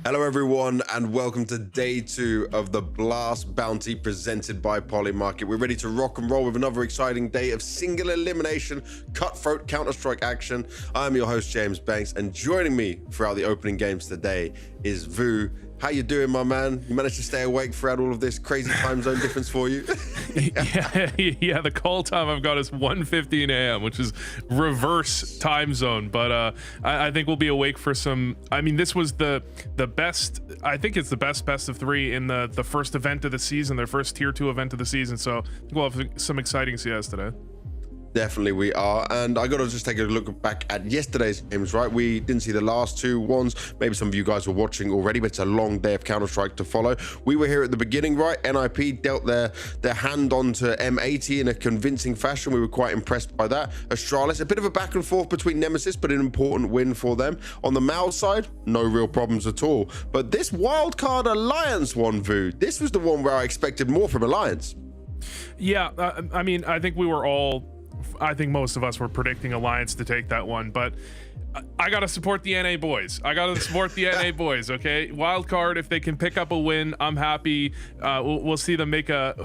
Hello everyone and welcome to day 2 of the Blast Bounty presented by Polymarket. We're ready to rock and roll with another exciting day of single elimination, cutthroat Counter-Strike action. I'm your host James Banks, and joining me throughout the opening games today is Vu. How you doing, my man? You managed to stay awake throughout all of this crazy time zone difference for you? yeah, the call time I've got is 1:15 a.m., which is reverse time zone. But I think we'll be awake for some. I mean, this was the best. I think it's the best of 3 in the first event of the season, their first tier 2 event of the season. So I think we'll have some exciting CS today. Definitely we are, and I gotta just take a look back at yesterday's games, right? We didn't see the last 2 ones. Maybe some of you guys were watching already, but it's a long day of Counter-Strike to follow. We were here at the beginning, right? NIP dealt their hand onto M80 in a convincing fashion. We were quite impressed by that. Astralis, a bit of a back and forth between Nemesis, but an important win for them. On the Mal side, no real problems at all. But this wildcard Alliance one, Vu, this was the one where I expected more from Alliance. Yeah, I mean, I think we were all, I think most of us were predicting Alliance to take that one, but I gotta support the NA boys. Okay, wild card. If they can pick up a win, I'm happy. We'll see them make a.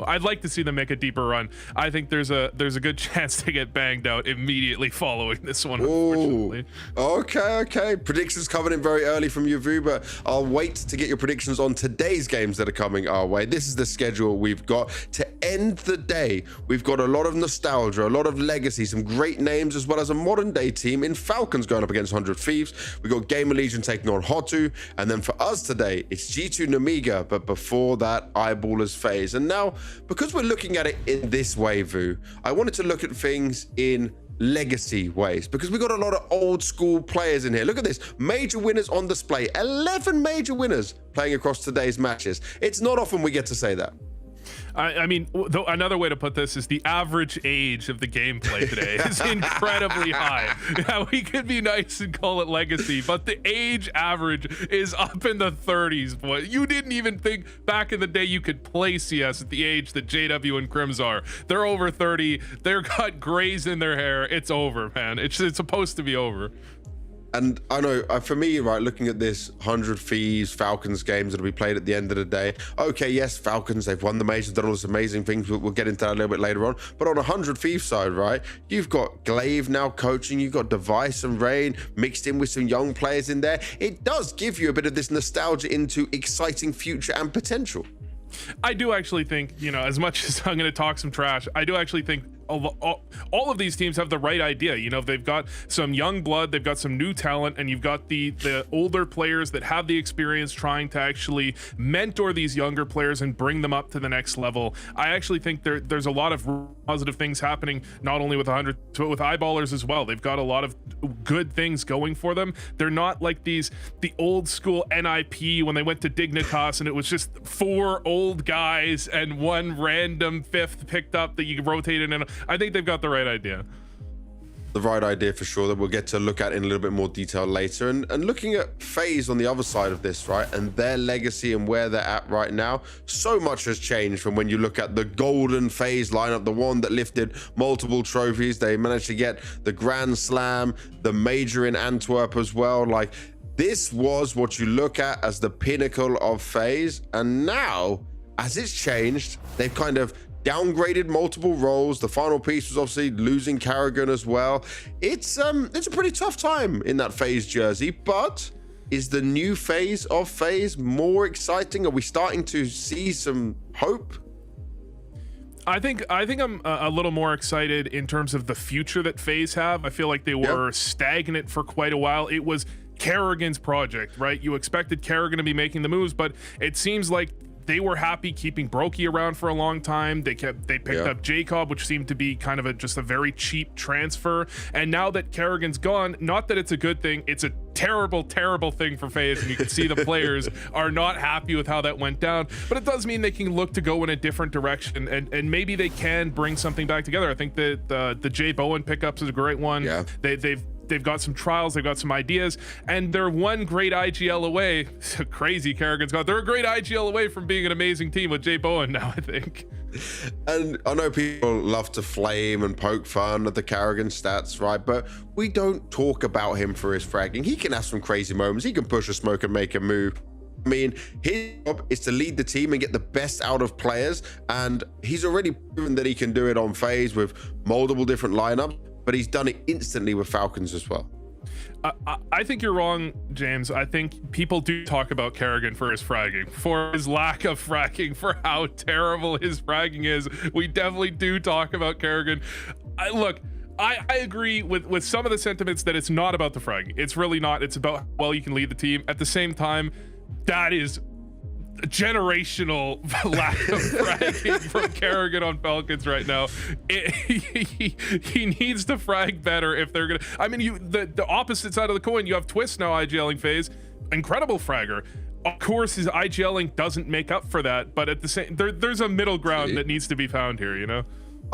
I'd like to see them make a deeper run. I think there's a good chance to get banged out immediately following this one. Unfortunately. Okay. Predictions coming in very early from you, Vu, but I'll wait to get your predictions on today's games that are coming our way. This is the schedule we've got to end the day. We've got a lot of nostalgia, a lot of legacy, some great names, as well as a modern day team in Falcons going up against 100 Thieves. We got GamerLegion taking on HOTU, and then for us today it's G2 Nemiga, but before that EYEBALLERS FaZe. And now, because we're looking at it in this way, Vu, I wanted to look at things in legacy ways, because we got a lot of old school players in here. Look at this, major winners on display, 11 major winners playing across today's matches. It's not often we get to say that. I mean, another way to put this is the average age of the gameplay today is incredibly high. Yeah, we could be nice and call it legacy, but the age average is up in the 30s, boy. You didn't even think back in the day you could play CS at the age that JW and Crims are. They're over 30. They've got grays in their hair. It's over, man. It's supposed to be over. And I know, for me, right, looking at this 100 Thieves, Falcons games that'll be played at the end of the day, okay, yes, Falcons, they've won the major, done all this amazing things, we'll get into that a little bit later on, but on 100 Thieves side, right, you've got Glaive now coaching, you've got Device and Rain mixed in with some young players in there. It does give you a bit of this nostalgia into exciting future and potential. I do actually think, you know, as much as I'm going to talk some trash, I do actually think all of these teams have the right idea. You know, they've got some young blood, they've got some new talent, and you've got the older players that have the experience trying to actually mentor these younger players and bring them up to the next level. I actually think there's a lot of positive things happening, not only with 100, but with EYEBALLERS as well. They've got a lot of good things going for them. They're not like the old school NIP when they went to Dignitas and it was just 4 old guys and 1 random 5th picked up that you rotated in. I think they've got the right idea. The right idea for sure, that we'll get to look at in a little bit more detail later. And looking at FaZe on the other side of this, right, and their legacy and where they're at right now, so much has changed from when you look at the golden FaZe lineup, the one that lifted multiple trophies. They managed to get the Grand Slam, the major in Antwerp as well. Like, this was what you look at as the pinnacle of FaZe. And now, as it's changed, they've kind of downgraded multiple roles. The final piece was obviously losing Karrigan as well. It's a pretty tough time in that FaZe jersey, but is the new phase of FaZe more exciting? Are we starting to see some hope? I think I'm a little more excited in terms of the future that FaZe have. I feel like they were stagnant for quite a while. It was Karrigan's project, right? You expected Karrigan to be making the moves, but it seems like they were happy keeping Brokey around for a long time. They picked up Jacob, which seemed to be kind of just a very cheap transfer. And now that Karrigan's gone, not that it's a good thing, it's a terrible thing for FaZe, and you can see the players are not happy with how that went down. But it does mean they can look to go in a different direction, and maybe they can bring something back together. I think that the Jay Bowen pickups is a great one. They've they've got some trials, they've got some ideas, and they're one great IGL away. Crazy Kerrigan's got. They're a great IGL away from being an amazing team with Jay Bowen now, I think. And I know people love to flame and poke fun at the Kerrigan stats, right? But we don't talk about him for his fragging. He can have some crazy moments. He can push a smoke and make a move. I mean, his job is to lead the team and get the best out of players. And he's already proven that he can do it on FaZe with multiple different lineups, but he's done it instantly with Falcons as well. I think you're wrong, James. I think people do talk about Kerrigan for his fragging, for his lack of fragging, for how terrible his fragging is. We definitely do talk about Kerrigan. Look, I agree with some of the sentiments that it's not about the fragging. It's really not. It's about how well you can lead the team. At the same time, that is generational lack of fragging from Kerrigan on Falcons right now. He needs to frag better if they're gonna. I mean, the opposite side of the coin, you have Twist now IGLing FaZe, incredible fragger. Of course, his IGLing doesn't make up for that, but at the same, there's a middle ground that needs to be found here, you know?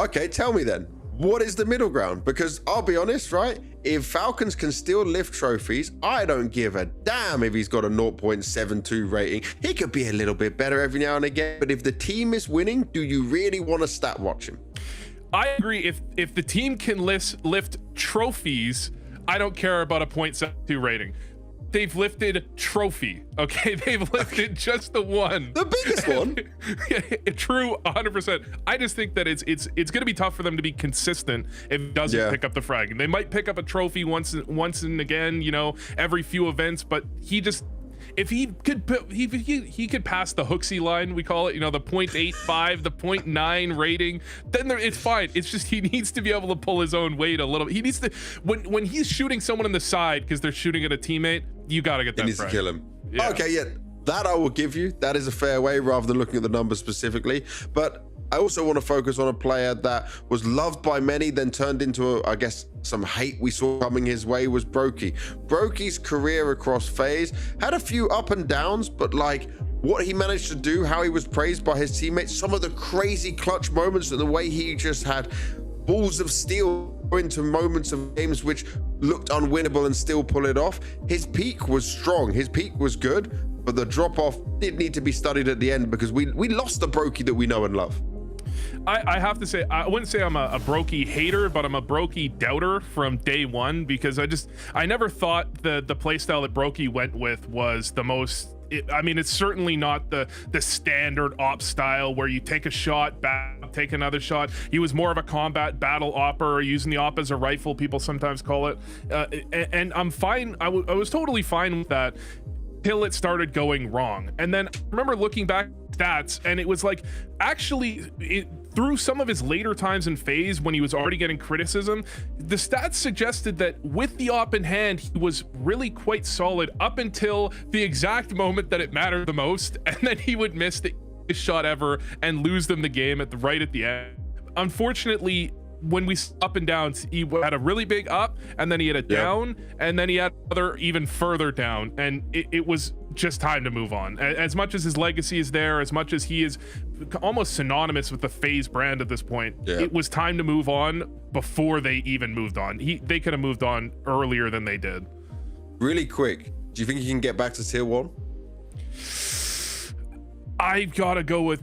Okay, tell me then, what is the middle ground? Because I'll be honest, right? If Falcons can still lift trophies, I don't give a damn if he's got a 0.72 rating. He could be a little bit better every now and again, but if the team is winning, do you really want to stat watch him? I agree. If the team can lift trophies, I don't care about a 0.72 rating. They've lifted trophy, okay? They've lifted just the one. The biggest one. True, 100%. I just think that it's going to be tough for them to be consistent if it doesn't pick up the frag. They might pick up a trophy once and again, you know, every few events, but he just, if he could pass the Hooksy line, we call it, you know, the 0.85, the 0.9 rating, then it's fine. It's just he needs to be able to pull his own weight a little. He needs to, when he's shooting someone in the side because they're shooting at a teammate, you got to get that. He needs to kill him. Yeah. Okay, yeah, that I will give you. That is a fair way rather than looking at the numbers specifically. But I also want to focus on a player that was loved by many, then turned into, I guess, some hate we saw coming his way, was Brokey. Brokey's career across FaZe had a few up and downs, but like what he managed to do, how he was praised by his teammates, some of the crazy clutch moments and the way he just had balls of steel into moments of games which looked unwinnable and still pull it off. His peak was strong, his peak was good, but the drop off did need to be studied at the end because we lost the Brokey that we know and love. I have to say, I wouldn't say I'm a Brokey hater, but I'm a Brokey doubter from day one, because I never thought the playstyle that Brokey went with was the most, I mean, it's certainly not the standard op style where you take a shot, take another shot. He was more of a combat battle opper, using the op as a rifle, people sometimes call it. And I'm fine, I was totally fine with that till it started going wrong. And then I remember looking back at stats, and it was like, actually, through some of his later times in FaZe when he was already getting criticism, the stats suggested that with the op in hand, he was really quite solid up until the exact moment that it mattered the most, and then he would miss the easiest shot ever and lose them the game right at the end. Unfortunately, when we up and downs, he had a really big up, and then he had a down, and then he had another even further down, and it was just time to move on. As much as his legacy is there, as much as he is almost synonymous with the FaZe brand at this point, it was time to move on before they even moved on. They could have moved on earlier than they did. Really quick, do you think he can get back to tier 1? I've got to go with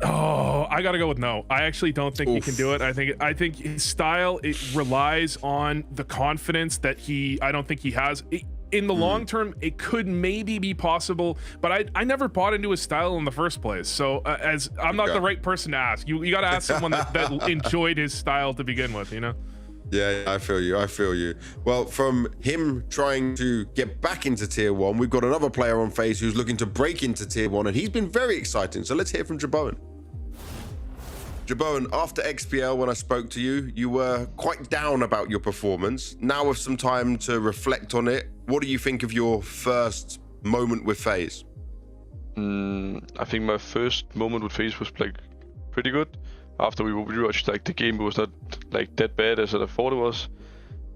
no. I actually don't think he can do it. I think his style, it relies on the confidence that I don't think he has. In the long term, it could maybe be possible, but I never bought into his style in the first place. So as I'm not the right person to ask. You got to ask someone that enjoyed his style to begin with, you know? Yeah, I feel you. Well, from him trying to get back into tier 1, we've got another player on FaZe who's looking to break into tier 1, and he's been very exciting. So let's hear from Jaboan. Jaboan, after XPL, when I spoke to you, you were quite down about your performance. Now with some time to reflect on it, what do you think of your first moment with FaZe? I think my first moment with FaZe was like pretty good. After we rewatched, like, the game was not like that bad as I thought it was.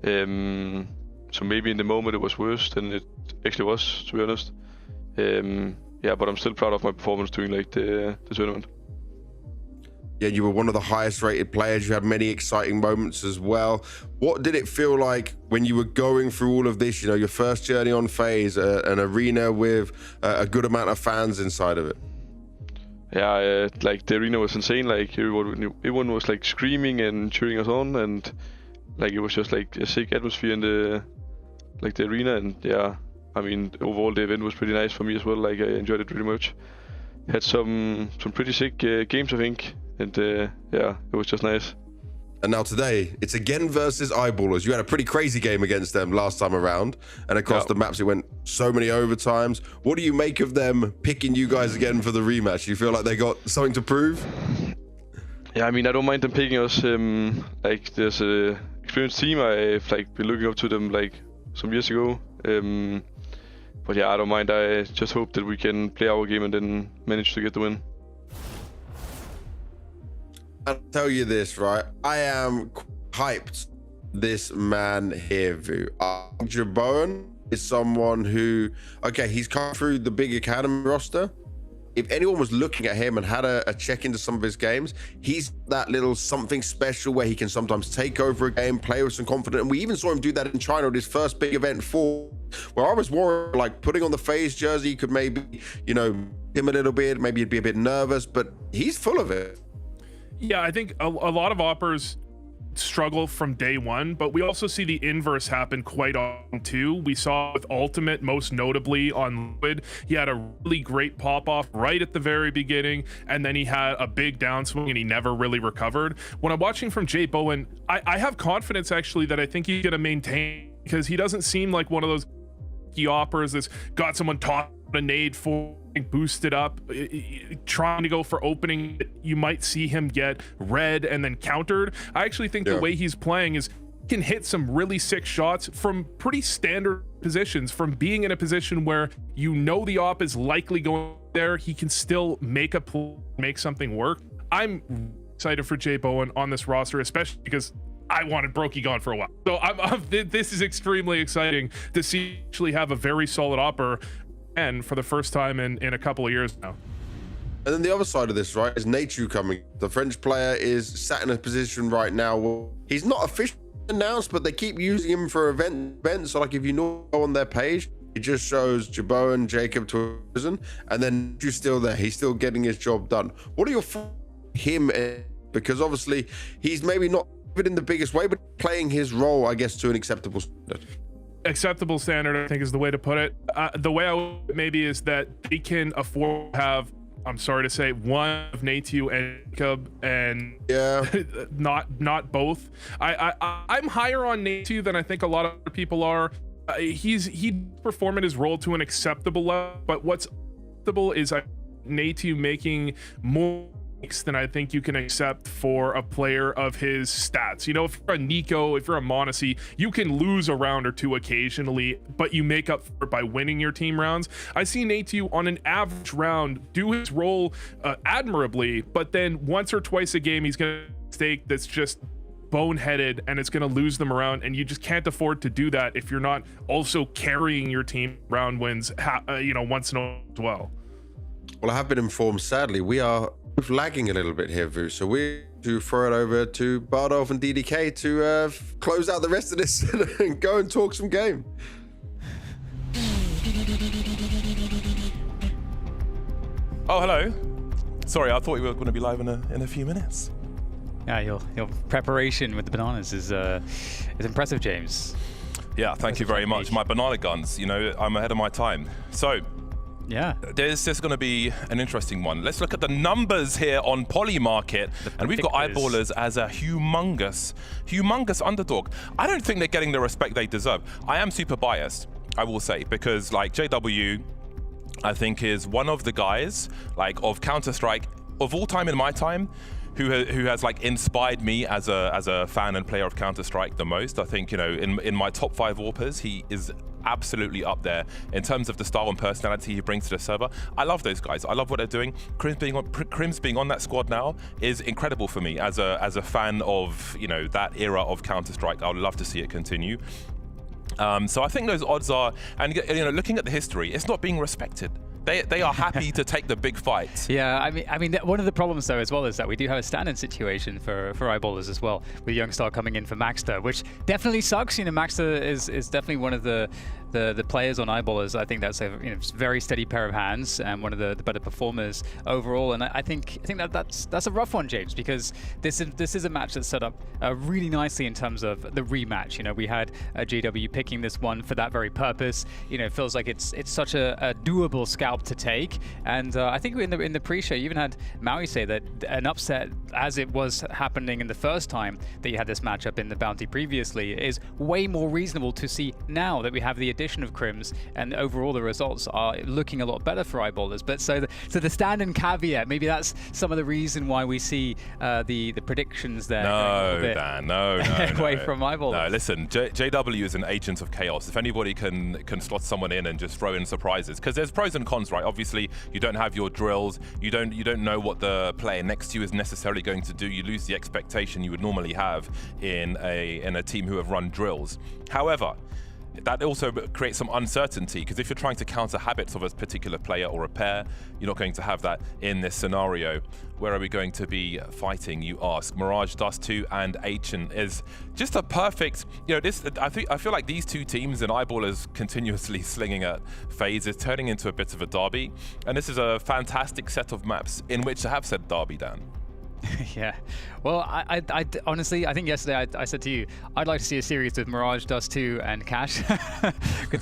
So maybe in the moment it was worse than it actually was, to be honest. Yeah, but I'm still proud of my performance during like the tournament. Yeah, you were one of the highest rated players. You had many exciting moments as well. What did it feel like when you were going through all of this, you know, your first journey on FaZe, an arena with a good amount of fans inside of it? Yeah, like the arena was insane. Like everyone was like screaming and cheering us on, and like it was just like a sick atmosphere in the arena. And yeah, I mean, overall the event was pretty nice for me as well. Like I enjoyed it really much. Had some pretty sick games, I think. And yeah, it was just nice. And now today, it's again versus EYEBALLERS. You had a pretty crazy game against them last time around. And across the maps, it went so many overtimes. What do you make of them picking you guys again for the rematch? You feel like they got something to prove? Yeah, I mean, I don't mind them picking us. Like, there's a experienced team. I've like been looking up to them like some years ago. But yeah, I don't mind. I just hope that we can play our game and then manage to get the win. I'll tell you this, right? I am hyped. This man here, Vu. GamerLegion is someone who, okay, he's come through the big academy roster. If anyone was looking at him and had a check into some of his games, he's that little something special where he can sometimes take over a game, play with some confidence. And we even saw him do that in China at his first big event where I was worried, like putting on the FaZe jersey could maybe, you know, him a little bit, maybe he'd be a bit nervous, but he's full of it. Yeah, I think a lot of oppers struggle from day one, but we also see the inverse happen quite often too. We saw with Ultimate, most notably on Liquid, he had a really great pop-off right at the very beginning, and then he had a big downswing and he never really recovered. When I'm watching from Jay Bowen, I have confidence actually that I think he's going to maintain, because he doesn't seem like one of those oppers that's got someone tossed a nade for, boosted up, trying to go for opening. You might see him get red and then countered. I actually think the way he's playing is he can hit some really sick shots from pretty standard positions, from being in a position where you know the op is likely going there. He can still make a play, make something work. I'm excited for Jay Bowen on this roster, especially because I wanted Brokey gone for a while. So this is extremely exciting to see actually have a very solid opper, and for the first time in a couple of years now. And then the other side of this, right, is HOTU coming. The French player is sat in a position right now where he's not officially announced, but they keep using him for events. So like if you know on their page, it just shows Jabo and Jacob to prison, and then HOTU's still there. He's still getting his job done. What are your him? Because obviously he's maybe not in the biggest way, but playing his role, I guess, to an acceptable standard. Acceptable standard, I think, is the way to put it. The way I would maybe is that they can afford to have, I'm sorry to say, one of HOTU and Jacob, and not both. I'm higher on HOTU than I think a lot of other people are. He performed his role to an acceptable level, but what's acceptable is HOTU making more than I think you can accept for a player of his stats. You know, if you're a Nico, if you're a Monacy, you can lose a round or two occasionally, but you make up for it by winning your team rounds. I see HOTU on an average round do his role admirably, but then once or twice a game he's gonna mistake that's just boneheaded and it's going to lose them around, and you just can't afford to do that if you're not also carrying your team round wins once in a while as well. Well, I have been informed, sadly, we are lagging a little bit here, Vu, so we to throw it over to Bardolph and DDK to close out the rest of this and go and talk some game. Oh, hello. Sorry, I thought we were going to be live in a few minutes. Yeah, your preparation with the bananas is impressive, James. Yeah, thank you very much. My banana guns, you know, I'm ahead of my time. So, yeah, there's going to be an interesting one. Let's look at the numbers here on Polymarket, and we've got EYEBALLERS as a humongous underdog. I don't think they're getting the respect they deserve. I am super biased, I will say, because like JW, I think is one of the guys like of Counter-Strike of all time in my time who has like inspired me as a fan and player of Counter-Strike the most. I think, you know, in my top 5 AWPers, he is absolutely up there in terms of the style and personality he brings to the server. I love those guys. I love what they're doing. Crims being on that squad now is incredible for me as a fan of, you know, that era of Counter-Strike. I would love to see it continue. So I think those odds are, and you know, looking at the history, it's not being respected. They are happy to take the big fights. Yeah, I mean, one of the problems though as well is that we do have a stand-in situation for EYEBALLERS as well, with Youngstar coming in for Maxter, which definitely sucks. You know, Maxter is definitely one of the players on EYEBALLERS. I think that's a very steady pair of hands and one of the better performers overall. And I think that's a rough one, James, because this is a match that's set up really nicely in terms of the rematch. You know, we had JW picking this one for that very purpose. You know, it feels like it's such a doable scalp to take. And I think in the pre-show, you even had Maui say that an upset, as it was happening in the first time that you had this matchup in the Bounty previously, is way more reasonable to see now that we have the addition of Crims, and overall the results are looking a lot better for EYEBALLERS. But so the stand-in caveat, maybe that's some of the reason why we see the predictions there. No, Dan, no. away from EYEBALLERS. No, listen, JW is an agent of chaos. If anybody can slot someone in and just throw in surprises, because there's pros and cons, right? Obviously, you don't have your drills. You don't know what the player next to you is necessarily going to do. You lose the expectation you would normally have in a team who have run drills. However, that also creates some uncertainty, because if you're trying to counter habits of a particular player or a pair, you're not going to have that in this scenario. Where are we going to be fighting, you ask? Mirage, Dust2 and Achen is just a perfect, I feel like these two teams and EYEBALLERS continuously slinging at FaZe is turning into a bit of a derby, and this is a fantastic set of maps in which to have said derby, Dan. Yeah, well, I honestly, I think yesterday I said to you, I'd like to see a series with Mirage, Dust2 and Cash, because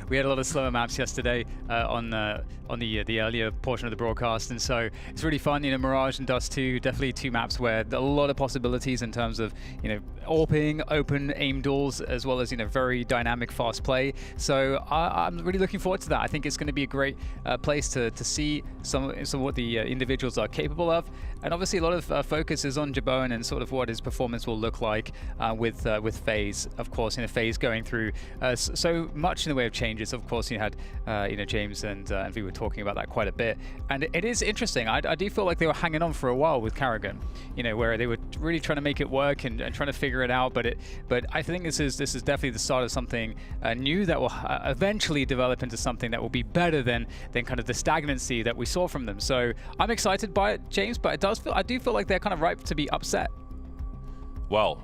we had a lot of slower maps yesterday on the earlier portion of the broadcast, and so it's really fun. Mirage and Dust2, definitely two maps where there are a lot of possibilities in terms of AWPing, open aim duels, as well as very dynamic fast play. So I'm really looking forward to that. I think it's going to be a great place to see some of what the individuals are capable of, and obviously a lot of focus is on Jabone and sort of what his performance will look like with FaZe. Of course, FaZe going through so much in the way of changes. Of course, you had James and we were talking about that quite a bit, and it is interesting. I do feel like they were hanging on for a while with Karrigan, where they were really trying to make it work and trying to figure it out. But I think this is definitely the start of something new that will eventually develop into something that will be better than kind of the stagnancy that we saw from them. So I'm excited by it, James, but I do feel like they're kind of ripe to be upset. Well,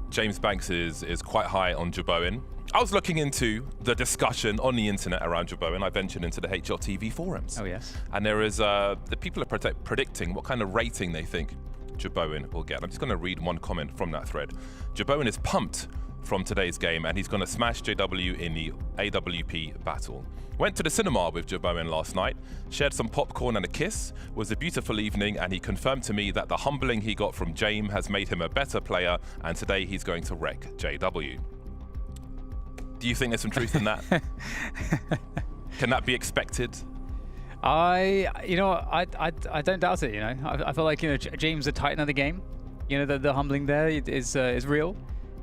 James Banks is quite high on Jabone. I was looking into the discussion on the internet around Jabone. I ventured into the HLTV forums. Oh, yes. And there is the people are predicting what kind of rating they think Jabone will get. I'm just going to read one comment from that thread. Jabone is pumped from today's game, and he's going to smash JW in the AWP battle. Went to the cinema with Jabone last night, shared some popcorn and a kiss. Was a beautiful evening, and he confirmed to me that the humbling he got from James has made him a better player, and today he's going to wreck JW. Do you think there's some truth in that? Can that be expected? I don't doubt it. I feel like James a titan of the game. The humbling there is real.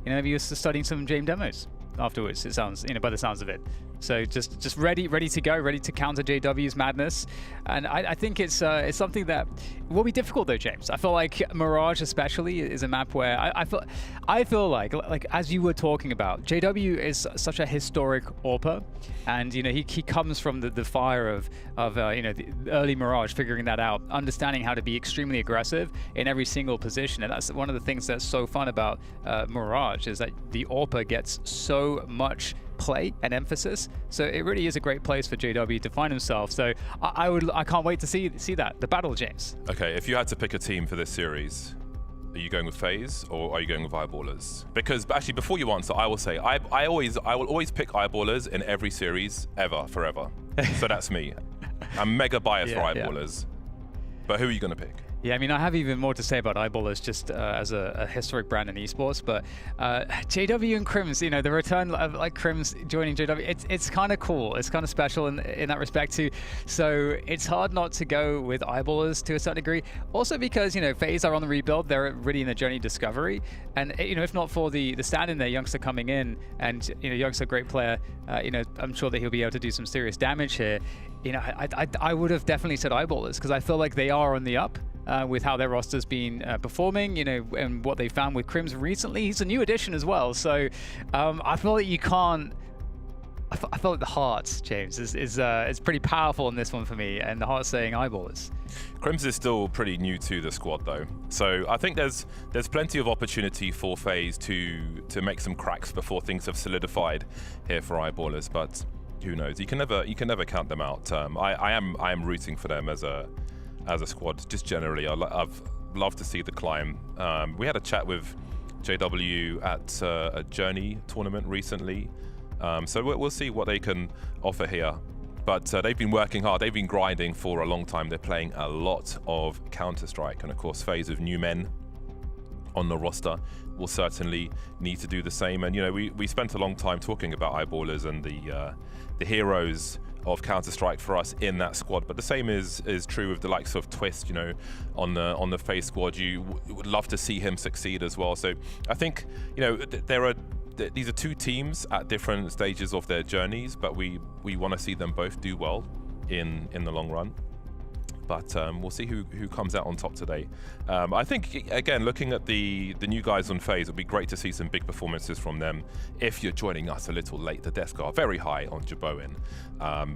He was studying some James demos afterwards. It sounds, by the sounds of it. So just ready to go, ready to counter JW's madness. And I think it's something that will be difficult though, James. I feel like Mirage especially is a map where I feel like as you were talking about, JW is such a historic AWPer, and he comes from the fire of the early Mirage, figuring that out, understanding how to be extremely aggressive in every single position. And that's one of the things that's so fun about Mirage, is that the AWPer gets so much play and emphasis, so it really is a great place for JW to find himself. So I can't wait to see that, the battle, James. Okay, if you had to pick a team for this series, are you going with FaZe or are you going with EYEBALLERS? Because actually, before you answer, I will say I will always pick EYEBALLERS in every series ever, forever. So that's me. I'm mega biased for EYEBALLERS. But who are you going to pick? Yeah, I mean, I have even more to say about EYEBALLERS just as a historic brand in esports, but JW and Crims, the return of Crims joining JW, it's kind of cool. It's kind of special in that respect too. So it's hard not to go with EYEBALLERS to a certain degree. Also because, FaZe are on the rebuild. They're really in the journey of discovery. And, if not for the stand-in there, Youngster coming in, and, Youngster, great player, I'm sure that he'll be able to do some serious damage here. I would have definitely said EYEBALLERS, because I feel like they are on the up. With how their roster's been performing, and what they found with Crims recently. He's a new addition as well, so I feel that you can't I felt like the heart, James, is pretty powerful in this one for me, and the heart saying eyeballers. Crims is still pretty new to the squad though, so I think there's plenty of opportunity for FaZe to make some cracks before things have solidified here for eyeballers. But who knows? You can never count them out. I am rooting for them as a squad. Just generally, I've loved to see the climb. We had a chat with JW at a Journey tournament recently. So we'll see what they can offer here. But they've been working hard. They've been grinding for a long time. They're playing a lot of Counter-Strike. And of course, FaZe with new men on the roster will certainly need to do the same. And, you know, we spent a long time talking about eyeballers and the heroes of Counter-Strike for us in that squad. But the same is true with the likes of Twist, you know, on the FaZe squad. You would love to see him succeed as well. So I think, you know, these are two teams at different stages of their journeys, but we want to see them both do well in the long run. But we'll see who comes out on top today. I think, again, looking at the new guys on FaZe, it'd be great to see some big performances from them. If you're joining us a little late, the desk are very high on Jaboin.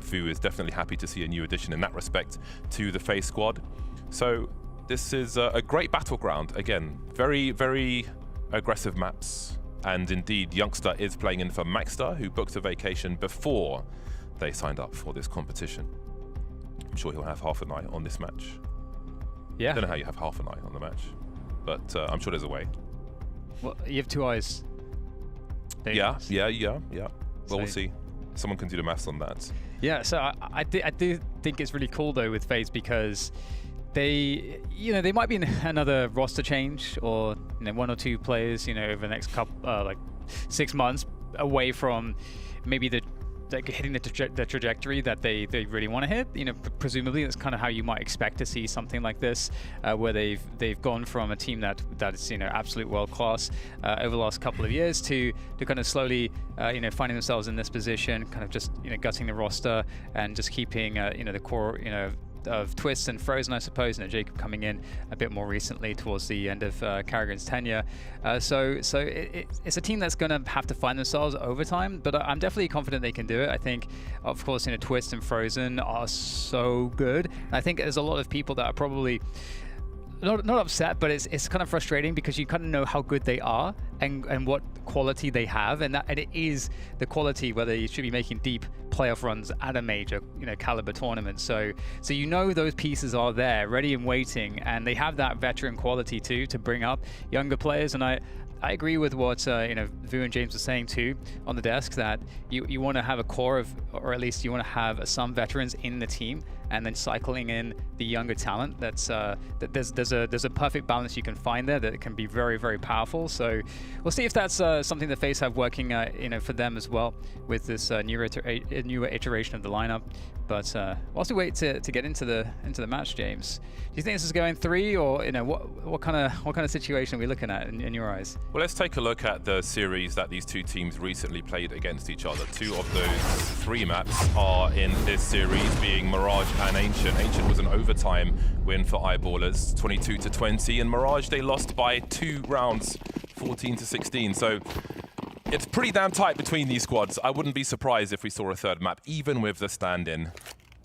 Vu is definitely happy to see a new addition in that respect to the FaZe squad. So this is a great battleground. Again, very, very aggressive maps. And indeed, Youngster is playing in for Maxter, who booked a vacation before they signed up for this competition. I'm sure he'll have half an eye on this match. Yeah. I don't know how you have half an eye on the match, but I'm sure there's a way. Well, you have 2 eyes. Yeah. Well, we'll see. Someone can do the maths on that. Yeah, so I do think it's really cool though with FaZe, because they might be in another roster change, or 1 or 2 players, over the next couple, like 6 months away from maybe hitting the trajectory that they really want to hit. Presumably that's kind of how you might expect to see something like this, where they've gone from a team that is absolute world class over the last couple of years to kind of slowly finding themselves in this position, kind of just gutting the roster and just keeping the core of Twist and Frozen, I suppose, Jacob coming in a bit more recently towards the end of Carrigan's tenure. So it's a team that's going to have to find themselves over time, but I'm definitely confident they can do it. I think, of course, Twist and Frozen are so good. And I think there's a lot of people that are probably not upset, but it's kind of frustrating, because you kind of know how good they are and what quality they have, and it is the quality whether you should be making deep playoff runs at a major caliber tournament. So those pieces are there ready and waiting, and they have that veteran quality too to bring up younger players. And I agree with what Vu and James were saying too on the desk, that you want to have a core of, or at least you want to have some veterans in the team, and then cycling in the younger talent. There's a perfect balance you can find there that can be very, very powerful. So we'll see if that's something that FaZe have working for them as well with this newer iteration of the lineup. But we'll also wait to get into the match, James. Do you think this is going 3, or what kind of situation are we looking at in your eyes? Well, let's take a look at the series that these two teams recently played against each other. 2 of those 3 maps are in this series, being Mirage and Ancient. Ancient was an overtime win for eyeballers, 22-20, and Mirage, they lost by 2 rounds, 14-16. So it's pretty damn tight between these squads. I wouldn't be surprised if we saw a 3rd map, even with the stand-in.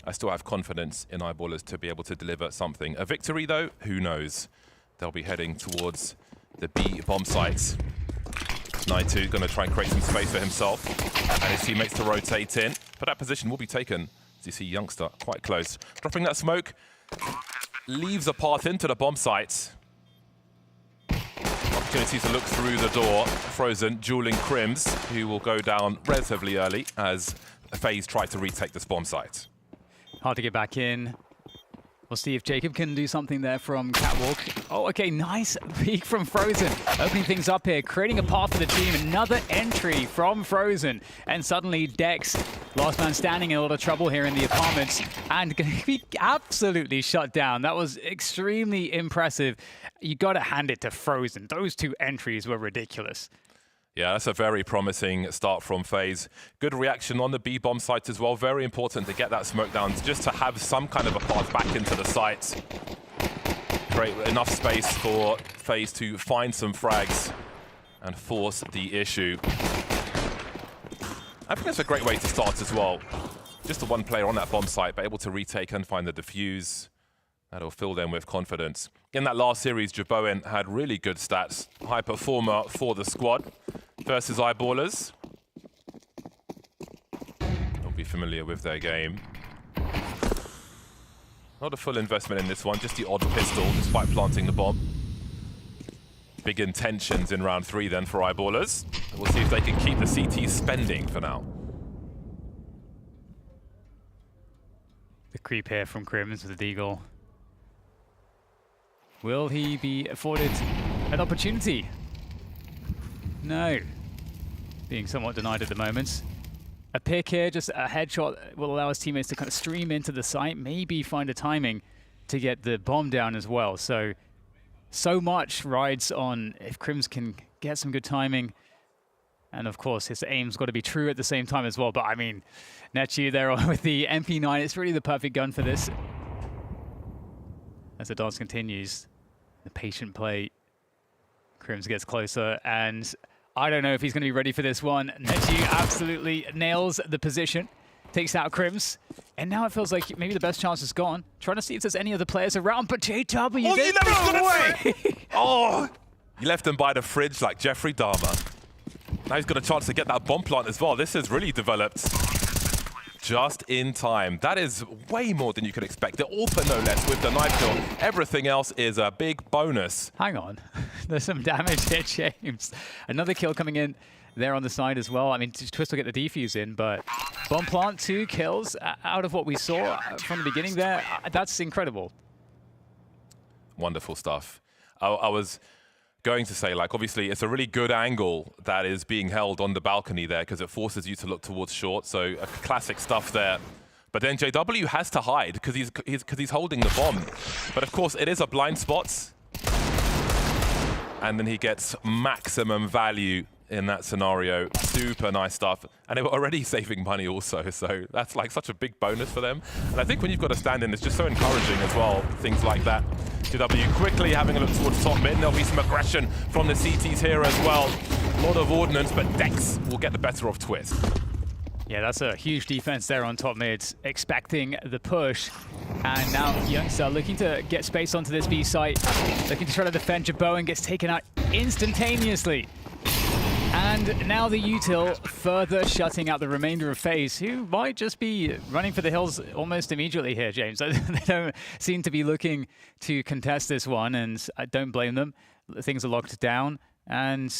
I still have confidence in eyeballers to be able to deliver something. A victory, though, who knows? They'll be heading towards the B bomb sites. Naitu going to try and create some space for himself and his teammates to rotate in. But that position will be taken, as you see Youngster quite close. Dropping that smoke, leaves a path into the bomb sites. Opportunity to look through the door. Frozen dueling Crims, who will go down relatively early as FaZe try to retake this bomb site. Hard to get back in. We'll see if Jacob can do something there from Catwalk. Oh, okay, nice peek from Frozen. Opening things up here, creating a path for the team. Another entry from Frozen. And suddenly Dex, last man standing, in a lot of trouble here in the apartments, and going to be absolutely shut down. That was extremely impressive. You got to hand it to Frozen. Those 2 entries were ridiculous. Yeah, that's a very promising start from FaZe. Good reaction on the B bomb site as well. Very important to get that smoke down, just to have some kind of a path back into the site. Create enough space for FaZe to find some frags and force the issue. I think that's a great way to start as well. Just the one player on that bomb site, but able to retake and find the defuse. That'll fill them with confidence. In that last series, Jaboen had really good stats. High performer for the squad versus Eyeballers. You'll be familiar with their game. Not a full investment in this one, just the odd pistol, despite planting the bomb. Big intentions in round 3 then for Eyeballers. We'll see if they can keep the CT spending for now. The creep here from Crims with the Deagle. Will he be afforded an opportunity? No. Being somewhat denied at the moment. A pick here, just a headshot, will allow his teammates to kind of stream into the site, maybe find a timing to get the bomb down as well. So much rides on if Crims can get some good timing. And of course, his aim's got to be true at the same time as well. But I mean, Nechu there with the MP9, it's really the perfect gun for this. As the dance continues, the patient play, Crims gets closer, and I don't know if he's going to be ready for this one. Nechu absolutely nails the position, takes out Crims, and now it feels like maybe the best chance is gone. Trying to see if there's any other players around, but JW, Oh, you never away! Oh, you left him by the fridge like Jeffrey Dahmer. Now he's got a chance to get that bomb plant as well. This has really developed just in time. That is way more than you could expect. The AWP no less with the knife kill. Everything else is a big bonus. Hang on. There's some damage here, James. Another kill coming in there on the side as well. I mean, Twist will get the defuse in, but bomb plant, 2 kills out of what we saw from the beginning there. That's incredible. Wonderful stuff. I was going to say, like, obviously it's a really good angle that is being held on the balcony there because it forces you to look towards short. So classic stuff there. But then JW has to hide because he's holding the bomb. But of course it is a blind spot. And then he gets maximum value in that scenario. Super nice stuff. And they were already saving money also. So that's like such a big bonus for them. And I think when you've got a stand-in, it's just so encouraging as well. Things like that. JW quickly having a look towards top mid. There'll be some aggression from the CTs here as well. A lot of ordnance, but Dex will get the better of Twist. Yeah, that's a huge defense there on top mid, expecting the push. And now Youngster looking to get space onto this B site, looking to try to defend. Jaboen gets taken out instantaneously. And now the util further shutting out the remainder of FaZe, who might just be running for the hills almost immediately here, James. They don't seem to be looking to contest this one, and I don't blame them. Things are locked down, and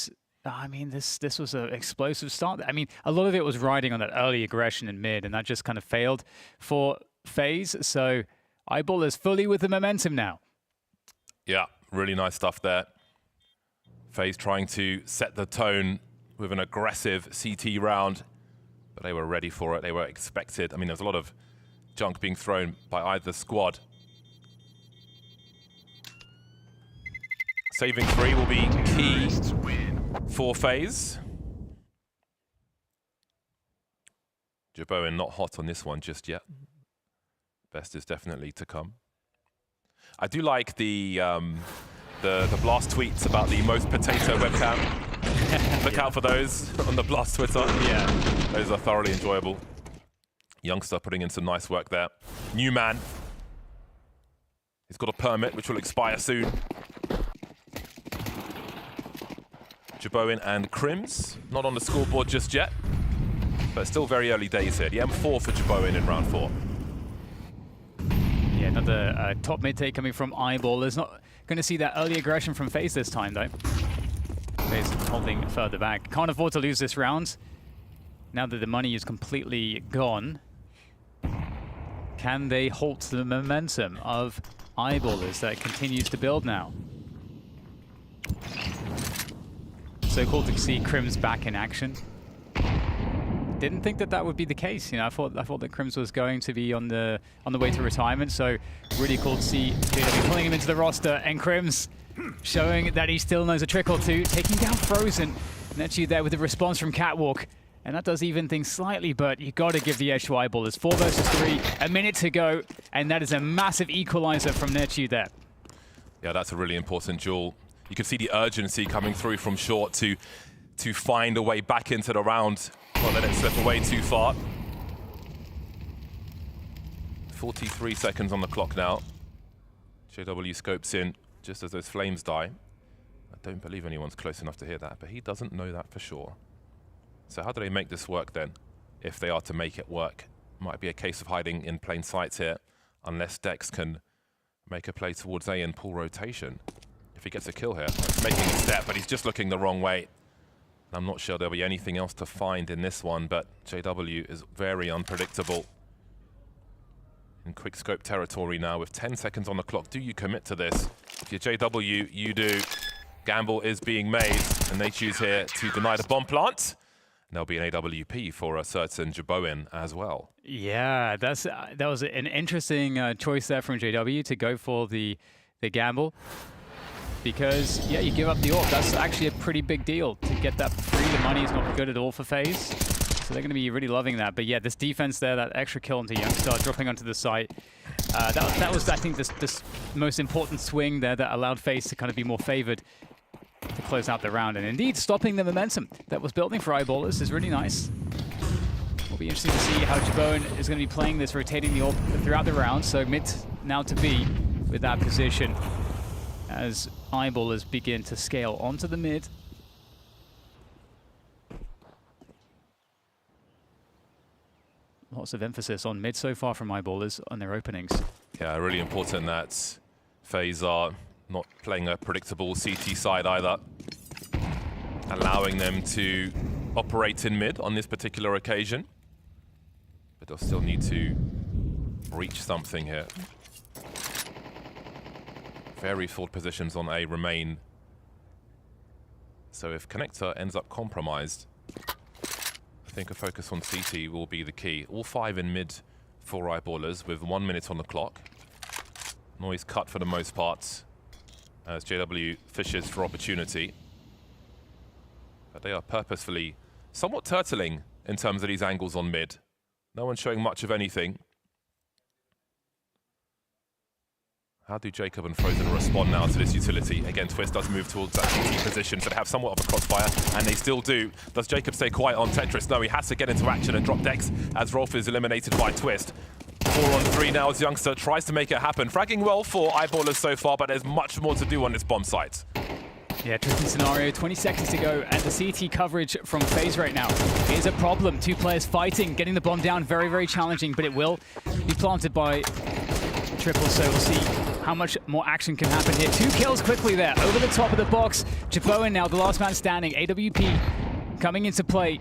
I mean, this was an explosive start. I mean, a lot of it was riding on that early aggression in mid, and that just kind of failed for FaZe. So Eyeballers fully with the momentum now. Yeah, really nice stuff there. FaZe trying to set the tone with an aggressive CT round, but they were ready for it. They were expected. I mean, there's a lot of junk being thrown by either squad. Saving 3 will be key for FaZe. Jaboen not hot on this one just yet. Best is definitely to come. I do like the Blast tweets about the most potato webcam. Look out for those on the Blast Twitter. Yeah. Those are thoroughly enjoyable. Youngster putting in some nice work there. New man. He's got a permit which will expire soon. Jaboen and Crims, not on the scoreboard just yet, but still very early days here. The M4 for Jaboen in round 4. Yeah, another top mid take coming from Eyeballers. Not going to see that early aggression from FaZe this time, though. FaZe holding further back. Can't afford to lose this round. Now that the money is completely gone, can they halt the momentum of Eyeballers that continues to build now? So cool to see Crims back in action. Didn't think that would be the case. You know, I thought that Crims was going to be on the way to retirement. So really cool to see JW pulling him into the roster, and Crims showing that he still knows a trick or two, taking down Frozen. Nechu there with the response from Catwalk, and that does even things slightly. But you got to give the edge to Eyeballers. 4 versus 3, a minute to go, and that is a massive equalizer from Nechu there. Yeah, that's a really important duel. You can see the urgency coming through from short to find a way back into the round. Well, let it slip away too far. 43 seconds on the clock now. JW scopes in just as those flames die. I don't believe anyone's close enough to hear that, but he doesn't know that for sure. So how do they make this work then? If they are to make it work, might be a case of hiding in plain sight here, unless Dex can make a play towards A and pull rotation. If he gets a kill here, he's making a step, but he's just looking the wrong way. I'm not sure there'll be anything else to find in this one, but JW is very unpredictable. In quick scope territory now with 10 seconds on the clock. Do you commit to this? If you're JW, you do. Gamble is being made, and they choose here to deny the bomb plant. And there'll be an AWP for a certain Jaboin as well. Yeah, that was an interesting choice there from JW to go for the gamble. Because, yeah, you give up the AWP. That's actually a pretty big deal to get that for free. The money is not good at all for FaZe. So they're going to be really loving that. But yeah, this defense there, that extra kill into Youngstar, dropping onto the site. That was, I think, this most important swing there that allowed FaZe to kind of be more favored to close out the round. And indeed, stopping the momentum that was building for EYEBALLERS is really nice. It'll be interesting to see how Jaboin is going to be playing this, rotating the AWP throughout the round. So mid now to B with that position as EYEBALLERS begin to scale onto the mid. Lots of emphasis on mid so far from EYEBALLERS on their openings. Yeah, really important that FaZe are not playing a predictable CT side either. Allowing them to operate in mid on this particular occasion. But they'll still need to reach something here. Very forward positions on A remain. So if Connector ends up compromised, I think a focus on CT will be the key. All 5 in mid for EYEBALLERS with 1 minute on the clock. Noise cut for the most part as JW fishes for opportunity. But they are purposefully somewhat turtling in terms of these angles on mid. No one's showing much of anything. How do Jacob and Frozen respond now to this utility? Again, Twist does move towards that CT position, so they have somewhat of a crossfire, and they still do. Does Jacob stay quiet on Tetris? No, he has to get into action and drop Dex as Rolf is eliminated by Twist. 4 on 3 now as Youngster tries to make it happen. Fragging well for EYEBALLERS so far, but there's much more to do on this bomb site. Yeah, tricky scenario, 20 seconds to go, and the CT coverage from FaZe right now is a problem. 2 players fighting, getting the bomb down, very, very challenging, but it will be planted by Triple, so we'll see how much more action can happen here. 2 kills quickly there, over the top of the box. Jaboin now, the last man standing. AWP coming into play.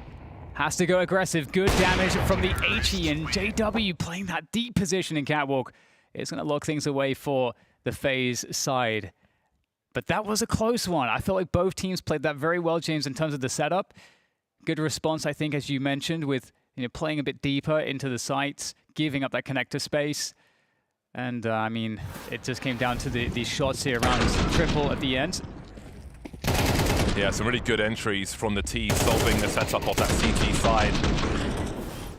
Has to go aggressive. Good damage from the HE, and JW playing that deep position in Catwalk. It's going to lock things away for the FaZe side. But that was a close one. I feel like both teams played that very well, James, in terms of the setup. Good response, I think, as you mentioned, with playing a bit deeper into the sites, giving up that connector space. And, I mean, it just came down to these shots here around Triple at the end. Yeah, some really good entries from the T, solving the setup of that CT side.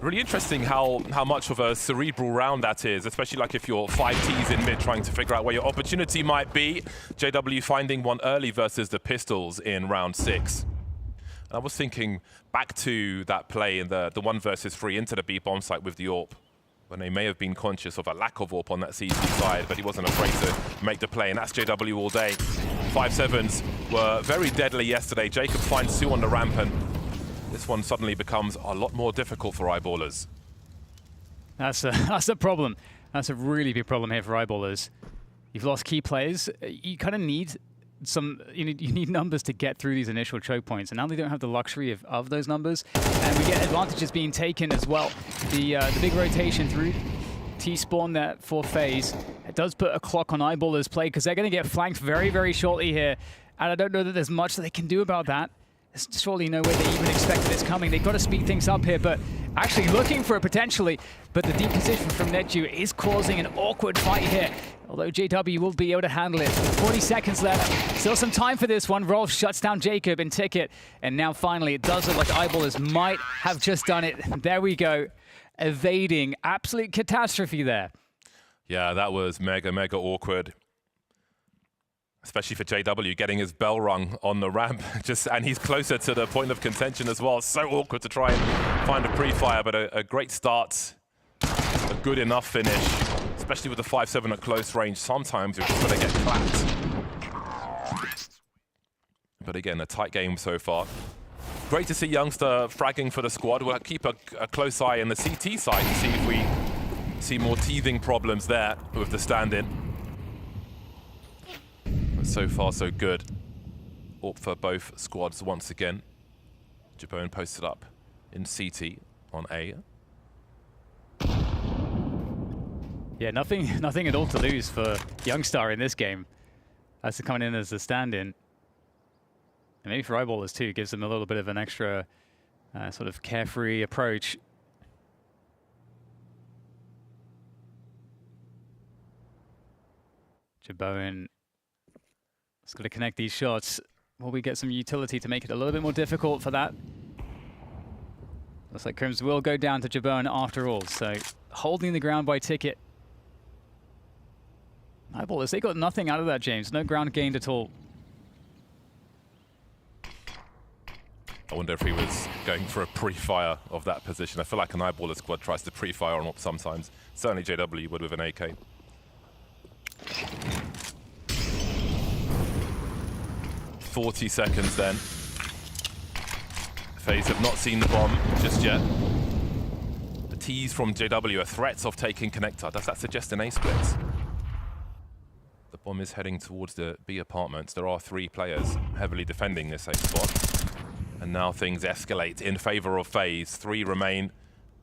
Really interesting how much of a cerebral round that is, especially like if you're 5 Ts in mid trying to figure out where your opportunity might be. JW finding one early versus the Pistols in round 6. I was thinking back to that play in the 1 versus 3 into the B bomb site with the AWP, when they may have been conscious of a lack of AWP on that CT side, but he wasn't afraid to make the play, and that's JW all day. 5-7s were very deadly yesterday. Jacob finds 2 on the ramp, and this one suddenly becomes a lot more difficult for EYEBALLERS. That's a problem. That's a really big problem here for EYEBALLERS. You've lost key players. You kind of need some, you need numbers to get through these initial choke points, and now they don't have the luxury of those numbers, and we get advantages being taken as well. The big rotation through T-spawn there for FaZe. It does put a clock on EYEBALLERS' play because they're going to get flanked very, very shortly here, and I don't know that there's much that they can do about that. There's surely no way they even expected this coming. They've got to speed things up here, but actually looking for it potentially, but the deep position from Netu is causing an awkward fight here. Although JW will be able to handle it. 40 seconds left. Still some time for this one. Rolf shuts down Jacob and Ticket. And now finally, it does look like EYEBALLERS might have just done it. There we go. Evading. Absolute catastrophe there. Yeah, that was mega, mega awkward. especially for JW, getting his bell rung on the ramp, and he's closer to the point of contention as well. So awkward to try and find a pre-fire, but a great start, a good enough finish, especially with the 5-7 at close range. Sometimes you're just going to get clapped. But again, a tight game so far. Great to see Youngster fragging for the squad. We'll keep a close eye on the CT side to see if we see more teething problems there with the stand-in. So far, so good. Up for both squads once again. Jabone posted up in CT on A. Yeah, nothing at all to lose for Youngstar in this game. As coming in as a stand-in. And maybe for EYEBALLERS too, gives them a little bit of an extra sort of carefree approach. Jabone is going to connect these shots. Will we get some utility to make it a little bit more difficult for that? Looks like Crims will go down to Jabone after all, so holding the ground by ticket. EYEBALLERS, they got nothing out of that, James. No ground gained at all. I wonder if he was going for a pre-fire of that position. I feel like an EYEBALLERS squad tries to pre-fire on up sometimes. Certainly JW would with an AK. 40 seconds then. FaZe have not seen the bomb just yet. The tease from JW are threats of taking connector. Does that suggest an A split? The bomb is heading towards the B apartments. There are 3 players heavily defending this A spot. And now things escalate in favor of FaZe. 3 remain.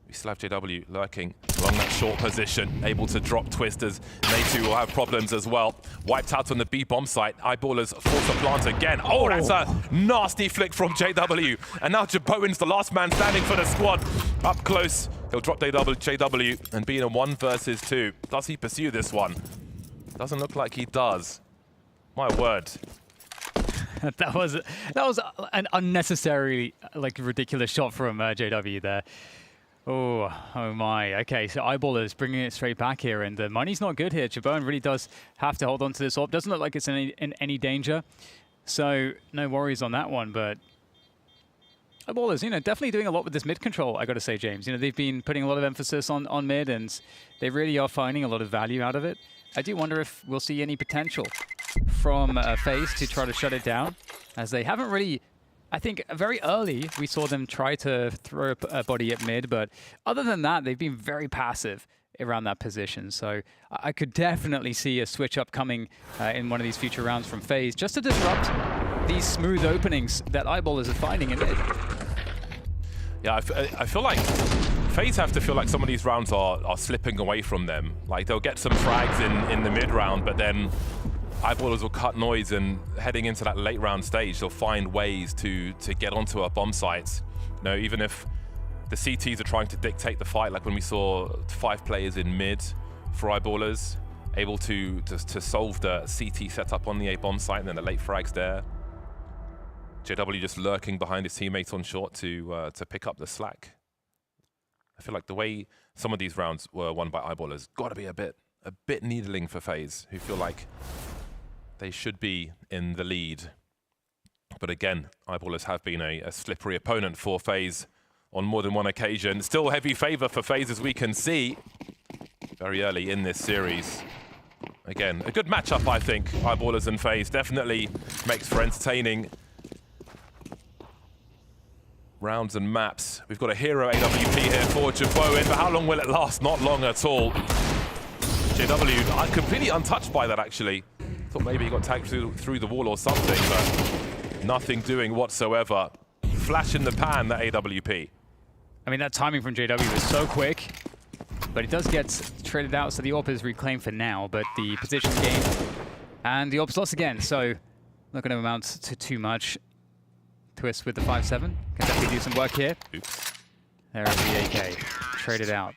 We still have JW lurking along that short position, able to drop twisters. They too will have problems as well. Wiped out on the B bomb site. EYEBALLERS force a plant again. Oh, that's a nasty flick from JW. And now Jabone's the last man standing for the squad. Up close, he'll drop JW and be in a 1 versus 2. Does he pursue this one? Doesn't look like he does. My word. that was an unnecessarily ridiculous shot from JW there. Oh my. Okay, so EYEBALLERS bringing it straight back here, and the money's not good here. Jabone really does have to hold on to this AWP. Doesn't look like it's in any danger, so no worries on that one. But EYEBALLERS, definitely doing a lot with this mid control. I got to say, James. They've been putting a lot of emphasis on mid, and they really are finding a lot of value out of it. I do wonder if we'll see any potential from FaZe to try to shut it down, as they haven't really. I think very early we saw them try to throw a body at mid, but other than that, they've been very passive around that position. So I could definitely see a switch up coming in one of these future rounds from FaZe, just to disrupt these smooth openings that EYEBALLERS are finding in mid. Yeah, I feel like FaZe have to feel like some of these rounds are slipping away from them. Like they'll get some frags in the mid round, but then EYEBALLERS will cut noise, and heading into that late round stage, they'll find ways to get onto a bomb site. Even if the CTs are trying to dictate the fight, like when we saw 5 players in mid for EYEBALLERS, able to solve the CT setup on the A bomb site, and then the late frags there. JW just lurking behind his teammates on short to pick up the slack. I feel like the way some of these rounds were won by EYEBALLERS got to be a bit needling for FaZe, who feel like they should be in the lead. But again, EYEBALLERS have been a slippery opponent for FaZe on more than one occasion. Still heavy favor for FaZe, as we can see very early in this series. Again, a good matchup, I think. EYEBALLERS and FaZe definitely makes for entertaining rounds and maps. We've got a hero AWP here for Jabone, but how long will it last? Not long at all. JW, completely untouched by that, actually. Thought maybe he got tagged through the wall or something, but nothing doing whatsoever. Flash in the pan, that AWP. I mean, that timing from JW was so quick, but it does get traded out, so the AWP is reclaimed for now, but the position gained, and the AWP's lost again, so not going to amount to too much. Twist with the 5-7. Can definitely do some work here. Oops. There is the AK. Traded out.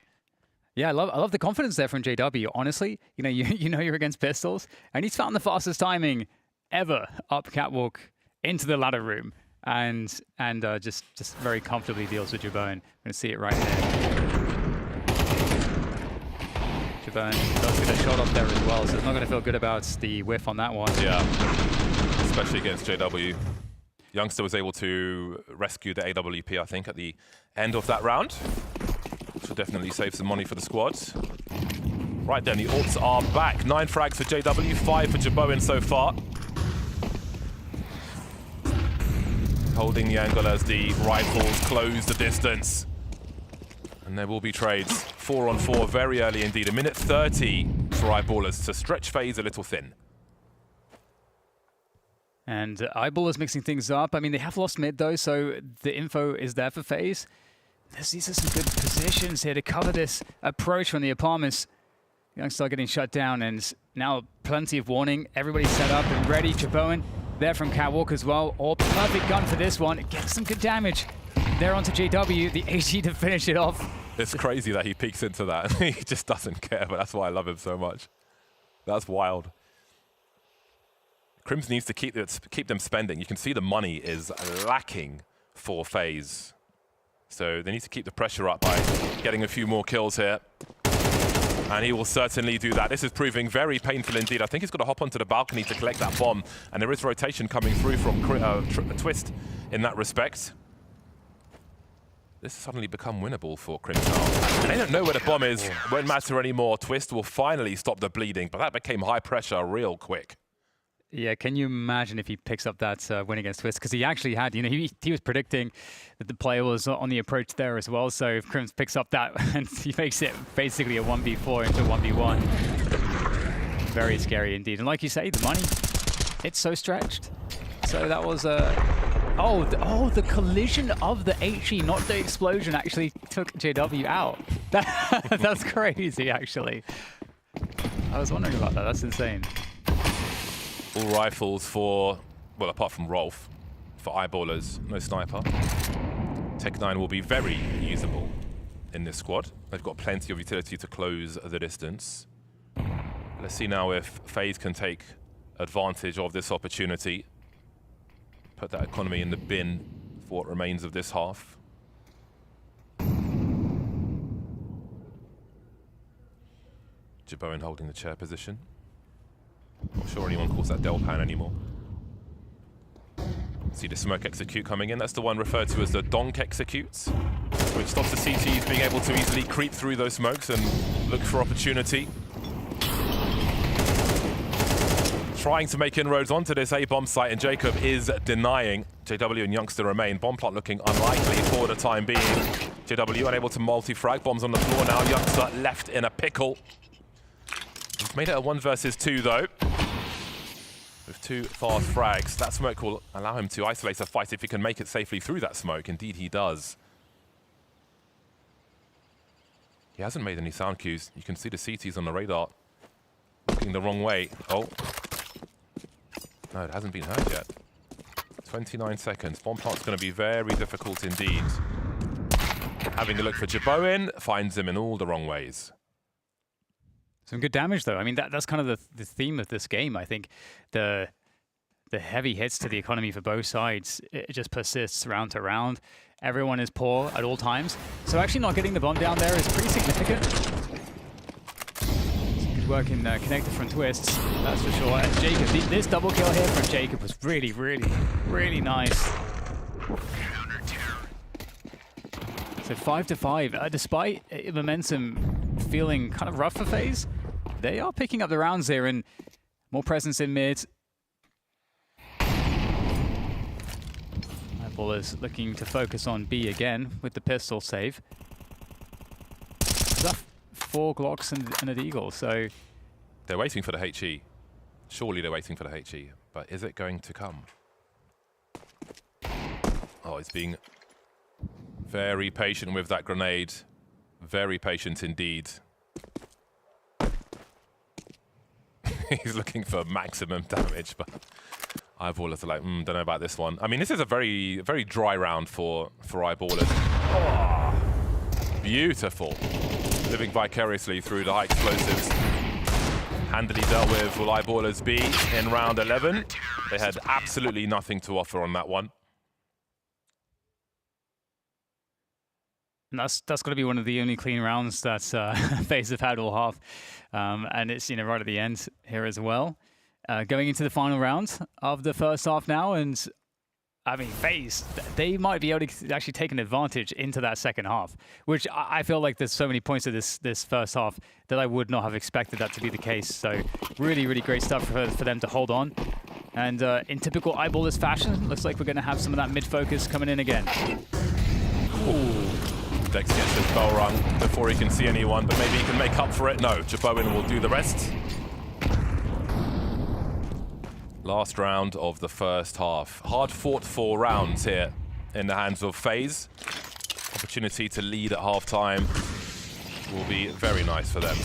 Yeah, I love the confidence there from JW. Honestly, you know you're against pistols, and he's found the fastest timing ever up catwalk into the ladder room, and just very comfortably deals with Jabone. I'm gonna see it right here. and does get a shot off there as well, so it's not going to feel good about the whiff on that one. Yeah, especially against JW. Youngster was able to rescue the AWP, I think, at the end of that round, which will definitely save some money for the squad. Right then, the Alts are back. 9 frags for JW, 5 for Jeboin so far. Holding the angle as the rifles close the distance. And there will be trades. 4-on-4 very early indeed. 1:30 for EYEBALLERS to stretch FaZe a little thin. And EYEBALLERS mixing things up. I mean, they have lost mid though, so the info is there for FaZe. These are some good positions here to cover this approach from the apartments. Youngster getting shut down, and now plenty of warning. Everybody's set up and ready. Jeboin there from Catwalk as well. All perfect gun for this one. Gets some good damage. There onto JW, the AG to finish it off. It's crazy that he peeks into that. He just doesn't care, but that's why I love him so much. That's wild. Crims needs to keep them spending. You can see the money is lacking for FaZe. So they need to keep the pressure up by getting a few more kills here. And he will certainly do that. This is proving very painful indeed. I think he's got to hop onto the balcony to collect that bomb. And there is rotation coming through from Twist in that respect. This has suddenly become winnable for Crims now. And they don't know where the bomb is. It won't matter anymore. Twist will finally stop the bleeding. But that became high pressure real quick. Yeah, can you imagine if he picks up that win against Twist? Because he actually had, you know, he was predicting that the player was on the approach there as well. So if Crims picks up that and he makes it basically a 1v4 into a 1v1. Very scary indeed. And like you say, the money, it's so stretched. So that was the collision of the HE, not the explosion, actually took JW out. That's crazy, actually. I was wondering about that. That's insane. All rifles for, well, apart from Rolf, for EYEBALLERS, no sniper. Tech9 will be very usable in this squad. They've got plenty of utility to close the distance. Let's see now if FaZe can take advantage of this opportunity. Put that economy in the bin for what remains of this half. Jeboin holding the chair position. Not sure anyone calls that Delpan anymore. See the smoke execute coming in. That's the one referred to as the donk executes, which stops the CTs being able to easily creep through those smokes and look for opportunity. Trying to make inroads onto this A-bomb site, and Jacob is denying. JW and Youngster remain. Bomb plot looking unlikely for the time being. JW unable to multi-frag. Bombs on the floor now. Youngster left in a pickle. He's made it a 1 versus 2 though. With 2 fast frags. That smoke will allow him to isolate a fight if he can make it safely through that smoke. Indeed he does. He hasn't made any sound cues. You can see the CTs on the radar looking the wrong way. Oh. No, it hasn't been heard yet. 29 seconds. Bomb plant's going to be very difficult indeed. Having a look for Jeboin, finds him in all the wrong ways. Some good damage though. I mean, that's kind of the theme of this game. I think the heavy hits to the economy for both sides, it just persists round to round. Everyone is poor at all times. So actually not getting the bomb down there is pretty significant. Good work in connector from Twists, that's for sure. And Jacob, this double kill here from Jacob was really, really, really nice. So 5-5, despite momentum feeling kind of rough for FaZe, they are picking up the rounds here and more presence in mid. EYEBALLERS looking to focus on B again with the pistol save. That's 4 Glocks and an Eagle, so... They're waiting for the HE. Surely they're waiting for the HE, but is it going to come? Oh, he's being very patient with that grenade. Very patient indeed. He's looking for maximum damage, but EYEBALLERS are like, don't know about this one. I mean, this is a very, very dry round for EYEBALLERS. Oh, beautiful. Living vicariously through the high explosives. Handily dealt with will EYEBALLERS be in round 11. They had absolutely nothing to offer on that one. And that's got to be one of the only clean rounds that FaZe have had all half. And it's, right at the end here as well. Going into the final round of the first half now, and I mean, FaZe, they might be able to actually take an advantage into that second half, which I feel like there's so many points of this first half that I would not have expected that to be the case. So really, really great stuff for them to hold on. And in typical eyeballers fashion, looks like we're going to have some of that mid-focus coming in again. Ooh. Dex gets his bell rung before he can see anyone, but maybe he can make up for it. No, Jaboin will do the rest. Last round of the first half. Hard fought 4 rounds here in the hands of FaZe. Opportunity to lead at halftime will be very nice for them.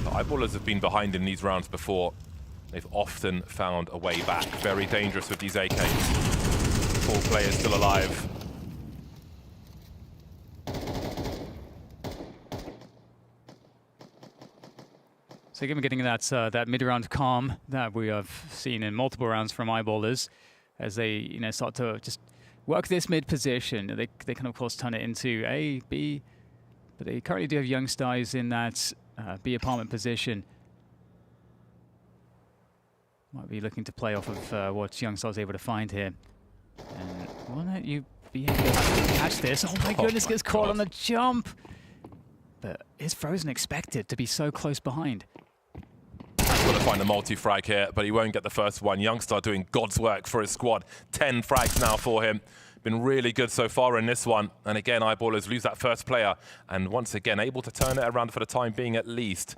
The eyeballers have been behind in these rounds before. They've often found a way back. Very dangerous with these AKs. 4 players still alive. So again, we're getting that mid-round calm that we have seen in multiple rounds from eyeballers as they start to just work this mid position. They can of course turn it into A, B, but they currently do have Youngstars in that B apartment position. Might be looking to play off of what Youngstar's able to find here. And why don't you be able to catch this? Oh my goodness, gets caught on the jump. But is Frozen expected to be so close behind? He's got to find a multi-frag here, but he won't get the first one. Youngstar doing God's work for his squad. 10 frags now for him. Been really good so far in this one. And again, eyeballers lose that first player. And once again, able to turn it around for the time being at least.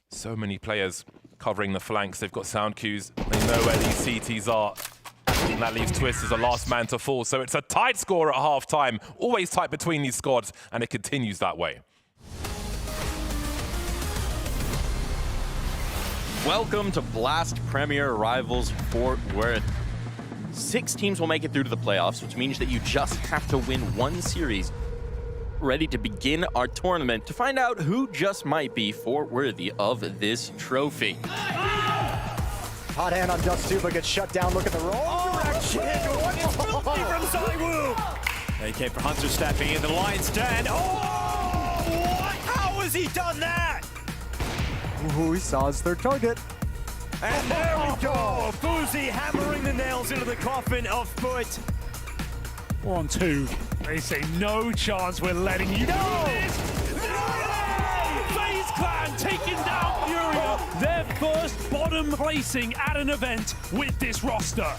So many players covering the flanks. They've got sound cues. They know where these CTs are. And that leaves Twist as the last man to fall. So it's a tight score at half-time. Always tight between these squads, and it continues that way. Welcome to Blast Premier Rivals Fort Worth. 6 teams will make it through to the playoffs, which means that you just have to win 1 series. Ready to begin our tournament to find out who just might be Fort Worthy of this trophy. Hot hand on Dust 2, but gets shut down. Look at the roll direction. It's filthy from Zaiwu. AK for Hunter stepping in the lion's den. Oh, what? How has he done that? Ooh, he saw his 3rd target. And there we go. Boozy hammering the nails into the coffin of Foot. 1, 2. They say no chance we're letting you do this. FaZe Clan taking down Furia. Their first bottom placing at an event with this roster.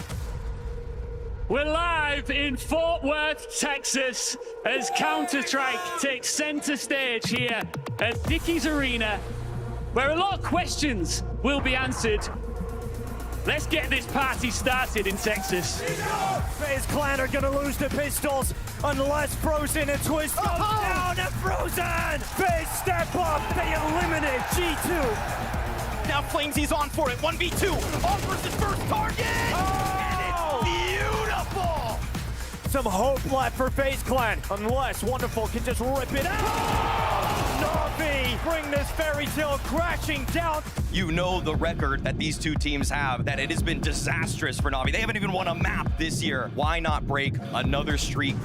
We're live in Fort Worth, Texas, as Counter-Strike takes center stage here at Dickies Arena, where a lot of questions will be answered. Let's get this party started in Texas. FaZe Clan are gonna lose the pistols unless Frozen and Twist goes down and Frozen! FaZe step up, they eliminate G2. Now Flamesy's on for it, 1v2, offers his first target! And it's beautiful! Some hope left for FaZe Clan, unless Wonderful can just rip it out! Na'Vi bring this fairy tale crashing down. You know the record that these 2 teams have, that it has been disastrous for Na'Vi. They haven't even won a map this year. Why not break another streak?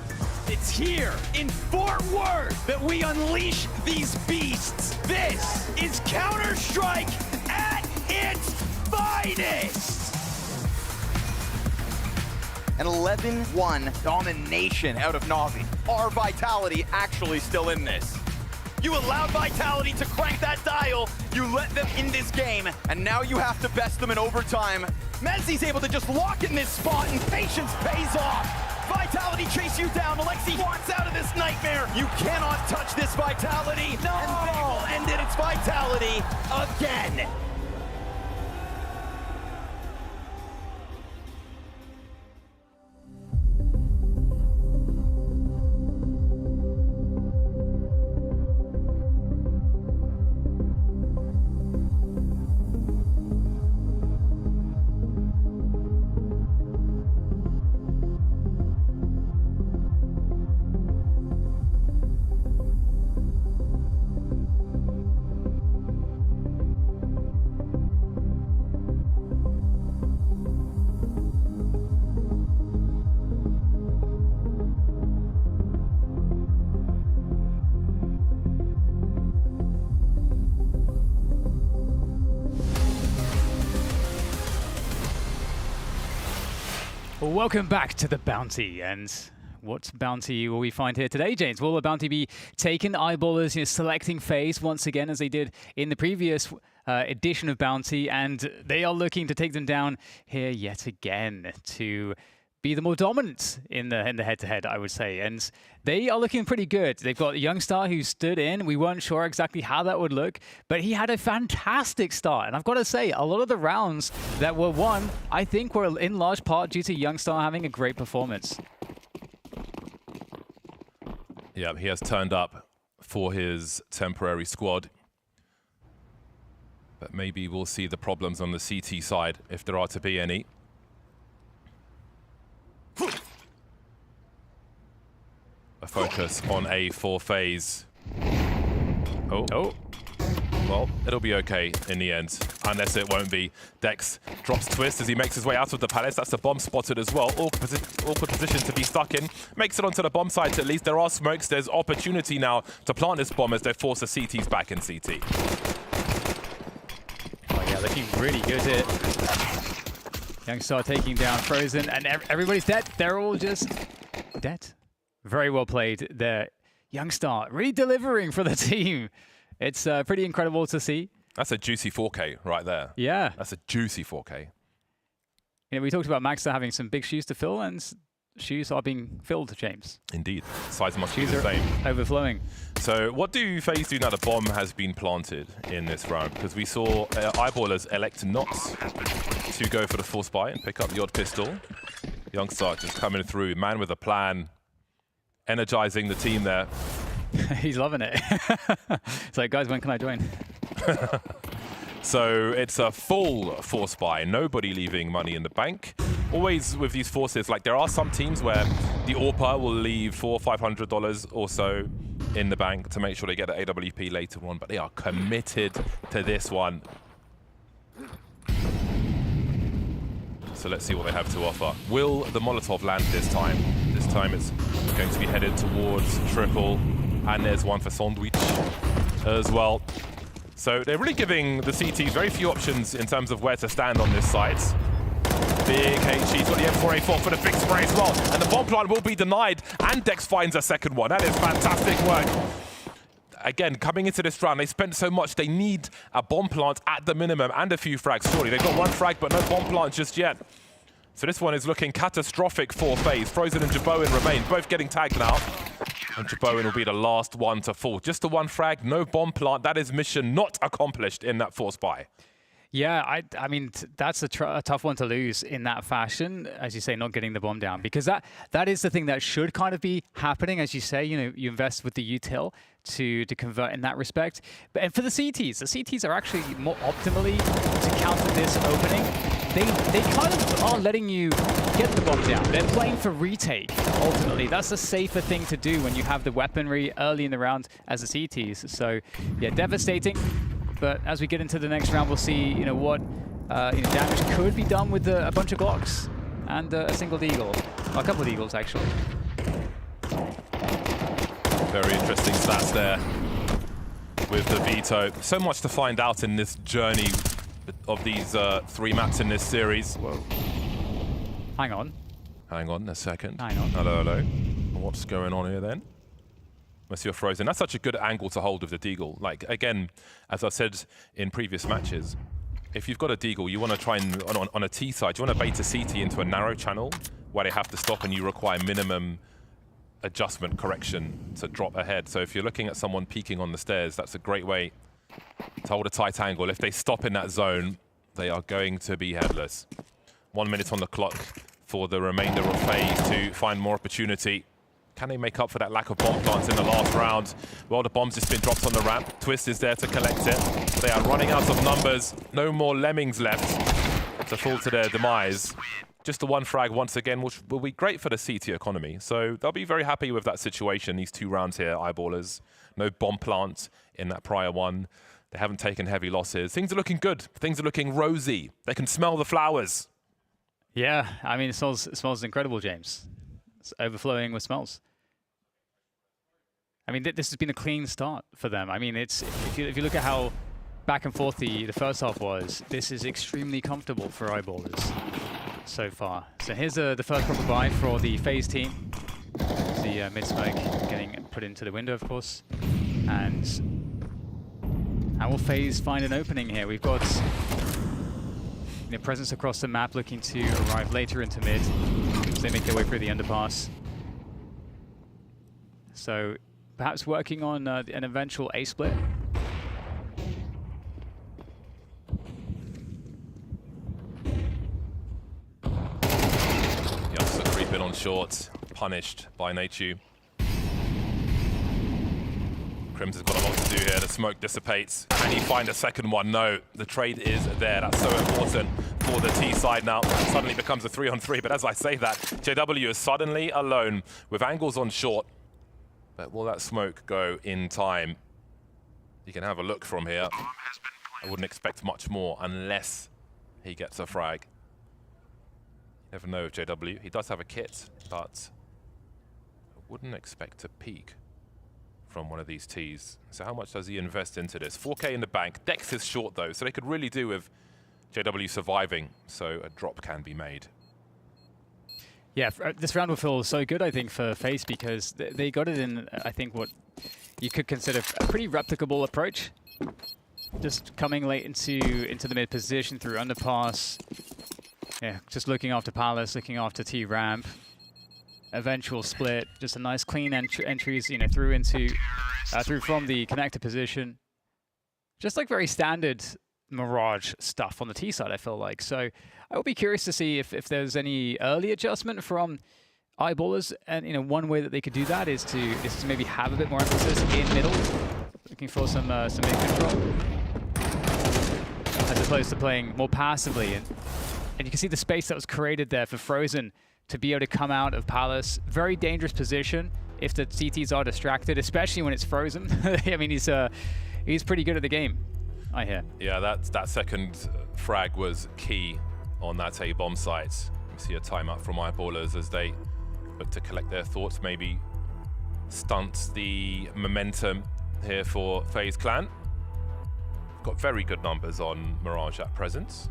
It's here in Fort Worth that we unleash these beasts. This is Counter-Strike at its finest. An 11-1 domination out of Na'Vi. Our Vitality actually still in this. You allowed Vitality to crank that dial, you let them in this game, and now you have to best them in overtime. Mezzi's able to just lock in this spot, and patience pays off. Vitality chase you down, Alexi wants out of this nightmare. You cannot touch this Vitality, no. And they will end it, it's Vitality again. Well, welcome back to the Bounty, and what bounty will we find here today, James? Will the bounty be taken? Eyeballers, selecting FaZe once again, as they did in the previous edition of Bounty, and they are looking to take them down here yet again to be the more dominant in the head-to-head, I would say. And they are looking pretty good. They've got Youngstar who stood in. We weren't sure exactly how that would look, but he had a fantastic start. And I've got to say, a lot of the rounds that were won, I think, were in large part due to Youngstar having a great performance. Yeah, he has turned up for his temporary squad. But maybe we'll see the problems on the CT side, if there are to be any. A focus on A for FaZe. Oh. Well, it'll be okay in the end, unless it won't be. Dex drops Twist as he makes his way out of the palace. That's the bomb spotted as well. Awkward position to be stuck in. Makes it onto the bomb site at least. There are smokes. There's opportunity now to plant this bomb as they force the CTs back in CT. Oh yeah, looking really good here. Youngstar taking down Frozen, and everybody's dead. They're all just dead. Very well played there. Youngstar really delivering for the team. It's pretty incredible to see. That's a juicy 4K right there. Yeah. That's a juicy 4K. We talked about Maxter having some big shoes to fill, and shoes are being filled, James. Indeed. Size must be the same. Overflowing. So what do FaZe do now the bomb has been planted in this round? Because we saw Eyeballers elect not to go for the force buy and pick up the odd pistol. Youngstar just coming through, man with a plan, energizing the team there. He's loving it. It's like, guys, when can I join? So it's a full force buy, nobody leaving money in the bank. Always with these forces, like there are some teams where the AWPer will leave $400 or $500 or so in the bank to make sure they get the AWP later on, but they are committed to this one. So let's see what they have to offer. Will the Molotov land this time? This time it's going to be headed towards triple, and there's one for Sandwich as well. So they're really giving the CTs very few options in terms of where to stand on this site. Big HG's got the M4A4 for the big spray as well, and the bomb plant will be denied, and Dex finds a second one. That is fantastic work. Again, coming into this round, they spent so much, they need a bomb plant at the minimum and a few frags. Surely they've got one frag, but no bomb plant just yet. So this one is looking catastrophic for FaZe. Frozen and Jaboin remain, both getting tagged now. And Jaboin will be the last one to fall. Just the one frag, no bomb plant. That is mission not accomplished in that force buy. Yeah, I mean, that's a tough one to lose in that fashion, as you say, not getting the bomb down, because that is the thing that should kind of be happening, as you say. You invest with the util to convert in that respect. And for the CTs are actually more optimally to counter this opening. They kind of are letting you get the bomb down. They're playing for retake, ultimately. That's a safer thing to do when you have the weaponry early in the round as the CTs. So, yeah, devastating. But as we get into the next round, we'll see, what damage could be done with a bunch of Glocks and a single Deagle. Well, a couple of Deagles, actually. Very interesting stats there with the veto. So much to find out in this journey of these 3 maps in this series. Whoa. Hang on. Hang on a second. Hang on. Hello. What's going on here then? Monsieur Frozen. That's such a good angle to hold with the Deagle. Like, again, as I've said in previous matches, if you've got a Deagle, you want to try and, on a T side, you want to bait a CT into a narrow channel where they have to stop and you require minimum adjustment correction to drop ahead. So if you're looking at someone peeking on the stairs, that's a great way to hold a tight angle. If they stop in that zone, they are going to be headless. 1 minute on the clock for the remainder of FaZe to find more opportunity. Can they make up for that lack of bomb plants in the last round? Well, the bomb's just been dropped on the ramp. Twist is there to collect it. They are running out of numbers. No more lemmings left to fall to their demise. Just the one frag once again, which will be great for the CT economy. So they'll be very happy with that situation, these 2 rounds here, Eyeballers. No bomb plant in that prior one. They haven't taken heavy losses. Things are looking good. Things are looking rosy. They can smell the flowers. Yeah, I mean, it smells incredible, James. It's overflowing with smells. I mean, this has been a clean start for them. I mean, if you look at how back and forth the first half was, this is extremely comfortable for Eyeballers. so far. So here's the first proper buy for the FaZe team. The mid smoke getting put into the window, of course. And how will FaZe find an opening here? We've got presence across the map looking to arrive later into mid as they make their way through the underpass. So perhaps working on an eventual A split. Youngster creeping on short, punished by HOTU. Crims has got a lot to do here. The smoke dissipates. Can he find a second one? No. The trade is there. That's so important for the T side now. Suddenly becomes a 3-on-3. But as I say that, JW is suddenly alone with angles on short. But will that smoke go in time? You can have a look from here. I wouldn't expect much more unless he gets a frag. You never know with JW. He does have a kit, but I wouldn't expect a peek from one of these Ts. So how much does he invest into this? 4K in the bank. Dex is short though, so they could really do with JW surviving, so a drop can be made. Yeah, this round will feel so good, I think, for FaZe because they got it in, I think, what you could consider a pretty replicable approach. Just coming late into the mid position through underpass. Yeah, just looking after Palace, looking after T ramp. Eventual split, just a nice clean entries, through from the connector position. Just like very standard Mirage stuff on the T side, I feel like. So I would be curious to see if there's any early adjustment from EYEBALLERS, and one way that they could do that is to maybe have a bit more emphasis in middle, looking for some mid control, as opposed to playing more passively. And you can see the space that was created there for Frozen to be able to come out of Palace. Very dangerous position if the CTs are distracted, especially when it's Frozen. I mean, he's pretty good at the game, I hear. Yeah, that second frag was key on that A-bomb site. You see a timeout from EYEBALLERS as they look to collect their thoughts, maybe stunt the momentum here for FaZe Clan. Got very good numbers on Mirage at present.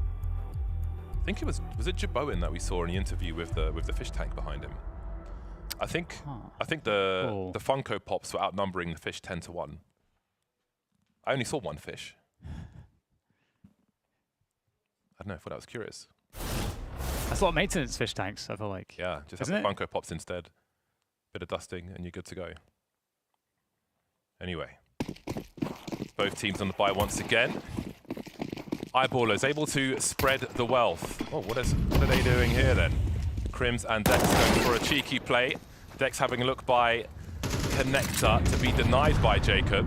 I think it was it Jaboin that we saw in the interview with the fish tank behind him. I think the Funko Pops were outnumbering the fish 10-1. I only saw one fish. I don't know, I thought that was curious. That's a lot of maintenance, fish tanks, I feel like. Yeah, just have the Funko Pops instead. Bit of dusting and you're good to go. Anyway, both teams on the bye once again. EYEBALLERS able to spread the wealth. Oh, what are they doing here then? Crims and Dex going for a cheeky play. Dex having a look by Connector to be denied by Jacob.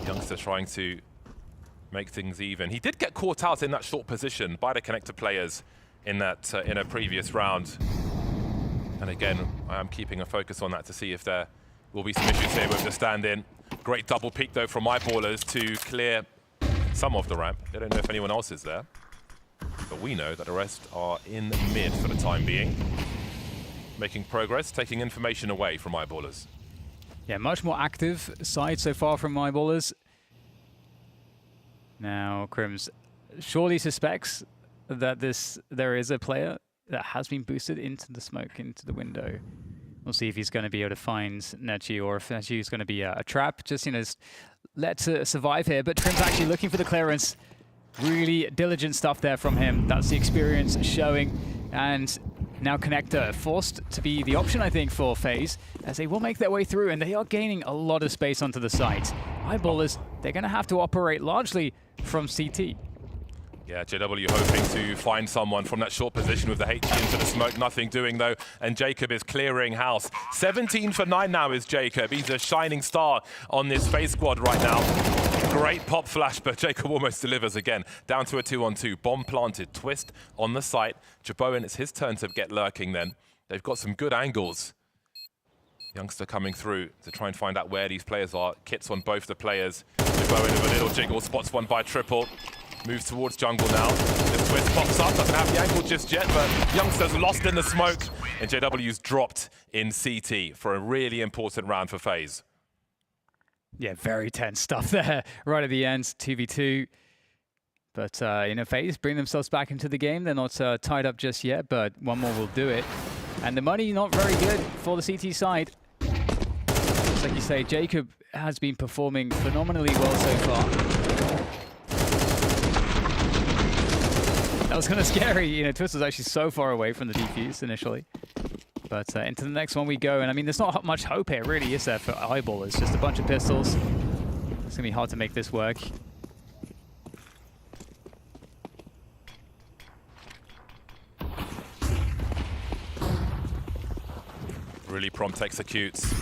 Youngster trying to make things even. He did get caught out in that short position by the Connector players in that in a previous round. And again, I am keeping a focus on that to see if there will be some issues here with the stand-in. Great double peek though from EYEBALLERS to clear some of the ramp. They don't know if anyone else is there, but we know that the rest are in mid for the time being. Making progress, taking information away from EYEBALLERS. Yeah, much more active side so far from EYEBALLERS. Now, Crims surely suspects that there is a player that has been boosted into the smoke, into the window. We'll see if he's going to be able to find Nechi, or if Nechi is going to be a trap. Just, let survive here. But Trim's actually looking for the clearance. Really diligent stuff there from him. That's the experience showing. And now Connector forced to be the option, I think, for FaZe, as they will make their way through, and they are gaining a lot of space onto the site. EYEBALLERS, they're going to have to operate largely from CT. Yeah, JW hoping to find someone from that short position with the HE into the smoke. Nothing doing though, and Jacob is clearing house. 17 for 9 now is Jacob. He's a shining star on this FaZe squad right now. Great pop flash, but Jacob almost delivers again. Down to a 2-on-2. Bomb planted, twist on the site. Jaboin, it's his turn to get lurking then. They've got some good angles. Youngster coming through to try and find out where these players are. Kits on both the players. Jaboin with a little jiggle, spots one by triple. Moves towards jungle now. The twist pops up, doesn't have the angle just yet, but Youngster's lost in the smoke, and JW's dropped in CT for a really important round for FaZe. Yeah, very tense stuff there right at the end, 2v2. But, you know, FaZe bring themselves back into the game. They're not tied up just yet, but one more will do it. And the money not very good for the CT side. Just like you say, Jacob has been performing phenomenally well so far. That was kind of scary. You know, Twist was actually so far away from the defuse initially. But into the next one we go. And I mean, there's not much hope here, really, is there, for EYEBALLERS? Just a bunch of pistols. It's going to be hard to make this work. Really prompt executes.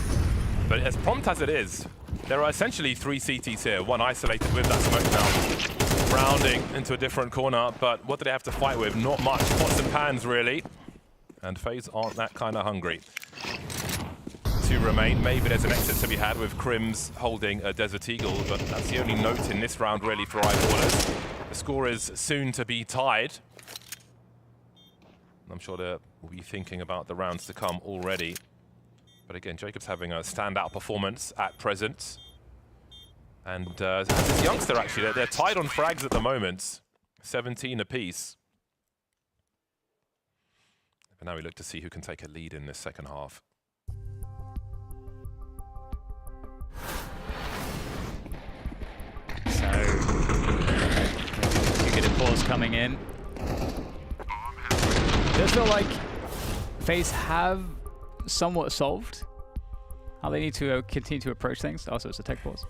But as prompt as it is, there are essentially 3 CTs here. One isolated with that smoke now, rounding into a different corner. But what do they have to fight with? Not much. Pots and pans, really. And FaZe aren't that kind of hungry. 2 remain. Maybe there's an exit to be had with Crims holding a Desert Eagle, but that's the only note in this round, really, for EYEBALLERS. The score is soon to be tied. I'm sure they will be thinking about the rounds to come already. But again, Jacob's having a standout performance at present. And this youngster, actually, they're tied on frags at the moment. 17 apiece. But now we look to see who can take a lead in this second half. So, you get a pause coming in. Does feel like FaZe have somewhat solved how they need to continue to approach things. Also, it's a tech pause.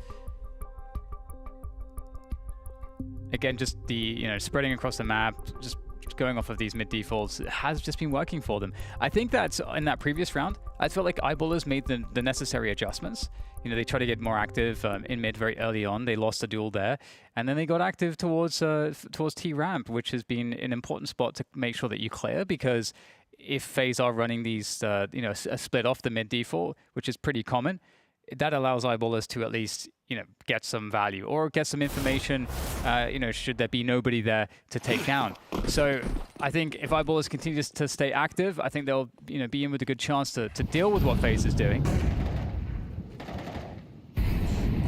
Again, just the spreading across the map, just going off of these mid defaults has just been working for them. I think that in that previous round, I felt like EYEBALLERS made the necessary adjustments. You know, they tried to get more active in mid very early on. They lost a duel there, and then they got active towards T ramp, which has been an important spot to make sure that you clear, because if FaZe are running these, a split off the mid default, which is pretty common, that allows EYEBALLERS to at least, get some value or get some information, should there be nobody there to take down. So I think if EYEBALLERS continues to stay active, I think they'll, be in with a good chance to deal with what FaZe is doing.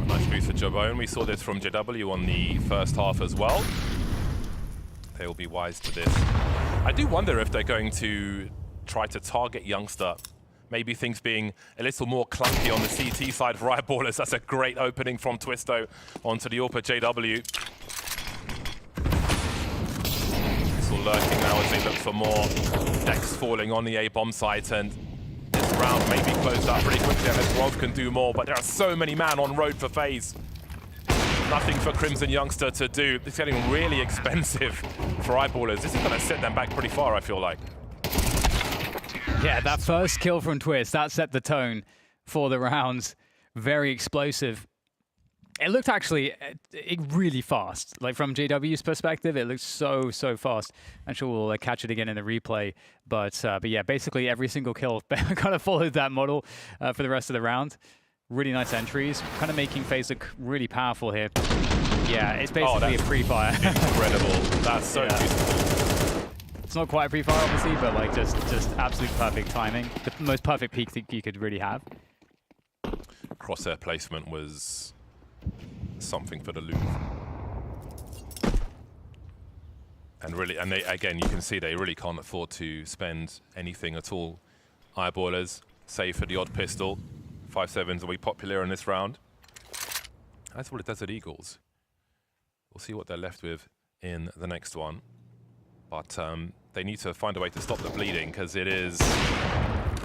Nice boost for Jabone. We saw this from JW on the first half as well. They will be wise to this. I do wonder if they're going to try to target youngster. Maybe things being a little more clunky on the CT side for EYEBALLERS. That's a great opening from Twisto onto the AWP JW. Still lurking now as they look for more. Dex falling on the A-bomb site, and this round may be closed up pretty quickly unless Rolf can do more, but there are so many man on road for FaZe. Nothing for Crimson Youngster to do. It's getting really expensive for EYEBALLERS. This is going to set them back pretty far, I feel like. Yeah, that first kill from Twist, that set the tone for the rounds. Very explosive. It looked actually really fast. Like from JW's perspective, it looked so fast. I'm sure we'll catch it again in the replay. But yeah, basically every single kill kind of followed that model for the rest of the round. Really nice entries, kind of making FaZe look really powerful here. Yeah, it's basically a pre-fire. Incredible. That's so beautiful. It's not quite a pre-fire, obviously, but like just absolute perfect timing. The most perfect peak that you could really have. Crosshair placement was something for the Louvre. And really, and they, again, you can see they really can't afford to spend anything at all. EYEBALLERS, save for the odd pistol. 5.7s will be popular in this round. As well as Desert Eagles. We'll see what they're left with in the next one. But they need to find a way to stop the bleeding, because it is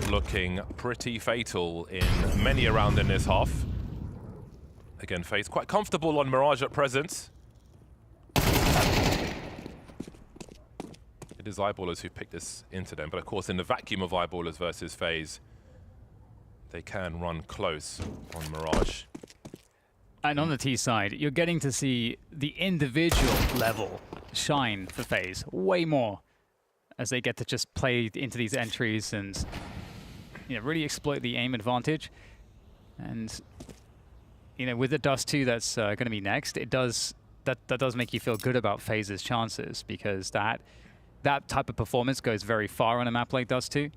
looking pretty fatal in many a round in this half. Again, FaZe quite comfortable on Mirage at present. It is EYEBALLERS who picked this into them, but of course in the vacuum of EYEBALLERS versus FaZe, they can run close on Mirage. And on the T side, you're getting to see the individual level shine for FaZe way more as they get to just play into these entries and really exploit the aim advantage. And with the Dust 2 that's going to be next, it does that does make you feel good about FaZe's chances, because that type of performance goes very far on a map like Dust 2.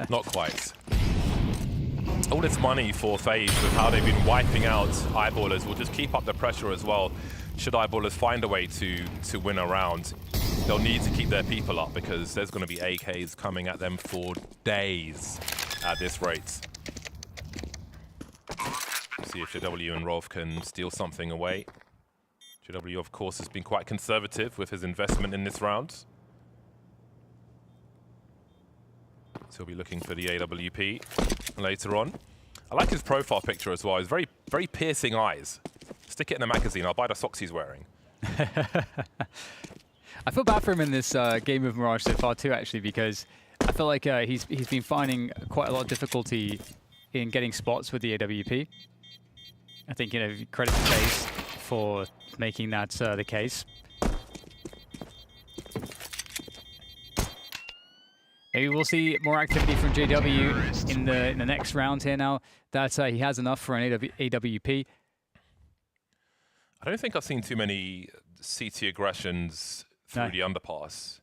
Not quite. all this money for FaZe with how they've been wiping out Eyeballers will just keep up the pressure as well. Should Eyeballers find a way to win a round, they'll need to keep their people up because there's going to be AKs coming at them for days at this rate. See if JW and Rolf can steal something away. JW, of course, has been quite conservative with his investment in this round. So he'll be looking for the AWP later on. I like his profile picture as well. He's very, very piercing eyes. Stick it in a magazine. I'll buy the socks he's wearing. I feel bad for him in this game of Mirage so far too, actually, because I feel like he's been finding quite a lot of difficulty in getting spots with the AWP. I think, you know, credit to FaZe for making that the case. Maybe we'll see more activity from JW in the next round here now that he has enough for an AWP. I don't think I've seen too many CT aggressions through the underpass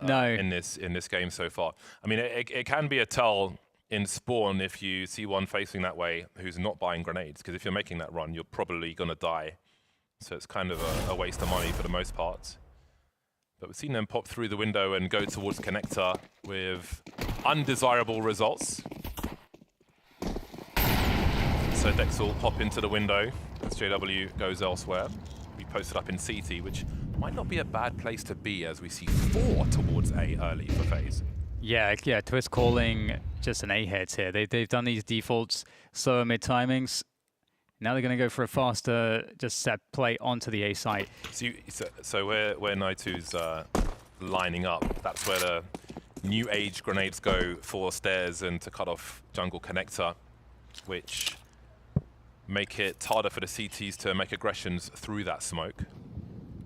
in this game so far. I mean, it can be a tell in spawn if you see one facing that way who's not buying grenades, because if you're making that run, you're probably going to die. So it's kind of a waste of money for the most part. But we've seen them pop through the window and go towards connector with undesirable results. So Dex will pop into the window as JW goes elsewhere. We posted up in CT, which might not be a bad place to be as we see 4 towards A early for FaZe. Yeah, Twist calling just an A hit here. They've done these defaults, slower mid timings. Now they're going to go for a faster, just set play onto the A site. So where Naitu's lining up, that's where the new age grenades go for stairs and to cut off jungle connector, which make it harder for the CTs to make aggressions through that smoke.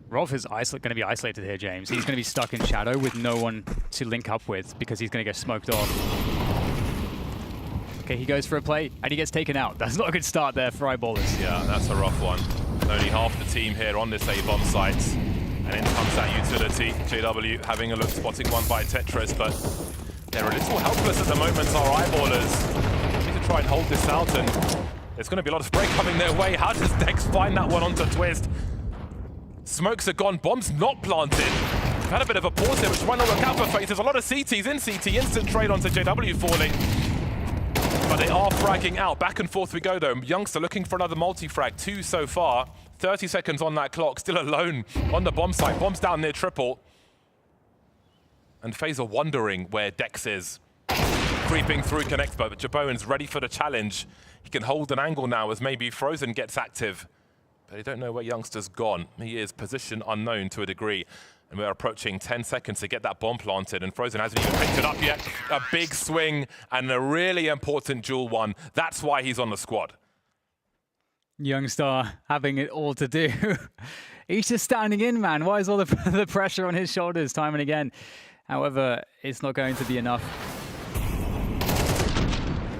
Rolf is going to be isolated here, James. He's going to be stuck in shadow with no one to link up with because he's going to get smoked off. Okay, he goes for a play and he gets taken out. That's not a good start there for Eyeballers. Yeah, that's a rough one. Only half the team here on this A-bomb site. And in comes that utility. JW having a look, spotting one by Tetris, but they're a little helpless at the moment, our Eyeballers. Need to try and hold this out, and there's going to be a lot of spray coming their way. How does Dex find that one onto Twist? Smokes are gone, bombs not planted. We've had a bit of a pause here, which might not work out for FaZe. There's a lot of CTs in CT, instant trade onto JW falling. But they are fragging out. Back and forth we go, though. Youngster looking for another multi-frag. 2 so far. 30 seconds on that clock. Still alone on the bomb site. Bombs down near triple. And FaZe are wondering where Dex is. Creeping through connect, but Jaboan's ready for the challenge. He can hold an angle now as maybe Frozen gets active. But they don't know where Youngster's gone. He is position unknown to a degree. And we're approaching 10 seconds to get that bomb planted, and Frozen hasn't even picked it up yet. A big swing and a really important duel one. That's why he's on the squad. Youngstar having it all to do. He's just standing in, man. Why is all the pressure on his shoulders time and again? However, it's not going to be enough.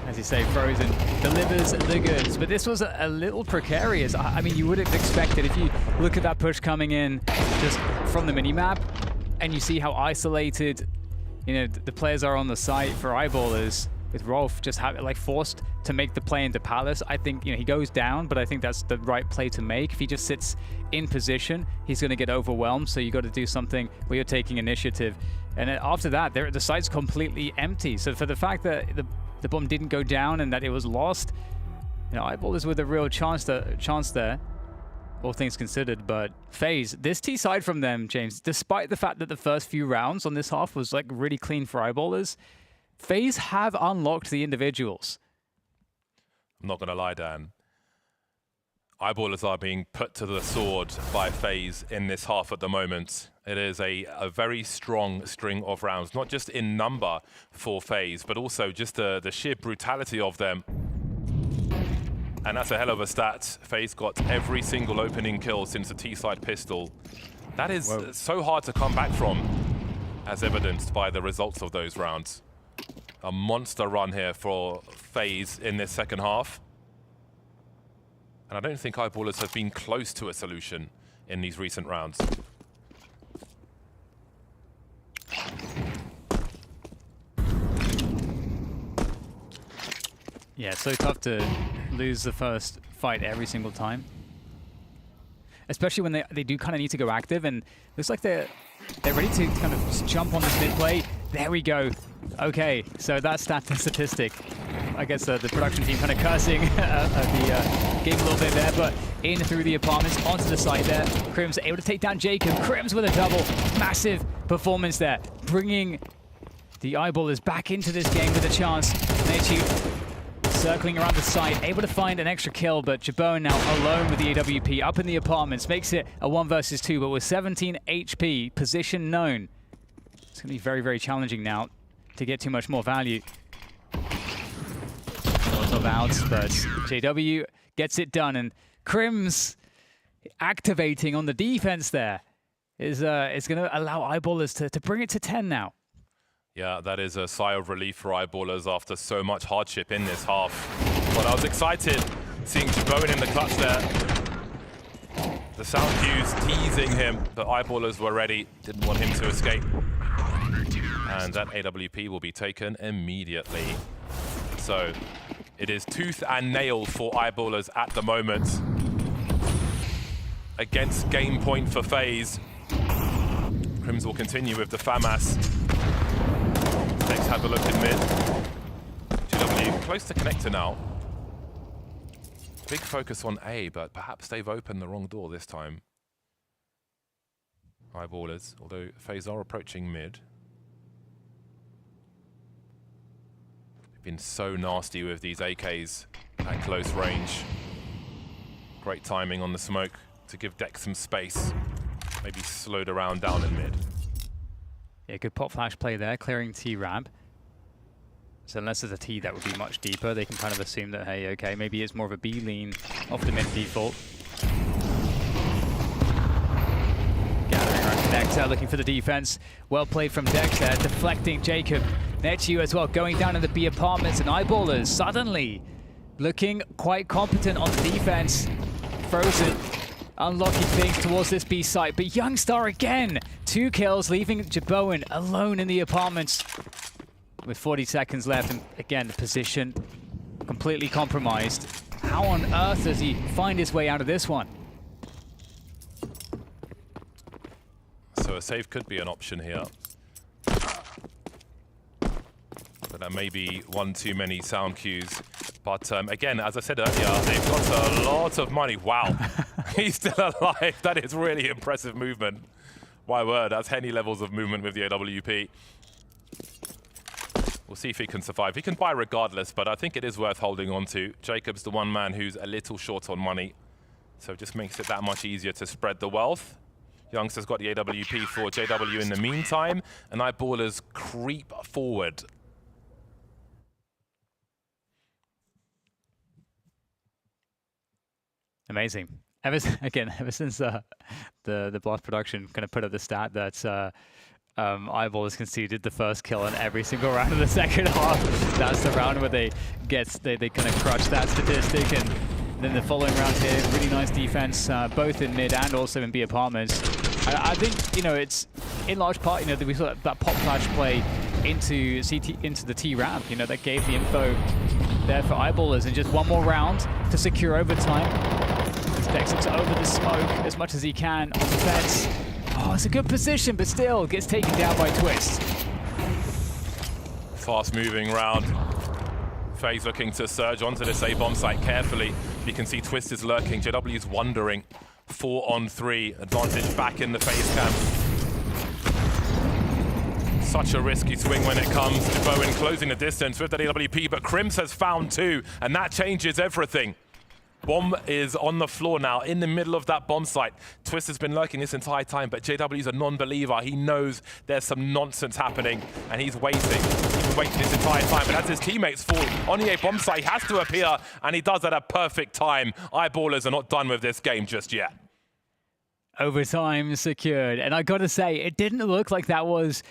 As you say, Frozen delivers the goods. But this was a little precarious. I mean, you would have expected, if you look at that push coming in just from the minimap, and you see how isolated, you know, the players are on the site for Eyeballers, with Rolf just forced to make the play into Palace. I think, you know, he goes down, but I think that's the right play to make. If he just sits in position, he's going to get overwhelmed. So you got to do something where you're taking initiative. And after that, the site's completely empty. So for the fact that the bomb didn't go down and that it was lost, you know, Eyeballers with a real chance there, all things considered. But FaZe, this T side from them, James, despite the fact that the first few rounds on this half was like really clean for Eyeballers, FaZe have unlocked the individuals. I'm not going to lie, Dan. Eyeballers are being put to the sword by FaZe in this half at the moment. It is a very strong string of rounds, not just in number for FaZe, but also just the sheer brutality of them. And that's a hell of a stat. FaZe got every single opening kill since the T-side pistol. That is so hard to come back from, as evidenced by the results of those rounds. A monster run here for FaZe in this second half. And I don't think Eyeballers have been close to a solution in these recent rounds. Yeah, it's so tough to lose the first fight every single time. Especially when they do kind of need to go active, and looks like they're ready to kind of jump on this mid play. There we go. Okay, so that's that statistic. I guess the production team kind of cursing the game a little bit there, but in through the apartments, onto the side there. Crims able to take down Jacob. Crims with a double. Massive performance there, bringing the Eyeballers back into this game with a chance. Nechi circling around the site, able to find an extra kill, but Jabone now alone with the AWP up in the apartments, makes it a 1 versus 2, but with 17 HP, position known. It's going to be very, very challenging now to get too much more value. Molotov out, but JW gets it done, and Crims activating on the defense there is going to allow Eyeballers to bring it to 10 now. Yeah, that is a sigh of relief for Eyeballers after so much hardship in this half. But I was excited seeing Jabone in the clutch there. The sound cues teasing him, but Eyeballers were ready, didn't want him to escape. And that AWP will be taken immediately. So it is tooth and nail for Eyeballers at the moment. Against game point for FaZe. Crims will continue with the FAMAS. Let's have a look in mid. GW close to connector now. Big focus on A, but perhaps they've opened the wrong door this time. Eyeballers, although FaZe are approaching mid. They've been so nasty with these AKs at close range. Great timing on the smoke to give Deck some space. Maybe slowed around down in mid. Yeah, good pop flash play there, clearing T-ramp. So unless there's a T that would be much deeper, they can kind of assume that, hey, okay, maybe it's more of a B lean off the mid default. Gathering around Dexter, looking for the defense. Well played from Dexter, deflecting Jacob. Nechu as well, going down in the B apartments, and Eyeballers suddenly looking quite competent on the defense. Frozen. Unlocking things towards this B site, but Youngstar again! 2 kills, leaving Jabone alone in the apartments. With 40 seconds left, and again, the position completely compromised. How on earth does he find his way out of this one? So a save could be an option here. But that may be one too many sound cues. But again, as I said earlier, they've got a lot of money. Wow, he's still alive. That is really impressive movement. My word, that's Henny levels of movement with the AWP. We'll see if he can survive. He can buy regardless, but I think it is worth holding on to. Jacob's the one man who's a little short on money, so it just makes it that much easier to spread the wealth. Youngster's got the AWP for JW in the meantime, and Eyeballers creep forward. Amazing. Ever since the Blast production kind of put up the stat that Eyeballers conceded the first kill in every single round of the second half. That's the round where they kind of crush that statistic, and then the following round here, really nice defense, both in mid and also in B apartments. I think, you know, it's in large part, you know, we saw that pop flash play into the T ramp, you know, that gave the info there for Eyeballers, and just one more round to secure overtime. Dex looks over the smoke as much as he can on the fence. Oh, it's a good position, but still gets taken down by Twist. Fast moving round. FaZe looking to surge onto this A-bomb site carefully. You can see Twist is lurking. JW's wondering. 4 on 3. Advantage back in the FaZe camp. Such a risky swing when it comes. Bowen closing the distance with the AWP, but Crims has found 2, and that changes everything. Bomb is on the floor now, in the middle of that bomb site. Twist has been lurking this entire time, but JW's a non-believer. He knows there's some nonsense happening, and he's waiting. He's been waiting this entire time, but as his teammates fall on the A bomb site, he has to appear, and he does at a perfect time. Eyeballers are not done with this game just yet. Overtime secured, and I gotta say, it didn't look like that was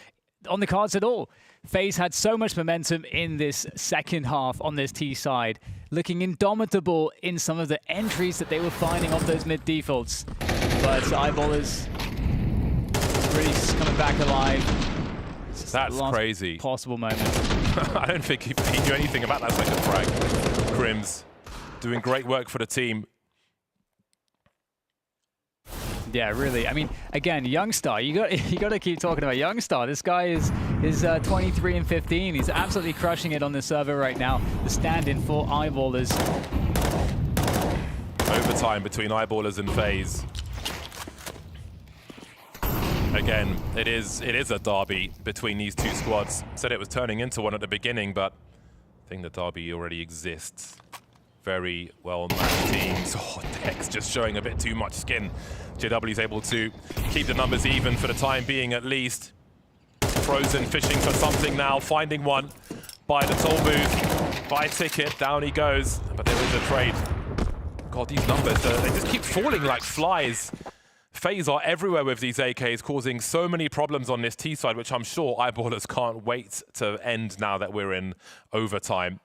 on the cards at all. FaZe had so much momentum in this second half on this T side, looking indomitable in some of the entries that they were finding off those mid defaults. But Eyeballers really just coming back alive. That's Last crazy. Possible moment. I don't think he knew anything about that second frag. Crims doing great work for the team. Yeah, really. I mean, again, Youngstar. You got to keep talking about Youngstar. This guy is 23 and 15. He's absolutely crushing it on the server right now. The stand-in for Eyeballers. Overtime between Eyeballers and FaZe. Again, it is a derby between these two squads. Said it was turning into one at the beginning, but I think the derby already exists. Very well matched teams. Oh, Dex just showing a bit too much skin. JW is able to keep the numbers even for the time being, at least. Frozen fishing for something now, finding one by the toll booth. Buy ticket, down he goes, but there is a trade. God, these numbers, they just keep falling like flies. FaZe are everywhere with these AKs, causing so many problems on this T side, which I'm sure Eyeballers can't wait to end now that we're in overtime.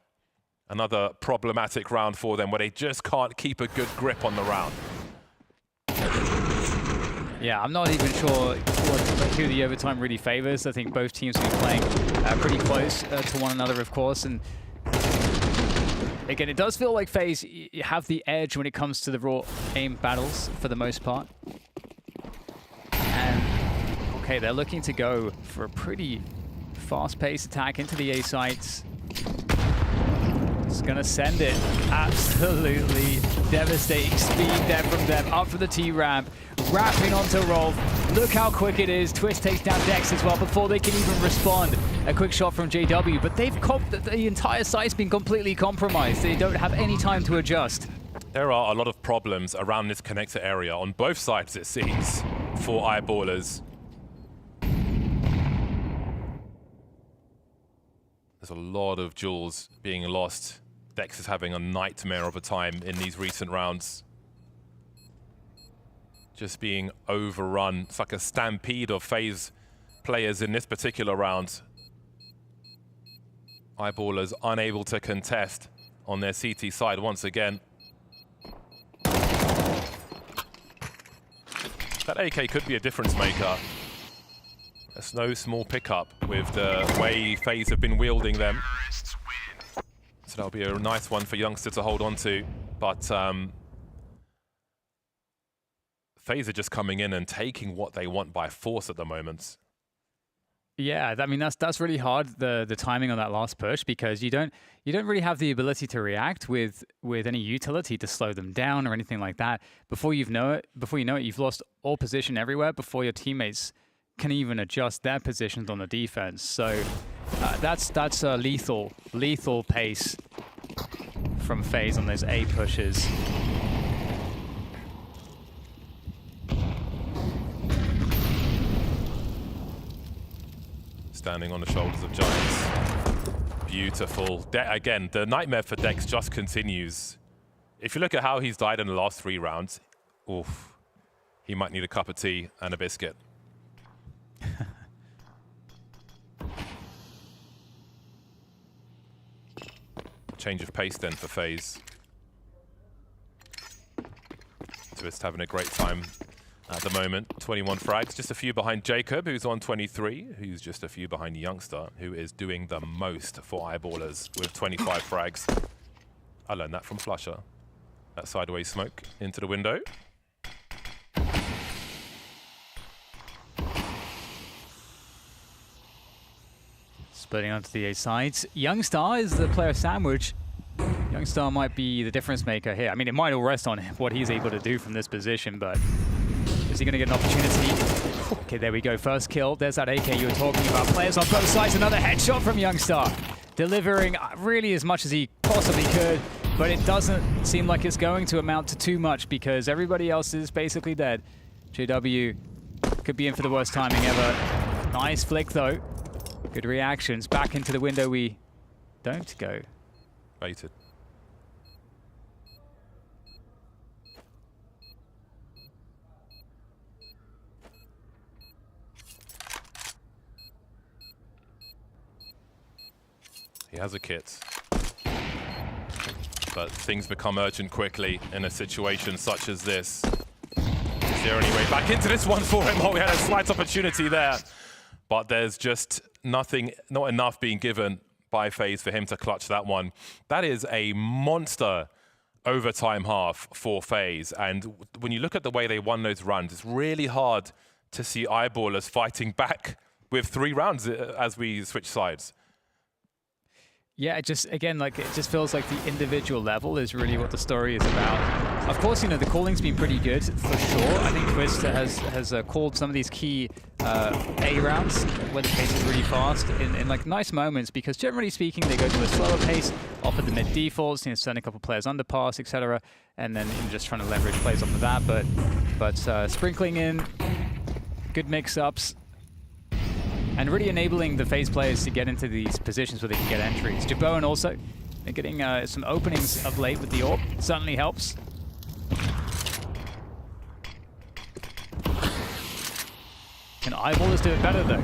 Another problematic round for them where they just can't keep a good grip on the round. Yeah, I'm not even sure who the overtime really favors. I think both teams will be playing pretty close to one another, of course. And again, it does feel like FaZe have the edge when it comes to the raw aim battles for the most part. And okay, they're looking to go for a pretty fast-paced attack into the A sites. It's gonna send it. Absolutely devastating speed there from them. Up for the T-ramp, wrapping onto Rolf. Look how quick it is. Twist takes down Dex as well before they can even respond. A quick shot from JW, but the entire site's been completely compromised. They don't have any time to adjust. There are a lot of problems around this connector area on both sides, it seems, for Eyeballers. There's a lot of jewels being lost. Dex is having a nightmare of a time in these recent rounds. Just being overrun. It's like a stampede of FaZe players in this particular round. Eyeballers unable to contest on their CT side once again. That AK could be a difference maker. That's no small pickup with the way FaZe have been wielding them. So that'll be a nice one for Youngster to hold on to. But FaZe are just coming in and taking what they want by force at the moment. Yeah, I mean that's really hard, the timing on that last push, because you don't really have the ability to react with any utility to slow them down or anything like that. Before you know it, you've lost all position everywhere before your teammates can even adjust their positions on the defense. So that's a lethal pace from FaZe on those A pushes. Standing on the shoulders of giants. Beautiful. Again, the nightmare for Dex just continues. If you look at how he's died in the last 3 rounds, oof, he might need a cup of tea and a biscuit. Change of pace then for FaZe. Twist having a great time at the moment. 21 frags, just a few behind Jacob, who's on 23, who's just a few behind Youngster, who is doing the most for Eyeballers with 25 frags. I learned that from Flusher. That sideways smoke into the window. Splitting onto the A sides. Youngstar is the player sandwich. Youngstar might be the difference maker here. I mean, it might all rest on what he's able to do from this position, but is he going to get an opportunity? Okay, there we go. First kill. There's that AK you were talking about. Players on both sides. Another headshot from Youngstar. Delivering really as much as he possibly could, but it doesn't seem like it's going to amount to too much because everybody else is basically dead. JW could be in for the worst timing ever. Nice flick, though. Good reactions. Back into the window we don't go. Baited. He has a kit. But things become urgent quickly in a situation such as this. Is there any way back into this one for him? Oh, we had a slight opportunity there. but there's just not enough being given by FaZe for him to clutch that one. That is a monster overtime half for FaZe, and when you look at the way they won those runs, it's really hard to see EYEBALLERS fighting back with 3 rounds as we switch sides. Yeah, it just feels like the individual level is really what the story is about. Of course, you know, the calling's been pretty good for sure. I think Twist has called some of these key A rounds where the pace is really fast in like nice moments, because generally speaking, they go to a slower pace, offer the mid defaults, you know, send a couple players underpass, etc., and then just trying to leverage plays off of that. But sprinkling in good mix-ups, and really enabling the FaZe players to get into these positions where they can get entries. Jaboan also, they're getting some openings of late with the AWP. Certainly helps. Can EYEBALLERS do it better though?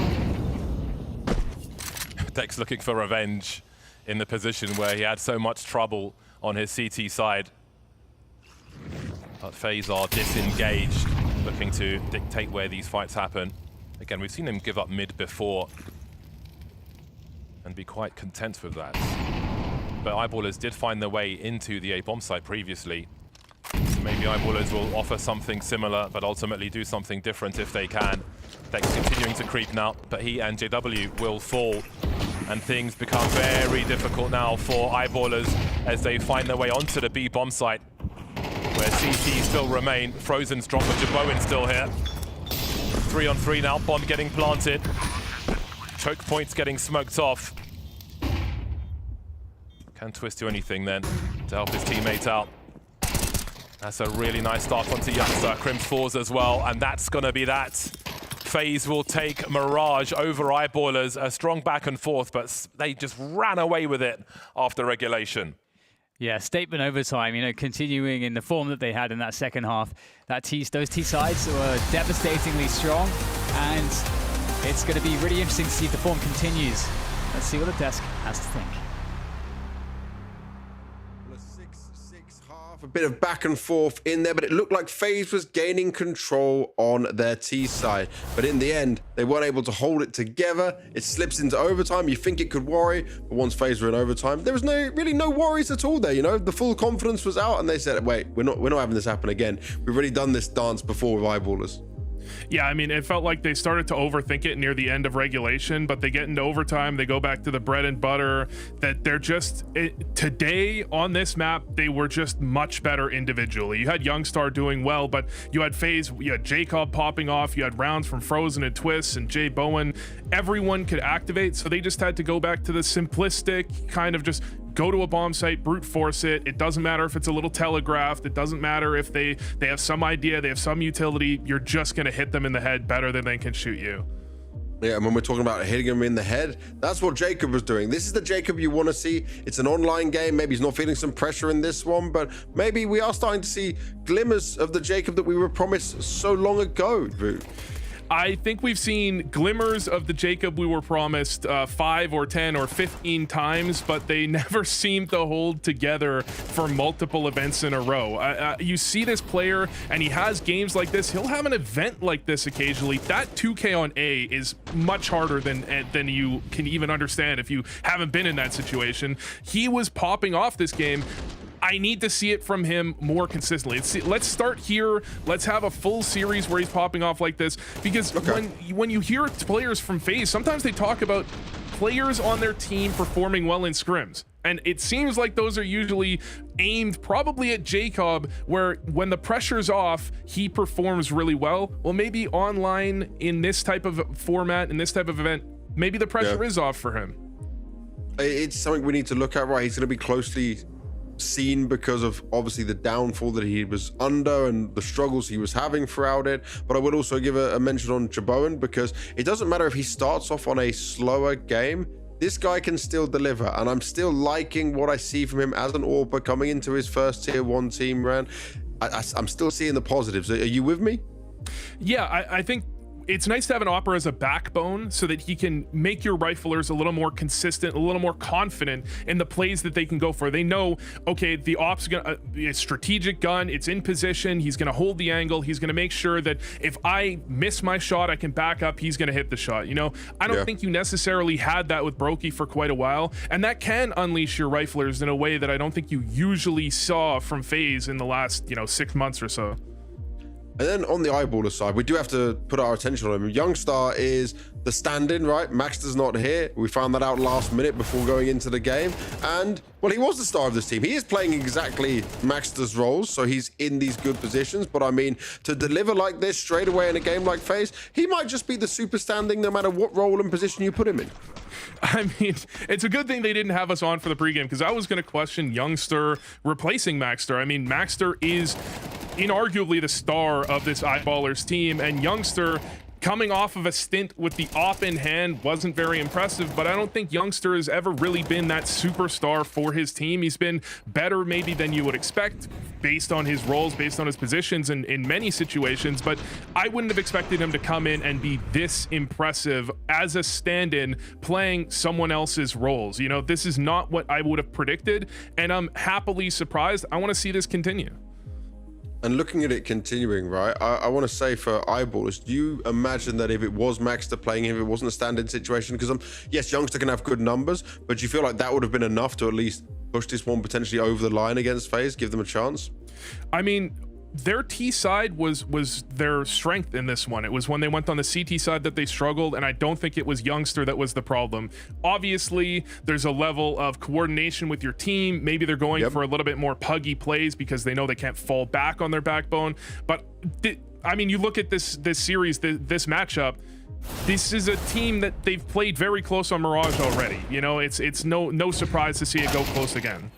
Dex looking for revenge in the position where he had so much trouble on his CT side. But FaZe are disengaged, looking to dictate where these fights happen. Again, we've seen him give up mid before and be quite content with that. But EYEBALLERS did find their way into the A-bomb site previously. So maybe EYEBALLERS will offer something similar, but ultimately do something different if they can. Dex continuing to creep now, but he and JW will fall. And things become very difficult now for EYEBALLERS as they find their way onto the B-bomb site, where CT still remain. Frozen's dropped, but Jaboan still here. 3-on-3 now, bomb getting planted. Choke points getting smoked off. Can Twist do anything then to help his teammates out? That's a really nice start onto Youngster. Crims falls as well, and that's gonna be that. FaZe will take Mirage over EYEBALLERS. A strong back and forth, but they just ran away with it after regulation. Yeah, statement overtime, you know, continuing in the form that they had in that second half. Those T sides were devastatingly strong, and it's going to be really interesting to see if the form continues. Let's see what the desk has to think. A bit of back and forth in there, but it looked like FaZe was gaining control on their T side. But in the end, they weren't able to hold it together. It slips into overtime. You think it could worry, but once FaZe were in overtime, there was really no worries at all there. You know, the full confidence was out, and they said, "Wait, we're not having this happen again. We've already done this dance before with EYEBALLERS." Yeah, I mean, it felt like they started to overthink it near the end of regulation, but they get into overtime, they go back to the bread and butter, that they're just, today on this map, they were just much better individually. You had Youngstar doing well, but you had FaZe, you had Jacob popping off, you had rounds from Frozen and Twist and Jay Bowen. Everyone could activate, so they just had to go back to the simplistic kind of just go to a bomb site, brute force it. It doesn't matter if it's a little telegraphed. It doesn't matter if they have some idea, they have some utility. You're just going to hit them in the head better than they can shoot you. Yeah, and when we're talking about hitting him in the head, that's what Jacob was doing. This is the Jacob you want to see. It's an online game. Maybe he's not feeling some pressure in this one, but maybe we are starting to see glimmers of the Jacob that we were promised so long ago, Drew. I think we've seen glimmers of the Jacob we were promised 5 or 10 or 15 times, but they never seem to hold together for multiple events in a row. You see this player, and he has games like this. He'll have an event like this occasionally. That 2K on A is much harder than you can even understand if you haven't been in that situation. He was popping off this game. I need to see it from him more consistently. Let's start here. Let's have a full series where he's popping off like this, because when you hear players from FaZe, sometimes they talk about players on their team performing well in scrims, and it seems like those are usually aimed probably at Jacob, where when the pressure's off, he performs really well. Well, maybe online in this type of format, in this type of event, maybe the pressure is off for him. It's something we need to look at, right? He's going to be closely seen because of obviously the downfall that he was under and the struggles he was having throughout it. But I would also give a mention on Jaboan, because it doesn't matter if he starts off on a slower game, this guy can still deliver, and I'm still liking what I see from him as an AWPer coming into his first tier 1 team run. I'm still seeing the positives. Are you with me? Yeah, I think it's nice to have an Opera as a backbone so that he can make your riflers a little more consistent, a little more confident in the plays that they can go for. They know, okay, the Op's gonna a strategic gun, it's in position, he's gonna hold the angle, he's gonna make sure that if I miss my shot, I can back up, he's gonna hit the shot. You know, I don't think you necessarily had that with Brokey for quite a while, and that can unleash your riflers in a way that I don't think you usually saw from FaZe in the last, 6 months or so. And then on the eyeballer side, we do have to put our attention on him. Youngstar is the stand-in, right? Maxter's not here. We found that out last minute before going into the game. And, well, he was the star of this team. He is playing exactly Maxter's roles, so he's in these good positions. But, I mean, to deliver like this straight away in a game like FaZe, he might just be the super standing no matter what role and position you put him in. I mean, it's a good thing they didn't have us on for the pregame, because I was going to question Youngster replacing Maxter. I mean, Maxter is inarguably the star of this Eyeballers team, and Youngster, coming off of a stint with the op in hand, wasn't very impressive, but I don't think Youngster has ever really been that superstar for his team. He's been better maybe than you would expect based on his roles, based on his positions in many situations, but I wouldn't have expected him to come in and be this impressive as a stand-in playing someone else's roles. You know, this is not what I would have predicted, and I'm happily surprised. I want to see this continue. And looking at it continuing, right, I want to say for Eyeballers, do you imagine that if it was Maxter playing him, if it wasn't a stand-in situation, because yes, Youngster can have good numbers, but do you feel like that would have been enough to at least push this one potentially over the line against FaZe, give them a chance? I mean, their T side was their strength in this one. It was when they went on the CT side that they struggled, and I don't think it was Youngster that was the problem. Obviously, there's a level of coordination with your team. Maybe they're going for a little bit more puggy plays because they know they can't fall back on their backbone. But I mean, you look at this series, this matchup. This is a team that they've played very close on Mirage already. You know, it's no surprise to see it go close again.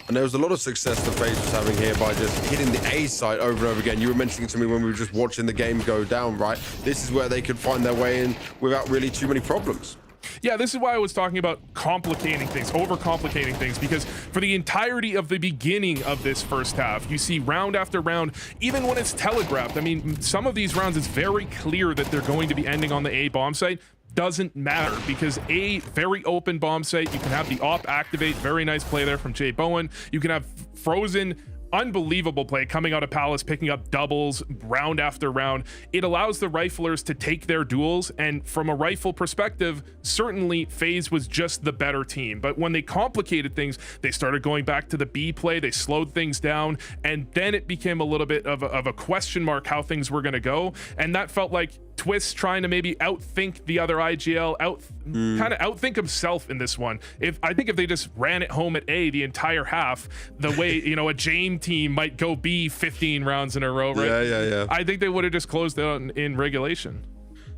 And there was a lot of success that FaZe was having here by just hitting the A site over and over again. You were mentioning to me when we were just watching the game go down, right? This is where they could find their way in without really too many problems. Yeah, this is why I was talking about complicating things, overcomplicating things, because for the entirety of the beginning of this first half, you see round after round, even when it's telegraphed. I mean, some of these rounds, it's very clear that they're going to be ending on the A bomb site. Doesn't matter, because a very open bomb site, you can have the op activate. Very nice play there from Jay Bowen. You can have Frozen, unbelievable play coming out of Palace, picking up doubles round after round. It allows the riflers to take their duels, and from a rifle perspective, certainly FaZe was just the better team. But when they complicated things, they started going back to the B play, they slowed things down, and then it became a little bit of a question mark how things were going to go, and that felt like Twist trying to maybe outthink the other IGL, kind of outthink himself in this one. I think if they just ran it home at A the entire half, the way, you know, a Jame team might go B 15 rounds in a row, right? Yeah. I think they would have just closed out in regulation.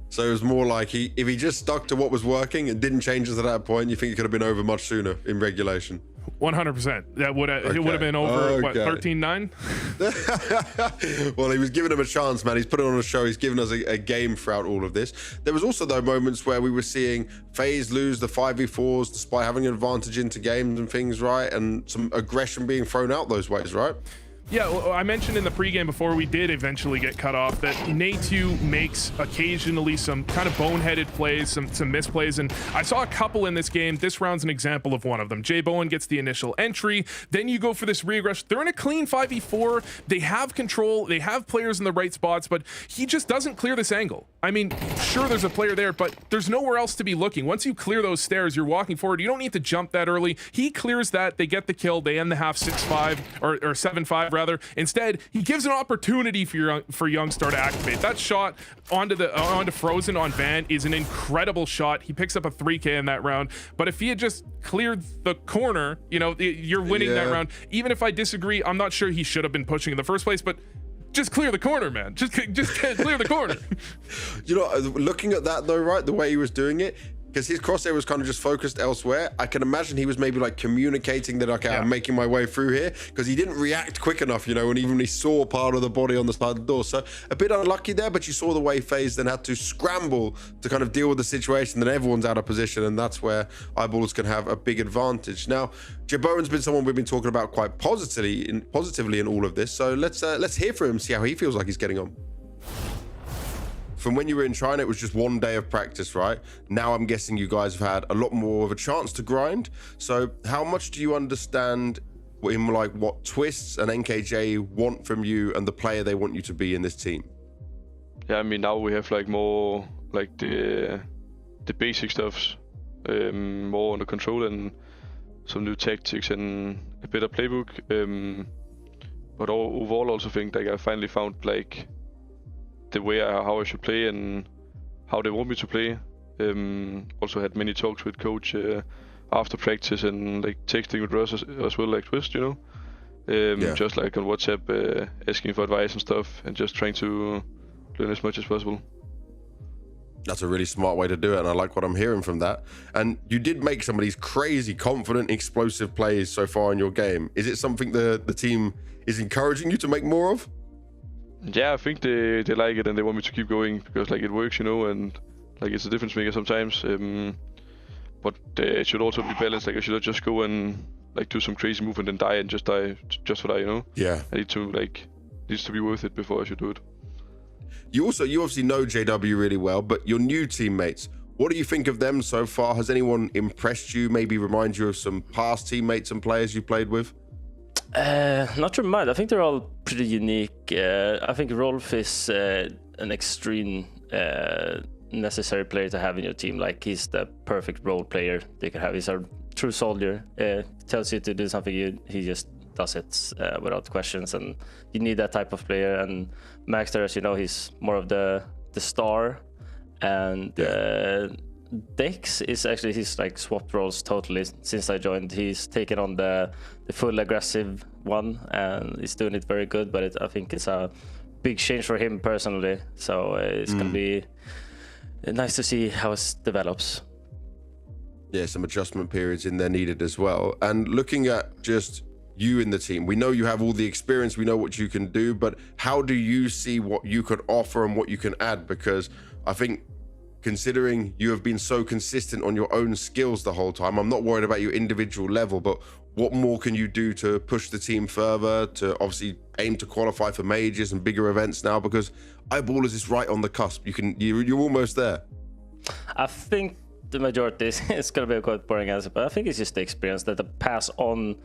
So it was more like if he just stuck to what was working and didn't change it at that point, you think it could have been over much sooner in regulation? 100%. That would have it would have been over what, 13-9? Well, he was giving him a chance, man. He's put it on a show. He's given us a game throughout all of this. There was also though moments where we were seeing FaZe lose the 5v4s despite having an advantage into games and things, right? And some aggression being thrown out those ways, right? Yeah, well, I mentioned in the pregame before we did eventually get cut off that Natu makes occasionally some kind of boneheaded plays, some misplays, and I saw a couple in this game. This round's an example of one of them. Jay Bowen gets the initial entry, then you go for this regress. They're in a clean 5v4. They have control, they have players in the right spots, but he just doesn't clear this angle. I mean, sure, there's a player there, but there's nowhere else to be looking. Once you clear those stairs, you're walking forward. You don't need to jump that early. He clears that, they get the kill, they end the half 6-5 or 7-5 rather. Instead, he gives an opportunity for Youngstar to activate. That shot onto Frozen on Van is an incredible shot. He picks up a 3K in that round. But if he had just cleared the corner, you know, you're winning that round. Even if I disagree, I'm not sure he should have been pushing in the first place, but just clear the corner, man. Just clear the corner. You know, looking at that though, right, the way he was doing it, because his crosshair was kind of just focused elsewhere. I can imagine he was maybe like communicating that, okay, I'm making my way through here, because he didn't react quick enough, you know, and even he saw part of the body on the side of the door. So a bit unlucky there, but you saw the way FaZe then had to scramble to kind of deal with the situation. Then everyone's out of position, and that's where Eyeballers can have a big advantage. Now, Jabowen's been someone we've been talking about quite positively in all of this. So let's hear from him, see how he feels like he's getting on. from when you were in China, it was just 1 day of practice, right? Now I'm guessing you guys have had a lot more of a chance to grind. So how much do you understand in like what Twists and NKJ want from you and the player they want you to be in this team? Yeah, I mean, now we have like more like the basic stuffs, more under control, and some new tactics and a better playbook. But overall, also think like I finally found like the way how I should play and how they want me to play. Also had many talks with coach after practice and like texting with Russ as well, like Twist, you know. Just like on WhatsApp, asking for advice and stuff, and just trying to learn as much as possible. That's a really smart way to do it, and I like what I'm hearing from that. And you did make some of these crazy, confident, explosive plays so far in your game. Is it something the team is encouraging you to make more of? Yeah, I think they like it and they want me to keep going because like it works, you know, and like it's a difference maker sometimes. But it should also be balanced. Like I should not just go and like do some crazy move and then die and just die just for that, you know. Yeah. I need to like needs to be worth it before I should do it. You obviously know JW really well, but your new teammates, what do you think of them so far? Has anyone impressed you? Maybe remind you of some past teammates and players you played with? Not to remind. I think they're all pretty unique. I think Rolf is an extreme necessary player to have in your team. Like he's the perfect role player they can have. He's a true soldier. Tells you to do something, he just does it without questions, and you need that type of player. And Maxter, as you know, he's more of the star, and Dex is actually, he's like swapped roles totally since I joined. He's taken on the full aggressive one and he's doing it very good, but I think it's a big change for him personally, so it's gonna be nice to see how it develops. Yeah, some adjustment periods in there needed as well. And looking at just you in the team, we know you have all the experience, we know what you can do, but how do you see what you could offer and what you can add? Because I think considering you have been so consistent on your own skills the whole time, I'm not worried about your individual level, but what more can you do to push the team further, to obviously aim to qualify for majors and bigger events now? Because EYEBALLERS is right on the cusp. You're almost there. I think the majority is going to be a quite boring answer, but I think it's just the experience that I pass on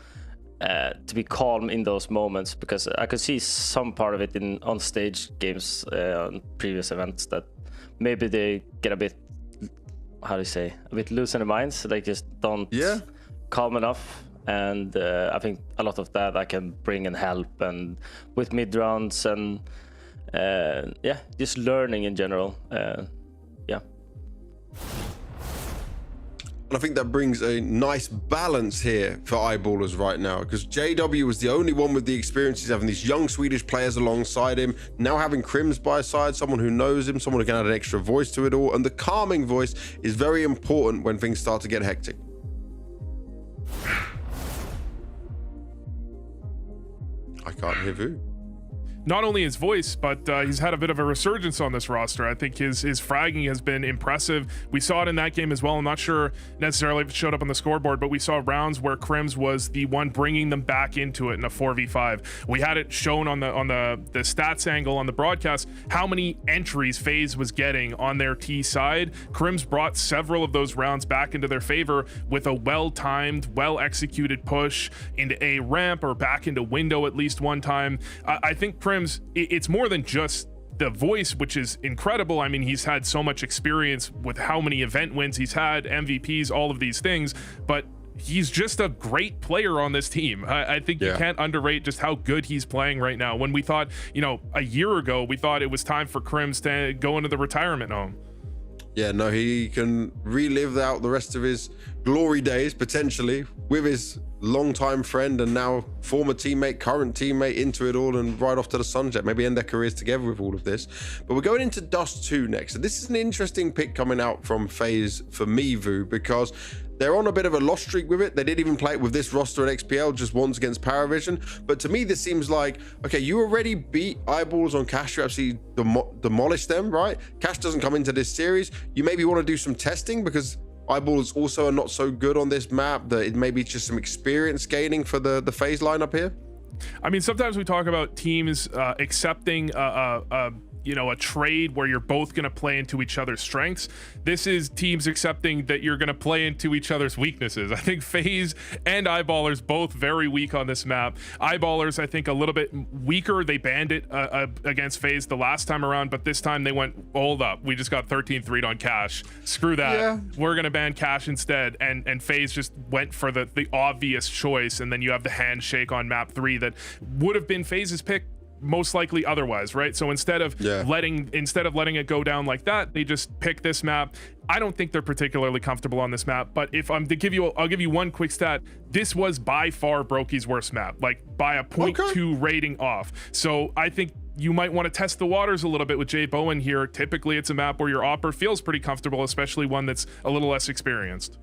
to be calm in those moments, because I could see some part of it on stage games on previous events that maybe they get a bit, how do you say, a bit loose in their minds. They just don't calm enough. And I think a lot of that I can bring and help, and with mid rounds and just learning in general. And I think that brings a nice balance here for EYEBALLERS right now, because JW was the only one with the experience. He's having these young Swedish players alongside him, now having Crims by his side, someone who knows him, someone who can add an extra voice to it all, and the calming voice is very important when things start to get hectic. I can't hear Vu. Not only his voice, but he's had a bit of a resurgence on this roster. I think his fragging has been impressive. We saw it in that game as well. I'm not sure necessarily if it showed up on the scoreboard, but we saw rounds where Crims was the one bringing them back into it in a 4v5. We had it shown on the stats angle on the broadcast how many entries FaZe was getting on their T side. Crims brought several of those rounds back into their favor with a well-timed, well-executed push into a ramp or back into window at least one time. I think it's more than just the voice, which is incredible. I mean, he's had so much experience with how many event wins he's had, MVPs, all of these things, but he's just a great player on this team. I think you can't underrate just how good he's playing right now. When we thought, a year ago, we thought it was time for Crims to go into the retirement home. Yeah, no, he can relive out the rest of his glory days, potentially, with his longtime friend and now former teammate, current teammate, into it all and ride off to the sunset, maybe end their careers together with all of this. But we're going into Dust 2 next. And this is an interesting pick coming out from FaZe for me, Vu, because they're on a bit of a loss streak with it. They didn't even play it with this roster at XPL, just once against Paravision. But to me, this seems like, okay, you already beat EYEBALLERS on Cash. You absolutely demolished them, right? Cash doesn't come into this series. You maybe want to do some testing because EYEBALLERS also are not so good on this map, that it may be just some experience gaining for the FaZe lineup here. I mean, sometimes we talk about teams accepting you know, a trade where you're both going to play into each other's strengths. This is teams accepting that you're going to play into each other's weaknesses. I think FaZe and EYEBALLERS both very weak on this map. EYEBALLERS, I think, a little bit weaker. They banned it against FaZe the last time around, but this time they went, hold up, we just got 13-3'd on Cash. Screw that. Yeah. We're going to ban Cash instead. And FaZe just went for the obvious choice. And then you have the handshake on map 3 that would have been FaZe's pick most likely otherwise, right? So instead of letting it go down like that, they just pick this map. I don't think they're particularly comfortable on this map, but if I'm to give you, I'll give you one quick stat. This was by far Brokey's worst map, like by a 0.2 rating off. So I think you might want to test the waters a little bit with Jay Bowen here. Typically, it's a map where your opper feels pretty comfortable, especially one that's a little less experienced.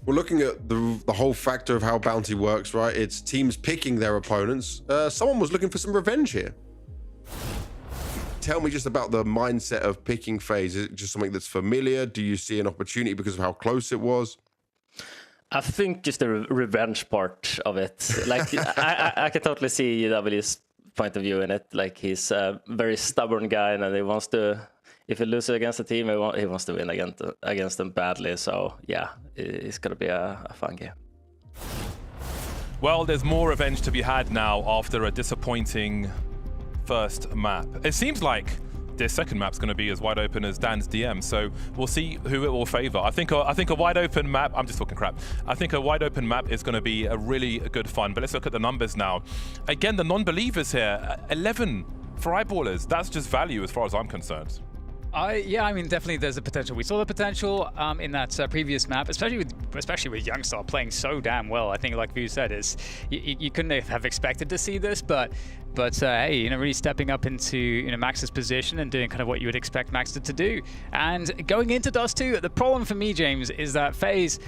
We're looking at the whole factor of how Bounty works, right? It's teams picking their opponents. Someone was looking for some revenge here. Tell me just about the mindset of picking FaZe. Is it just something that's familiar? Do you see an opportunity because of how close it was? I think just the revenge part of it. Like, I can totally see EYEBALLERS' point of view in it. Like, he's a very stubborn guy, and he wants to, if he loses against a team, he wants to win against them badly. So yeah, it's gonna be a fun game. Well, there's more revenge to be had now after a disappointing first map. It seems like this second map's going to be as wide open as Dan's DM, so we'll see who it will favor. I think a wide open map, I'm just talking crap. I think a wide open map is going to be a really good fun, but let's look at the numbers now. Again, the non-believers here, 11 for EYEBALLERS. That's just value as far as I'm concerned. Yeah, I mean, definitely there's a potential. We saw the potential in that previous map, especially with Youngstar playing so damn well. I think, like you said, is you couldn't have expected to see this, but hey, you know, really stepping up into, you know, Max's position and doing kind of what you would expect Max to do. And going into Dust 2, the problem for me, James, is that FaZe,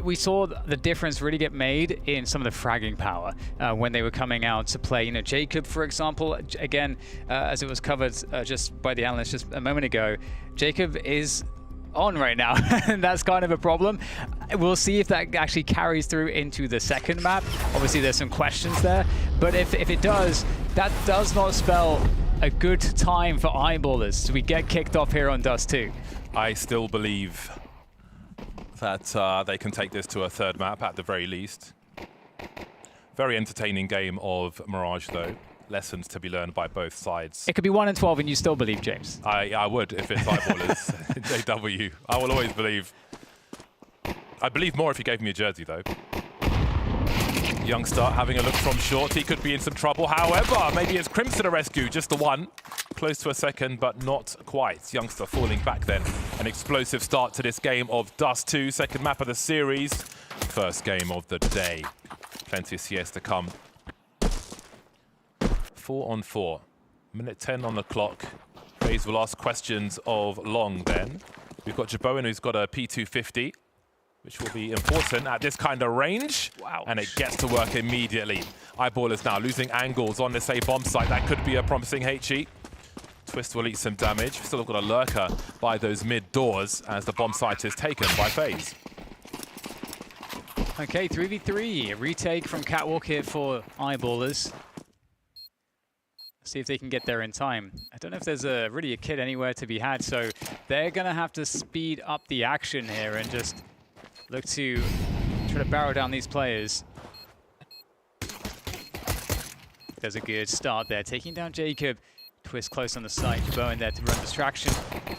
we saw the difference really get made in some of the fragging power when they were coming out to play. You know, Jacob, for example, again, as it was covered just by the analyst just a moment ago, Jacob is on right now, and that's kind of a problem. We'll see if that actually carries through into the second map. Obviously, there's some questions there, but if it does, that does not spell a good time for EYEBALLERS. So we get kicked off here on Dust 2. I still believe that they can take this to a third map at the very least. Very entertaining game of Mirage, though. Lessons to be learned by both sides. It could be 1 and 12 and you still believe, James. I would if it's EYEBALLERS JW. I will always believe. I'd believe more if you gave me a jersey, though. Youngstar having a look from short. He could be in some trouble. However, maybe it's Crimson to rescue. Just the one. Close to a second, but not quite. Youngstar falling back then. An explosive start to this game of Dust 2. Second map of the series. First game of the day. Plenty of CS to come. 4 on 4. Minute 10 on the clock. FaZe will ask questions of Long then. We've got Jaboen, who's got a P250, which will be important at this kind of range. Wow. And it gets to work immediately. EYEBALLERS now losing angles on this A bomb site. That could be a promising HE. Twist will eat some damage. Still got a lurker by those mid doors as the bomb site is taken by FaZe. Okay, 3v3. A retake from Catwalk here for EYEBALLERS. See if they can get there in time. I don't know if there's really a kid anywhere to be had, so they're going to have to speed up the action here and just look to try to barrel down these players. There's a good start there, taking down Jacob. Twist close on the side. Jaboen there to run distraction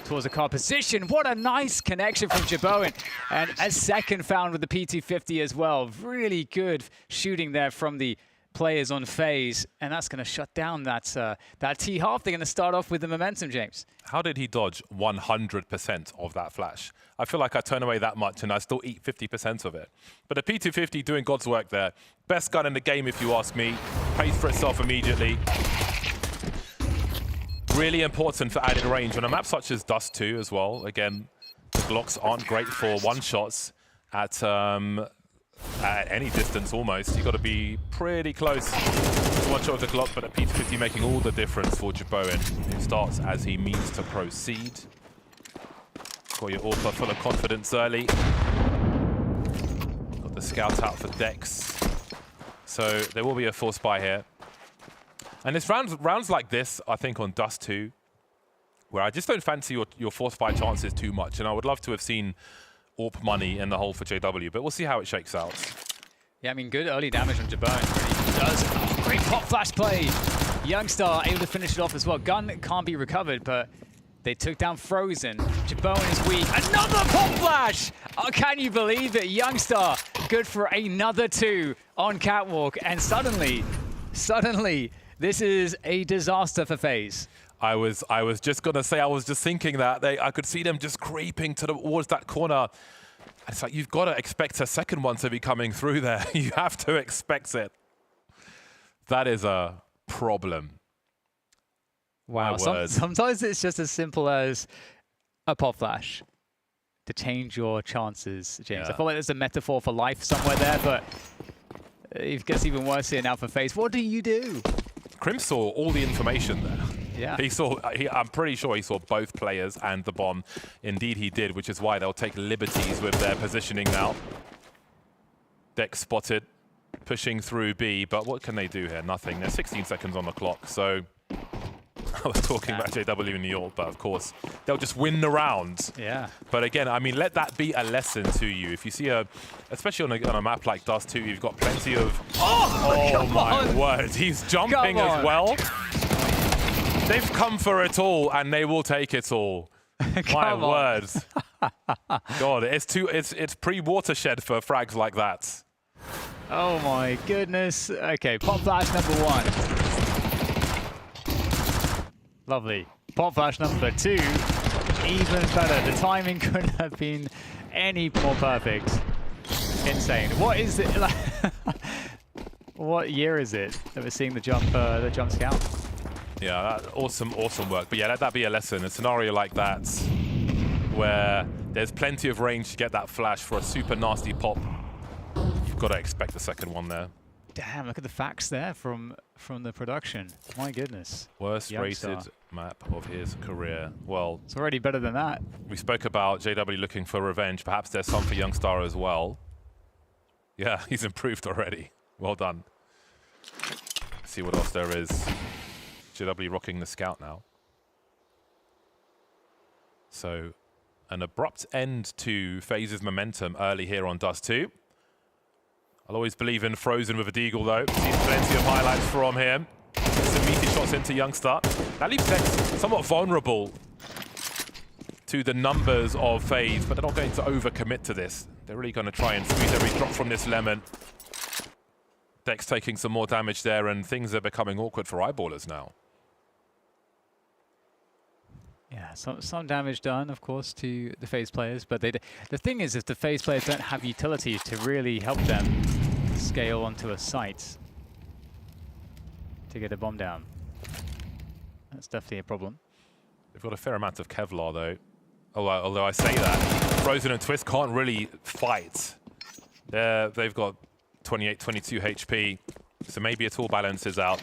towards a car position. What a nice connection from Jaboen. And a second found with the P250 as well. Really good shooting there from the players on FaZe, and that's going to shut down that T-half. They're going to start off with the momentum, James. How did he dodge 100% of that flash? I feel like I turn away that much and I still eat 50% of it. But a P250 doing God's work there. Best gun in the game, if you ask me. Pays for itself immediately. Really important for added range on a map such as Dust 2 as well. Again, the Glocks aren't great for one-shots at any distance almost. You've got to be pretty close to one shot with the Glock, but a P250 making all the difference for Jaboen, who starts as he means to proceed. Got your AWPer full of confidence early. Got the scout out for Dex. So there will be a force buy here. And it's rounds like this, I think, on Dust 2, where I just don't fancy your force fight chances too much, and I would love to have seen AWP money in the hole for JW, but we'll see how it shakes out. Yeah, I mean, good early damage on Jabone. Really does. Oh, great pop flash play. Youngstar able to finish it off as well. Gun can't be recovered, but they took down Frozen. Jabone is weak. Another pop flash! Oh, can you believe it? Youngstar, good for another 2 on Catwalk, and suddenly, this is a disaster for FaZe. I was just gonna say, I was just thinking that I could see them just creeping towards that corner. It's like, you've got to expect a second one to be coming through there. You have to expect it. That is a problem. Wow, sometimes it's just as simple as a pop flash to change your chances, James. Yeah. I feel like there's a metaphor for life somewhere there, but it gets even worse here now for FaZe. What do you do? Crim saw all the information there. Yeah. I'm pretty sure he saw both players and the bomb. Indeed he did, which is why they'll take liberties with their positioning now. Dex spotted, pushing through B, but what can they do here? Nothing. There's 16 seconds on the clock, so I was talking about JW in New York, but of course, they'll just win the round. Yeah. But again, I mean, let that be a lesson to you. If you see especially on a map like Dust 2, you've got plenty of... Oh my word, he's jumping as well. They've come for it all, and they will take it all. My word. God, it's pre-watershed for frags like that. Oh my goodness. Okay, pop flash number 1. Lovely. Pop flash number 2. Even better. The timing couldn't have been any more perfect. Insane. What is it? What year is it that we're seeing the jump scout? Yeah, awesome work. But yeah, let that be a lesson. A scenario like that, where there's plenty of range to get that flash for a super nasty pop. You've got to expect the second one there. Damn, look at the facts there from the production. My goodness. Worst rated map of his career. Well, it's already better than that. We spoke about JW looking for revenge. Perhaps there's some for Youngstar as well. Yeah, he's improved already. Well done. Let's see what else there is. JW rocking the scout now. So, an abrupt end to FaZe's momentum early here on Dust 2. I'll always believe in Frozen with a deagle though. Seen plenty of highlights from him. Some meaty shots into Youngstar. That leaves Dex somewhat vulnerable to the numbers of FaZe, but they're not going to overcommit to this. They're really going to try and squeeze every drop from this lemon. Dex taking some more damage there, and things are becoming awkward for Eyeballers now. Yeah, some damage done, of course, to the FaZe players, but the thing is, if the FaZe players don't have utility to really help them scale onto a site to get a bomb down, that's definitely a problem. They've got a fair amount of Kevlar, though. Although I say that, Frozen and Twist can't really fight. They've got 28, 22 HP, so maybe it all balances out.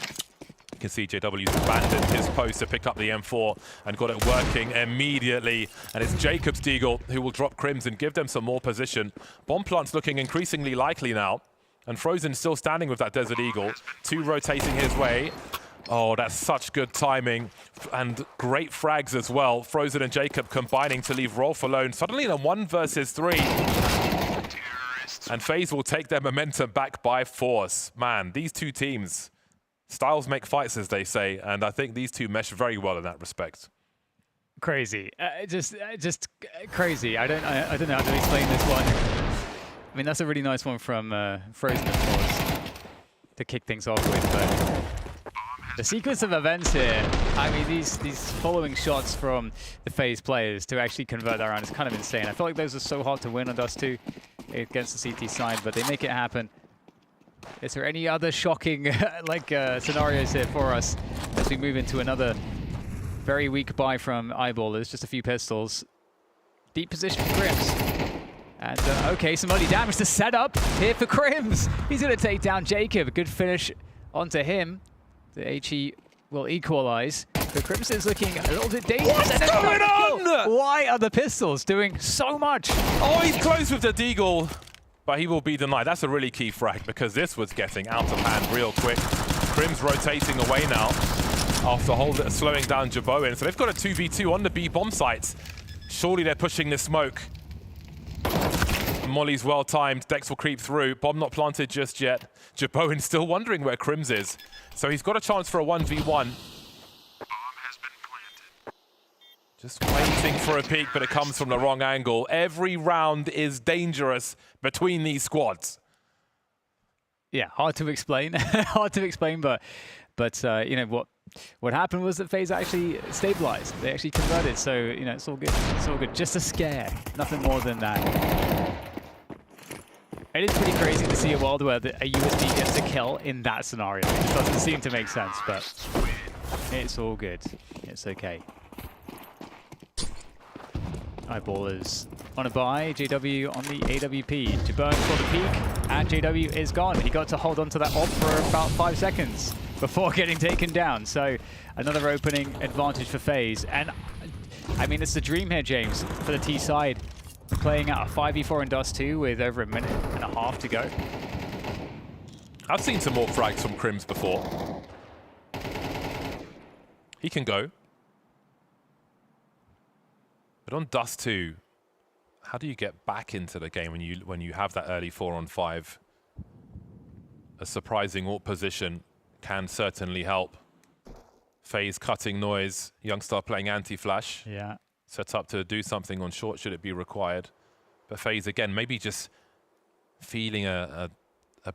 You can see JW's abandoned his post to pick up the M4 and got it working immediately. And it's Jacob's Deagle who will drop Crims and give them some more position. Bomb plant's looking increasingly likely now. And Frozen still standing with that Desert Eagle. 2 rotating his way. Oh, that's such good timing. And great frags as well. Frozen and Jacob combining to leave Rolf alone. Suddenly in a 1 versus 3. And FaZe will take their momentum back by force. Man, these two teams, styles make fights, as they say, and I think these two mesh very well in that respect. Crazy, just crazy. I don't know how to explain this one. I mean, that's a really nice one from Frozen, of course, to kick things off with. But the sequence of events here, I mean, these following shots from the FaZe players to actually convert that round is kind of insane. I feel like those are so hard to win on Dust 2 against the CT side, but they make it happen. Is there any other shocking scenarios here for us as we move into another very weak buy from Eyeballers? Just a few pistols. Deep position for Crims. And okay, some early damage to set up here for Crims. He's going to take down Jacob. A good finish onto him. The HE will equalize. But Crims is looking a little bit dangerous. What's going on? Why are the pistols doing so much? Oh, he's close with the Deagle, but he will be denied. That's a really key frag because this was getting out of hand real quick. Crims rotating away now. after slowing down Jaboin. So they've got a 2v2 on the B bomb sites. Surely they're pushing this smoke. Molly's well timed. Dex will creep through. Bomb not planted just yet. Jaboin still wondering where Crims is. So he's got a chance for a 1v1. Just waiting for a peek, but it comes from the wrong angle. Every round is dangerous between these squads. Yeah, hard to explain. Hard to explain, but you know what happened was that FaZe actually stabilized. They actually converted, so you know it's all good. It's all good. Just a scare, nothing more than that. It is pretty crazy to see a world where a USD gets a kill in that scenario. It doesn't seem to make sense, but it's all good. It's okay. EYEBALLERS on a buy, JW on the AWP. Jaboin for the peak, and JW is gone. He got to hold on to that op for about 5 seconds before getting taken down. So another opening advantage for FaZe. And I mean, it's the dream here, James, for the T side. Playing out a 5v4 in Dust 2 with over a minute and a half to go. I've seen some more frags from Crims before. He can go. But on Dust 2, how do you get back into the game when you have that early 4-on-5? A surprising AWP position can certainly help. FaZe cutting noise, Youngstar playing anti-flash. Yeah. Set up to do something on short should it be required. But FaZe again, maybe just feeling a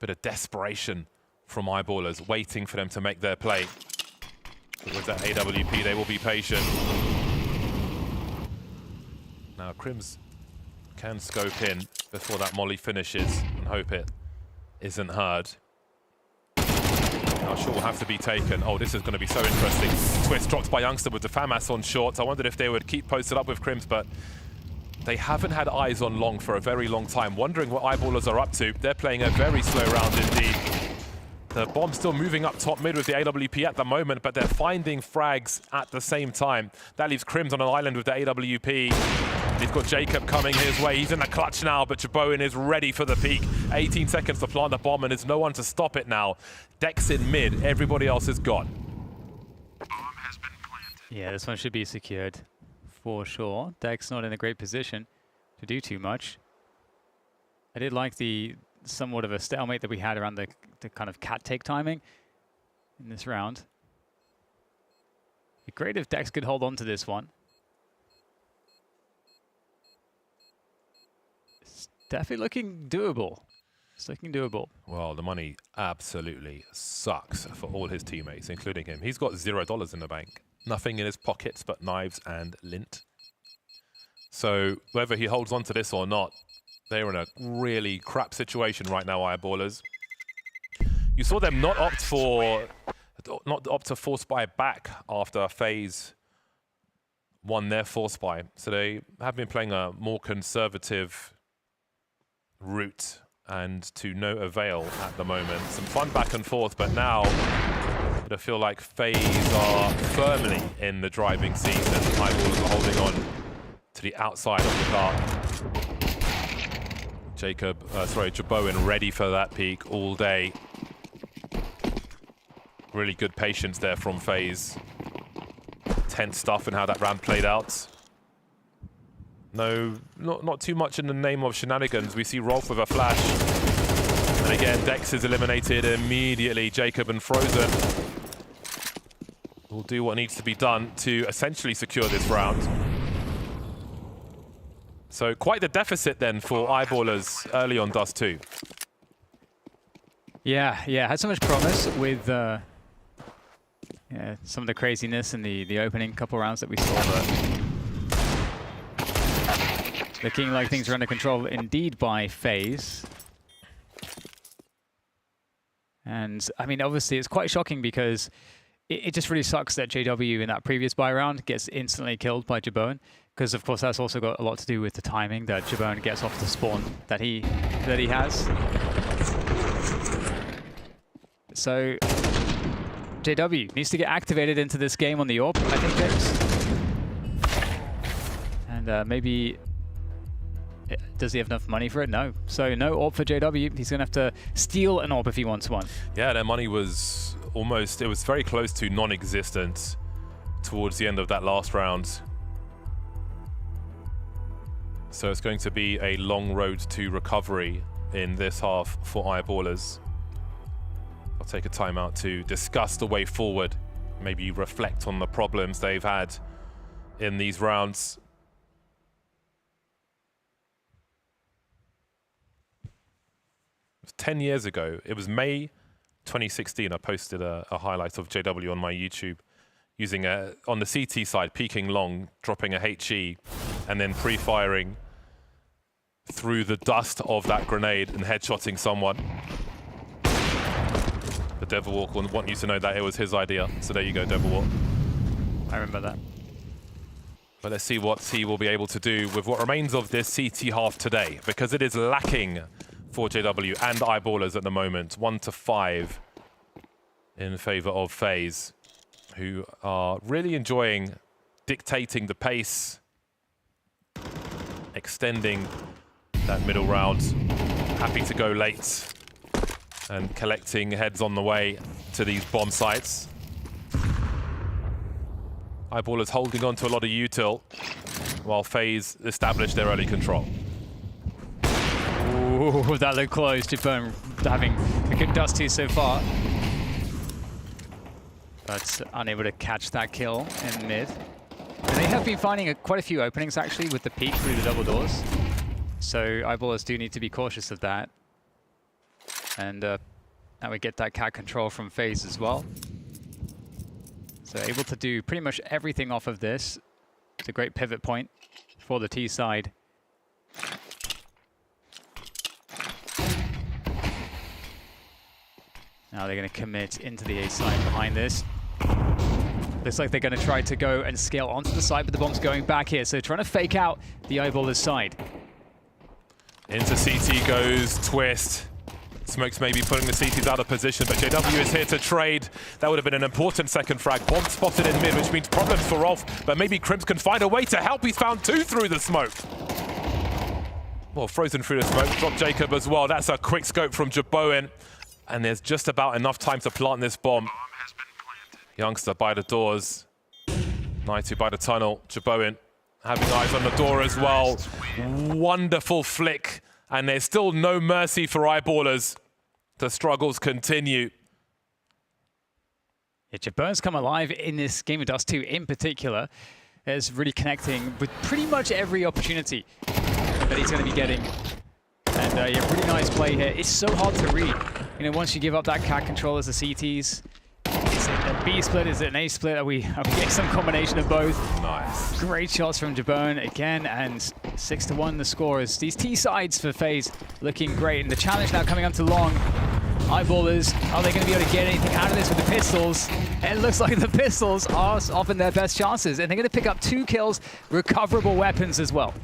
bit of desperation from EYEBALLERS, waiting for them to make their play. But with that AWP, they will be patient. Now Crims can scope in before that molly finishes and hope it isn't heard. Now short will have to be taken. Oh, this is going to be so interesting. Twist dropped by Youngstar with the FAMAS on short. I wondered if they would keep posted up with Crims, but they haven't had eyes on long for a very long time. Wondering what EYEBALLERS are up to. They're playing a very slow round indeed. The bomb still moving up top mid with the AWP at the moment, but they're finding frags at the same time. That leaves Crims on an island with the AWP. He's got Jacob coming his way. He's in the clutch now, but Jaboin is ready for the peak. 18 seconds to plant the bomb, and there's no one to stop it now. Dex in mid. Everybody else is gone. Bomb has been planted. Yeah, this one should be secured for sure. Dex not in a great position to do too much. I did like the somewhat of a stalemate that we had around the kind of cat take timing in this round. It'd be great if Dex could hold on to this one. It's definitely looking doable. It's looking doable. Well, the money absolutely sucks for all his teammates, including him. He's got $0 in the bank. Nothing in his pockets but knives and lint. So whether he holds on to this or not, they're in a really crap situation right now, EYEBALLERS. You saw them not opt to force buy back after FaZe won their force buy. So they have been playing a more conservative route and to no avail at the moment. Some fun back and forth, but now I feel like FaZe are firmly in the driving seat and EYEBALLERS are holding on to the outside of the car. Jaboin ready for that peak all day. Really good patience there from FaZe. Tense stuff in how that round played out. No, not too much in the name of shenanigans. We see Rolf with a flash. And again, Dex is eliminated immediately. Jacob and Frozen will do what needs to be done to essentially secure this round. So quite the deficit then for EYEBALLERS early on Dust 2. Yeah, had so much promise with some of the craziness in the opening couple rounds that we saw, but looking like things are under control indeed by FaZe. And I mean, obviously it's quite shocking because it just really sucks that JW in that previous buy round gets instantly killed by Jaboin, because of course that's also got a lot to do with the timing that Jaboin gets off the spawn that he has. So JW needs to get activated into this game on the AWP, I think, James. And maybe Does he have enough money for it? No. So no AWP for JW. He's going to have to steal an AWP if he wants one. Yeah, their money was almost, it was very close to non-existent towards the end of that last round. So it's going to be a long road to recovery in this half for EYEBALLERS. I'll take a timeout to discuss the way forward, maybe reflect on the problems they've had in these rounds. It was 10 years ago. It was May 2016. I posted a highlight of JW on my YouTube using on the CT side, peeking long, dropping a HE, and then pre-firing through the dust of that grenade and headshotting someone. But Devilwalk will want you to know that it was his idea. So there you go, Devilwalk. I remember that. But let's see what he will be able to do with what remains of this CT half today, because it is lacking for JW and EYEBALLERS at the moment. 1-5 in favor of FaZe, who are really enjoying dictating the pace, extending that middle round. Happy to go late and collecting heads on the way to these bomb sites. EYEBALLERS holding on to a lot of util while FaZe establish their early control. Ooh, that looked close. Jabone having a good dust too so far, but unable to catch that kill in mid. And they have been finding quite a few openings actually with the peek through the double doors. So EYEBALLERS do need to be cautious of that. And now we get that cat control from FaZe as well. So able to do pretty much everything off of this. It's a great pivot point for the T side. Now they're going to commit into the A side behind this. Looks like they're going to try to go and scale onto the side, but the bomb's going back here. So trying to fake out the EYEBALLERS side. Into CT goes Twist. Smokes maybe putting the CTs out of position, but JW is here to trade. That would have been an important second frag. Bomb spotted in mid, which means problems for Rolf, but maybe Crims can find a way to help. He's found two through the smoke. Well, frozen through the smoke. Drop Jacob as well. That's a quick scope from Jabone. And there's just about enough time to plant this bomb. Youngster by the doors. Naitu by the tunnel. Jabone having eyes on the door as well. Wonderful flick. And there's still no mercy for EYEBALLERS. The struggles continue. Yeah, Jabone's come alive in this game of Dust 2 in particular. Is really connecting with pretty much every opportunity that he's going to be getting. And yeah, pretty nice play here. It's so hard to read. You know, once you give up that cat control as the CTs, is it a B split? Is it an A split? Are we getting some combination of both? Nice. Great shots from Jabone again, and 6-1 the score is these T sides for FaZe looking great. And the challenge now coming onto long. EYEBALLERS, are they going to be able to get anything out of this with the pistols? It looks like the pistols are often their best chances, and they're going to pick up 2 kills, recoverable weapons as well.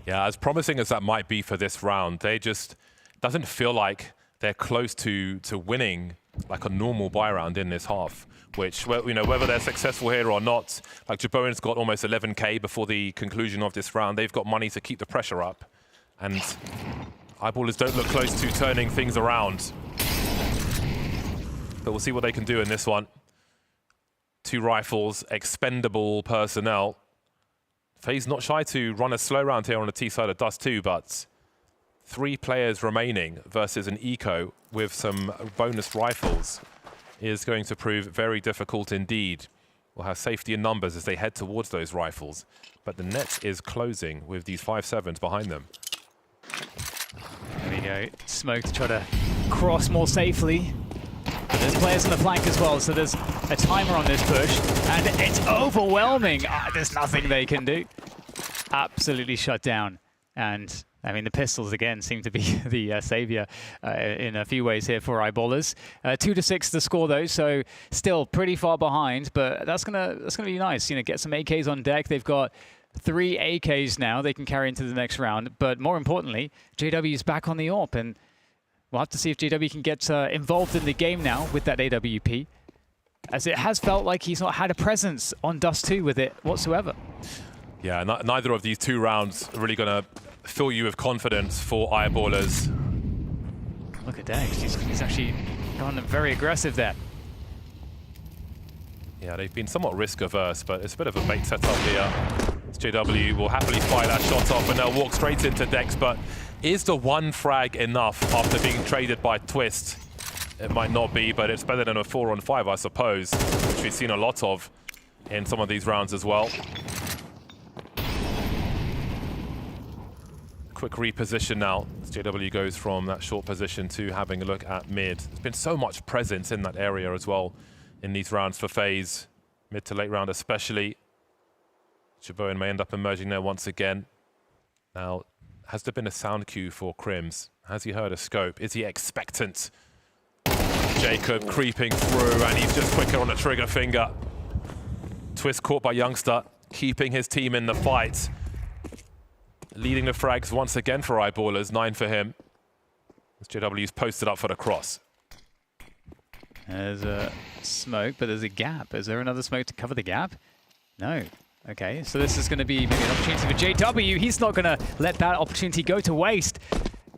Yeah, as promising as that might be for this round, they just doesn't feel like they're close to winning like a normal buy round in this half, which, well, you know, whether they're successful here or not, like Jabone's got almost 11K before the conclusion of this round. They've got money to keep the pressure up, and EYEBALLERS don't look close to turning things around. But we'll see what they can do in this one. 2 rifles, expendable personnel. FaZe not shy to run a slow round here on the T side of Dust 2, but 3 players remaining versus an eco with some bonus rifles is going to prove very difficult indeed. We'll have safety in numbers as they head towards those rifles, but the net is closing with these 5-7s behind them. There we go. Smoke to try to cross more safely. But there's players on the flank as well, so there's a timer on this push, and it's overwhelming. There's nothing they can do. Absolutely shut down. And I mean, the pistols again seem to be the savior in a few ways here for EYEBALLERS. 2-6 the score though, so still pretty far behind, but that's gonna be nice. You know, get some AKs on deck. They've got 3 AKs now they can carry into the next round, but more importantly, JW is back on the AWP, and we'll have to see if JW can get involved in the game now with that AWP, as it has felt like he's not had a presence on Dust 2 with it whatsoever. Yeah, neither of these 2 rounds are really going to fill you with confidence for Eyeballers. Look at Dex. He's actually gone very aggressive there. Yeah, they've been somewhat risk averse, but it's a bit of a bait setup here. JW will happily fire that shot off and they'll walk straight into Dex, but is the one frag enough after being traded by Twist? It might not be, but it's better than a 4-on-5, I suppose, which we've seen a lot of in some of these rounds as well. Quick reposition now as JW goes from that short position to having a look at mid. There's been so much presence in that area as well in these rounds for FaZe, mid to late round especially. Jabone may end up emerging there once again. Now, has there been a sound cue for Crims? Has he heard a scope? Is he expectant? Jacob creeping through, and he's just quicker on the trigger finger. Twist caught by Youngster, keeping his team in the fight. Leading the frags once again for Eyeballers, 9 for him. As JW's posted up for the cross. There's a smoke, but there's a gap. Is there another smoke to cover the gap? No. Okay, so this is going to be maybe an opportunity for JW. He's not going to let that opportunity go to waste.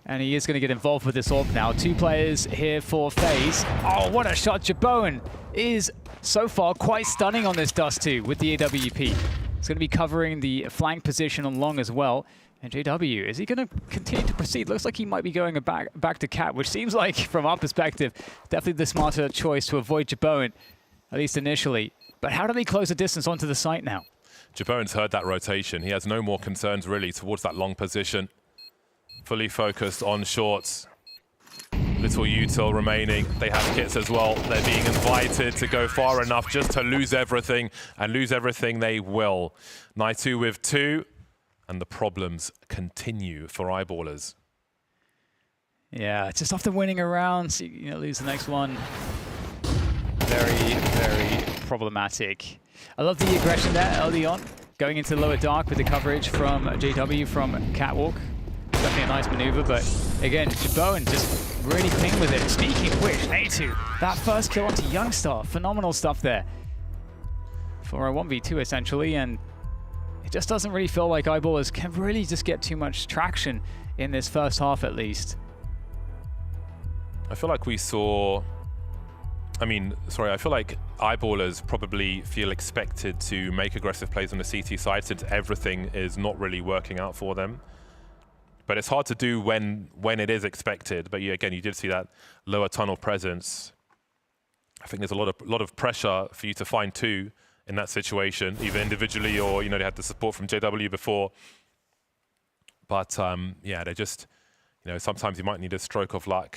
And he is going to get involved with this AWP now. 2 players here for FaZe. Oh, what a shot. Jabone is so far quite stunning on this Dust 2 with the AWP. He's going to be covering the flank position on long as well. And JW, is he going to continue to proceed? Looks like he might be going back to Cat, which seems like, from our perspective, definitely the smarter choice to avoid Jabone, at least initially. But how do they close the distance onto the site now? Jabone's heard that rotation. He has no more concerns really towards that long position. Fully focused on shorts. Little util remaining. They have kits as well. They're being invited to go far enough just to lose everything, and lose everything they will. Naitu with 2, and the problems continue for Eyeballers. Yeah, just after winning a round, so, you know, lose the next one. Very, very problematic. I love the aggression there early on, going into lower dark with the coverage from JW from Catwalk. Definitely a nice maneuver, but again, Jabone just really clean with it. Speaking of which, Natu, that first kill onto Youngstar, phenomenal stuff there. For a 1v2 essentially, and it just doesn't really feel like Eyeballers can really just get too much traction in this first half at least. I feel like we saw... I feel like Eyeballers probably feel expected to make aggressive plays on the CT side since everything is not really working out for them. But it's hard to do when it is expected. But yeah, again, you did see that lower tunnel presence. I think there's a lot of pressure for you to find 2 in that situation, either individually or, you know, they had the support from JW before. But yeah, they just, you know, sometimes you might need a stroke of luck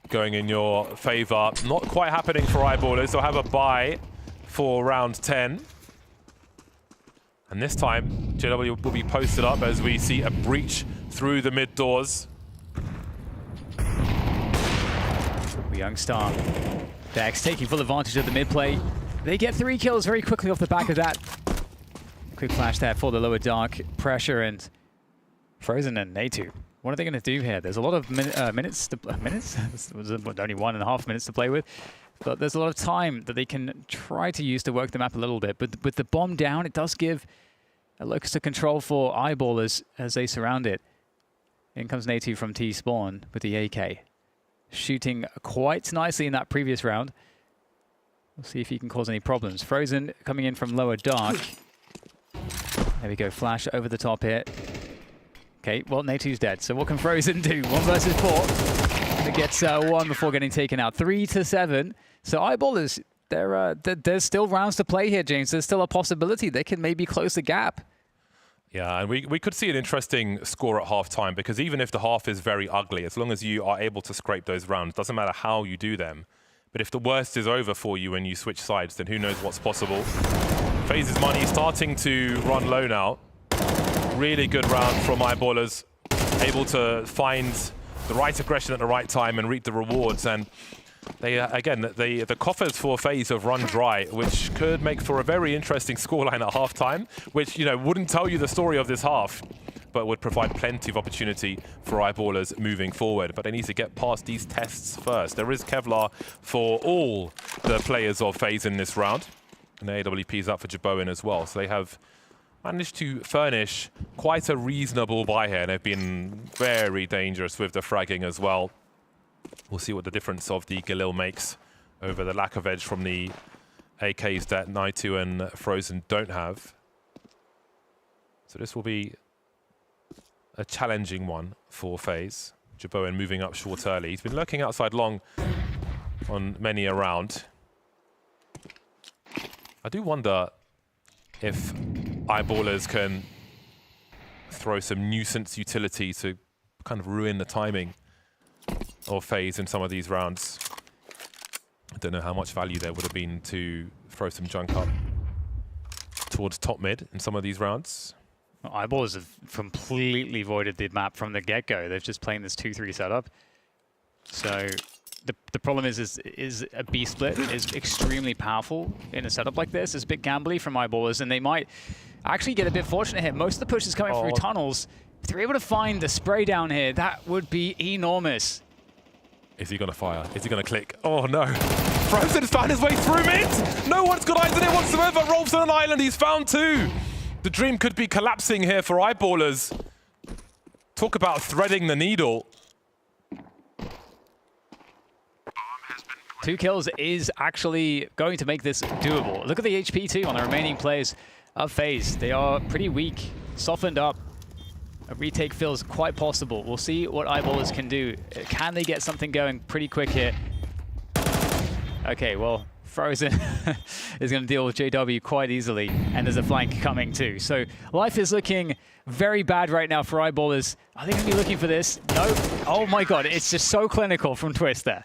going in your favor. Not quite happening for Eyeballers. They'll have a bye for round 10. And this time, JW will be posted up as we see a breach through the mid doors. Youngstar. Dex taking full advantage of the mid play. They get 3 kills very quickly off the back of that. Quick flash there for the lower dark pressure, and Frozen and Natu. What are they going to do here? There's a lot of minutes? It was only 1.5 minutes to play with. But there's a lot of time that they can try to use to work the map a little bit. But with the bomb down, it does give a locus of control for Eyeballers as they surround it. In comes Natu from T-Spawn with the AK. Shooting quite nicely in that previous round. We'll see if he can cause any problems. Frozen coming in from lower dark. There we go, flash over the top here. Okay, well, Natu's dead, so what can Frozen do? 1 versus 4. It gets 1 before getting taken out. 3-7. So Eyeballers, there's still rounds to play here, James. There's still a possibility they can maybe close the gap. Yeah, and we could see an interesting score at halftime, because even if the half is very ugly, as long as you are able to scrape those rounds, doesn't matter how you do them. But if the worst is over for you when you switch sides, then who knows what's possible. FaZe's money starting to run low now. Really good round from Eyeballers, able to find the right aggression at the right time and reap the rewards. And they again, the coffers for FaZe have run dry, which could make for a very interesting scoreline at halftime, which, you know, wouldn't tell you the story of this half, but would provide plenty of opportunity for Eyeballers moving forward. But they need to get past these tests first. There is Kevlar for all the players of FaZe in this round, and the AWP is up for Jabone as well. So they have managed to furnish quite a reasonable buy here. They've been very dangerous with the fragging as well. We'll see what the difference of the Galil makes over the lack of edge from the AKs that Naitu and Frozen don't have. So this will be a challenging one for FaZe. Jaboen moving up short early. He's been lurking outside long on many a round. I do wonder if EYEBALLERS can throw some nuisance utility to kind of ruin the timing of FaZe in some of these rounds. I don't know how much value there would have been to throw some junk up towards top mid in some of these rounds. Well, EYEBALLERS have completely voided the map from the get-go. They've just playing this 2-3 setup. So the problem is a B split is extremely powerful in a setup like this. It's a bit gambly from EYEBALLERS, and they might actually get a bit fortunate here. Most of the push is coming through tunnels. If they're able to find the spray down here, that would be enormous. Is he going to fire? Is he going to click? Oh no. Frozen's found his way through mid. No one's got eyes on it whatsoever. Rolf's on an island. He's found two. The dream could be collapsing here for EYEBALLERS. Talk about threading the needle. 2 kills is actually going to make this doable. Look at the HP too on the remaining players of FaZe. They are pretty weak, softened up. A retake feels quite possible. We'll see what EYEBALLERS can do. Can they get something going pretty quick here? Okay, well, Frozen is going to deal with JW quite easily, and there's a flank coming too. So life is looking very bad right now for EYEBALLERS. Are they going to be looking for this? No. Oh my god, it's just so clinical from Twist there.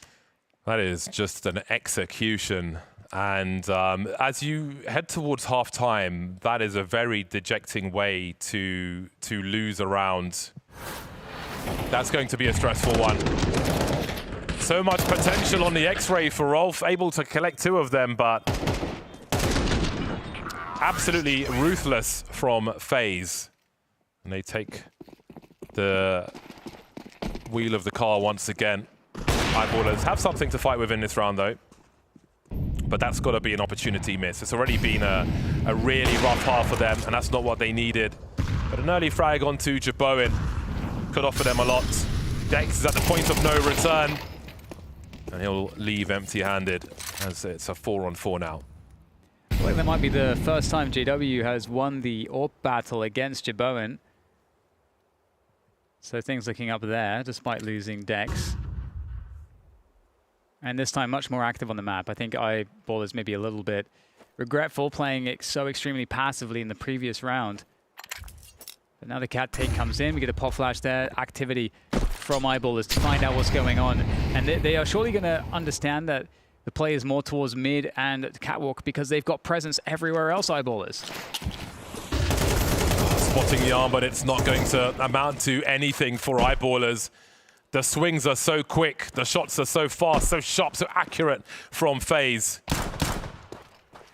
That is just an execution. And as you head towards half-time, that is a very dejecting way to lose a round. That's going to be a stressful one. So much potential on the X-ray for Rolf, able to collect 2 of them, but absolutely ruthless from FaZe. And they take the wheel of the car once again. EYEBALLERS have something to fight with in this round, though. But that's got to be an opportunity miss. It's already been a really rough half for them, and that's not what they needed. But an early frag onto Jaboen could offer them a lot. Dex is at the point of no return, and he'll leave empty-handed as it's a 4-on-4 now. I feel like that might be the first time JW has won the AWP battle against Jaboen. So things looking up there, despite losing Dex. And this time much more active on the map. I think EYEBALLERS maybe a little bit regretful playing it so extremely passively in the previous round. But now the cat take comes in, we get a pop flash there, activity from EYEBALLERS to find out what's going on. And they are surely going to understand that the play is more towards mid and catwalk because they've got presence everywhere else, EYEBALLERS. Spotting the arm, but it's not going to amount to anything for EYEBALLERS. The swings are so quick, the shots are so fast, so sharp, so accurate from FaZe.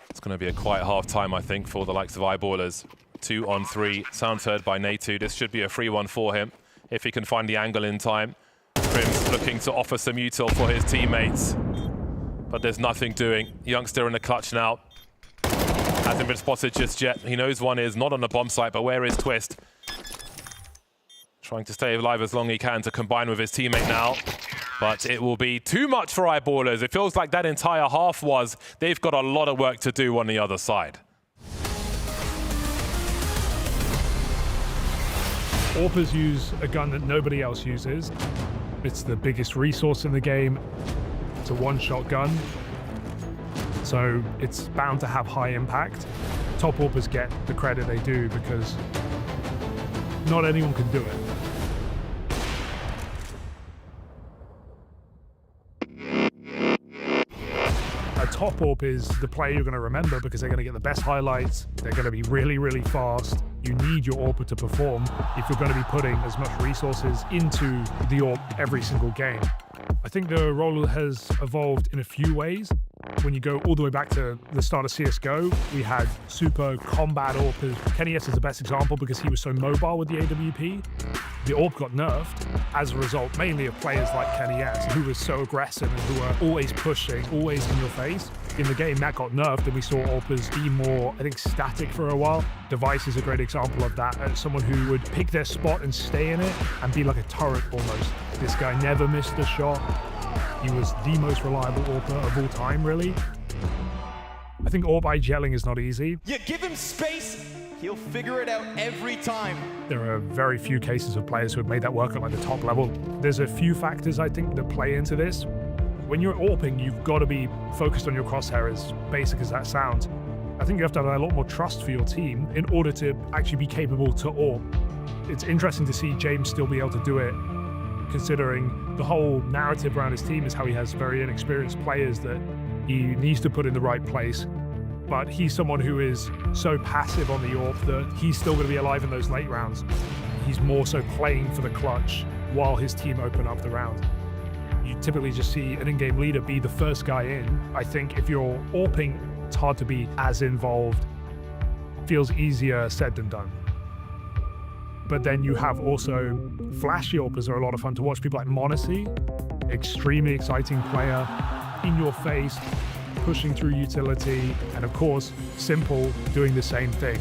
It's going to be a quiet half-time, I think, for the likes of EYEBALLERS. 2-on-3, sounds heard by Natu. This should be a free one for him, if he can find the angle in time. Prim's looking to offer some util for his teammates, but there's nothing doing. Youngster in the clutch now. Hasn't been spotted just yet. He knows one is not on the bomb site, but where is Twist? Trying to stay alive as long as he can to combine with his teammate now. But it will be too much for EYEBALLERS. It feels like that entire half was. They've got a lot of work to do on the other side. AWPers use a gun that nobody else uses. It's the biggest resource in the game. It's a one-shot gun. So it's bound to have high impact. Top AWPers get the credit they do because not anyone can do it. A top AWP is the player you're going to remember because they're going to get the best highlights. They're going to be really, really fast. You need your AWPer to perform if you're going to be putting as much resources into the AWP every single game. I think the role has evolved in a few ways. When you go all the way back to the start of CSGO, we had super combat AWPers. Kenny.S is the best example because he was so mobile with the AWP. The AWP got nerfed as a result, mainly of players like Kenny.S, who was so aggressive and who were always pushing, always in your face. The in the game that got nerfed and we saw AWPers be more, I think, static for a while. Device is a great example of that, as someone who would pick their spot and stay in it and be like a turret almost. This guy never missed a shot. He was the most reliable AWPer of all time, really. I think AWP gelling is not easy. You give him space, he'll figure it out every time. There are very few cases of players who have made that work at like the top level. There's a few factors, I think, that play into this. When you're AWPing, you've got to be focused on your crosshair, as basic as that sounds. I think you have to have a lot more trust for your team in order to actually be capable to AWP. It's interesting to see James still be able to do it, considering the whole narrative around his team is how he has very inexperienced players that he needs to put in the right place. But he's someone who is so passive on the AWP that he's still going to be alive in those late rounds. He's more so playing for the clutch while his team open up the round. You typically just see an in-game leader be the first guy in. I think if you're AWPing, it's hard to be as involved. Feels easier said than done. But then you have also flashy AWPers are a lot of fun to watch. People like Monacy, extremely exciting player, in your face, pushing through utility, and of course, Simple doing the same thing.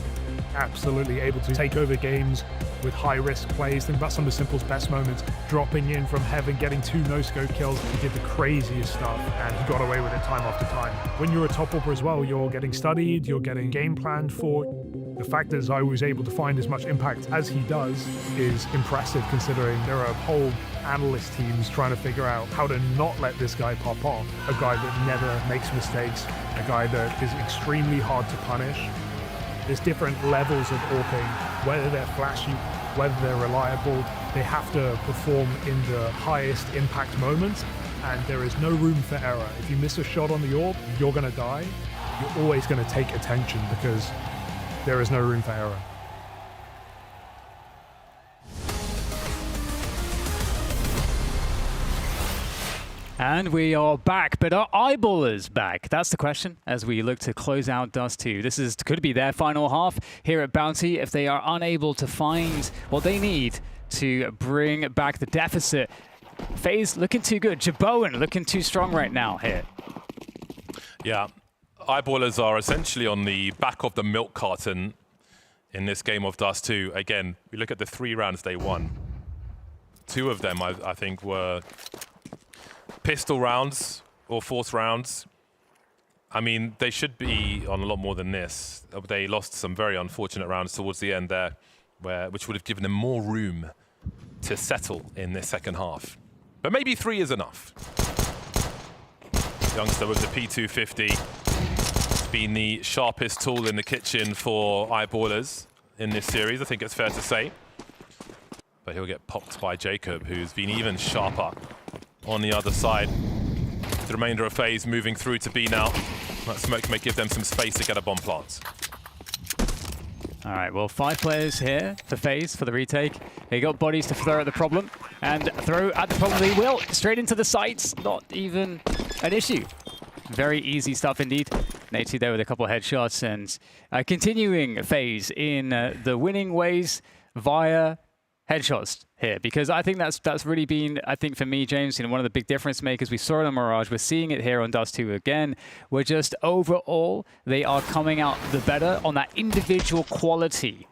Absolutely able to take over games with high-risk plays. Think about some of Simple's best moments, dropping in from heaven, getting 2 no-scope kills. He did the craziest stuff, and he got away with it time after time. When you're a top AWPer as well, you're getting studied, you're getting game planned for. The fact that I was able to find as much impact as he does is impressive, considering there are whole analyst teams trying to figure out how to not let this guy pop off. A guy that never makes mistakes, a guy that is extremely hard to punish. There's different levels of AWPing, whether they're flashy, whether they're reliable. They have to perform in the highest impact moments, and there is no room for error. If you miss a shot on the AWP, you're going to die. You're always going to take attention because there is no room for error. And we are back, but are Eyeballers back? That's the question as we look to close out Dust 2. This could be their final half here at Bounty if they are unable to find what they need to bring back the deficit. FaZe looking too good. Jaboan looking too strong right now here. Yeah, Eyeballers are essentially on the back of the milk carton in this game of Dust 2. Again, we look at the 3 rounds they won. 2 of them, I think, were pistol rounds or force rounds. I mean, they should be on a lot more than this. They lost some very unfortunate rounds towards the end there, which would have given them more room to settle in this second half. But maybe 3 is enough. Youngster with the P250. Been the sharpest tool in the kitchen for Eyeballers in this series, I think it's fair to say. But he'll get popped by Jacob, who's been even sharper on the other side. The remainder of FaZe moving through to B now. That smoke may give them some space to get a bomb plant. All right, well, 5 players here for FaZe for the retake. They got bodies to throw at the problem, and throw at the problem they will. Straight into the sights, not even an issue. Very easy stuff indeed. Nate there with a couple of headshots, and continuing FaZe in the winning ways via headshots here, because I think that's really been, I think for me, James, one of the big difference makers. We saw it on Mirage, we're seeing it here on Dust 2 again. We're just overall, they are coming out the better on that individual quality.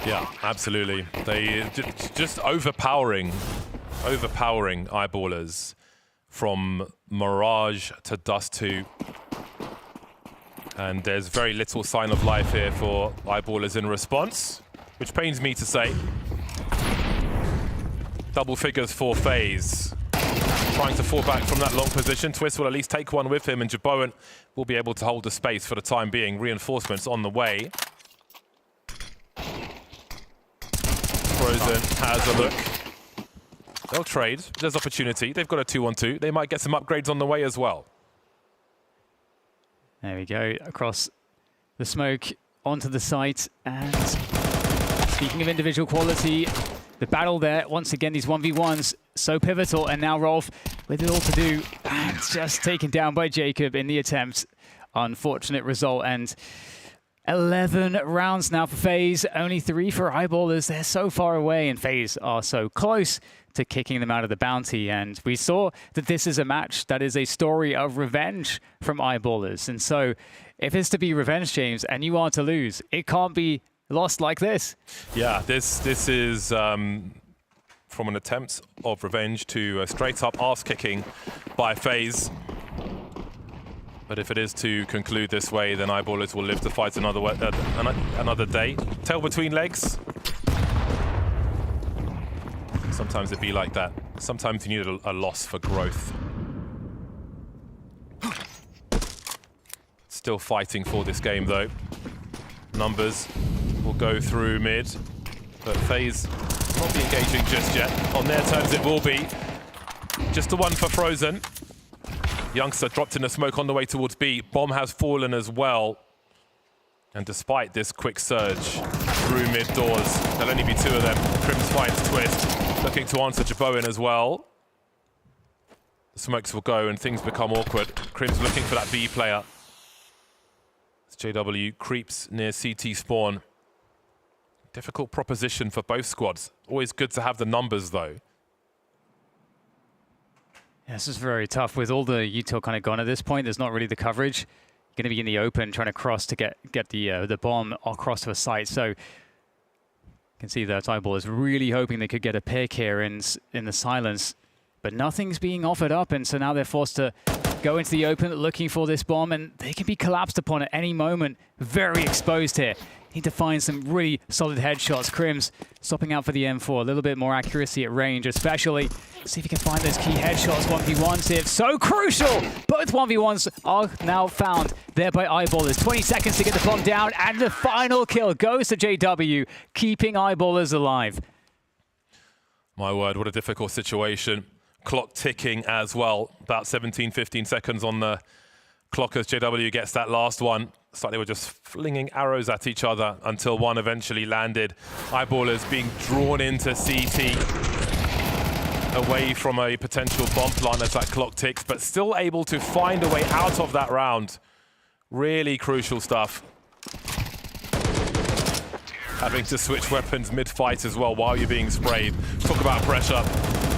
Yeah, absolutely. They just overpowering Eyeballers from Mirage to Dust 2. And there's very little sign of life here for Eyeballers in response, which pains me to say. Double figures for FaZe. Trying to fall back from that long position. Twist will at least take one with him, and Jaboan will be able to hold the space for the time being. Reinforcements on the way. Frozen has a look. They'll trade. There's opportunity. They've got a 2-on-2. They might get some upgrades on the way as well. There we go. Across the smoke onto the site. And speaking of individual quality, the battle there, once again, these 1v1s, so pivotal. And now Rolf with it all to do. And just taken down by Jacob in the attempt. Unfortunate result. And 11 rounds now for FaZe, only 3 for Eyeballers. They're so far away, and FaZe are so close to kicking them out of the bounty. And we saw that this is a match that is a story of revenge from Eyeballers. And so if it's to be revenge, James, and you are to lose, it can't be lost like this. Yeah, this is from an attempt of revenge to a straight-up ass-kicking by FaZe. But if it is to conclude this way, then Eyeballers will live to fight another day. Tail between legs. Sometimes it be like that. Sometimes you need a loss for growth. Still fighting for this game, though. Numbers will go through mid, but FaZe won't be engaging just yet. On their terms, it will be. Just the one for Frozen. Youngster dropped in the smoke on the way towards B. Bomb has fallen as well. And despite this quick surge through mid doors, there'll only be 2 of them. Crims finds Twist, looking to answer Jaboin as well. The smokes will go and things become awkward. Crims looking for that B player. As JW creeps near CT spawn. Difficult proposition for both squads. Always good to have the numbers, though. Yeah, this is very tough. With all the util kind of gone at this point, there's not really the coverage. You're going to be in the open trying to cross to get the bomb across to a site. So you can see that Eyeball is really hoping they could get a pick here in the silence. But nothing's being offered up, and so now they're forced to go into the open looking for this bomb, and they can be collapsed upon at any moment. Very exposed here. Need to find some really solid headshots. Crims swapping out for the M4. A little bit more accuracy at range, especially. See if you can find those key headshots. 1v1s here. So crucial! Both 1v1s are now found there by Eyeballers. 20 seconds to get the bomb down, and the final kill goes to JW, keeping Eyeballers alive. My word, what a difficult situation. Clock ticking as well. About 17, 15 seconds on the clock as JW gets that last one. It's like they were just flinging arrows at each other until one eventually landed. Eyeballers being drawn into CT away from a potential bomb plant as that clock ticks, but still able to find a way out of that round. Really crucial stuff. Having to switch weapons mid-fight as well while you're being sprayed. Talk about pressure.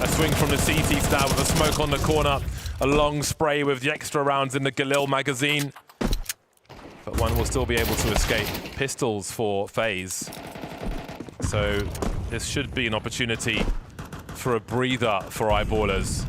A swing from the CT now with a smoke on the corner. A long spray with the extra rounds in the Galil magazine. But one will still be able to escape. Pistols for FaZe. So this should be an opportunity for a breather for Eyeballers.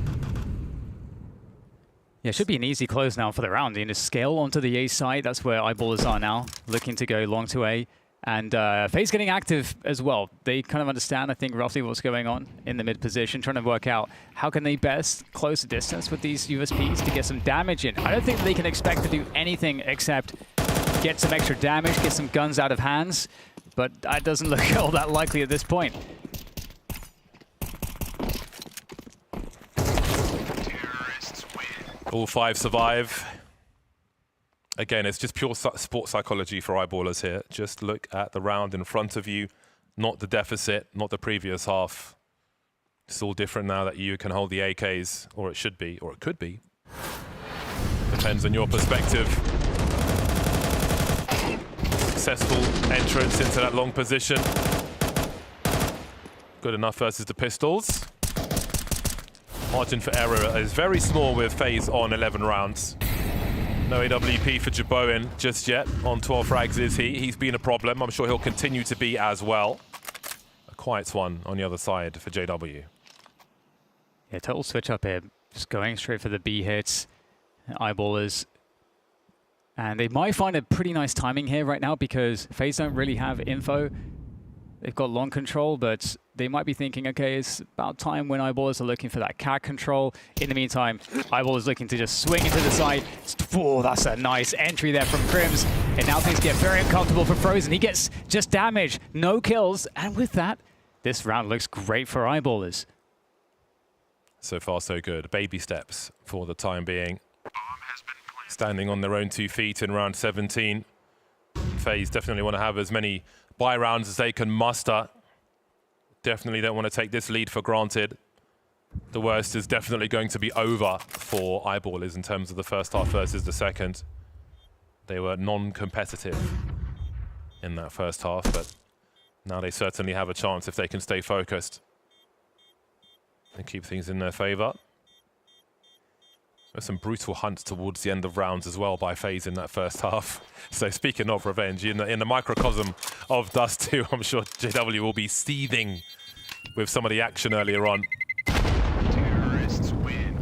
Yeah, it should be an easy close now for the round. You know, scale onto the A side. That's where Eyeballers are now, looking to go long to A. And FaZe getting active as well. They kind of understand, I think, roughly what's going on in the mid position, trying to work out how can they best close the distance with these USPs to get some damage in. I don't think they can expect to do anything except get some extra damage, get some guns out of hands, but that doesn't look all that likely at this point. All 5 survive. Again, it's just pure sports psychology for Eyeballers here. Just look at the round in front of you, not the deficit, not the previous half. It's all different now that you can hold the AKs, or it should be, or it could be. Depends on your perspective. Successful entrance into that long position. Good enough versus the pistols. Margin for error is very small with FaZe on 11 rounds. No AWP for Jaboin just yet. On 12 frags is he. He's been a problem. I'm sure he'll continue to be as well. A quiet one on the other side for JW. Yeah, total switch up here. Just going straight for the B hits. Eyeballers. And they might find a pretty nice timing here right now because FaZe don't really have info. They've got long control, but they might be thinking, okay, it's about time when Eyeballers are looking for that cat control. In the meantime, Eyeballers looking to just swing into the side. Oh, that's a nice entry there from Crims. And now things get very uncomfortable for Frozen. He gets just damage, no kills. And with that, this round looks great for Eyeballers. So far, so good. Baby steps for the time being. Standing on their own 2 feet in round 17. FaZe definitely want to have as many buy rounds as they can muster. Definitely don't want to take this lead for granted. The worst is definitely going to be over for Eyeballers in terms of the first half versus the second. They were non-competitive in that first half, but now they certainly have a chance if they can stay focused and keep things in their favor. There's some brutal hunts towards the end of rounds as well by FaZe in that first half. So speaking of revenge, in the microcosm of Dust 2, I'm sure JW will be seething with some of the action earlier on. Terrorists win.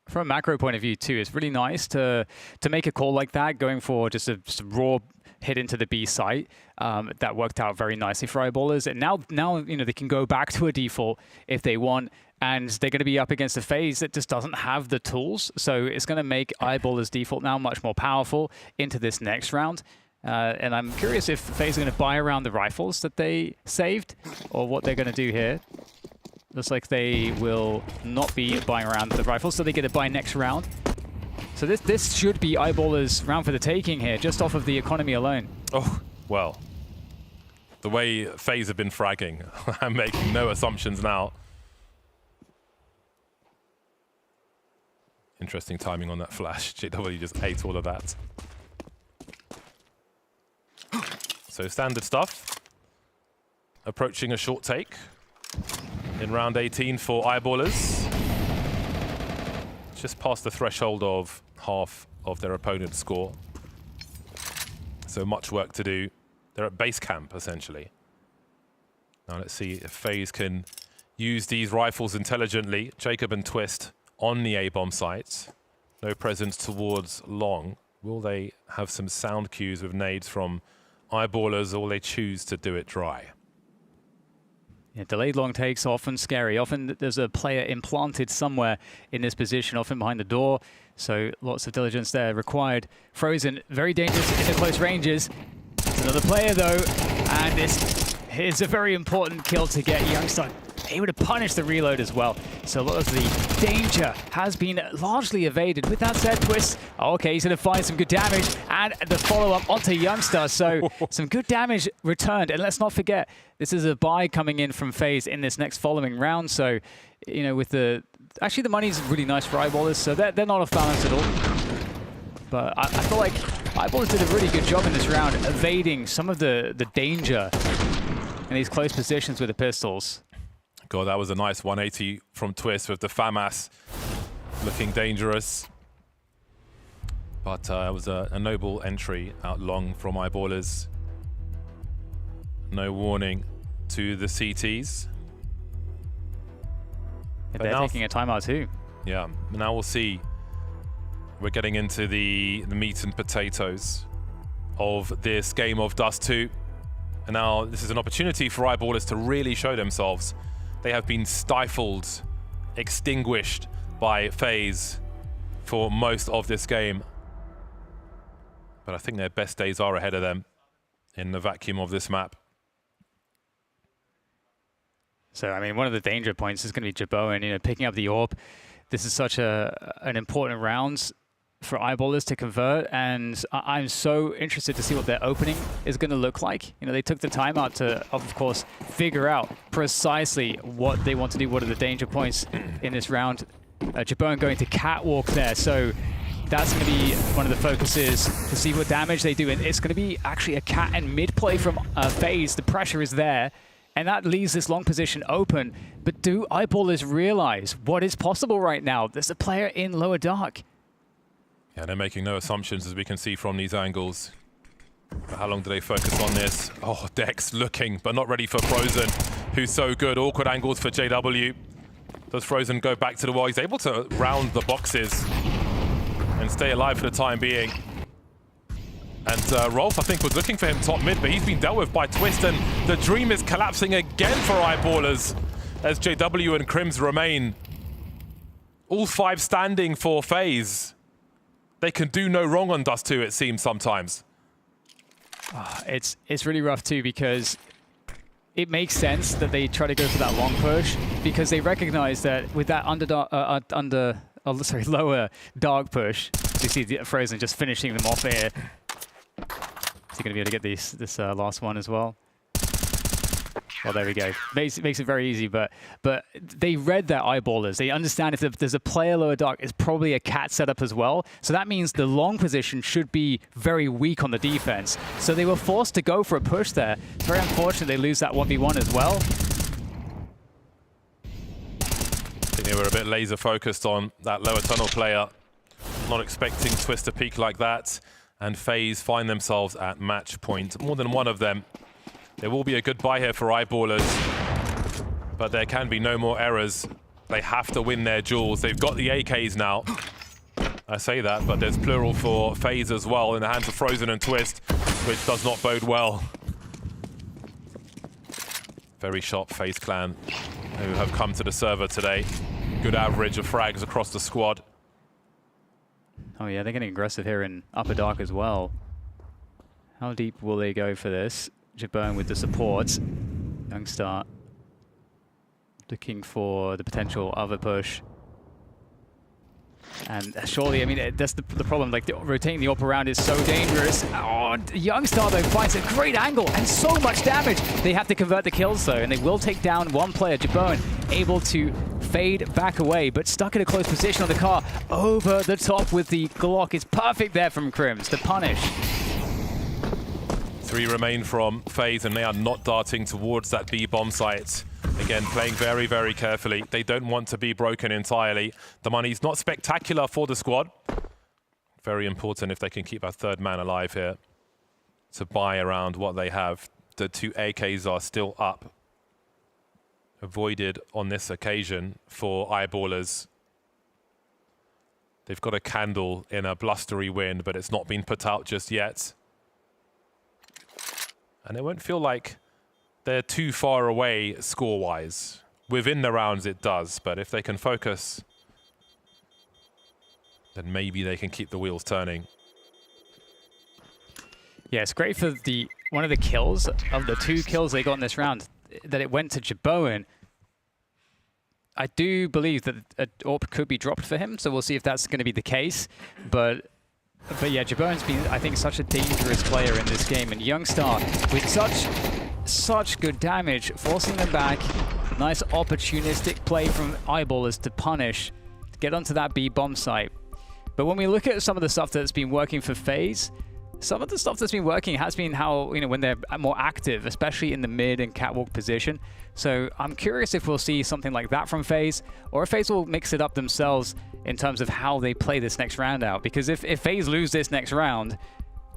From a macro point of view too, it's really nice to make a call like that, going for just a raw hit into the B site. That worked out very nicely for Eyeballers. And now they can go back to a default if they want. And they're going to be up against a FaZe that just doesn't have the tools. So it's going to make Eyeballers default now much more powerful into this next round. And I'm curious if FaZe are going to buy around the rifles that they saved, or what they're going to do here. Looks like they will not be buying around the rifles, so they get to buy next round. So this should be Eyeballers' round for the taking here, just off of the economy alone. Oh, well. The way FaZe have been fragging, I'm making no assumptions now. Interesting timing on that flash. JW just ate all of that. So standard stuff. Approaching a short take in round 18 for Eyeballers. Just past the threshold of half of their opponent's score. So much work to do. They're at base camp, essentially. Now let's see if FaZe can use these rifles intelligently. Jacob and Twist on the A-bomb site. No presence towards long. Will they have some sound cues with nades from Eyeballers, or will they choose to do it dry? Yeah, delayed long takes are often scary. Often there's a player implanted somewhere in this position, often behind the door. So lots of diligence there required. Frozen, very dangerous in the close ranges. It's another player though, and this is a very important kill to get. Youngster able to punish the reload as well. So a lot of the danger has been largely evaded. With that said, Twist, okay, he's going to find some good damage, and the follow-up onto Youngster. So some good damage returned. And let's not forget, this is a buy coming in from FaZe in this next following round. So, you know, with the... Actually, the money's really nice for Eyeballers, so they're not off balance at all. But I feel like Eyeballers did a really good job in this round, evading some of the danger in these close positions with the pistols. God, that was a nice 180 from Twist with the FAMAS looking dangerous. But it was a noble entry out long from Eyeballers. No warning to the CTs. Yeah, they're taking a timeout too. Yeah, now we'll see. We're getting into the meat and potatoes of this game of Dust 2. And now this is an opportunity for Eyeballers to really show themselves. They have been stifled, extinguished by FaZe for most of this game. But I think their best days are ahead of them in the vacuum of this map. So, I mean, one of the danger points is going to be Jabot, and, picking up the orb. This is such an important round for Eyeballers to convert, and I'm so interested to see what their opening is going to look like. They took the time out to, of course, figure out precisely what they want to do, what are the danger points in this round. Jabot going to catwalk there, so that's going to be one of the focuses to see what damage they do, and it's going to be actually a cat and mid play from FaZe. The pressure is there, and that leaves this long position open. But do Eyeballers realize what is possible right now? There's a player in lower dark. Yeah, they're making no assumptions, as we can see from these angles. But how long do they focus on this? Oh, Dex looking, but not ready for Frozen, who's so good. Awkward angles for JW. Does Frozen go back to the wall? He's able to round the boxes and stay alive for the time being. And Rolf, I think, was looking for him top mid, but he's been dealt with by Twist, and the dream is collapsing again for Eyeballers as JW and Crims remain. All 5 standing for FaZe. They can do no wrong on Dust 2, it seems sometimes. It's really rough too, because it makes sense that they try to go for that long push, because they recognize that with that lower dark push, you see the Frozen just finishing them off here. Is he going to be able to get this last one as well? Well, there we go. Makes it very easy, but they read their eyeballers. They understand if there's a player lower dark, it's probably a cat setup as well. So that means the long position should be very weak on the defense. So they were forced to go for a push there. It's very unfortunate they lose that 1v1 as well. I think they were a bit laser focused on that lower tunnel player. Not expecting Twist to peak like that. And FaZe find themselves at match point. More than one of them. There will be a good buy here for Eyeballers, but there can be no more errors. They have to win their duels. They've got the AKs now. I say that, but there's plural for FaZe as well in the hands of Frozen and Twist, which does not bode well. Very sharp FaZe clan who have come to the server today. Good average of frags across the squad. Oh yeah, they're getting aggressive here in Upper Dark as well. How deep will they go for this? Jabone with the supports. Youngstar looking for the potential other push. And surely, I mean, that's the problem. Like, rotating the AWP around is so dangerous. Oh, Youngstar, though, finds a great angle and so much damage. They have to convert the kills, though, and they will take down one player. Jabone able to fade back away, but stuck in a close position on the car. Over the top with the Glock. It's perfect there from Crims to punish. 3 remain from FaZe, and they are not darting towards that B bomb site. Again, playing very, very carefully. They don't want to be broken entirely. The money's not spectacular for the squad. Very important if they can keep that third man alive here to buy around what they have. The 2 AKs are still up. Avoided on this occasion for Eyeballers. They've got a candle in a blustery wind, but it's not been put out just yet. And it won't feel like they're too far away score-wise. Within the rounds it does, but if they can focus, then maybe they can keep the wheels turning. Yeah, it's great for one of the kills, of the 2 kills they got in this round, that it went to Jabone. I do believe that an AWP could be dropped for him, so we'll see if that's going to be the case. But yeah, Jabone's been, I think, such a dangerous player in this game, and Youngstar with such good damage, forcing them back. Nice opportunistic play from Eyeballers to punish, to get onto that B bomb site. But when we look at some of the stuff that's been working for FaZe, some of the stuff that's been working has been how, you know, when they're more active, especially in the mid and catwalk position. So I'm curious if we'll see something like that from FaZe, or if FaZe will mix it up themselves in terms of how they play this next round out. Because if FaZe lose this next round,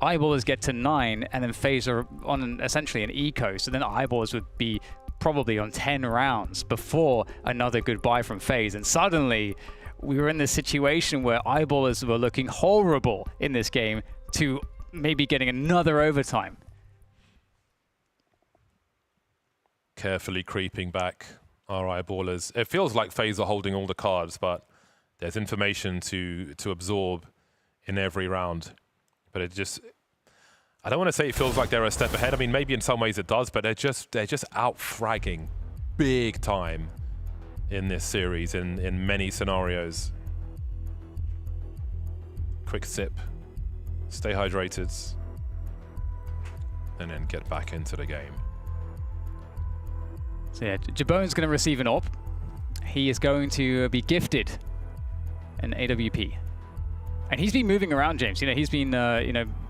Eyeballers get to 9, and then FaZe are on essentially an eco. So then Eyeballers would be probably on 10 rounds before another good buy from FaZe. And suddenly, we were in this situation where Eyeballers were looking horrible in this game to maybe getting another overtime. Carefully creeping back our Eyeballers. It feels like FaZe are holding all the cards, but there's information to absorb in every round. But it just, I don't want to say it feels like they're a step ahead. I mean, maybe in some ways it does, but they're just out fragging big time in this series in many scenarios. Quick sip, stay hydrated, and then get back into the game. So yeah, Jabone's going to receive an AWP. He is going to be gifted an AWP. And he's been moving around, James. You know, he's been,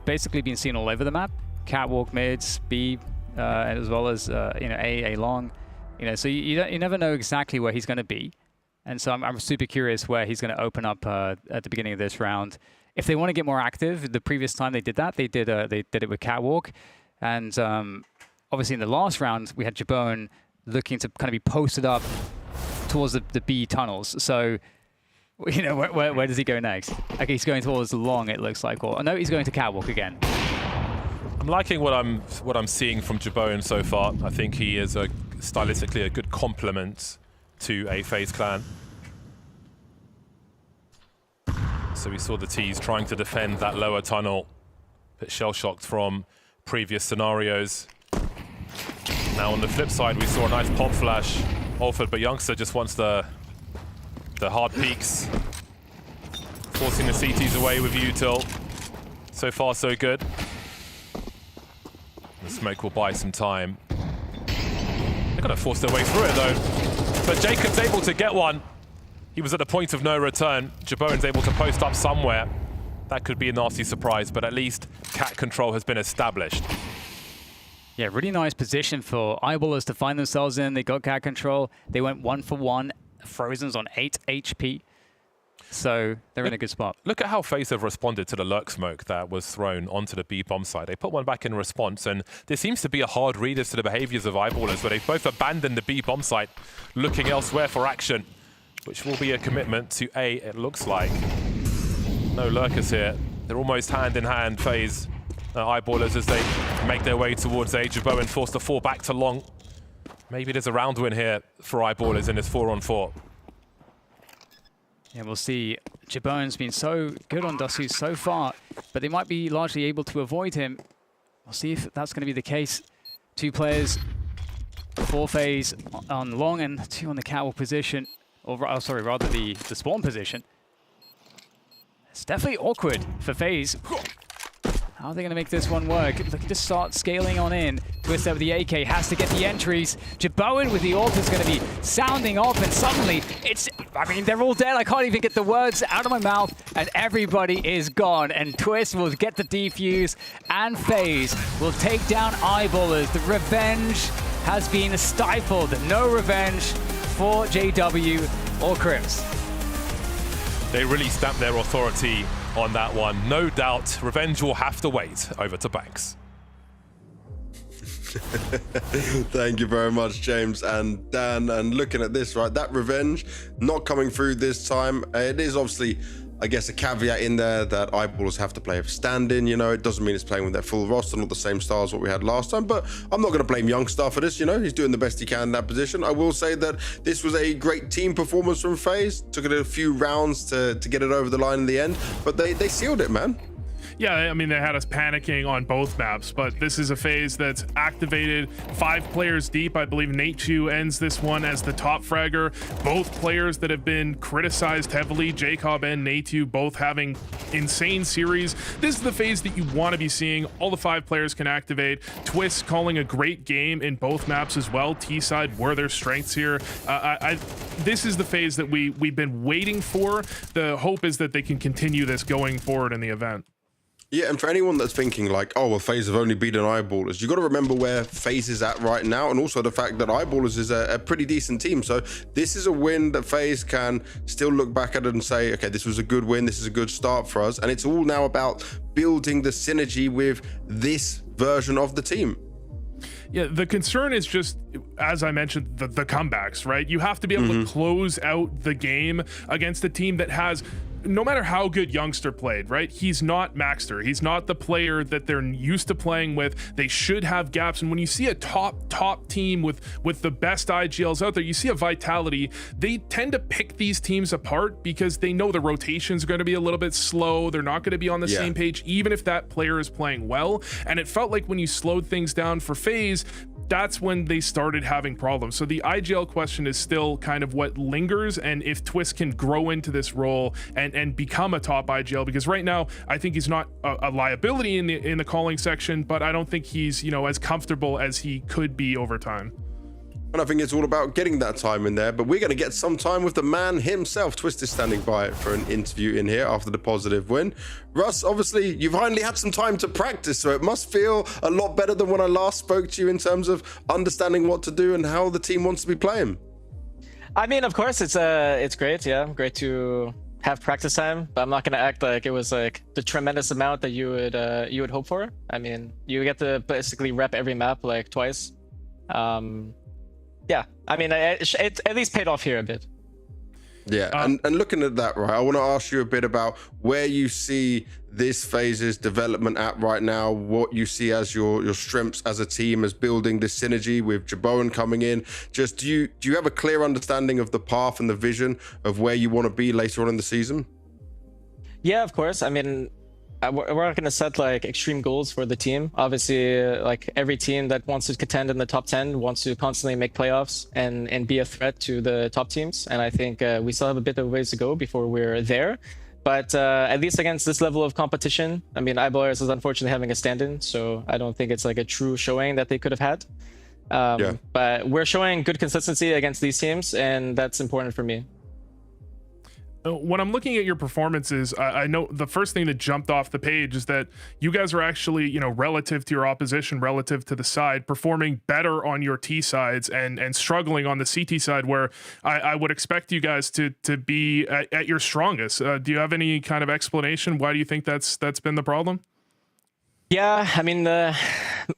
basically been seen all over the map. Catwalk, mids, B, as well as, A long. You know, so you never know exactly where he's going to be. And so I'm super curious where he's going to open up at the beginning of this round. If they want to get more active, the previous time they did that, they did it with Catwalk. And obviously in the last round, we had Jabone looking to kind of be posted up towards the B tunnels. So, you know, where does he go next? Okay, he's going towards the long, it looks like. Or no, he's going to Catwalk again. I'm liking what I'm seeing from Jabone so far. I think he is stylistically a good complement to a FaZe clan. So we saw the T's trying to defend that lower tunnel, but shell-shocked from previous scenarios. Now on the flip side, we saw a nice pop flash offered, but Youngster just wants the hard peaks, forcing the CTs away with Util. So far, so good. The smoke will buy some time. They're going to force their way through it, though. But Jacob's able to get one. He was at the point of no return. Jaboan's able to post up somewhere. That could be a nasty surprise, but at least cat control has been established. Yeah, really nice position for Eyeballers to find themselves in. They got cat control. They went 1 for 1. Frozen's on 8 HP. So they're in a good spot. Look at how FaZe have responded to the lurk smoke that was thrown onto the B bomb side. They put one back in response, and there seems to be a hard read as to the behaviors of Eyeballers, where they've both abandoned the B bomb site, looking elsewhere for action, which will be a commitment to A, it looks like. No lurkers here. They're almost hand in hand, FaZe. Eyeballers as they make their way towards A. Jaboan forced to fall back to long. Maybe there's a round win here for Eyeballers in this 4-on-4. Yeah, we'll see. Jaboan's been so good on Dasu so far, but they might be largely able to avoid him. We'll see if that's going to be the case. 2 players for FaZe on long and 2 on the catwalk position. Or, oh, sorry, rather the spawn position. It's definitely awkward for FaZe. How are they going to make this one work? Looking to start scaling on in. Twist out with the AK, has to get the entries. Jaboan with the ult is going to be sounding off, and suddenly I mean, they're all dead. I can't even get the words out of my mouth, and everybody is gone. And Twist will get the defuse, and FaZe will take down Eyeballers. The revenge has been stifled. No revenge for JW or Crips. They really stamped their authority on that one. No doubt, revenge will have to wait. Over to Banks. Thank you very much, James and Dan. And looking at this, right, that revenge not coming through this time. It is obviously, I guess, a caveat in there that Eyeballers have to play a stand-in. You know, it doesn't mean it's playing with their full roster, not the same style as what we had last time. But I'm not going to blame Youngstar for this. You know, he's doing the best he can in that position. I will say that this was a great team performance from FaZe. Took it a few rounds to get it over the line in the end, but they sealed it, man. Yeah, I mean, they had us panicking on both maps, but this is a FaZe that's activated 5 players deep. I believe Nate2 ends this one as the top fragger. Both players that have been criticized heavily, Jacob and Nate2, both having insane series. This is the FaZe that you want to be seeing. All the 5 players can activate. Twist calling a great game in both maps as well. T-side were their strengths here. This is the FaZe that we've been waiting for. The hope is that they can continue this going forward in the event. Yeah, and for anyone that's thinking like, oh, well, FaZe have only beaten Eyeballers, you got to remember where FaZe is at right now, and also the fact that Eyeballers is a pretty decent team. So this is a win that FaZe can still look back at it and say, okay, this was a good win, this is a good start for us. And it's all now about building the synergy with this version of the team. Yeah, the concern is just, as I mentioned, the comebacks, right? You have to be able to close out the game against a team that has, no matter how good Youngster played, right? He's not Maxter. He's not the player that they're used to playing with. They should have gaps. And when you see a top team with the best IGLs out there, you see a Vitality, they tend to pick these teams apart because they know the rotations are going to be a little bit slow. They're not going to be on the same page, even if that player is playing well. And it felt like when you slowed things down for FaZe, that's when they started having problems. So the IGL question is still kind of what lingers, and if Twist can grow into this role and become a top IGL, because right now I think he's not a liability in the calling section, but I don't think he's, you know, as comfortable as he could be over time. And I think it's all about getting that time in there, but we're going to get some time with the man himself. Twist is standing by for an interview in here after the positive win. Russ, obviously, you've finally had some time to practice, so it must feel a lot better than when I last spoke to you in terms of understanding what to do and how the team wants to be playing. I mean, of course, it's great. Yeah, great to have practice time, but I'm not going to act like it was like the tremendous amount that you would hope for. I mean, you get to basically rep every map like twice. Yeah, I mean, it at least paid off here a bit. Yeah, and looking at that, right, I want to ask you a bit about where you see this FaZe's development at right now, what you see as your strengths as a team, as building this synergy with Jaboan coming in. Just do you have a clear understanding of the path and the vision of where you want to be later on in the season? Yeah, of course. I mean, we're not going to set like extreme goals for the team. Obviously, like every team that wants to contend in the top 10 wants to constantly make playoffs and be a threat to the top teams. And I think we still have a bit of ways to go before we're there. But at least against this level of competition, I mean, Eyeballers is unfortunately having a stand-in, so I don't think it's like a true showing that they could have had. But we're showing good consistency against these teams, and that's important for me. When I'm looking at your performances, I know the first thing that jumped off the page is that you guys are actually, you know, relative to your opposition, relative to the side, performing better on your T sides and struggling on the CT side, where I would expect you guys to be at your strongest. Do you have any kind of explanation? Why do you think that's been the problem? Yeah, I mean, the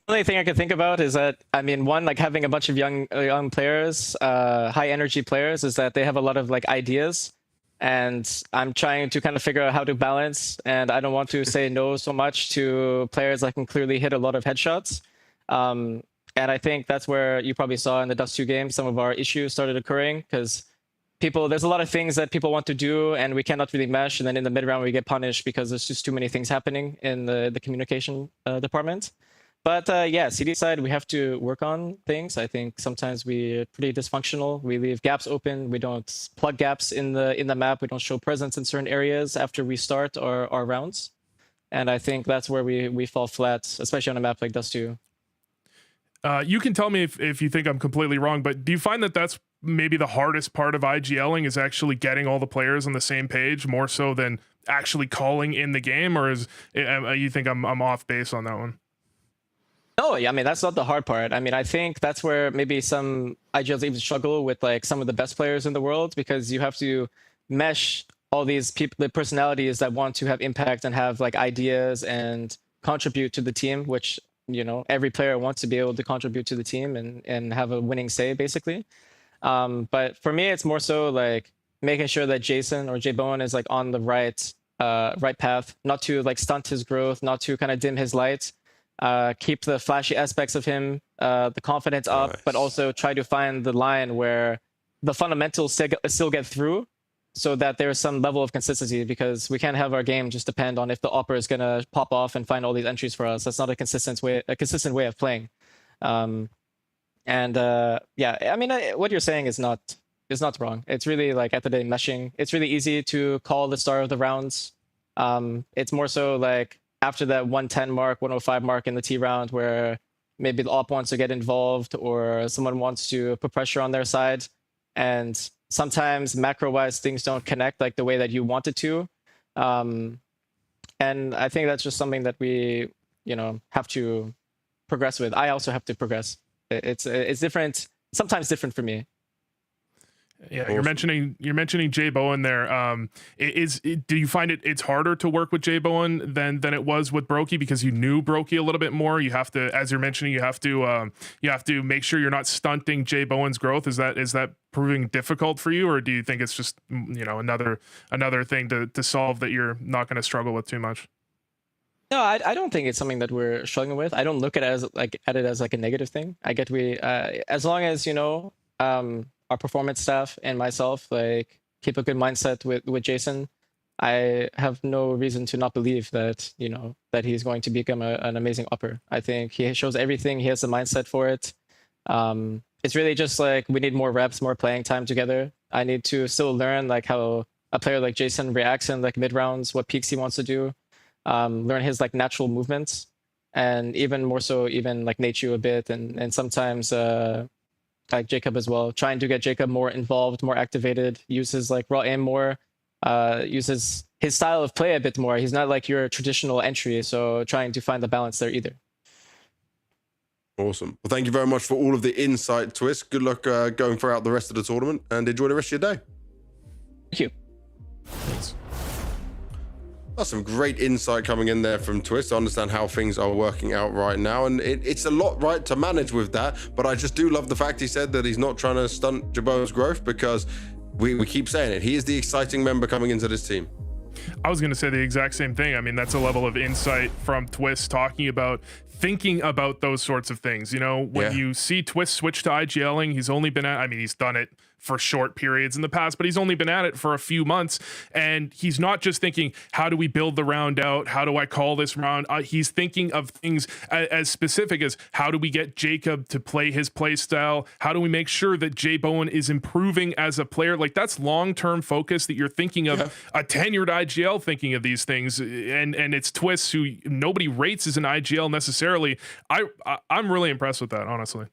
only thing I can think about is that, I mean, one, like having a bunch of young players, high energy players, is that they have a lot of like ideas. And I'm trying to kind of figure out how to balance, and I don't want to say no so much to players that can clearly hit a lot of headshots. And I think that's where you probably saw in the Dust 2 game, some of our issues started occurring, because there's a lot of things that people want to do, and we cannot really mesh. And then in the mid round, we get punished because there's just too many things happening in the communication department. But yeah, CD side, we have to work on things. I think sometimes we're pretty dysfunctional. We leave gaps open. We don't plug gaps in the map. We don't show presence in certain areas after we start our rounds. And I think that's where we fall flat, especially on a map like Dust 2. You can tell me if you think I'm completely wrong, but do you find that that's maybe the hardest part of IGLing, is actually getting all the players on the same page more so than actually calling in the game? Or is you think I'm off base on that one? No, I mean, that's not the hard part. I mean, I think that's where maybe some IGLs even struggle with like some of the best players in the world, because you have to mesh all these people, the personalities that want to have impact and have like ideas and contribute to the team, which, you know, every player wants to be able to contribute to the team and have a winning say, basically. But for me, it's more so like making sure that Jason or J-Bone is like on the right path, not to like stunt his growth, not to kind of dim his light. Keep the flashy aspects of him, the confidence up, but also try to find the line where the fundamentals still get through, so that there's some level of consistency, because we can't have our game just depend on if the opera is gonna pop off and find all these entries for us. That's not a consistent way of playing. Yeah, I mean, what you're saying is not wrong. It's really like at the day meshing. It's really easy to call the start of the rounds. It's more so like after that 110 mark, 105 mark in the T round, where maybe the op wants to get involved or someone wants to put pressure on their side. And sometimes macro-wise, things don't connect like the way that you want it to. And I think that's just something that we, you know, have to progress with. I also have to progress. It's different, sometimes different for me. Yeah, awesome. You're mentioning Jay Bowen there. Do you find it's harder to work with Jay Bowen than it was with Brokey, because you knew Brokey a little bit more? You have to, as you're mentioning, you have to make sure you're not stunting Jay Bowen's growth. Is that proving difficult for you, or do you think it's just, you know, another thing to solve that you're not going to struggle with too much? No, I don't think it's something that we're struggling with. I don't look at it as like a negative thing. I get as long as, you know, our performance staff and myself like keep a good mindset with Jason, I have no reason to not believe that, you know, that he's going to become an amazing upper. I think he shows everything. He has the mindset for it. It's really just like we need more reps, more playing time together. I need to still learn like how a player like Jason reacts in like mid rounds, what peaks he wants to do, learn his like natural movements, and even more so even like Nachu a bit, and sometimes like Jacob as well, trying to get Jacob more involved, more activated, uses like raw aim more, uses his style of play a bit more. He's not like your traditional entry, so trying to find the balance there either. Awesome. Well, thank you very much for all of the insight, Twist. Good luck going throughout the rest of the tournament, and enjoy the rest of your day. Thank you. Thanks. That's some great insight coming in there from Twist to understand how things are working out right now. And it's a lot, right, to manage with that. But I just do love the fact he said that he's not trying to stunt Jabo's growth, because we keep saying it. He is the exciting member coming into this team. I was going to say the exact same thing. I mean, that's a level of insight from Twist, talking about thinking about those sorts of things. You know, when you see Twist switch to IGLing, he's only been he's done it for short periods in the past, but he's only been at it for a few months, and he's not just thinking, how do we build the round out? How do I call this round? He's thinking of things as specific as, how do we get Jacob to play his play style? How do we make sure that Jay Bowen is improving as a player? Like, that's long-term focus that you're thinking of. A tenured IGL thinking of these things, and it's Twist, who nobody rates as an IGL necessarily. I'm really impressed with that, honestly.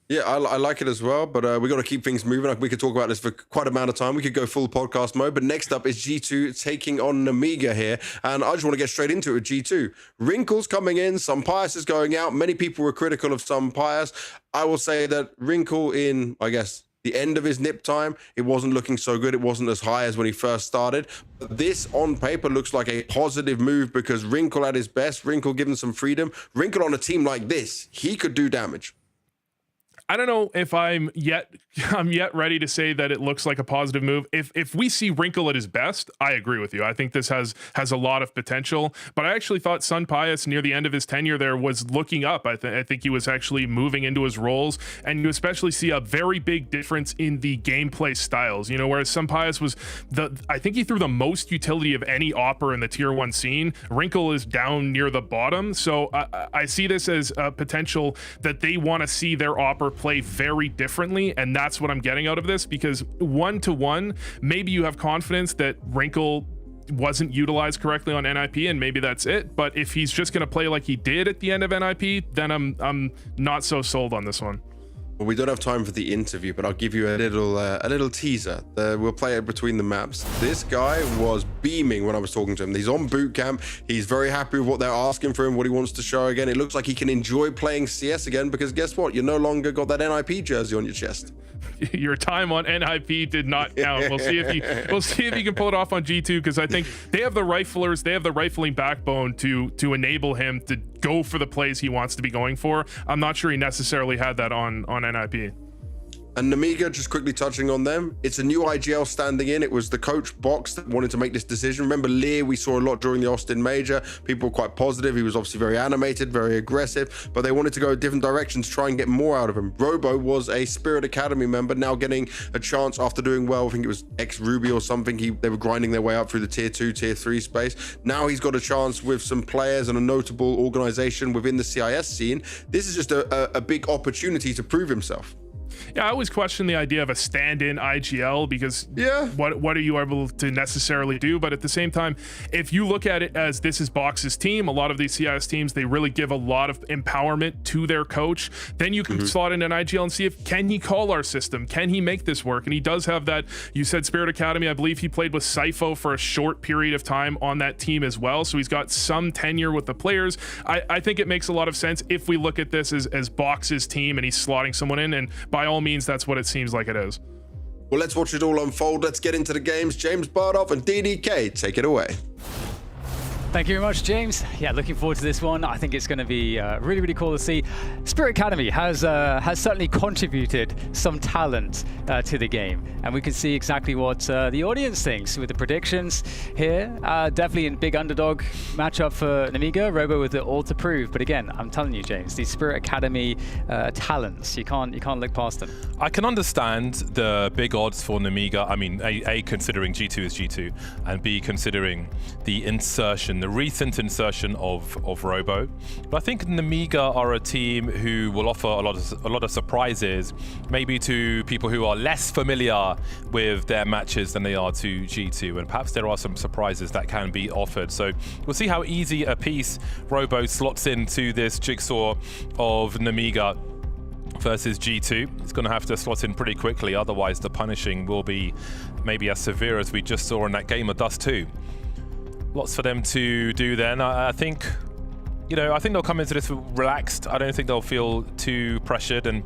Yeah, I like it as well, but we got to keep things moving. We could talk about this for quite a amount of time. We could go full podcast mode, but next up is G2 taking on Nemiga here, and I just want to get straight into it with G2. Wrinkle's coming in, Sunpius is going out. Many people were critical of Sunpius. I will say that Wrinkle in, I guess, the end of his nip time, it wasn't looking so good. It wasn't as high as when he first started. But this on paper looks like a positive move because Wrinkle at his best, Wrinkle given some freedom. Wrinkle on a team like this, he could do damage. I don't know if I'm yet ready to say that it looks like a positive move. If we see Wrinkle at his best, I agree with you. I think this has a lot of potential. But I actually thought Sunpius near the end of his tenure there was looking up. I think he was actually moving into his roles, and you especially see a very big difference in the gameplay styles. You know, whereas Sunpius was I think he threw the most utility of any Opper in the tier 1 scene. Wrinkle is down near the bottom, so I see this as a potential that they want to see their Opper play very differently, and that's what I'm getting out of this, because 1-to-1 maybe you have confidence that Wrinkle wasn't utilized correctly on NIP and maybe that's it, but if he's just going to play like he did at the end of NIP, then I'm not so sold on this one. Well, we don't have time for the interview, but I'll give you a little teaser. We'll play it between the maps. This guy was beaming when I was talking to him. He's on boot camp. He's very happy with what they're asking for him, what he wants to show again. It looks like he can enjoy playing CS again because guess what? You no longer got that NIP jersey on your chest. Your time on NIP did not count. We'll see if you can pull it off on G2, because I think they have the riflers, they have the rifling backbone to enable him to go for the plays he wants to be going for. I'm not sure he necessarily had that on NIP. And Nemiga, just quickly touching on them, it's a new IGL standing in. It was the coach Box that wanted to make this decision. Remember Lear, we saw a lot during the Austin Major. People were quite positive. He was obviously very animated, very aggressive, but they wanted to go a different direction to try and get more out of him. Robo was a Spirit Academy member, now getting a chance after doing well. I think it was ex-Ruby or something. They were grinding their way up through the tier 2, tier 3 space. Now he's got a chance with some players and a notable organization within the CIS scene. This is just a big opportunity to prove himself. Yeah, I always question the idea of a stand-in IGL, because what are you able to necessarily do? But at the same time, if you look at it as this is Box's team, a lot of these CIS teams, they really give a lot of empowerment to their coach. Then you can slot in an IGL and see can he call our system? Can he make this work? And he does have that. You said Spirit Academy. I believe he played with Sypho for a short period of time on that team as well. So he's got some tenure with the players. I think it makes a lot of sense if we look at this as Box's team and he's slotting someone in, and by all means, that's what it seems like it is. Well, let's watch it all unfold. Let's get into the games. James Bardoff and DDK, take it away. Thank you very much, James. Yeah, looking forward to this one. I think it's going to be really, really cool to see. Spirit Academy has certainly contributed some talent to the game, and we can see exactly what the audience thinks with the predictions here. Definitely a big underdog matchup for Nemiga. Robo with it all to prove, but again, I'm telling you, James, these Spirit Academy talents, you can't look past them. I can understand the big odds for Nemiga. I mean, A, considering G2 is G2, and B, considering the recent insertion of Robo. But I think Nemiga are a team who will offer a lot of surprises, maybe to people who are less familiar with their matches than they are to G2, and perhaps there are some surprises that can be offered. So we'll see how easy a piece Robo slots into this jigsaw of Nemiga versus G2. He's going to have to slot in pretty quickly, otherwise the punishing will be maybe as severe as we just saw in that game of Dust 2. Lots for them to do then. I think they'll come into this relaxed. I don't think they'll feel too pressured. And,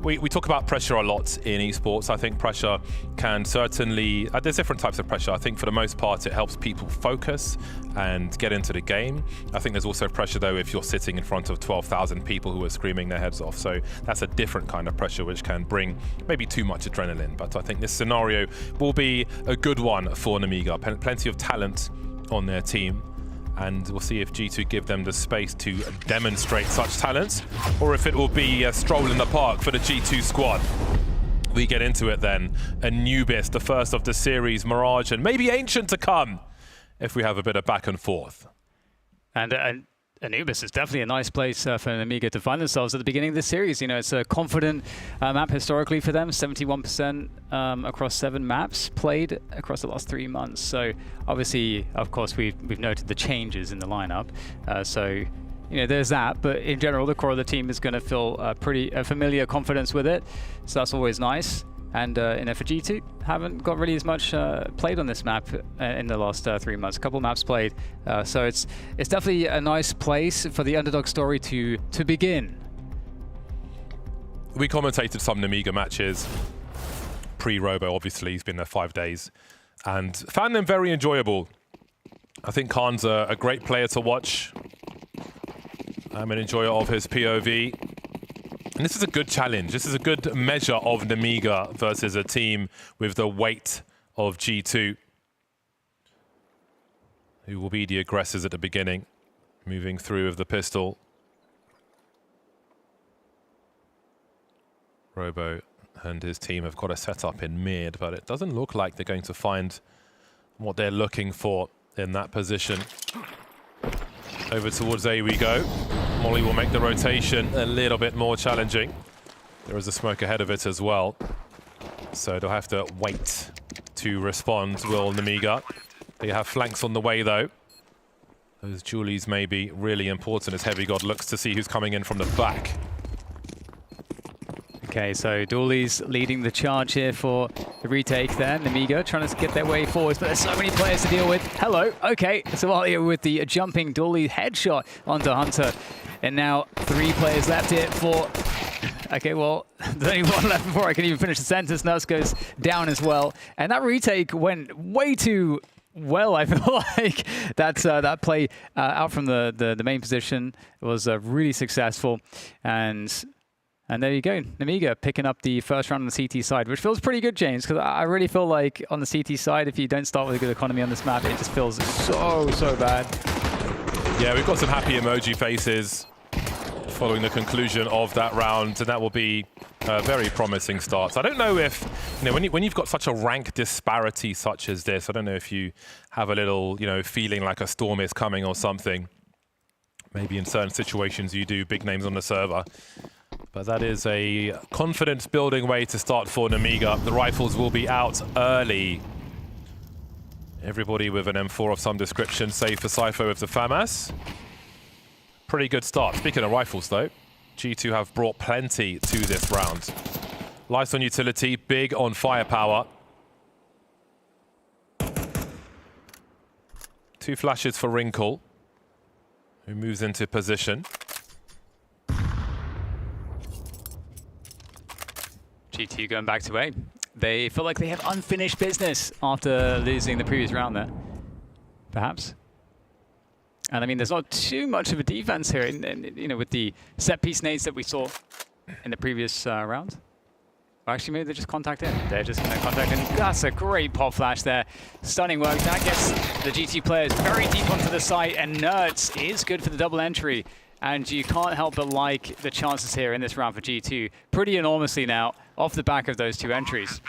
we talk about pressure a lot in esports. I think pressure can certainly, there's different types of pressure. I think for the most part, it helps people focus and get into the game. I think there's also pressure, though, if you're sitting in front of 12,000 people who are screaming their heads off. So that's a different kind of pressure, which can bring maybe too much adrenaline. But I think this scenario will be a good one for Nemiga. Plenty of talent on their team, and we'll see if G2 give them the space to demonstrate such talents, or if it will be a stroll in the park for the G2 squad. We get into it then. Anubis, the first of the series, Mirage, and maybe Ancient to come if we have a bit of back and forth. And Anubis is definitely a nice place for Nemiga to find themselves at the beginning of this series. It's a confident map historically for them, 71% across 7 maps played across the last 3 months. So obviously, of course, we've noted the changes in the lineup. So you know, there's that. But in general, the core of the team is going to feel pretty familiar confidence with it. So that's always nice. And you know, for G2, haven't got really as much played on this map in the last 3 months. A couple maps played, so it's definitely a nice place for the underdog story to begin. We commentated some Nemiga matches pre-Robo. Obviously, he's been there 5 days, and found them very enjoyable. I think Khan's a great player to watch. I'm an enjoyer of his POV. And this is a good challenge. This is a good measure of Nemiga versus a team with the weight of G2, who will be the aggressors at the beginning, moving through with the pistol. Robo and his team have got a setup in mid, but it doesn't look like they're going to find what they're looking for in that position. Over towards A we go. Molly will make the rotation a little bit more challenging. There is a smoke ahead of it as well, so they'll have to wait to respond, will Nemiga. They have flanks on the way though. Those Julies may be really important as Heavy God looks to see who's coming in from the back. Okay, so Dooley's leading the charge here for the retake there. Nemiga trying to get their way forwards, but there's so many players to deal with. Hello, okay, Somalia with the jumping Dooley headshot onto Hunter. And now 3 players left here for... Okay, well, there's only 1 left before I can even finish the sentence. Nus goes down as well. And that retake went way too well, I feel like. That play out from the main position was really successful. And there you go, Nemiga picking up the first round on the CT side, which feels pretty good, James, because I really feel like on the CT side, if you don't start with a good economy on this map, it just feels so bad. Yeah, we've got some happy emoji faces following the conclusion of that round, and that will be a very promising start. So I don't know if, you know, when you've got such a rank disparity such as this, I don't know if you have a little, you know, feeling like a storm is coming or something. Maybe in certain situations you do, big names on the server. But that is a confidence-building way to start for Nemiga. The rifles will be out early. Everybody with an M4 of some description, save for Cypher with the FAMAS. Pretty good start. Speaking of rifles, though, G2 have brought plenty to this round. Lights on utility, big on firepower. 2 flashes for Wrinkle, who moves into position. G2 going back to A. They feel like they have unfinished business after losing the previous round there, perhaps. And I mean, there's not too much of a defense here, you know, with the set piece nades that we saw in the previous round. Or actually, maybe they're just contacting. They're just going to contact him. That's a great pop flash there. Stunning work. That gets the GT players very deep onto the site, and Nerds is good for the double entry. And you can't help but like the chances here in this round for G2 pretty enormously now off the back of those 2 entries.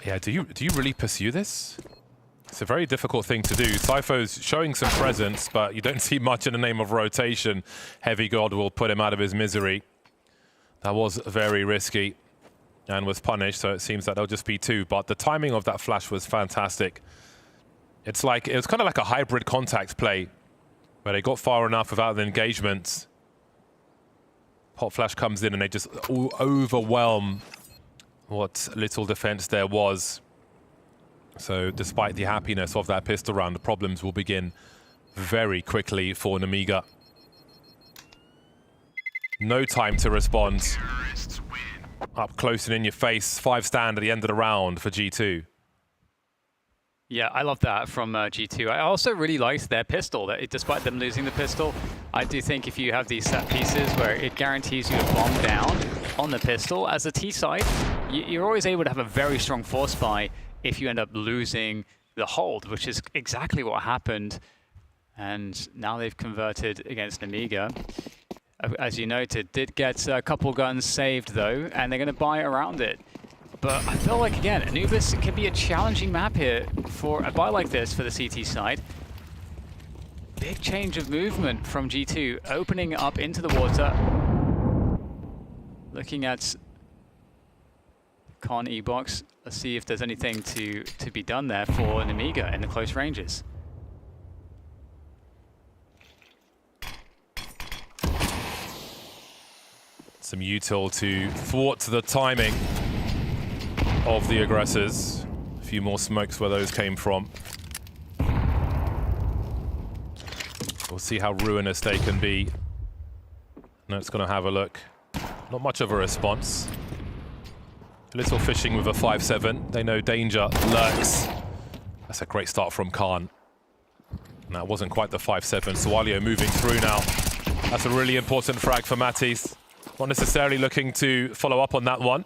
Yeah, do you really pursue this? It's a very difficult thing to do. Cypher's showing some presence, but you don't see much in the name of rotation. Heavy God will put him out of his misery. That was very risky and was punished, so it seems that there'll just be 2. But the timing of that flash was fantastic. It was kind of like a hybrid contact play, where they got far enough without the engagement. Pop flash comes in and they just overwhelm what little defense there was. So despite the happiness of that pistol round, the problems will begin very quickly for Nemiga. No time to respond. Up close and in your face, 5 stand at the end of the round for G2. Yeah, I love that from G2. I also really liked their pistol. That despite them losing the pistol, I do think if you have these set pieces where it guarantees you a bomb down on the pistol, as a T side, you're always able to have a very strong force buy if you end up losing the hold, which is exactly what happened. And now they've converted against Nemiga. As you noted, did get a couple guns saved though, and they're going to buy around it. But I feel like, again, Anubis can be a challenging map here for a buy like this for the CT side. Big change of movement from G2, opening up into the water. Looking at Con E-Box. Let's see if there's anything to be done there for Nemiga in the close ranges. Some util to thwart the timing of the aggressors. A few more smokes where those came from. We'll see how ruinous they can be. Let's gonna have a look. Not much of a response. A little fishing with a 5-7. They know danger lurks. That's a great start from Khan. And that wasn't quite the 5-7. Sualio moving through now. That's a really important frag for Matisse. Not necessarily looking to follow up on that one.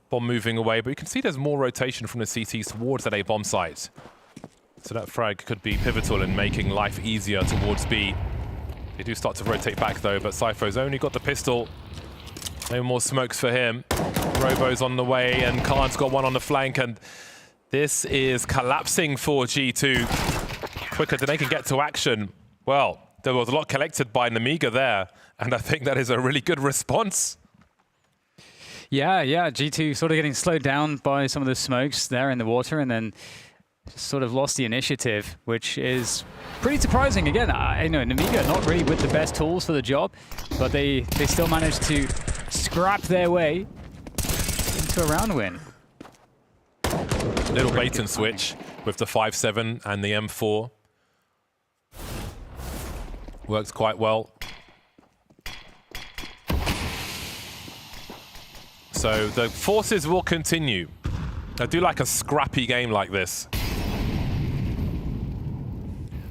Bomb moving away, but you can see there's more rotation from the CT towards that A bomb site. So that frag could be pivotal in making life easier towards B. They do start to rotate back though, but Cypher's only got the pistol. No more smokes for him. Robo's on the way, and Khan's got one on the flank, and this is collapsing for G2. Quicker than they can get to action. Well, there was a lot collected by Nemiga there, and I think that is a really good response. Yeah, G2 sort of getting slowed down by some of the smokes there in the water, and then sort of lost the initiative, which is pretty surprising. Again, I know Nemiga not really with the best tools for the job, but they still managed to scrap their way into a round win. Little bait and switch with the 5-7 and the M4. Works quite well. So the forces will continue. I do like a scrappy game like this,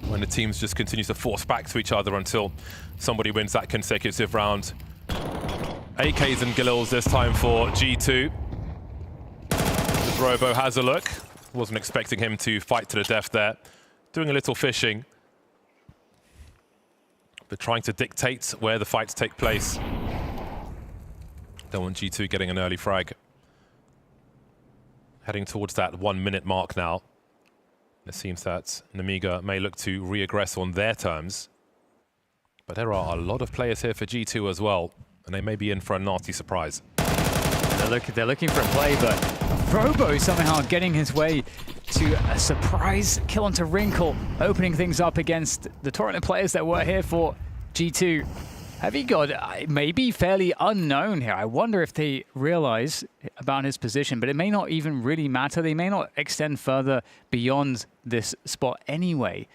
when the teams just continue to force back to each other until somebody wins that consecutive round. AKs and Galils this time for G2. Robo has a look. Wasn't expecting him to fight to the death there. Doing a little fishing, but trying to dictate where the fights take place. Don't want G2 getting an early frag. Heading towards that 1 minute mark now. It seems that Nemiga may look to re-aggress on their terms. But there are a lot of players here for G2 as well, and they may be in for a nasty surprise. They're looking for a play, but Robo somehow getting his way to a surprise kill onto Wrinkle, opening things up against the Toronto players that were here for G2. Heavy God may be fairly unknown here. I wonder if they realize about his position, but it may not even really matter. They may not extend further beyond this spot anyway.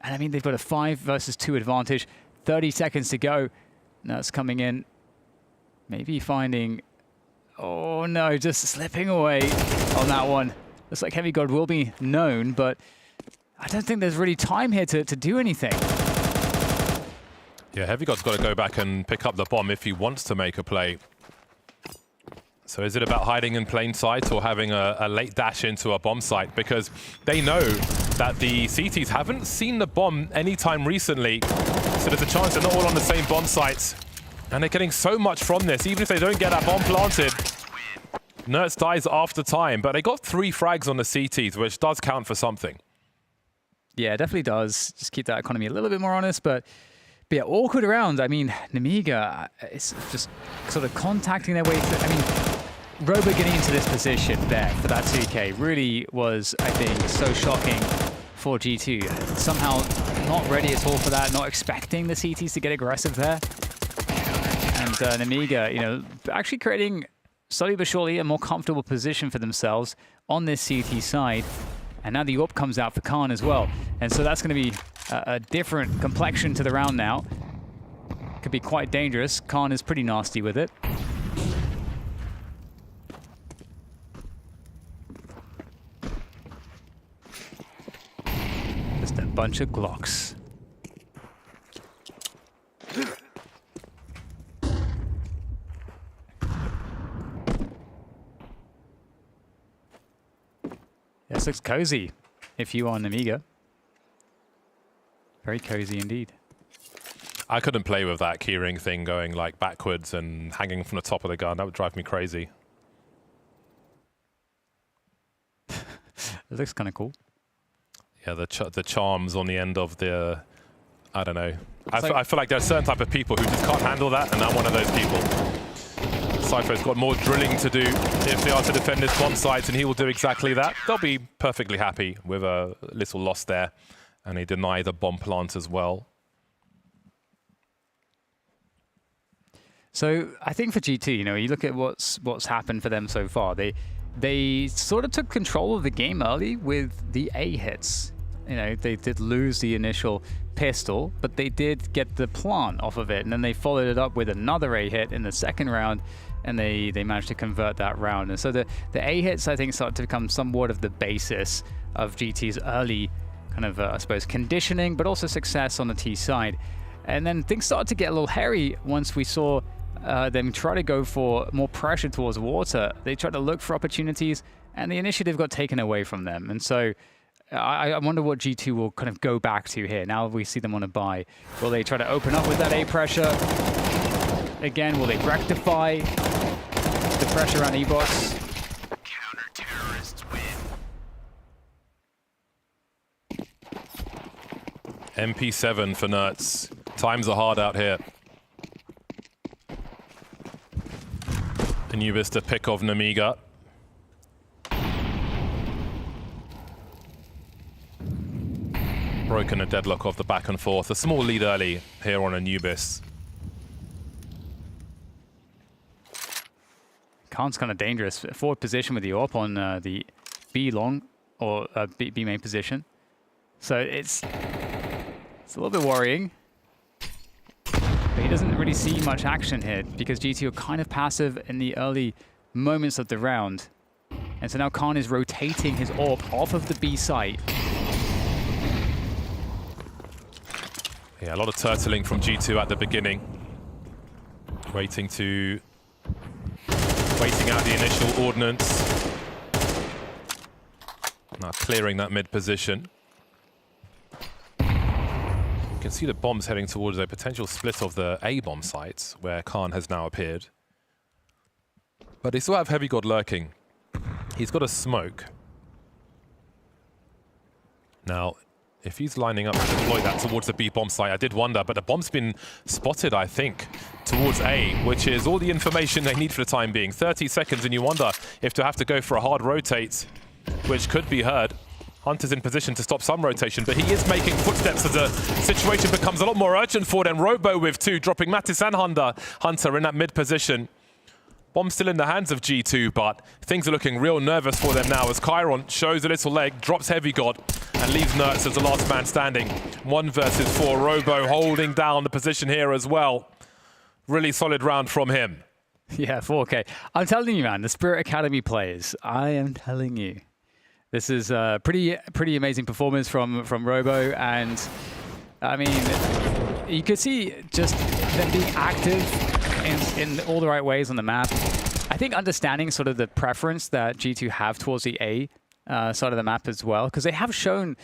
And I mean, they've got a 5 versus 2 advantage. 30 seconds to go. Now it's coming in. Maybe finding... Oh no, just slipping away on that one. Looks like Heavy God will be known, but I don't think there's really time here to do anything. Yeah, Heavy God's got to go back and pick up the bomb if he wants to make a play. So is it about hiding in plain sight or having a late dash into a bomb site? Because they know that the CTs haven't seen the bomb anytime recently. So there's a chance they're not all on the same bomb site. And they're getting so much from this. Even if they don't get that bomb planted, Nertz dies after time. But they got 3 frags on the CTs, which does count for something. Yeah, it definitely does. Just keep that economy a little bit more honest. But yeah, awkward round. I mean, Nemiga is just sort of contacting their way through. I mean, Robo getting into this position there for that 2K really was, I think, so shocking for G2. Somehow not ready at all for that, not expecting the CTs to get aggressive there. And Nemiga, you know, actually creating slowly but surely a more comfortable position for themselves on this CT side. And now the AWP comes out for Khan as well. And so that's going to be a different complexion to the round now. Could be quite dangerous. Khan is pretty nasty with it. Just a bunch of Glocks. This looks cozy if you are Nemiga. Very cozy indeed. I couldn't play with that keyring thing going like backwards and hanging from the top of the gun. That would drive me crazy. It looks kind of cool. Yeah, the charms on the end of the... I don't know. I feel like there are certain type of people who just can't handle that, and I'm one of those people. Cypher's got more drilling to do if they are to defend this bomb site, and he will do exactly that. They'll be perfectly happy with a little loss there, and they deny the bomb plant as well. So I think for G2, you know, you look at what's happened for them so far. They sort of took control of the game early with the A hits. You know, they did lose the initial pistol, but they did get the plant off of it, and then they followed it up with another A hit in the second round, and they managed to convert that round. And so the A hits, I think, start to become somewhat of the basis of GT's early kind of, I suppose, conditioning, but also success on the T side. And then things started to get a little hairy once we saw them try to go for more pressure towards water. They tried to look for opportunities, and the initiative got taken away from them. And so I wonder what G2 will kind of go back to here. Now we see them on a buy. Will they try to open up with that A pressure? Again, will they rectify the pressure around E-Bots? Counter-terrorists win. MP7 for Nerds. Times are hard out here. Anubis to pick off Nemiga. Broken a deadlock off the back and forth. A small lead early here on Anubis. Khan's kind of dangerous. Forward position with the AWP on the B long, or B main position. So it's a little bit worrying. But he doesn't really see much action here because G2 are kind of passive in the early moments of the round. And so now Khan is rotating his AWP off of the B site. Yeah, a lot of turtling from G2 at the beginning. Waiting out the initial ordnance. Now clearing that mid position. You can see the bombs heading towards a potential split of the A bomb sites, where Khan has now appeared. But they still have Heavy God lurking. He's got a smoke. Now, if he's lining up to deploy that towards the B bomb site, I did wonder, but the bomb's been spotted, I think, towards A, which is all the information they need for the time being. 30 seconds, and you wonder if to have to go for a hard rotate, which could be heard. Hunter's in position to stop some rotation, but he is making footsteps as the situation becomes a lot more urgent for them. Robo with 2, dropping Mattis and Hunter in that mid position. Bomb still in the hands of G2, but things are looking real nervous for them now as Chiron shows a little leg, drops Heavy God, and leaves Nertz as the last man standing. 1 versus 4. Robo holding down the position here as well. Really solid round from him. Yeah, 4K. I'm telling you, man, the Spirit Academy players, I am telling you. This is a pretty amazing performance from Robo, and I mean, you could see just them being active in all the right ways on the map. I think understanding sort of the preference that G2 have towards the A side of the map as well, because they have shown,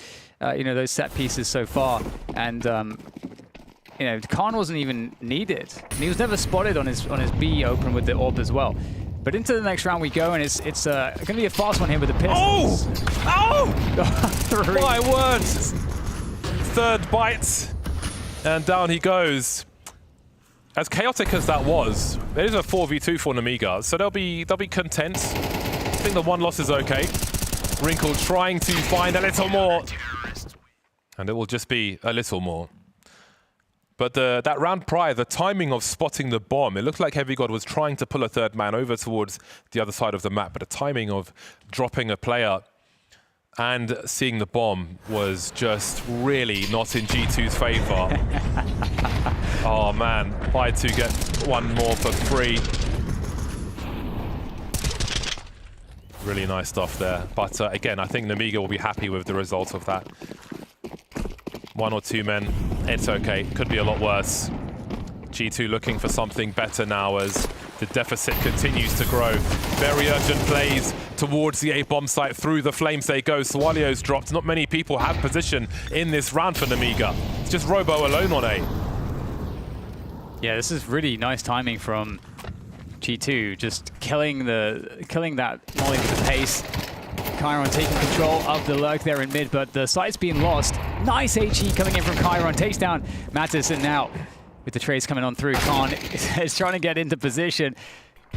you know, those set pieces so far, and you know, Khan wasn't even needed. And he was never spotted on his B open with the AWP as well. But into the next round we go, and it's going to be a fast one here with the pistols. Oh! My words! Third bite, and down he goes. As chaotic as that was, it is a 4v2 for Nemiga, so they'll be content. I think the 1 loss is okay. Wrinkle trying to find a little more, and it will just be a little more. But that round prior, the timing of spotting the bomb, it looked like Heavy God was trying to pull a third man over towards the other side of the map, but the timing of dropping a player and seeing the bomb was just really not in G2's favor. Oh man, buy 2, get 1 more for free. Really nice stuff there. But again, I think Nemiga will be happy with the result of that. 1 or 2 men, it's okay. Could be a lot worse. G2 looking for something better now as the deficit continues to grow. Very urgent plays towards the A bomb site. Through the flames they go. Swalio's dropped. Not many people have position in this round for Nemiga. It's just Robo alone on A. Yeah, this is really nice timing from G2, just killing that molly with the pace. Chiron taking control of the lurk there in mid, but the site's being lost. Nice HE coming in from Chiron, takes down Mattis, and now with the trades coming on through, Khan is trying to get into position,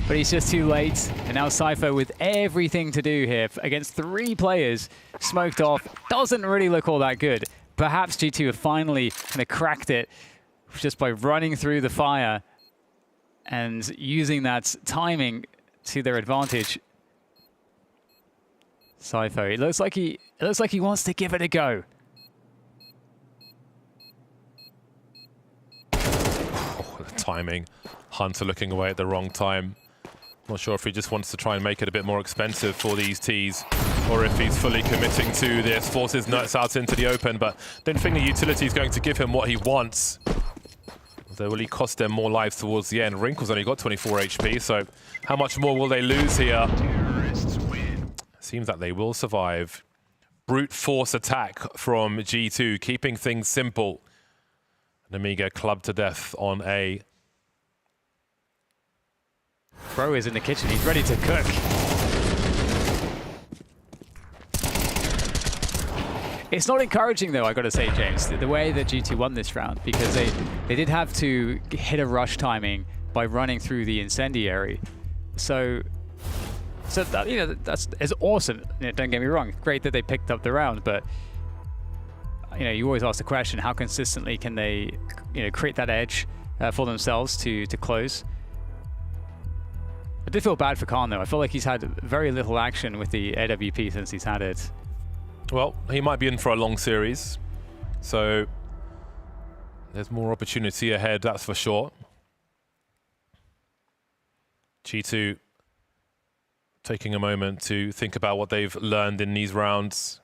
but he's just too late. And now Cypher with everything to do here against 3 players, smoked off. Doesn't really look all that good. Perhaps G2 have finally kind of cracked it just by running through the fire and using that timing to their advantage. Sypho, it looks like he wants to give it a go. Oh, the timing. Hunter looking away at the wrong time. Not sure if he just wants to try and make it a bit more expensive for these Ts, or if he's fully committing to this, forces Nuts out into the open, but don't think the utility is going to give him what he wants. Though will he cost them more lives towards the end? Wrinkle's only got 24 HP, so how much more will they lose here? Seems like they will survive. Brute force attack from G2, keeping things simple. Nemiga clubbed to death on A. Bro is in the kitchen, he's ready to cook. It's not encouraging though, I gotta say, James, the way that G2 won this round, because they did have to hit a rush timing by running through the incendiary. So that, you know, that's awesome. Don't get me wrong, great that they picked up the round, but you know, you always ask the question, how consistently can they, you know, create that edge for themselves to close? I did feel bad for Khan though. I feel like he's had very little action with the AWP since he's had it. Well, he might be in for a long series, so there's more opportunity ahead, that's for sure. G2 taking a moment to think about what they've learned in these rounds.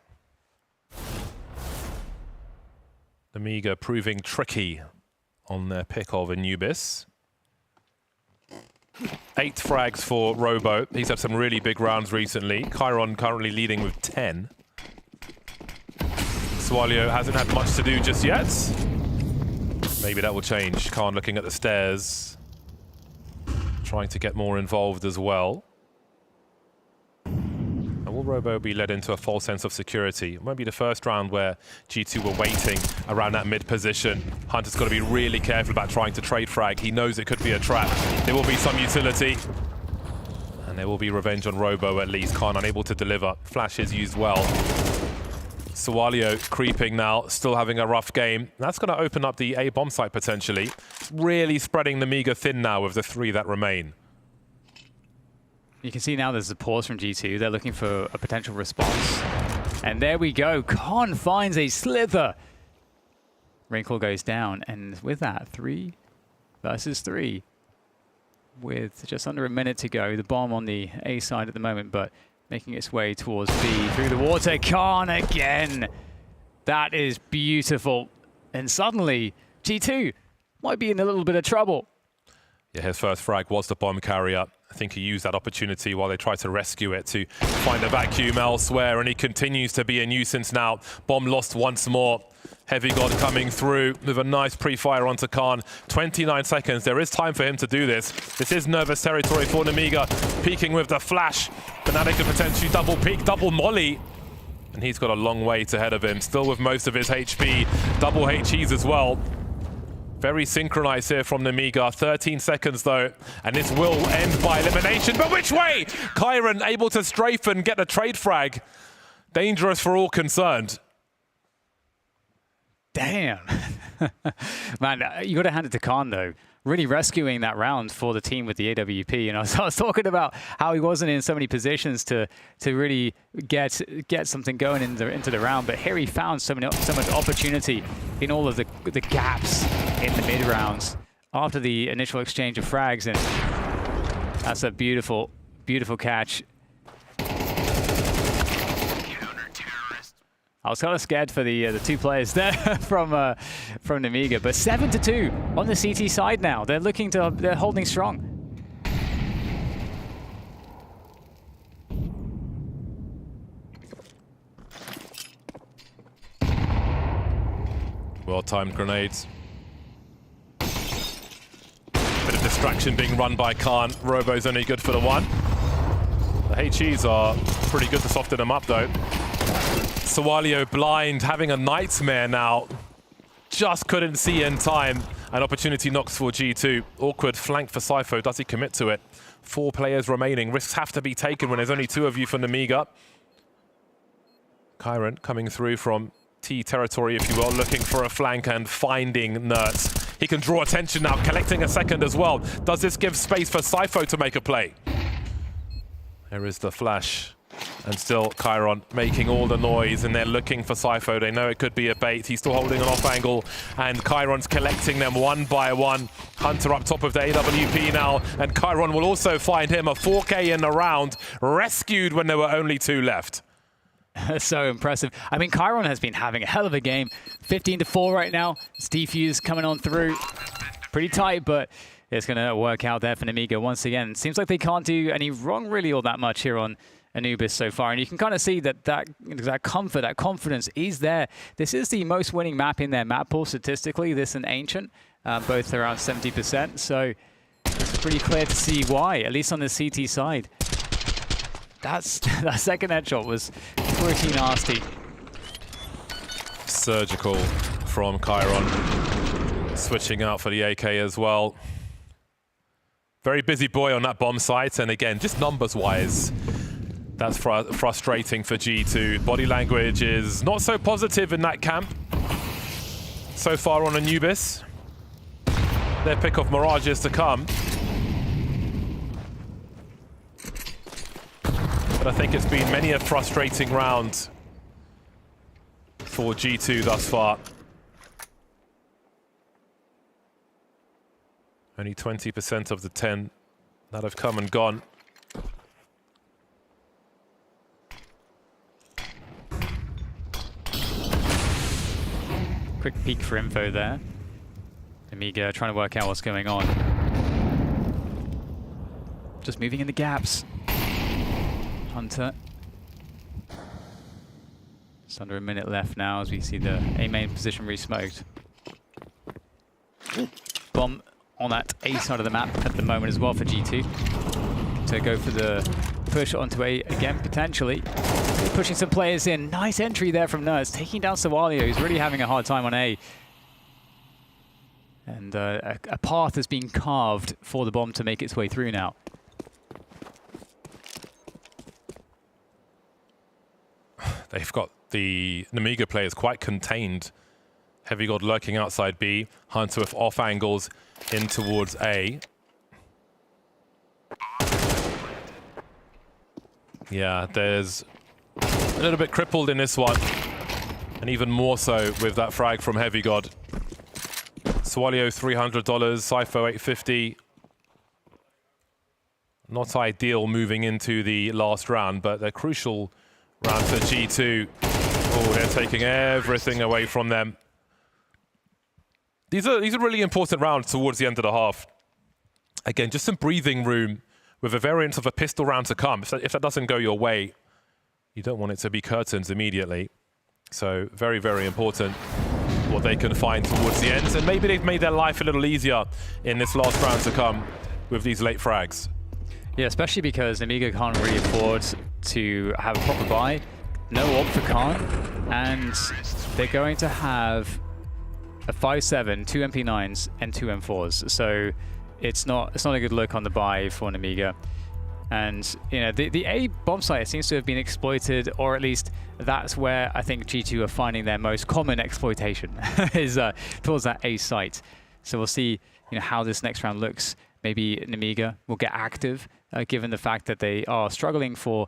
Nemiga proving tricky on their pick of Anubis. 8 frags for Robo. He's had some really big rounds recently. Chiron currently leading with 10. Swalio hasn't had much to do just yet. Maybe that will change. Khan looking at the stairs. Trying to get more involved as well. And will Robo be led into a false sense of security? It won't be the first round where G2 were waiting around that mid position. Hunter's got to be really careful about trying to trade frag. He knows it could be a trap. There will be some utility. And there will be revenge on Robo at least. Khan unable to deliver. Flash is used well. Swalio creeping now, still having a rough game. That's going to open up the A bomb site potentially. Really spreading Nemiga thin now with the 3 that remain. You can see now there's a pause from G2. They're looking for a potential response. And there we go. Khan finds a slither. Wrinkle goes down. And with that, 3 versus 3. With just under a minute to go. The bomb on the A side at the moment, but making its way towards B through the water. Khan again. That is beautiful. And suddenly, G2 might be in a little bit of trouble. Yeah, his first frag was the bomb carrier. I think he used that opportunity while they tried to rescue it to find a vacuum elsewhere, and he continues to be a nuisance now. Bomb lost once more. Heavy God coming through with a nice pre-fire onto Khan. 29 seconds. There is time for him to do this. This is nervous territory for Nemiga. Peeking with the flash. But now they could potentially double peek, double molly. And he's got a long way ahead of him. Still with most of his HP. Double HEs as well. Very synchronized here from Nemiga. 13 seconds though, and this will end by elimination. But which way? Chiron able to strafe and get a trade frag. Dangerous for all concerned. Damn. Man, you got to hand it to Khan though. Really rescuing that round for the team with the AWP. And I was talking about how he wasn't in so many positions to really get something going into the round. But here he found so much opportunity in all of the gaps in the mid rounds after the initial exchange of frags. And that's a beautiful, beautiful catch. I was kind of scared for the 2 players there from Nemiga, but 7-2 on the CT side now. They're holding strong. Well-timed grenades. Bit of distraction being run by Khan. Robo's only good for the 1. The HEs are pretty good to soften them up though. Swalio blind, having a nightmare now. Just couldn't see in time. An opportunity knocks for G2. Awkward flank for Sypho. Does he commit to it? 4 players remaining. Risks have to be taken when there's only 2 of you for Nemiga. Chiron coming through from T territory, if you will, looking for a flank and finding Nertz. He can draw attention now, collecting a second as well. Does this give space for Sypho to make a play? There is the flash. And still Chiron making all the noise, and they're looking for Sypho. They know it could be a bait. He's still holding an off angle, and Chiron's collecting them one by one. Hunter up top of the AWP now, and Chiron will also find him a 4K in the round, rescued when there were only 2 left. So impressive. I mean, Chiron has been having a hell of a game. 15-4 right now. Steve Hughes coming on through. Pretty tight, but it's going to work out there for Nemiga once again. Seems like they can't do any wrong really all that much here on Anubis so far, and you can kind of see that comfort, that confidence is there. This is the most winning map in their map pool statistically, this and Ancient, both around 70%, so it's pretty clear to see why, at least on the CT side. That second headshot was pretty nasty. Surgical from Chiron, switching out for the AK as well. Very busy boy on that bomb site, and again, just numbers-wise, that's frustrating for G2. Body language is not so positive in that camp so far on Anubis. Their pick of Mirage is to come. But I think it's been many a frustrating round for G2 thus far. Only 20% of the 10 that have come and gone. Quick peek for info there. Nemiga trying to work out what's going on. Just moving in the gaps. Hunter. Just under a minute left now as we see the A main position re-smoked. Bomb on that A side of the map at the moment as well for G2. To go for the push onto A again, potentially. Pushing some players in. Nice entry there from Nerds, taking down Sawalio, who's really having a hard time on A. And a path has been carved for the bomb to make its way through now. They've got the Nemiga players quite contained. Heavy God lurking outside B. Hunter with off angles in towards A. Yeah, there's a little bit crippled in this one. And even more so with that frag from Heavy God. Swalio $300, Sypho $850. Not ideal moving into the last round, but they're crucial round for G2. Oh, they're taking everything away from them. These are really important rounds towards the end of the half. Again, just some breathing room with a variant of a pistol round to come. If that doesn't go your way, you don't want it to be curtains immediately. So very, very important what they can find towards the end. And maybe they've made their life a little easier in this last round to come with these late frags. Yeah, especially because Nemiga can't really afford to have a proper buy. No AWP for Khan. And they're going to have a 5-7, 2 MP9s, and 2 M4s. So it's not a good look on the buy for Nemiga. And you know, the A bomb site seems to have been exploited, or at least that's where I think G2 are finding their most common exploitation is towards that A site. So we'll see, you know, how this next round looks. Maybe Nemiga will get active, given the fact that they are struggling for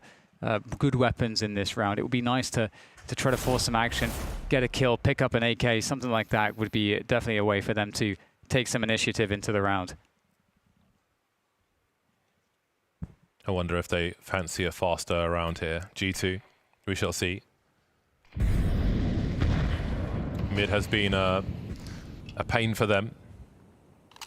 good weapons in this round. It would be nice to try to force some action, get a kill, pick up an AK, something like that would be definitely a way for them to take some initiative into the round. I wonder if they fancy a faster round here. G2, we shall see. Mid has been a pain for them,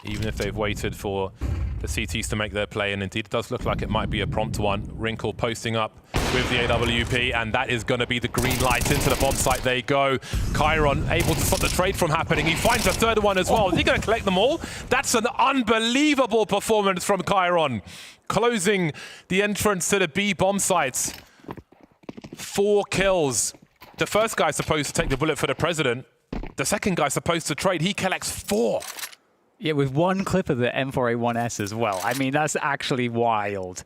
even if they've waited for the CTs to make their play, and indeed it does look like it might be a prompt one. Wrinkle posting up with the AWP, and that is going to be the green light. Into the bomb site they go. Chiron able to stop the trade from happening. He finds a third one as well. Is he going to collect them all? That's an unbelievable performance from Chiron. Closing the entrance to the B bomb sites. 4 kills. The first guy's supposed to take the bullet for the president. The second guy's supposed to trade. He collects 4. Yeah, with 1 clip of the M4A1S as well. I mean, that's actually wild.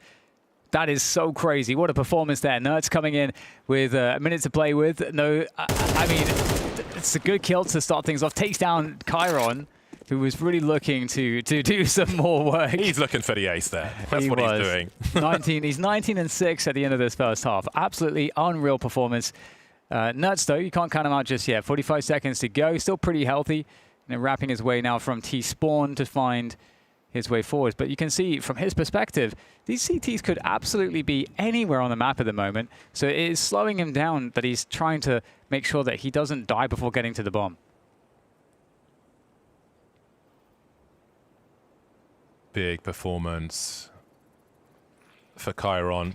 That is so crazy. What a performance there. Nerds coming in with a minute to play with. No, I mean, it's a good kill to start things off. Takes down Chiron. who was really looking to do some more work. He's looking for the ace there. That's what he's doing. 19. He's 19-6 at the end of this first half. Absolutely unreal performance. Nuts, though, you can't count him out just yet. 45 seconds to go. Still pretty healthy. And wrapping his way now from T-spawn to find his way forward. But you can see from his perspective, these CTs could absolutely be anywhere on the map at the moment. So it is slowing him down that he's trying to make sure that he doesn't die before getting to the bomb. Big performance for Chiron.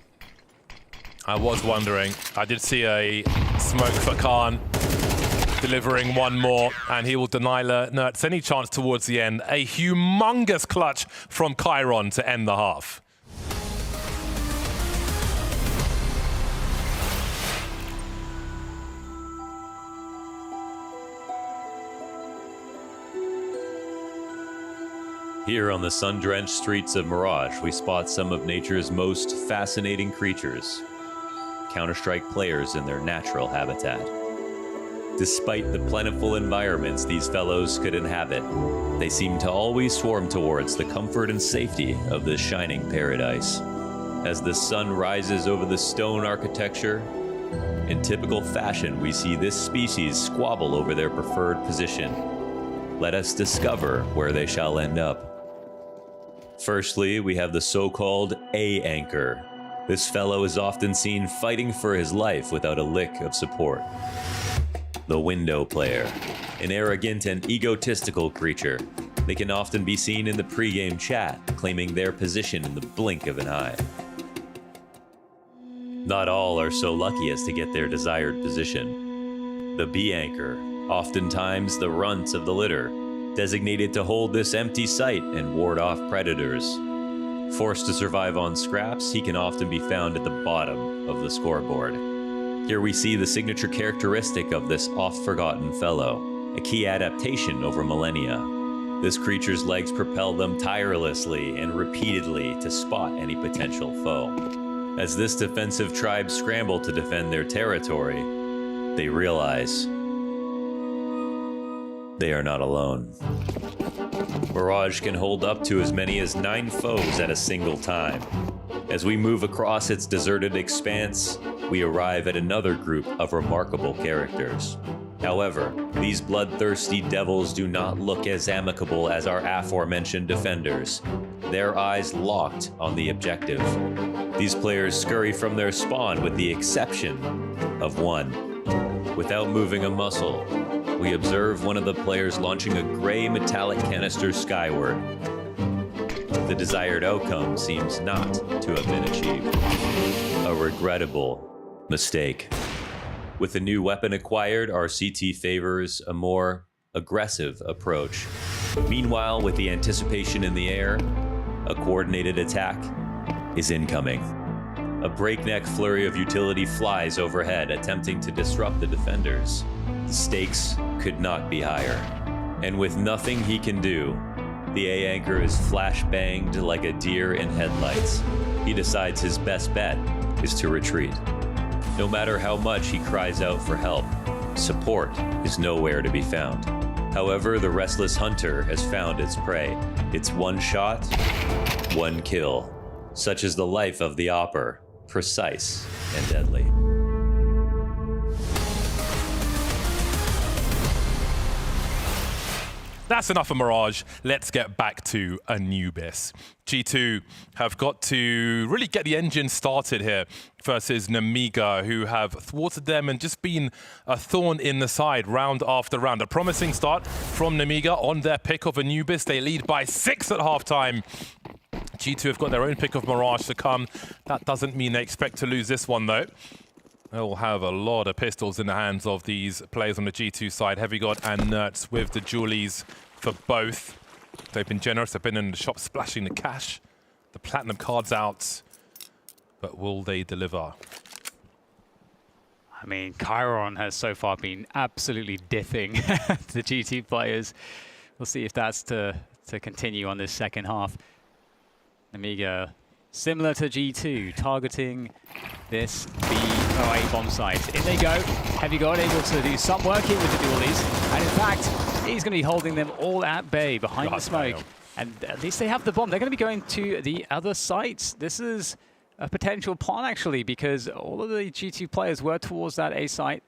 I was wondering, I did see a smoke for Khan delivering one more, and he will deny Nertz any chance towards the end. A humongous clutch from Chiron to end the half. Here on the sun-drenched streets of Mirage, we spot some of nature's most fascinating creatures, Counter-Strike players in their natural habitat. Despite the plentiful environments these fellows could inhabit, they seem to always swarm towards the comfort and safety of this shining paradise. As the sun rises over the stone architecture, in typical fashion, we see this species squabble over their preferred position. Let us discover where they shall end up. Firstly, we have the so-called A anchor. This fellow is often seen fighting for his life without a lick of support. The window player, an arrogant and egotistical creature. They can often be seen in the pre-game chat, claiming their position in the blink of an eye. Not all are so lucky as to get their desired position. The B anchor, oftentimes the runt of the litter, designated to hold this empty site and ward off predators. Forced to survive on scraps, he can often be found at the bottom of the scoreboard. Here we see the signature characteristic of this oft-forgotten fellow, a key adaptation over millennia. This creature's legs propel them tirelessly and repeatedly to spot any potential foe. As this defensive tribe scramble to defend their territory, they realize they are not alone. Mirage can hold up to as many as 9 foes at a single time. As we move across its deserted expanse, we arrive at another group of remarkable characters. However, these bloodthirsty devils do not look as amicable as our aforementioned defenders, their eyes locked on the objective. These players scurry from their spawn with the exception of one. Without moving a muscle, we observe one of the players launching a gray metallic canister skyward. The desired outcome seems not to have been achieved. A regrettable mistake. With a new weapon acquired, our CT favors a more aggressive approach. Meanwhile, with the anticipation in the air, a coordinated attack is incoming. A breakneck flurry of utility flies overhead, attempting to disrupt the defenders. The stakes could not be higher. And with nothing he can do, the A anchor is flash-banged like a deer in headlights. He decides his best bet is to retreat. No matter how much he cries out for help, support is nowhere to be found. However, the restless hunter has found its prey. It's one shot, one kill. Such is the life of the Opper, precise and deadly. That's enough of Mirage. Let's get back to Anubis. G2 have got to really get the engine started here versus Nemiga, who have thwarted them and just been a thorn in the side round after round. A promising start from Nemiga on their pick of Anubis. They lead by 6 at halftime. G2 have got their own pick of Mirage to come. That doesn't mean they expect to lose this one, though. They'll have a lot of pistols in the hands of these players on the G2 side. Heavy God and Nertz with the Julies for both. They've been generous. They've been in the shop splashing the cash. The platinum cards out. But will they deliver? I mean, Chiron has so far been absolutely diffing the G2 players. We'll see if that's to continue on this second half. Nemiga, similar to G2, targeting this B-A bomb site. In they go. Heavy God able to do some work here with the dualies. And in fact, He's going to be holding them all at bay behind the smoke. And at least they have the bomb. They're going to be going to the other sites. This is a potential pawn, actually, because all of the G2 players were towards that A site.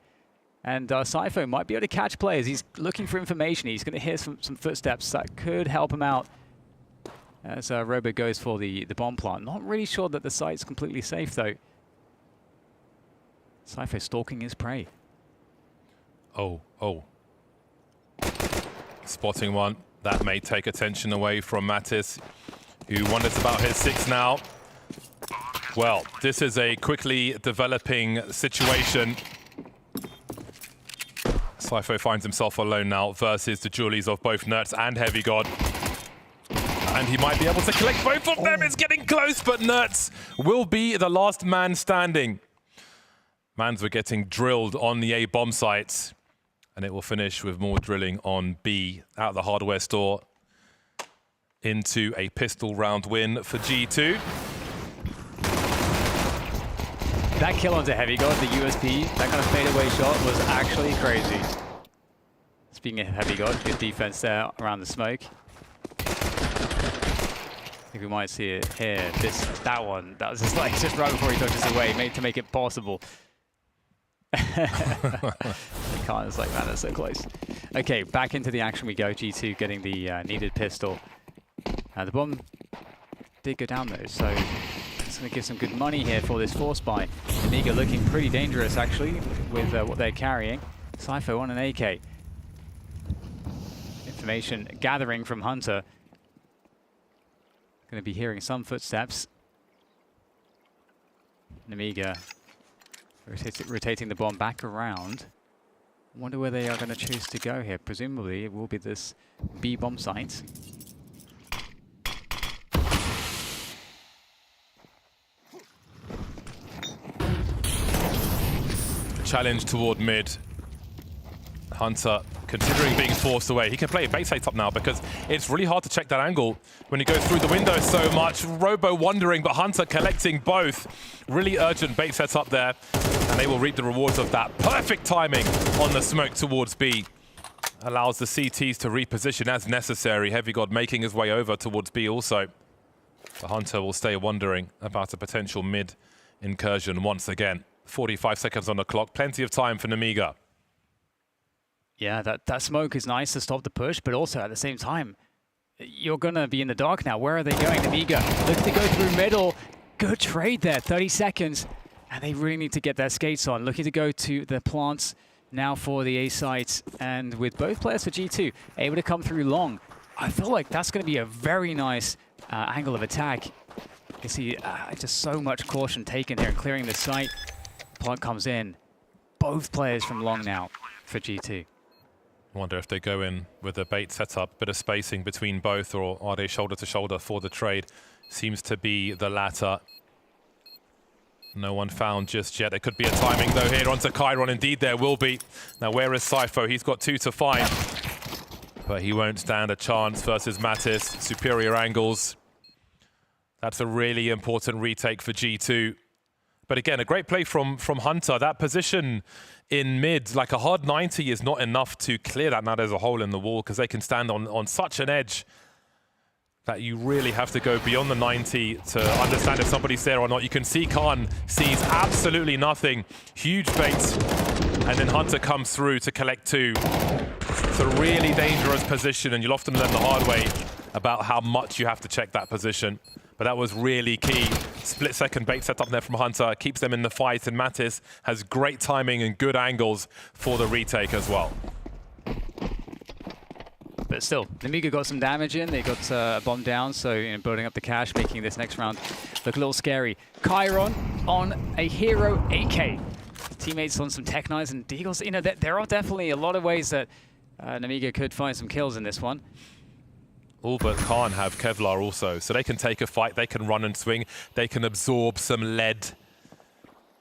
And Cypher might be able to catch players. He's looking for information. He's going to hear some footsteps that could help him out as Robo goes for the bomb plant. Not really sure that the site's completely safe, though. Cypher stalking his prey. Oh. Spotting one. That may take attention away from Mattis, who wonders about his 6 now. Well, this is a quickly developing situation. Cypher finds himself alone now versus the dualies of both Nerds and Heavy God. And he might be able to collect both of them. It's getting close, but Nerds will be the last man standing. Mans were getting drilled on the A bomb sites. And it will finish with more drilling on B out of the hardware store into a pistol round win for G2. That kill onto Heavy God, the USP, that kind of fadeaway shot was actually crazy. Speaking of Heavy God, good defense there around the smoke. I think we might see it here. That one, that was just like just right before he touches away, made to make it possible. It's like, man, that's so close. Okay, back into the action we go. G2 getting the needed pistol. The bomb did go down though, so it's going to give some good money here for this force buy. Nemiga looking pretty dangerous actually with what they're carrying. Cypher on an AK. Information gathering from Hunter. Going to be hearing some footsteps. Nemiga rotating the bomb back around. I wonder where they are going to choose to go here. Presumably it will be this B bomb site. Challenge toward mid. Hunter considering being forced away. He can play a base height up now because it's really hard to check that angle when he goes through the window so much. Robo wondering, but Hunter collecting both. Really urgent bait set up there, and they will reap the rewards of that. Perfect timing on the smoke towards B. Allows the CTs to reposition as necessary. Heavy God making his way over towards B also. The Hunter will stay wondering about a potential mid incursion once again. 45 seconds on the clock, plenty of time for Nemiga. Yeah, that smoke is nice to stop the push, but also at the same time, you're going to be in the dark now. Where are they going? Nemiga looking to go through middle. Good trade there, 30 seconds. And they really need to get their skates on. Looking to go to the plants now for the A sites. And with both players for G2 able to come through long, I feel like that's going to be a very nice angle of attack. You see just so much caution taken here and clearing the site. Plant comes in. Both players from long now for G2. Wonder if they go in with a bait setup, bit of spacing between both, or are they shoulder to shoulder for the trade? Seems to be the latter. No one found just yet. There could be a timing though here onto Chiron. Indeed there will be. Now where is Cypher? He's got 2 to fight, but he won't stand a chance versus Mattis. Superior angles. That's a really important retake for G2. But again, a great play from Hunter. That position in mid, like a hard 90 is not enough to clear that. Now there's a hole in the wall because they can stand on such an edge that you really have to go beyond the 90 to understand if somebody's there or not. You can see Khan sees absolutely nothing. Huge bait. And then Hunter comes through to collect 2. It's a really dangerous position, and you'll often learn the hard way about how much you have to check that position. But that was really key. Split-second bait set up there from Hunter. Keeps them in the fight, and Mattis has great timing and good angles for the retake as well. But still, Nemiga got some damage in. They got a bomb down, so building up the cash, making this next round look a little scary. Chiron on a hero AK. Teammates on some Tech Knives and Deagles. There are definitely a lot of ways that Nemiga could find some kills in this one. All but Khan have Kevlar also, so they can take a fight, they can run and swing, they can absorb some lead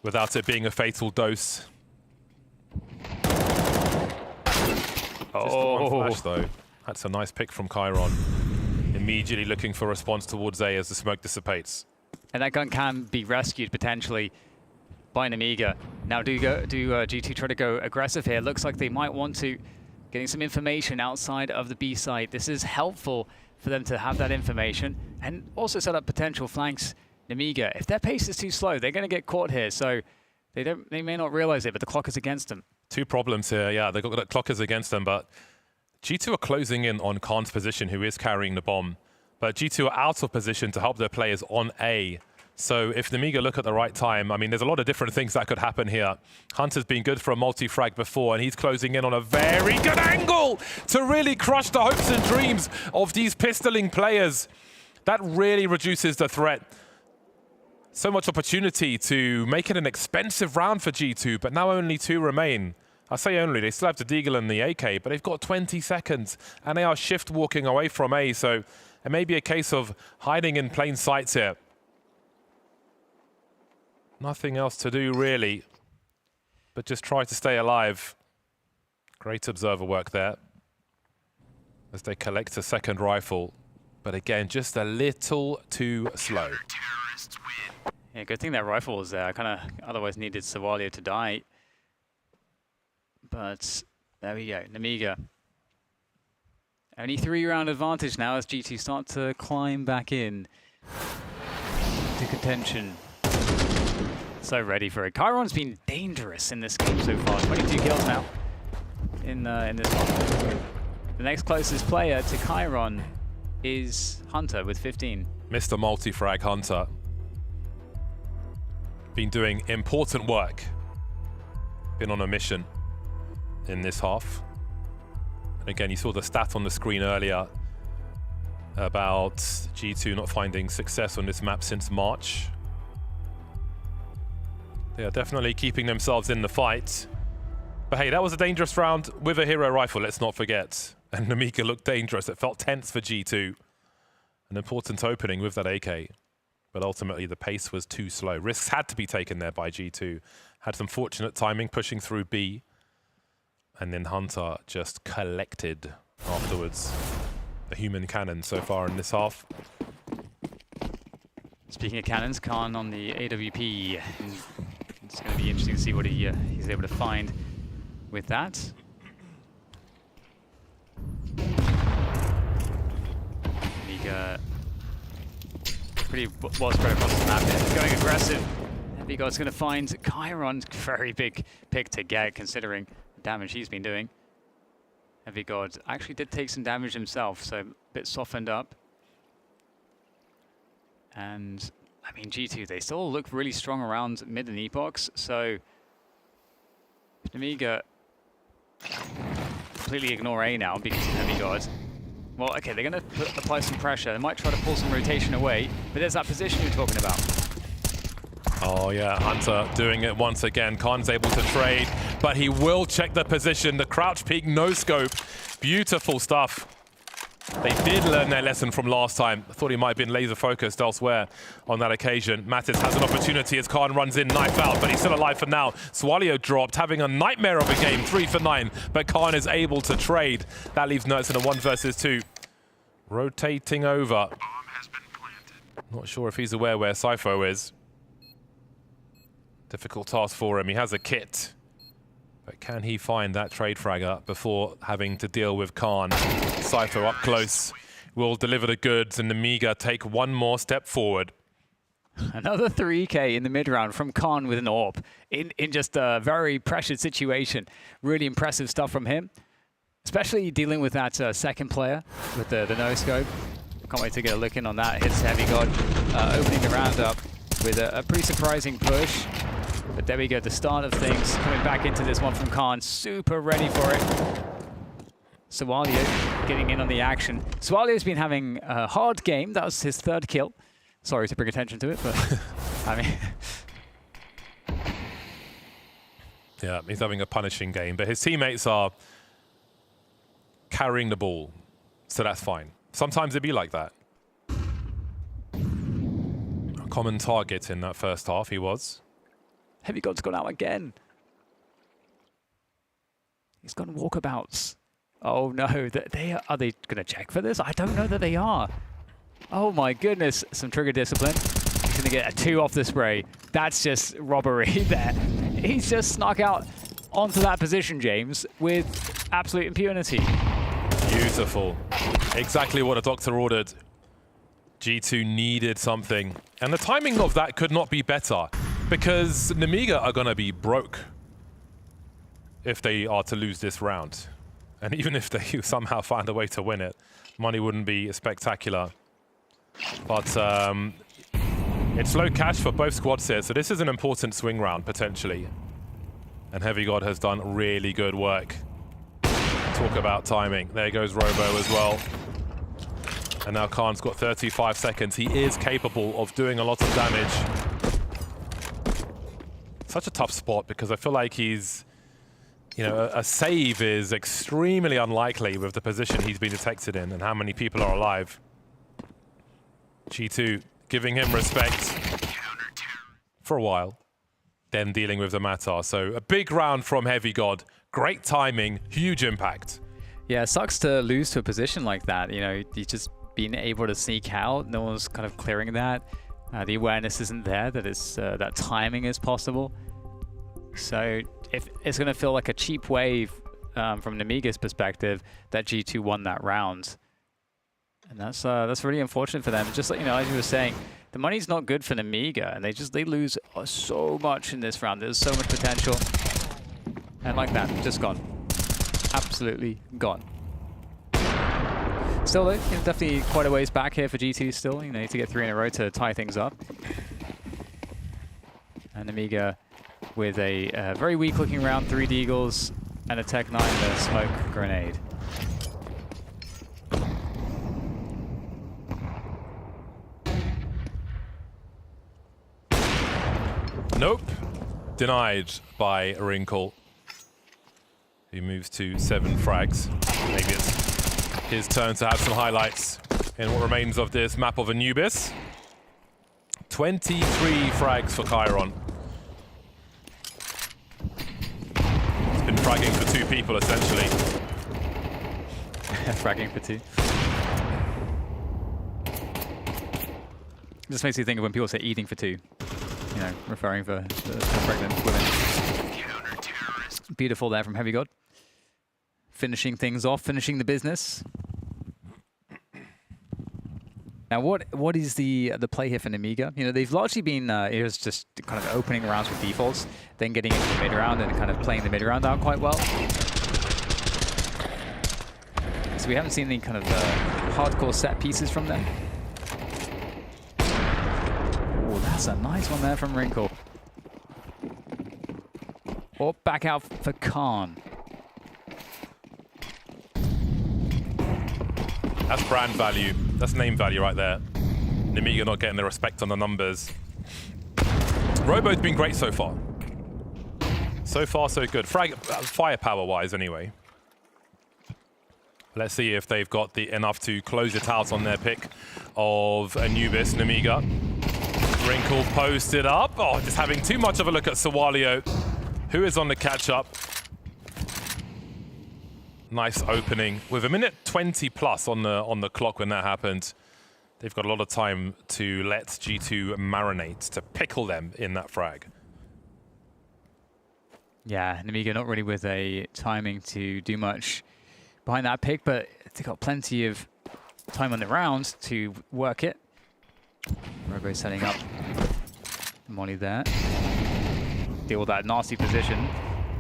without it being a fatal dose. Just the one flash though. That's a nice pick from Chiron. Immediately looking for response towards A as the smoke dissipates. And that gun can be rescued potentially by Nemiga. Now do G2 try to go aggressive here? Looks like they might want to getting some information outside of the B site. This is helpful for them to have that information and also set up potential flanks. Nemiga, if their pace is too slow, they're going to get caught here. So they may not realize it, but the clock is against them. Two problems here. Yeah, they've got the clock is against them, but G2 are closing in on Khan's position, who is carrying the bomb. But G2 are out of position to help their players on A. So if Nemiga look at the right time, I mean, there's a lot of different things that could happen here. Hunter's been good for a multi-frag before, and he's closing in on a very good angle to really crush the hopes and dreams of these pistoling players. That really reduces the threat. So much opportunity to make it an expensive round for G2, but now only 2 remain. I say only, they still have the Deagle and the AK, but they've got 20 seconds, and they are shift walking away from A, so it may be a case of hiding in plain sight here. Nothing else to do, really, but just try to stay alive. Great observer work there as they collect a second rifle. But again, just a little too slow. Yeah, good thing that rifle was there. I kind of otherwise needed Sawalio to die. But there we go, Nemiga. Only 3-round advantage now as G2 start to climb back in to contention. So ready for it. Chiron's been dangerous in this game so far. 22 kills now in this one. The next closest player to Chiron is Hunter with 15. Mr. Multi-frag Hunter. Been doing important work. Been on a mission in this half. And again, you saw the stat on the screen earlier about G2 not finding success on this map since March. They are definitely keeping themselves in the fight. But hey, that was a dangerous round with a hero rifle, let's not forget. And Nemiga looked dangerous. It felt tense for G2. An important opening with that AK. But ultimately, the pace was too slow. Risks had to be taken there by G2. Had some fortunate timing pushing through B. And then Hunter just collected afterwards. A human cannon so far in this half. Speaking of cannons, Khan on the AWP. It's going to be interesting to see what he's able to find with that. Nemiga pretty well spread across the map. He's going aggressive. Heavygod's going to find Chiron. Very big pick to get considering the damage he's been doing. Heavygod actually did take some damage himself, so a bit softened up. And I mean, G2, they still look really strong around mid and epochs, so Nemiga completely ignore A now because of Heavygod. Well, okay, they're going to apply some pressure. They might try to pull some rotation away, but there's that position you're talking about. Oh yeah, Hunter doing it once again. Khan's able to trade, but he will check the position. The crouch peek, no scope. Beautiful stuff. They did learn their lesson from last time. I thought he might have been laser focused elsewhere on that occasion. Mattis has an opportunity as Khan runs in, knife out, but he's still alive for now. Swalio dropped, having a nightmare of a game, 3 for 9, but Khan is able to trade. That leaves Nertz in a 1 versus 2. Rotating over. Not sure if he's aware where Sypho is. Difficult task for him. He has a kit. But can he find that trade fragger before having to deal with Khan? Sypho up close will deliver the goods, and Nemiga take one more step forward. Another 3K in the mid-round from Khan with an AWP in just a very pressured situation. Really impressive stuff from him, especially dealing with that second player with the no-scope. Can't wait to get a look in on that. Hits Heavygod, opening the round up with a pretty surprising push. But there we go, the start of things. Coming back into this one from Khan, super ready for it. Swalio getting in on the action. Swalio's been having a hard game. That was his 3rd kill. Sorry to bring attention to it, but I mean... Yeah, he's having a punishing game, but his teammates are carrying the ball, so that's fine. Sometimes it'd be like that. A common target in that first half, he was. Heavygod's gone out again. He's gone walkabouts. Oh no, are they going to check for this? I don't know that they are. Oh my goodness, some trigger discipline. He's going to get a 2 off the spray. That's just robbery there. He's just snuck out onto that position, James, with absolute impunity. Beautiful. Exactly what a doctor ordered. G2 needed something. And the timing of that could not be better, because Nemiga are going to be broke if they are to lose this round. And even if they somehow find a way to win it, money wouldn't be spectacular. But it's low cash for both squads here, so this is an important swing round, potentially. And Heavy God has done really good work. Talk about timing. There goes Robo as well. And now Khan's got 35 seconds. He is capable of doing a lot of damage. Such a tough spot, because I feel like he's, you know, a save is extremely unlikely with the position he's been detected in and how many people are alive. G2 giving him respect for a while, then dealing with the Matar. So a big round from Heavy God. Great timing, huge impact. Yeah, it sucks to lose to a position like that. You know, you just being able to sneak out. No one's kind of clearing that. The awareness isn't there that it's that timing is possible. So if it's going to feel like a cheap wave from Nemiga's perspective that G2 won that round. And that's really unfortunate for them. Just like, you know, as you were saying, the money's not good for Nemiga, and they lose so much in this round. There's so much potential, and like that, just gone, absolutely gone. Still, though, you know, definitely quite a ways back here for G2. Still, you know, need to get 3 in a row to tie things up. And Nemiga with a very weak-looking round, 3 Deagles and a Tech 9 and a smoke grenade. Nope. Denied by Wrinkle. He moves to 7 frags. Maybe it's his turn to have some highlights in what remains of this map of Anubis. 23 frags for Chiron. He's been fragging for 2 people, essentially. Fragging for 2. This makes me think of when people say eating for 2. You know, referring for pregnant women. Beautiful there from Heavy God. Finishing things off, finishing the business. Now, what is the play here for Nemiga? You know, they've largely been just kind of opening the rounds with defaults, then getting into the mid round and kind of playing the mid round out quite well. So we haven't seen any kind of hardcore set pieces from them. Oh, that's a nice one there from Wrinkle. Oh, back out for Khan. That's brand value. That's name value right there. Nemiga not getting the respect on the numbers. Robo's been great so far. So far, so good. Firepower-wise, anyway. Let's see if they've got enough to close it out on their pick of Anubis. Nemiga. Wrinkle posted up. Oh, just having too much of a look at Sawalio, who is on the catch-up. Nice opening. With a minute 20 plus on the clock when that happened, they've got a lot of time to let G2 marinate, to pickle them in that frag. Yeah, Nemiga not really with a timing to do much behind that pick, but they've got plenty of time on the round to work it. Robo setting up Molly there. Deal with that nasty position.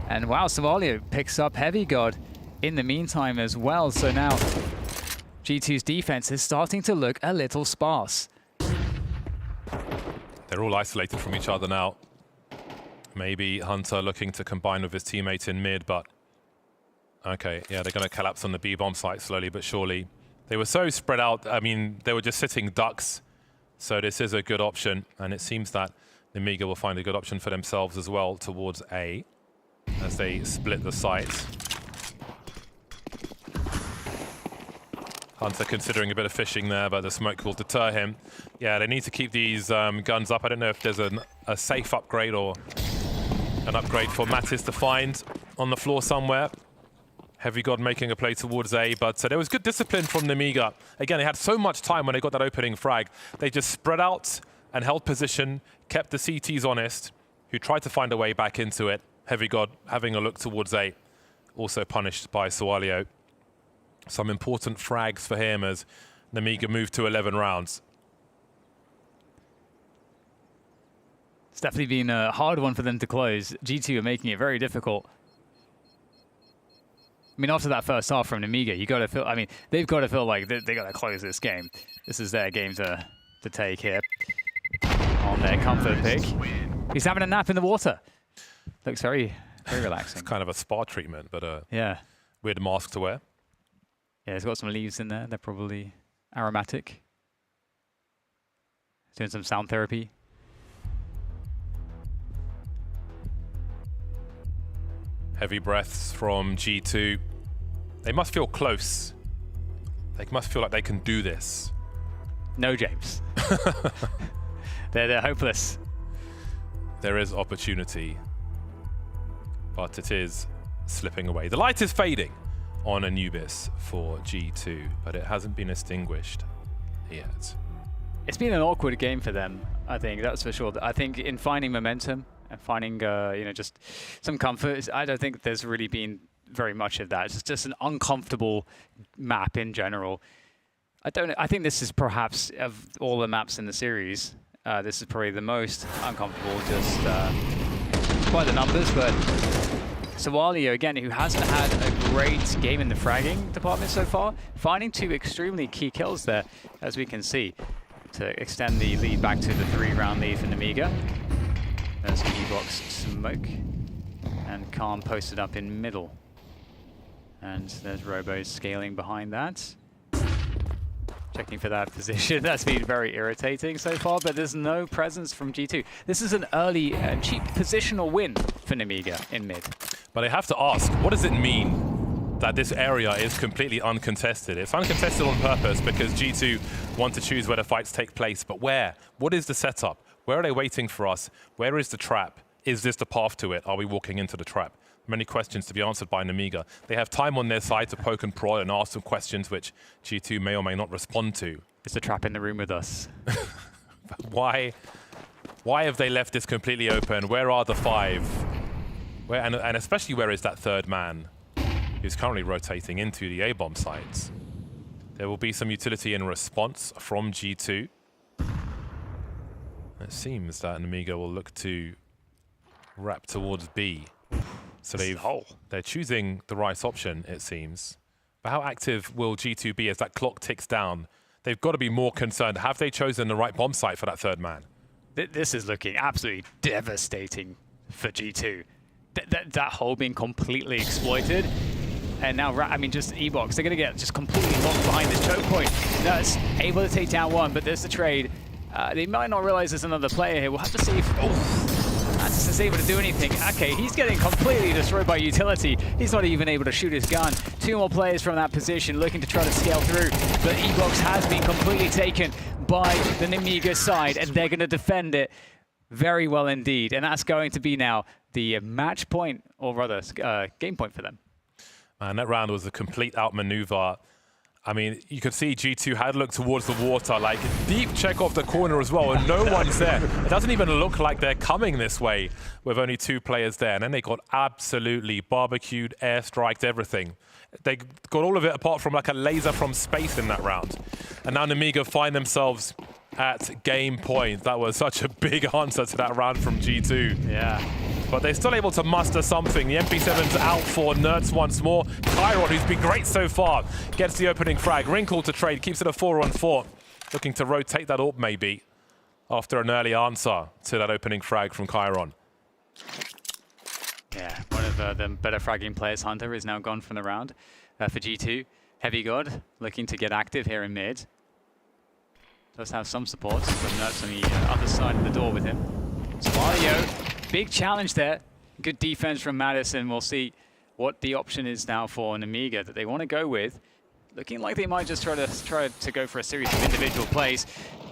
And wow, Somalia picks up Heavy God in the meantime as well. So now G2's defense is starting to look a little sparse. They're all isolated from each other now. Maybe Hunter looking to combine with his teammate in mid, but okay, yeah, they're going to collapse on the B-bomb site slowly but surely. They were so spread out. I mean, they were just sitting ducks. So this is a good option, and it seems that Nemiga will find a good option for themselves as well towards A as they split the site. Hunter considering a bit of fishing there, but the smoke will deter him. Yeah, they need to keep these guns up. I don't know if there's a safe upgrade or an upgrade for Mattis to find on the floor somewhere. Heavy God making a play towards A, but there was good discipline from Nemiga. Again, they had so much time when they got that opening frag. They just spread out and held position, kept the CTs honest, who tried to find a way back into it, Heavy God having a look towards A, also punished by Swalio. Some important frags for him as Nemiga moved to 11 rounds. It's definitely been a hard one for them to close. G2 are making it very difficult. I mean, after that first half from Nemiga, you got to feel. I mean, they've got to feel like they got to close this game. This is their game to take here on their comfort pick. He's having a nap in the water. Looks very relaxing. It's kind of a spa treatment, but yeah, weird mask to wear. Yeah, he's got some leaves in there. They're probably aromatic. Doing some sound therapy. Heavy breaths from G2. They must feel close. They must feel like they can do this. No, James. they're hopeless. There is opportunity, but it is slipping away. The light is fading on Anubis for G2, but it hasn't been extinguished yet. It's been an awkward game for them, I think, that's for sure. I think in finding momentum and finding, just some comfort, I don't think there's really been very much of that. It's just an uncomfortable map in general. I think this is perhaps, of all the maps in the series, this is probably the most uncomfortable, just by the numbers, but Swalio, again, who hasn't had a great game in the fragging department so far, finding 2 extremely key kills there, as we can see, to extend the lead back to the 3-round lead for Nemiga. There's E-Box smoke, and Calm posted up in middle. And there's Robo scaling behind that. Checking for that position. That's been very irritating so far, but there's no presence from G2. This is an early, cheap positional win for Nemiga in mid. But I have to ask, what does it mean that this area is completely uncontested? It's uncontested on purpose because G2 want to choose where the fights take place, but where? What is the setup? Where are they waiting for us? Where is the trap? Is this the path to it? Are we walking into the trap? Many questions to be answered by Nemiga. They have time on their side to poke and prod and ask some questions which G2 may or may not respond to. Is the trap in the room with us? Why have they left this completely open? Where are the 5? Where, and especially where is that 3rd man who's currently rotating into the A-bomb sites? There will be some utility in response from G2. It seems that Nemiga will look to wrap towards B. So they're choosing the right option, it seems. But how active will G2 be as that clock ticks down? They've got to be more concerned. Have they chosen the right bomb site for that 3rd man? This is looking absolutely devastating for G2. That hole being completely exploited. And now, I mean, just E-Box, they're going to get just completely locked behind this choke point. Nuts able to take down 1, but there's the trade. They might not realize there's another player here. We'll have to see if... Mantis is able to do anything. Okay, he's getting completely destroyed by utility. He's not even able to shoot his gun. 2 more players from that position looking to try to scale through. But E-Box has been completely taken by the Nemiga side, and they're going to defend it very well indeed. And that's going to be now the match point, or rather, game point for them. And that round was a complete outmaneuver. I mean, you could see G2 had looked towards the water, like deep check off the corner as well, and no one's there. It doesn't even look like they're coming this way with only 2 players there. And then they got absolutely barbecued, airstriked, everything. They got all of it apart from like a laser from space in that round. And now Nemiga find themselves at game point. That was such a big answer to that round from G2. Yeah. But they're still able to muster something. The MP7's out for Nerds once more. Chiron, who's been great so far, gets the opening frag. Wrinkle to trade, keeps it a 4-on-4. Looking to rotate that AWP maybe after an early answer to that opening frag from Chiron. Yeah, one of the better fragging players, Hunter, is now gone from the round for G2. Heavy God looking to get active here in mid. Does have some support from Nerds on the other side of the door with him. Swalio. Big challenge there. Good defense from Madison. We'll see what the option is now for Nemiga that they want to go with. Looking like they might just try to go for a series of individual plays.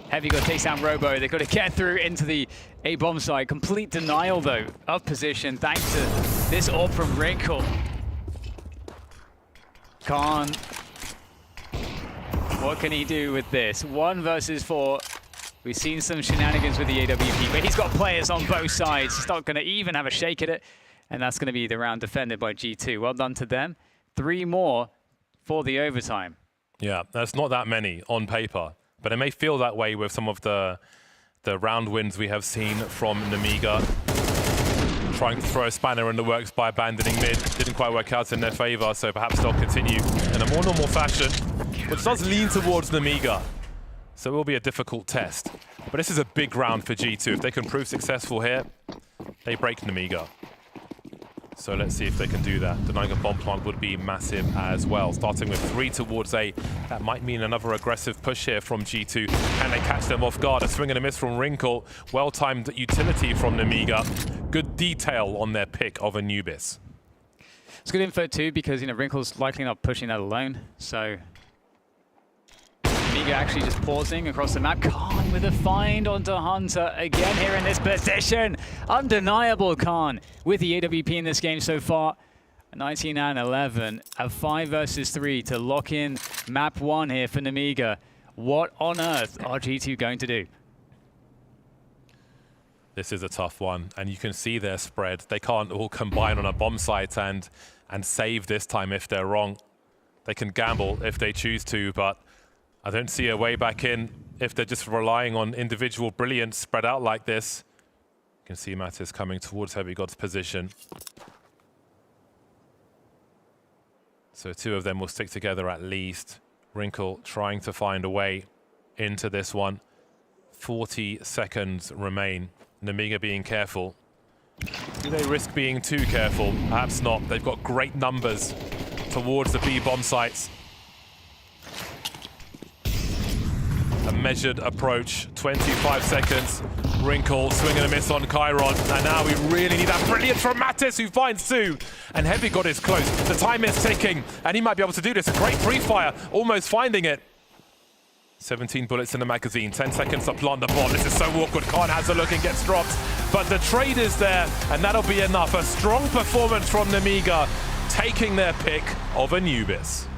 Heavy God takes down Robo. They've got to get through into the A-bomb side. Complete denial, though, of position thanks to this AWP from Wrinkle. Khan. What can he do with this? 1 versus 4. We've seen some shenanigans with the AWP, but he's got players on both sides. He's not going to even have a shake at it. And that's going to be the round defended by G2. Well done to them. 3 more for the overtime. Yeah, that's not that many on paper, but it may feel that way with some of the round wins we have seen from Nemiga. Trying to throw a spanner in the works by abandoning mid. Didn't quite work out in their favor, so perhaps they'll continue in a more normal fashion, which does lean towards Nemiga. So it will be a difficult test. But this is a big round for G2. If they can prove successful here, they break Nemiga. So let's see if they can do that. Denying a bomb plant would be massive as well. Starting with 3 towards A. That might mean another aggressive push here from G2. Can they catch them off guard? A swing and a miss from Wrinkle. Well-timed utility from Nemiga. Good detail on their pick of Anubis. It's good info too, because Wrinkle's likely not pushing that alone. So Nemiga actually just pausing across the map. Khan with a find onto Hunter again here in this position. Undeniable Khan with the AWP in this game so far. 19 and 11. A 5 versus 3 to lock in map 1 here for Nemiga. What on earth are G2 going to do? This is a tough one, and you can see their spread. They can't all combine on a bomb site and save this time if they're wrong. They can gamble if they choose to, but I don't see a way back in if they're just relying on individual brilliance spread out like this. You can see Mattis coming towards Heavy God's position. So 2 of them will stick together at least. Wrinkle trying to find a way into this one. 40 seconds remain. Nemiga being careful. Do they risk being too careful? Perhaps not. They've got great numbers towards the B bomb sites. A measured approach, 25 seconds. Wrinkle, swing and a miss on Chiron. And now we really need that brilliance from Mattis, who finds 2. And Heavy God is close. The time is ticking, and he might be able to do this. A great pre-fire, almost finding it. 17 bullets in the magazine, 10 seconds to plant the bomb. This is so awkward. Khan has a look and gets dropped. But the trade is there, and that'll be enough. A strong performance from Nemiga, taking their pick of Anubis.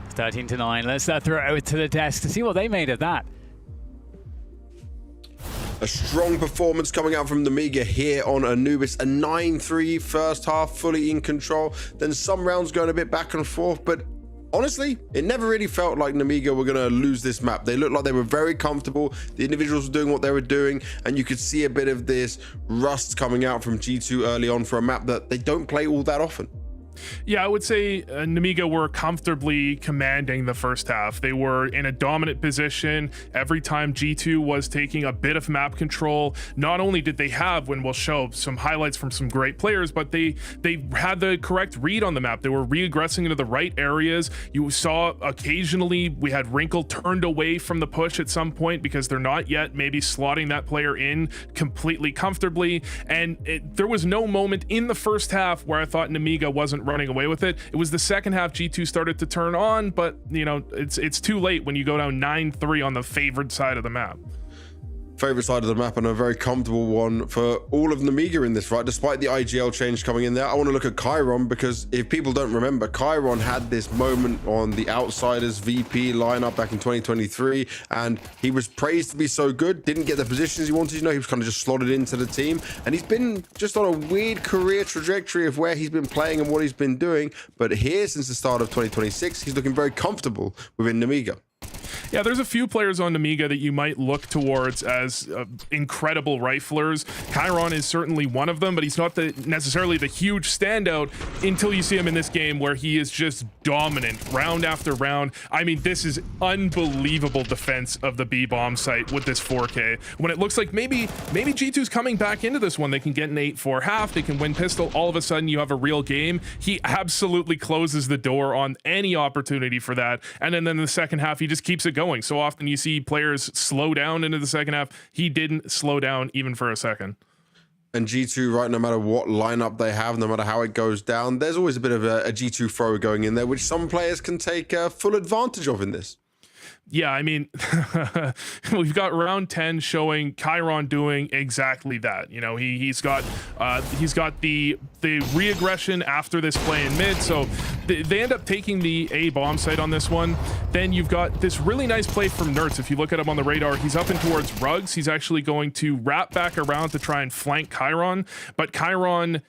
13 to 9. Let's throw it over to the desk to see what they made of that. A strong performance coming out from Nemiga here on Anubis. A 9-3 first half, fully in control. Then some rounds going a bit back and forth, but honestly, it never really felt like Nemiga were going to lose this map. They looked like they were very comfortable. The individuals were doing what they were doing, and you could see a bit of this rust coming out from G2 early on for a map that they don't play all that often. Yeah, I would say Nemiga were comfortably commanding the first half. They were in a dominant position every time G2 was taking a bit of map control. Not only did they have, when we'll show some highlights from some great players, but they had the correct read on the map. They were re-aggressing into the right areas. You saw occasionally we had Wrinkle turned away from the push at some point because they're not yet maybe slotting that player in completely comfortably. And there was no moment in the first half where I thought Nemiga wasn't running away with it. It was the second half G2 started to turn on, but it's too late when you go down 9-3 on the favored side of the map. Favorite side of the map, and a very comfortable one for all of Nemiga in this, right? Despite the IGL change coming in there, I want to look at Chiron, because if people don't remember, Chiron had this moment on the Outsiders VP lineup back in 2023, and he was praised to be so good, didn't get the positions he wanted. He was kind of just slotted into the team, and he's been just on a weird career trajectory of where he's been playing and what he's been doing. But here, since the start of 2026, he's looking very comfortable within Nemiga. Yeah, there's a few players on Nemiga that you might look towards as incredible riflers. Chiron is certainly one of them, but he's not necessarily the huge standout until you see him in this game, where he is just dominant round after round. I mean, this is unbelievable defense of the B bomb site with this 4K. When it looks like maybe G2's coming back into this one, they can get an 8-4 half, they can win pistol, all of a sudden you have a real game. He absolutely closes the door on any opportunity for that, and then in the second half he just keeps it going. So often you see players slow down into the second half. He didn't slow down even for a second. And G2, right, no matter what lineup they have, no matter how it goes down, there's always a bit of a G2 throw going in there, which some players can take full advantage of in this. Yeah, I mean, we've got round 10 showing Chiron doing exactly that. He's got the re-aggression after this play in mid, so they end up taking the A bomb site on this one. Then you've got this really nice play from Nertz. If you look at him on the radar, he's up and towards Rugs. He's actually going to wrap back around to try and flank Chiron, but Chiron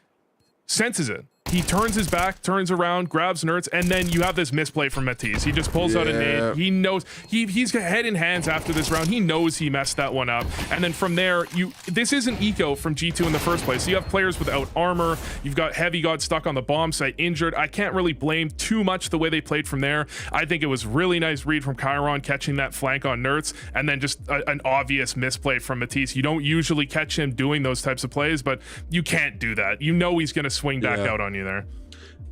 senses it. He turns his back, turns around, grabs Nerds, and then you have this misplay from Matisse. He just pulls out a nade. He knows he's head in hands after this round. He knows he messed that one up. And then from there, this isn't eco from G2 in the first place. So you have players without armor. You've got Heavy got stuck on the bomb site, injured. I can't really blame too much the way they played from there. I think it was really nice read from Chiron catching that flank on Nerds, and then just an obvious misplay from Matisse. You don't usually catch him doing those types of plays, but you can't do that. You know he's going to swing back out on you there.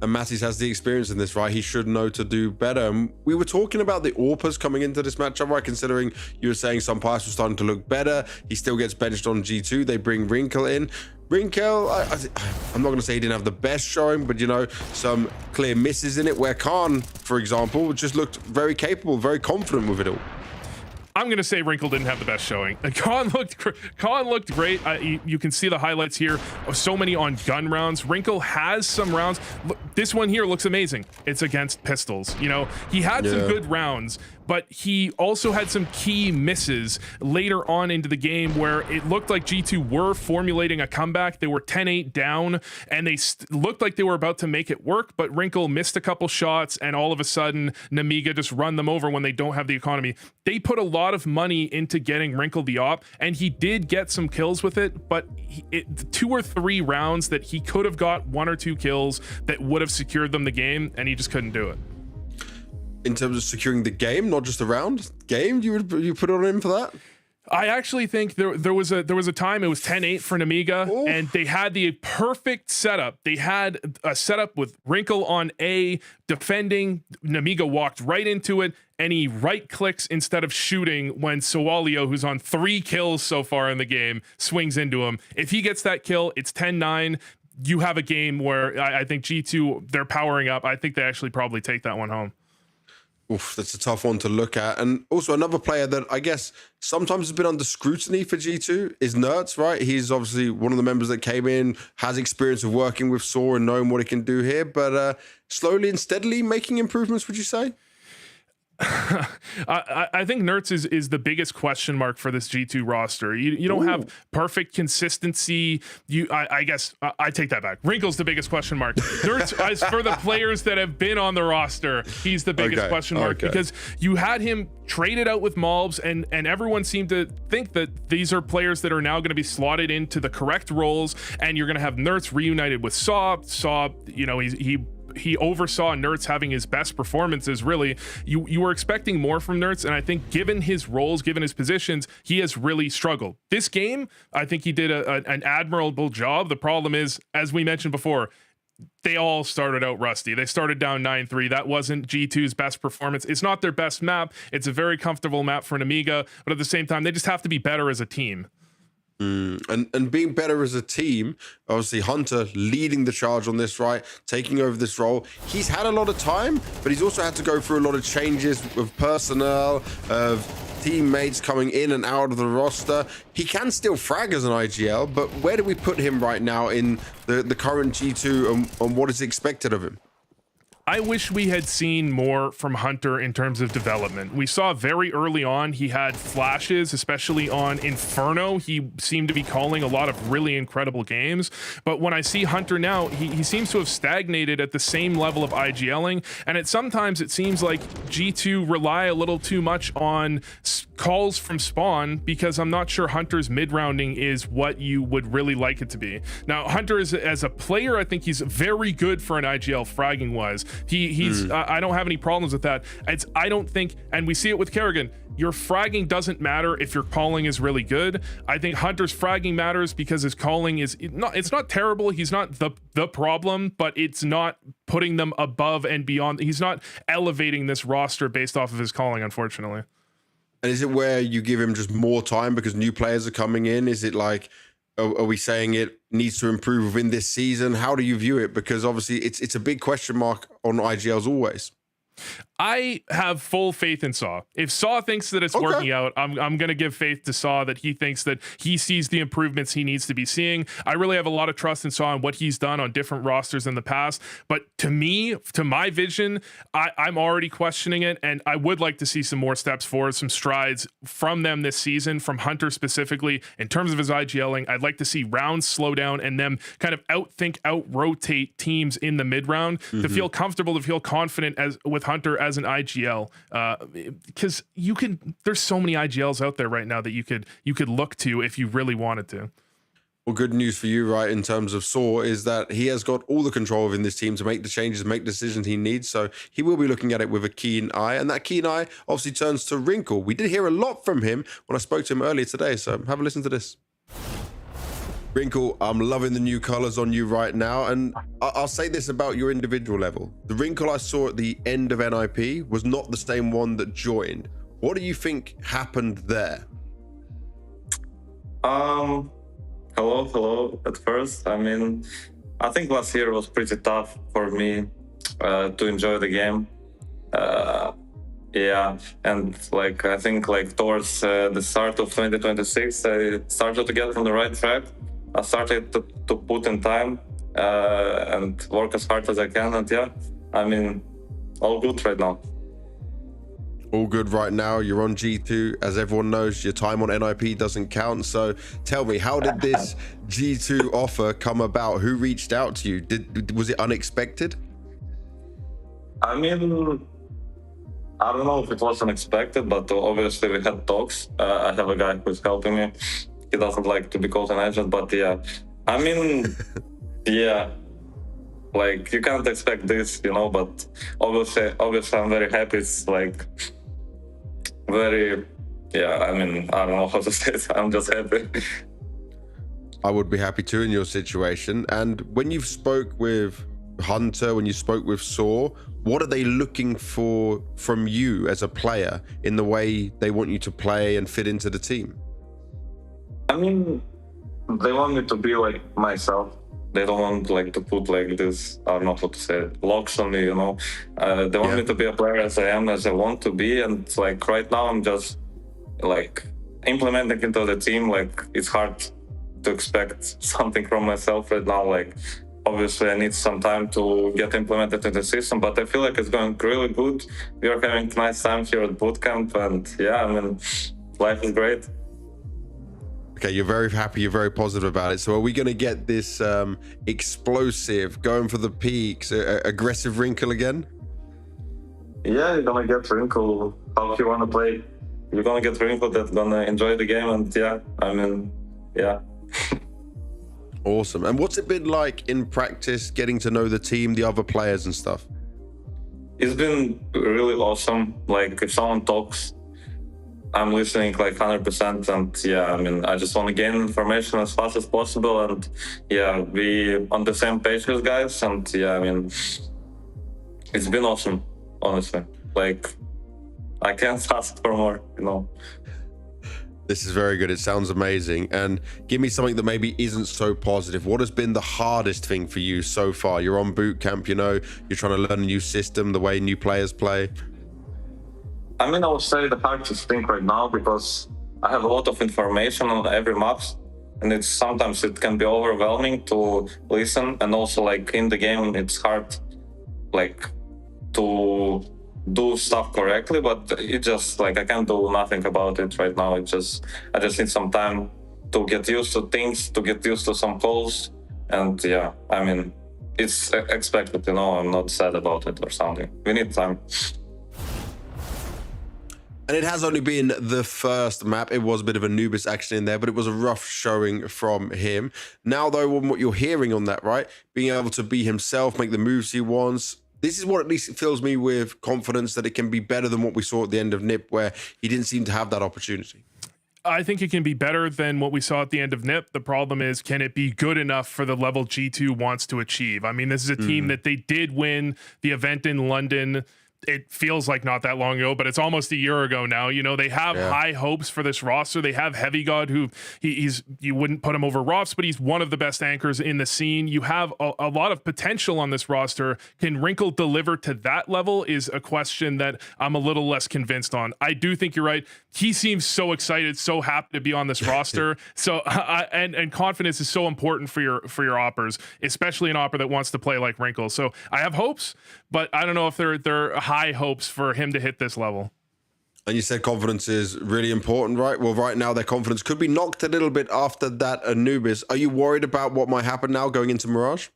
And Matisse has the experience in this, right? He should know to do better. And we were talking about the AWPers coming into this matchup, right? Considering you were saying some players were starting to look better. He still gets benched on G2. They bring Wrinkle in. Wrinkle, I'm not going to say he didn't have the best showing, but, you know, some clear misses in it, where Khan, for example, just looked very capable, very confident with it all. I'm going to say Wrinkle didn't have the best showing. Khan looked great. You can see the highlights here. So many on gun rounds. Wrinkle has some rounds. This one here looks amazing. It's against pistols. You know, he had some good rounds, but he also had some key misses later on into the game where it looked like G2 were formulating a comeback. They were 10-8 down, and they looked like they were about to make it work, but Wrinkle missed a couple shots, and all of a sudden, Nemiga just run them over when they don't have the economy. They put a lot of money into getting Wrinkle the op, and he did get some kills with it, but 2 or 3 rounds that he could have got 1 or 2 kills that would have secured them the game, and he just couldn't do it. In terms of securing the game, not just the round game, you put it on him for that? I actually think there was a time it was 10-8 for Nemiga, and they had the perfect setup. They had a setup with Wrinkle on A defending. Nemiga walked right into it, and he right clicks instead of shooting when Sowalio, who's on 3 kills so far in the game, swings into him. If he gets that kill, it's 10-9. You have a game where I think G2, they're powering up. I think they actually probably take that one home. Oof, that's a tough one to look at. And also another player that I guess sometimes has been under scrutiny for G2 is Nerds, right? He's obviously one of the members that came in, has experience of working with Saw and knowing what he can do here, but slowly and steadily making improvements, would you say? I think Nerds is the biggest question mark for this G2 roster. You don't have perfect consistency. I guess I take that back. Wrinkle's the biggest question mark. Nerds, as for the players that have been on the roster, he's the biggest question mark because you had him traded out with Malbs, and everyone seemed to think that these are players that are now going to be slotted into the correct roles, and you're going to have Nerds reunited with Saw. You know, he oversaw Nerds having his best performances. Really, you were expecting more from Nerds, and I think given his roles, given his positions, he has really struggled. This game, I think he did an admirable job. The problem is, as we mentioned before, they all started out rusty. They started down 9-3. That wasn't G2's best performance. It's not their best map. It's a very comfortable map for Nemiga, but at the same time, they just have to be better as a team. And being better as a team, obviously Hunter leading the charge on this, right? Taking over this role. He's had a lot of time, but he's also had to go through a lot of changes of personnel, of teammates coming in and out of the roster. He can still frag as an IGL, but where do we put him right now in the current G2 and what is expected of him? I wish we had seen more from Hunter in terms of development. We saw very early on he had flashes, especially on Inferno. He seemed to be calling a lot of really incredible games. But when I see Hunter now, he seems to have stagnated at the same level of IGLing. And sometimes it seems like G2 rely a little too much on calls from spawn, because I'm not sure Hunter's mid-rounding is what you would really like it to be. Now, Hunter as a player, I think he's very good for an IGL fragging wise. He's I don't have any problems with that. I don't think, and we see it with Kerrigan, your fragging doesn't matter if your calling is really good. I think Hunter's fragging matters because his calling is it's not terrible. He's not the problem, but it's not putting them above and beyond. He's not elevating this roster based off of his calling, unfortunately. And is it where you give him just more time because new players are coming in? Is it like, are we saying it needs to improve within this season? How do you view it? Because obviously it's a big question mark on IGLs always. I have full faith in Saw. If Saw thinks that it's working out, I'm going to give faith to Saw that he thinks that he sees the improvements he needs to be seeing. I really have a lot of trust in Saw and what he's done on different rosters in the past. But to me, to my vision, I'm already questioning it, and I would like to see some more steps forward, some strides from them this season, from Hunter specifically. In terms of his IGLing, I'd like to see rounds slow down and them kind of outthink, out-rotate teams in the mid-round to feel comfortable, to feel confident with Hunter as an IGL, because there's so many IGLs out there right now that you could look to if you really wanted to. Well, good news for you, right, in terms of Saw, is that he has got all the control within this team to make the changes, make decisions he needs. So he will be looking at it with a keen eye, and that keen eye obviously turns to Wrinkle. We did hear a lot from him when I spoke to him earlier today, so have a listen to this. Wrinkle, I'm loving the new colors on you right now, and I'll say this about your individual level. The Wrinkle I saw at the end of NIP was not the same one that joined. What do you think happened there? Hello at first. I mean, I think last year was pretty tough for me to enjoy the game. Yeah, and like I think like towards the start of 2026, I started to get on the right track. I started to put in time and work as hard as I can, and yeah, I mean, all good right now. All good right now. You're on G2. As everyone knows, your time on NIP doesn't count. So tell me, how did this G2 offer come about? Who reached out to you? Was it unexpected? I mean, I don't know if it was unexpected, but obviously we had talks. I have a guy who's helping me. He doesn't like to be called an agent, but yeah. I mean, yeah. Like, you can't expect this, you know, but obviously I'm very happy. It's like very, yeah, I mean, I don't know how to say it. I'm just happy. I would be happy too in your situation. And when you spoke with Hunter, when you spoke with Saw, what are they looking for from you as a player in the way they want you to play and fit into the team? I mean, they want me to be like myself. They don't want like to put like this, I don't know how to say it, locks on me, you know. They want me to be a player as I am, as I want to be. And like right now I'm just like implementing into the team. Like it's hard to expect something from myself right now. Like obviously I need some time to get implemented in the system, but I feel like it's going really good. We are having a nice time here at bootcamp, and yeah, I mean, life is great. Okay, you're very happy, you're very positive about it. So are we going to get this explosive, going for the peaks, aggressive Wrinkle again? Yeah, you're going to get Wrinkle how you want to play. You're going to get Wrinkle that's going to enjoy the game, and yeah, I mean, yeah. Awesome. And what's it been like in practice, getting to know the team, the other players and stuff? It's been really awesome. Like if someone talks, I'm listening like 100%, and yeah, I mean, I just want to gain information as fast as possible, and yeah, be on the same page with guys, and yeah, I mean, it's been awesome, honestly. Like, I can't ask for more, you know. This is very good. It sounds amazing. And give me something that maybe isn't so positive. What has been the hardest thing for you so far? You're on boot camp, you know, you're trying to learn a new system, the way new players play. I mean, I would say the hardest thing right now, because I have a lot of information on every map, and sometimes it can be overwhelming to listen, and also like in the game it's hard like to do stuff correctly, but it just like I can't do nothing about it right now. I just need some time to get used to things, to get used to some calls, and yeah, I mean, it's expected, you know. I'm not sad about it or something. We need time. And it has only been the first map. It was a bit of Anubis action in there, but it was a rough showing from him. Now, though, what you're hearing on that, right? Being able to be himself, make the moves he wants. This is what at least it fills me with confidence that it can be better than what we saw at the end of NIP, where he didn't seem to have that opportunity. I think it can be better than what we saw at the end of NIP. The problem is, can it be good enough for the level G2 wants to achieve? I mean, this is a team that they did win the event in London it feels like not that long ago, but it's almost a year ago now. You know, they have high hopes for this roster. They have Heavy God, who he's you wouldn't put him over Rops, but he's one of the best anchors in the scene. You have a lot of potential on this roster. Can Wrinkle deliver to that level is a question that I'm a little less convinced on. I do think you're right. He seems so excited, so happy to be on this roster. So and confidence is so important for your oppers, especially an opper that wants to play like Wrinkle. So I have hopes, but I don't know if they're high hopes for him to hit this level. And you said confidence is really important, right? Well, right now their confidence could be knocked a little bit after that Anubis. Are you worried about what might happen now going into Mirage?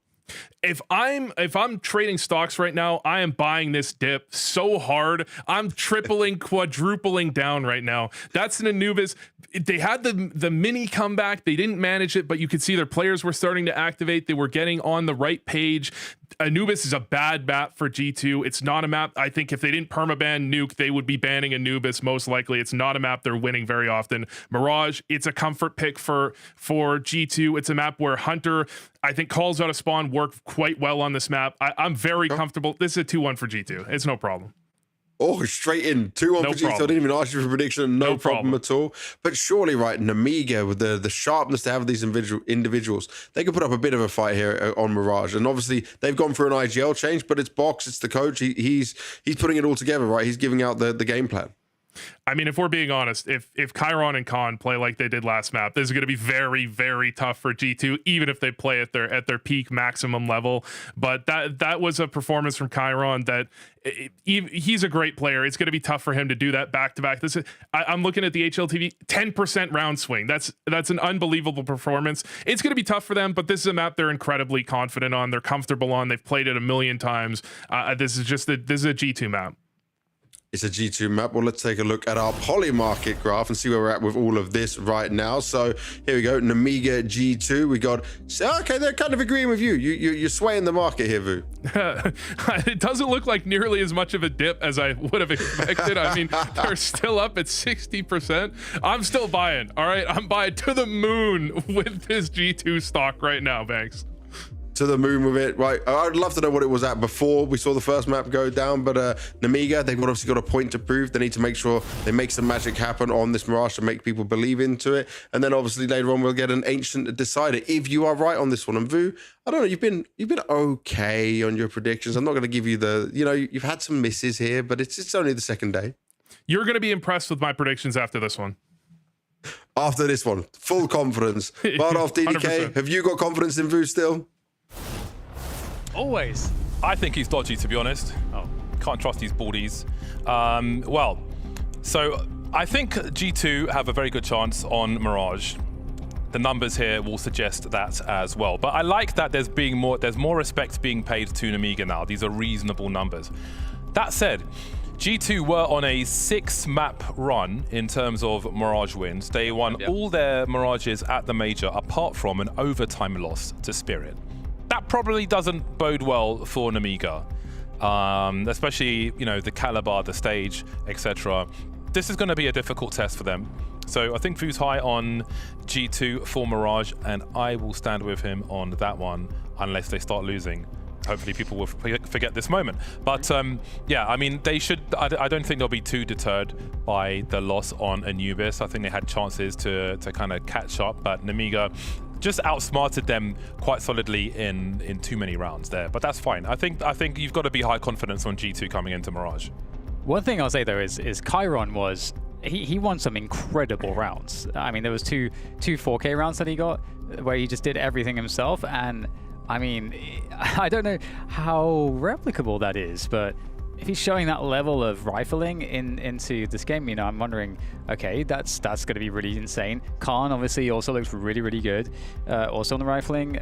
If I'm trading stocks right now, I am buying this dip so hard. I'm tripling, quadrupling down right now. That's an Anubis. They had the mini comeback. They didn't manage it, but you could see their players were starting to activate. They were getting on the right page. Anubis is a bad map for G2. It's not a map. I think if they didn't permaban Nuke, they would be banning Anubis most likely. It's not a map they're winning very often. Mirage, it's a comfort pick for G2. It's a map where Hunter, I think, calls out of spawn work quite well on this map. I'm very comfortable. This is a 2-1 for G2. It's no problem. Oh, straight in 2-1 for G2. I didn't even ask you for a prediction. No problem at all. But surely, right, Nemiga, with the sharpness to have these individuals, they could put up a bit of a fight here on Mirage. And obviously, they've gone through an IGL change, but it's Box, it's the coach. He's putting it all together, right? He's giving out the game plan. I mean, if we're being honest, if Chiron and Khan play like they did last map, this is going to be very, very tough for G2, even if they play at their peak maximum level. But that was a performance from Chiron that he's a great player. It's going to be tough for him to do that back to back. I'm looking at the HLTV 10% round swing. That's an unbelievable performance. It's going to be tough for them, but this is a map they're incredibly confident on. They're comfortable on. They've played it a million times. This is a G2 map. It's a G2 map. Well, let's take a look at our poly market graph and see where we're at with all of this right now. So here we go. Nemiga G2. We got, okay, they're kind of agreeing with you. You're swaying the market here, Vu. It doesn't look like nearly as much of a dip as I would have expected. I mean, they're still up at 60%. I'm still buying. All right, I'm buying to the moon with this G2 stock right now, Banks. To the moon with it, right? I'd love to know what it was at before we saw the first map go down, but Nemiga, they've obviously got a point to prove. They need to make sure they make some magic happen on this Mirage to make people believe into it, and then obviously later on we'll get an ancient decider if you are right on this one. And Vu, I don't know, you've been okay on your predictions. I'm not going to give you you've had some misses here, but it's only the second day. You're going to be impressed with my predictions after this one. After this one, full confidence. But off DDK, 100%. Have you got confidence in Vu still? Always. I think he's dodgy, to be honest. Oh. Can't trust these baldies. So I think G2 have a very good chance on Mirage. The numbers here will suggest that as well. But I like that there's more respect being paid to Nemiga now. These are reasonable numbers. That said, G2 were on a 6-map run in terms of Mirage wins. They won all their Mirages at the major, apart from an overtime loss to Spirit. That probably doesn't bode well for Nemiga, especially, the caliber, the stage, etc. This is going to be a difficult test for them. So I think Vu's high on G2 for Mirage, and I will stand with him on that one unless they start losing. Hopefully people will forget this moment. But yeah, I mean, they should, I don't think they'll be too deterred by the loss on Anubis. I think they had chances to kind of catch up, but Nemiga just outsmarted them quite solidly in too many rounds there. But that's fine. I think you've got to be high confidence on G2 coming into Mirage. One thing I'll say though is Chiron was, he won some incredible rounds. I mean, there was two 4K rounds that he got where he just did everything himself, and I mean, I don't know how replicable that is, but if he's showing that level of rifling into this game, I'm wondering, okay, that's going to be really insane. Khan obviously also looks really, really good, also on the rifling,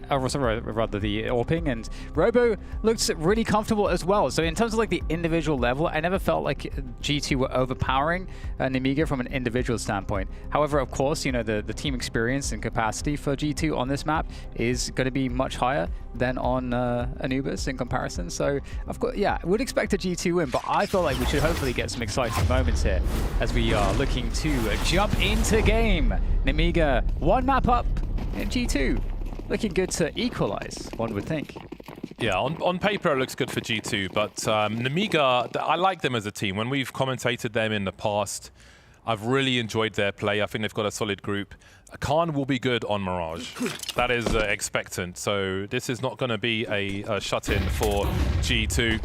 also rather the AWPing, and Robo looks really comfortable as well. So in terms of like the individual level, I never felt like G2 were overpowering Nemiga from an individual standpoint. However, of course, the team experience and capacity for G2 on this map is going to be much higher than on Anubis in comparison. So of course, yeah, I would expect a G2 win, but I feel like we should hopefully get some exciting moments here as we are looking to jump into game. Nemiga 1 map up in G2, looking good to equalize, one would think. Yeah, on paper it looks good for G2, but Nemiga, I like them as a team. When we've commentated them in the past, I've really enjoyed their play. I think they've got a solid group. Khan will be good on Mirage. That is expectant. So this is not going to be a shut-in for G2.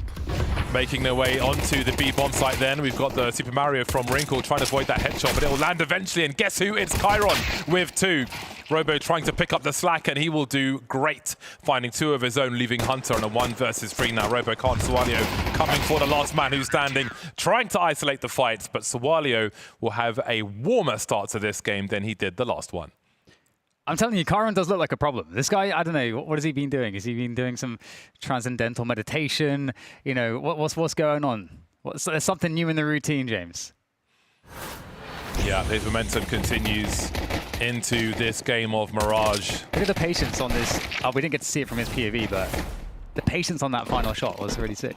Making their way onto the B bomb site then. We've got the Super Mario from Wrinkle trying to avoid that headshot, but it will land eventually. And guess who? It's Chiron with 2. Robo trying to pick up the slack, and he will do great, finding 2 of his own, leaving Hunter on a 1 versus 3 now. Robo can't. Sawalio coming for the last man who's standing, trying to isolate the fights, but Sawalio will have a warmer start to this game than he did the last one. I'm telling you, Chiron does look like a problem. This guy, I don't know, what has he been doing? Has he been doing some transcendental meditation? You know, what's going on? There's something new in the routine, James. Yeah, his momentum continues into this game of Mirage. Look at the patience on this. Oh, we didn't get to see it from his POV, but the patience on that final shot was really sick.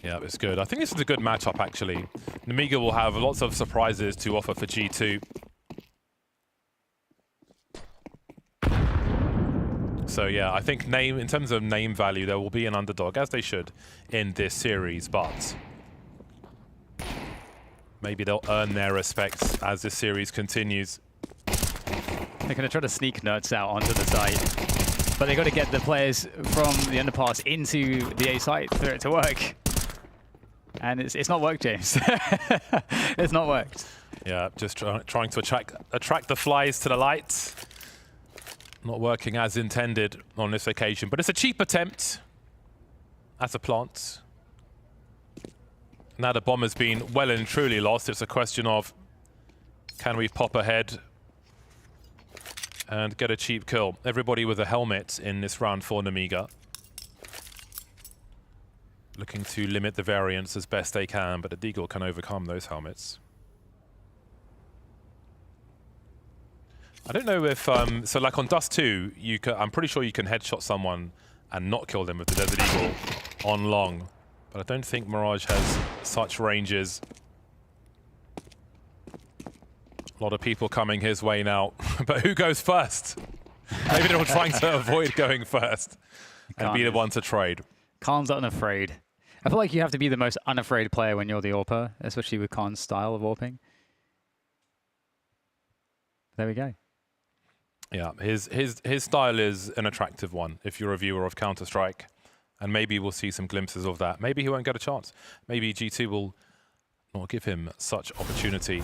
Yeah, it's good. I think this is a good matchup, actually. Nemiga will have lots of surprises to offer for G2. So yeah, I think in terms of name value, there will be an underdog, as they should, in this series, but maybe they'll earn their respects as this series continues. They're going to try to sneak Nuts out onto the site, but they've got to get the players from the underpass into the A site for it to work. And it's not worked, James. It's not worked. Yeah, just trying to attract the flies to the light. Not working as intended on this occasion, but it's a cheap attempt as a plant. Now the bomb has been well and truly lost. It's a question of, can we pop ahead and get a cheap kill? Everybody with a helmet in this round for Nemiga. Looking to limit the variance as best they can, but the Deagle can overcome those helmets. I don't know if, so like on Dust 2, I'm pretty sure you can headshot someone and not kill them with the Desert Eagle on long. But I don't think Mirage has such ranges. A lot of people coming his way now. But who goes first? Maybe they're all trying to avoid going first and be the one to trade. Khan's unafraid. I feel like you have to be the most unafraid player when you're the AWPer, especially with Khan's style of AWPing. There we go. Yeah, his style is an attractive one if you're a viewer of Counter-Strike. And maybe we'll see some glimpses of that. Maybe he won't get a chance. Maybe G2 will not give him such opportunity.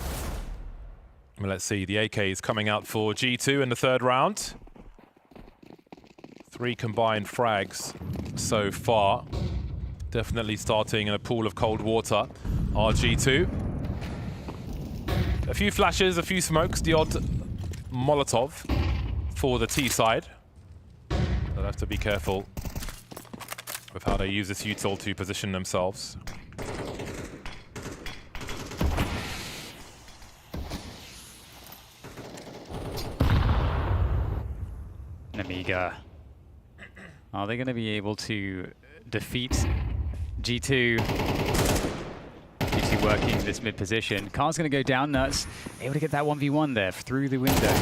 Well, let's see, the AK is coming out for G2 in the 3rd round. 3 combined frags so far. Definitely starting in a pool of cold water are G2. A few flashes, a few smokes, the odd Molotov for the T side. They'll have to be careful with how they use this util to position themselves. Nemiga. Are they going to be able to defeat G2? G2 working this mid position. Khan's going to go down. Nuts able to get that 1v1 there through the window.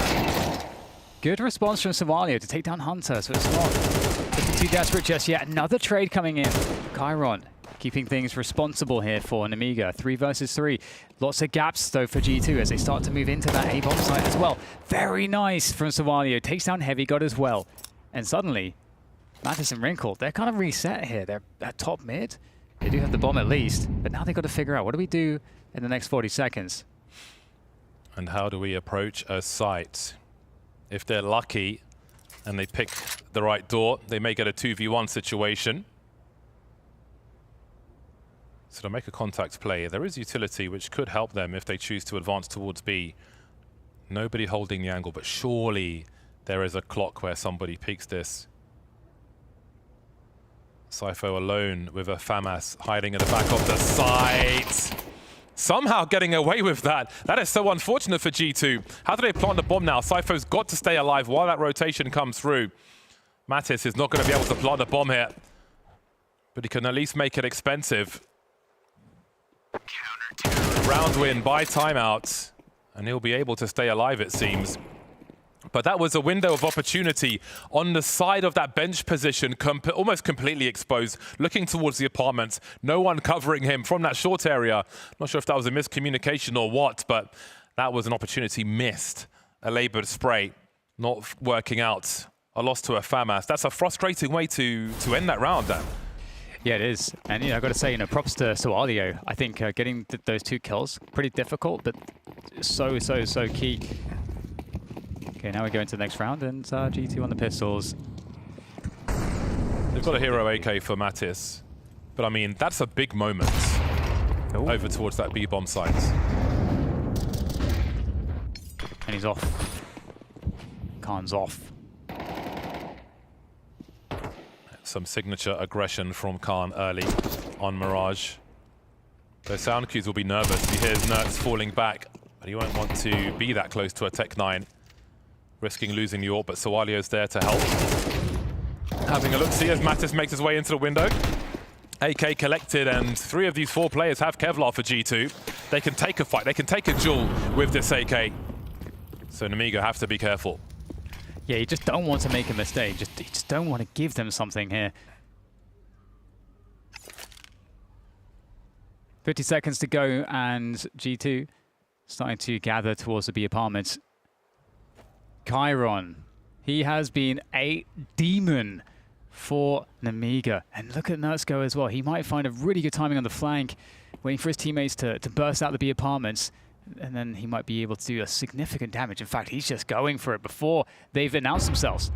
Good response from Sawalio to take down Hunter, so it's not looking too desperate just yet. Another trade coming in. Chiron keeping things responsible here for Nemiga. 3 versus 3. Lots of gaps though for G2 as they start to move into that A bomb site as well. Very nice from Sawalio. Takes down Heavy God as well. And suddenly, Mattis and Wrinkle, they're kind of reset here. They're at top mid. They do have the bomb at least, but now they've got to figure out what do we do in the next 40 seconds. And how do we approach a site? If they're lucky and they pick the right door, they may get a 2v1 situation. So to make a contact play, there is utility which could help them if they choose to advance towards B. Nobody holding the angle, but surely there is a clock where somebody peeks this. Sypho alone with a FAMAS hiding at the back of the site. Somehow getting away with that. That is so unfortunate for G2. How do they plant the bomb now? Sypho's got to stay alive while that rotation comes through. Mattis is not going to be able to plant the bomb here, but he can at least make it expensive. Round win by timeout, and he'll be able to stay alive, it seems. But that was a window of opportunity on the side of that bench position, almost completely exposed, looking towards the apartments. No one covering him from that short area. Not sure if that was a miscommunication or what, but that was an opportunity missed. A labored spray, not working out. A loss to a FAMAS. That's a frustrating way to end that round, Dan. Yeah, it is. And, I've got to say, props to Soalio. I think getting those 2 kills, pretty difficult, but so key. Okay, now we go into the next round, and G2 on the pistols. They've got a hero AK for Mattis, but I mean, that's a big moment. Ooh. Over towards that B-bomb site. And he's off. Khan's off. Some signature aggression from Khan early on Mirage. The sound cues will be nervous. He hears Nerds falling back, but he won't want to be that close to a Tech 9. Risking losing the AWP, but Soalio's there to help. Having a look-see as Mattis makes his way into the window. AK collected, and 3 of these 4 players have Kevlar for G2. They can take a fight, they can take a duel with this AK. So Nemiga have to be careful. Yeah, you just don't want to make a mistake. You just don't want to give them something here. 50 seconds to go, and G2 starting to gather towards the B apartments. Chiron, he has been a demon for Nemiga. And look at Nursko as well. He might find a really good timing on the flank, waiting for his teammates to burst out the B apartments. And then he might be able to do a significant damage. In fact, he's just going for it before they've announced themselves.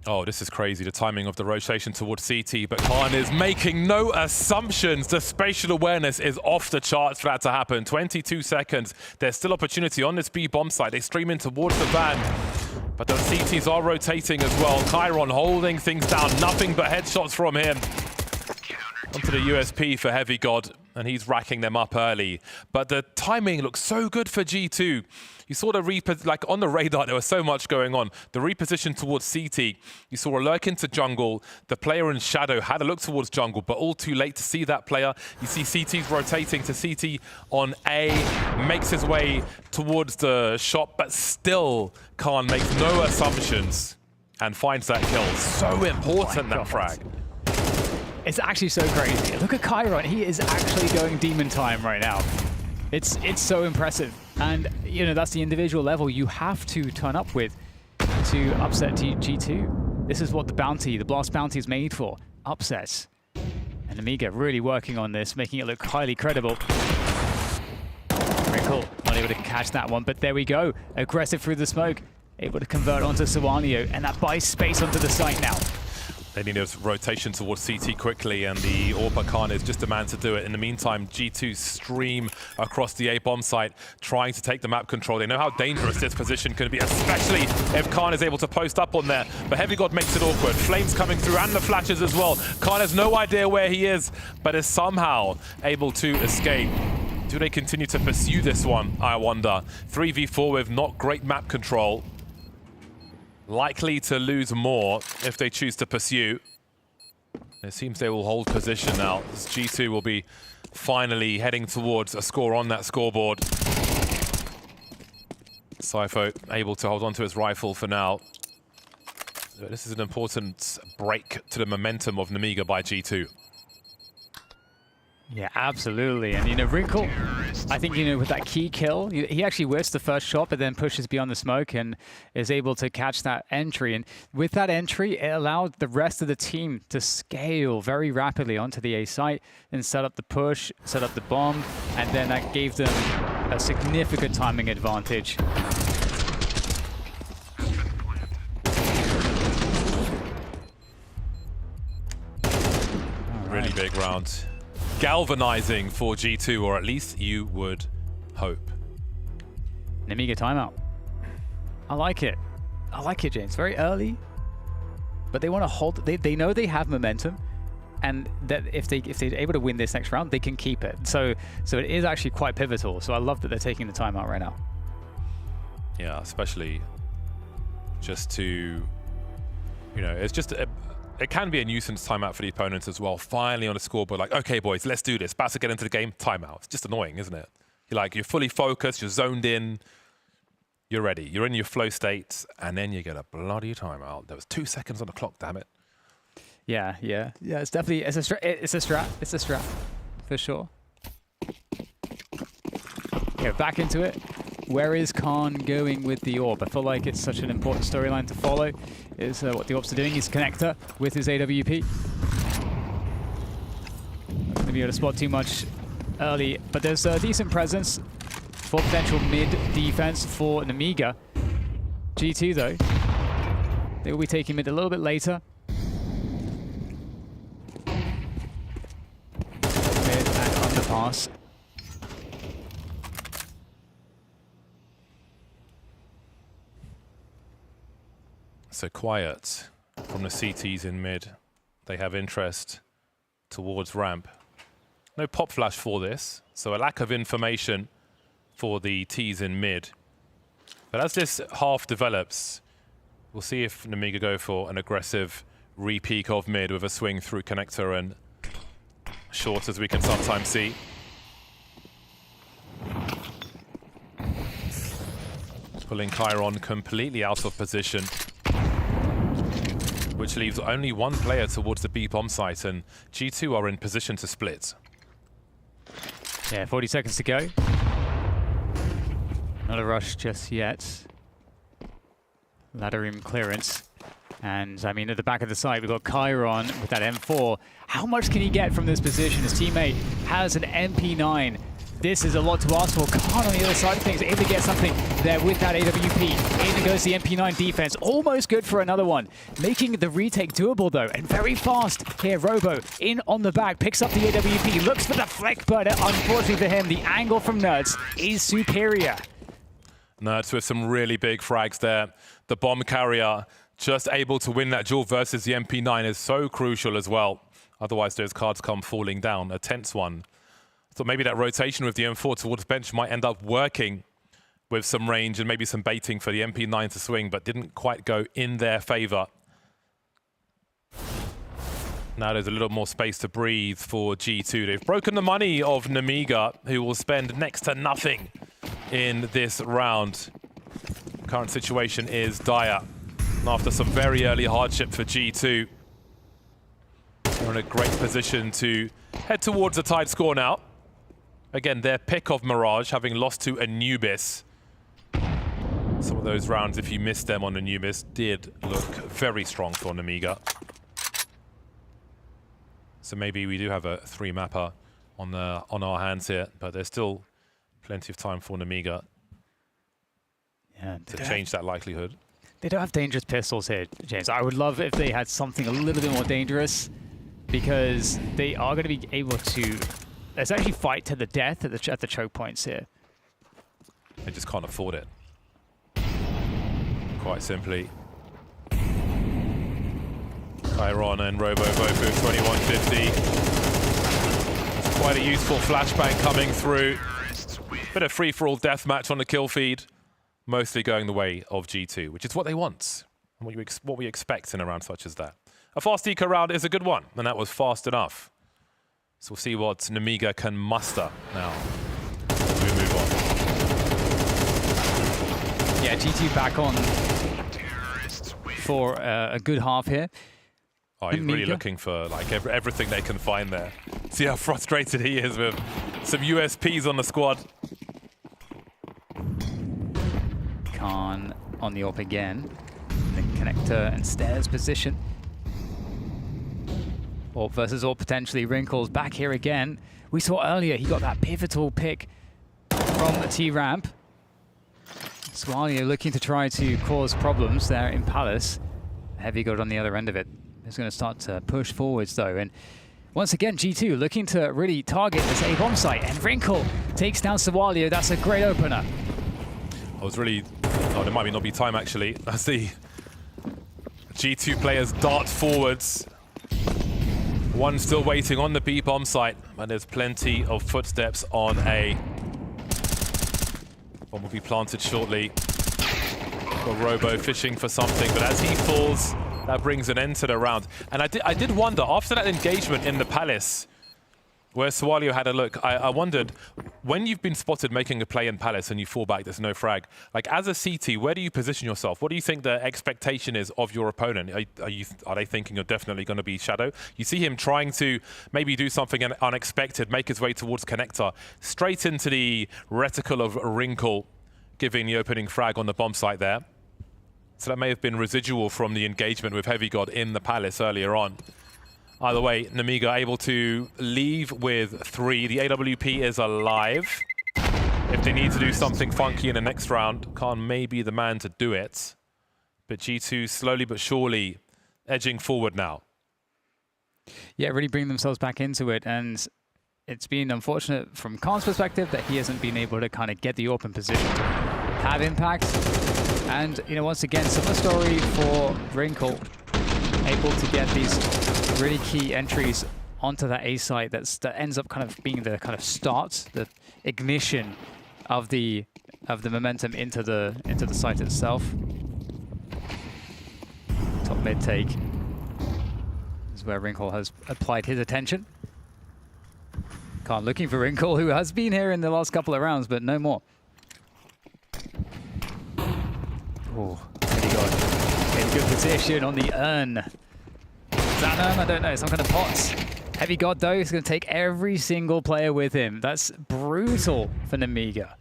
Oh, this is crazy, the timing of the rotation towards CT, but Khan is making no assumptions. The spatial awareness is off the charts for that to happen. 22 seconds. There's still opportunity on this B bomb site. They stream in towards the van, but the CTs are rotating as well. Chiron holding things down. Nothing but headshots from him. Onto the USP for Heavy God, and he's racking them up early. But the timing looks so good for G2. You saw the like on the radar, there was so much going on. The reposition towards CT. You saw a lurk into jungle. The player in shadow had a look towards jungle, but all too late to see that player. You see CT's rotating to CT on A, makes his way towards the shop, but still Khan makes no assumptions and finds that kill. So important, that frag. It's actually so crazy. Look at Chiron. He is actually going demon time right now. It's so impressive. And, that's the individual level you have to turn up with to upset G2. This is what the Blast Bounty is made for. Upsets. And Nemiga really working on this, making it look highly credible. Very cool. Not able to catch that one, but there we go. Aggressive through the smoke. Able to convert onto Soalio, and that buys space onto the site now. They need a rotation towards CT quickly, and the AWP Khan is just a man to do it. In the meantime, G2 stream across the A bomb site, trying to take the map control. They know how dangerous this position can be, especially if Khan is able to post up on there. But Heavy God makes it awkward. Flames coming through, and the flashes as well. Khan has no idea where he is, but is somehow able to escape. Do they continue to pursue this one, I wonder? 3v4 with not great map control. Likely to lose more if they choose to pursue. It seems they will hold position now. This G2 will be finally heading towards a score on that scoreboard. Sypho able to hold on to his rifle for now. This is an important break to the momentum of Nemiga by G2. Yeah, absolutely. And, Wrinkle, I think, with that key kill, he actually whiffs the first shot, but then pushes beyond the smoke and is able to catch that entry. And with that entry, it allowed the rest of the team to scale very rapidly onto the A site and set up the push, set up the bomb, and then that gave them a significant timing advantage. Really big round. Galvanizing for G2, or at least you would hope. Nemiga timeout. I like it. I like it, James. Very early, but they want to hold. They know they have momentum, and that if they're able to win this next round, they can keep it. So it is actually quite pivotal. So I love that they're taking the timeout right now. Yeah, especially just to, it's just it can be a nuisance timeout for the opponents as well. Finally on the scoreboard, like, okay, boys, let's do this. About to get into the game, timeout. It's just annoying, isn't it? You're fully focused, you're zoned in. you're ready. You're in your flow state, and then you get a bloody timeout. There was 2 seconds on the clock, damn it. Yeah. It's definitely it's a strat for sure. Okay, back into it. Where is Khan going with the orb? I feel like it's such an important storyline to follow. Is what the orbs are doing. He's connector with his AWP. Not going to be able to spot too much early, but there's a decent presence for potential mid defense for Nemiga. G2 though, they will be taking mid a little bit later. Mid and underpass. So quiet from the CTs in mid. They have interest towards ramp. No pop flash for this, so a lack of information for the Ts in mid. But as this half develops, we'll see if Nemiga go for an aggressive re-peek of mid with a swing through connector and short, as we can sometimes see. Pulling Chiron completely out of position, which leaves only one player towards the B bomb site, and G2 are in position to split. Yeah, 40 seconds to go. Not a rush just yet. Ladder room clearance. And I mean, at the back of the site, we've got Chiron with that M4. How much can he get from this position? His teammate has an MP9. This is a lot to ask for. Khan on the other side of things, able to get something there with that AWP. In goes the MP9 defense. Almost good for another one. Making the retake doable though, and very fast. Here, Robo in on the back, picks up the AWP, looks for the flick, but unfortunately for him, the angle from Nerds is superior. Nerds with some really big frags there. The bomb carrier just able to win that duel versus the MP9 is so crucial as well. Otherwise, those cards come falling down. A tense one. So maybe that rotation with the M4 towards bench might end up working with some range and maybe some baiting for the MP9 to swing, but didn't quite go in their favor. Now there's a little more space to breathe for G2. They've broken the money of Nemiga, who will spend next to nothing in this round. Current situation is dire. After some very early hardship for G2, they're in a great position to head towards a tied score now. Again, their pick of Mirage, having lost to Anubis. Some of those rounds, if you missed them on Anubis, did look very strong for Nemiga. So maybe we do have a 3-mapper on our hands here, but there's still plenty of time for Nemiga to change that likelihood. They don't have dangerous pistols here, James. I would love if they had something a little bit more dangerous, because they are going to be able to let's actually fight to the death at the choke points here. They just can't afford it. Quite simply. Chiron and Robo both with 2150. It's quite a useful flashbang coming through. Bit of free-for-all deathmatch on the kill feed. Mostly going the way of G2, which is what they want. And what we expect in a round such as that. A fast eco round is a good one, and that was fast enough. So we'll see what Nemiga can muster now as we move on. Yeah, G2 back on for a good half here. Oh, he's really looking for like everything they can find there. See how frustrated he is with some USPs on the squad. Khan on the AWP again. The connector and stairs position. AWP versus AWP potentially. Wrinkles back here again. We saw earlier he got that pivotal pick from the T-ramp. Swalio looking to try to cause problems there in Palace. Heavy got on the other end of it. He's going to start to push forwards though. And once again, G2 looking to really target this A bomb site. And Wrinkle takes down Swalio. That's a great opener. I was really... Oh, there might not be time actually. As the G2 players dart forwards. One still waiting on the B bomb site, and there's plenty of footsteps on A. Bomb will be planted shortly. Got Robo fishing for something, but as he falls, that brings an end to the round. And I did wonder, after that engagement in the Palace, where Swalio had a look, I wondered, when you've been spotted making a play in Palace and you fall back, there's no frag, like as a CT, where do you position yourself? What do you think the expectation is of your opponent? Are they thinking you're definitely going to be Shadow? You see him trying to maybe do something unexpected, make his way towards Connector, straight into the reticle of Wrinkle, giving the opening frag on the bomb site there. So that may have been residual from the engagement with Heavy God in the Palace earlier on. Either way, Nemiga able to leave with 3. The AWP is alive. If they need to do something funky in the next round, Khan may be the man to do it. But G2 slowly but surely edging forward now. Yeah, really bringing themselves back into it. And it's been unfortunate from Khan's perspective that he hasn't been able to kind of get the open position to have impact. And, you know, once again, similar story for Wrinkle. Able to get these really key entries onto that A site that ends up kind of being the kind of start, the ignition of the momentum into the site itself. Top mid take is where Wrinkle has applied his attention. Khan looking for Wrinkle, who has been here in the last couple of rounds, but no more. Oh, pretty good. In good position on the urn. Is that an urn? I don't know. Some kind of pots. Heavy God, though, is going to take every single player with him. That's brutal for Nemiga.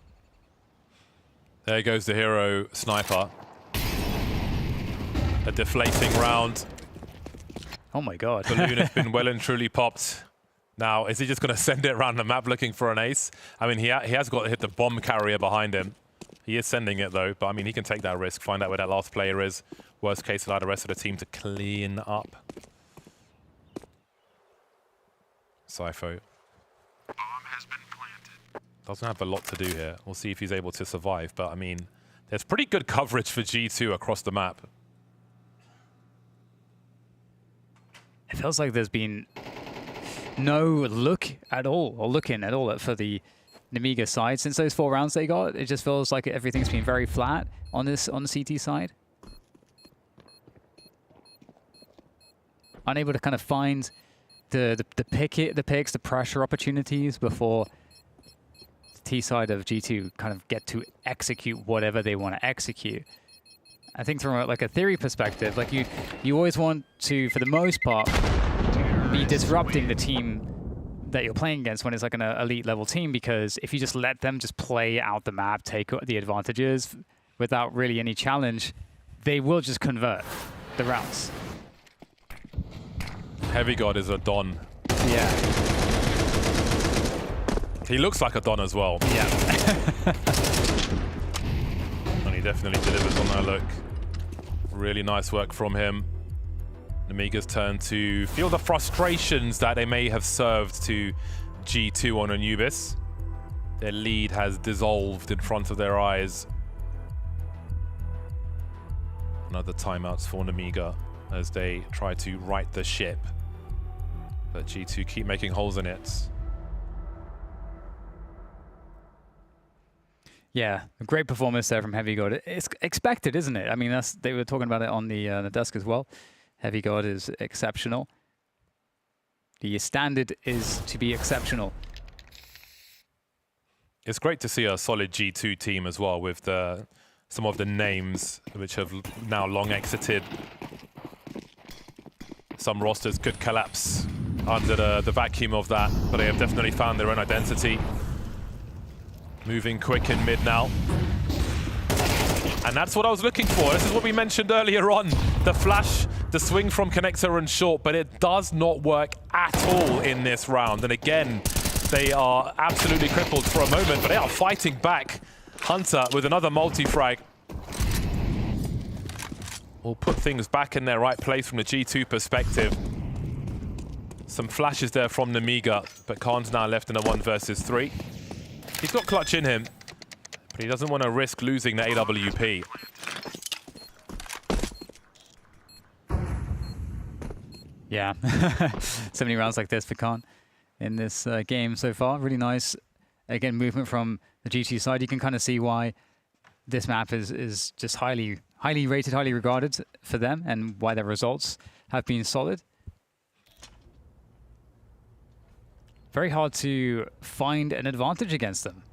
There goes the hero sniper. A deflating round. Oh my god. Balloon has been well and truly popped. Now, is he just going to send it around the map looking for an ace? I mean, he has got to hit the bomb carrier behind him. He is sending it, though, but I mean, he can take that risk, find out where that last player is. Worst case, allow the rest of the team to clean up. Sypho. Doesn't have a lot to do here. We'll see if he's able to survive, but I mean, there's pretty good coverage for G2 across the map. It feels like there's been no look at all, or looking at all for the Nemiga side since those 4 rounds they got. It just feels like everything's been very flat on the CT side. Unable to kind of find the picks, the pressure opportunities before the T side of G2 kind of get to execute whatever they want to execute. I think from like a theory perspective, like you always want to, for the most part, be disrupting the team that you're playing against when it's like an elite level team, because if you just let them just play out the map, take the advantages without really any challenge, they will just convert the rounds. Heavy God is a Don. Yeah. He looks like a Don as well. Yeah. And he definitely delivers on that look. Really nice work from him. Nemiga's turn to feel the frustrations that they may have served to G2 on Anubis. Their lead has dissolved in front of their eyes. Another timeouts for Nemiga as they try to right the ship. But G2 keep making holes in it. Yeah, a great performance there from Heavy God. It's expected, isn't it? I mean, they were talking about it on the desk as well. Heavy God is exceptional. The standard is to be exceptional. It's great to see a solid G2 team as well, with some of the names which have now long exited. Some rosters could collapse under the vacuum of that, but they have definitely found their own identity. Moving quick in mid now. And that's what I was looking for. This is what we mentioned earlier on. The flash, the swing from Connector and short, but it does not work at all in this round. And again, they are absolutely crippled for a moment, but they are fighting back. Hunter with another multi-frag. Will put things back in their right place from the G2 perspective. Some flashes there from Nemiga, but Khan's now left in a 1 versus 3. He's got clutch in him, but he doesn't want to risk losing the AWP. Yeah, so many rounds like this for Khan in this game so far. Really nice. Again, movement from the G2 side. You can kind of see why this map is just highly rated, highly regarded for them, and why their results have been solid. very hard to find an advantage against them.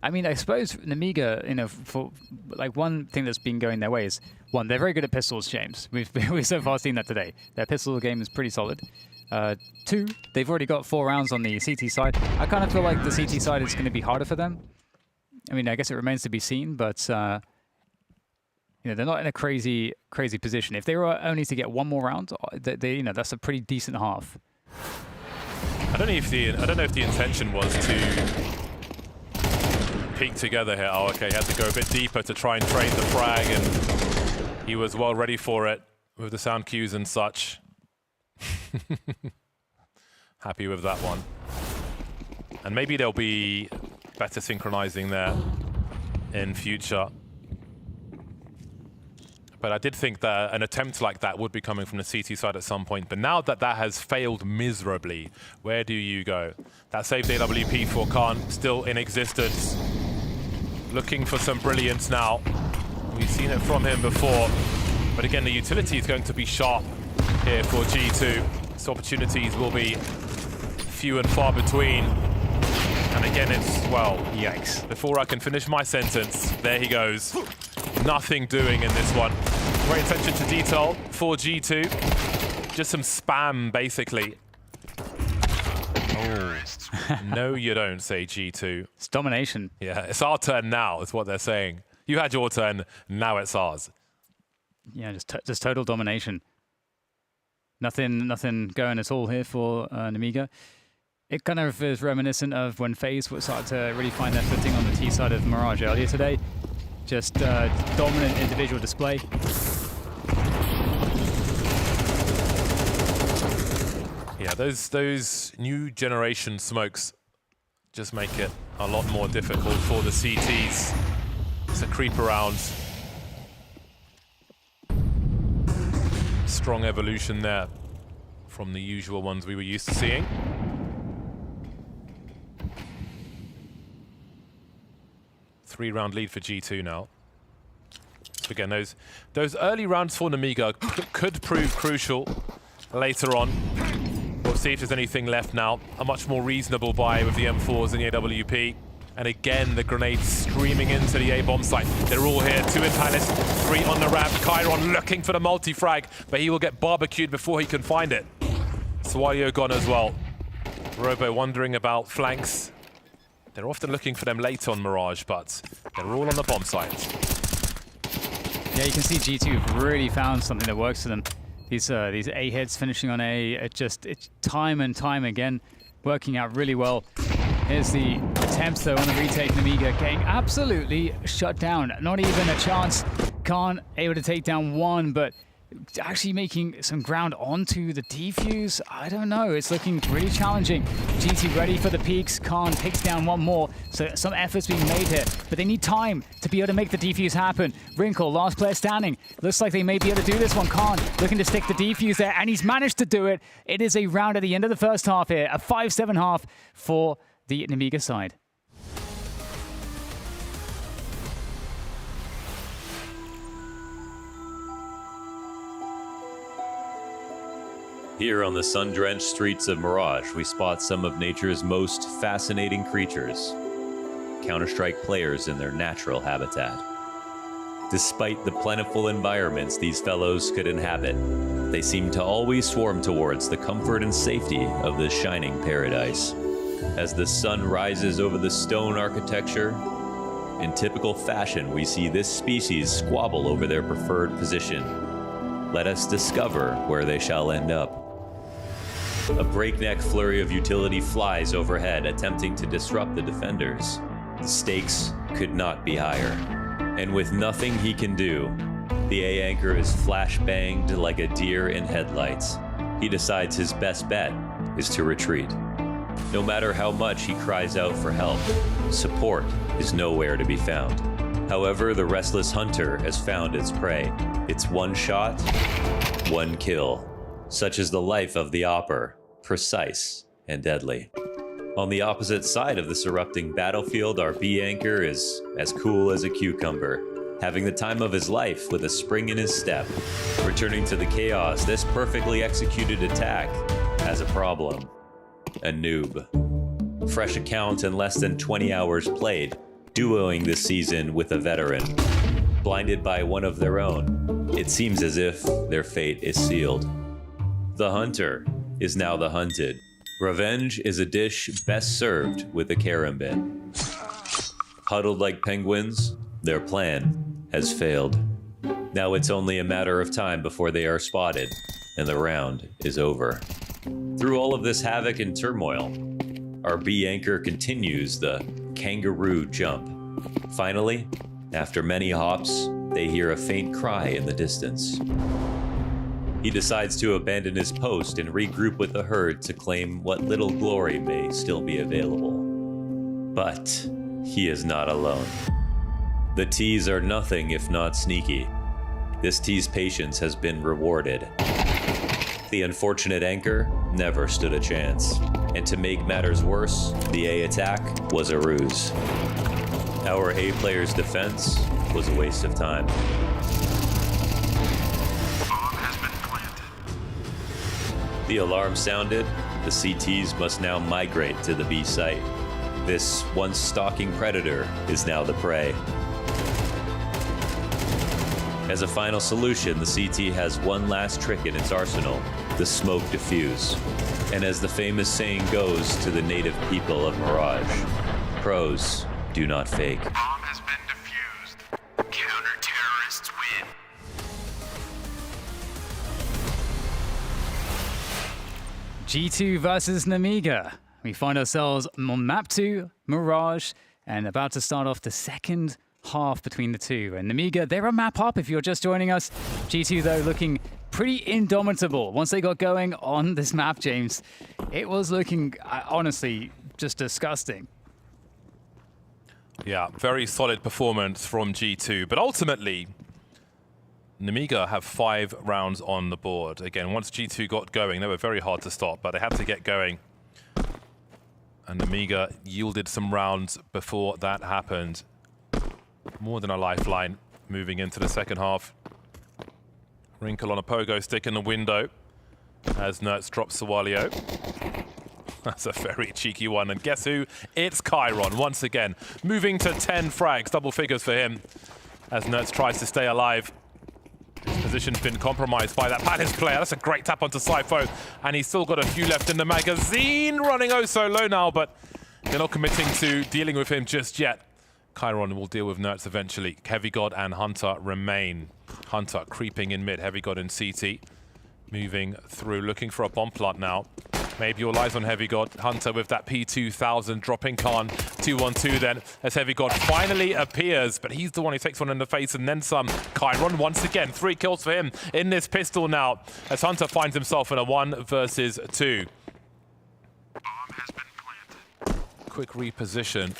I mean, I suppose Nemiga, you know, for like one thing that's been going their way is, one, they're very good at pistols, James. We've so far seen that today. Their pistol game is pretty solid. Two, they've already got 4 rounds on the CT side. I kind of feel like the CT side is going to be harder for them. I mean, I guess it remains to be seen, but you know, they're not in a crazy position. If they were only to get 1 more round, they you know, that's a pretty decent half. I don't know if the intention was to peek together here. Oh, okay, he had to go a bit deeper to try and trade the frag, and he was well ready for it with the sound cues and such. Happy with that one. And maybe there'll be better synchronizing there in future. But I did think that an attempt like that would be coming from the CT side at some point. But now that that has failed miserably, where do you go? That saved AWP for Khan, still in existence. Looking for some brilliance now. We've seen it from him before. But again, the utility is going to be sharp here for G2. So opportunities will be few and far between. And again, it's, well, yikes. Before I can finish my sentence, there he goes. Nothing doing in this one. Great attention to detail for G2. Just some spam, basically. Oh. No, you don't, say G2. It's domination. Yeah, it's our turn now, is what they're saying. You had your turn, now it's ours. Yeah, just total domination. Nothing going at all here for Nemiga. It kind of is reminiscent of when FaZe started to really find their footing on the T side of Mirage earlier today. Just dominant individual display. Yeah, those new generation smokes just make it a lot more difficult for the CTs to creep around. Strong evolution there from the usual ones we were used to seeing. Three-round lead for G2 now. So again, those early rounds for Nemiga could prove crucial later on. We'll see if there's anything left now. A much more reasonable buy with the M4s and the AWP. And again, the grenades streaming into the A-bomb site. They're all here, 2 in Palace, 3 on the ramp. Chiron looking for the multi-frag, but he will get barbecued before he can find it. Swalio gone as well. Robo wondering about flanks. They're often looking for them late on Mirage, but they're all on the bomb site. Yeah, you can see G2 have really found something that works for them. These A hits finishing on A, it's time and time again working out really well. Here's the attempt though on the retake. Nemiga getting absolutely shut down. Not even a chance. Khan able to take down 1, but actually making some ground onto the defuse. I don't know. It's looking really challenging. GT ready for the peaks. Khan takes down 1 more. So some efforts being made here, but they need time to be able to make the defuse happen. Wrinkle, last player standing. Looks like they may be able to do this one. Khan looking to stick the defuse there, and he's managed to do it. It is a round at the end of the first half here. A 5-7 half for the Nemiga side. Here on the sun-drenched streets of Mirage, we spot some of nature's most fascinating creatures, Counter-Strike players in their natural habitat. Despite the plentiful environments these fellows could inhabit, they seem to always swarm towards the comfort and safety of this shining paradise. As the sun rises over the stone architecture, in typical fashion, we see this species squabble over their preferred position. Let us discover where they shall end up. A breakneck flurry of utility flies overhead, attempting to disrupt the defenders. The stakes could not be higher. And with nothing he can do, the A anchor is flash-banged like a deer in headlights. He decides his best bet is to retreat. No matter how much he cries out for help, support is nowhere to be found. However, the restless hunter has found its prey. It's 1 shot, 1 kill. Such is the life of the Opper, precise and deadly. On the opposite side of this erupting battlefield, our B anchor is as cool as a cucumber, having the time of his life with a spring in his step. Returning to the chaos, this perfectly executed attack has a problem. a noob. Fresh account and less than 20 hours played, duoing this season with a veteran. Blinded by one of their own, it seems as if their fate is sealed. The hunter is now the hunted. Revenge is a dish best served with a carambit. Huddled like penguins, their plan has failed. Now it's only a matter of time before they are spotted, and the round is over. Through all of this havoc and turmoil, our B anchor continues the kangaroo jump. Finally, after many hops, they hear a faint cry in the distance. He decides to abandon his post and regroup with the herd to claim what little glory may still be available. But he is not alone. The T's are nothing if not sneaky. This T's patience has been rewarded. The unfortunate anchor never stood a chance. And to make matters worse, the A attack was a ruse. Our A player's defense was a waste of time. The alarm sounded. The CTs must now migrate to the B site. This once stalking predator is now the prey. As a final solution, the CT has one last trick in its arsenal, the smoke diffuse. And as the famous saying goes to the native people of Mirage, pros do not fake. Bomb has been defused. Counter-terrorists win. G2 versus Nemiga. We find ourselves on map 2, Mirage, and about to start off the second half between the two. And Nemiga, they're a map up if you're just joining us. G2, though, looking pretty indomitable. Once they got going on this map, James, it was looking, honestly, just disgusting. Yeah, very solid performance from G2. But ultimately, Nemiga have 5 rounds on the board. Again, once G2 got going, they were very hard to stop, but they had to get going. And Nemiga yielded some rounds before that happened. More than a lifeline moving into the second half. Wrinkle on a pogo stick in the window as Nertz drops Sawalio. That's a very cheeky one. And guess who? It's Chiron once again. Moving to 10 frags, double figures for him as Nertz tries to stay alive. His position's been compromised by that Palace player. That's a great tap onto Sypho. And he's still got a few left in the magazine. Running oh so low now, but they're not committing to dealing with him just yet. Chiron will deal with Nertz eventually. Heavy God and Hunter remain. Hunter creeping in mid. Heavy God in CT. Moving through, looking for a bomb plant now. Maybe all eyes on Heavy God. Hunter with that P2000 dropping Khan. 2-1-2 then as Heavy God finally appears, but he's the one who takes one in the face and then some. Chiron once again, 3 kills for him in this pistol now as Hunter finds himself in a 1 versus 2. Bomb has been planted. Quick reposition.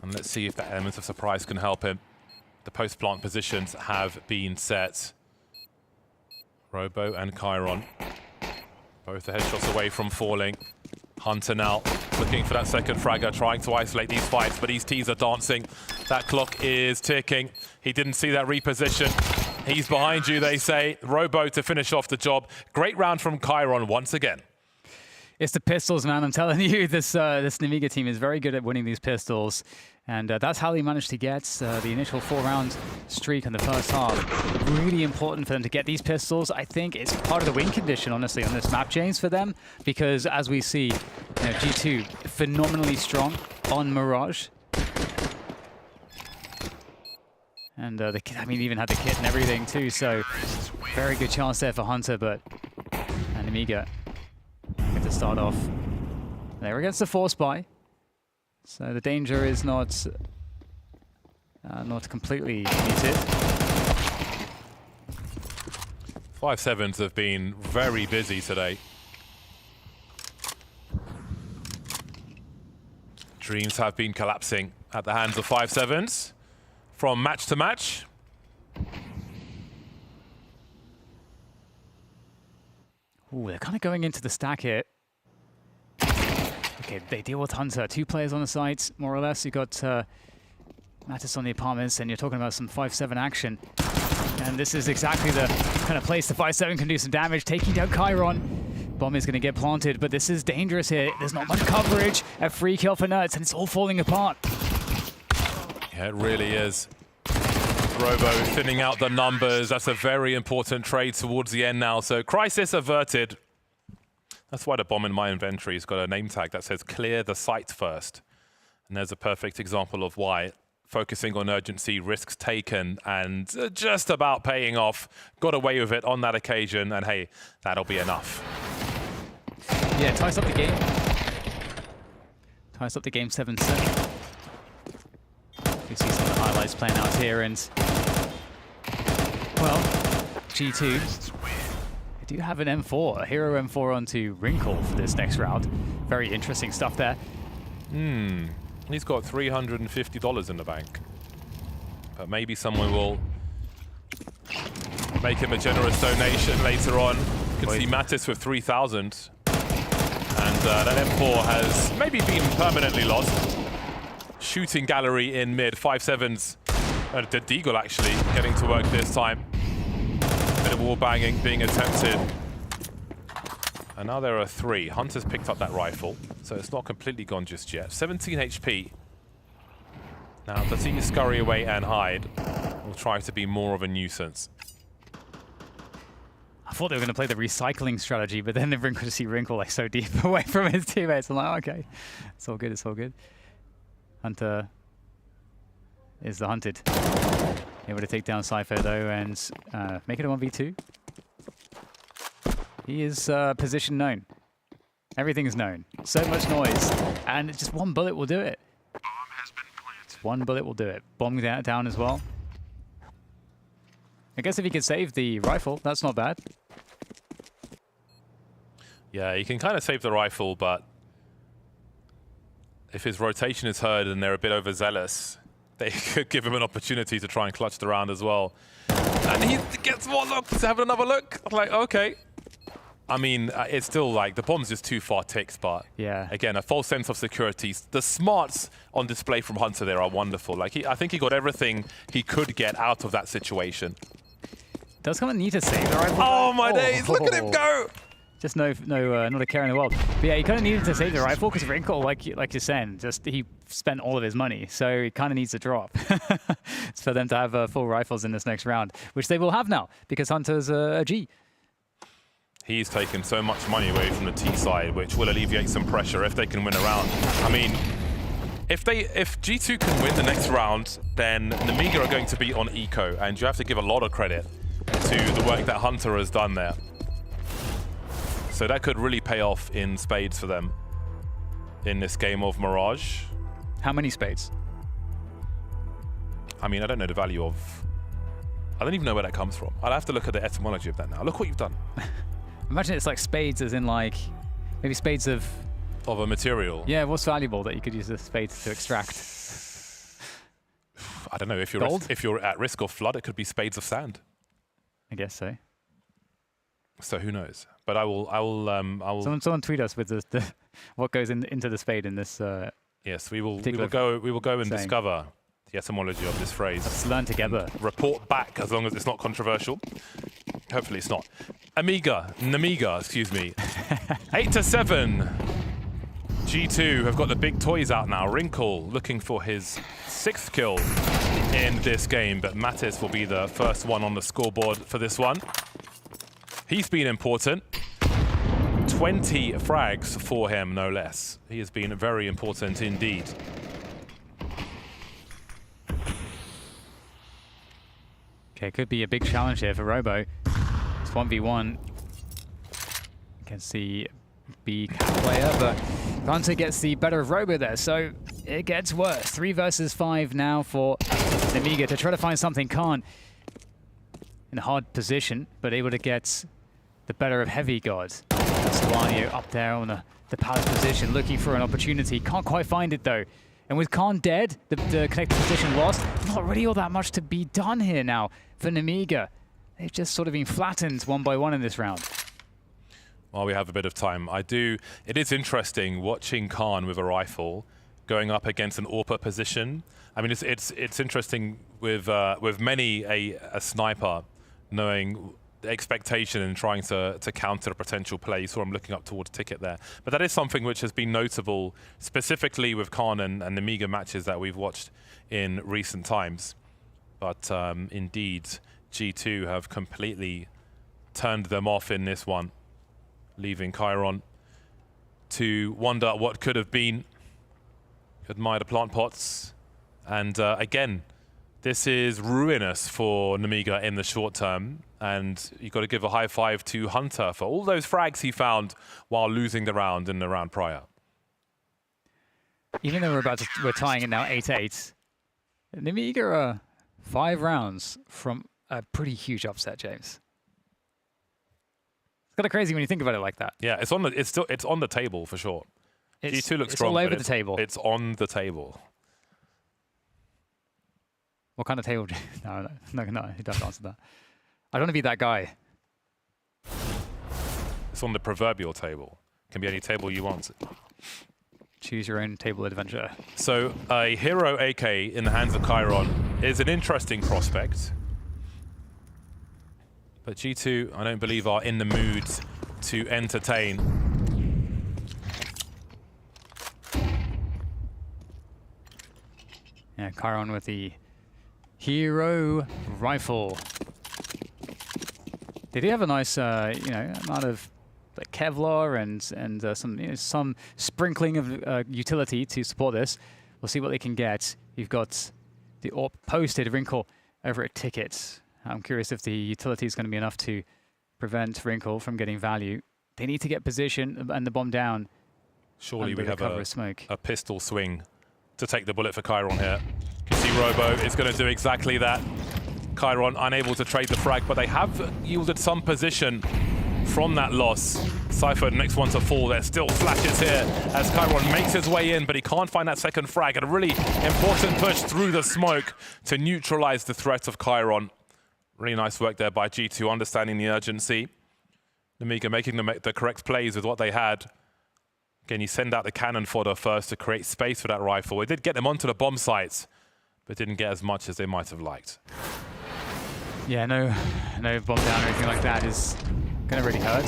And let's see if that element of surprise can help him. The post-plant positions have been set. Robo and Chiron. Both the headshots away from falling. Hunter now looking for that second fragger, trying to isolate these fights, but these T's are dancing. That clock is ticking. He didn't see that reposition. He's behind you, they say. Robo to finish off the job. Great round from Chiron once again. It's the pistols, man. I'm telling you, this Nemiga team is very good at winning these pistols. And that's how they managed to get the initial 4-round streak in the first half. Really important for them to get these pistols. I think it's part of the win condition, honestly, on this map, James, for them. Because as we see, G2 phenomenally strong on Mirage. And even had the kit and everything too. So very good chance there for Hunter, but Nemiga get to start off. They're against the force buy. So the danger is not completely muted. 5-7s have been very busy today. Dreams have been collapsing at the hands of 5-7s from match to match. Ooh, they're kind of going into the stack here. Okay, they deal with Hunter. 2 players on the site, more or less. You've got Mattis on the apartments, and you're talking about some 5-7 action. And this is exactly the kind of place the 5-7 can do some damage, taking down Chiron. Bomb is going to get planted, but this is dangerous here. There's not much coverage. A free kill for Nerds, and it's all falling apart. Yeah, it really is. Robo thinning out the numbers. That's a very important trade towards the end now. So crisis averted. That's why the bomb in my inventory has got a name tag that says clear the site first. And there's a perfect example of why. Focusing on urgency, risks taken, and just about paying off. Got away with it on that occasion, and hey, that'll be enough. Yeah, ties up the game. Ties up the game 7-7. You see some of the highlights playing out here, and well, G2. They do have an M4, a hero M4 onto Wrinkle for this next round. Very interesting stuff there. He's got $350 in the bank. But maybe someone will make him a generous donation later on. You can see Mattis with 3,000. And that M4 has maybe been permanently lost. Shooting gallery in mid, 5-7s. The Deagle actually getting to work this time. Bit of wall banging being attempted. And now there are 3. Hunter's picked up that rifle, so it's not completely gone just yet. 17 HP. Now, does he scurry away and hide? Will try to be more of a nuisance. I thought they were going to play the recycling strategy, but then they're going to see Wrinkle like so deep away from his teammates. I'm like, okay, it's all good, it's all good. Hunter is the hunted. Able to take down Cypher though and make it a 1v2. He is position known. Everything is known. So much noise, and just one bullet will do it. Bomb has been planted. One bullet will do it. Bomb down as well. I guess if he could save the rifle, that's not bad. Yeah, he can kind of save the rifle, but if his rotation is heard and they're a bit overzealous, they could give him an opportunity to try and clutch the round as well. And he gets more look to have another look. I'm like, okay. I mean, it's still like the bomb's just too far ticked, but yeah, again, a false sense of security. The smarts on display from Hunter there are wonderful. Like, I think he got everything he could get out of that situation. Does kind of need to save the rifle. Oh my days! Look at him go! Just not a care in the world. But yeah, he kind of needed to save the rifle because Wrinkle, like you're saying, just he spent all of his money, so he kind of needs to drop. It's for them to have full rifles in this next round, which they will have now because Hunter's a G. He's taken so much money away from the T side, which will alleviate some pressure if they can win a round. I mean, if G2 can win the next round, then Nemiga are going to be on eco, and you have to give a lot of credit to the work that Hunter has done there. So that could really pay off in spades for them in this game of Mirage. How many spades? I mean, I don't know the value of... I don't even know where that comes from. I'll have to look at the etymology of that now. Look what you've done. Imagine it's like spades as in like, maybe spades of... Of a material. Yeah, what's valuable that you could use the spades to extract? I don't know, if you're at risk of flood, it could be spades of sand. I guess so. So who knows? But I will. Someone tweet us with the what goes into the spade in this. Yes, we will go and discover the etymology of this phrase. Let's learn together. Report back as long as it's not controversial. Hopefully it's not. Nemiga, excuse me. 8-7. G2 have got the big toys out now. Wrinkle looking for his 6th kill in this game, but Mattis will be the first one on the scoreboard for this one. He's been important. 20 frags for him, no less. He has been very important indeed. Okay, could be a big challenge here for Robo. It's 1v1 against the B cat player, but Hunter gets the better of Robo there, so it gets worse. 3 versus 5 now for Nemiga to try to find something. Khan in a hard position, but able to get the better of Heavy God. Solano up there on the palace position, looking for an opportunity. Can't quite find it though. And with Khan dead, the connected position lost, not really all that much to be done here now for Nemiga. They've just sort of been flattened one by one in this round. While we have a bit of time, it is interesting watching Khan with a rifle going up against an AWPer position. I mean, it's interesting with many a sniper knowing expectation and trying to counter a potential play. So I'm looking up towards Ticket there. But that is something which has been notable, specifically with Khan and Nemiga matches that we've watched in recent times. But indeed, G2 have completely turned them off in this one, leaving Chiron to wonder what could have been. Admire the plant pots. And again, this is ruinous for Nemiga in the short term. And you've got to give a high five to Hunter for all those frags he found while losing the round in the round prior. Even though we're tying it now 8-8, Nemiga are 5 rounds from a pretty huge upset, James. It's kind of crazy when you think about it like that. Yeah, it's on the table for sure. G2 looks strong. It's all over the table. It's on the table. What kind of table? No, he doesn't answer that. I don't want to be that guy. It's on the proverbial table. Can be any table you want. Choose your own table adventure. So a hero AK in the hands of Chiron is an interesting prospect. But G2, I don't believe, are in the mood to entertain. Yeah, Chiron with the hero rifle. They do have a nice, amount of like Kevlar and some sprinkling of utility to support this. We'll see what they can get. You've got the AWP posted Wrinkle over at Ticket. I'm curious if the utility is going to be enough to prevent Wrinkle from getting value. They need to get position and the bomb down. Surely we have smoke. A pistol swing to take the bullet for Chiron here. You see Robo is going to do exactly that. Chiron unable to trade the frag, but they have yielded some position from that loss. Cypher, the next one to fall. There's still flashes here as Chiron makes his way in, but he can't find that second frag. And a really important push through the smoke to neutralize the threat of Chiron. Really nice work there by G2, understanding the urgency. Nemiga making the correct plays with what they had. Again, you send out the cannon fodder first to create space for that rifle. It did get them onto the bomb sites, but didn't get as much as they might have liked. Yeah, no bomb down or anything like that is gonna really hurt.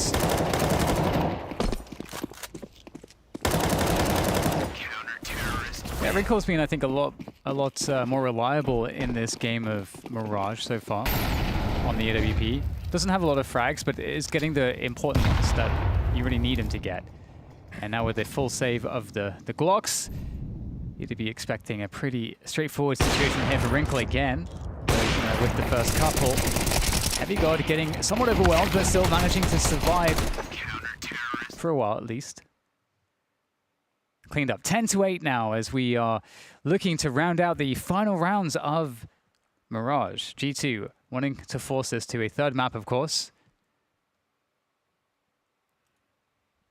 Yeah, Wrinkle's been, I think, a lot more reliable in this game of Mirage so far on the AWP. Doesn't have a lot of frags, but is getting the important ones that you really need him to get. And now with the full save of the Glocks, you'd be expecting a pretty straightforward situation here for Wrinkle again. With the first couple. Heavy God getting somewhat overwhelmed, but still managing to survive for a while at least. Cleaned up 10-8 now as we are looking to round out the final rounds of Mirage. G2 wanting to force this to a third map, of course.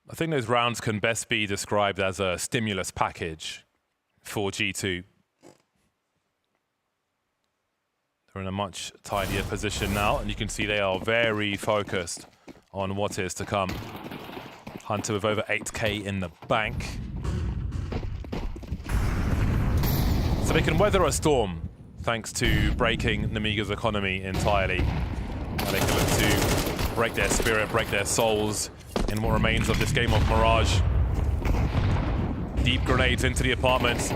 I think those rounds can best be described as a stimulus package for G2. They're in a much tidier position now, and you can see they are very focused on what is to come. Hunter with over 8k in the bank. So they can weather a storm thanks to breaking Nemiga's economy entirely. And they can look to break their spirit, break their souls in what remains of this game of Mirage. Deep grenades into the apartments.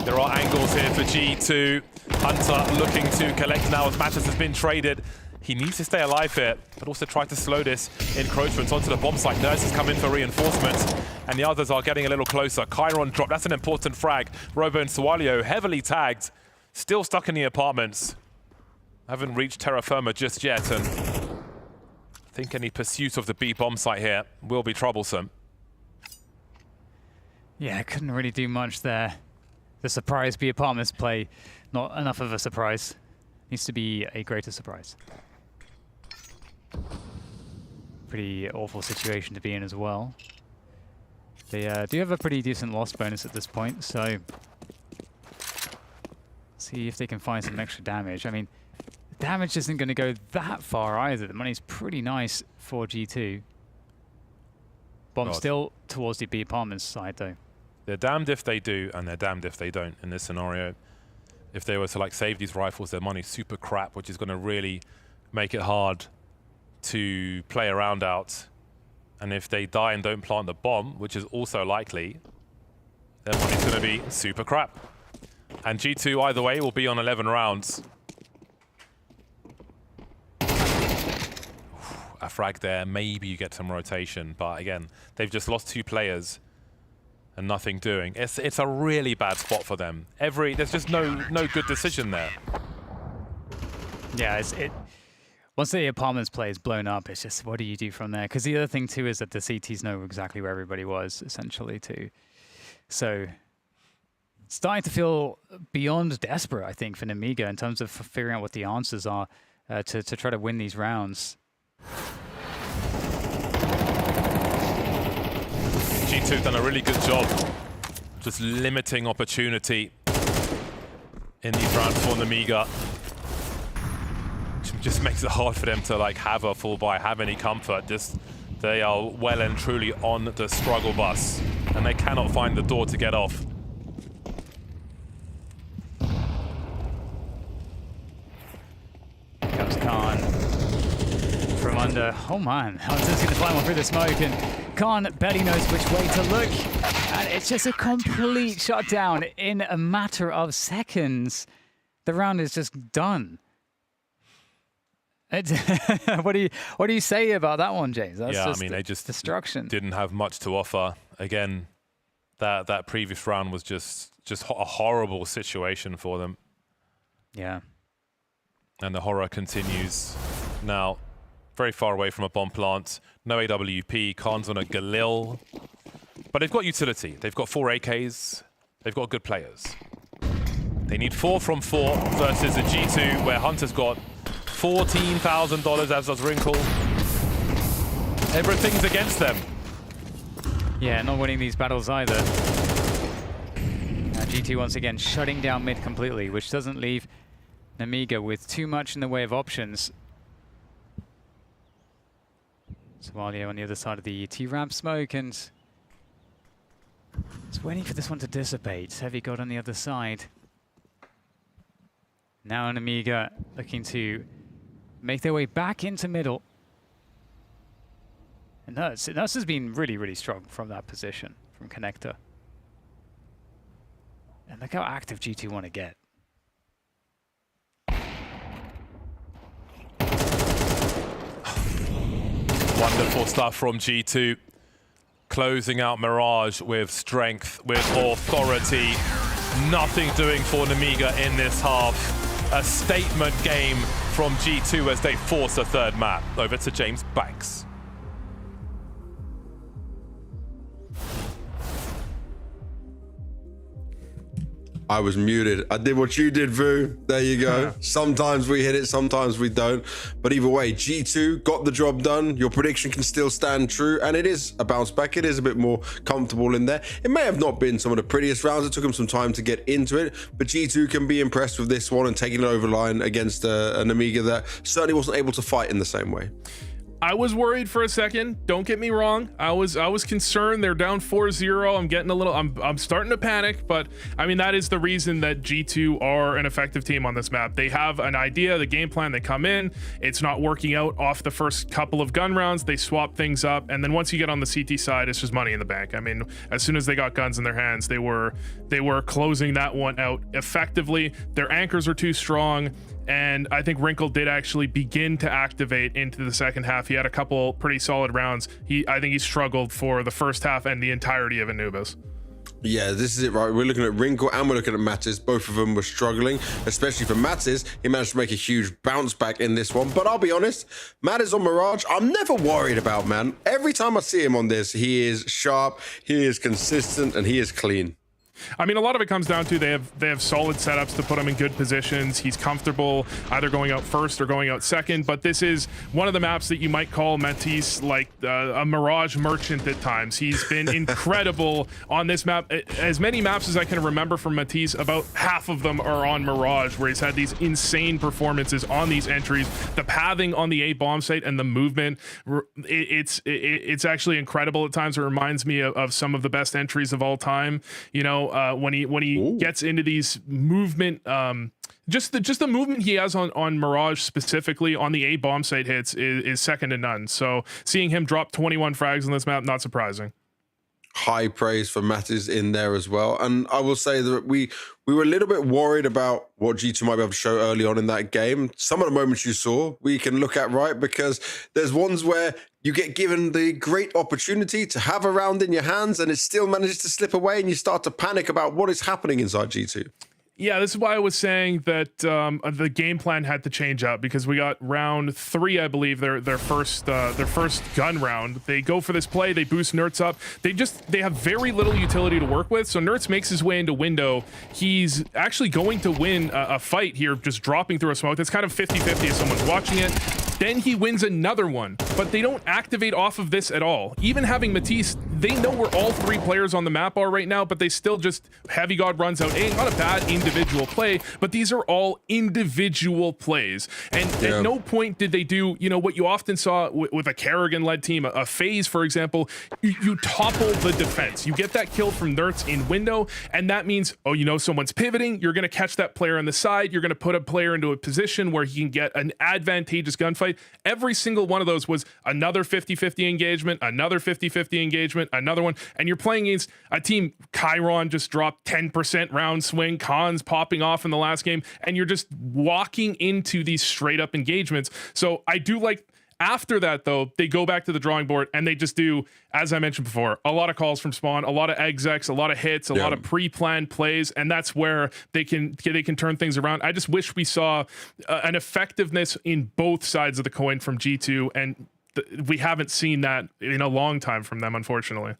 There are angles here for G2. Hunter looking to collect now as Matches has been traded. He needs to stay alive here, but also try to slow this encroachment onto the bomb site. Nurse has come in for reinforcements, and the others are getting a little closer. Chiron drop, that's an important frag. Robo and Sualio heavily tagged, still stuck in the apartments. Haven't reached terra firma just yet, and I think any pursuit of the B bomb site here will be troublesome. Yeah, couldn't really do much there. The surprise B apartments play, not enough of a surprise. Needs to be a greater surprise. Pretty awful situation to be in as well. They do have a pretty decent loss bonus at this point, so see if they can find some extra damage. I mean, the damage isn't going to go that far either. The money's pretty nice for G2. Bomb still towards the B apartments side though. They're damned if they do, and they're damned if they don't in this scenario. If they were to like save these rifles, their money's super crap, which is going to really make it hard to play around out. And if they die and don't plant the bomb, which is also likely, their money's going to be super crap. And G2, either way, will be on 11 rounds. A frag there, maybe you get some rotation, but again, they've just lost 2 players and nothing doing. It's a really bad spot for them. There's just no good decision there. Yeah, once the apartments play is blown up, it's just what do you do from there? Because the other thing too is that the CTs know exactly where everybody was essentially too. So starting to feel beyond desperate, I think, for Nemiga in terms of figuring out what the answers are to try to win these rounds. G2 have done a really good job just limiting opportunity in these rounds for Nemiga. Just makes it hard for them to like have a full buy, have any comfort. They are well and truly on the struggle bus and they cannot find the door to get off. Comes Khan from under. Oh man, Hunter's going to find one through the smoke, and Khan barely knows which way to look. And it's just a complete shutdown in a matter of seconds. The round is just done. What do you say about that one, James? That's yeah, I mean, they just destruction. Didn't have much to offer. Again, that previous round was just a horrible situation for them. Yeah. And the horror continues now. Very far away from a bomb plant. No AWP. Khan's on a Galil. But they've got utility. They've got 4 AKs. They've got good players. They need 4 from 4 versus a G2 where Hunter's got $14,000, as does Wrinkle. Everything's against them. Yeah, not winning these battles either. G2 once again shutting down mid completely, which doesn't leave Nemiga with too much in the way of options. Somalia on the other side of the T-ramp smoke, and it's waiting for this one to dissipate. Heavy God on the other side. Now Nemiga looking to make their way back into middle. And Nurse has been really, really strong from that position, from Connector. And look how active G2 want to get. Wonderful stuff from G2. Closing out Mirage with strength, with authority. Nothing doing for Nemiga in this half. A statement game from G2 as they force a third map. Over to James Banks. I was muted. I did what you did, Vu. There you go. Sometimes we hit it, sometimes we don't. But either way, G2 got the job done. Your prediction can still stand true, and it is a bounce back. It is a bit more comfortable in there. It may have not been some of the prettiest rounds. It took them some time to get into it, but G2 can be impressed with this one and taking it over line against an Nemiga that certainly wasn't able to fight in the same way. I was worried for a second. Don't get me wrong. I was concerned. They're down 4-0. I'm getting a little. I'm starting to panic. But I mean, that is the reason that G2 are an effective team on this map. They have an idea, the game plan. They come in. It's not working out off the first couple of gun rounds. They swap things up, and then once you get on the CT side, it's just money in the bank. I mean, as soon as they got guns in their hands, they were closing that one out effectively. Their anchors are too strong. And I think Wrinkle did actually begin to activate into the second half. He had a couple pretty solid rounds. I think he struggled for the first half and the entirety of Anubis. Yeah, this is it, right? We're looking at Wrinkle and we're looking at Mattis. Both of them were struggling, especially for Mattis. He managed to make a huge bounce back in this one. But I'll be honest, Mattis on Mirage, I'm never worried about, man. Every time I see him on this, he is sharp, he is consistent, and he is clean. I mean, a lot of it comes down to they have solid setups to put him in good positions. He's comfortable either going out first or going out second, but this is one of the maps that you might call Matisse like a Mirage merchant at times. He's been incredible on this map. As many maps as I can remember from Matisse, about half of them are on Mirage, where he's had these insane performances on these entries. The pathing on the A bomb site and the movement, it's actually incredible at times. It reminds me of some of the best entries of all time. You know, know, when he gets into these movement, just the movement he has on Mirage specifically on the A bomb site hits is second to none. So seeing him drop 21 frags on this map, not surprising. High praise for Mattis in there as well. And I will say that we were a little bit worried about what G2 might be able to show early on in that game. Some of the moments you saw, we can look at, right? Because there's ones where you get given the great opportunity to have a round in your hands and it still manages to slip away and you start to panic about what is happening inside G2. Yeah, this is why I was saying that the game plan had to change up, because we got round 3, I believe, their first gun round. They go for this play, they boost Nertz up. They have very little utility to work with. So Nertz makes his way into window. He's actually going to win a fight here, just dropping through a smoke. That's kind of 50-50 if someone's watching it. Then he wins another one, but they don't activate off of this at all. Even having Matisse, they know where all 3 players on the map are right now, but they still just, Heavy God runs out A. Not a bad individual play, but these are all individual plays. And at no point did they do, you know, what you often saw with a Kerrigan-led team, a FaZe, for example, you topple the defense. You get that kill from Nertz in window, and that means, oh, you know, someone's pivoting, you're gonna catch that player on the side, you're gonna put a player into a position where he can get an advantageous gunfight. Every single one of those was another 50-50 engagement, another 50-50 engagement, another one, and you're playing against a team. Chiron just dropped 10% round swing, Khan's popping off in the last game, and you're just walking into these straight up engagements. So I do like, after that though, they go back to the drawing board and they just do, as I mentioned before, a lot of calls from spawn, a lot of execs, a lot of hits, a lot of pre-planned plays, and that's where they can turn things around. I just wish we saw an effectiveness in both sides of the coin from G2, and we haven't seen that in a long time from them, unfortunately.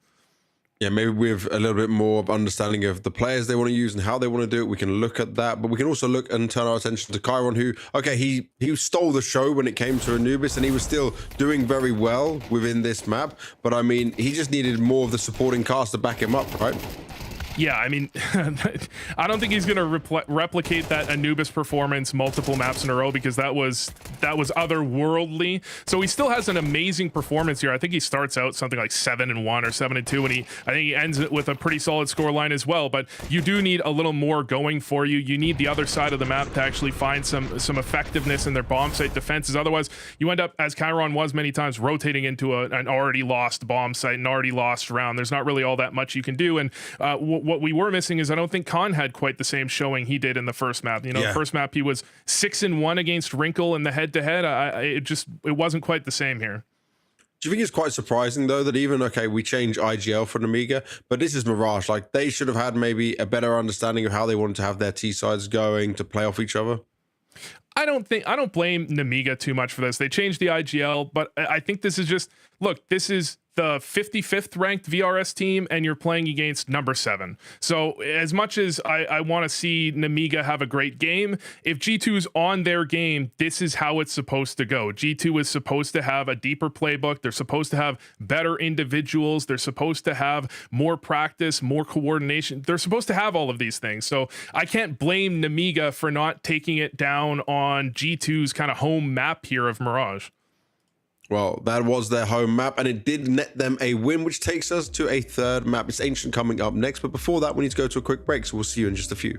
Yeah, maybe with a little bit more of understanding of the players they want to use and how they want to do it, we can look at that. But we can also look and turn our attention to Chiron, who, okay, he stole the show when it came to Anubis, and he was still doing very well within this map. But I mean, he just needed more of the supporting cast to back him up, right? Yeah, I mean, I don't think he's going to replicate that Anubis performance multiple maps in a row, because that was otherworldly. So he still has an amazing performance here. I think he starts out something like 7-1 or 7-2, and I think he ends it with a pretty solid score line as well. But you do need a little more going for you. You need the other side of the map to actually find some effectiveness in their bomb site defenses. Otherwise, you end up, as Chiron was many times, rotating into an already lost bomb site, an already lost round. There's not really all that much you can do. And what we were missing is, I don't think Khan had quite the same showing he did in the first map. You know, the first map he was 6-1 against Wrinkle in the head-to-head. It wasn't quite the same here. Do you think it's quite surprising though that even, okay, we change IGL for Nemiga, but this is Mirage. Like, they should have had maybe a better understanding of how they wanted to have their T sides going to play off each other? I don't blame Nemiga too much for this. They changed the IGL, but I think this is just, look, this is the 55th ranked VRS team, and you're playing against number 7. So as much as I want to see Nemiga have a great game, if G2's on their game, this is how it's supposed to go. G2 is supposed to have a deeper playbook. They're supposed to have better individuals. They're supposed to have more practice, more coordination. They're supposed to have all of these things. So I can't blame Nemiga for not taking it down on G2's kind of home map here of Mirage. Well, that was their home map, and it did net them a win, which takes us to a third map. It's Ancient coming up next, but before that, we need to go to a quick break, so we'll see you in just a few.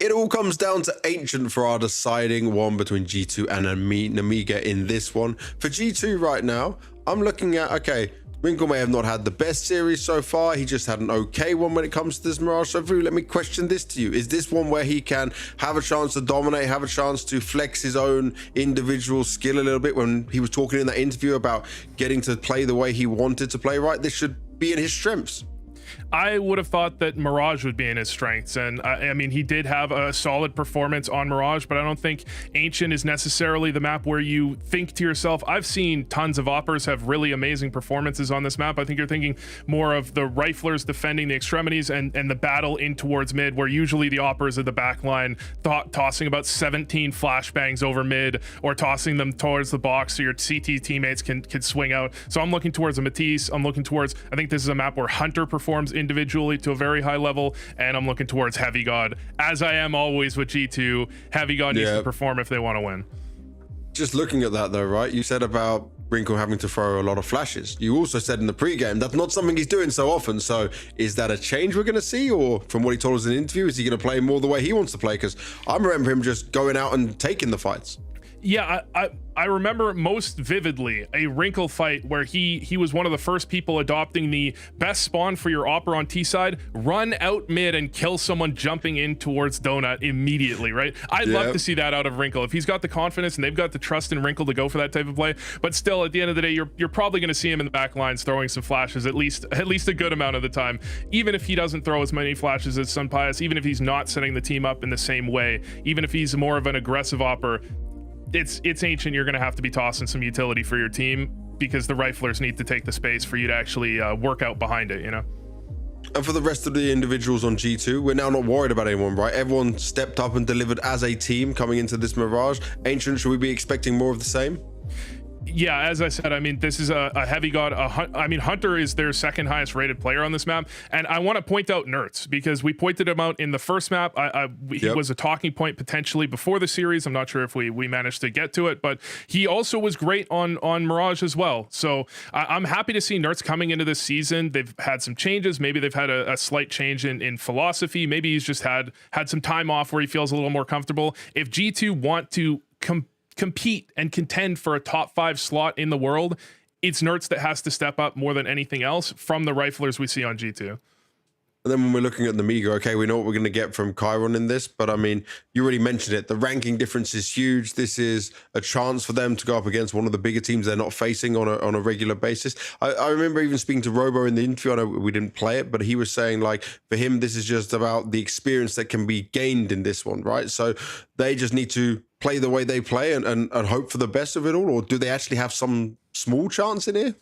It all comes down to Ancient for our deciding one between G2 and Nemiga in this one. For G2 right now, I'm looking at, okay, Wrinkle may have not had the best series so far. He just had an okay one when it comes to this Mirage. So Vu, let me question this to you. Is this one where he can have a chance to dominate, have a chance to flex his own individual skill a little bit? When he was talking in that interview about getting to play the way he wanted to play, right? This should be in his strengths. I would have thought that Mirage would be in his strengths, and I mean, he did have a solid performance on Mirage, but I don't think Ancient is necessarily the map where you think to yourself, I've seen tons of Oppers have really amazing performances on this map. I think you're thinking more of the Riflers defending the extremities and the battle in towards mid, where usually the Oppers at the back line tossing about 17 flashbangs over mid, or tossing them towards the box so your CT teammates can swing out. So I'm looking towards a Matisse. I'm looking towards, I think this is a map where Hunter performs individually to a very high level, and I'm looking towards Heavy God, as I am always with G2. Heavy God needs to perform if they want to win. Just looking at that though, right? You said about Wrinkle having to throw a lot of flashes. You also said in the pregame that's not something he's doing so often. So is that a change we're going to see, or from what he told us in the interview, is he going to play more the way he wants to play? Because I remember him just going out and taking the fights. Yeah, I remember most vividly a Wrinkle fight where he was one of the first people adopting the best spawn for your Opera on T side, run out mid and kill someone jumping in towards Donut immediately, right? I'd love to see that out of Wrinkle. If he's got the confidence and they've got the trust in Wrinkle to go for that type of play, but still at the end of the day, you're probably going to see him in the back lines throwing some flashes at least a good amount of the time. Even if he doesn't throw as many flashes as Sunpius, even if he's not setting the team up in the same way, even if he's more of an aggressive Opper, it's Ancient. You're going to have to be tossing some utility for your team, because the Riflers need to take the space for you to actually work out behind it, you know? And for the rest of the individuals on G2, we're now not worried about anyone, right? Everyone stepped up and delivered as a team coming into this Mirage. Ancient, should we be expecting more of the same? Yeah, as I said, I mean, this is a Heavy God. I mean, Hunter is their second highest rated player on this map. And I want to point out Nertz, because we pointed him out in the first map. He was a talking point potentially before the series. I'm not sure if we managed to get to it, but he also was great on Mirage as well. So I'm happy to see Nertz coming into this season. They've had some changes. Maybe they've had a slight change in philosophy. Maybe he's just had some time off where he feels a little more comfortable. If G2 want to compete and contend for a top 5 slot in the world, it's Nertz that has to step up more than anything else from the Riflers we see on G2. And then when we're looking at the Nemiga, okay, we know what we're going to get from Chiron in this, but I mean, you already mentioned it. The ranking difference is huge. This is a chance for them to go up against one of the bigger teams they're not facing on a regular basis. I remember even speaking to Robo in the interview. I know we didn't play it, but he was saying, like, for him, this is just about the experience that can be gained in this one, right? So they just need to play the way they play and hope for the best of it all, or do they actually have some small chance in here?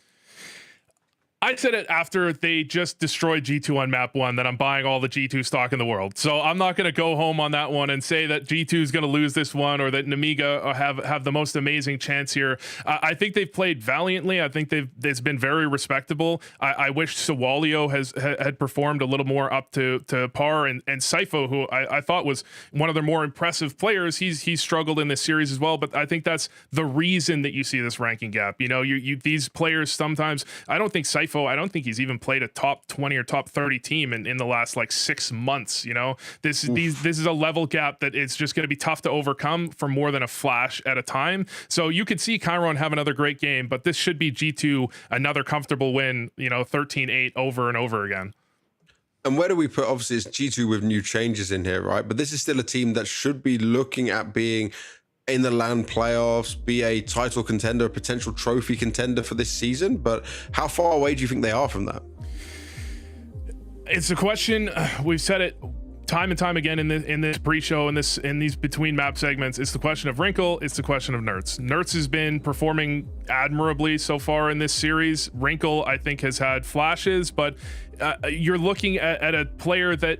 I said it after they just destroyed G2 on map 1 that I'm buying all the G2 stock in the world. So I'm not going to go home on that one and say that G2 is going to lose this one, or that Nemiga have the most amazing chance here. I think they've played valiantly. I think it's been very respectable. I wish Sawalio had performed a little more up to par, and Sypho, who I thought was one of their more impressive players, he's struggled in this series as well. But I think that's the reason that you see this ranking gap. You know, these players sometimes, I don't think Sypho, I don't think he's even played a top 20 or top 30 team in the last like 6 months. You know, this is a level gap that it's just going to be tough to overcome for more than a flash at a time. So you could see Chiron have another great game, but this should be G2 another comfortable win, you know, 13-8 over and over again. And where do we put, obviously it's G2 with new changes in here, right? But this is still a team that should be looking at being in the LAN playoffs, be a title contender, a potential trophy contender for this season. But how far away do you think they are from that? It's a question. We've said it time and time again in this pre-show, in these between map segments. It's the question of Wrinkle. It's the question of Nertz. Nertz has been performing admirably so far in this series. Wrinkle, I think, has had flashes, but you're looking at a player that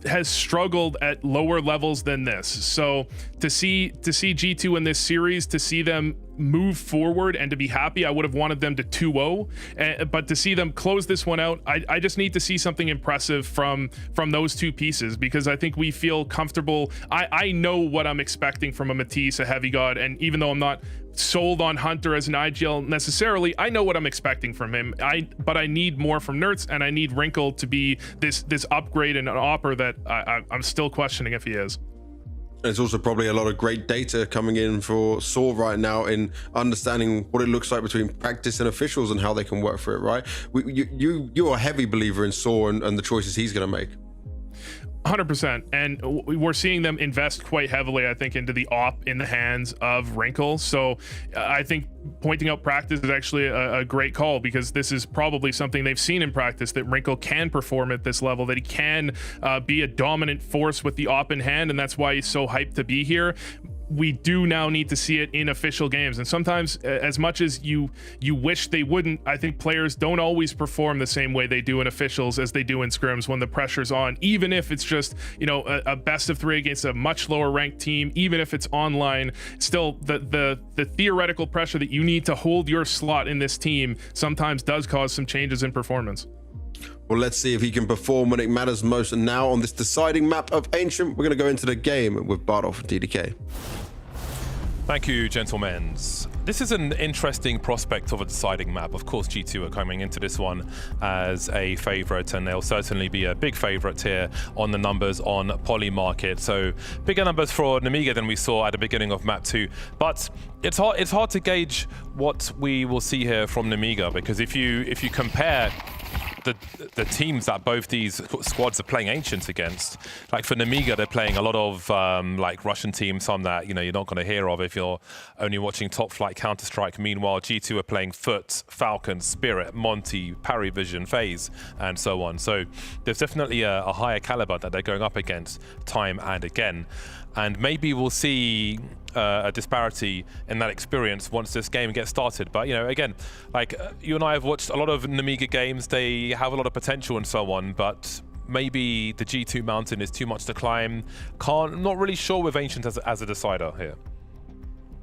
has struggled at lower levels than this. So to see G2 in this series, to see them move forward and to be happy, I would have wanted them to 2-0, but to see them close this one out, I just need to see something impressive from those two pieces, because I think we feel comfortable. I know what I'm expecting from a Matisse, a Heavy God, and even though I'm not sold on Hunter as an IGL necessarily, I know what I'm expecting from him. But I need more from Nertz, and I need Wrinkle to be this upgrade and an Opper that I'm still questioning if he is. There's also probably a lot of great data coming in for Saw right now in understanding what it looks like between practice and officials and how they can work for it, right? You're a heavy believer in Saw and the choices he's going to make. 100%, and we're seeing them invest quite heavily, I think, into the op in the hands of Wrinkle. So I think pointing out practice is actually a great call, because this is probably something they've seen in practice, that Wrinkle can perform at this level, that he can be a dominant force with the op in hand, and that's why he's so hyped to be here. We do now need to see it in official games, and sometimes, as much as you wish they wouldn't, I think players don't always perform the same way they do in officials as they do in scrims when the pressure's on, even if it's just, you know, a best of 3 against a much lower ranked team, even if it's online. Still, the theoretical pressure that you need to hold your slot in this team sometimes does cause some changes in performance. Well, let's see if he can perform when it matters most. And now on this deciding map of Ancient, we're going to go into the game with Bardolph and TDK. Thank you, gentlemen. This is an interesting prospect of a deciding map. Of course, G2 are coming into this one as a favorite, and they'll certainly be a big favorite here on the numbers on Poly Market. So bigger numbers for Nemiga than we saw at the beginning of map 2. But it's hard to gauge what we will see here from Nemiga, because if you compare the teams that both these squads are playing Ancient against, like for Nemiga, they're playing a lot of like Russian teams, some that you're not going to hear of if you're only watching Top Flight Counter-Strike. Meanwhile, G2 are playing Foot, Falcons, Spirit, Monty, Parivision, FaZe, and so on. So there's definitely a higher caliber that they're going up against time and again. And maybe we'll see a disparity in that experience once this game gets started. But, again, like you and I have watched a lot of Nemiga games. They have a lot of potential and so on, but maybe the G2 mountain is too much to climb. Not really sure with Ancient as a decider here.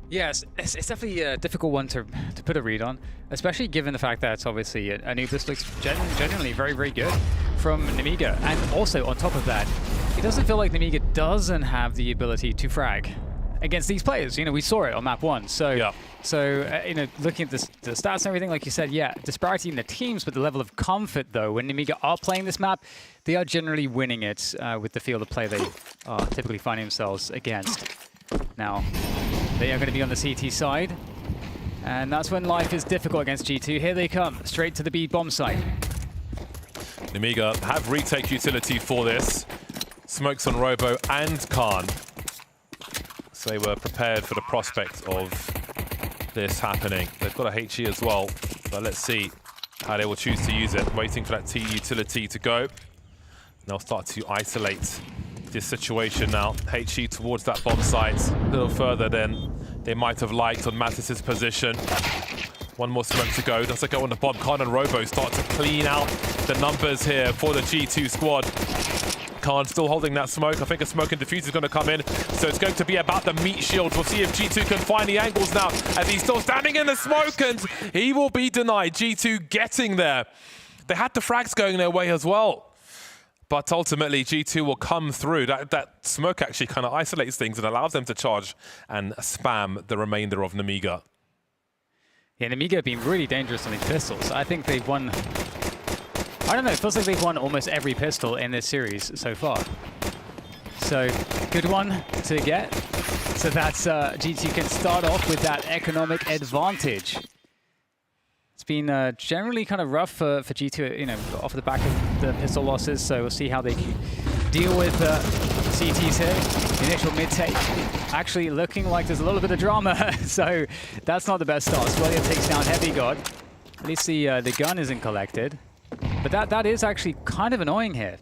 Yes, it's definitely a difficult one to put a read on, especially given the fact that it's obviously Anubis looks genuinely very, very good from Nemiga. And also, on top of that, it doesn't feel like Nemiga doesn't have the ability to frag against these players. We saw it on map 1. So, yeah. Looking at the stats and everything, like you said, yeah, disparity in the teams, but the level of comfort, though, when Nemiga are playing this map, they are generally winning it with the field of play they are typically finding themselves against. Now, they are going to be on the CT side, and that's when life is difficult against G2. Here they come, straight to the B bomb site. Nemiga have retake utility for this. Smokes on Robo and Khan. So they were prepared for the prospect of this happening. They've got a HE as well, but let's see how they will choose to use it. Waiting for that T utility to go. They'll start to isolate this situation now. HE towards that bomb site, a little further than they might have liked on Mattis's position. One more smoke to go. Does it go on the bomb? Khan and Robo start to clean out the numbers here for the G2 squad. Khan still holding that smoke. I think a smoke and defuse is going to come in. So it's going to be about the meat shields. We'll see if G2 can find the angles now as he's still standing in the smoke, and he will be denied. G2 getting there. They had the frags going their way as well. But ultimately, G2 will come through. That smoke actually kind of isolates things and allows them to charge and spam the remainder of Nemiga. Yeah, Nemiga have been really dangerous on these pistols. I think they've won... I don't know, it feels like they've won almost every pistol in this series so far. So, good one to get. So that's G2 can start off with that economic advantage. It's been generally kind of rough for G2, off the back of the pistol losses. So we'll see how they deal with CTs here. Initial mid-take. Actually looking like there's a little bit of drama. So that's not the best start. Swellia takes down Heavy God. At least the gun isn't collected. But that is actually kind of annoying here.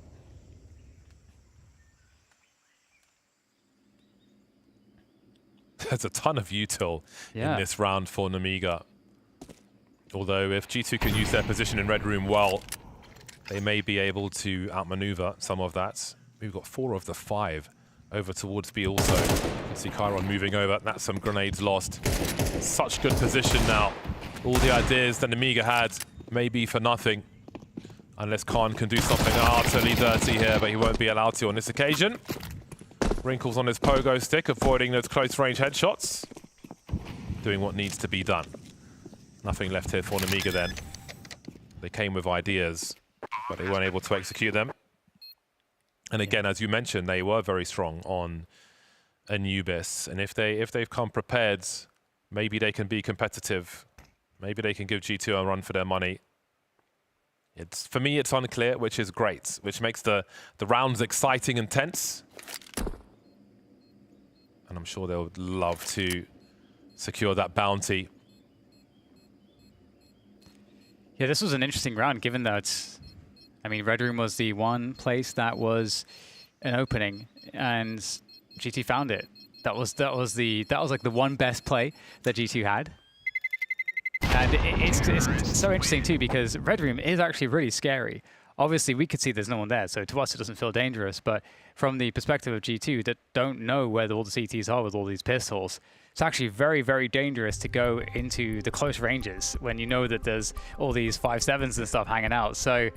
There's a ton of util in this round for Nemiga. Although if G2 can use their position in Red Room well, they may be able to outmaneuver some of that. We've got 4 of the 5 over towards B also. You can see Chiron moving over. That's some grenades lost. Such good position now. All the ideas that Nemiga had may be for nothing. Unless Khan can do something utterly dirty here, but he won't be allowed to on this occasion. Wrinkles on his pogo stick, avoiding those close-range headshots. Doing what needs to be done. Nothing left here for Nemiga then. They came with ideas, but they weren't able to execute them. And again, as you mentioned, they were very strong on Anubis, and if they've come prepared, maybe they can be competitive. Maybe they can give G2 a run for their money. For me, it's unclear, which is great, which makes the rounds exciting and tense. And I'm sure they'll love to secure that bounty. Yeah, this was an interesting round, given that, I mean, Red Room was the one place that was an opening, and G2 found it. That was like the one best play that G2 had. And it's so interesting too, because Red Room is actually really scary. Obviously, we could see there's no one there, so to us it doesn't feel dangerous. But from the perspective of G2 that don't know where all the CTs are with all these pistols, it's actually very, very dangerous to go into the close ranges when you know that there's all these 5.7s and stuff hanging out. So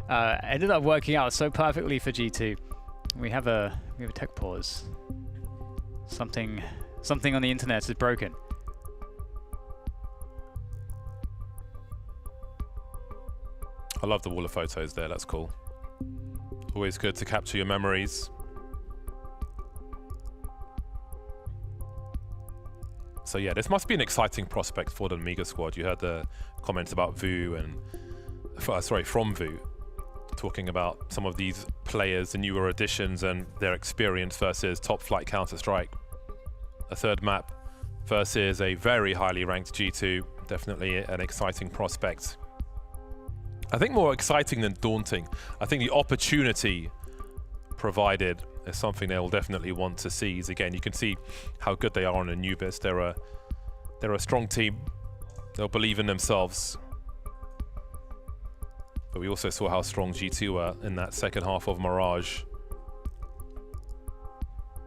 ended up working out so perfectly for G2. We have a tech pause. Something on the internet is broken. I love the wall of photos there, that's cool. Always good to capture your memories. So yeah, this must be an exciting prospect for the Nemiga squad. You heard the comments about Vu and, from Vu, talking about some of these players, the newer additions and their experience versus top flight Counter-Strike. A third map versus a very highly ranked G2, definitely an exciting prospect. I think more exciting than daunting. I think the opportunity provided is something they'll definitely want to seize. Again, you can see how good they are on Anubis. They're a strong team. They'll believe in themselves. But we also saw how strong G2 were in that second half of Mirage.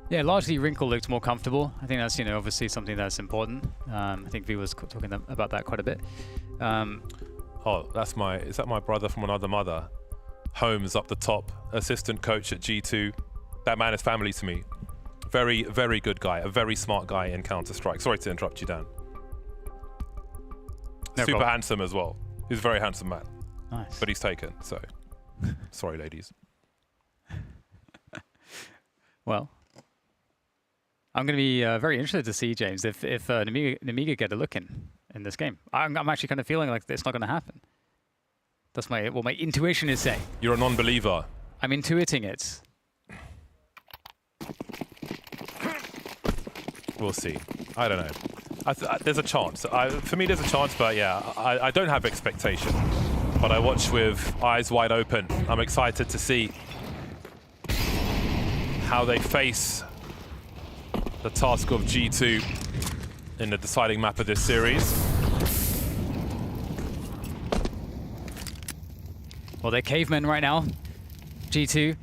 Yeah, largely Wrinkle looked more comfortable. I think that's, you know, obviously something that's important. I think V was talking about that quite a bit. Oh, is that my brother from another mother? Holmes up the top, assistant coach at G2. That man is family to me. Very, very good guy, a very smart guy in Counter-Strike. Sorry to interrupt you, Dan. No Super problem. handsome as well. He's a very handsome man. Nice. But he's taken, so sorry, ladies. Well, I'm going to be very interested to see, James, if Nemiga get a look in this game. I'm actually kind of feeling like it's not going to happen. That's what my intuition is saying. You're a non-believer. I'm intuiting it. We'll see. I don't know. There's a chance. For me, there's a chance, but yeah, I don't have expectation. But I watch with eyes wide open. I'm excited to see how they face the task of G2 in the deciding map of this series. Well, they're cavemen right now. G2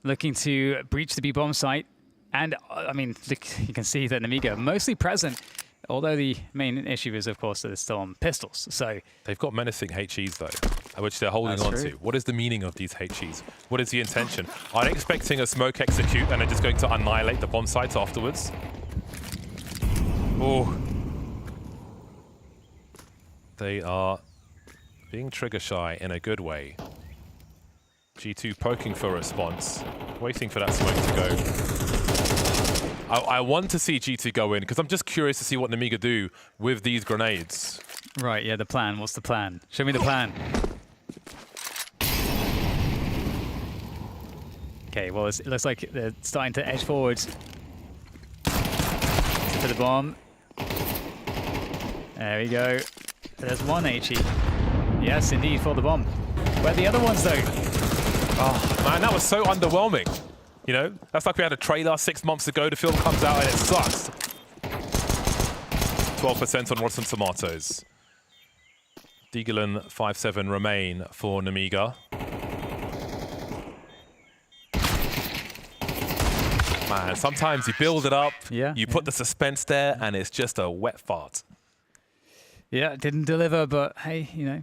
looking to breach the B bomb site. And I mean, you can see that Nemiga mostly present, although the main issue is, of course, that it's still on pistols. So they've got menacing HEs though, which they're holding on to. What is the meaning of these HEs? What is the intention? Are they expecting a smoke execute and they're just going to annihilate the bomb sites afterwards? Oh. They are being trigger shy in a good way. G2 poking for a response, waiting for that smoke to go. I want to see G2 go in because I'm just curious to see what Nemiga do with these grenades. Right, yeah, the plan. What's the plan? Show me the plan. Okay, well, it looks like they're starting to edge forwards to the bomb. There we go. There's one HE. Yes, indeed, for the bomb. Where are the other ones, though? Oh, man, that was so underwhelming. You know, that's like we had a trailer 6 months ago. The film comes out and it sucks. 12% on Rotten Tomatoes. Deaglan 5-7 remain for Nemiga. Man, sometimes you build it up, you put the suspense there, and it's just a wet fart. Yeah, didn't deliver, but hey, you know,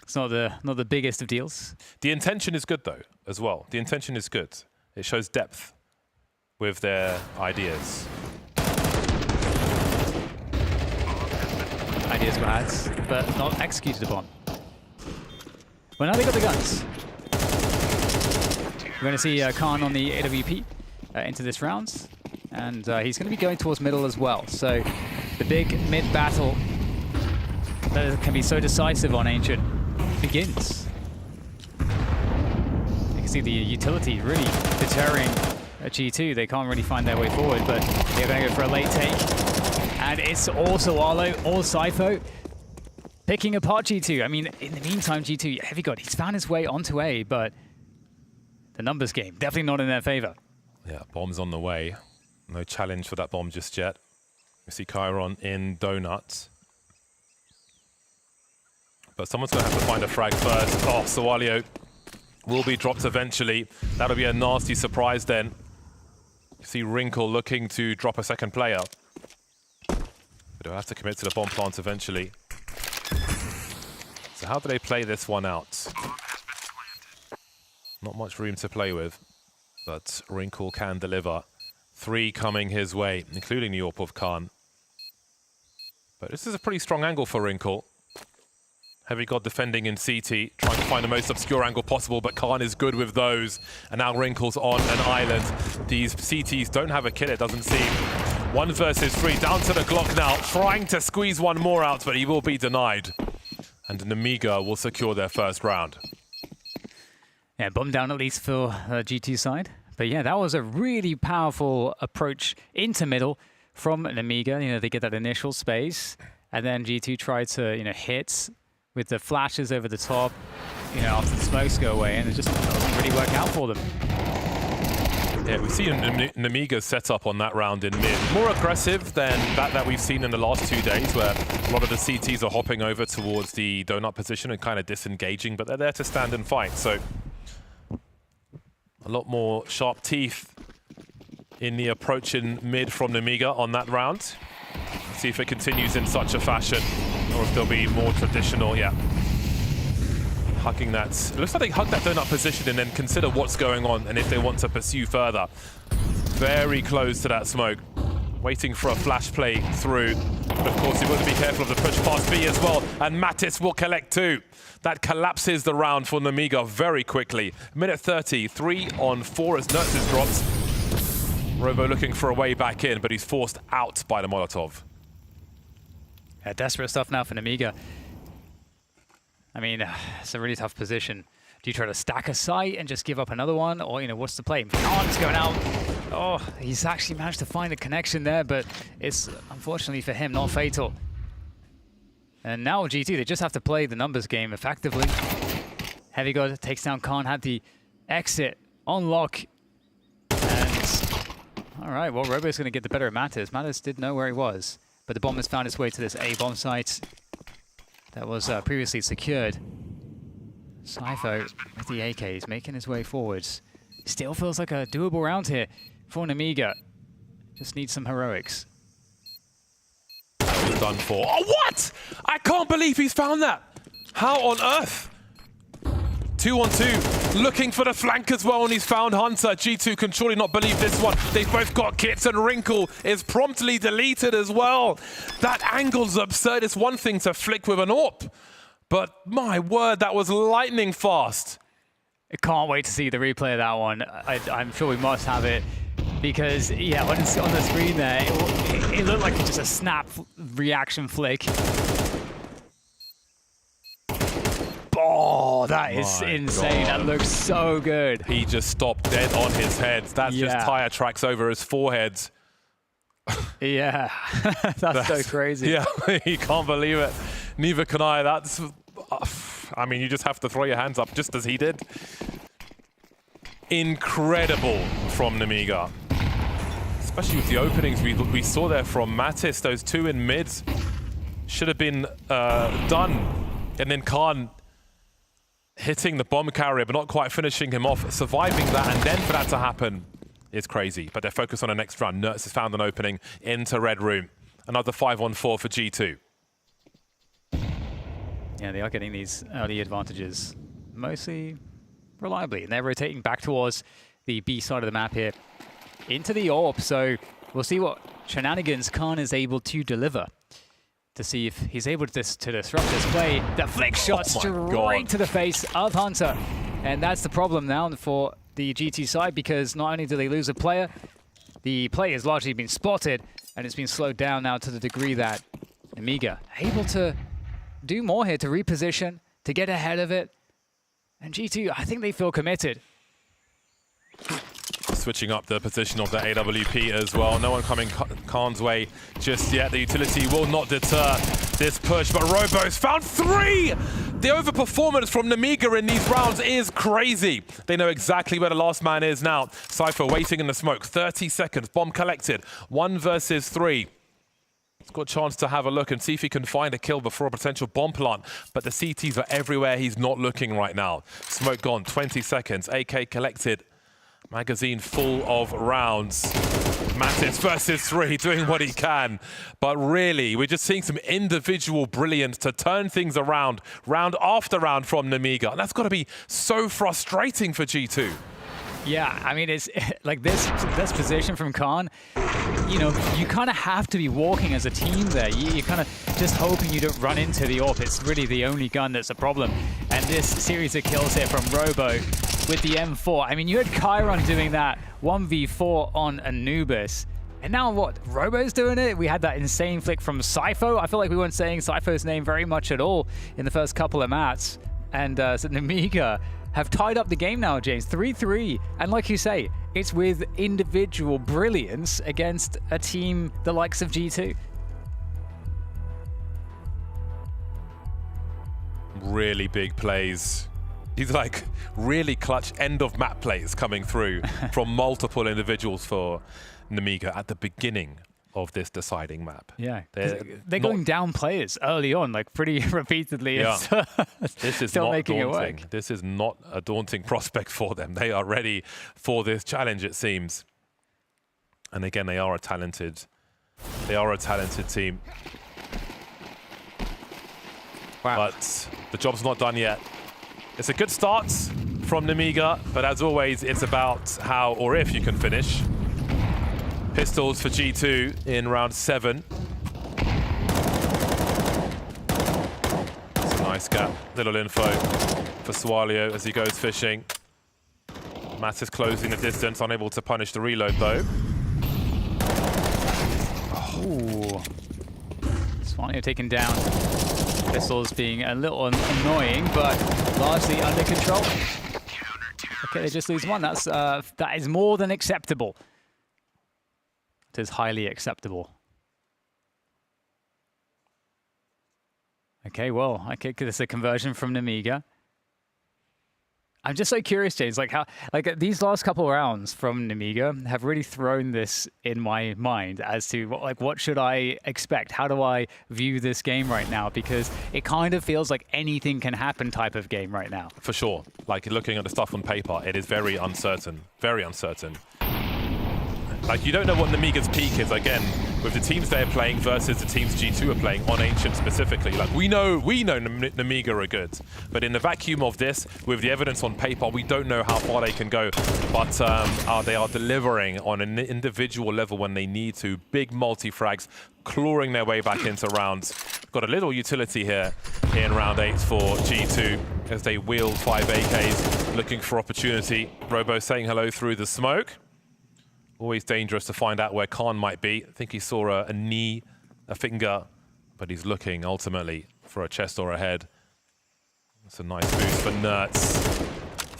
it's not the biggest of deals. The intention is good though, as well. The intention is good. It shows depth with their ideas. Ideas were had, but not executed upon. Well, now they got the guns. We're going to see Khan on the AWP into this round. And he's going to be going towards middle as well. So the big mid battle that can be so decisive on Ancient begins. You can see the utility really deterring G2. They can't really find their way forward, but they're going to go for a late take. And it's also Arlo or Cypho picking apart G2. I mean, in the meantime, G2, Heavy God, he's found his way onto A, but the numbers game, definitely not in their favor. Yeah, bomb's on the way. No challenge for that bomb just yet. We see Chiron in Donut. But someone's going to have to find a frag first. Oh, Sawalio will be dropped eventually. That'll be a nasty surprise then. You see Wrinkle looking to drop a second player. But he'll have to commit to the bomb plant eventually. So how do they play this one out? Not much room to play with, but Wrinkle can deliver. 3 coming his way, including the AWP of Khan. But this is a pretty strong angle for Wrinkle. Heavy God defending in CT, trying to find the most obscure angle possible, but Khan is good with those. And now Wrinkle's on an island. These CTs don't have a kill, it doesn't seem. 1 versus 3, down to the Glock now, trying to squeeze one more out, but he will be denied. And Nemiga will secure their first round. Yeah, bomb down at least for G2 side. But yeah, that was a really powerful approach into middle from Nemiga. You know, they get that initial space, and then G2 tried to, you know, hit with the flashes over the top, you know, after the smokes go away, and it just doesn't really work out for them. Yeah, we see Nemiga's setup on that round in mid. More aggressive than that we've seen in the last 2 days, where a lot of the CTs are hopping over towards the donut position and kind of disengaging, but they're there to stand and fight. So a lot more sharp teeth in the approach in mid from Nemiga on that round. Let's see if it continues in such a fashion, or if there'll be more traditional, yeah. Hugging that. It looks like they hug that donut position and then consider what's going on and if they want to pursue further. Very close to that smoke. Waiting for a flash play through. But of course, you've got to be careful of the push past B as well. And Mattis will collect 2. That collapses the round for Nemiga very quickly. Minute 30, 3 on 4 as Nurses drops. Robo looking for a way back in, but he's forced out by the Molotov. Yeah, desperate stuff now for Nemiga. I mean, it's a really tough position. Do you try to stack a site and just give up another one? Or, you know, what's the play? Khan's going out. Oh, he's actually managed to find a connection there, but it's, unfortunately for him, not fatal. And now GT, they just have to play the numbers game effectively. Heavy God takes down Khan, had the exit on lock. And, all right, well, Robo's going to get the better of Mattis. Mattis did know where he was, but the bomb has found its way to this A bomb site that was previously secured. Cypho with the AK is making his way forwards. Still feels like a doable round here for Nemiga. Just needs some heroics. That was done for. Oh, what? I can't believe he's found that. How on earth? 2 on 2, looking for the flank as well, and he's found Hunter. G2 can surely not believe this one. They've both got kits, and Wrinkle is promptly deleted as well. That angle's absurd. It's one thing to flick with an AWP, but my word, that was lightning fast. I can't wait to see the replay of that one. I'm sure we must have it, because, yeah, on the screen there, it looked like just a snap reaction flick. Oh, that is insane. God. That looks so good. He just stopped dead on his head. That's just tire tracks over his forehead. Yeah, that's so crazy. Yeah, you can't believe it. Neither can I. That's, I mean, you just have to throw your hands up just as he did. Incredible from Nemiga. Especially with the openings we saw there from Mattis. Those 2 in mid should have been done. And then Khan hitting the bomb carrier, but not quite finishing him off. Surviving that, and then for that to happen is crazy. But they're focused on the next round. Nertz has found an opening into Red Room. Another 5 on 4 for G2. Yeah, they are getting these early advantages mostly reliably. And they're rotating back towards the B side of the map here into the AWP. So we'll see what shenanigans Khan is able to deliver, to see if he's able to disrupt this play. The flick shot straight to the face of Hunter. And that's the problem now for the GT side, because not only do they lose a player, the play has largely been spotted, and it's been slowed down now to the degree that Nemiga able to do more here, to reposition, to get ahead of it. And G2, I think they feel committed. Switching up the position of the AWP as well. No one coming Khan's way just yet. The utility will not deter this push, but Robo's found 3! The overperformance from Nemiga in these rounds is crazy. They know exactly where the last man is now. Cypher waiting in the smoke. 30 seconds. Bomb collected. 1 versus 3. He's got a chance to have a look and see if he can find a kill before a potential bomb plant. But the CTs are everywhere. He's not looking right now. Smoke gone. 20 seconds. AK collected. Magazine full of rounds. Mattis versus 3, doing what he can. But really, we're just seeing some individual brilliance to turn things around, round after round from Nemiga. And that's got to be so frustrating for G2. Yeah, I mean, it's like this position from Khan, you know, you kind of have to be walking as a team there. You're kind of just hoping you don't run into the AWP. It's really the only gun that's a problem. And this series of kills here from Robo with the M4. I mean, you had Chiron doing that 1v4 on Anubis. And now what? Robo's doing it? We had that insane flick from Cypher. I feel like we weren't saying Cypher's name very much at all in the first couple of mats. And so Nemiga have tied up the game now, James. 3-3. And like you say, it's with individual brilliance against a team the likes of G2. Really big plays. These like really clutch end of map plays coming through from multiple individuals for Nemiga at the beginning of this deciding map. Yeah, they're going down players early on, like pretty repeatedly. Yeah. This is still not making daunting. it work. This is not a daunting prospect for them. They are ready for this challenge, it seems. And again, they are a talented team. Wow. But the job's not done yet. It's a good start from Nemiga, but as always, it's about how or if you can finish. Pistols for G2 in round 7. It's a nice gap. Little info for Swalio as he goes fishing. Matt is closing the distance, unable to punish the reload though. Oh. Swalio taken down. Pistols being a little annoying, but largely under control. Okay, they just lose one. That is more than acceptable. It is highly acceptable. Okay, well, okay, this is a conversion from Nemiga. I'm just so curious, James, like how, like these last couple of rounds from Nemiga have really thrown this in my mind as to what should I expect? How do I view this game right now? Because it kind of feels like anything can happen type of game right now. For sure. Like looking at the stuff on paper, it is very uncertain. Very uncertain. Like, you don't know what Nemiga's peak is, again, with the teams they're playing versus the teams G2 are playing on Ancient specifically. Like, we know Nemiga are good, but in the vacuum of this, with the evidence on paper, we don't know how far they can go. But they are delivering on an individual level when they need to. Big multi-frags, clawing their way back into rounds. Got a little utility here in round 8 for G2 as they wield 5 AKs, looking for opportunity. Robo saying hello through the smoke. Always dangerous to find out where Khan might be. I think he saw a knee, a finger, but he's looking ultimately for a chest or a head. That's a nice boost for Nertz,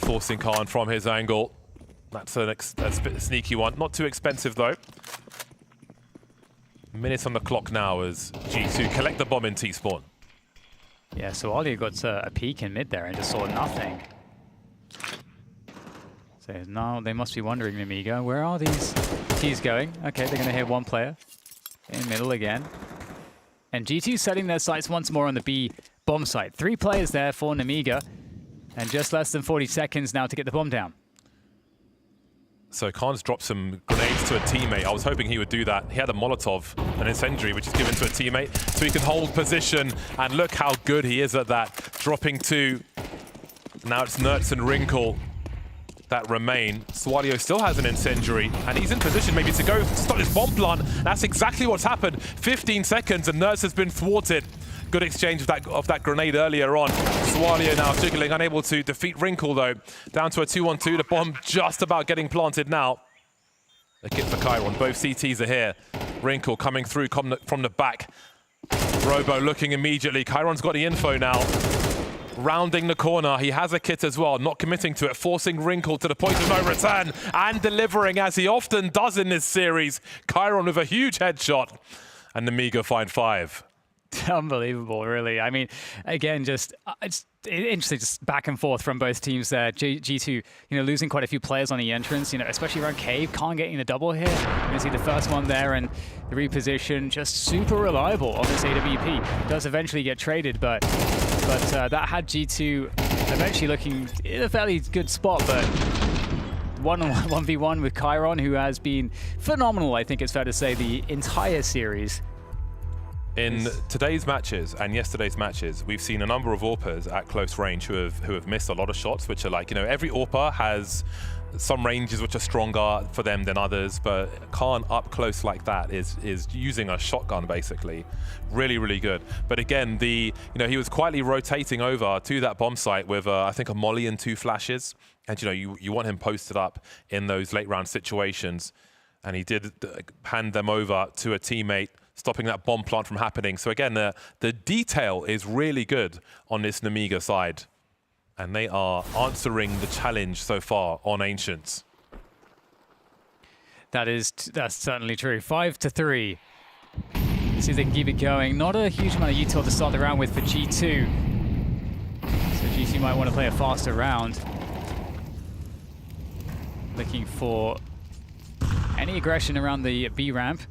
forcing Khan from his angle. That's a bit sneaky one. Not too expensive though. Minutes on the clock now as G2 collect the bomb in T-spawn. Yeah, so Ollie got a peek in mid there and just saw nothing. So now they must be wondering, Nemiga, where are these T's going? Okay, they're going to hit one player in middle again. And G2 setting their sights once more on the B bomb site. 3 players there for Nemiga, and just less than 40 seconds now to get the bomb down. So Khan's dropped some grenades to a teammate. I was hoping he would do that. He had a Molotov, an incendiary, which is given to a teammate, so he can hold position. And look how good he is at that. Dropping 2. Now it's Nertz and Wrinkle that remain. Swalio still has an incendiary, and he's in position maybe to go stop this bomb plant. That's exactly what's happened. 15 seconds, and Nertz has been thwarted. Good exchange of that grenade earlier on. Swalio now jiggling, unable to defeat Wrinkle though. Down to a 2-on-2, the bomb just about getting planted now. A kit for Chiron. Both CTs are here. Wrinkle coming through from the back. Robo looking immediately. Chiron's got the info now. Rounding the corner. He has a kit as well. Not committing to it. Forcing Wrinkle to the point of no return. And delivering as he often does in this series. Chiron with a huge headshot. And Nemiga find 5. Unbelievable, really. I mean, again, just it's interesting, just back and forth from both teams there. G2, you know, losing quite a few players on the entrance, you know, especially around Cave. Khan getting the double here. You can see the first one there, and the reposition just super reliable on this AWP. Does eventually get traded, but that had G2 eventually looking in a fairly good spot, but 1v1 with Chiron, who has been phenomenal, I think it's fair to say, the entire series. In today's matches and yesterday's matches, we've seen a number of AWPers at close range who have missed a lot of shots, which are like, you know, every AWPer has some ranges which are stronger for them than others, but Khan up close like that is using a shotgun basically. Really, really good. But again, he was quietly rotating over to that bomb site with I think a molly and 2 flashes. And you know, you want him posted up in those late round situations. And he did hand them over to a teammate, stopping that bomb plant from happening. So again, the detail is really good on this Nemiga side. And they are answering the challenge so far on Ancients. That's certainly true. 5-3. See if they can keep it going. Not a huge amount of util to start the round with for G2. So G2 might want to play a faster round. Looking for any aggression around the B ramp.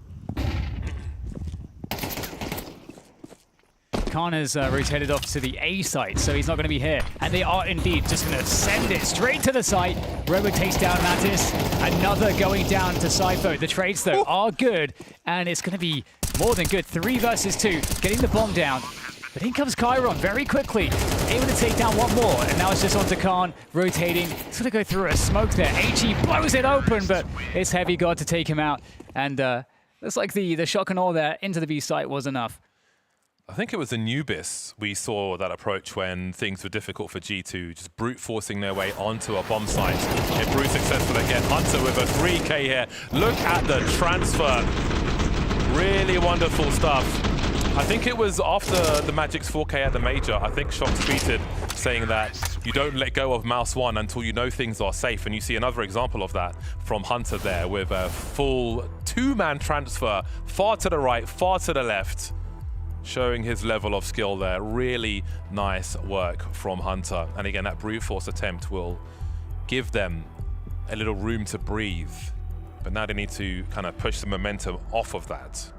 Khan has rotated off to the A site, so he's not going to be here. And they are indeed just going to send it straight to the site. Robo takes down Mattis. Another going down to Cypher. The trades, though, are good. And it's going to be more than good. 3 versus 2, getting the bomb down. But in comes Chiron very quickly, able to take down one more. And now it's just on to Khan, rotating. It's going to go through a smoke there. HE blows it open, but it's Heavy God to take him out. And looks like the shock and all there into the B site was enough. I think it was Anubis we saw that approach when things were difficult for G2, just brute forcing their way onto a bomb site. If Bruce successful again, Hunter with a 3K here. Look at the transfer. Really wonderful stuff. I think it was after the Magic's 4K at the Major, I think Shox tweeted saying that you don't let go of Mouse 1 until you know things are safe. And you see another example of that from Hunter there with a full 2-man transfer, far to the right, far to the left. Showing his level of skill there. Really nice work from Hunter. And again, that brute force attempt will give them a little room to breathe. But now they need to kind of push the momentum off of that.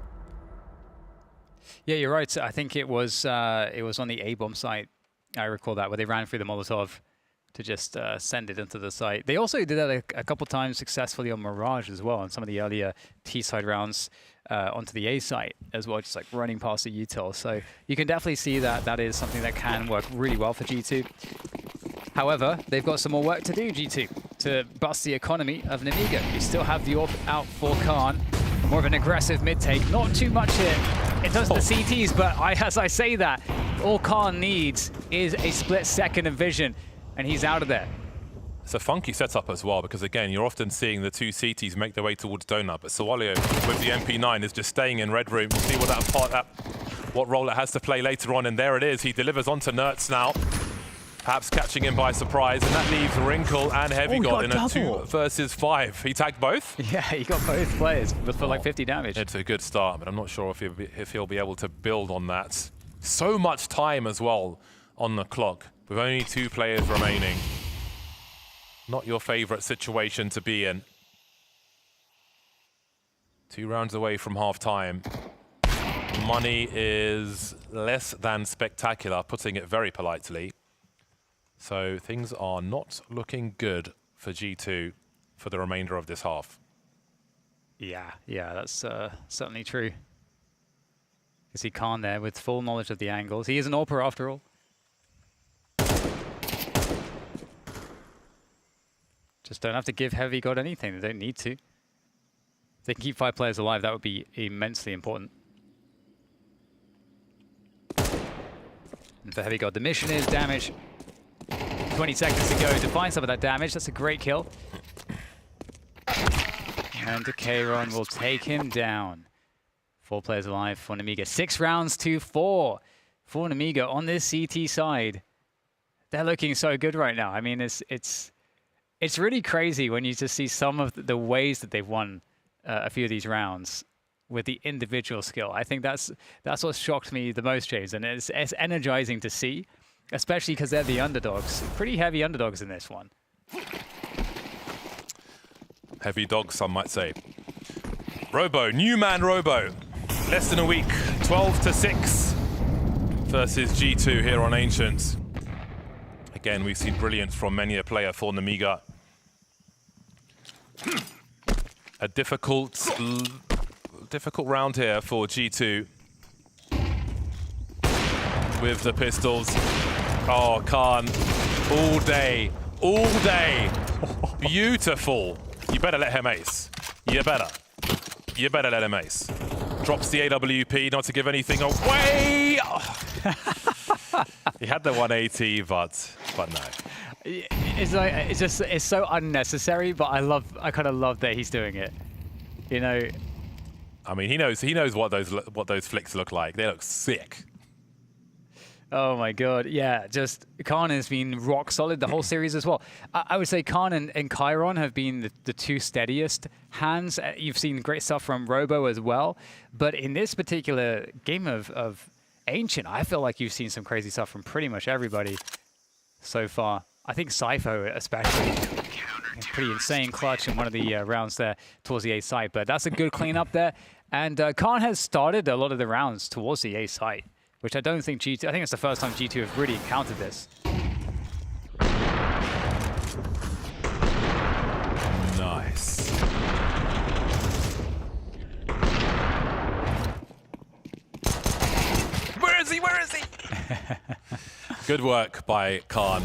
Yeah, you're right. I think it was on the A-bomb site. I recall that, where they ran through the Molotov to just send it into the site. They also did that a couple times successfully on Mirage as well, on some of the earlier T-side rounds onto the A site as well, just like running past the util. So you can definitely see that that is something that can work really well for G2. However, they've got some more work to do, G2, to bust the economy of Nemiga. You still have the AWP out for Khan. More of an aggressive mid-take. Not too much here. It does the CTs, but as I say that, all Khan needs is a split second of vision, and he's out of there. It's a funky setup as well, because again, you're often seeing the 2 CTs make their way towards Donut, but Sawalio with the MP9 is just staying in red room. We'll see what role it has to play later on, and there it is. He delivers onto Nertz now, perhaps catching him by surprise, and that leaves Wrinkle and Heavy God in a 2 versus 5. He tagged both? Yeah, he got both players for like 50 damage. It's a good start, but I'm not sure if he'll be able to build on that. So much time as well on the clock, with only 2 players remaining. Not your favorite situation to be in. 2 rounds away from half-time. Money is less than spectacular, putting it very politely. So things are not looking good for G2 for the remainder of this half. Yeah, that's certainly true. You see Khan there with full knowledge of the angles. He is an AWPer after all. Just don't have to give Heavy God anything. They don't need to. If they can keep 5 players alive, that would be immensely important. And for Heavy God, the mission is damage. 20 seconds to go to find some of that damage. That's a great kill. And Kayron will take him down. 4 players alive for Nemiga. 6 rounds to 4 for Nemiga on this CT side. They're looking so good right now. I mean, it's really crazy when you just see some of the ways that they've won a few of these rounds with the individual skill. I think that's what shocked me the most, James, and it's energizing to see, especially because they're the underdogs. Pretty heavy underdogs in this one. Heavy dogs, some might say. Robo, new man Robo. Less than a week, 12-6 versus G2 here on Ancient. Again, we've seen brilliance from many a player for Nemiga. A difficult round here for G2. With the pistols. Oh, Khan, all day. Beautiful. You better let him ace. You better let him ace. Drops the AWP, not to give anything away. Oh. He had the 180, but no. It's so unnecessary, but I kind of love that he's doing it. You know. I mean, he knows what those flicks look like. They look sick. Oh my god, yeah, just Khan has been rock solid the whole series as well. I would say Khan and Kayron have been the 2 steadiest hands. You've seen great stuff from Robo as well, but in this particular game of Ancient, I feel like you've seen some crazy stuff from pretty much everybody so far. I think Sypho especially, pretty insane clutch in one of the rounds there towards the A site, but that's a good cleanup there. And Khan has started a lot of the rounds towards the A site, which I don't think G2, I think it's the first time G2 have really encountered this. Nice. Where is he? Good work by Khan.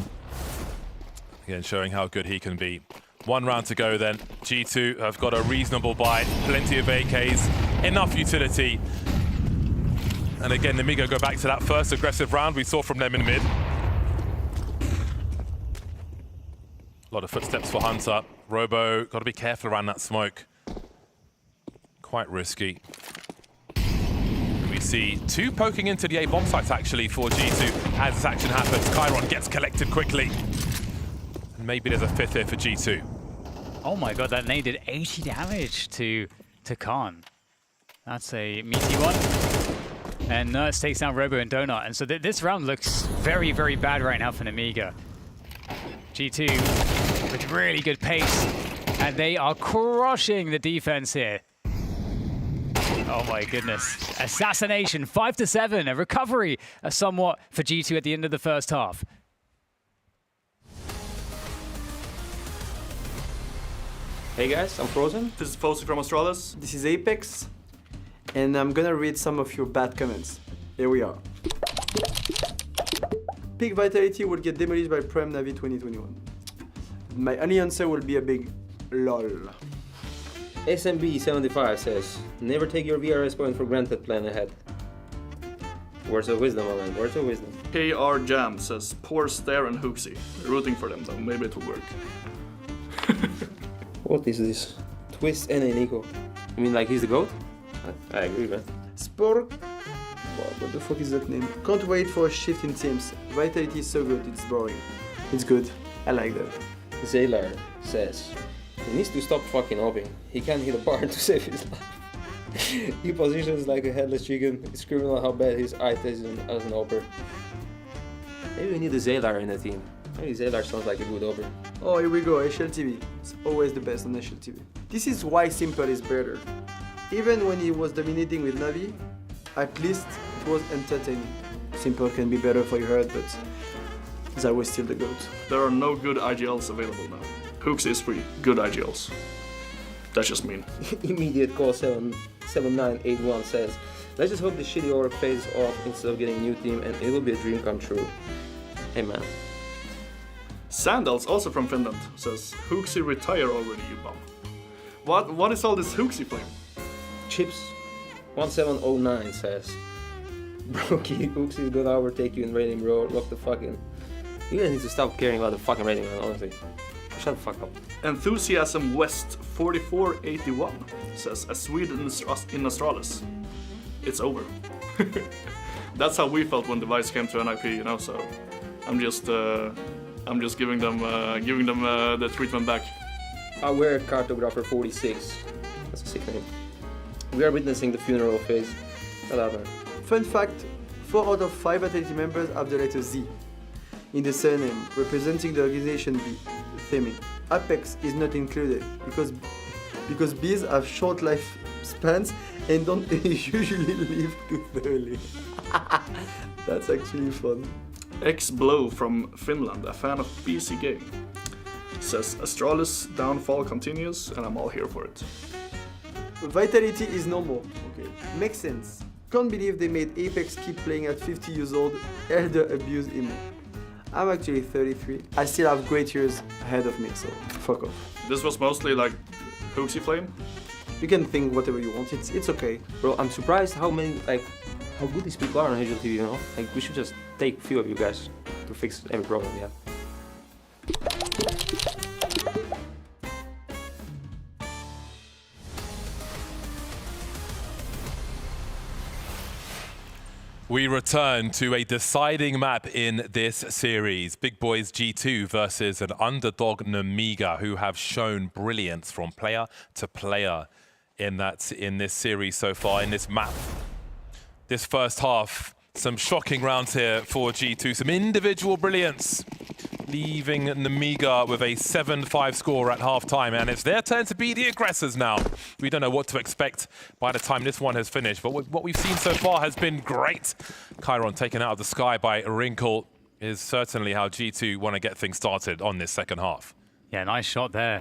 Again, showing how good he can be. 1 round to go then. G2 have got a reasonable buy, plenty of AKs, enough utility. And again, Nemiga go back to that first aggressive round we saw from them in mid. A lot of footsteps for Hunter. Robo, got to be careful around that smoke. Quite risky. We see 2 poking into the A bomb sites actually for G2 as this action happens. Kayron gets collected quickly. And maybe there's a 5th here for G2. Oh my god, that nade did 80 damage to Khan. That's a meaty one. And Nerds takes down Robo and Donut. And so this round looks very, very bad right now for Nemiga. G2 with really good pace. And they are crushing the defense here. Oh my goodness. Assassination, 5-7. A recovery somewhat for G2 at the end of the first half. Hey guys, I'm Frozen. This is FaZe from Australis. This is Apex. And I'm gonna read some of your bad comments. Here we are. Peak Vitality will get demolished by Prime Navi 2021. My only answer will be a big lol. SMB75 says, never take your VRS point for granted, plan ahead. Words of wisdom, man. Words of wisdom. KR Jam says, poor Stare and HOTU.CEST. Rooting for them though, maybe it will work. What is this? Twist and Nico. You mean like he's the GOAT? I agree, man. Sport. What the fuck is that name? Can't wait for a shift in teams. Vitality is so good, it's boring. It's good. I like that. Zaylar says, he needs to stop fucking opping. He can't hit a bar to save his life. He positions like a headless chicken. It's criminal how bad his eye test is as an opper. Maybe we need a Zaylar in the team. Maybe Zaylar sounds like a good opper. Oh, here we go, HLTV. It's always the best on HLTV. This is why Simple is better. Even when he was dominating with Navi, at least it was entertaining. Simple can be better for your head, but that was still the GOAT. There are no good IGLs available now. HOTU.CEST is free. Good IGLs. That's just mean. Immediate call 7981 says, let's just hope the shitty org pays off instead of getting a new team and it will be a dream come true. Hey man. Sandals, also from Finland, says, HOTU.CEST retire already, you bum. What is all this HOTU.CEST flame? Chips 1709 says, Brokey, HOTU.CEST is gonna overtake you in rating, bro. Lock the fucking. You guys need to stop caring about the fucking rating, man, honestly. Shut Shut the fuck up. Enthusiasm West 4481 says, a Sweden in Astralis. It's over. That's how we felt when Device came to NIP, you know. So I'm just giving them the treatment back. We're Cartographer 46. That's a sick name. We are witnessing the funeral of FaZe. Fun fact, 4 out of 5 Vitality members have the letter Z in the surname, representing the organization theming. Apex is not included because bees have short life spans and don't usually live too thoroughly. That's actually fun. X-Blow from Finland, a fan of PC Game, says, Astralis downfall continues and I'm all here for it. Vitality is normal. Okay, makes sense. Can't believe they made Apex keep playing at 50 years old, elder abuse emo. I'm actually 33. I still have great years ahead of me, so fuck off. This was mostly like Hoaxy Flame? You can think whatever you want, it's okay. Bro, I'm surprised how good these people are on HOTU, you know? Like, we should just take a few of you guys to fix every problem we have. We return to a deciding map in this series. Big Boys G2 versus an underdog Nemiga, who have shown brilliance from player to player in this series so far, in this map. This first half, some shocking rounds here for G2, some individual brilliance, leaving Nemiga with a 7-5 score at halftime, and it's their turn to be the aggressors now. We don't know what to expect by the time this one has finished, but what we've seen so far has been great. Chiron taken out of the sky by Wrinkle is certainly how G2 want to get things started on this second half. Yeah, nice shot there.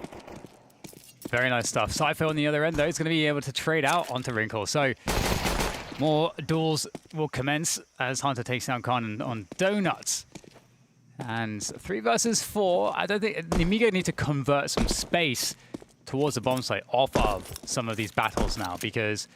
Very nice stuff. Cypher on the other end, though, is going to be able to trade out onto Wrinkle. So more duels will commence as Hunter takes down Khan on Donuts. And 3 versus 4, I don't think Nemiga need to convert some space towards the bomb site off of some of these battles now, because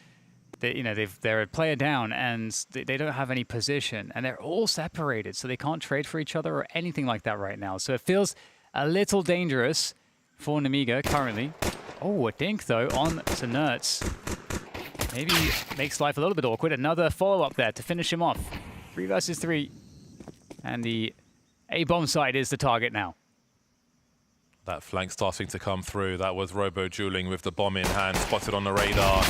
they're a player down and they don't have any position and they're all separated, so they can't trade for each other or anything like that right now. So it feels a little dangerous for Nemiga currently. Oh, a dink though on to Nerds. Maybe makes life a little bit awkward. Another follow-up there to finish him off. 3 versus 3. And the A-bomb side is the target now. That flank starting to come through. That was Robo dueling with the bomb in hand, spotted on the radar.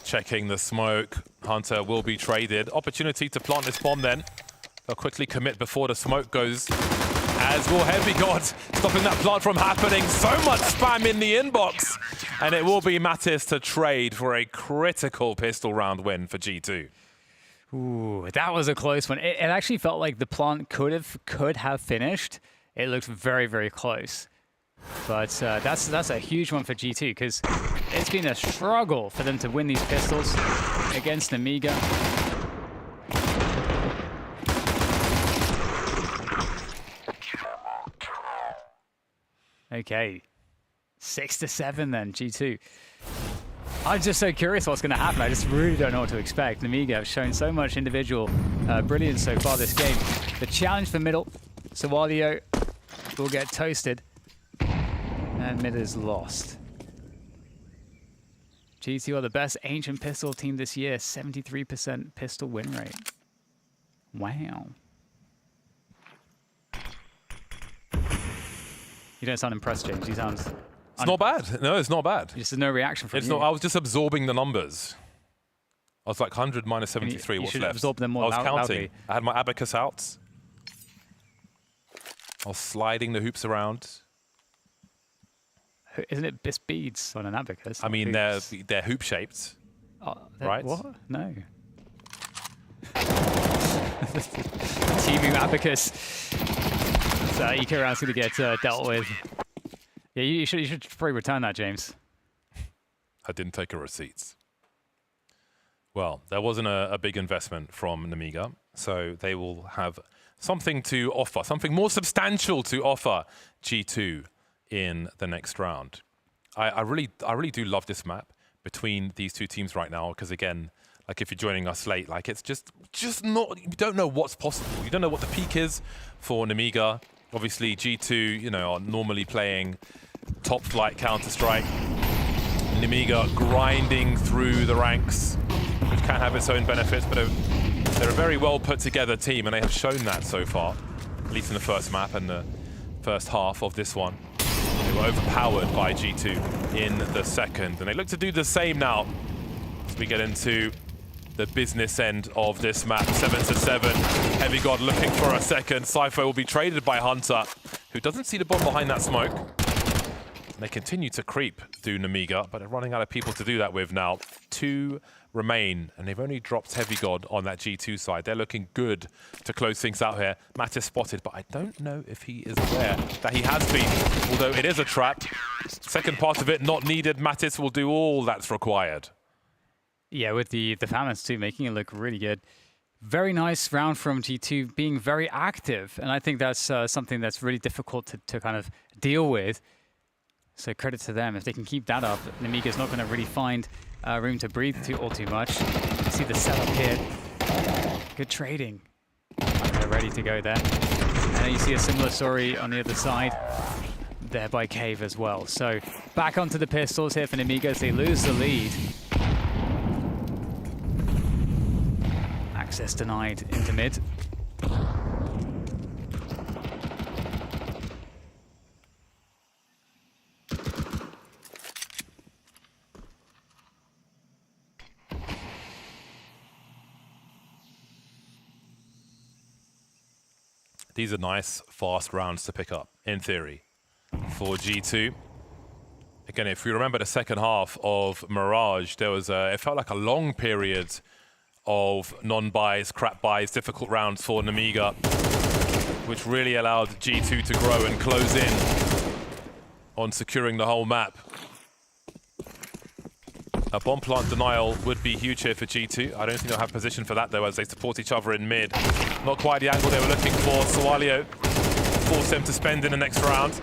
Checking the smoke. Hunter will be traded. Opportunity to plant this bomb then. They'll quickly commit before the smoke goes. As will Heavy God, stopping that plant from happening. So much spam in the inbox. And it will be Mattis to trade for a critical pistol round win for G2. Ooh, that was a close one. It actually felt like the plant could have finished. It looked very, very close. But that's a huge one for G2, because it's been a struggle for them to win these pistols against Nemiga. Okay, 6-7 then, G2. I'm just so curious what's going to happen. I just really don't know what to expect. Nemiga have shown so much individual brilliance so far this game. The challenge for middle, Sawalio will get toasted. And mid is lost. G2 are the best ancient pistol team this year. 73% pistol win rate. Wow. You don't sound impressed, James. You sound... It's not bad. No, it's not bad. Just no reaction from you. Not, I was just absorbing the numbers. I was like 100 minus 73. You what's should left? absorb them more I was counting. loudly. I had my abacus out. I was sliding the hoops around. Isn't it just beads on an abacus? I mean, they're hoop shaped, right? What? No. Teaming abacus. So Ikaran's going to get dealt with. Yeah, you should probably return that, James. I didn't take a receipt. Well, there wasn't a big investment from Nemiga, so they will have something to offer, something more substantial to offer G2 in the next round. I really do love this map between these two teams right now, because again, like if you're joining us late, like it's just not, you don't know what's possible. You don't know what the peak is for Nemiga. Obviously, G2, you know, are normally playing top flight Counter-Strike. Nemiga grinding through the ranks, which can have its own benefits, but they're a very well put together team, and they have shown that so far, at least in the first map and the first half of this one. They were overpowered by G2 in the second, and they look to do the same now as we get into the business end of this map. 7-7. Heavy God looking for a second. Cypher will be traded by Hunter, who doesn't see the bomb behind that smoke. And they continue to creep through Nemiga, but they're running out of people to do that with now. 2 remain, and they've only dropped Heavy God on that G2 side. They're looking good to close things out here. Matt is spotted, but I don't know if he is aware that he has been, although it is a trap. Second part of it not needed. Mattis will do all that's required. Yeah, with the Falcons too, making it look really good. Very nice round from G2, being very active, and I think that's something that's really difficult to kind of deal with. So credit to them. If they can keep that up, Nemiga's not going to really find room to breathe all too much. You see the setup here. Good trading. They're ready to go there. And then you see a similar story on the other side there by Cave as well. So back onto the pistols here for Nemiga as they lose the lead. Access denied into mid. These are nice, fast rounds to pick up, in theory, for G2. Again, if we remember the second half of Mirage, there was it felt like a long period of non-buys, crap buys, difficult rounds for Nemiga, which really allowed G2 to grow and close in on securing the whole map. A bomb plant denial would be huge here for G2. I don't think they'll have position for that, though, as they support each other in mid. Not quite the angle they were looking for. Swalio forced them to spend in the next round.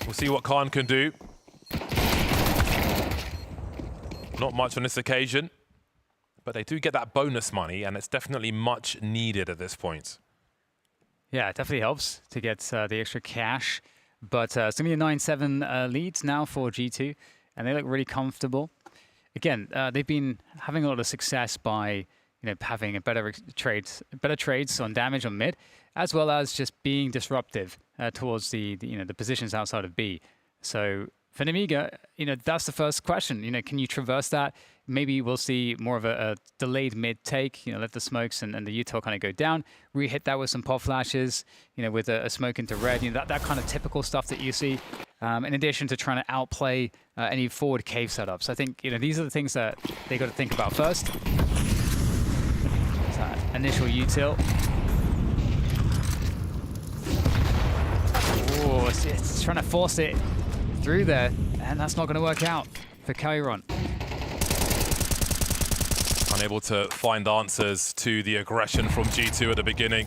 We'll see what Khan can do. Not much on this occasion, but they do get that bonus money, and it's definitely much needed at this point. Yeah, it definitely helps to get the extra cash. But it's going to be a 9-7 lead now for G2, and they look really comfortable. Again, they've been having a lot of success by having a better trades on damage on mid, as well as just being disruptive towards the positions outside of B. So for Nemiga, that's the first question. Can you traverse that? Maybe we'll see more of a delayed mid take. Let the smokes and the util kind of go down. Re-hit that with some pop flashes. With a smoke into red. That kind of typical stuff that you see. In addition to trying to outplay any forward cave setups. I think these are the things that they got to think about first. That initial util. Oh, it's trying to force it through there, and that's not going to work out for Kairon. Unable to find answers to the aggression from G2 at the beginning.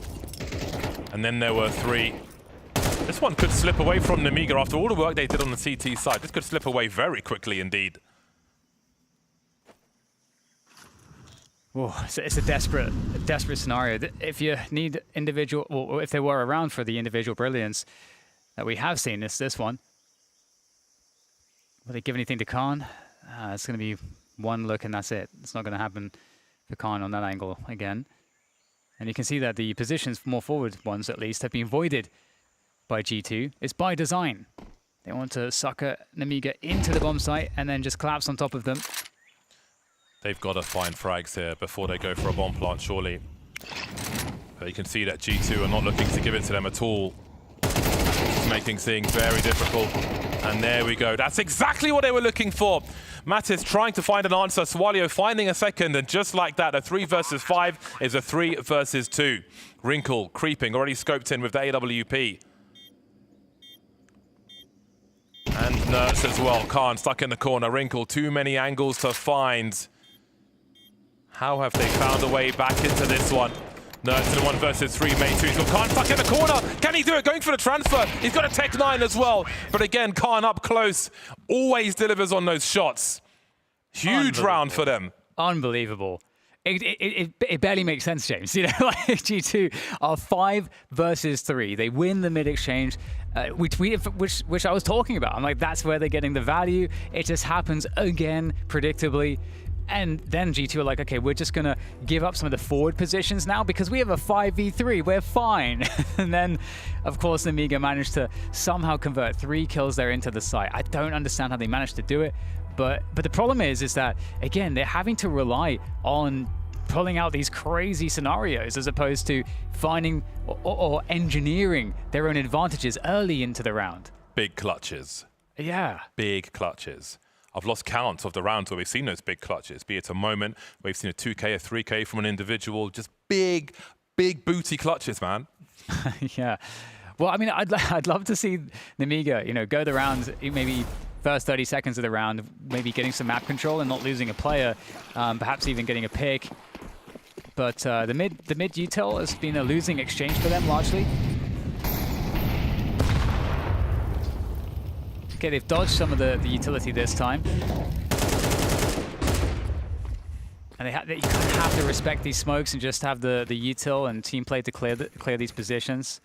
And then there were 3. This one could slip away from Nemiga after all the work they did on the CT side. This could slip away very quickly indeed. Oh, it's a desperate scenario. If you need individual, or if they were around for the individual brilliance that we have seen, this one. Will they give anything to Khan? It's going to be one look and that's it. It's not going to happen for Khan on that angle again. And you can see that the positions, more forward ones at least, have been voided by G2. It's by design. They want to sucker Nemiga into the bomb site and then just collapse on top of them. They've got to find frags here before they go for a bomb plant, surely. But you can see that G2 are not looking to give it to them at all. It's making things very difficult. And there we go. That's exactly what they were looking for. Mattis trying to find an answer. Swalio finding a second. And just like that, a 3 versus 5 is a 3 versus 2. Wrinkle creeping, already scoped in with the AWP. And Nertz as well. Khan stuck in the corner. Wrinkle, too many angles to find. How have they found a way back into this one? Nertz in a 1 versus 3 mate 2. He's got Khan stuck in the corner. Can he do it? Going for the transfer. He's got a Tech 9 as well. But again, Khan up close. Always delivers on those shots. Huge round for them. Unbelievable. It barely makes sense, James. You know, like G2 are 5 versus 3. They win the mid exchange, which I was talking about. I'm like, that's where they're getting the value. It just happens again, predictably. And then G2 are like, okay, we're just going to give up some of the forward positions now because we have a 5v3. We're fine. And then, of course, Nemiga managed to somehow convert 3 kills there into the site. I don't understand how they managed to do it. But the problem is that, again, they're having to rely on pulling out these crazy scenarios as opposed to finding or engineering their own advantages early into the round. Big clutches. Yeah. Big clutches. I've lost count of the rounds where we've seen those big clutches, be it a moment where we've seen a 2K, a 3K from an individual, just big booty clutches, man. Yeah. Well, I mean, I'd love to see Nemiga, you know, go the rounds, maybe first 30 seconds of the round, maybe getting some map control and not losing a player, perhaps even getting a pick. But the mid util has been a losing exchange for them largely. Okay, they've dodged some of the utility this time. And you kind of have to respect these smokes and just have the util and team play to clear these positions.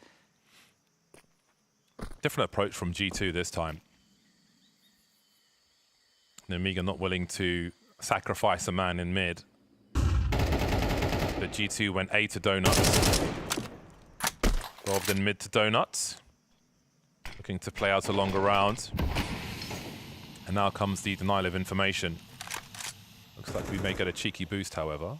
Different approach from G2 this time. Nemiga not willing to sacrifice a man in mid. But G2 went A to Donuts rather than mid to Donuts. Looking to play out a longer round. And now comes the denial of information. Looks like we may get a cheeky boost, however.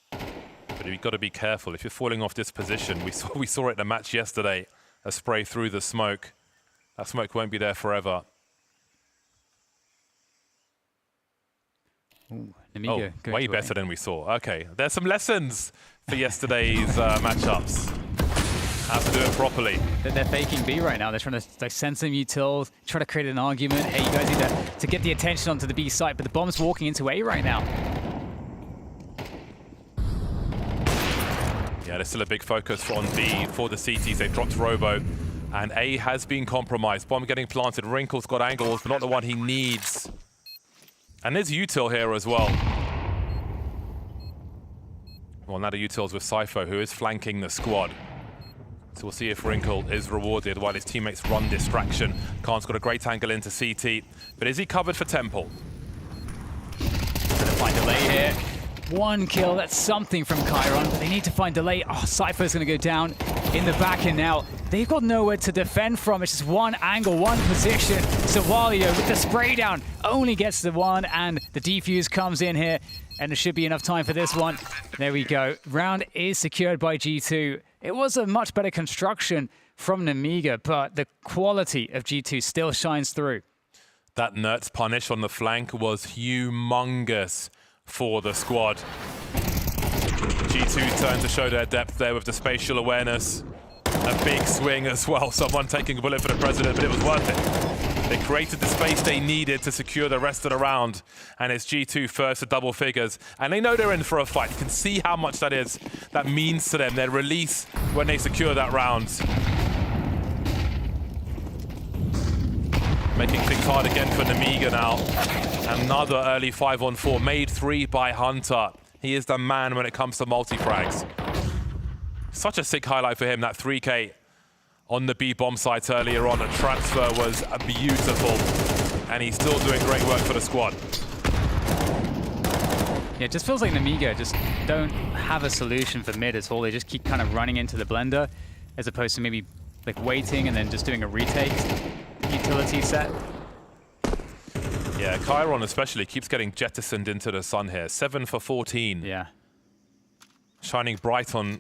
But you've got to be careful. If you're falling off this position, we saw it in a match yesterday, a spray through the smoke. That smoke won't be there forever. Ooh, Nemiga way better than we saw. Okay, there's some lessons for yesterday's matchups. How to do it properly. They're faking B right now. They're trying to send some utils, try to create an argument. Hey, you guys need to get the attention onto the B site, but the bomb's walking into A right now. Yeah, there's still a big focus on B for the CTs. They've dropped Robo, and A has been compromised. Bomb getting planted. Wrinkle's got angles, but not the one he needs. And there's util here as well. Well, now the util's with Cypher, who is flanking the squad. So we'll see if Wrinkle is rewarded while his teammates run distraction. Khan's got a great angle into CT, but is he covered for Temple? Gonna find delay here. 1 kill, that's something from Chiron, but they need to find delay. Oh, Cypher's gonna go down in the back, and now they've got nowhere to defend from. It's just one angle, one position. Zawalio with the spray down only gets the one, and the defuse comes in here, and there should be enough time for this one. There we go. Round is secured by G2. It was a much better construction from Nemiga, but the quality of G2 still shines through. That Nertz punish on the flank was humongous for the squad. G2 turned to show their depth there with the spatial awareness. A big swing as well. Someone taking a bullet for the president, but it was worth it. They created the space they needed to secure the rest of the round, and it's G2 first to double figures, and they know they're in for a fight. You can see how much that means to them, their release when they secure that round. Making things hard again for Nemiga now. Another early 5-on-4, made 3 by Hunter. He is the man when it comes to multi-frags. Such a sick highlight for him, that 3K on the B bomb site earlier on. The transfer was beautiful, and he's still doing great work for the squad. Yeah, it just feels like Nemiga just don't have a solution for mid at all. They just keep kind of running into the blender, as opposed to maybe like waiting and then just doing a retake utility set. Yeah, Chiron especially keeps getting jettisoned into the sun here. 7 for 14. Yeah. Shining bright on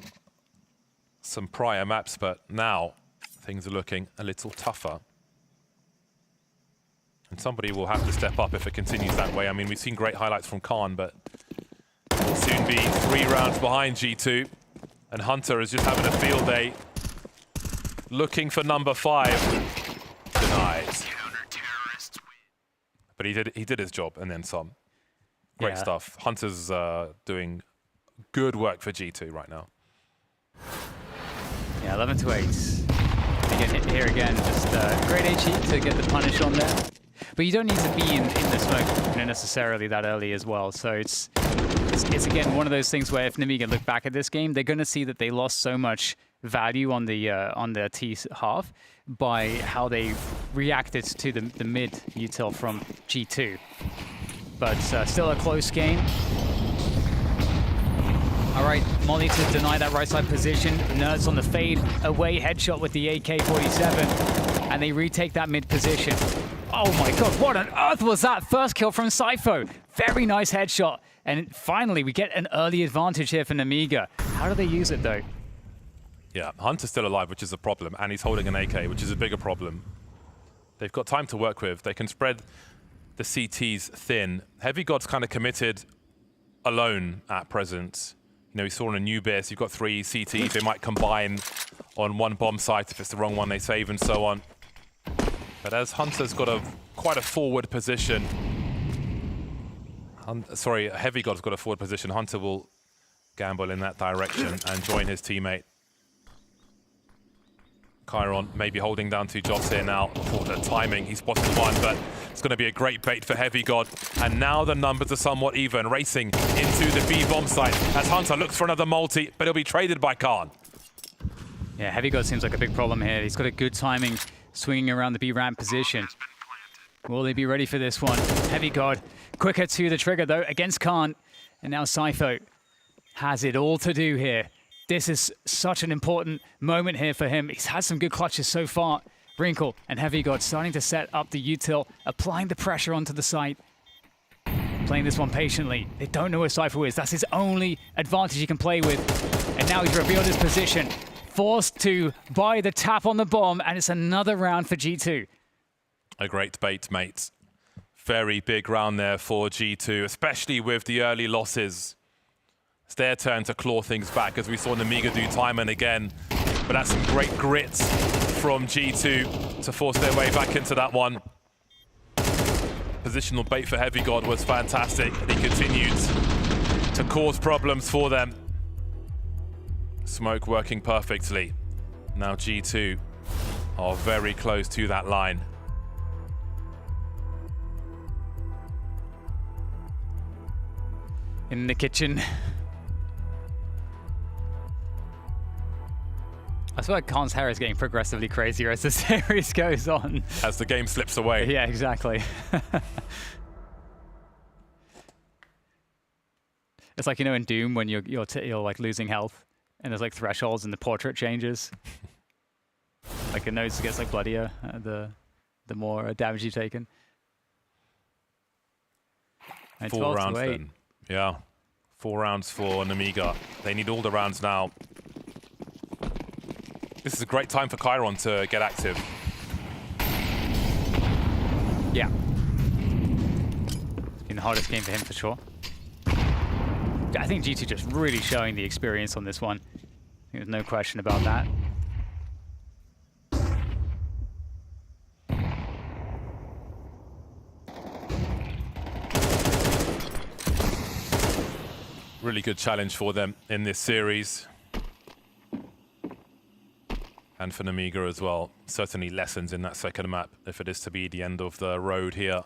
some prior maps, but now things are looking a little tougher. And somebody will have to step up if it continues that way. I mean, we've seen great highlights from Khan, but will soon be 3 rounds behind G2. And Hunter is just having a field day. Looking for number 5. Denied. But he did his job and then some. Great stuff. Hunter's doing good work for G2 right now. Yeah, 11-8. Again, here again, just great HE to get the punish on there. but you don't need to be in the smoke necessarily that early as well. So it's again one of those things where if Nemiga look back at this game, they're going to see that they lost so much value on the T half by how they reacted to the mid util from G2. But still a close game. All right, Molly to deny that right side position. Nerds on the fade away, headshot with the AK-47, and they retake that mid position. Oh my god, what on earth was that? First kill from Cypho. Very nice headshot. And finally, we get an early advantage here for Nemiga. How do they use it though? Yeah, Hunter's still alive, which is a problem, and he's holding an AK, which is a bigger problem. They've got time to work with. They can spread the CTs thin. Heavy God's kind of committed alone at present. You know, we saw in a new base, you've got 3 CTs. They might combine on one bomb site. If it's the wrong one, they save and so on. But as Hunter's got quite a forward position, Heavy God's got a forward position. Hunter will gamble in that direction and join his teammate. Chiron maybe holding down 2 jobs here now. For the timing, he spotted one, but it's going to be a great bait for Heavy God. And now the numbers are somewhat even, racing into the B bomb site as Hunter looks for another multi, but he'll be traded by Khan. Yeah, Heavy God seems like a big problem here. He's got a good timing, swinging around the B ramp position. Will they be ready for this one? Heavy God, quicker to the trigger though, against Khan. And now Cypho has it all to do here. This is such an important moment here for him. He's had some good clutches so far. Wrinkle and Heavy God starting to set up the util, applying the pressure onto the site. Playing this one patiently. They don't know where Cypho is. That's his only advantage he can play with. And now he's revealed his position. Forced to buy the tap on the bomb, and it's another round for G2. A great bait, mate. Very big round there for G2, especially with the early losses. It's their turn to claw things back, as we saw Nemiga do time and again. But that's some great grit from G2 to force their way back into that one. Positional bait for Heavy God was fantastic. He continued to cause problems for them. Smoke working perfectly. Now G2 are very close to that line. In the kitchen. I feel like Khan's hair is getting progressively crazier as the series goes on. As the game slips away. Yeah, exactly. It's like, you know, in Doom when you're like losing health and there's like thresholds and the portrait changes. Like your nose gets like bloodier the more damage you've taken. And 4 rounds then. Yeah. 4 rounds for Nemiga. They need all the rounds now. This is a great time for Chiron to get active. Yeah. It's been the hardest game for him for sure. I think G2 just really showing the experience on this one. There's no question about that. Really good challenge for them in this series. And for Nemiga as well. Certainly lessons in that second map, if it is to be the end of the road here.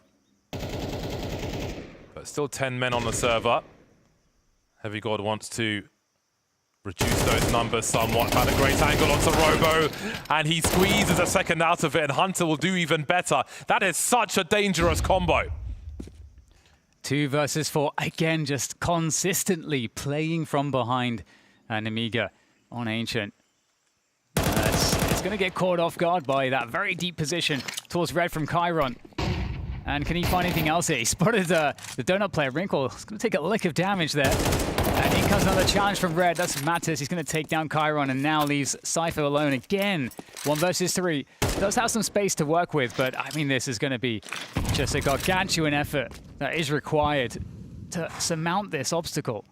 But still 10 men on the server. Heavy God wants to reduce those numbers somewhat. Found a great angle onto Robo, and he squeezes a second out of it, and Hunter will do even better. That is such a dangerous combo. 2 versus 4. Again, just consistently playing from behind Nemiga on Ancient. It's going to get caught off guard by that very deep position towards red from Chiron. And can he find anything else here? He spotted the donut player, Wrinkle. He's going to take a lick of damage there. And in comes another challenge from red. That's Mattis. He's going to take down Chiron and now leaves Cypher alone again. 1 versus 3. Does have some space to work with, but I mean, this is going to be just a gargantuan effort that is required to surmount this obstacle.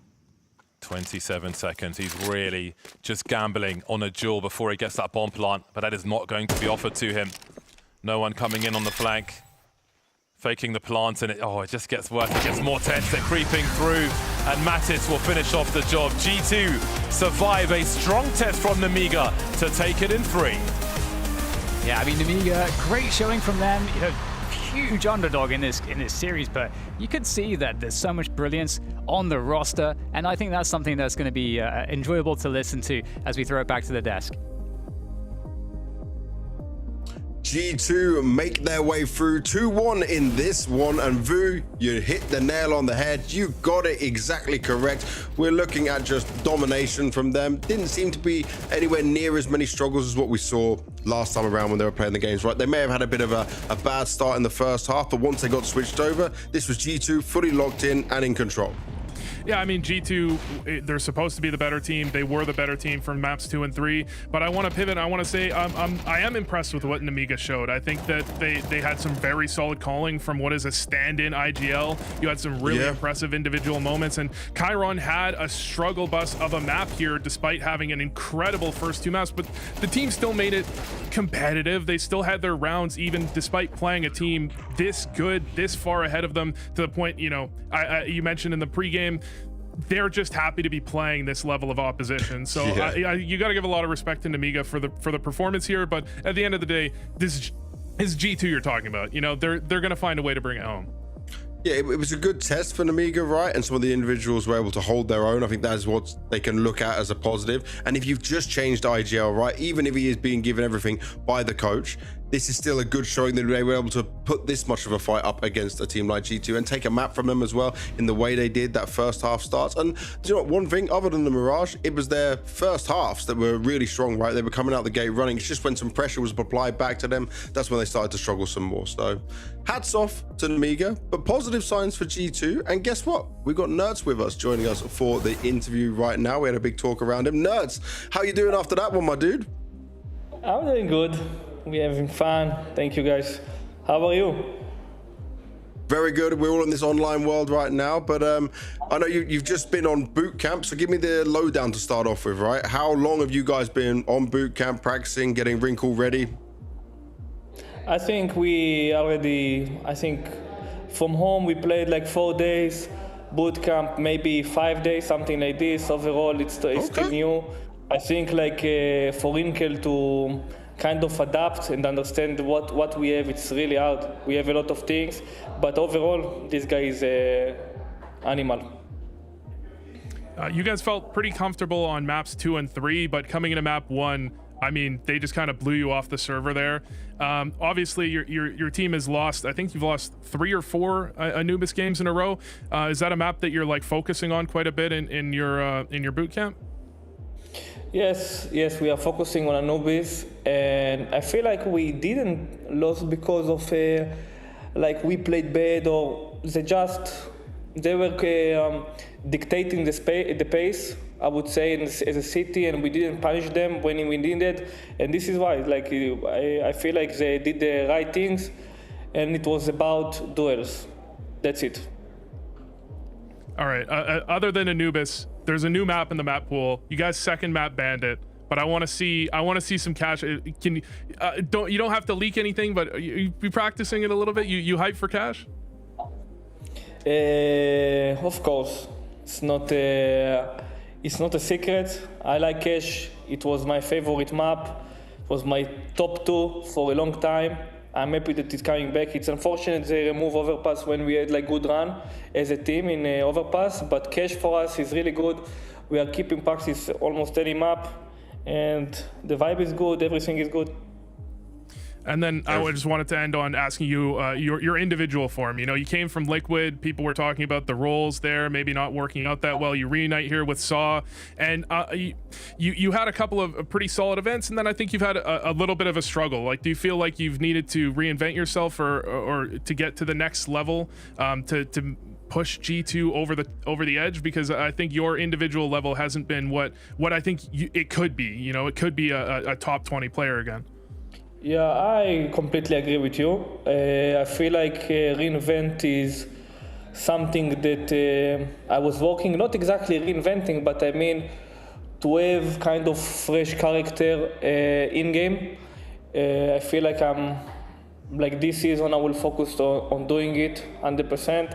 27 seconds. He's really just gambling on a duel before he gets that bomb plant, but that is not going to be offered to him. No one coming in on the flank. Faking the plant, and it just gets worse. It gets more tense. They're creeping through, and Mattis will finish off the job. G2 survive a strong test from Nemiga to take it in 3. Yeah, I mean, Nemiga, great showing from them. You know, huge underdog in this series, but you could see that there's so much brilliance on the roster, and I think that's something that's going to be enjoyable to listen to as we throw it back to the desk. G2 make their way through 2-1 in this one, and Vu, you hit the nail on the head. You got it exactly correct. We're looking at just domination from them. Didn't seem to be anywhere near as many struggles as what we saw last time around when they were playing the games, right? They may have had a bit of a bad start in the first half, but once they got switched over, this was G2 fully locked in and in control. Yeah, I mean, G2, they're supposed to be the better team. They were the better team from maps 2 and 3. But I want to pivot. I want to say I am impressed with what Nemiga showed. I think that they had some very solid calling from what is a stand-in IGL. You had some really impressive individual moments. And Chiron had a struggle bus of a map here, despite having an incredible first 2 maps. But the team still made it competitive. They still had their rounds, even despite playing a team this good, this far ahead of them, to the point, you know, you mentioned in the pregame, they're just happy to be playing this level of opposition. So you got to give a lot of respect to Nemiga for the performance here. But at the end of the day, this is G2 you're talking about. You know, they're going to find a way to bring it home. Yeah, it was a good test for Nemiga, right? And some of the individuals were able to hold their own. I think that is what they can look at as a positive. And if you've just changed IGL, right, even if he is being given everything by the coach, this is still a good showing that they were able to put this much of a fight up against a team like G2 and take a map from them as well in the way they did that first half starts. And do you know what, one thing other than the Mirage, it was their first halves that were really strong, right? They were coming out the gate running. It's just when some pressure was applied back to them, that's when they started to struggle some more. So hats off to Nemiga, but positive signs for G2. And guess what? We've got Nerds with us, joining us for the interview right now. We had a big talk around him. Nerds, how you doing after that one, my dude? I'm doing good. We're having fun. Thank you, guys. How are you? Very good. We're all in this online world right now, but I know you've just been on boot camp, so give me the lowdown to start off with, right? How long have you guys been on boot camp, practicing, getting Wrinkle ready? I think we already, from home we played like 4 days, boot camp maybe 5 days, something like this. Overall, it's still new. I think like for Wrinkle to kind of adapt and understand what we have, it's really hard. We have a lot of things, but overall, this guy is an animal. You guys felt pretty comfortable on maps 2 and 3, but coming into map 1, I mean, they just kind of blew you off the server there. Obviously, your team has lost. I think you've lost 3 or 4 Anubis games in a row. Is that a map that you're like focusing on quite a bit in your boot camp? Yes, we are focusing on Anubis, and I feel like we didn't lose because of like we played bad, or they were dictating the pace, I would say, as a city, and we didn't punish them when we needed. And this is why, like, I feel like they did the right things, and it was about duels. That's it. All right. Other than Anubis, there's a new map in the map pool. You guys second map Bandit, but I want to see some cash. Can you don't have to leak anything, but you be practicing it a little bit. You hype for cash? Of course, it's not a secret. I like cash. It was my favorite map. It was my top 2 for a long time. I'm happy that it's coming back. It's unfortunate they remove Overpass when we had like good run as a team in Overpass, but cash for us is really good. We are keeping practice almost any map, and the vibe is good. Everything is good. And then I just wanted to end on asking you your individual form. You know, you came from Liquid. People were talking about the roles there, maybe not working out that well. You reunite here with Saw, and you had a couple of pretty solid events, and then I think you've had a little bit of a struggle. Like, do you feel like you've needed to reinvent yourself or to get to the next level, to push G2 over the edge? Because I think your individual level hasn't been what I think it could be. You know, it could be a top 20 player again. Yeah, I completely agree with you. I feel like reinvent is something that I was working, not exactly reinventing, but I mean to have kind of fresh character in-game. I feel like I'm, like this season I will focus on doing it 100%.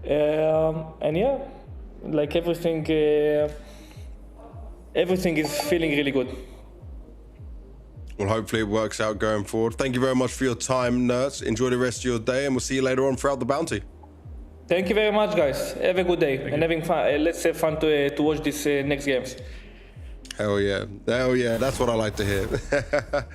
And yeah, like everything is feeling really good. Well, hopefully it works out going forward. Thank you very much for your time, nerds. Enjoy the rest of your day, and we'll see you later on throughout the bounty. Thank you very much, guys. Have a good day and having fun. Let's have fun to watch these next games. Hell yeah. Hell yeah. That's what I like to hear.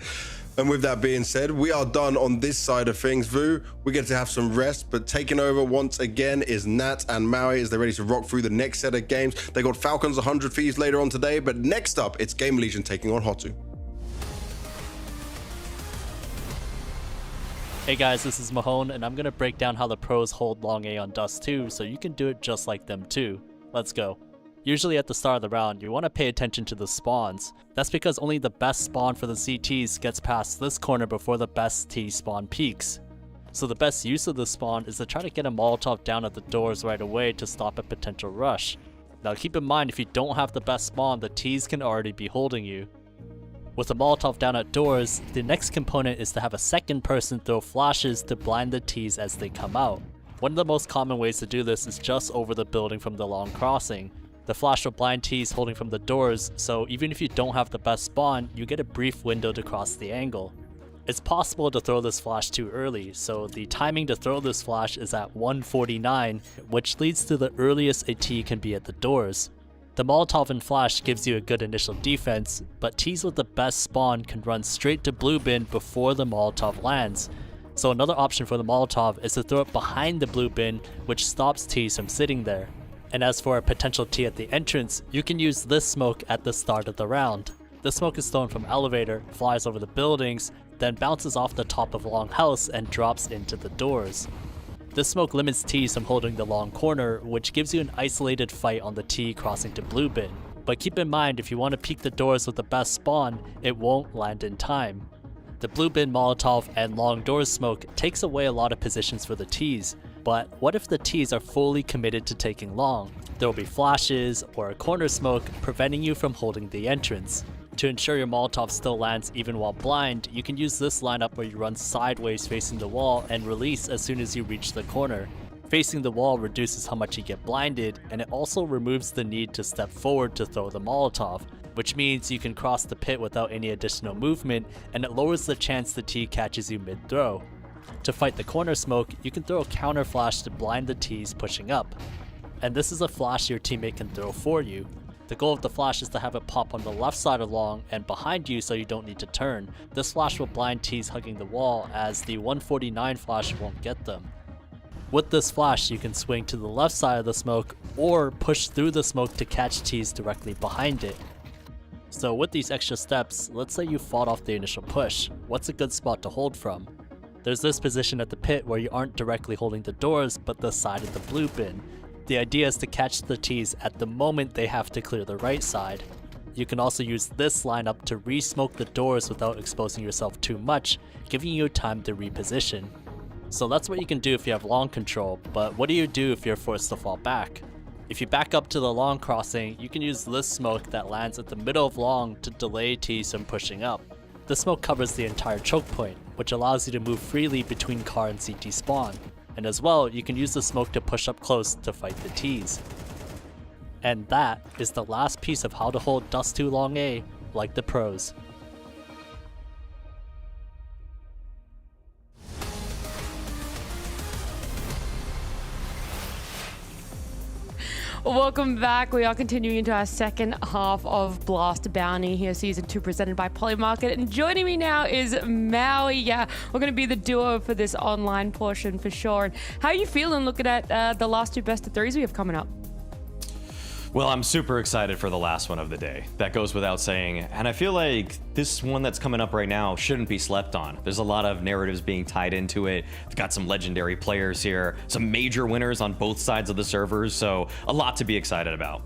And with that being said, we are done on this side of things. Vu, we get to have some rest, but taking over once again is Nat and Maui as they're ready to rock through the next set of games. They got Falcons 100 Thieves later on today, but next up, it's GamerLegion taking on HOTU. Hey guys, this is Mahone, and I'm going to break down how the pros hold long A on Dust 2, so you can do it just like them too. Let's go. Usually at the start of the round, you want to pay attention to the spawns. That's because only the best spawn for the CTs gets past this corner before the best T spawn peaks. So the best use of the spawn is to try to get a Molotov down at the doors right away to stop a potential rush. Now keep in mind, if you don't have the best spawn, the Ts can already be holding you. With a Molotov down at doors, the next component is to have a second person throw flashes to blind the Ts as they come out. One of the most common ways to do this is just over the building from the long crossing. The flash will blind Ts holding from the doors, so even if you don't have the best spawn, you get a brief window to cross the angle. It's possible to throw this flash too early, so the timing to throw this flash is at 1:49, which leads to the earliest a T can be at the doors. The Molotov and flash gives you a good initial defense, but Ts with the best spawn can run straight to blue bin before the Molotov lands. So another option for the Molotov is to throw it behind the blue bin, which stops Ts from sitting there. And as for a potential T at the entrance, you can use this smoke at the start of the round. The smoke is thrown from elevator, flies over the buildings, then bounces off the top of long house and drops into the doors. This smoke limits Ts from holding the long corner, which gives you an isolated fight on the T crossing to blue bin. But keep in mind, if you want to peek the doors with the best spawn, it won't land in time. The blue bin Molotov and long doors smoke takes away a lot of positions for the Ts. But what if the Ts are fully committed to taking long? There will be flashes or a corner smoke preventing you from holding the entrance. To ensure your Molotov still lands even while blind, you can use this lineup where you run sideways facing the wall and release as soon as you reach the corner. Facing the wall reduces how much you get blinded, and it also removes the need to step forward to throw the Molotov, which means you can cross the pit without any additional movement, and it lowers the chance the T catches you mid-throw. To fight the corner smoke, you can throw a counter flash to blind the Ts pushing up. And this is a flash your teammate can throw for you. The goal of the flash is to have it pop on the left side of long and behind you so you don't need to turn. This flash will blind Ts hugging the wall, as the 149 flash won't get them. With this flash, you can swing to the left side of the smoke or push through the smoke to catch Ts directly behind it. So with these extra steps, let's say you fought off the initial push. What's a good spot to hold from? There's this position at the pit where you aren't directly holding the doors, but the side of the blue bin. The idea is to catch the Ts at the moment they have to clear the right side. You can also use this lineup to re-smoke the doors without exposing yourself too much, giving you time to reposition. So that's what you can do if you have long control, but what do you do if you're forced to fall back? If you back up to the long crossing, you can use this smoke that lands at the middle of long to delay Ts from pushing up. The smoke covers the entire choke point, which allows you to move freely between car and CT spawn. And as well, you can use the smoke to push up close to fight the Ts. And that is the last piece of how to hold Dust 2 long A like the pros. Welcome back. We are continuing into our second half of Blast Bounty here, Season 2, presented by Polymarket. And joining me now is Maui. Yeah, we're going to be the duo for this online portion for sure. And how are you feeling looking at the last two best of threes we have coming up? Well, I'm super excited for the last one of the day. That goes without saying. And I feel like this one that's coming up right now shouldn't be slept on. There's a lot of narratives being tied into it. We've got some legendary players here, some major winners on both sides of the servers, so a lot to be excited about.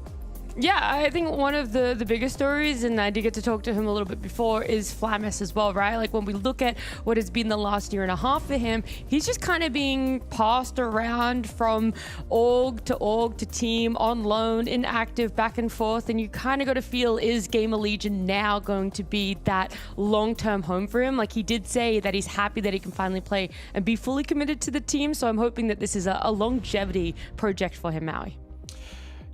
Yeah, I think one of the biggest stories, and I did get to talk to him a little bit before, is Flamus as well, right? Like when we look at what has been the last year and a half for him, he's just kind of being passed around from org to team, on loan, inactive, back and forth, and you kind of got to feel, is GamerLegion now going to be that long-term home for him? Like he did say that he's happy that he can finally play and be fully committed to the team, so I'm hoping that this is a longevity project for him, Maui.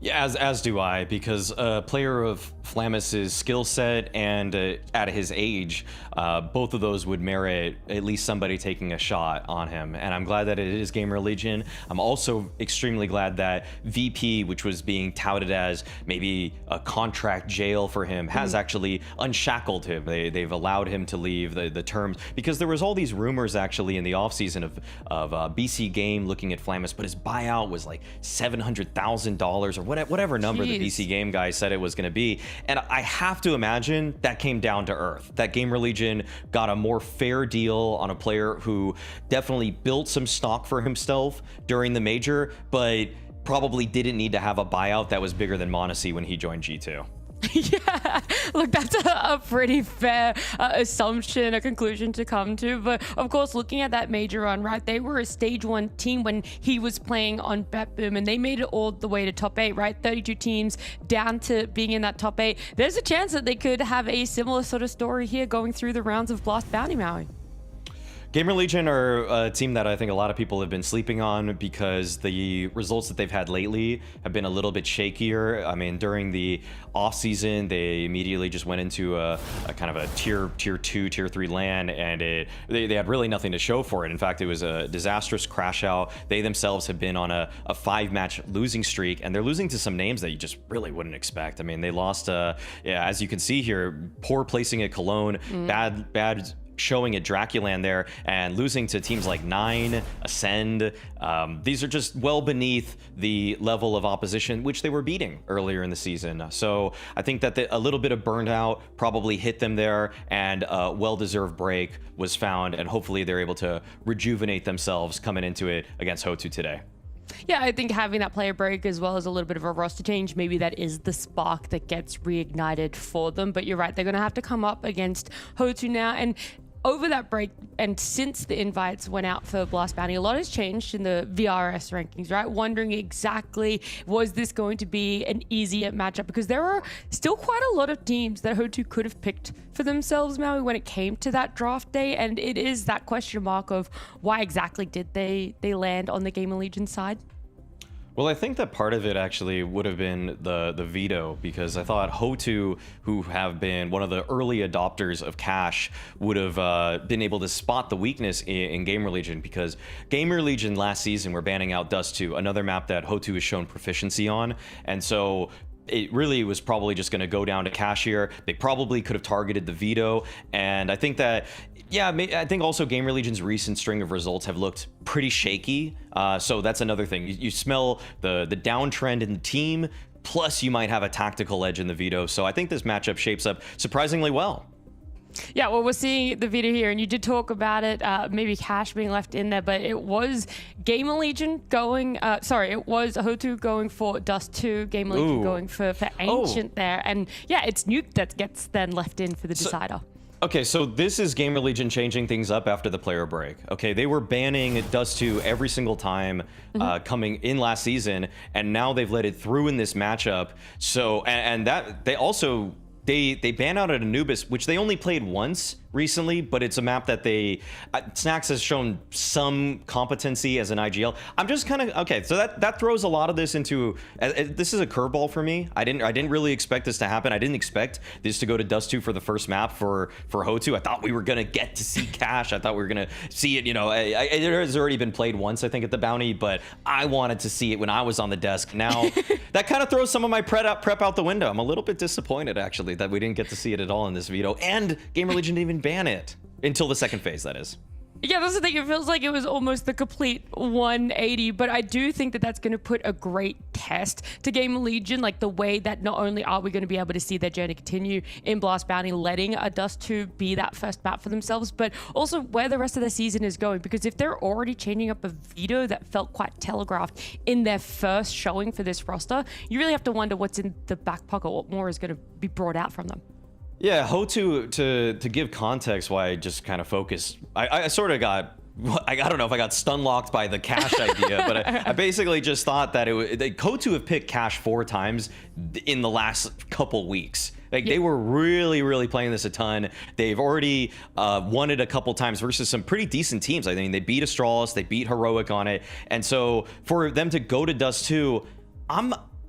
Yeah, as do I, because a player of Flamus's skill set and at his age, both of those would merit at least somebody taking a shot on him. And I'm glad that it is GamerLegion. I'm also extremely glad that VP, which was being touted as maybe a contract jail for him, has actually unshackled him. They've allowed him to leave the terms, because there was all these rumors actually in the offseason of BC Game looking at Flamus, but his buyout was like $700,000 or whatever number the BC Game guy said it was going to be. And I have to imagine that came down to earth, that GamerLegion got a more fair deal on a player who definitely built some stock for himself during the major, but probably didn't need to have a buyout that was bigger than Monacy when he joined G2. Yeah, look, that's a pretty fair assumption, a conclusion to come to. But of course, looking at that major run, right, they were a stage 1 team when he was playing on BetBoom, and they made it all the way to top 8, right? 32 teams down to being in that top 8. There's a chance that they could have a similar sort of story here going through the rounds of Blast Bounty Maui. GamerLegion are a team that I think a lot of people have been sleeping on because the results that they've had lately have been a little bit shakier. I mean, during the offseason, they immediately just went into a kind of a tier 2, tier 3 LAN, and they had really nothing to show for it. In fact, it was a disastrous crash out. They themselves have been on a 5-match losing streak, and they're losing to some names that you just really wouldn't expect. I mean, they lost, yeah, as you can see here, poor placing at Cologne, bad showing at Draculand there, and losing to teams like 9, Ascend. These are just well beneath the level of opposition which they were beating earlier in the season. So I think that a little bit of burnout probably hit them there, and a well-deserved break was found, and hopefully they're able to rejuvenate themselves coming into it against HOTU today. Yeah, I think having that player break as well as a little bit of a roster change, maybe that is the spark that gets reignited for them. But you're right, they're going to have to come up against HOTU now. And over that break, and since the invites went out for Blast Bounty, a lot has changed in the VRS rankings, right? Wondering exactly, was this going to be an easier matchup? Because there are still quite a lot of teams that HOTU could have picked for themselves, Maui, when it came to that draft day. And it is that question mark of why exactly did they land on the GamerLegion side? Well, I think that part of it actually would have been the veto, because I thought HOTU, who have been one of the early adopters of Cash, would have been able to spot the weakness in GamerLegion, because GamerLegion last season were banning out Dust 2, another map that HOTU has shown proficiency on, and so it really was probably just going to go down to Cash here. They probably could have targeted the veto, and I think that, yeah, I think also GamerLegion's recent string of results have looked pretty shaky. So that's another thing. You smell the downtrend in the team, plus you might have a tactical edge in the veto. So I think this matchup shapes up surprisingly well. Yeah, well, we're seeing the video here, and you did talk about it, maybe Cash being left in there, but it was GamerLegion going, it was HOTU going for Dust 2, GamerLegion going for Ancient there, and yeah, it's Nuke that gets then left in for the decider. Okay, so this is GamerLegion changing things up after the player break. Okay, they were banning Dust 2 every single time coming in last season, and now they've let it through in this matchup. So, and that they also they ban out at Anubis, which they only played once recently, but it's a map that Snax has shown some competency as an IGL. I'm just kind of, okay, so that throws a lot of this into, this is a curveball for me. I didn't really expect this to happen. I didn't expect this to go to Dust 2 for the first map for HOTU. I thought we were gonna get to see Cash. I thought we were gonna see it, you know, it has already been played once, I think, at the Bounty, but I wanted to see it when I was on the desk. Now, that kind of throws some of my prep out the window. I'm a little bit disappointed, actually, that we didn't get to see it at all in this veto, and GamerLegion didn't even ban it until the second phase, that is. Yeah, that's the thing. It feels like it was almost the complete 180, but I do think that that's going to put a great test to GamerLegion, like the way that not only are we going to be able to see their journey continue in Blast Bounty, letting a Dust 2 be that first map for themselves, but also where the rest of the season is going, because if they're already changing up a veto that felt quite telegraphed in their first showing for this roster, you really have to wonder what's in the back pocket, what more is going to be brought out from them. Yeah, HOTU, to give context why I just kind of focused, I sort of got, I don't know if I got stun locked by the Cash idea, but I basically just thought that HOTU have picked Cash 4 times in the last couple weeks. Like, they were really playing this a ton. They've already won it a couple times versus some pretty decent teams. I mean, they beat Astralis, they beat Heroic on it. And so for them to go to Dust 2,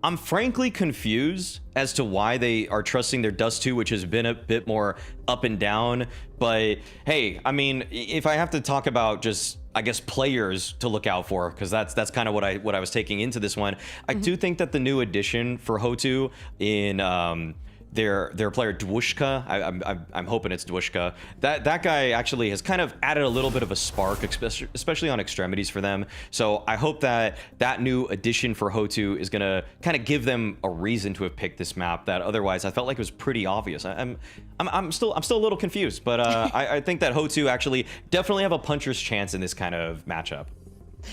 I'm frankly confused as to why they are trusting their Dust 2, which has been a bit more up and down. But hey, I mean, if I have to talk about just, I guess, players to look out for, because that's kind of what I was taking into this one. I do think that the new addition for HOTU in their player Dwushka, I'm hoping it's Dwushka, that guy actually has kind of added a little bit of a spark, especially on extremities for them. So I hope that new addition for HOTU is gonna kind of give them a reason to have picked this map that otherwise I felt like it was pretty obvious. I'm still a little confused, but I think that HOTU actually definitely have a puncher's chance in this kind of matchup.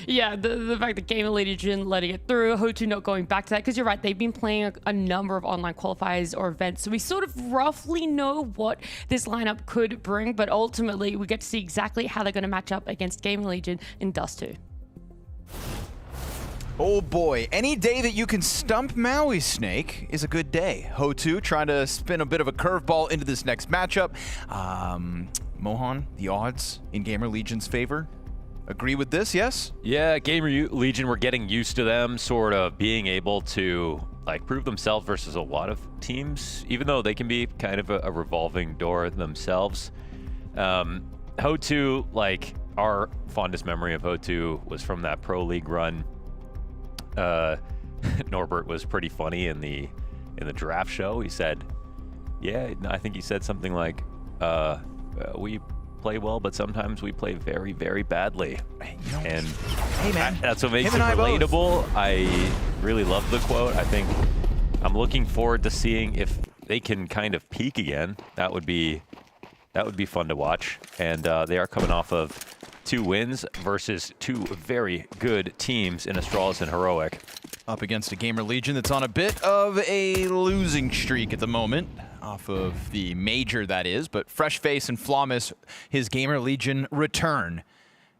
Yeah, the fact that GamerLegion letting it through, HOTU not going back to that, because you're right, they've been playing a number of online qualifiers or events, so we sort of roughly know what this lineup could bring, but ultimately we get to see exactly how they're going to match up against GamerLegion in Dust 2. Oh boy, any day that you can stump Maui Snake is a good day. HOTU trying to spin a bit of a curveball into this next matchup. Mohan, the odds in GamerLegion's favor? Agree with this, yes? Yeah, GamerLegion, we're getting used to them sort of being able to like prove themselves versus a lot of teams, even though they can be kind of a revolving door themselves. HOTU, like our fondest memory of HOTU was from that Pro League run. Norbert was pretty funny in the draft show. He said, yeah, I think he said something like, we play well, but sometimes we play very, very badly. And hey man, that's what makes it relatable. I really love the quote. I think I'm looking forward to seeing if they can kind of peak again. That would be fun to watch. And they are coming off of 2 wins versus 2 very good teams in Astralis and Heroic. Up against a GamerLegion that's on a bit of a losing streak at the moment. Off of the major, that is, but Freshface and Flawless, his GamerLegion return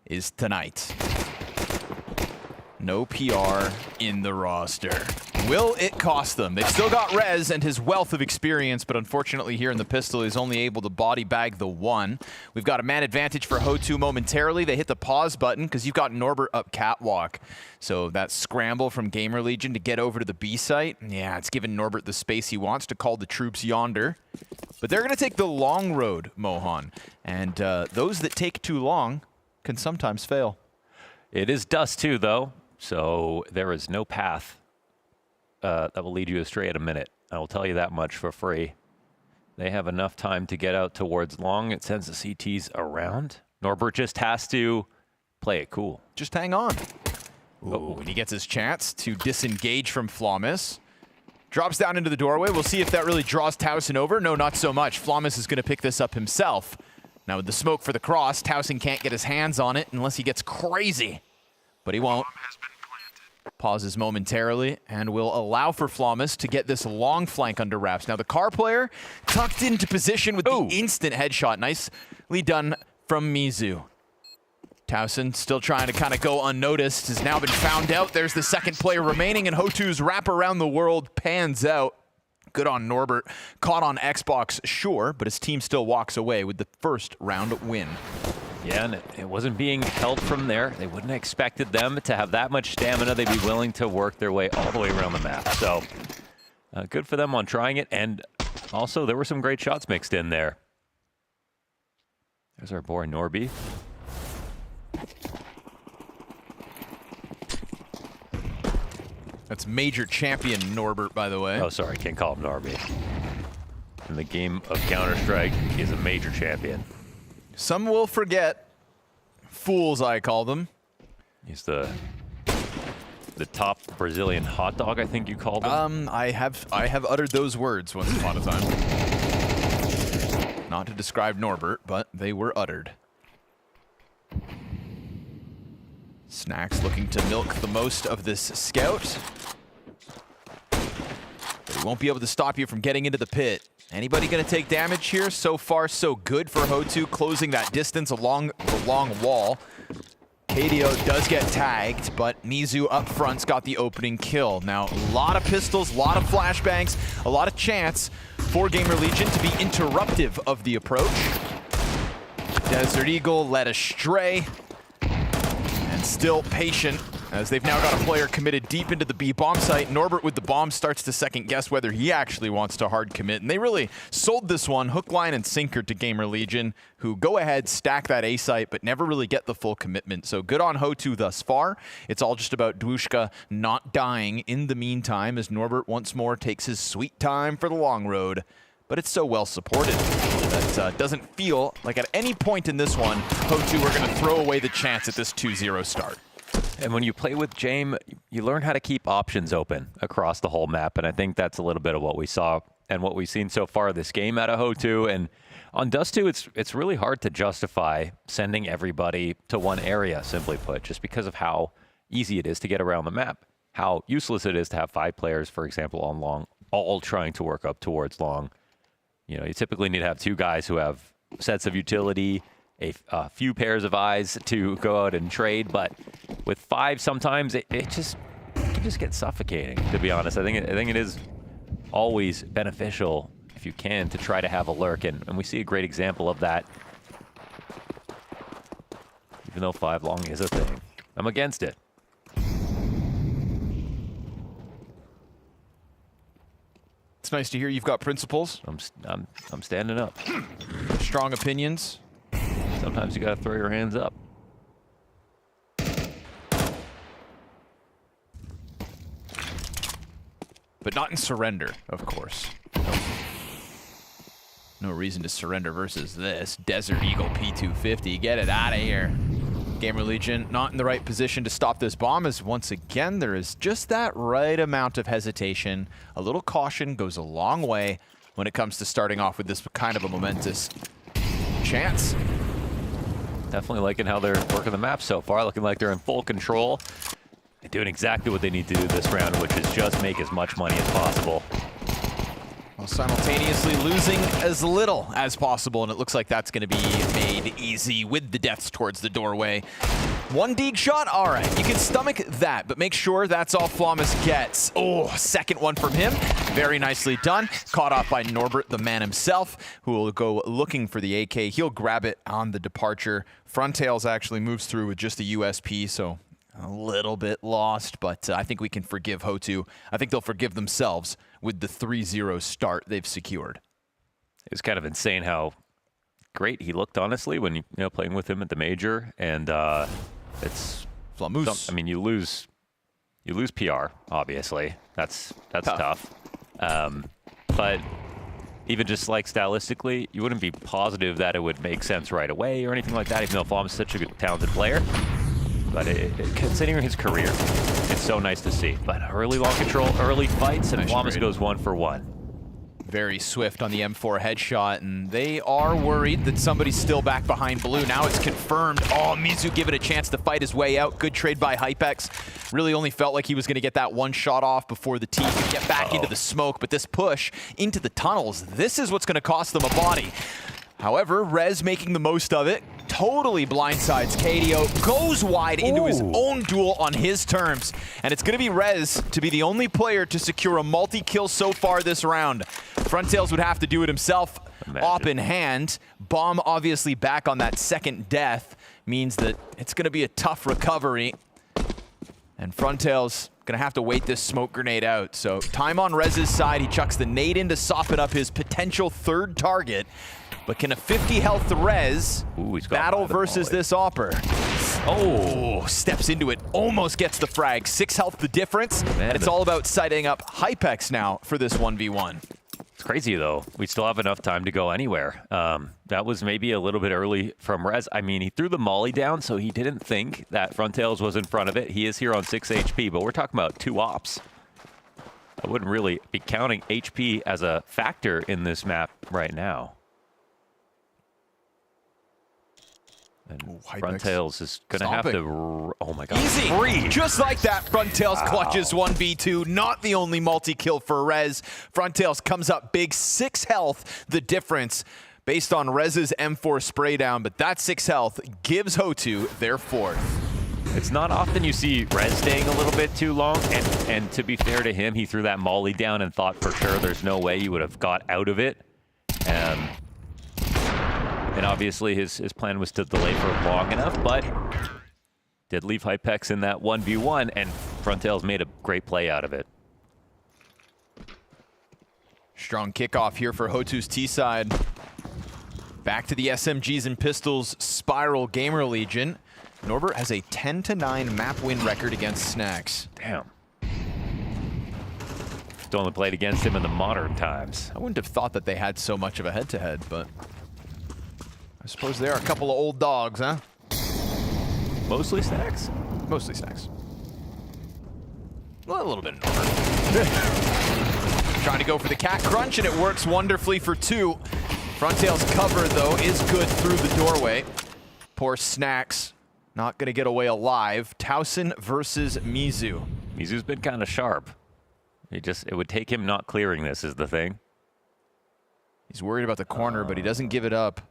is tonight. No PR in the roster. Will it cost them? They've still got Rez and his wealth of experience, but unfortunately here in the pistol, he's only able to body bag the 1. We've got a man advantage for HOTU momentarily. They hit the pause button because you've got Norbert up catwalk. So that scramble from GamerLegion to get over to the B site, yeah, it's given Norbert the space he wants to call the troops yonder. But they're going to take the long road, Mohan. And those that take too long can sometimes fail. It is Dust 2, though, so there is no path that will lead you astray in a minute. I will tell you that much for free. They have enough time to get out towards long. It sends the CTs around. Norbert just has to play it cool. Just hang on. Ooh, and he gets his chance to disengage from Flawless. Drops down into the doorway. We'll see if that really draws Towson over. No, not so much. Flawless is going to pick this up himself. Now with the smoke for the cross, Towson can't get his hands on it unless he gets crazy. But he won't. Pauses momentarily and will allow for Flawless to get this long flank under wraps. Now the car player tucked into position with the instant headshot. Nicely done from Mizu. Towson still trying to kind of go unnoticed, has now been found out. There's the second player remaining, and HOTU's wrap around the world pans out. Good on Norbert. Caught on Xbox, sure, but his team still walks away with the first round win. Yeah, and it wasn't being held from there. They wouldn't have expected them to have that much stamina. They'd be willing to work their way all the way around the map. So good for them on trying it. And also, there were some great shots mixed in there. There's our boy Norby. That's Major Champion Norbert, by the way. Oh, sorry, can't call him Norby. In the game of Counter-Strike, he's a major champion. Some will forget. Fools, I call them. He's the top Brazilian hot dog, I think you called him. I have uttered those words once upon a time. Not to describe Norbert, but they were uttered. Snacks looking to milk the most of this scout. But he won't be able to stop you from getting into the pit. Anybody going to take damage here? So far, so good for HOTU, closing that distance along the long wall. KDO does get tagged, but Mizu up front's got the opening kill. Now, a lot of pistols, a lot of flashbangs, a lot of chance for GamerLegion to be interruptive of the approach. Desert Eagle led astray, and still patient as they've now got a player committed deep into the B bomb site. Norbert with the bomb starts to second guess whether he actually wants to hard commit. And they really sold this one hook, line, and sinker to GamerLegion, who go ahead, stack that A site, but never really get the full commitment. So good on HOTU thus far. It's all just about Dwushka not dying in the meantime as Norbert once more takes his sweet time for the long road. But it's so well supported that doesn't feel like at any point in this one, HOTU are going to throw away the chance at this 2-0 start. And when you play with Jame, you learn how to keep options open across the whole map, and I think that's a little bit of what we saw and what we've seen so far this game out of HOTU. And on Dust 2, it's really hard to justify sending everybody to one area, simply put, just because of how easy it is to get around the map, how useless it is to have 5 players, for example, on long, all trying to work up towards long. You know, you typically need to have 2 guys who have sets of utility, a few pairs of eyes to go out and trade, but with 5, sometimes it can just get suffocating, to be honest. I think it is always beneficial, if you can, to try to have a lurk, and we see a great example of that. Even though 5 long is a thing, I'm against it. It's nice to hear you've got principles. I'm standing up. Strong opinions. Sometimes you gotta throw your hands up. But not in surrender, of course. No reason to surrender versus this. Desert Eagle P250. Get it out of here. GamerLegion not in the right position to stop this bomb, as once again there is just that right amount of hesitation. A little caution goes a long way when it comes to starting off with this kind of a momentous chance. Definitely liking how they're working the map so far, looking like they're in full control. They're doing exactly what they need to do this round, which is just make as much money as possible. While simultaneously losing as little as possible, and it looks like that's going to be made easy with the deaths towards the doorway. 1 dig shot, all right, you can stomach that, but make sure that's all Flawless gets. Oh, second one from him, very nicely done. Caught off by Norbert, the man himself, who will go looking for the AK. He'll grab it on the departure. Frontails actually moves through with just a USP, so a little bit lost, but I think we can forgive HOTU. I think they'll forgive themselves with the 3-0 start they've secured. It was kind of insane how great he looked, honestly, when you know playing with him at the major, and it's Flamous. I mean, you lose PR, obviously. That's tough. But even just like stylistically, you wouldn't be positive that it would make sense right away or anything like that, even though Flamous is such a good, talented player. But considering his career, it's so nice to see. But early long control, early fights, and Flamous goes 1 for 1. Very swift on the M4 headshot, and they are worried that somebody's still back behind blue. Now it's confirmed. Oh, Mizu give it a chance to fight his way out. Good trade by Hypex. Really only felt like he was going to get that one shot off before the team could get back into the smoke, but this push into the tunnels, this is what's going to cost them a body. However, Rez making the most of it, totally blindsides KDO, goes wide into his own duel on his terms. And it's going to be Rez to be the only player to secure a multi-kill so far this round. Frontails would have to do it himself, op in hand. Bomb obviously back on that second death means that it's going to be a tough recovery. And Frontails going to have to wait this smoke grenade out. So time on Rez's side, he chucks the nade in to soften up his potential 3rd target. But can a 50 health Rez battle versus this Opper? Oh, steps into it, almost gets the frag. 6 health the difference, and it's all about sighting up Hypex now for this 1v1. It's crazy, though. We still have enough time to go anywhere. That was maybe a little bit early from Rez. I mean, he threw the molly down, so he didn't think that Frontails was in front of it. He is here on 6 HP, but we're talking about 2 ops. I wouldn't really be counting HP as a factor in this map right now. And Frontails is going to have to... Oh my god. Easy! Free. Just like that, Frontails clutches 1v2. Not the only multi-kill for Rez. Frontails comes up big, 6 health, the difference based on Rez's M4 spray down, but that 6 health gives HOTU their 4th. It's not often you see Rez staying a little bit too long, and to be fair to him, he threw that molly down and thought for sure there's no way you would have got out of it. And obviously his plan was to delay for long enough, but Did leave Hypex in that 1v1, and Frontails made a great play out of it. Strong kickoff here for HOTU's T side. Back to the SMGs and Pistols Spiral GamerLegion. Norbert has a 10-9 map win record against Snacks. Damn. Only played against him in the modern times. I wouldn't have thought that they had so much of a head-to-head, but I suppose they are a couple of old dogs, huh? Mostly Snacks? Mostly Snacks. Well, a little bit of Norbert. Trying to go for the cat crunch, and it works wonderfully for 2. Frontail's cover, though, is good through the doorway. Poor Snacks. Not going to get away alive. Towson versus Mizu. Mizu's been kind of sharp. It would take him not clearing this is the thing. He's worried about the corner, but he doesn't give it up.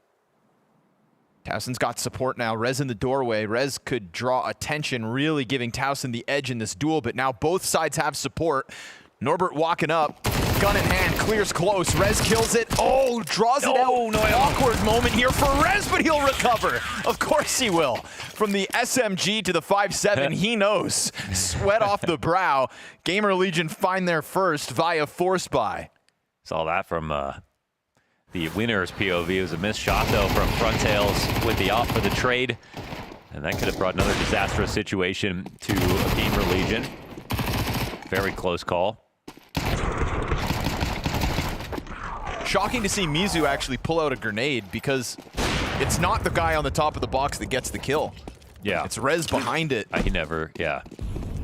Towson's got support now. Rez in the doorway. Rez could draw attention, really giving Towson the edge in this duel, but now both sides have support. Norbert walking up. Gun in hand, clears close. Rez kills it. Oh, draws it out. No, awkward moment here for Rez, but he'll recover. Of course he will. From the SMG to the 5.7, he knows. Sweat off the brow. GamerLegion find their first via force buy. Saw that from the winner's POV. It was a missed shot, though, from Frontails with the op for the trade. And that could have brought another disastrous situation to GamerLegion. Very close call. Shocking to see Mizu actually pull out a grenade because it's not the guy on the top of the box that gets the kill. Yeah. It's Rez behind it. He never, yeah.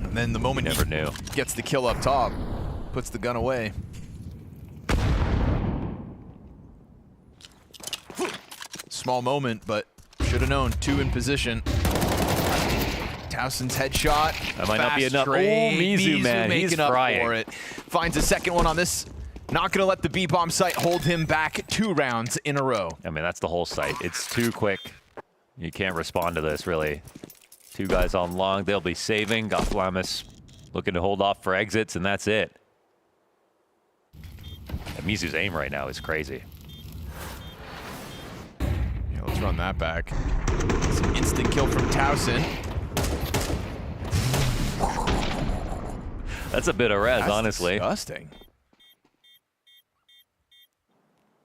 And then the moment he knew. Gets the kill up top, puts the gun away. Small moment, but should have known. 2 in position. Towson's headshot. That might not be enough. Oh, Mizu, man, he's making up frying. for it. Finds a second one on this. Not going to let the B-bomb site hold him back 2 rounds in a row. I mean, that's the whole site. It's too quick. You can't respond to this, really. 2 guys on long. They'll be saving. Got Flamus looking to hold off for exits, and that's it. And Mizu's aim right now is crazy. Yeah, let's run that back. Some instant kill from Towson. That's a bit of res, honestly. Disgusting.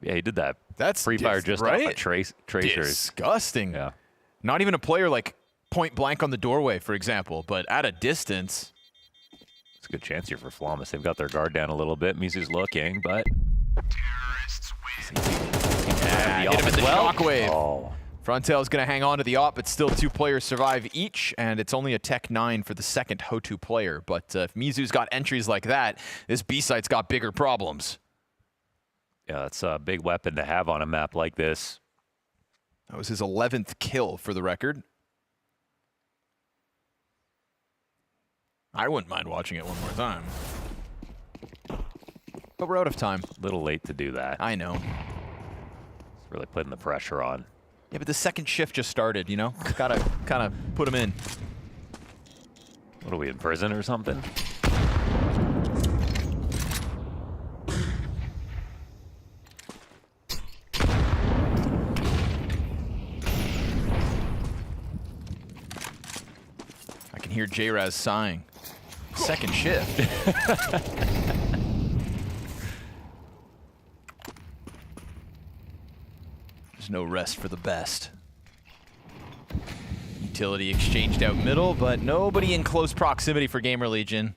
Yeah, he did that. That's free fire just off of tracers. Disgusting. Yeah. Not even a player like point blank on the doorway, for example, but at a distance. It's a good chance here for Flamus. They've got their guard down a little bit. Mizu's looking, but hit him with the shockwave. Oh. Frontail's going to hang on to the op, but still 2 players survive each, and it's only a Tech 9 for the second HOTU player. But if Mizu's got entries like that, this B-site's got bigger problems. Yeah, that's a big weapon to have on a map like this. That was his 11th kill for the record. I wouldn't mind watching it one more time. But we're out of time. A little late to do that. I know. It's really putting the pressure on. Yeah, but the second shift just started, you know? Gotta kind of put him in. What are we, in prison or something? I can hear J-Raz sighing. Second shift. There's no rest for the best. Utility exchanged out middle, but nobody in close proximity for GamerLegion.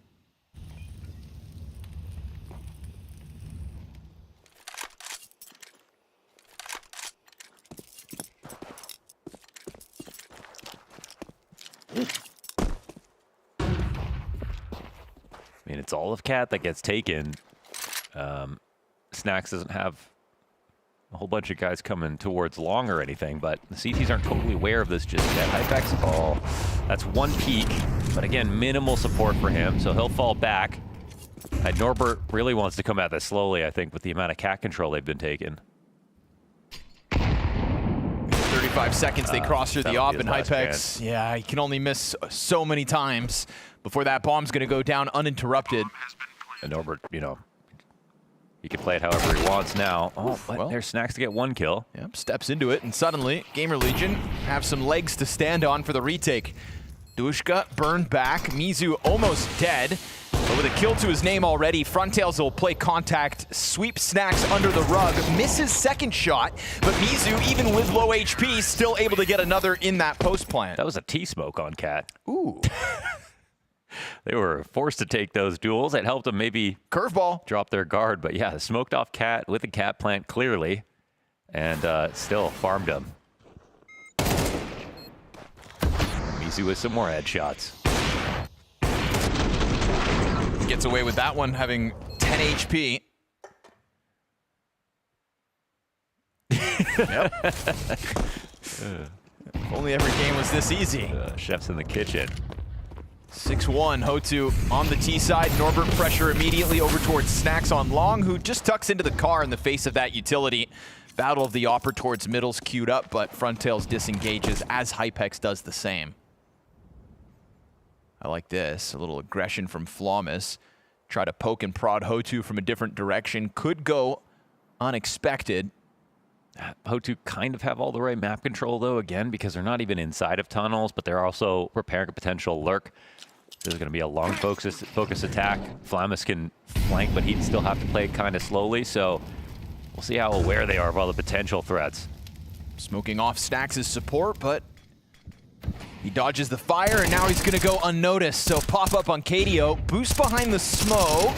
I mean, it's all of Cat that gets taken. Snacks doesn't have a whole bunch of guys coming towards long or anything, but the CTs aren't totally aware of this just yet. Hypex, oh, that's 1 peak, but again, minimal support for him, so he'll fall back. Norbert really wants to come at this slowly, I think, with the amount of Cat control they've been taking. 35 seconds, they cross through the op, and Hypex, chance. yeah, he can only miss so many times before that bomb's going to go down uninterrupted. And Norbert, you know, he can play it however he wants now. Oh, but well, there's Snacks to get 1 kill. Yep, steps into it, and suddenly GamerLegion have some legs to stand on for the retake. Dushka burned back. Mizu almost dead. But with a kill to his name already, Frontails will play contact, sweep Snacks under the rug, misses second shot, but Mizu, even with low HP, still able to get another in that post plant. That was a T-smoke on Cat. Ooh. They were forced to take those duels. It helped them maybe curveball drop their guard, but yeah, smoked off Cat with a Cat plant clearly, and still farmed him. Mizu with some more headshots. Gets away with that one, having 10 HP. Yep. If only every game was this easy. Chef's in the kitchen. 6-1, HOTU on the T side. Norbert pressure immediately over towards Snacks on long, who just tucks into the car in the face of that utility. Battle of the Opera towards middle's queued up, but Frontails disengages as Hypex does the same. I like this, a little aggression from Flawless. Try to poke and prod HOTU from a different direction. Could go unexpected. HOTU kind of have all the right map control, though, again, because they're not even inside of tunnels, but they're also preparing a potential lurk. This is going to be a long focus attack. Flamus can flank, but he'd still have to play it kind of slowly, so we'll see how aware they are of all the potential threats. Smoking off Snacks' support, but he dodges the fire, and now he's going to go unnoticed. So pop up on KDO, boost behind the smoke,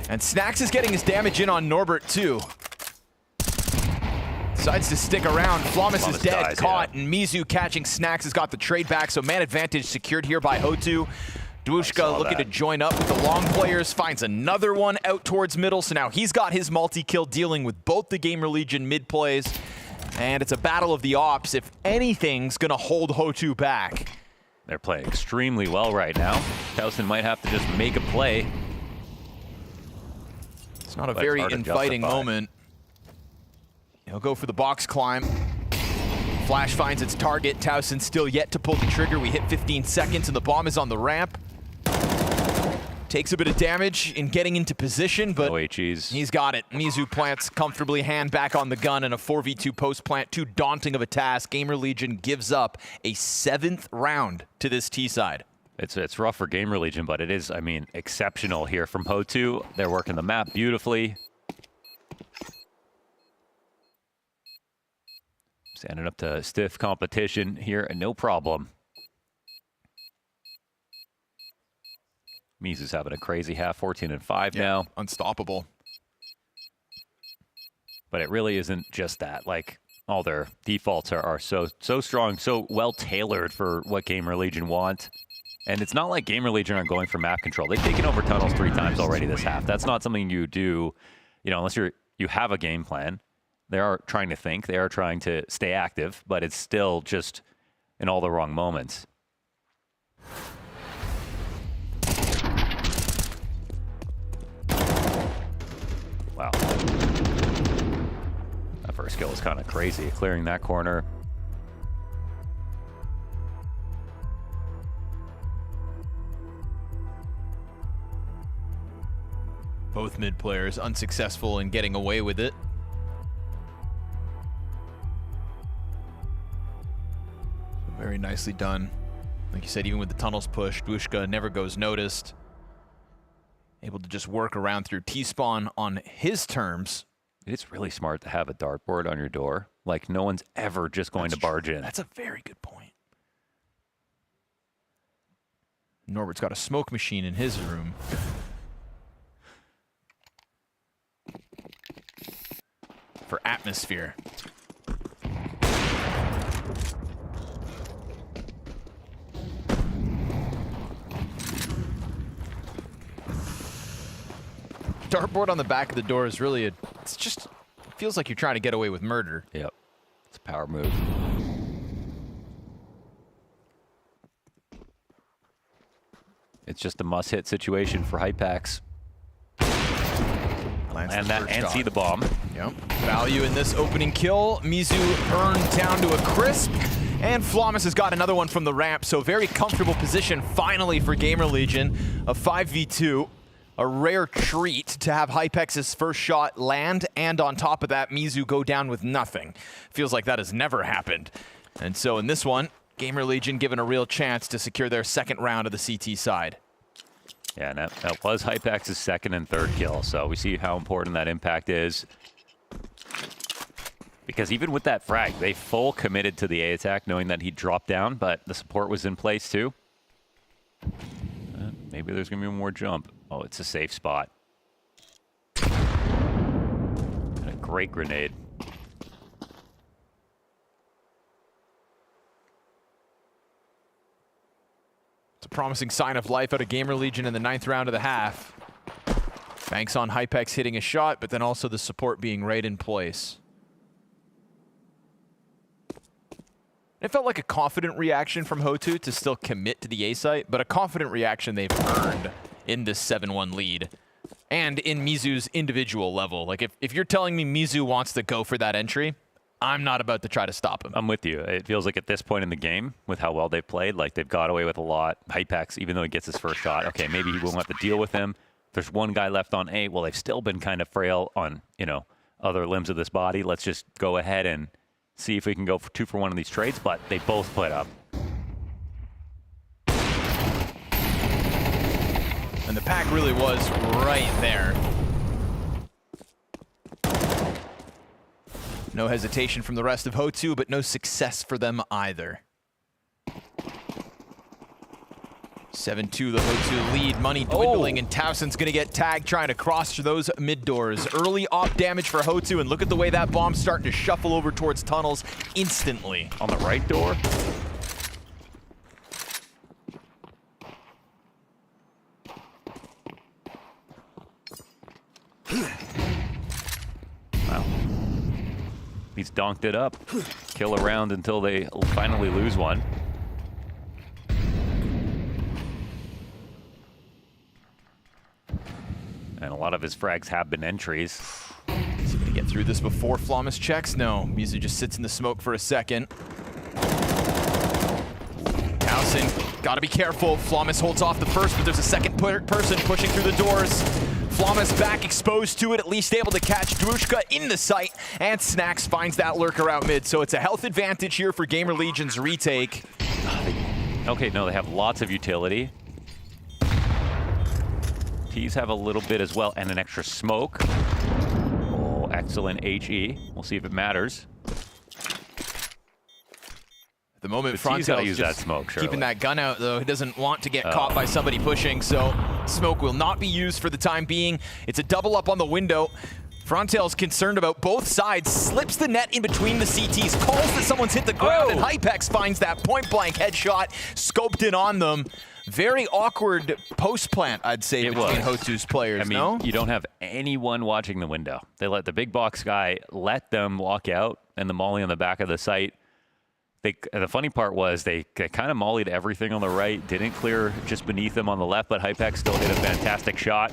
and Snacks is getting his damage in on Norbert, too. Decides to stick around. Flawless is dead, dies, caught, and Mizu catching Snacks has got the trade back, so man advantage secured here by HOTU. Dushka looking to join up with the long players, finds another one out towards middle, so now he's got his multi-kill dealing with both the GamerLegion mid plays. And it's a battle of the ops. If anything's going to hold HOTU back. They're playing extremely well right now. Towson might have to just make a play. It's not a very inviting moment. He'll go for the box climb. Flash finds its target. Towson still yet to pull the trigger. We hit 15 seconds and the bomb is on the ramp. Takes a bit of damage in getting into position, but he's got it. Mizu plants comfortably, hand back on the gun, and a 4v2 post plant. Too daunting of a task. GamerLegion gives up a 7th round to this T side. It's rough for GamerLegion, but it is, I mean, exceptional here from HOTU. They're working the map beautifully. Standing up to stiff competition here, and no problem. Mizu's having a crazy half, 14-5 now. Unstoppable. But it really isn't just that. Like, all their defaults are so strong, so well tailored for what GamerLegion want. And it's not like GamerLegion are going for map control. They've taken over tunnels 3 times already this half. That's not something you do, you know, unless you have a game plan. They are trying to think. They are trying to stay active, but it's still just in all the wrong moments. Wow. That first kill was kind of crazy, clearing that corner. Both mid players unsuccessful in getting away with it. Very nicely done. Like you said, even with the tunnels pushed, Dushka never goes noticed. Able to just work around through T-spawn on his terms. It's really smart to have a dartboard on your door. Like, no one's ever just going to barge in. That's a very good point. Norbert's got a smoke machine in his room. For atmosphere. Dartboard on the back of the door is really it's just, it feels like you're trying to get away with murder. Yep. It's a power move. It's just a must-hit situation for Hypex. And that, and see the bomb. Yep. Value in this opening kill. Mizu burned down to a crisp. And Flawless has got another one from the ramp, so very comfortable position finally for GamerLegion. A 5v2. A rare treat to have Hypex's first shot land, and on top of that, Mizu go down with nothing. Feels like that has never happened. And so in this one, GamerLegion given a real chance to secure their second round of the CT side. Yeah, and that was Hypex's second and third kill, so we see how important that impact is. Because even with that frag, they full committed to the A attack, knowing that he'd drop down, but the support was in place too. Maybe there's going to be more jump. Oh, it's a safe spot. And a great grenade. It's a promising sign of life out of GamerLegion in the 9th round of the half. Banks on Hypex hitting a shot, but then also the support being right in place. It felt like a confident reaction from HOTU to still commit to the A site, but a confident reaction they've earned in this 7-1 lead. And in Mizu's individual level. Like, if you're telling me Mizu wants to go for that entry, I'm not about to try to stop him. I'm with you. It feels like at this point in the game, with how well they've played, like they've got away with a lot. Hypex, even though he gets his first shot, okay, maybe he won't have to deal with him. There's one guy left on A. Well, they've still been kind of frail on, you know, other limbs of this body. Let's just go ahead and see if we can go for 2 for 1 of these trades, but they both put up. And the pack really was right there. No hesitation from the rest of HOTU, but no success for them either. 7-2 the HOTU lead, money dwindling, and Towson's gonna get tagged trying to cross through those mid doors. Early op damage for HOTU, and look at the way that bomb's starting to shuffle over towards tunnels instantly. On the right door? Wow. He's donked it up. Kill around until they finally lose one. And a lot of his frags have been entries. Is he gonna get through this before Flawless checks? No, Mizu just sits in the smoke for a second. Towson, gotta be careful. Flawless holds off the first, but there's a second person pushing through the doors. Flawless back exposed to it, at least able to catch Drushka in the sight, and Snacks finds that lurker out mid, so it's a health advantage here for GamerLegion's retake. Okay, no, they have lots of utility. T's have a little bit as well, and an extra smoke. Oh, excellent HE. We'll see if it matters. At the moment, T's gotta use just that smoke, surely. keeping that gun out, though. He doesn't want to get caught by somebody pushing, so smoke will not be used for the time being. It's a double up on the window. Frontail's concerned about both sides, slips the net in between the CTs, calls that someone's hit the ground, and Hypex finds that point-blank headshot, scoped in on them. Very awkward post-plant, I'd say, between HOTU's players, I mean, you don't have anyone watching the window. They let the big box guy let them walk out, and the molly on the back of the site. The funny part was they kind of mollied everything on the right, didn't clear just beneath them on the left, but Hypex still hit a fantastic shot.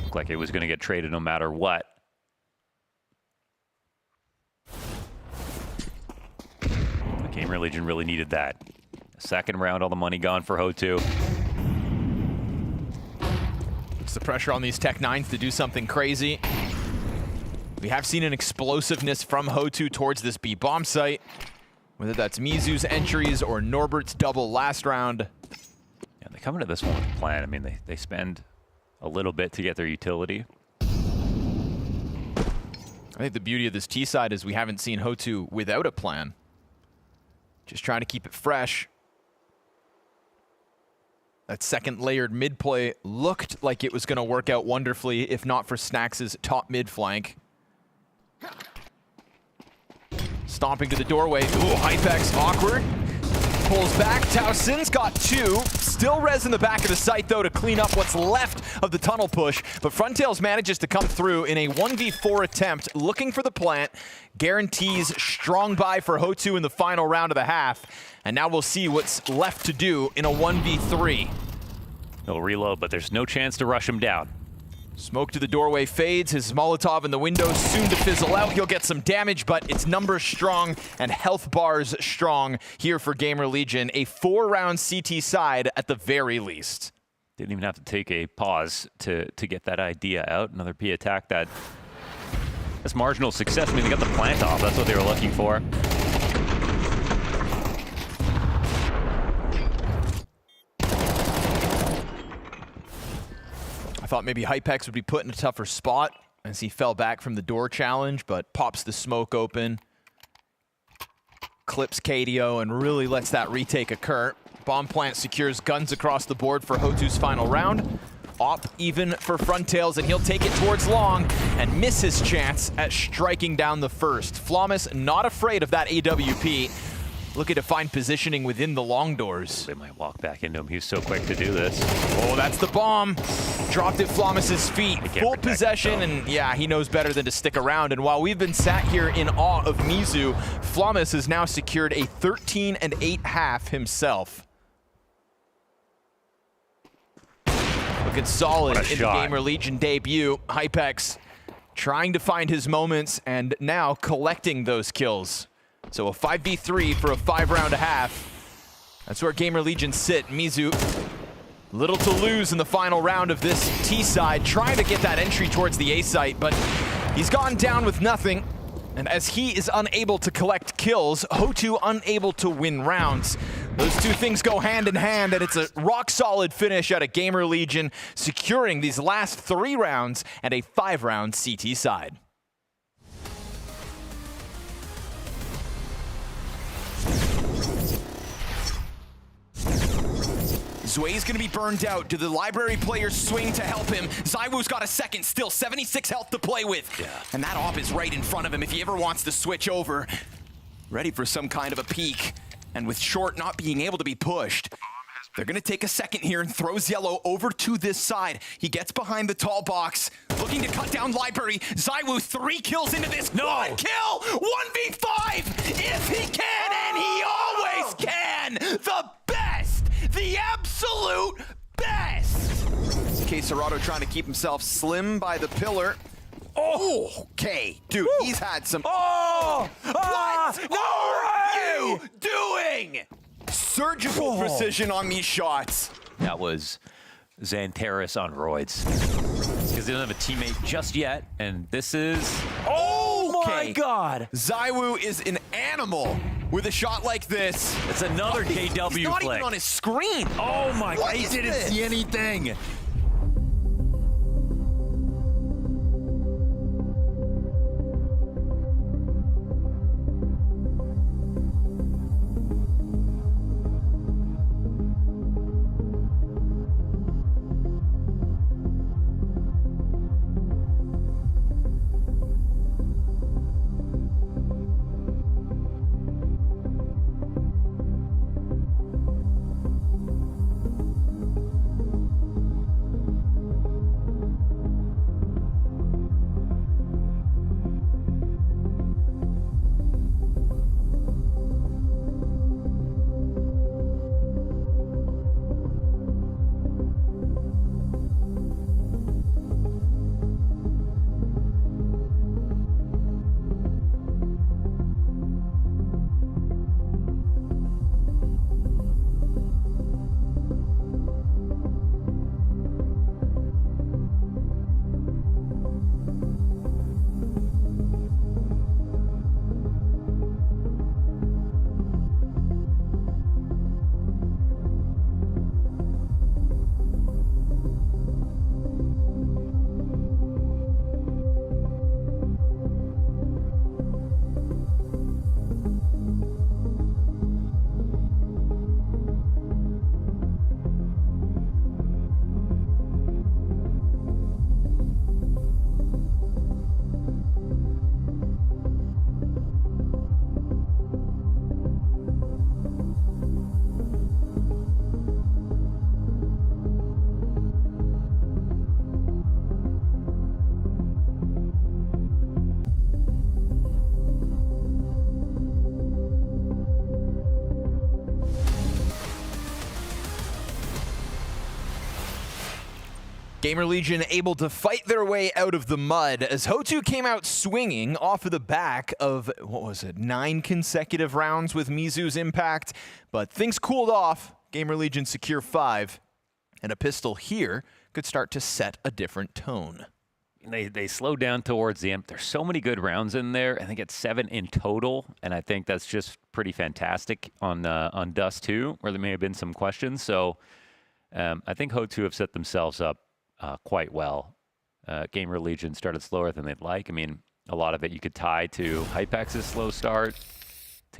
Looked like it was going to get traded no matter what. GamerLegion really needed that. Second round, all the money gone for HOTU. Puts the pressure on these Tech 9s to do something crazy. We have seen an explosiveness from HOTU towards this B bomb site. Whether that's Mizu's entries or Norbert's double last round. Yeah, they come into this one with a plan. I mean, they spend a little bit to get their utility. I think the beauty of this T side is we haven't seen HOTU without a plan. Just trying to keep it fresh. That second layered mid play looked like it was going to work out wonderfully, if not for Snacks' top mid flank. Stomping to the doorway. Ooh, Hypex, awkward. Pulls back. Towson's got 2. Still res in the back of the site, though, to clean up what's left of the tunnel push. But Frontails manages to come through in a 1v4 attempt, looking for the plant. Guarantees strong buy for HOTU in the final round of the half. And now we'll see what's left to do in a 1v3. He'll reload, but there's no chance to rush him down. Smoke to the doorway fades, his Molotov in the window soon to fizzle out. He'll get some damage, but it's numbers strong and health bars strong here for GamerLegion. A 4-round CT side at the very least. Didn't even have to take a pause to get that idea out. Another P attack that's marginal success. I mean, they got the plant off. That's what they were looking for. I thought maybe Hypex would be put in a tougher spot as he fell back from the door challenge, but pops the smoke open, clips KDO, and really lets that retake occur. Bomb plant secures guns across the board for HOTU's final round. Op even for Frontails, and he'll take it towards long and miss his chance at striking down the first. Flawless not afraid of that AWP, looking to find positioning within the long doors. They might walk back into him. He was so quick to do this. Oh, that's the bomb. Dropped at Flawless's feet. Full possession, and yeah, he knows better than to stick around. And while we've been sat here in awe of Mizu, Flawless has now secured a 13-8 half himself. Looking solid in the GamerLegion debut. Hypex trying to find his moments and now collecting those kills. So a 5v3 for a 5-round half. That's where GamerLegion sit. Mizu, little to lose in the final round of this T side, trying to get that entry towards the A site, but he's gone down with nothing. And as he is unable to collect kills, HOTU unable to win rounds. Those two things go hand in hand, and it's a rock-solid finish out of GamerLegion, securing these last 3 rounds and a 5-round CT side. Zway's gonna be burned out. Do the library players swing to help him? ZywOo's got a second, still 76 health to play with. Yeah. And that op is right in front of him if he ever wants to switch over. Ready for some kind of a peek. And with Short not being able to be pushed, they're gonna take a second here and throws Yellow over to this side. He gets behind the tall box, looking to cut down library. ZywOo 3 kills into this. One kill, 1v5, if he can, and he always can. The best, the absolute best. Quesarado trying to keep himself slim by the pillar. Oh, okay, dude, he's had some. Oh, what are you doing? Surgical precision on these shots. That was Xantares on roids. Because they don't have a teammate just yet, and this is... Oh my God! ZywOo is an animal with a shot like this. It's another KW He's not flick. even on his screen. Oh my God, he didn't see anything. GamerLegion able to fight their way out of the mud as HOTU came out swinging off of the back of, what was it, 9 consecutive rounds with Mizu's impact, but things cooled off. GamerLegion secure 5. And a pistol here could start to set a different tone. They slow down towards the end. There's so many good rounds in there. I think it's 7 in total, and I think that's just pretty fantastic on Dust 2, where there may have been some questions. So I think HOTU have set themselves up quite well. GamerLegion started slower than they'd like. I mean, a lot of it you could tie to Hypex's slow start,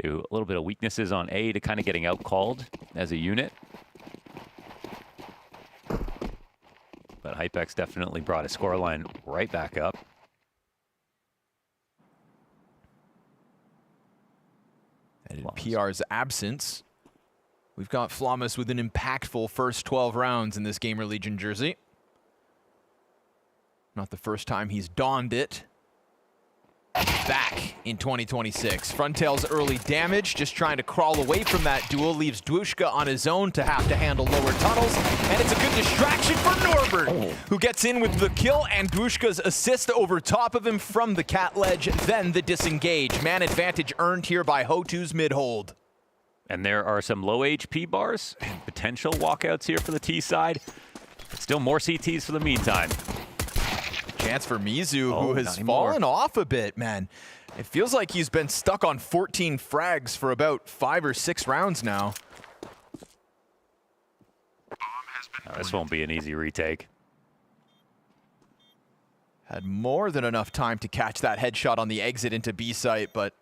to a little bit of weaknesses on A, to kind of getting out-called as a unit. But Hypex definitely brought his scoreline right back up. And in PR's absence, we've got Flawless with an impactful first 12 rounds in this GamerLegion jersey. Not the first time he's donned it. Back in 2026. Frontail's early damage, just trying to crawl away from that duel, leaves Dwushka on his own to have to handle lower tunnels, and it's a good distraction for Norbert, who gets in with the kill, and Dwushka's assist over top of him from the cat ledge, then the disengage. Man advantage earned here by HOTU's mid-hold. And there are some low HP bars and potential walkouts here for the T side, but still more CTs for the meantime. Chance for Mizu, who has fallen off a bit, man. It feels like he's been stuck on 14 frags for about 5 or 6 rounds now. This won't be an easy retake. Had more than enough time to catch that headshot on the exit into B site, but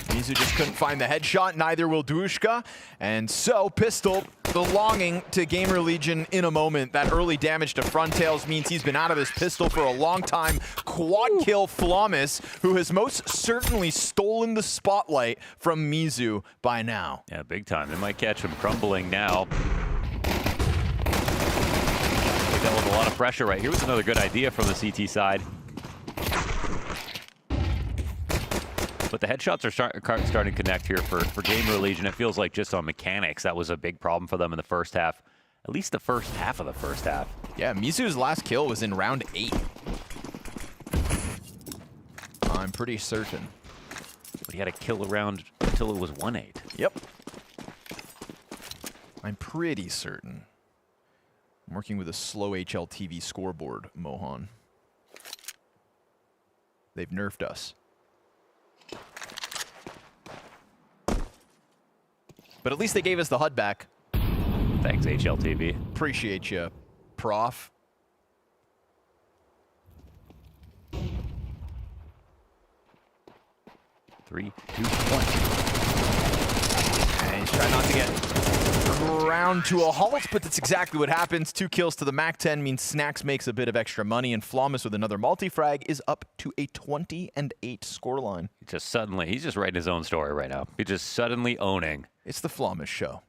Mizu just couldn't find the headshot, neither will Dwushka. And so, Pistol belonging to GamerLegion in a moment. That early damage to Frontails means he's been out of his pistol for a long time. Quad kill Flawless, who has most certainly stolen the spotlight from Mizu by now. Yeah, big time. They might catch him crumbling now. They dealt with a lot of pressure right here. Was another good idea from the CT side. But the headshots are starting to connect here for GamerLegion. It feels like just on mechanics, that was a big problem for them in the first half. At least the first half of the first half. Yeah, Mizu's last kill was in round 8. I'm pretty certain. But he had a kill around until it was 1-8. Yep. I'm pretty certain. I'm working with a slow HLTV scoreboard, Mohan. They've nerfed us. But at least they gave us the HUD back. Thanks, HLTV. Appreciate you, Prof. Three, 2, 1. And he's trying not to get ground to a halt, but that's exactly what happens. 2 kills to the MAC-10 means Snacks makes a bit of extra money, and Flawless with another multi-frag is up to a 20-8 scoreline. He's just writing his own story right now. He's just suddenly owning. It's the Flawless show.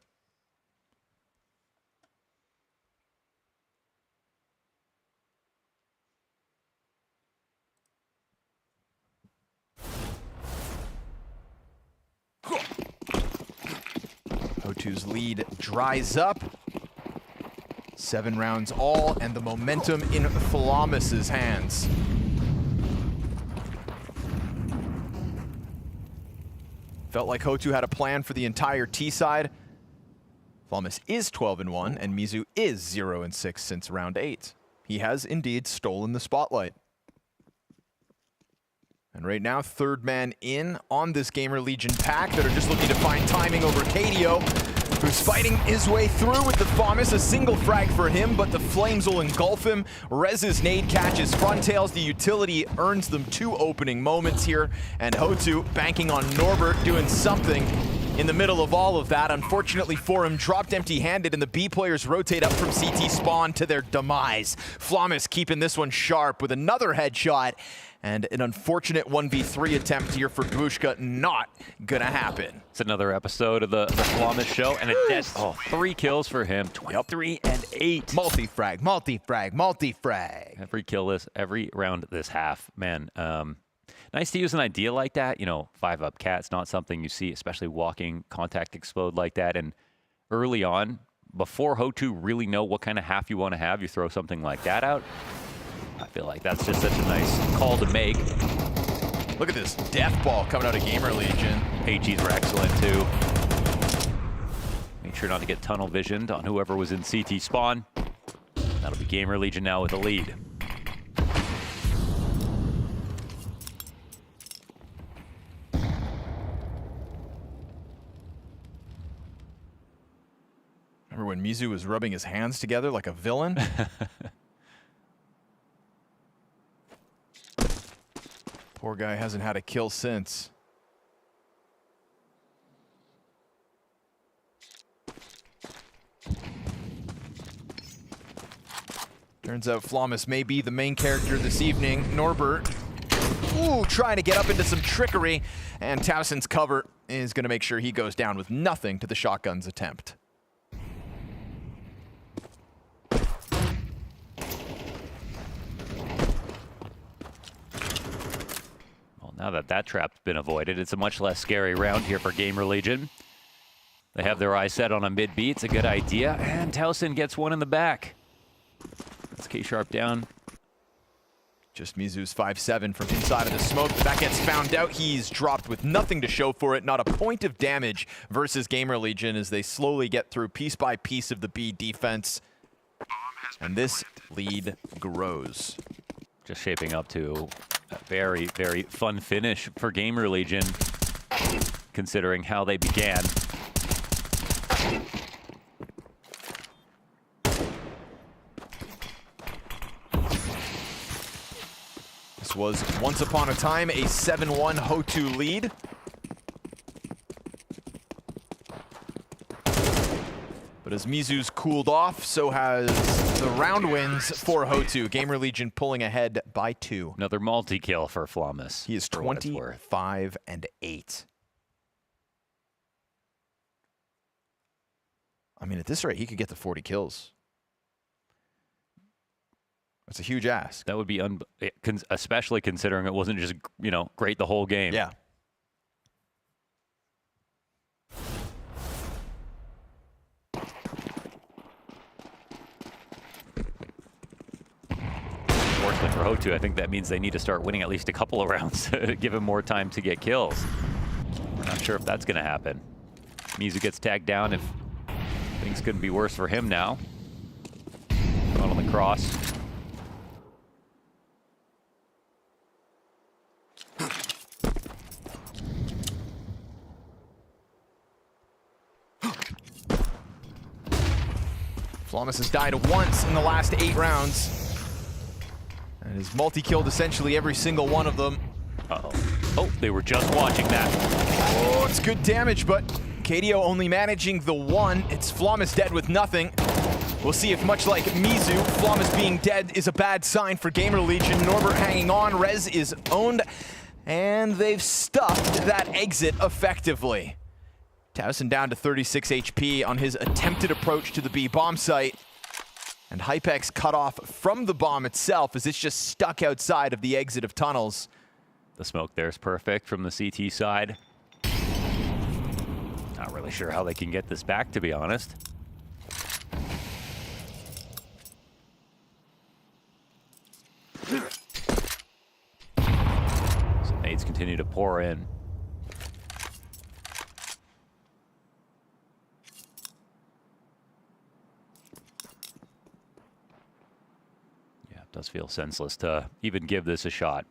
HOTU's lead dries up. 7 rounds all, and the momentum in Flawless's hands. Felt like HOTU had a plan for the entire T side. Flawless is 12-1, and Mizu is 0-6 since round 8. He has indeed stolen the spotlight. And right now, third man in on this GamerLegion pack that are just looking to find timing over KDO, who's fighting his way through with the Flawless. A single frag for him, but the flames will engulf him. Rez's nade catches Frontails. The utility earns them 2 opening moments here, and HOTU banking on Norbert doing something in the middle of all of that. Unfortunately for him, dropped empty-handed, and the B players rotate up from CT spawn to their demise. Flawless keeping this one sharp with another headshot, and an unfortunate 1v3 attempt here for Dwushka. Not gonna happen. It's another episode of the Flawless show, and a 3 kills for him. 23-8. Multi-frag, multi-frag, multi-frag. Every kill every round this half. Man, nice to use an idea like that. You know, 5-up cat's not something you see, especially walking contact explode like that. And early on, before HOTU really know what kind of half you want to have, you throw something like that out. I feel like that's just such a nice call to make. Look at this death ball coming out of GamerLegion. AGs were excellent too. Made sure not to get tunnel visioned on whoever was in CT spawn. That'll be GamerLegion now with a lead. Remember when Mizu was rubbing his hands together like a villain? Poor guy hasn't had a kill since. Turns out Flawless may be the main character this evening. Norbert, ooh, trying to get up into some trickery, and Towson's cover is going to make sure he goes down with nothing to the shotgun's attempt. Well, now that that trap's been avoided, it's a much less scary round here for GamerLegion. They have their eyes set on a mid-B. It's a good idea, and Towson gets one in the back. That's K-Sharp down. Just Mizu's 5-7 from inside of the smoke, but that gets found out. He's dropped with nothing to show for it. Not a point of damage versus GamerLegion as they slowly get through piece by piece of the B defense. And this lead grows. Just shaping up to a very, very fun finish for GamerLegion, considering how they began. This was once upon a time a 7-1 HOTU lead. But as Mizu's cooled off, so has the round wins for HOTU. GamerLegion pulling ahead by 2. Another multi-kill for Flawless. He is 25-8. I mean, at this rate, he could get to 40 kills. That's a huge ask. That would be, especially considering it wasn't just, you know, great the whole game. Yeah. Unfortunately for HOTU, I think that means they need to start winning at least a couple of rounds to give him more time to get kills. We're not sure if that's going to happen. Mizu gets tagged down. If things couldn't be worse for him now. Going on the cross. Flawless has died once in the last 8 rounds. And has multi-killed essentially every single one of them. Uh-oh. Oh, they were just watching that. Oh, it's good damage, but KDO only managing the 1. It's Flawless dead with nothing. We'll see if, much like Mizu, Flawless being dead is a bad sign for GamerLegion. Norbert hanging on, Rez is owned, and they've stuffed that exit effectively. Towson down to 36 HP on his attempted approach to the B bomb site. And Hypex cut off from the bomb itself as it's just stuck outside of the exit of tunnels. The smoke there is perfect from the CT side. Not really sure how they can get this back, to be honest. So nades continue to pour in. It does feel senseless to even give this a shot.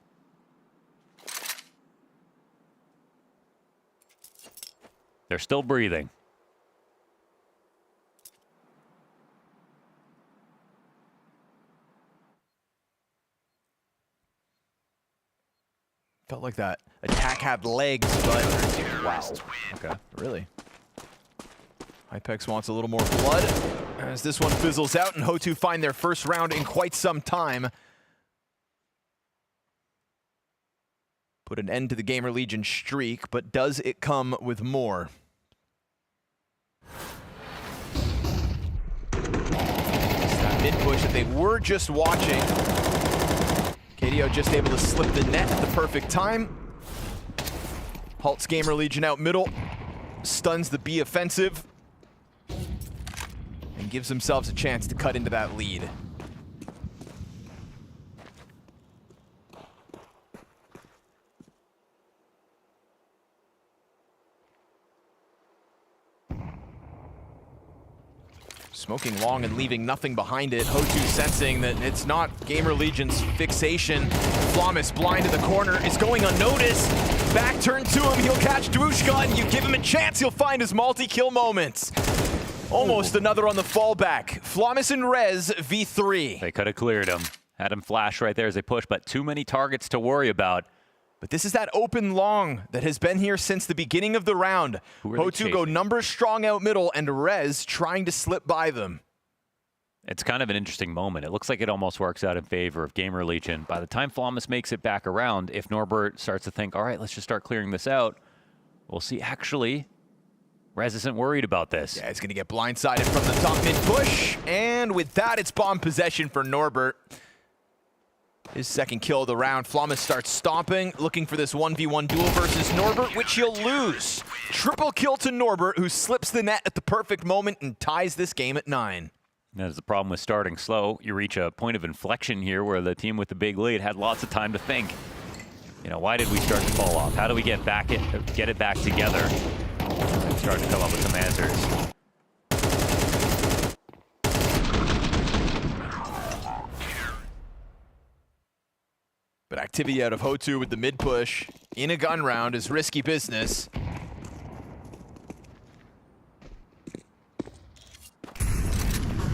They're still breathing. Felt like that attack had legs, but wow. Okay, really? Hypex wants a little more blood as this one fizzles out, and HOTU find their first round in quite some time. Put an end to the GamerLegion streak, but does it come with more? It's that mid push that they were just watching. KDO just able to slip the net at the perfect time. Halts GamerLegion out middle, stuns the B offensive, and gives themselves a chance to cut into that lead. Smoking long and leaving nothing behind it. HOTU sensing that it's not GamerLegion's fixation. Flawless blind in the corner is going unnoticed. Back turn to him, he'll catch Dwushka, and you give him a chance, he'll find his multi-kill moments. Almost another on the fallback. Flawless and Rez v3. They could have cleared him. Had him flash right there as they push, but too many targets to worry about. But this is that open long that has been here since the beginning of the round. HOTU go numbers strong out middle, and Rez trying to slip by them. It's kind of an interesting moment. It looks like it almost works out in favor of GamerLegion. By the time Flawless makes it back around, if Norbert starts to think, all right, let's just start clearing this out, we'll see. Actually, Rez isn't worried about this. Yeah, he's going to get blindsided from the top mid push. And with that, it's bomb possession for Norbert. His second kill of the round. Flawless starts stomping, looking for this 1v1 duel versus Norbert, which he'll lose. Triple kill to Norbert, who slips the net at the perfect moment and ties this game at 9. That's the problem with starting slow. You reach a point of inflection here where the team with the big lead had lots of time to think. You know, why did we start to fall off? How do we get it back together? And start to come up with some answers. But activity out of HOTU with the mid push in a gun round is risky business.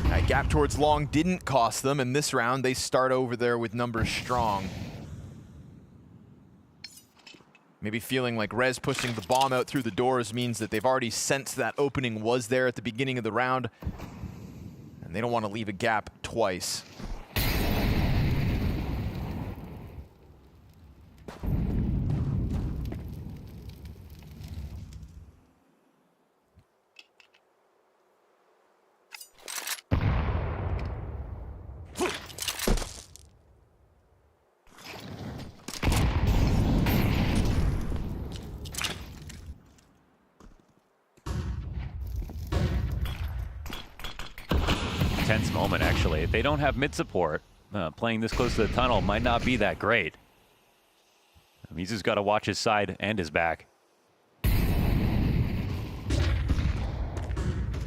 That gap towards long didn't cost them, and this round they start over there with numbers strong. Maybe feeling like Rez pushing the bomb out through the doors means that they've already sensed that opening was there at the beginning of the round, and they don't want to leave a gap twice. Tense moment, actually. If they don't have mid support, playing this close to the tunnel might not be that great. Mizu's got to watch his side and his back.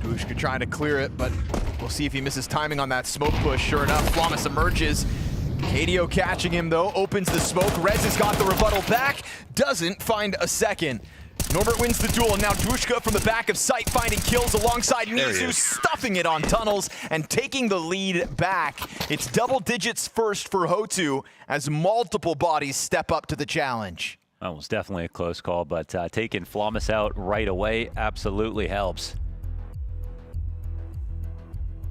Dwushka trying to clear it, but we'll see if he misses timing on that smoke push. Sure enough, Flawless emerges. KDO catching him, though, opens the smoke. Rez has got the rebuttal back, doesn't find a second. Norbert wins the duel, and now Dwushka from the back of sight finding kills alongside Mizu, stuffing it on tunnels and taking the lead back. It's double digits first for HOTU as multiple bodies step up to the challenge. That was definitely a close call, but taking Flawless out right away absolutely helps.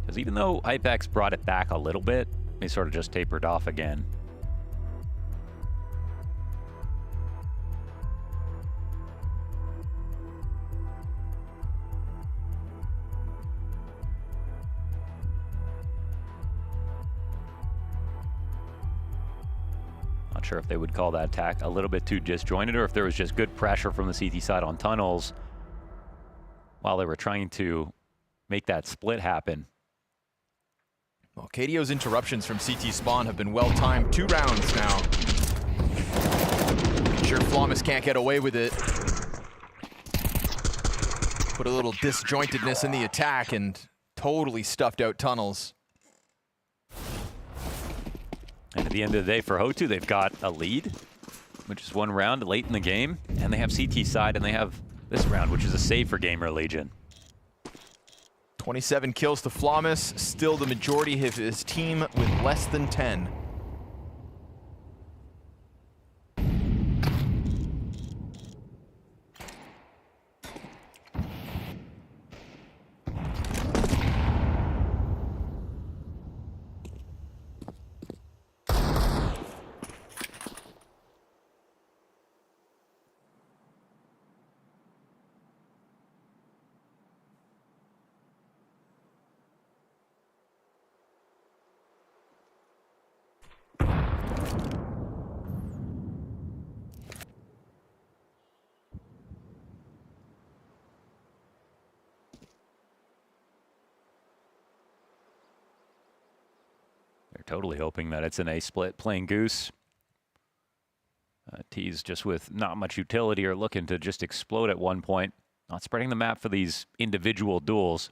Because even though Ipex brought it back a little bit, they sort of just tapered off again. Not sure if they would call that attack a little bit too disjointed or if there was just good pressure from the CT side on tunnels while they were trying to make that split happen. Well, KDO's interruptions from CT spawn have been well timed. 2 rounds now. Sure, Flawless can't get away with it. Put a little disjointedness in the attack and totally stuffed out tunnels. And at the end of the day, for HOTU, they've got a lead, which is 1 round late in the game, and they have CT side, and they have this round, which is a save for GamerLegion. 27 kills to Flawless, still the majority of his team with less than 10. Totally hoping that it's an A split, playing Goose. T's just with not much utility or looking to just explode at one point. Not spreading the map for these individual duels.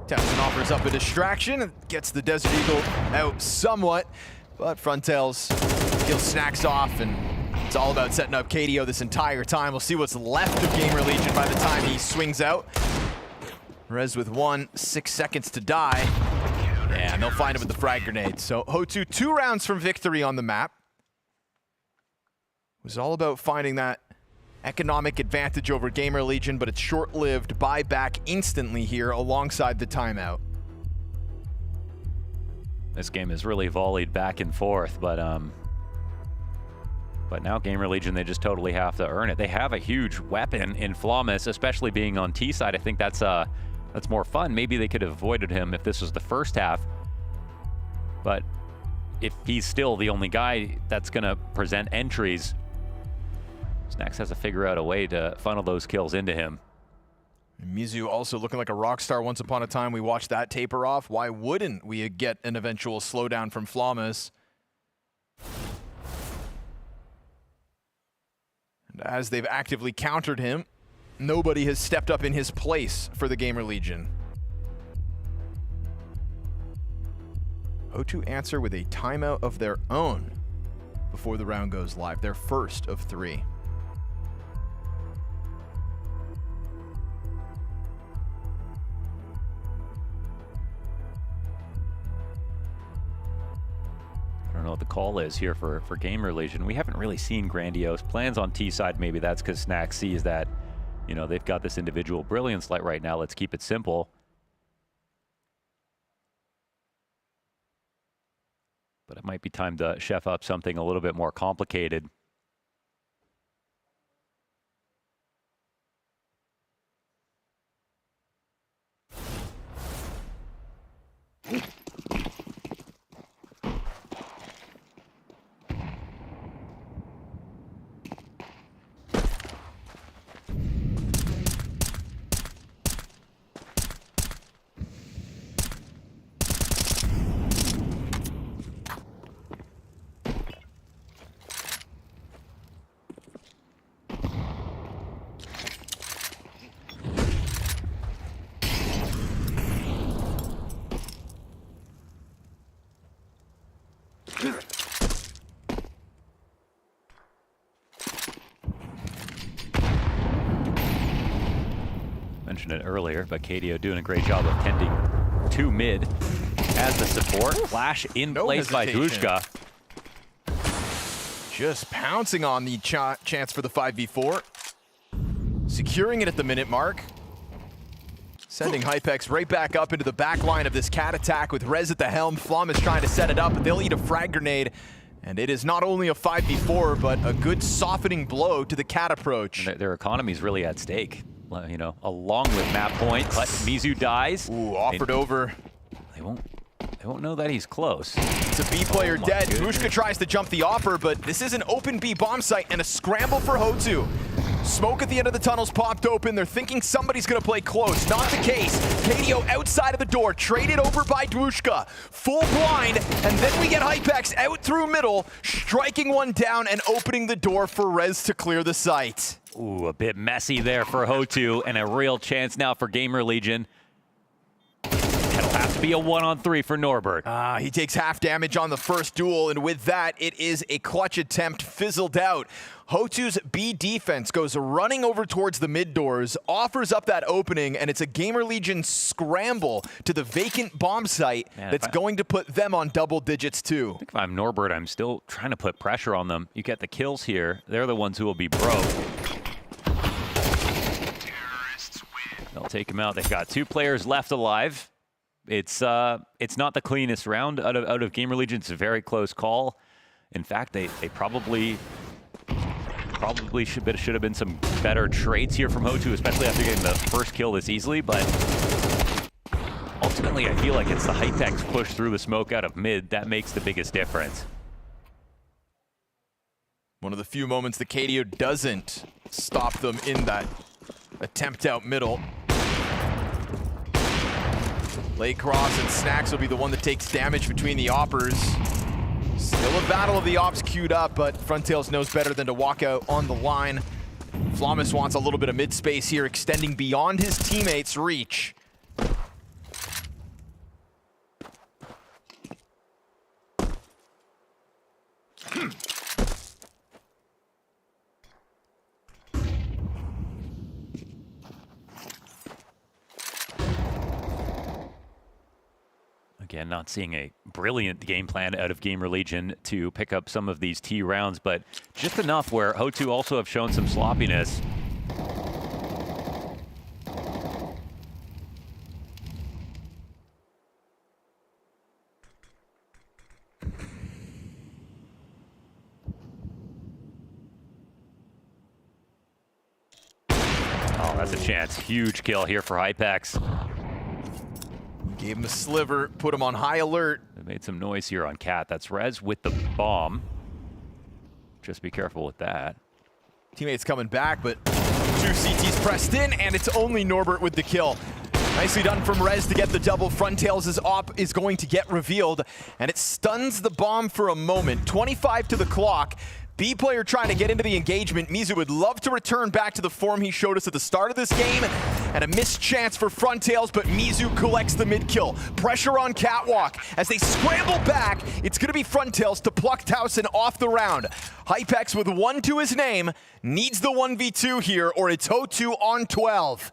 Townsend offers up a distraction and gets the Desert Eagle out somewhat, but Frontails kills Snacks off, and it's all about setting up KDO this entire time. We'll see what's left of GamerLegion by the time he swings out. Rez with 6 seconds to die. Yeah, and they'll find him with the frag grenade. So HOTU 2 rounds from victory on the map. It was all about finding that economic advantage over GamerLegion, but it's short-lived. Buyback instantly here alongside the timeout. This game is really volleyed back and forth, but now GamerLegion, they just totally have to earn it. They have a huge weapon in Flawless, especially being on T side. I think that's more fun. Maybe they could have avoided him if this was the first half, but if he's still the only guy that's gonna present entries, Snacks has to figure out a way to funnel those kills into him. Mizu also looking like a rock star. Once upon a time, we watched that taper off. Why wouldn't we get an eventual slowdown from Flawless? And as they've actively countered him, nobody has stepped up in his place for the GamerLegion. HOTU answer with a timeout of their own before the round goes live, their first of 3. I don't know what the call is here for GamerLegion. We haven't really seen grandiose plans on T side. Maybe that's because Snack sees that, you know, they've got this individual brilliance light right now. Let's keep it simple. But it might be time to chef up something a little bit more complicated. Mentioned it earlier, but KDO doing a great job of tending to mid as the support. Flash in place by Dwushka. Just pouncing on the chance for the 5v4. Securing it at the minute mark. Sending Hypex right back up into the back line of this cat attack with Rez at the helm. Flom is trying to set it up, but they'll eat a frag grenade. And it is not only a 5v4, but a good softening blow to the cat approach. And their economy is really at stake, you know, along with map points. But Mizu dies. Ooh, offered over. They won't know that he's close. It's a B player dead. Dwushka tries to jump the offer, but this is an open B bomb site and a scramble for HOTU. Smoke at the end of the tunnels popped open. They're thinking somebody's gonna play close. Not the case. KDO outside of the door, traded over by Dwushka. Full blind, and then we get Hypex out through middle, striking one down and opening the door for Rez to clear the site. Ooh, a bit messy there for HOTU, and a real chance now for GamerLegion. It'll have to be a 1-on-3 for Norbert. He takes half damage on the first duel, and with that, it is a clutch attempt fizzled out. HOTU's B defense goes running over towards the mid doors, offers up that opening, and it's a GamerLegion scramble to the vacant bomb site that's going to put them on double digits too. I think if I'm Norbert, I'm still trying to put pressure on them. You get the kills here. They're the ones who will be broke. They'll take him out. They've got 2 players left alive. It's not the cleanest round out of GamerLegion. It's a very close call. In fact, they probably should have been some better trades here from HOTU, especially after getting the first kill this easily. But ultimately, I feel like it's the Hypex push through the smoke out of mid that makes the biggest difference. One of the few moments the KDO doesn't stop them in that attempt out middle. Lay Cross and Snacks will be the one that takes damage between the oppers. Still a battle of the ops queued up, but Frontails knows better than to walk out on the line. Flawless wants a little bit of mid-space here, extending beyond his teammates' reach. Again, not seeing a brilliant game plan out of GamerLegion to pick up some of these T rounds, but just enough where HOTU also have shown some sloppiness. Oh, that's a chance. Huge kill here for Hypex. Gave him a sliver, put him on high alert. They made some noise here on Cat. That's Rez with the bomb. Just be careful with that. Teammates coming back, but 2 CTs pressed in, and it's only Norbert with the kill. Nicely done from Rez to get the double. Frontails' op is going to get revealed, and it stuns the bomb for a moment. 25 to the clock. B player trying to get into the engagement. Mizu would love to return back to the form he showed us at the start of this game. And a missed chance for Frontails, but Mizu collects the mid kill. Pressure on Catwalk. As they scramble back, it's going to be Frontails to pluck Towson off the round. Hypex with 1 to his name needs the 1v2 here, or it's HOTU on 12.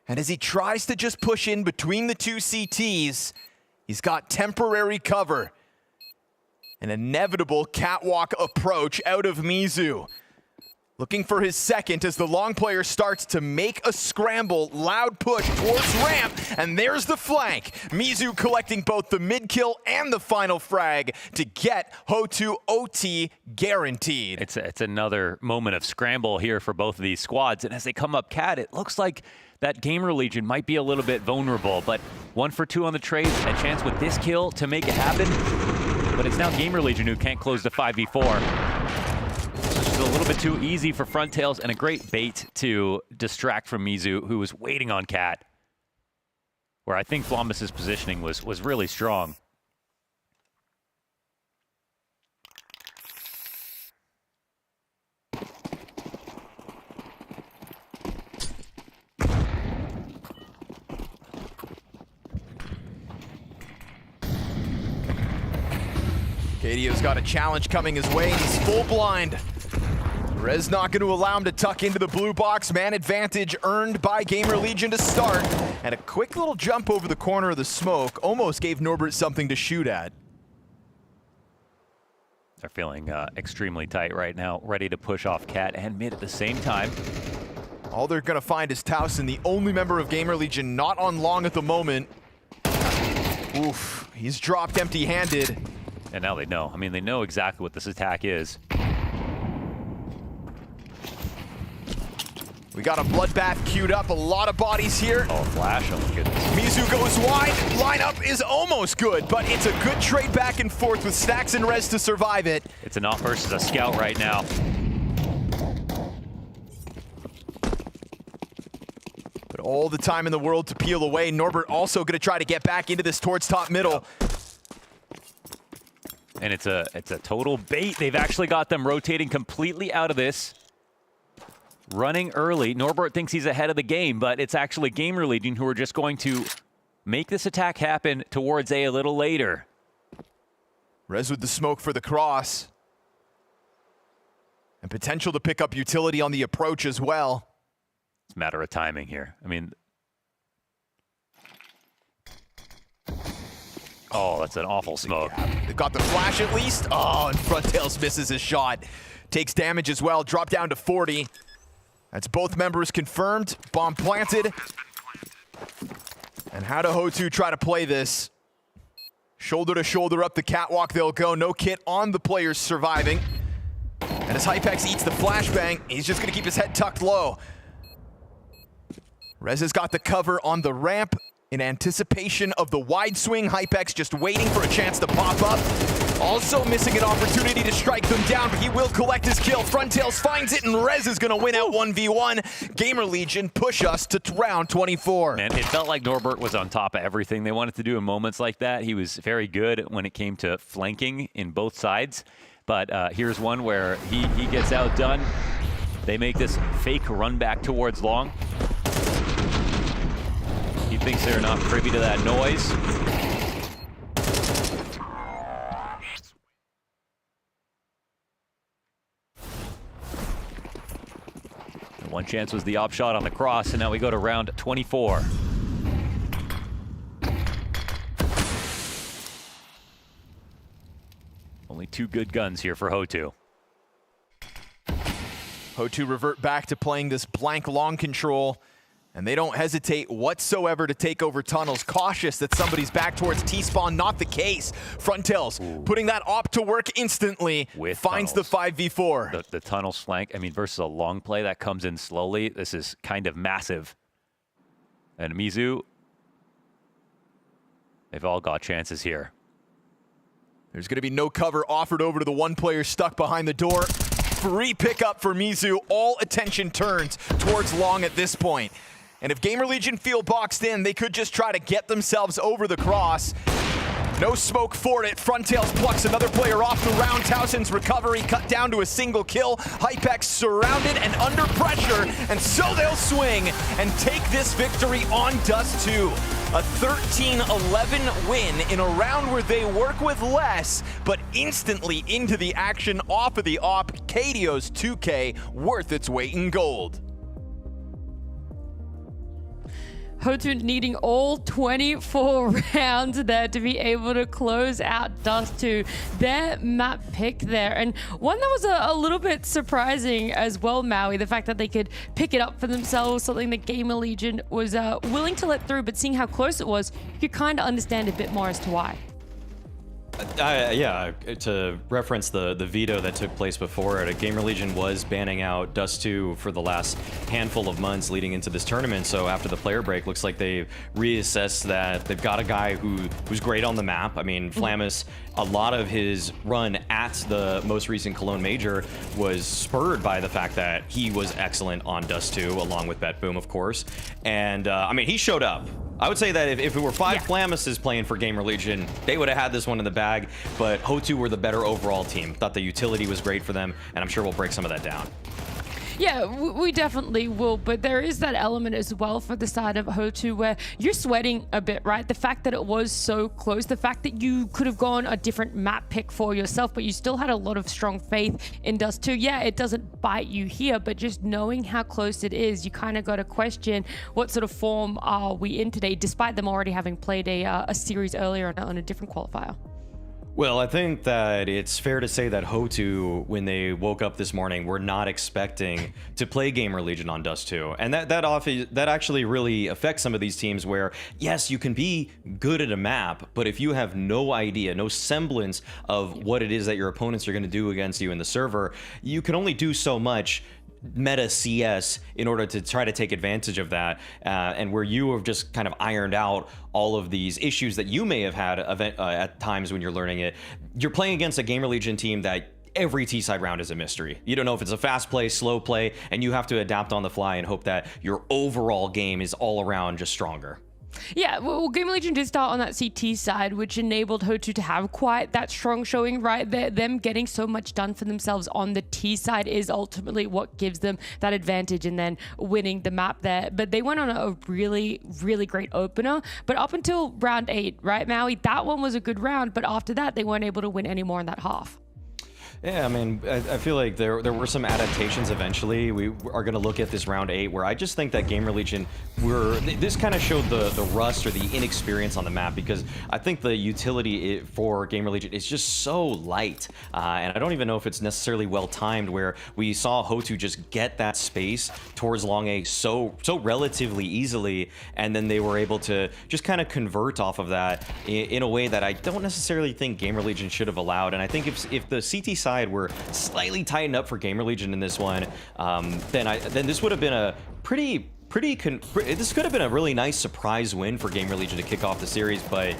And as he tries to just push in between the 2 CTs, he's got temporary cover. An inevitable catwalk approach out of Mizu. Looking for his second as the long player starts to make a scramble. Loud push towards ramp, and there's the flank. Mizu collecting both the mid kill and the final frag to get HOTU OT guaranteed. It's another moment of scramble here for both of these squads, and as they come up Cat, it looks like that GamerLegion might be a little bit vulnerable, but 1 for 2 on the trades, a chance with this kill to make it happen. But it's now GamerLegion who can't close the 5v4. Just a little bit too easy for Frontails, and a great bait to distract from Mizu, who was waiting on Cat. Where I think Flawless's positioning was really strong. KDO's got a challenge coming his way, and he's full blind. Rez not going to allow him to tuck into the blue box. Man advantage earned by GamerLegion to start. And a quick little jump over the corner of the smoke almost gave Norbert something to shoot at. They're feeling extremely tight right now, ready to push off Cat and mid at the same time. All they're going to find is Towson, the only member of GamerLegion not on long at the moment. Oof, he's dropped empty-handed. And now they know. I mean, they know exactly what this attack is. We got a bloodbath queued up, a lot of bodies here. Oh, flash, oh my goodness. Mizu goes wide, lineup is almost good, but it's a good trade back and forth with Stacks and Rez to survive it. It's an off versus a scout right now. But all the time in the world to peel away. Norbert also gonna try to get back into this towards top middle. And it's a total bait. They've actually got them rotating completely out of this. Running early. Norbert thinks he's ahead of the game, but it's actually GamerLegion who are just going to make this attack happen towards A little later. Rez with the smoke for the cross. And potential to pick up utility on the approach as well. It's a matter of timing here. I mean... Oh, that's an awful smoke. They've got the flash at least. Oh, and Frontails misses his shot. Takes damage as well. Drop down to 40. That's both members confirmed. Bomb planted. And how do HOTU try to play this? Shoulder to shoulder up the catwalk they'll go. No kit on the players surviving. And as Hypex eats the flashbang, he's just going to keep his head tucked low. Rez has got the cover on the ramp. In anticipation of the wide swing, Hypex just waiting for a chance to pop up. Also missing an opportunity to strike them down, but he will collect his kill. Frontails finds it, and Rez is going to win out 1v1. GamerLegion push us to round 24. Man, it felt like Norbert was on top of everything they wanted to do in moments like that. He was very good when it came to flanking in both sides. But here's one where he gets outdone. They make this fake run back towards long. He thinks they're not privy to that noise. And one chance was the op shot on the cross, and now we go to round 24. Only 2 good guns here for HOTU. HOTU revert back to playing this blank long control, and they don't hesitate whatsoever to take over tunnels. Cautious that somebody's back towards T-spawn, not the case. Frontales putting that op to work instantly, finds tunnels. the 5v4. The tunnel flank, I mean, versus a long play that comes in slowly, this is kind of massive. And Mizu, they've all got chances here. There's going to be no cover offered over to the one player stuck behind the door. Free pickup for Mizu. All attention turns towards long at this point. And if GamerLegion feel boxed in, they could just try to get themselves over the cross. No smoke for it. Frontales plucks another player off the round. Towson's recovery cut down to a single kill. Hypex surrounded and under pressure, and so they'll swing and take this victory on Dust 2. A 13-11 win in a round where they work with less, but instantly into the action off of the op. KDO's 2K worth its weight in gold. HOTU needing all 24 rounds there to be able to close out Dust 2. Their map pick there, and one that was a little bit surprising as well, Maui, the fact that they could pick it up for themselves, something that GamerLegion was willing to let through, but seeing how close it was, you could kind of understand a bit more as to why. Yeah, to reference the veto that took place before it, GamerLegion was banning out Dust 2 for the last handful of months leading into this tournament. So after the player break, looks like they've reassessed that they've got a guy who's great on the map. I mean, Flamus, a lot of his run at the most recent Cologne Major was spurred by the fact that he was excellent on Dust 2, along with BetBoom, of course. And I mean, he showed up. I would say that if it were 5 Flamuses playing for GamerLegion, they would have had this one in the bag, but HOTU were the better overall team. Thought the utility was great for them, and I'm sure we'll break some of that down. Yeah, we definitely will, but there is that element as well for the side of HOTU where you're sweating a bit, right? The fact that it was so close, the fact that you could have gone a different map pick for yourself, but you still had a lot of strong faith in Dust 2. Yeah, it doesn't bite you here, but just knowing how close it is, you kind of got to question what sort of form are we in today, despite them already having played a series earlier on a different qualifier. Well, I think that it's fair to say that HOTU, when they woke up this morning, were not expecting to play GamerLegion on Dust 2. And that actually really affects some of these teams where, yes, you can be good at a map, but if you have no idea, no semblance of what it is that your opponents are going to do against you in the server, you can only do so much meta CS in order to try to take advantage of that, and where you have just kind of ironed out all of these issues that you may have had at times when you're learning it. You're playing against a GamerLegion team that every T-side round is a mystery. You don't know if it's a fast play, slow play, and you have to adapt on the fly and hope that your overall game is all around just stronger. Yeah, well, GamerLegion did start on that CT side, which enabled HOTU to have quite that strong showing, right? Them getting so much done for themselves on the T side is ultimately what gives them that advantage and then winning the map there. But they went on a really, really great opener. But up until round 8, right, Maui, that one was a good round. But after that, they weren't able to win any more in that half. Yeah, I mean, I feel like there were some adaptations eventually. We are going to look at this round 8 where I just think that GamerLegion this kind of showed the rust or the inexperience on the map, because I think the utility for GamerLegion is just so light. And I don't even know if it's necessarily well timed, where we saw HOTU just get that space towards long A so relatively easily, and then they were able to just kind of convert off of that in a way that I don't necessarily think GamerLegion should have allowed. And I think if the CT side were slightly tightened up for GamerLegion in this one, then this would have been a this could have been a really nice surprise win for GamerLegion to kick off the series. But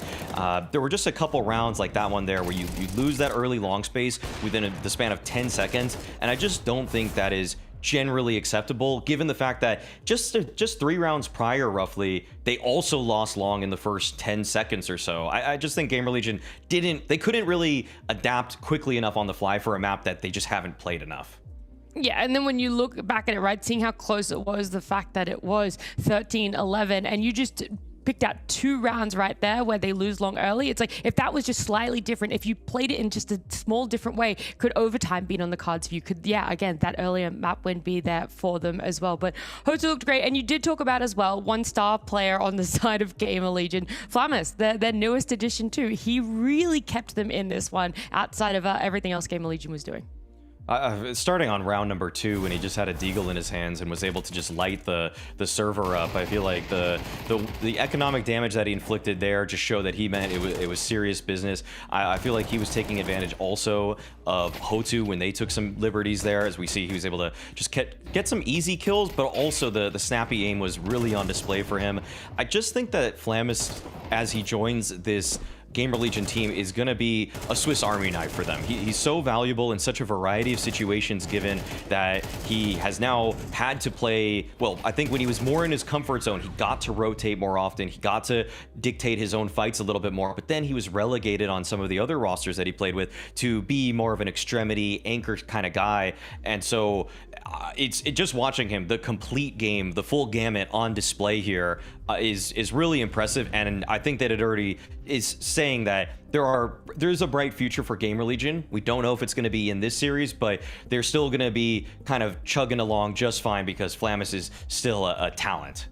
there were just a couple rounds like that one there where you lose that early long space within the span of 10 seconds, and I just don't think that is generally acceptable, given the fact that just 3 rounds prior, roughly, they also lost long in the first 10 seconds or so. I just think GamerLegion couldn't really adapt quickly enough on the fly for a map that they just haven't played enough. Yeah, and then when you look back at it, right, seeing how close it was, the fact that it was 13-11, and you just picked out 2 rounds right there where they lose long early. It's like, if that was just slightly different, if you played it in just a small different way, could overtime be on the cards for you? Could, yeah, again, that earlier map win be there for them as well? But HOTU looked great, and you did talk about as well, 1-star player on the side of GamerLegion, Flamus, their newest addition too. He really kept them in this one outside of everything else GamerLegion was doing. Starting on round number 2, when he just had a deagle in his hands and was able to just light the server up, I feel like the economic damage that he inflicted there just showed that he meant it was serious business. I feel like he was taking advantage also of HOTU when they took some liberties there. As we see, he was able to just get some easy kills, but also the snappy aim was really on display for him. I just think that Flamus, as he joins this GamerLegion team, is going to be a Swiss Army knife for them. He's so valuable in such a variety of situations, given that he has now had to play, well, I think when he was more in his comfort zone, he got to rotate more often, he got to dictate his own fights a little bit more, but then he was relegated on some of the other rosters that he played with to be more of an extremity anchor kind of guy. And so it's just watching him, the complete game, the full gamut on display here is really impressive, and I think that it already is saying that there's a bright future for GamerLegion. We don't know if it's going to be in this series, but they're still going to be kind of chugging along just fine because Flamus is still a talent.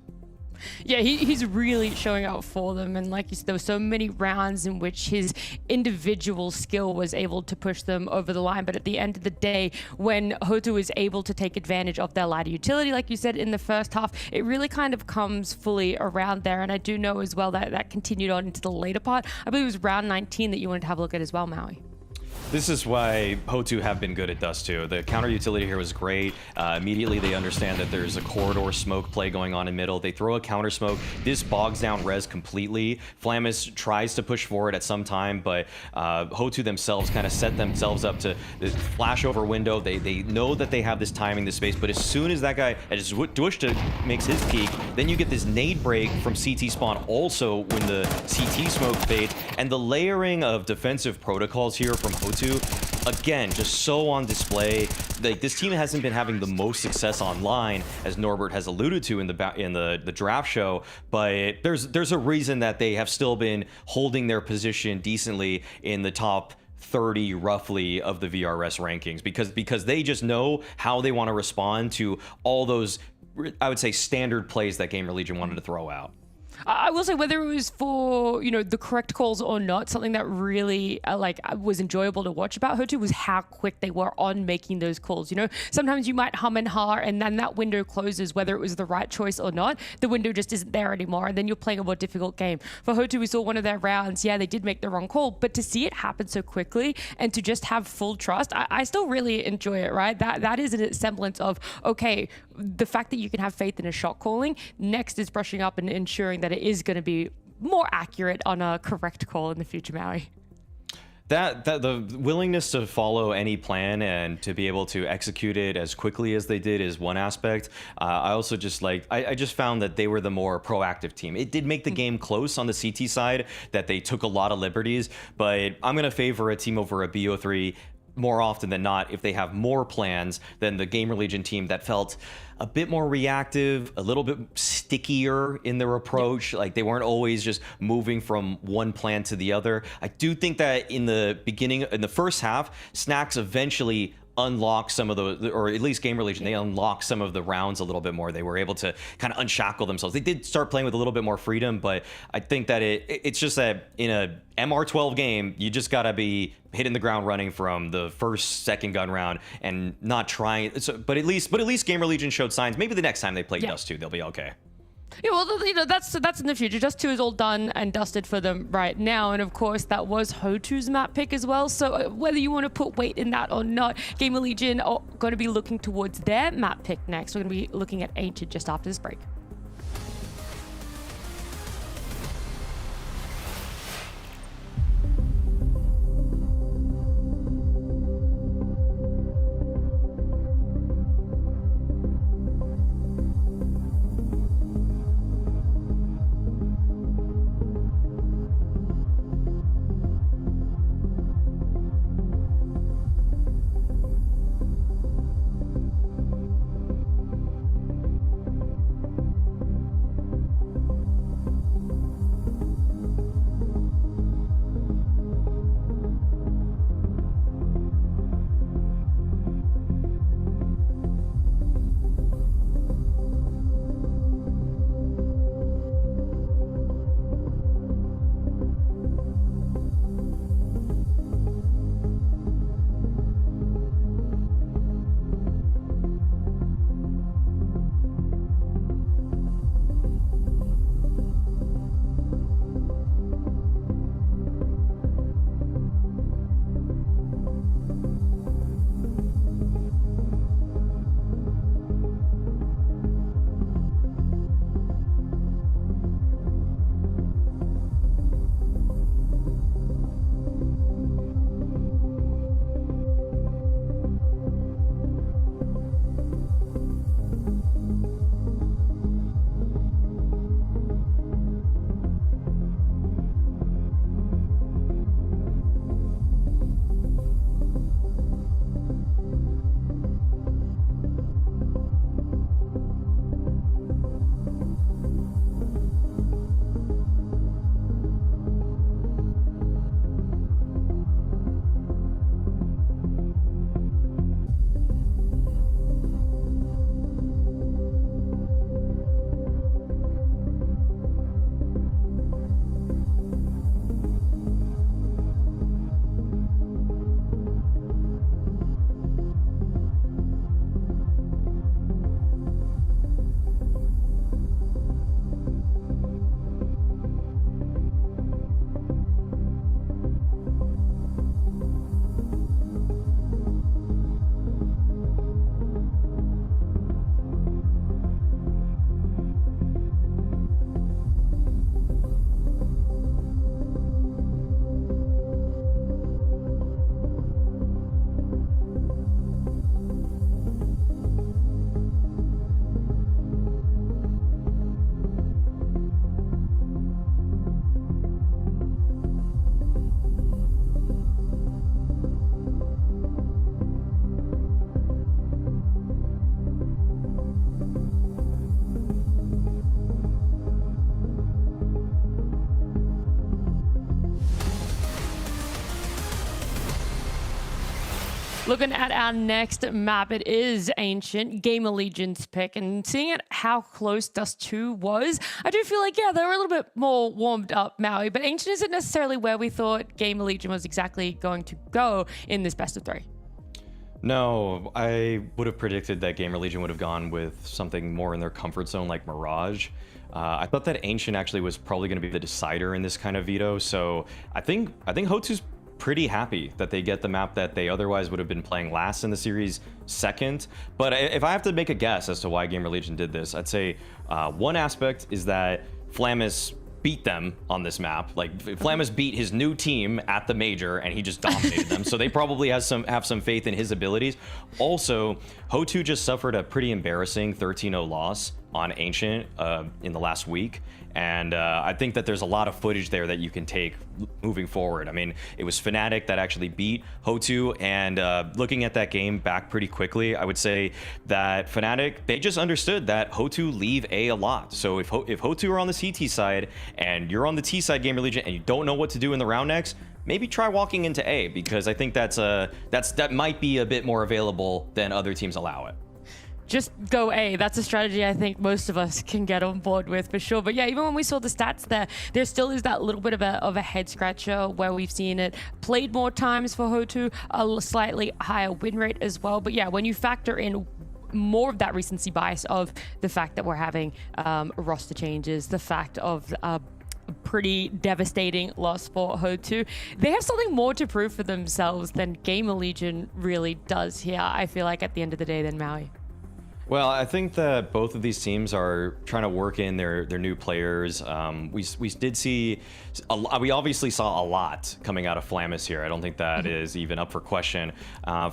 Yeah, he's really showing out for them, and like you said, there were so many rounds in which his individual skill was able to push them over the line. But at the end of the day, when HOTU is able to take advantage of their ladder utility, like you said, in the first half, it really kind of comes fully around there. And I do know as well that that continued on into the later part. I believe it was round 19 that you wanted to have a look at as well, Maui. This is why HOTU have been good at Dust 2. The counter utility here was great. Immediately they understand that there's a corridor smoke play going on in middle. They throw a counter smoke. This bogs down res completely. Flamus tries to push forward at some time, but HOTU themselves kind of set themselves up to this flash over window. They know that they have this timing, this space, but as soon as that guy, as Duishta makes his peak, then you get this nade break from CT spawn also when the CT smoke fades, and the layering of defensive protocols here from HOTU, again, just so on display. Like, this team hasn't been having the most success online, as Norbert has alluded to in the draft show, but there's a reason that they have still been holding their position decently in the top 30 roughly of the VRS rankings, because they just know how they want to respond to all those, I would say, standard plays that GamerLegion wanted to throw out. I will say, whether it was for, you know, the correct calls or not, something that really was enjoyable to watch about HOTU was how quick they were on making those calls. You know, sometimes you might hum and ha, and then that window closes, whether it was the right choice or not. The window just isn't there anymore, and then you're playing a more difficult game. For HOTU, we saw one of their rounds, yeah, they did make the wrong call, but to see it happen so quickly and to just have full trust, I still really enjoy it, right? That is a semblance of, okay, the fact that you can have faith in a shot calling. Next is brushing up and ensuring that it is going to be more accurate on a correct call in the future, Maui. That the willingness to follow any plan and to be able to execute it as quickly as they did is one aspect. I also just I just found that they were the more proactive team. It did make the game close on the CT side, that they took a lot of liberties, but I'm going to favor a team over a BO3 more often than not if they have more plans than the GamerLegion team that felt a bit more reactive, a little bit stickier in their approach. Like, they weren't always just moving from one plan to the other. I do think that in the beginning, in the first half, Snacks eventually unlock some of the, or at least GamerLegion, they unlock some of the rounds a little bit more. They were able to kind of unshackle themselves. They did start playing with a little bit more freedom, but I think that it's just that in a MR12 game, you just gotta be hitting the ground running from the first, second gun round and not trying. But at least GamerLegion showed signs. Maybe the next time they play Dust 2, they'll be okay. Yeah, well, you know, that's in the future. Dust 2 is all done and dusted for them right now, and of course that was HOTU's map pick as well. So whether you want to put weight in that or not, GamerLegion are going to be looking towards their map pick next. We're going to be looking at Ancient just after this break. Looking at our next map, it is Ancient, GamerLegion's pick, and seeing it how close Dust 2 was, I do feel like, yeah, they're a little bit more warmed up, Maui, but Ancient isn't necessarily where we thought GamerLegion was exactly going to go in this best of 3. No, I would have predicted that GamerLegion would have gone with something more in their comfort zone like Mirage. I thought that Ancient actually was probably going to be the decider in this kind of veto, so I think HOTU's pretty happy that they get the map that they otherwise would have been playing last in the series second. But if I have to make a guess as to why GamerLegion did this, I'd say one aspect is that Flamus beat them on this map. Like, Flamus beat his new team at the major and he just dominated them. So they probably have some faith in his abilities. Also, HOTU just suffered a pretty embarrassing 13-0 loss on Ancient in the last week. And I think that there's a lot of footage there that you can take moving forward. I mean, it was Fnatic that actually beat HOTU, and looking at that game back pretty quickly, I would say that Fnatic, they just understood that HOTU leave A lot. So if HOTU are on the CT side and you're on the T side, GamerLegion, and you don't know what to do in the round next, maybe try walking into A, because I think that might be a bit more available than other teams allow it. Just go A. That's a strategy I think most of us can get on board with for sure. But yeah, even when we saw the stats there still is that little bit of a head scratcher where we've seen it played more times for HOTU, a slightly higher win rate as well. But yeah, when you factor in more of that recency bias of the fact that we're having roster changes, the fact of pretty devastating loss for HOTU, they have something more to prove for themselves than GamerLegion really does here, I feel like, at the end of the day, than Maui. Well, I think that both of these teams are trying to work in their new players. We did see, we obviously saw a lot coming out of Flamus here. I don't think that is even up for question.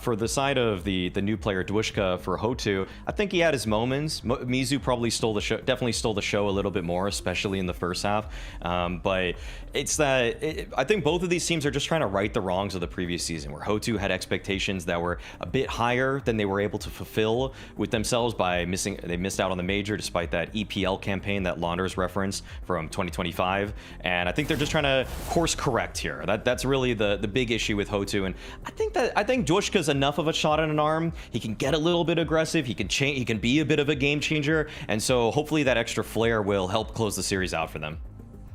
For the side of the new player, Dwishka, for HOTU, I think he had his moments. Mizu probably definitely stole the show a little bit more, especially in the first half. But it's that, I think both of these teams are just trying to right the wrongs of the previous season, where HOTU had expectations that were a bit higher than they were able to fulfill with themselves by they missed out on the major despite that EPL campaign that Launders referenced from 2025, and I think they're just trying to course correct here. That's really the big issue with HOTU, and I think Dwishka's enough of a shot in an arm. He can get a little bit aggressive. He can be a bit of a game changer, and so hopefully that extra flair will help close the series out for them.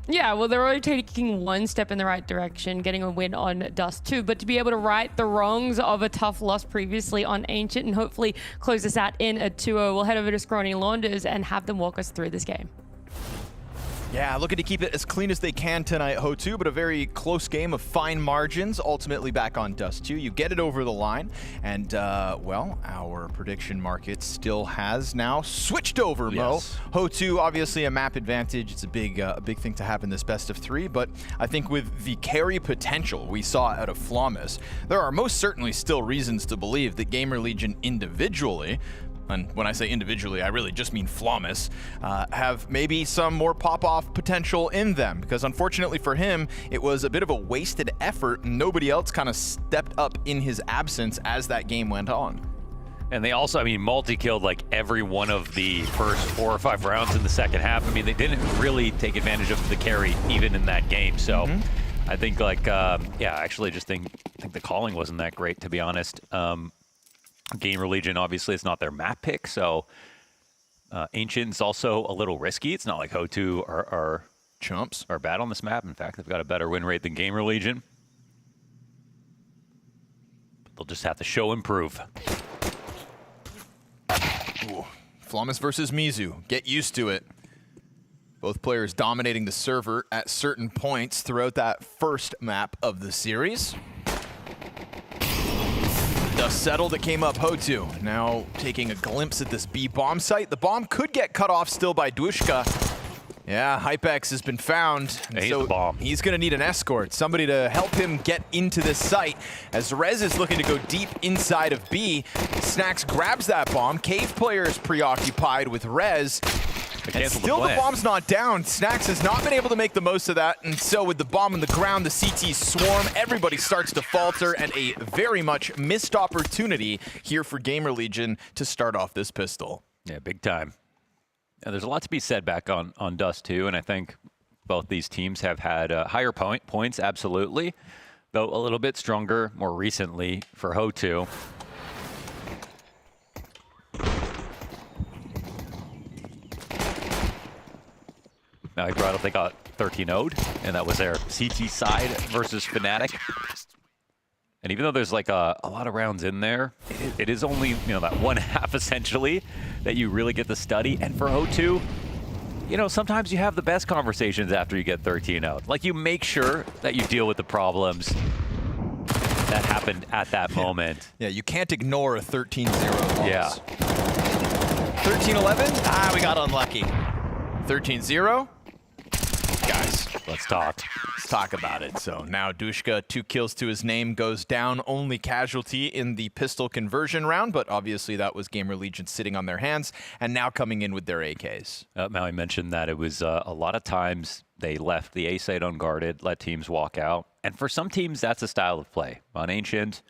Yeah, well, they're already taking one step in the right direction, getting a win on Dust 2, but to be able to right the wrongs of a tough loss previously on Ancient and hopefully close this out in a 2-0, we'll head over to Scrawny Launders and have them walk us through this game. Yeah, looking to keep it as clean as they can tonight, HOTU, but a very close game of fine margins, ultimately back on Dust 2. You get it over the line, and, well, our prediction market still has now switched over, Mo. Yes. HOTU, obviously a map advantage. It's a big thing to have in this best of 3, but I think with the carry potential we saw out of Flamus, there are most certainly still reasons to believe that GamerLegion individually, and when I say individually, I really just mean Flamus, have maybe some more pop-off potential in them. Because unfortunately for him, it was a bit of a wasted effort, and nobody else kind of stepped up in his absence as that game went on. And they also, I mean, multi-killed like every one of the first 4 or 5 rounds in the second half. I mean, they didn't really take advantage of the carry even in that game. So I think like, yeah, actually just think the calling wasn't that great, to be honest. GamerLegion, obviously, it's not their map pick, so Ancient's also a little risky. It's not like HOTU are chumps are bad on this map. In fact, they've got a better win rate than GamerLegion. But they'll just have to show improve. Ooh. Flamus versus Mizu. Get used to it. Both players dominating the server at certain points throughout that first map of the series. Dust settled, it came up HOTU. Now taking a glimpse at this B bomb site. The bomb could get cut off still by Dwishka. Yeah, Hypex has been found. He's the bomb. He's gonna need an escort, somebody to help him get into this site. As Rez is looking to go deep inside of B, Snax grabs that bomb. Cave player is preoccupied with Rez. And still the bomb's not down. Snax has not been able to make the most of that, and so with the bomb on the ground, the CT swarm, everybody starts to falter, and a very much missed opportunity here for GamerLegion to start off this pistol. Yeah, big time. Yeah, there's a lot to be said back on Dust 2, and I think both these teams have had higher points, absolutely. Though a little bit stronger more recently for HOTU. Now he brought up, they got 13-0'd, and that was their CT side versus Fnatic. And even though there's like a lot of rounds in there, it is only, you know, that one half essentially that you really get to study. And for HOTU, you know, sometimes you have the best conversations after you get 13-0. Like, you make sure that you deal with the problems that happened at that moment. Yeah, you can't ignore a 13-0 loss. Yeah. 13-11? We got unlucky. 13-0? Guys, let's talk. Let's talk about it. So now HOTU.CEST, 2 kills to his name, goes down. Only casualty in the pistol conversion round, but obviously that was GamerLegion sitting on their hands and now coming in with their AKs. Maui mentioned that it was a lot of times they left the A site unguarded, let teams walk out. And for some teams, that's a style of play. On Ancient,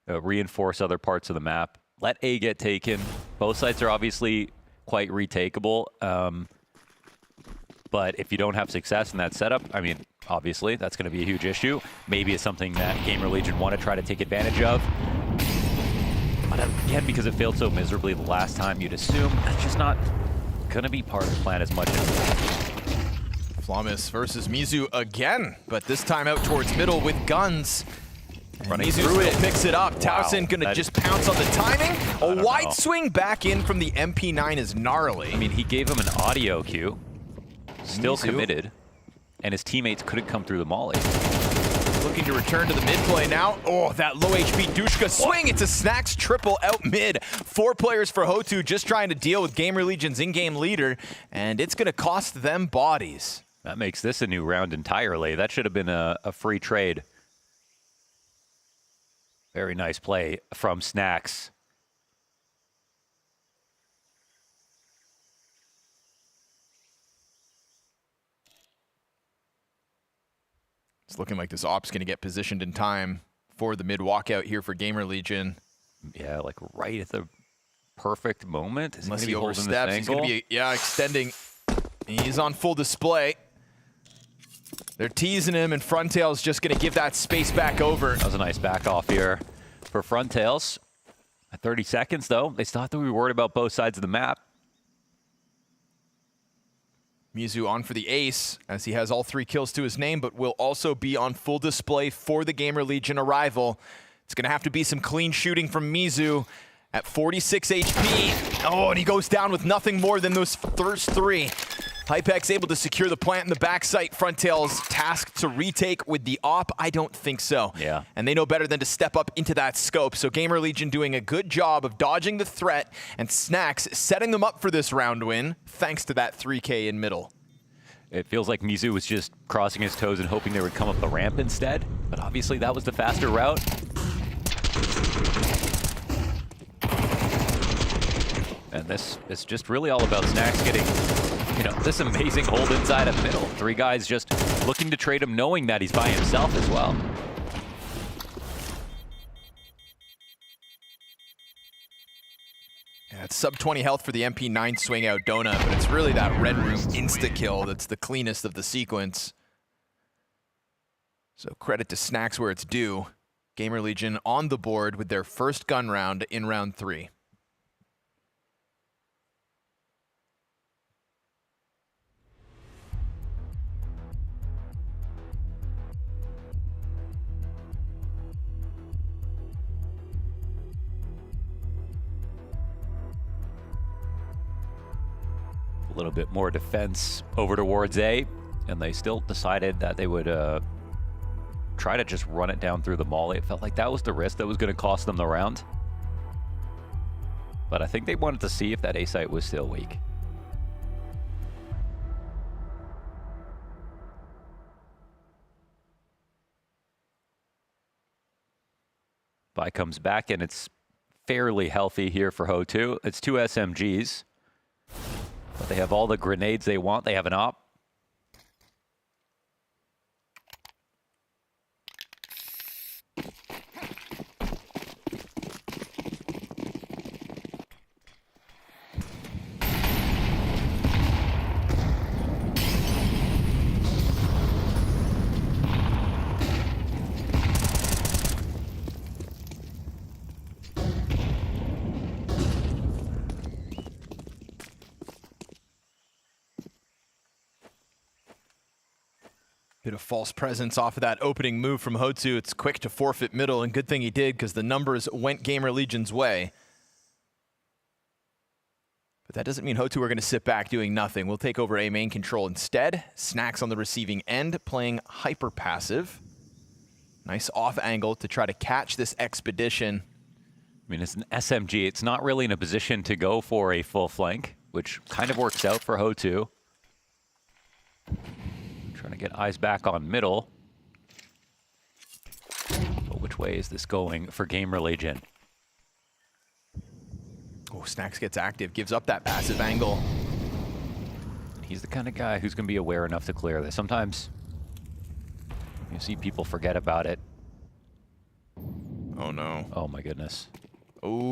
reinforce other parts of the map. Let A get taken. Both sites are obviously quite retakeable. But if you don't have success in that setup, I mean, obviously, that's going to be a huge issue. Maybe it's something that GamerLegion want to try to take advantage of. But again, because it failed so miserably the last time, you'd assume that's just not going to be part of the plan as much as... Flawless versus Mizu again, but this time out towards middle with guns. Running Mizu through still picks it up. Wow. Towson gonna just pounce on the timing. A wide swing back in from the MP9 is gnarly. I mean, he gave him an audio cue. Still Mizu. committed, and his teammates couldn't come through the molly. Looking to return to the mid play now. Oh, that low HP HOTU.CEST swing. It's a Snacks triple out mid. 4 players for HOTU just trying to deal with GamerLegion's in-game leader, and it's gonna cost them bodies. That makes this a new round entirely. That should have been a free trade. Very nice play from Snacks. It's looking like this op's going to get positioned in time for the mid walkout here for GamerLegion. Yeah, like right at the perfect moment. Unless he oversteps, he's going to be extending. He's on full display. They're teasing him, and Frontail's just going to give that space back over. That was a nice back off here for Frontails. At 30 seconds, though, they still have to be worried about both sides of the map. Mizu on for the ace, as he has all 3 kills to his name, but will also be on full display for the GamerLegion arrival. It's going to have to be some clean shooting from Mizu at 46 HP. Oh, and he goes down with nothing more than those first 3. Hypex able to secure the plant in the backside. Frontail's tasked to retake with the op? I don't think so. Yeah. And they know better than to step up into that scope. So GamerLegion doing a good job of dodging the threat, and Snacks setting them up for this round win, thanks to that 3K in middle. It feels like Mizu was just crossing his toes and hoping they would come up the ramp instead. But obviously that was the faster route. And this is just really all about Snacks getting, you know, this amazing hold inside of middle. 3 guys just looking to trade him, knowing that he's by himself as well. Yeah, it's sub 20 health for the MP9 swing out Donut, but it's really that Red Room insta-kill that's the cleanest of the sequence. So credit to Snacks where it's due. GamerLegion on the board with their first gun round in round 3. A little bit more defense over towards A, and they still decided that they would try to just run it down through the molly. It felt like that was the risk that was going to cost them the round. But I think they wanted to see if that A site was still weak. Vi comes back, and it's fairly healthy here for HOTU. It's 2 SMGs. But they have all the grenades they want. They have an op. Bit of false presence off of that opening move from HOTU. It's quick to forfeit middle, and good thing he did because the numbers went GamerLegion's way. But that doesn't mean HOTU are going to sit back doing nothing. We'll take over A main control instead. Snacks on the receiving end, playing hyper passive. Nice off angle to try to catch this expedition. I mean, it's an SMG. It's not really in a position to go for a full flank, which kind of works out for HOTU. Trying to get eyes back on middle. But which way is this going for GamerLegion? Oh, Snacks gets active, gives up that passive angle. He's the kind of guy who's going to be aware enough to clear this. Sometimes you see people forget about it. Oh, no. Oh, my goodness. Ooh,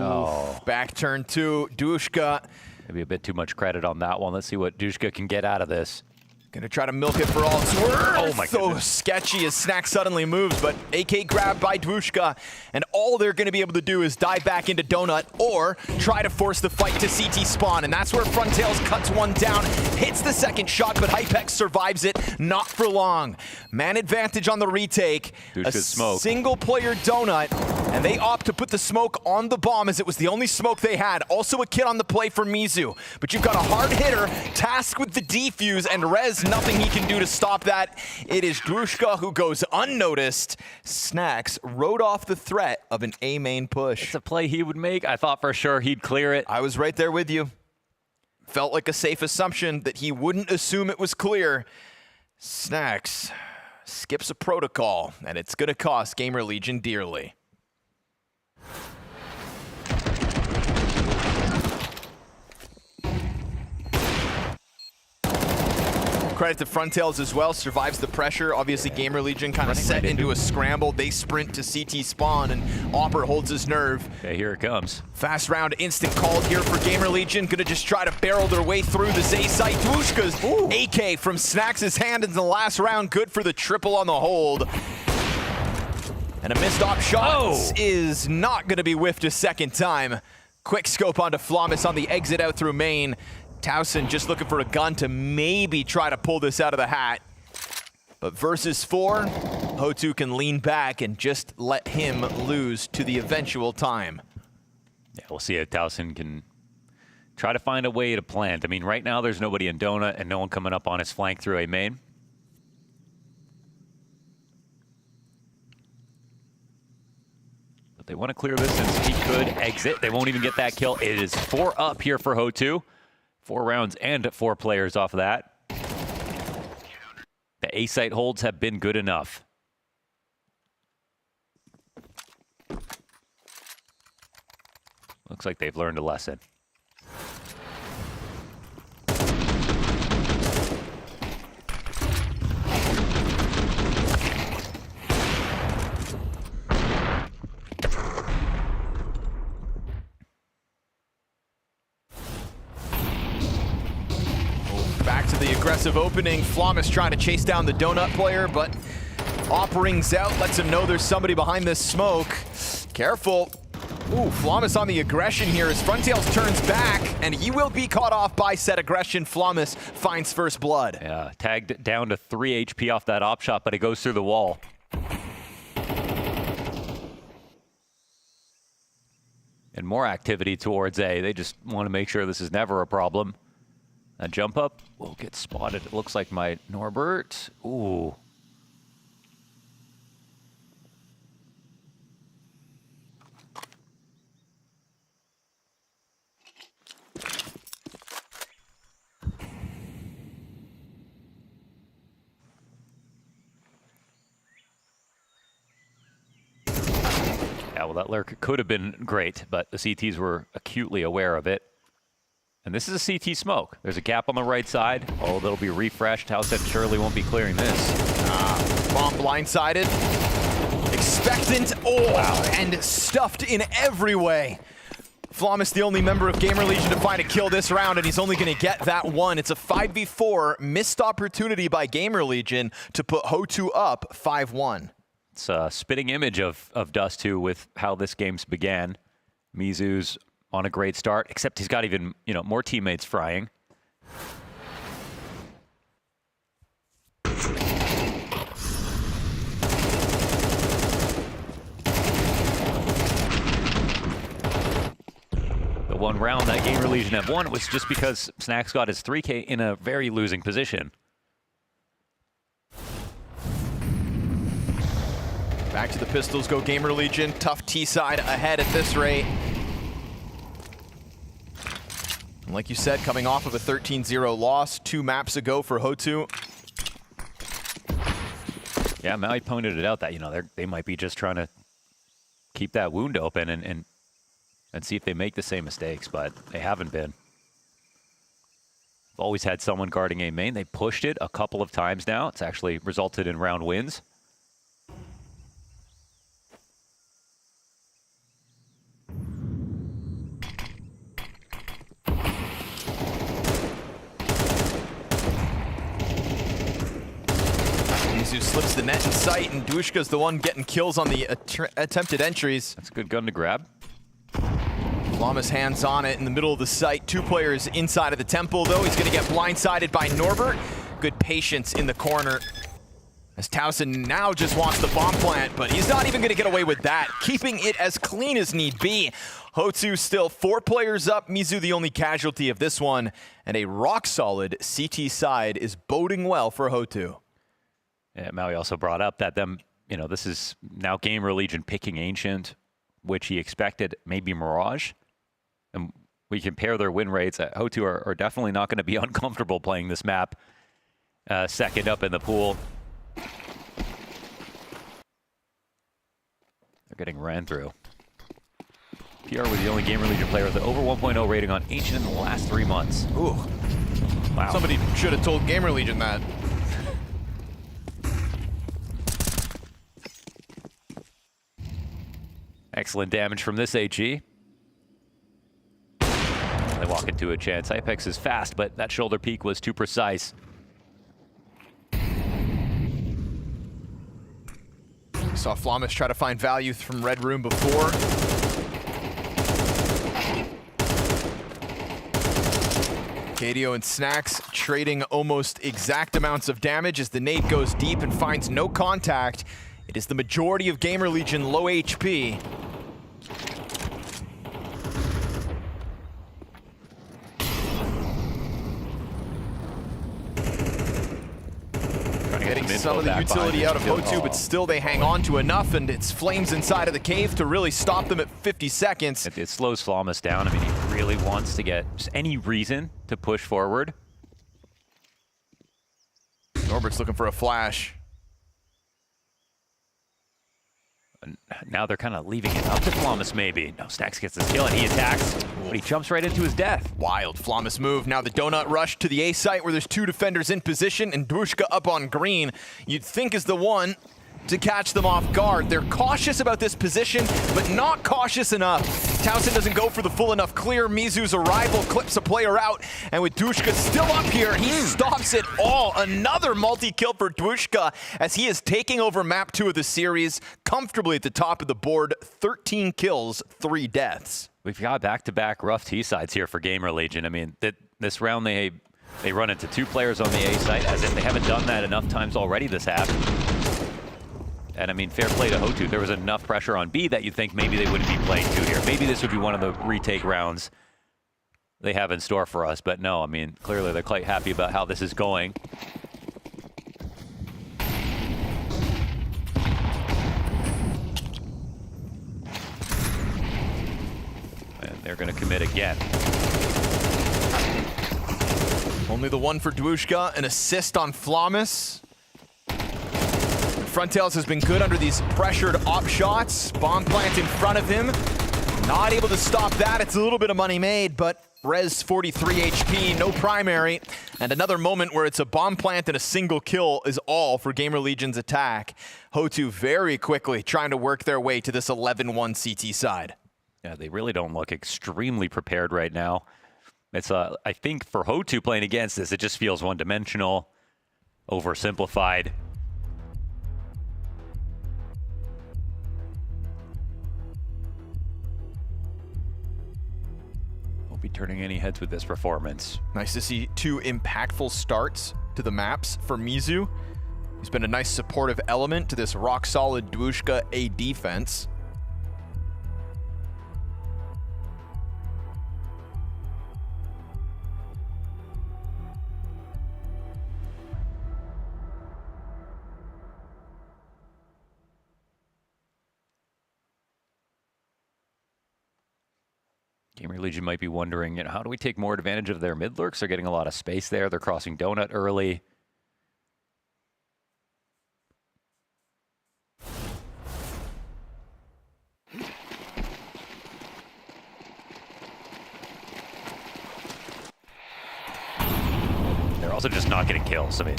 back turn to Dushka. Maybe a bit too much credit on that one. Let's see what Dushka can get out of this. Gonna try to milk it for all it's worth. Oh my so goodness. sketchy as Snack suddenly moves, but AK grabbed by Dvushka, and all they're gonna be able to do is dive back into Donut or try to force the fight to CT spawn, and that's where Frontails cuts one down, hits the second shot, but Hypex survives it, not for long. Man advantage on the retake. Dushka's smoke. Single player Donut, and they opt to put the smoke on the bomb as it was the only smoke they had. Also a kit on the play for Mizu, but you've got a hard hitter tasked with the defuse, and Rez nothing he can do to stop that. It is Dvushka who goes unnoticed. Snacks rode off the threat of an A main push. It's a play he would make. I thought for sure he'd clear it. I was right there with you. Felt like a safe assumption that he wouldn't assume it was clear. Snacks skips a protocol, and it's going to cost GamerLegion dearly. Credit to Frontails as well, survives the pressure. Obviously, GamerLegion kind of set into a scramble. They sprint to CT spawn, and Opper holds his nerve. Okay, here it comes. Fast round instant called here for GamerLegion. Gonna just try to barrel their way through the Zay site. Dvushka's AK from Snacks' hand in the last round. Good for the triple on the hold. And a missed op shot is not gonna be whiffed a second time. Quick scope onto Flawless on the exit out through main. Towson just looking for a gun to maybe try to pull this out of the hat. But versus 4, HOTU can lean back and just let him lose to the eventual time. Yeah, we'll see if Towson can try to find a way to plant. I mean, right now there's nobody in Donut and no one coming up on his flank through A main. But they want to clear this since he could exit. They won't even get that kill. It is 4 up here for HOTU. 4 rounds and 4 players off of that. The A site holds have been good enough. Looks like they've learned a lesson. Back to the aggressive opening. Flawless trying to chase down the Donut player, but Op rings out, lets him know there's somebody behind this smoke. Careful. Ooh, Flawless on the aggression here as Frontails turns back, and he will be caught off by said aggression. Flawless finds first blood. Yeah, tagged down to 3 HP off that op shot, but it goes through the wall. And more activity towards A. They just want to make sure this is never a problem. A jump up will get spotted. It looks like my Norbert. Ooh. Yeah, well, that lurk could have been great, but the CTs were acutely aware of it. And this is a CT smoke. There's a gap on the right side. Oh, that'll be refreshed. Househead surely won't be clearing this. Bomb blindsided. Expectant. Oh, wow. And stuffed in every way. Flawless, the only member of GamerLegion to find a kill this round, and he's only going to get that one. It's a 5v4 missed opportunity by GamerLegion to put HOTU up 5-1. It's a spitting image of Dust 2 with how this game's began. Mizu's on a great start, except he's got even, more teammates frying. one round that GamerLegion have won was just because Snacks got his 3K in a very losing position. Back to the pistols go GamerLegion. Tough T side ahead at this rate. And like you said, coming off of a 13-0 loss 2 maps ago for HOTU. Yeah, Maui pointed it out that, you know, they might be just trying to keep that wound open and see if they make the same mistakes, but they haven't been. Always had someone guarding A main. They pushed it a couple of times now. It's actually resulted in round wins. Mizu slips the net in sight, and Dushka's the one getting kills on the attempted entries. That's a good gun to grab. Llama's hands on it in the middle of the site. 2 players inside of the temple, though. He's going to get blindsided by Norbert. Good patience in the corner. As Towson now just wants the bomb plant, but he's not even going to get away with that. Keeping it as clean as need be. HOTU still 4 players up. Mizu the only casualty of this one. And a rock-solid CT side is boding well for HOTU. Yeah, Maui also brought up that you know, this is now GamerLegion picking Ancient, which he expected maybe Mirage. And we compare their win rates. HOTU are definitely not going to be uncomfortable playing this map. Second up in the pool. They're getting ran through. PR was the only GamerLegion player with an over 1.0 rating on Ancient in the last 3 months. Ooh. Wow. Somebody should have told GamerLegion that. Excellent damage from this AG. They walk into a chance. Apex is fast, but that shoulder peek was too precise. We saw Flamus try to find value from Red Room before. Kadio and Snacks trading almost exact amounts of damage as the nade goes deep and finds no contact. It is the majority of GamerLegion low HP. Getting some of the utility out of HOTU, but still they hang on to enough, and it's Flames inside of the cave to really stop them at 50 seconds. It slows Flamus down. I mean, he really wants to get just any reason to push forward. Norbert's looking for a flash. And now they're kind of leaving it up to Flamus, maybe. No, Stacks gets the kill, and he attacks, but he jumps right into his death. Wild Flamus move. Now the donut rush to the A site where there's 2 defenders in position, and Drushka up on green. You'd think is the one to catch them off guard. They're cautious about this position, but not cautious enough. Towson doesn't go for the full enough clear. Mizu's arrival clips a player out, and with Dushka still up here, he stops it all. Another multi-kill for Dushka as he is taking over map 2 of the series, comfortably at the top of the board. 13 kills, 3 deaths. We've got back-to-back rough T-sides here for GamerLegion. I mean, this round they run into 2 players on the A site, as if they haven't done that enough times already this half. And I mean, fair play to HOTU. There was enough pressure on B that you'd think maybe they wouldn't be playing 2 here. Maybe this would be one of the retake rounds they have in store for us. But no, I mean, clearly they're quite happy about how this is going. And they're going to commit again. Only the one for Dushka, an assist on Flamus. Frontails has been good under these pressured op shots. Bomb plant in front of him. Not able to stop that. It's a little bit of money made, but Rez 43 HP, no primary. And another moment where it's a bomb plant and a single kill is all for GamerLegion's attack. HOTU very quickly trying to work their way to this 11-1 CT side. Yeah, they really don't look extremely prepared right now. It's I think for HOTU playing against this, it just feels one-dimensional, oversimplified. Won't be turning any heads with this performance. Nice to see 2 impactful starts to the maps for Mizu. He's been a nice supportive element to this rock-solid Dushka A defense. GamerLegion might be wondering, how do we take more advantage of their mid lurks? They're getting a lot of space there. They're crossing Donut early. They're also just not getting kills. I mean,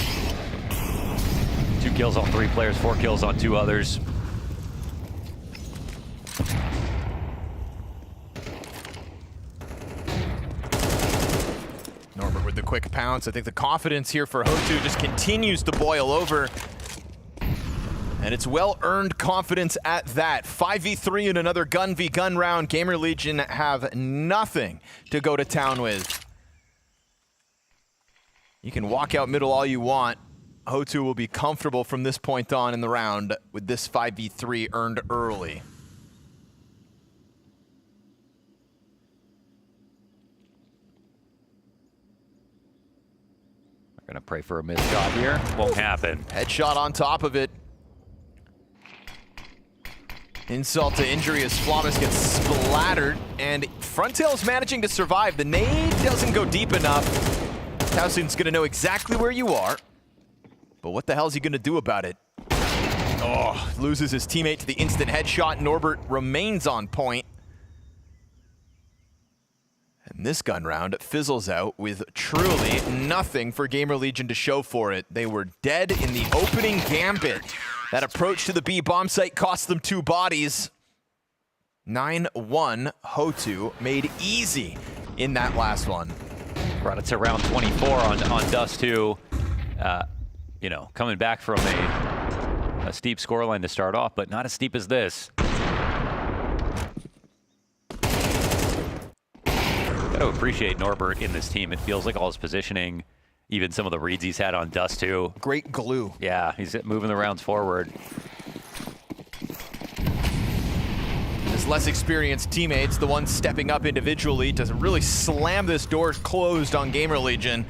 2 kills on 3 players, 4 kills on 2 others. Norbert with the quick pounce. I think the confidence here for HOTU just continues to boil over. And it's well-earned confidence at that. 5v3 in another gun v gun round. GamerLegion have nothing to go to town with. You can walk out middle all you want. HOTU will be comfortable from this point on in the round with this 5v3 earned early. Gonna pray for a missed shot here. Won't happen. Headshot on top of it. Insult to injury as Flawless gets splattered, and Frontail's managing to survive. The nade doesn't go deep enough. Towson's gonna know exactly where you are, but what the hell is he gonna do about it? Oh, loses his teammate to the instant headshot. Norbert remains on point. And this gun round fizzles out with truly nothing for GamerLegion to show for it. They were dead in the opening gambit. That approach to the B bomb site cost them 2 bodies. 9-1, HOTU made easy in that last one. Brought it to round 24 on Dust 2. You know, coming back from a steep scoreline to start off, but not as steep as this. Got to appreciate Norbert in this team. It feels like all his positioning, even some of the reads he's had on Dust 2. Great glue. Yeah, he's moving the rounds forward. His less experienced teammates, the ones stepping up individually, to really slam this door closed on GamerLegion.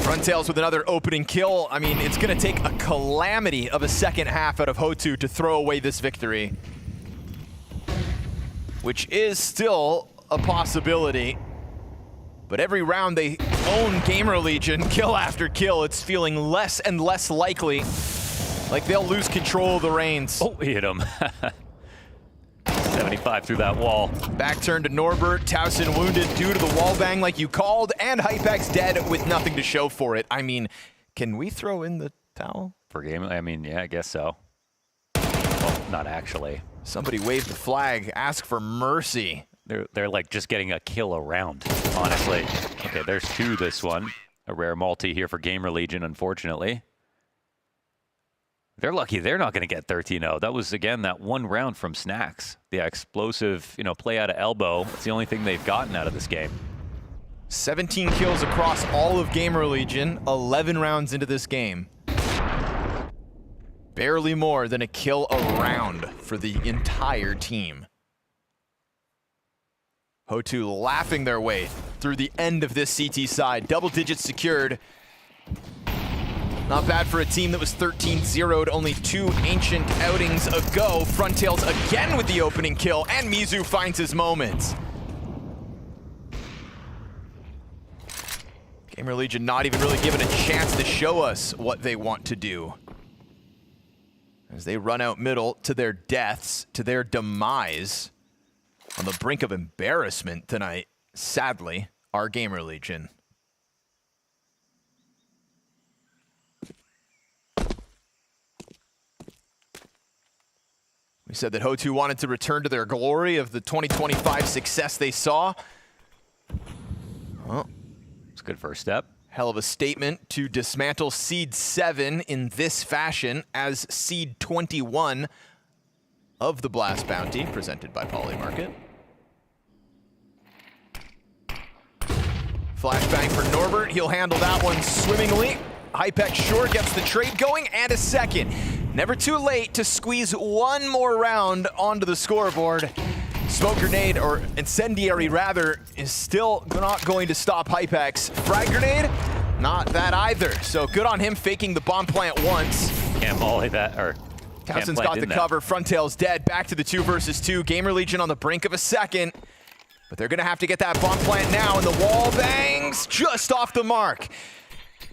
Frontails with another opening kill. I mean, it's going to take a calamity of a second half out of HOTU to throw away this victory, which is still a possibility. But every round they own GamerLegion, kill after kill, it's feeling less and less likely like they'll lose control of the reins. Oh, he hit him. 75 through that wall. Back turn to Norbert. Towson wounded due to the wall bang like you called, and Hypex dead with nothing to show for it. I mean, can we throw in the towel? For game, I mean, yeah, I guess so. Well, not actually. Somebody wave the flag, ask for mercy. They're like just getting a kill around, honestly. Okay, there's 2 this one. A rare multi here for GamerLegion, unfortunately. They're lucky they're not going to get 13-0. That was, again, that one round from Snacks. The explosive, play out of elbow. It's the only thing they've gotten out of this game. 17 kills across all of GamerLegion, 11 rounds into this game. Barely more than a kill a round for the entire team. HOTU laughing their way through the end of this CT side. Double digits secured. Not bad for a team that was 13-0'd only 2 ancient outings ago. Frontails again with the opening kill, and Mizu finds his moments. GamerLegion not even really given a chance to show us what they want to do, as they run out middle to their deaths, to their demise. On the brink of embarrassment tonight, sadly, our GamerLegion. We said that HOTU wanted to return to their glory of the 2025 success they saw. Well, it's a good first step. Hell of a statement to dismantle Seed 7 in this fashion as Seed 21 of the Blast Bounty, presented by Polymarket. Flashbang for Norbert. He'll handle that one swimmingly. Hypex sure gets the trade going, and a second. Never too late to squeeze one more round onto the scoreboard. Smoke grenade, or incendiary rather, is still not going to stop Hypex. Frag grenade, not that either. So good on him faking the bomb plant once. Can't volley that, or Towson's got the cover. Frontail's dead. Back to the 2 versus 2. GamerLegion on the brink of a second. But they're going to have to get that bomb plant now, and the wall bangs just off the mark.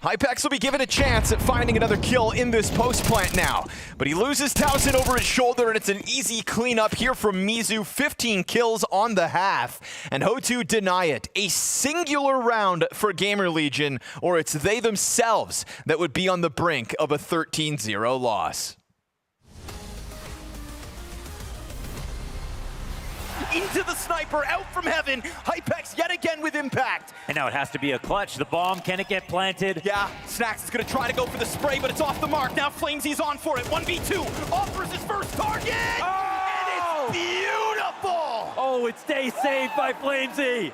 Hypex will be given a chance at finding another kill in this post plant now. But he loses Towson over his shoulder, and it's an easy cleanup here from Mizu. 15 kills on the half. And HOTU deny it. A singular round for GamerLegion, or it's they themselves that would be on the brink of a 13-0 loss. Into the sniper, out from heaven. Hypex yet again with impact. And now it has to be a clutch. The bomb, can it get planted? Yeah, Snacks is gonna try to go for the spray, but it's off the mark. Now Flamesy's on for it. 1v2, offers his first target. And it's beautiful. Oh, it stays saved by Flamesy.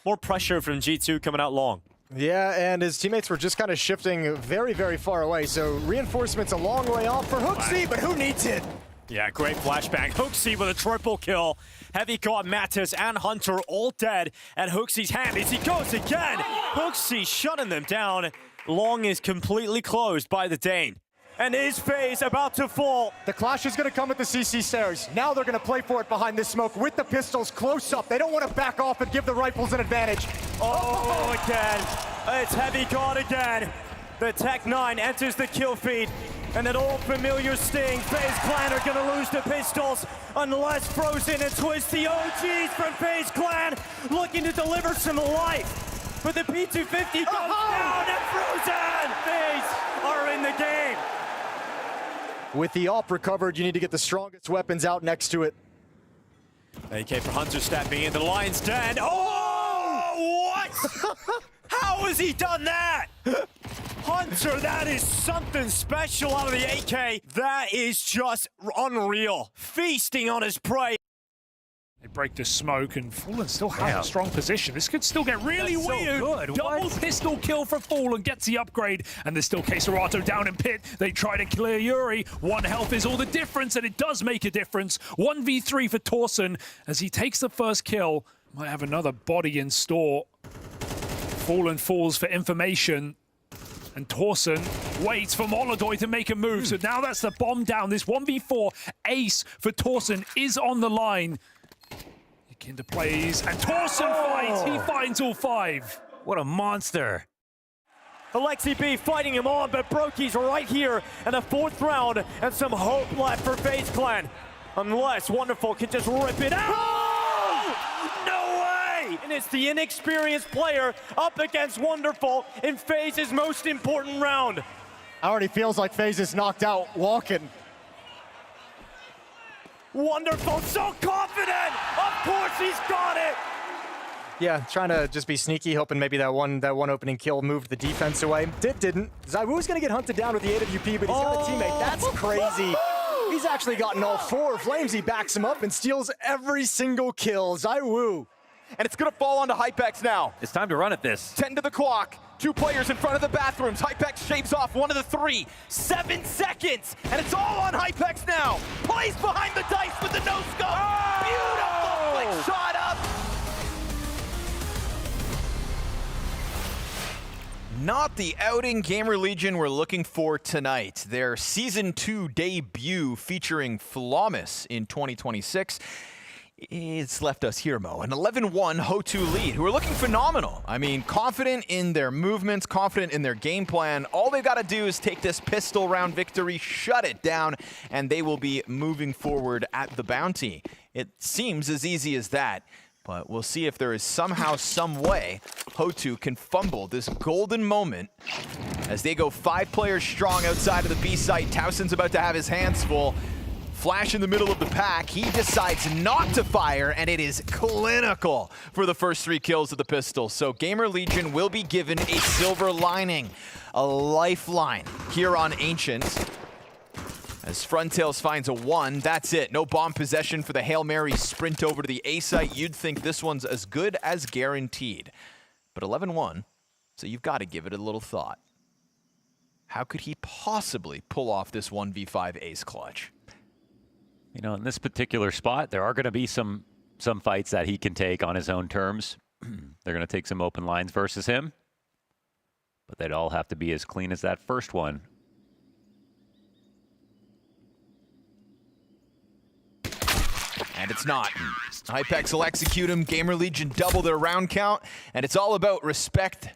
More pressure from G2 coming out long. Yeah, and his teammates were just kind of shifting very, very far away. So reinforcements a long way off for HOTU, but who needs it? Yeah, great flashbang. HOTU with a triple kill. Heavy got Mattis and Hunter all dead at HOTU's hand as he goes again. HOTU shutting them down. Long is completely closed by the Dane. And his FaZe about to fall. The clash is going to come at the CC stairs. Now they're going to play for it behind this smoke with the pistols close up. They don't want to back off and give the rifles an advantage. Oh, again. It's Heavy God again. The Tech 9 enters the kill feed. And an old familiar sting. FaZe Clan are going to lose the pistols unless Frozen and Twist, the OGs from FaZe Clan, looking to deliver some life. But the P250 goes down and Frozen! FaZe are in the game. With the AWP recovered, you need to get the strongest weapons out next to it. AK for Hunter stepping in. The Lion's dead. Oh, what? How has he done that? Hunter, that is something special out of the AK. That is just unreal. Feasting on his prey. They break the smoke, and Fallen still has a strong position. This could still get really weird. So Double pistol kill for Fallen, gets the upgrade, and there's still Keserato down in pit. They try to clear Yuri. 1 health is all the difference, and it does make a difference. 1v3 for Torsen as he takes the first kill. Might have another body in store. Fallen falls for information. And Torsen waits for Molodoy to make a move. So now that's the bomb down. This 1v4 ace for Torsen is on the line. Into plays, and Torsen fights. He finds all 5. What a monster. Alexi B fighting him on, but Brokey's right here in the 4th round, and some hope left for FaZe Clan. Unless Wonderful can just rip it out. Oh! No way! And it's the inexperienced player up against Wonderful in FaZe's most important round. Already feels like FaZe is knocked out walking. Wonderful, so confident! Of course he's got it! Yeah, trying to just be sneaky, hoping maybe that one opening kill moved the defense away. Didn't. ZywOo's gonna get hunted down with the AWP, but he's got a teammate. That's crazy. He's actually gotten all 4. Flamesy backs him up and steals every single kill. ZywOo. And it's gonna fall onto Hypex now. It's time to run at this. 10 to the clock. 2 players in front of the bathrooms. Hypex shaves off 1 of the 3. 7 seconds, and it's all on Hypex now. Plays behind the dice with the no-scope. Oh! Beautiful flick shot up. Not the outing GamerLegion we're looking for tonight. Their Season 2 debut featuring Flawless in 2026. It's left us here, Mo. An 11-1 HOTU lead, who are looking phenomenal. I mean, confident in their movements, confident in their game plan. All they've got to do is take this pistol round victory, shut it down, and they will be moving forward at the Bounty. It seems as easy as that, but we'll see if there is somehow, some way, HOTU can fumble this golden moment as they go 5 players strong outside of the B site. Towson's about to have his hands full. Flash in the middle of the pack. He decides not to fire, and it is clinical for the first 3 kills of the pistol. So GamerLegion will be given a silver lining, a lifeline here on Ancient. As Frontails finds a 1, that's it. No bomb possession for the Hail Mary sprint over to the A site. You'd think this one's as good as guaranteed. But 11-1, so you've got to give it a little thought. How could he possibly pull off this 1v5 ace clutch? You know, in this particular spot, there are going to be some fights that he can take on his own terms. They're going to take some open lines versus him, but they'd all have to be as clean as that first one. And it's not. Hypex will execute him. GamerLegion double their round count. And it's all about respect,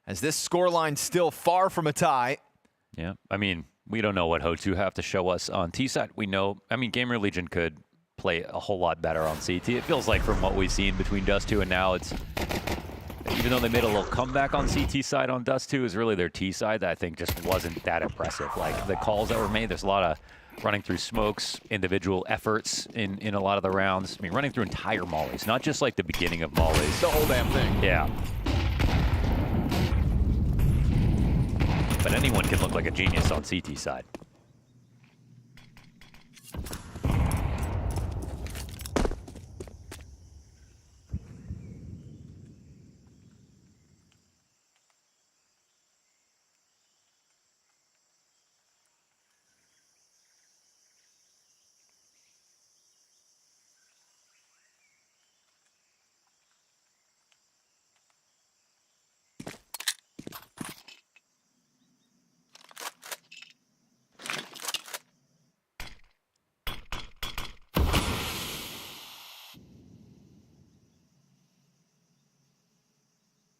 as this scoreline still far from a tie. Yeah, I mean, we don't know what HOTU have to show us on T side. We know, I mean, GamerLegion could play a whole lot better on CT. It feels like from what we've seen between Dust 2 and now, it's, even though they made a little comeback on CT side on Dust 2, is really their T side that I think just wasn't that impressive. Like the calls that were made, there's a lot of running through smokes, individual efforts in a lot of the rounds. I mean, running through entire mollies, not just like the beginning of mollies. The whole damn thing. Yeah. But anyone can look like a genius on CT side.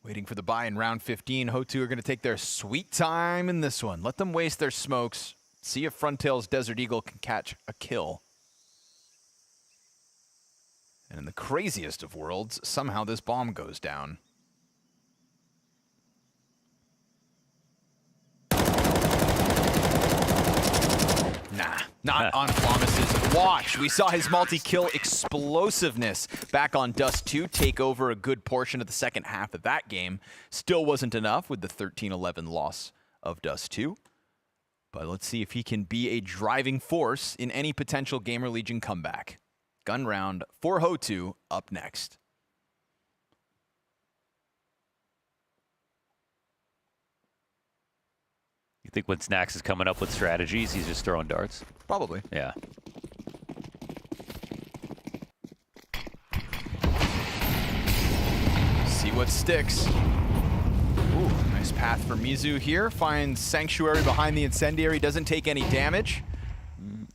Waiting for the buy in round 15. HOTU are going to take their sweet time in this one. Let them waste their smokes. See if Frontail's Desert Eagle can catch a kill. And in the craziest of worlds, somehow this bomb goes down. Nah, not on Flamis's watch. We saw his multi-kill explosiveness back on Dust 2 take over a good portion of the second half of that game. Still wasn't enough with the 13-11 loss of Dust 2. But let's see if he can be a driving force in any potential GamerLegion comeback. Gun round for HOTU up next. You think when Snacks is coming up with strategies, he's just throwing darts? Probably. Yeah. See what sticks. Ooh, nice path for Mizu here. Finds Sanctuary behind the Incendiary. Doesn't take any damage.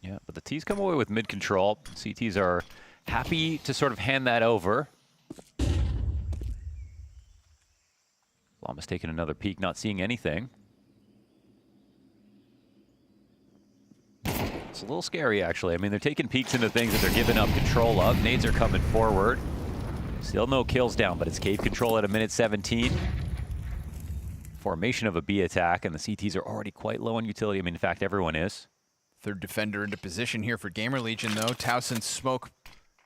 Yeah, but the T's come away with mid control. CTs are happy to sort of hand that over. Llama's taking another peek, not seeing anything. It's a little scary, actually. I mean, they're taking peeks into things that they're giving up control of. Nades are coming forward. Still no kills down, but it's cave control at a minute 17. Formation of a B attack, and the CTs are already quite low on utility. I mean, in fact, everyone is. Third defender into position here for GamerLegion, though. Towson's smoke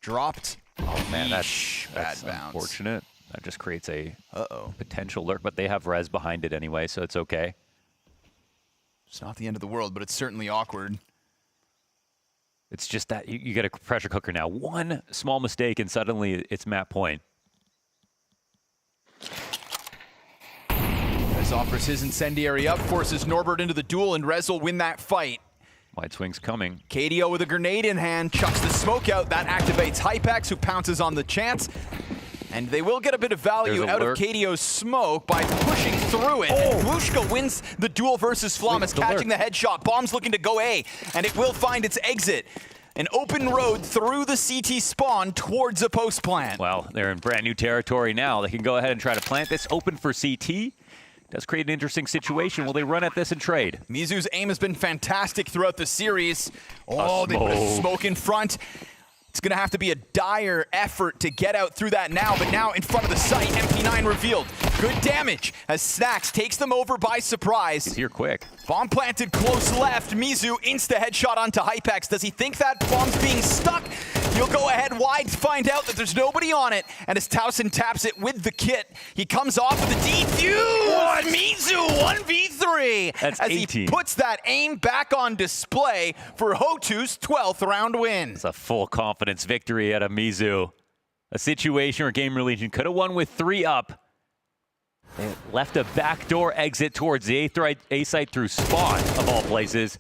dropped. Oh, man, that's bad bounce. Unfortunate. That just creates a potential lurk, but they have res behind it anyway, so it's okay. It's not the end of the world, but it's certainly awkward. It's just that you get a pressure cooker now. One small mistake and suddenly it's map point. Rez offers his Incendiary up, forces Norbert into the duel, and Rez will win that fight. Wide swing's coming. KDO with a grenade in hand, chucks the smoke out. That activates Hypex, who pounces on the chance. And they will get a bit of value out of KDO's smoke by pushing through it. And Glushka wins the duel versus Flamus, catching the headshot. Bomb's looking to go A, and it will find its exit. An open road through the CT spawn towards a post plant. Well, they're in brand new territory now. They can go ahead and try to plant this. Open for CT. Does create an interesting situation. Will they run at this and trade? Mizu's aim has been fantastic throughout the series. Oh, they put a smoke in front. It's going to have to be a dire effort to get out through that now, but now in front of the site, MP9 revealed. Good damage as Snacks takes them over by surprise. He's here quick. Bomb planted close left. Mizu insta headshot onto Hypex. Does he think that bomb's being stuck? He'll go ahead wide to find out that there's nobody on it. And as Towson taps it with the kit, he comes off with a defuse. Mizu 1v3 That's as 18. he puts that aim back on display for HOTU's 12th round win. It's a full confidence victory out of Mizu. A situation where GamerLegion could have won with 3 up. They left a backdoor exit towards the A site through spawn, of all places.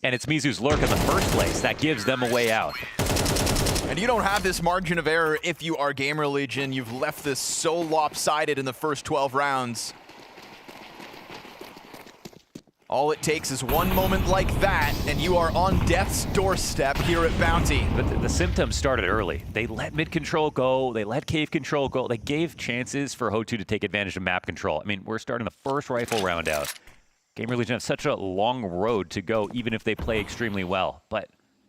And it's Mizu's lurk in the first place that gives them a way out. And you don't have this margin of error if you are GamerLegion. You've left this so lopsided in the first 12 rounds. All it takes is one moment like that, and you are on death's doorstep here at Bounty. But the symptoms started early. They let mid control go. They let cave control go. They gave chances for HOTU to take advantage of map control. I mean, we're starting the first rifle round out. GamerLegion have such a long road to go, even if they play extremely well. But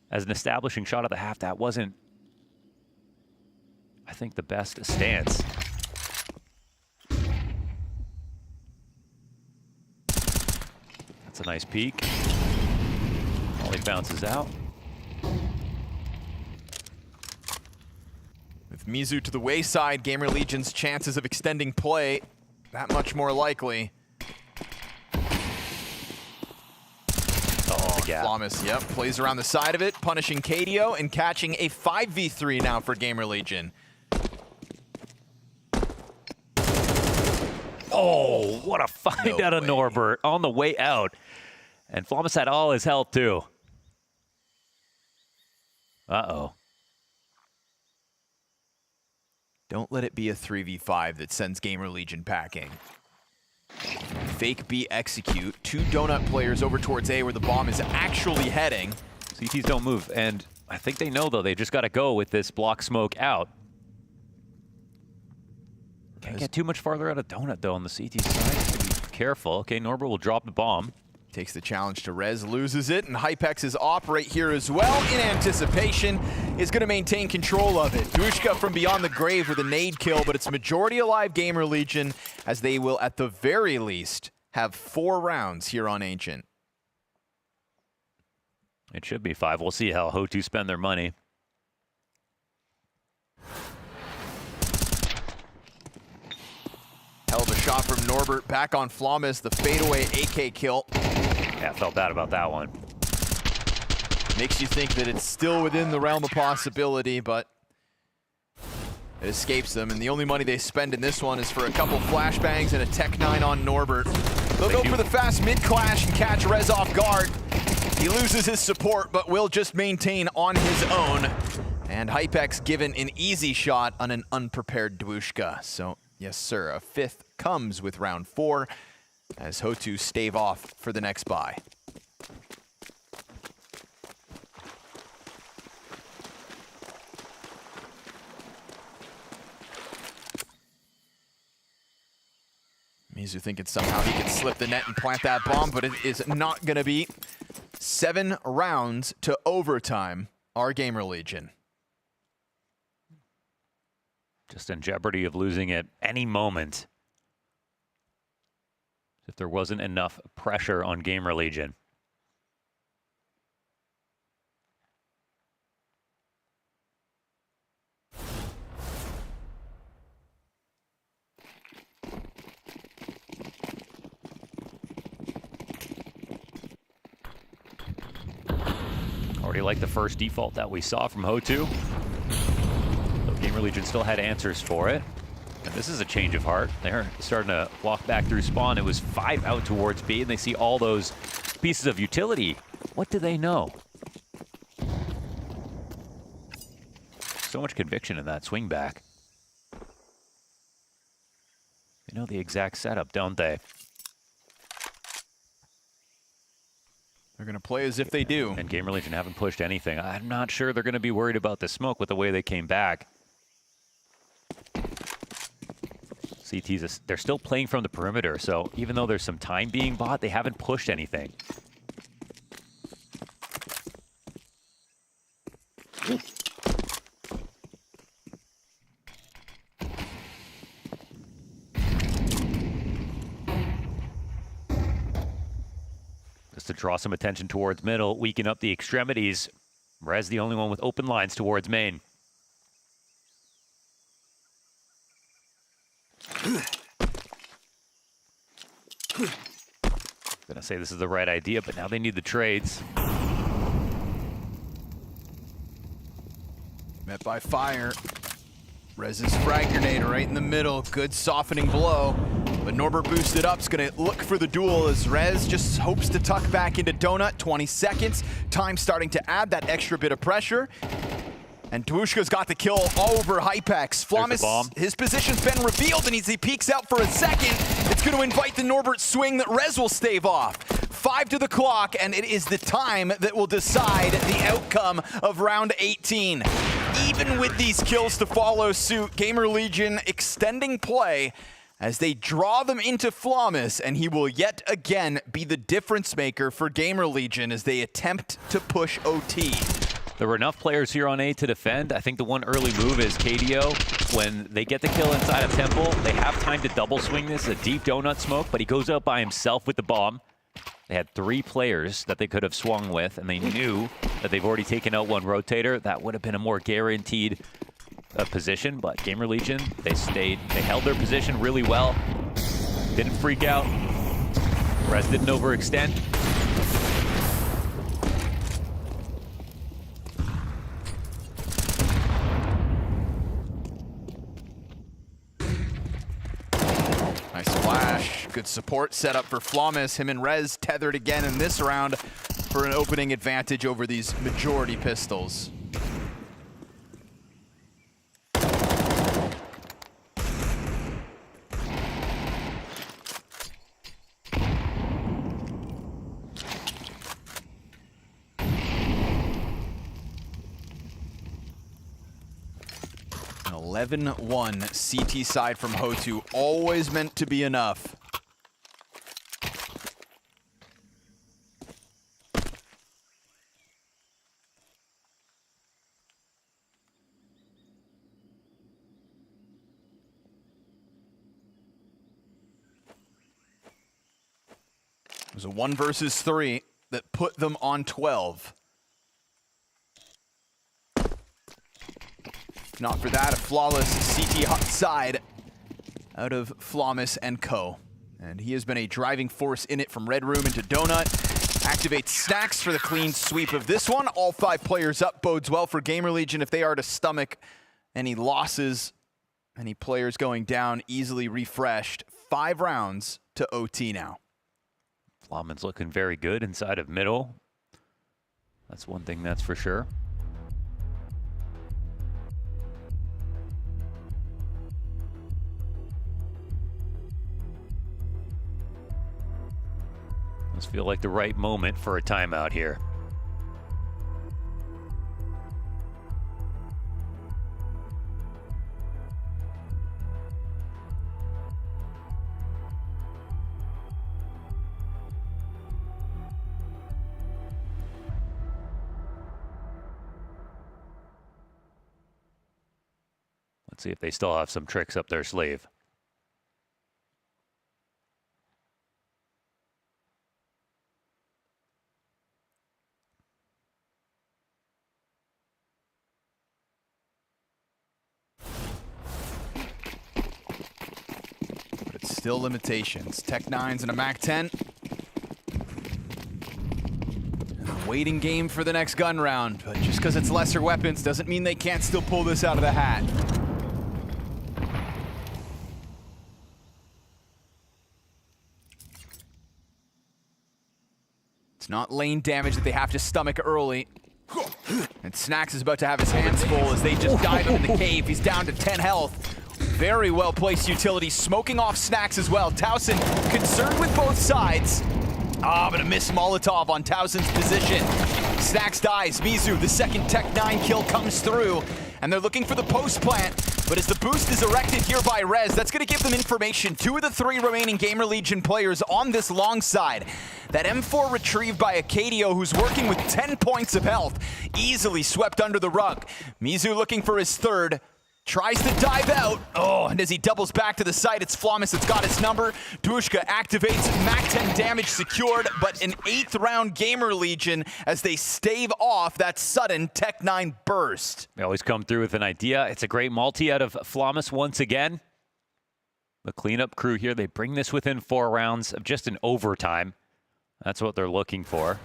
as an establishing shot at the half, that wasn't, I think, the best stance. That's a nice peek. Ollie bounces out. With Mizu to the wayside, GamerLegion's chances of extending play that much more likely. Oh, the gap. Flawless, yep, plays around the side of it, punishing KDO and catching a 5v3 now for GamerLegion. Oh, what a find out of Norbert on the way out. And Flawless had all his health, too. Uh-oh. Don't let it be a 3v5 that sends GamerLegion packing. Fake B execute. 2 donut players over towards A where the bomb is actually heading. CTs don't move, and I think they know, though. They just got to go with this block smoke out. Can't get too much farther out of donut, though, on the CT side. Be careful. Okay, Norbert will drop the bomb. Takes the challenge to Rez, loses it, and Hypex is op right here as well. In anticipation, is going to maintain control of it. Dushka from beyond the grave with a nade kill, but it's majority alive GamerLegion, as they will, at the very least, have 4 rounds here on Ancient. It should be 5. We'll see how HOTU spend their money. Hell of a shot from Norbert, back on Flawless, the fadeaway AK kill. Yeah, felt bad about that one. Makes you think that it's still within the realm of possibility, but it escapes them, and the only money they spend in this one is for a couple flashbangs and a Tech 9 on Norbert. They'll go for the fast mid-clash and catch Rez off guard. He loses his support, but will just maintain on his own. And Hypex given an easy shot on an unprepared Dwushka. So, yes sir, a 5th comes with round 4 as HOTU stave off for the next bye. Mizu thinking somehow he can slip the net and plant that bomb, but it is not going to be. 7 rounds to overtime, our GamerLegion. Just in jeopardy of losing at any moment if there wasn't enough pressure on GamerLegion. Already like the first default that we saw from HOTU. Though GamerLegion still had answers for it. And this is a change of heart. They're starting to walk back through spawn. It was 5 out towards B, and they see all those pieces of utility. What do they know? So much conviction in that swing back. They know the exact setup, don't they? They're going to play as if they do. And GamerLegion haven't pushed anything. I'm not sure they're going to be worried about the smoke with the way they came back. CTs, they're still playing from the perimeter, so even though there's some time being bought, they haven't pushed anything. Just to draw some attention towards middle, weaken up the extremities. Rez the only one with open lines towards main. Gonna say this is the right idea, but now they need the trades. Met by fire. Rez's frag grenade right in the middle. Good softening blow. But Norbert boosted up, is gonna look for the duel as Rez just hopes to tuck back into Donut. 20 seconds. Time starting to add that extra bit of pressure. And Dwushka's got the kill all over Hypex. Flawless, his position's been revealed, and as he peeks out for a second, it's going to invite the Norbert swing that Rez will stave off. 5 to the clock, and it is the time that will decide the outcome of round 18. Even with these kills to follow suit, GamerLegion extending play as they draw them into Flawless, and he will yet again be the difference maker for GamerLegion as they attempt to push OT. There were enough players here on A to defend. I think the one early move is KDO. When they get the kill inside of Temple, they have time to double swing this, a deep donut smoke, but he goes out by himself with the bomb. They had 3 players that they could have swung with, and they knew that they've already taken out one rotator. That would have been a more guaranteed position, but GamerLegion, they held their position really well. Didn't freak out. Rez didn't overextend. Nice flash. Good support set up for Flawless. Him and Rez tethered again in this round for an opening advantage over these majority pistols. An 11-1 CT side from HOTU, always meant to be enough. It was a 1 versus 3 that put them on 12. If not for that, a flawless CT hot side out of Flawless and Co. And he has been a driving force in it from Red Room into Donut. Activates Snacks for the clean sweep of this one. All 5 players up bodes well for GamerLegion if they are to stomach any losses. Any players going down easily refreshed. 5 rounds to OT now. Flamen's looking very good inside of middle. That's one thing that's for sure. Must feel like the right moment for a timeout here. Let's see if they still have some tricks up their sleeve. But it's still limitations. Tech 9s and a Mac 10. And a waiting game for the next gun round. But just because it's lesser weapons doesn't mean they can't still pull this out of the hat. It's not lane damage that they have to stomach early. And Snacks is about to have his hands full as they just dive him in the cave. He's down to 10 health. Very well placed utility, smoking off Snacks as well. Towson concerned with both sides. But a missed Molotov on Towson's position. Snacks dies. Mizu, the second Tech 9 kill comes through. And they're looking for the post plant. But as the boost is erected here by Rez, that's going to give them information. 2 of the 3 remaining GamerLegion players on this long side. That M4 retrieved by a KDO who's working with 10 points of health. Easily swept under the rug. Mizu looking for his 3rd. Tries to dive out. And as he doubles back to the site, it's Flawless that's got his number. Dushka activates, Mac 10 damage secured, but an 8th round GamerLegion as they stave off that sudden Tech 9 burst. They always come through with an idea. It's a great multi out of Flawless once again. The cleanup crew here, they bring this within 4 rounds of just an overtime. That's what they're looking for.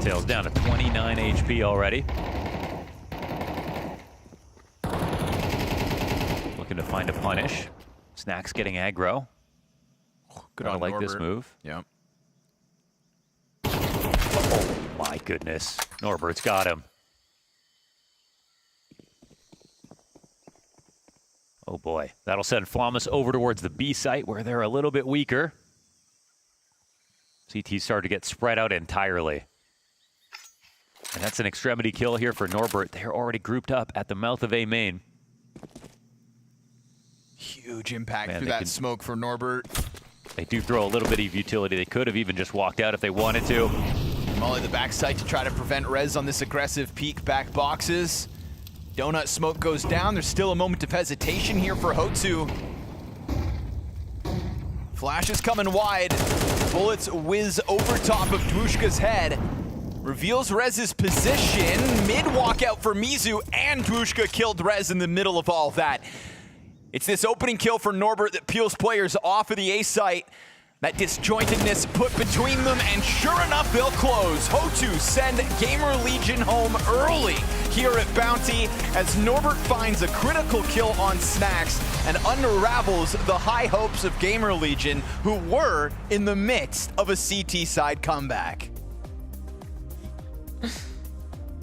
Tails down to 29 HP already. looking to find a punish. Snacks getting aggro. Good I on like this Norbert. move. Yep. Oh my goodness. Norbert's got him. Oh boy. That'll send Flamus over towards the B site where they're a little bit weaker. CT started to get spread out entirely. And that's an extremity kill here for Norbert. They're already grouped up at the mouth of A main. Huge impact through that smoke for Norbert. They do throw a little bit of utility. They could have even just walked out if they wanted to. Molly the backside to try to prevent Rez on this aggressive peek back boxes. Donut smoke goes down. There's still a moment of hesitation here for HOTU. Flash is coming wide. Bullets whiz over top of Dwushka's head. Reveals Rez's position. Mid walkout for Mizu, and Dwushka killed Rez in the middle of all that. It's this opening kill for Norbert that peels players off of the A site. That disjointedness put between them, and sure enough, they'll close. HOTU send GamerLegion home early here at Bounty as Norbert finds a critical kill on Snacks and unravels the high hopes of GamerLegion, who were in the midst of a CT side comeback.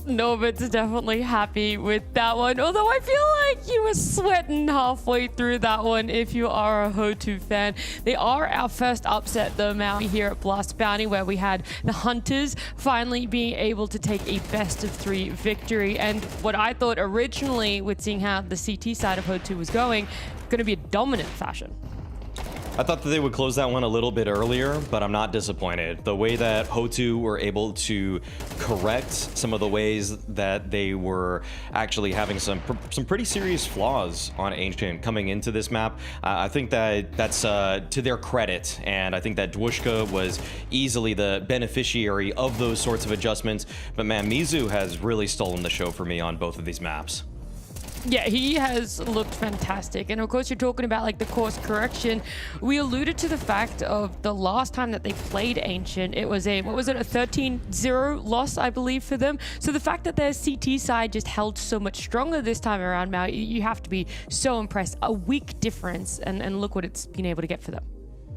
Norbert's definitely happy with that one, although I feel like you were sweating halfway through that one if you are a HOTU fan. They are our first upset though, Maui, here at Blast Bounty, where we had the Hunters finally being able to take a best-of-3 victory. And what I thought originally, with seeing how the CT side of HOTU was going to be a dominant fashion. I thought that they would close that one a little bit earlier, but I'm not disappointed. The way that HOTU were able to correct some of the ways that they were actually having some pretty serious flaws on Ancient coming into this map, I think that that's to their credit, and I think that Dwushka was easily the beneficiary of those sorts of adjustments. But man, Mizu has really stolen the show for me on both of these maps. Yeah, he has looked fantastic. And of course, you're talking about like the course correction. We alluded to the fact of the last time that they played Ancient, it was a, what was it, a 13-0 loss, I believe, for them. So the fact that their CT side just held so much stronger this time around, Mal, you have to be so impressed. A week difference, and look what it's been able to get for them.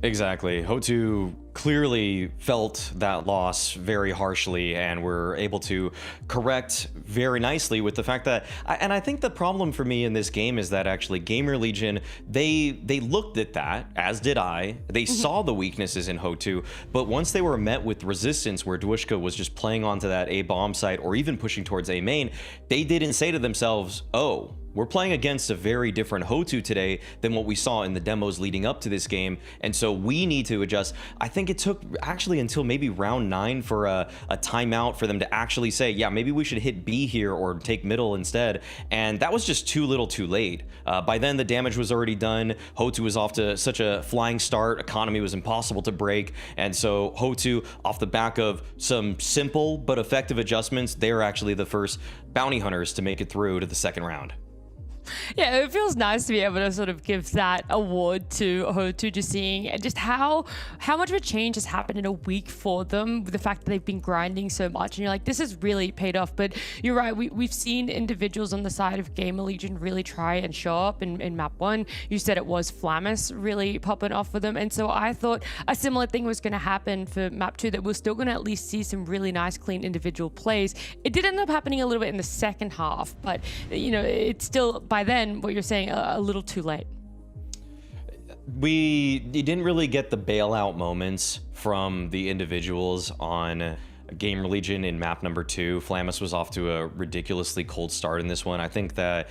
Exactly. HOTU clearly felt that loss very harshly and were able to correct very nicely with the fact that, and I think the problem for me in this game is that actually GamerLegion, they looked at that, as did I. They saw the weaknesses in HOTU, but once they were met with resistance where Dwushka was just playing onto that A bomb site or even pushing towards A main, they didn't say to themselves, oh, we're playing against a very different HOTU today than what we saw in the demos leading up to this game, and so we need to adjust. I think it took actually until maybe round 9 for a timeout for them to actually say, yeah, maybe we should hit B here or take middle instead, and that was just too little too late. By then the damage was already done. HOTU was off to such a flying start. Economy was impossible to break, and so HOTU, off the back of some simple but effective adjustments, they're actually the first bounty hunters to make it through to the second round. Yeah, it feels nice to be able to sort of give that award to HOTU, just seeing just how much of a change has happened in a week for them, with the fact that they've been grinding so much, and you're like, this has really paid off. But you're right, we've seen individuals on the side of GamerLegion really try and show up in map 1. You said it was Flamus really popping off for them, and so I thought a similar thing was going to happen for map 2, that we're still going to at least see some really nice clean individual plays. It did end up happening a little bit in the second half, but you know, it's still, by then, what you're saying, a little too late. You didn't really get the bailout moments from the individuals on GamerLegion in map number 2. Flamus was off to a ridiculously cold start in this one. I think that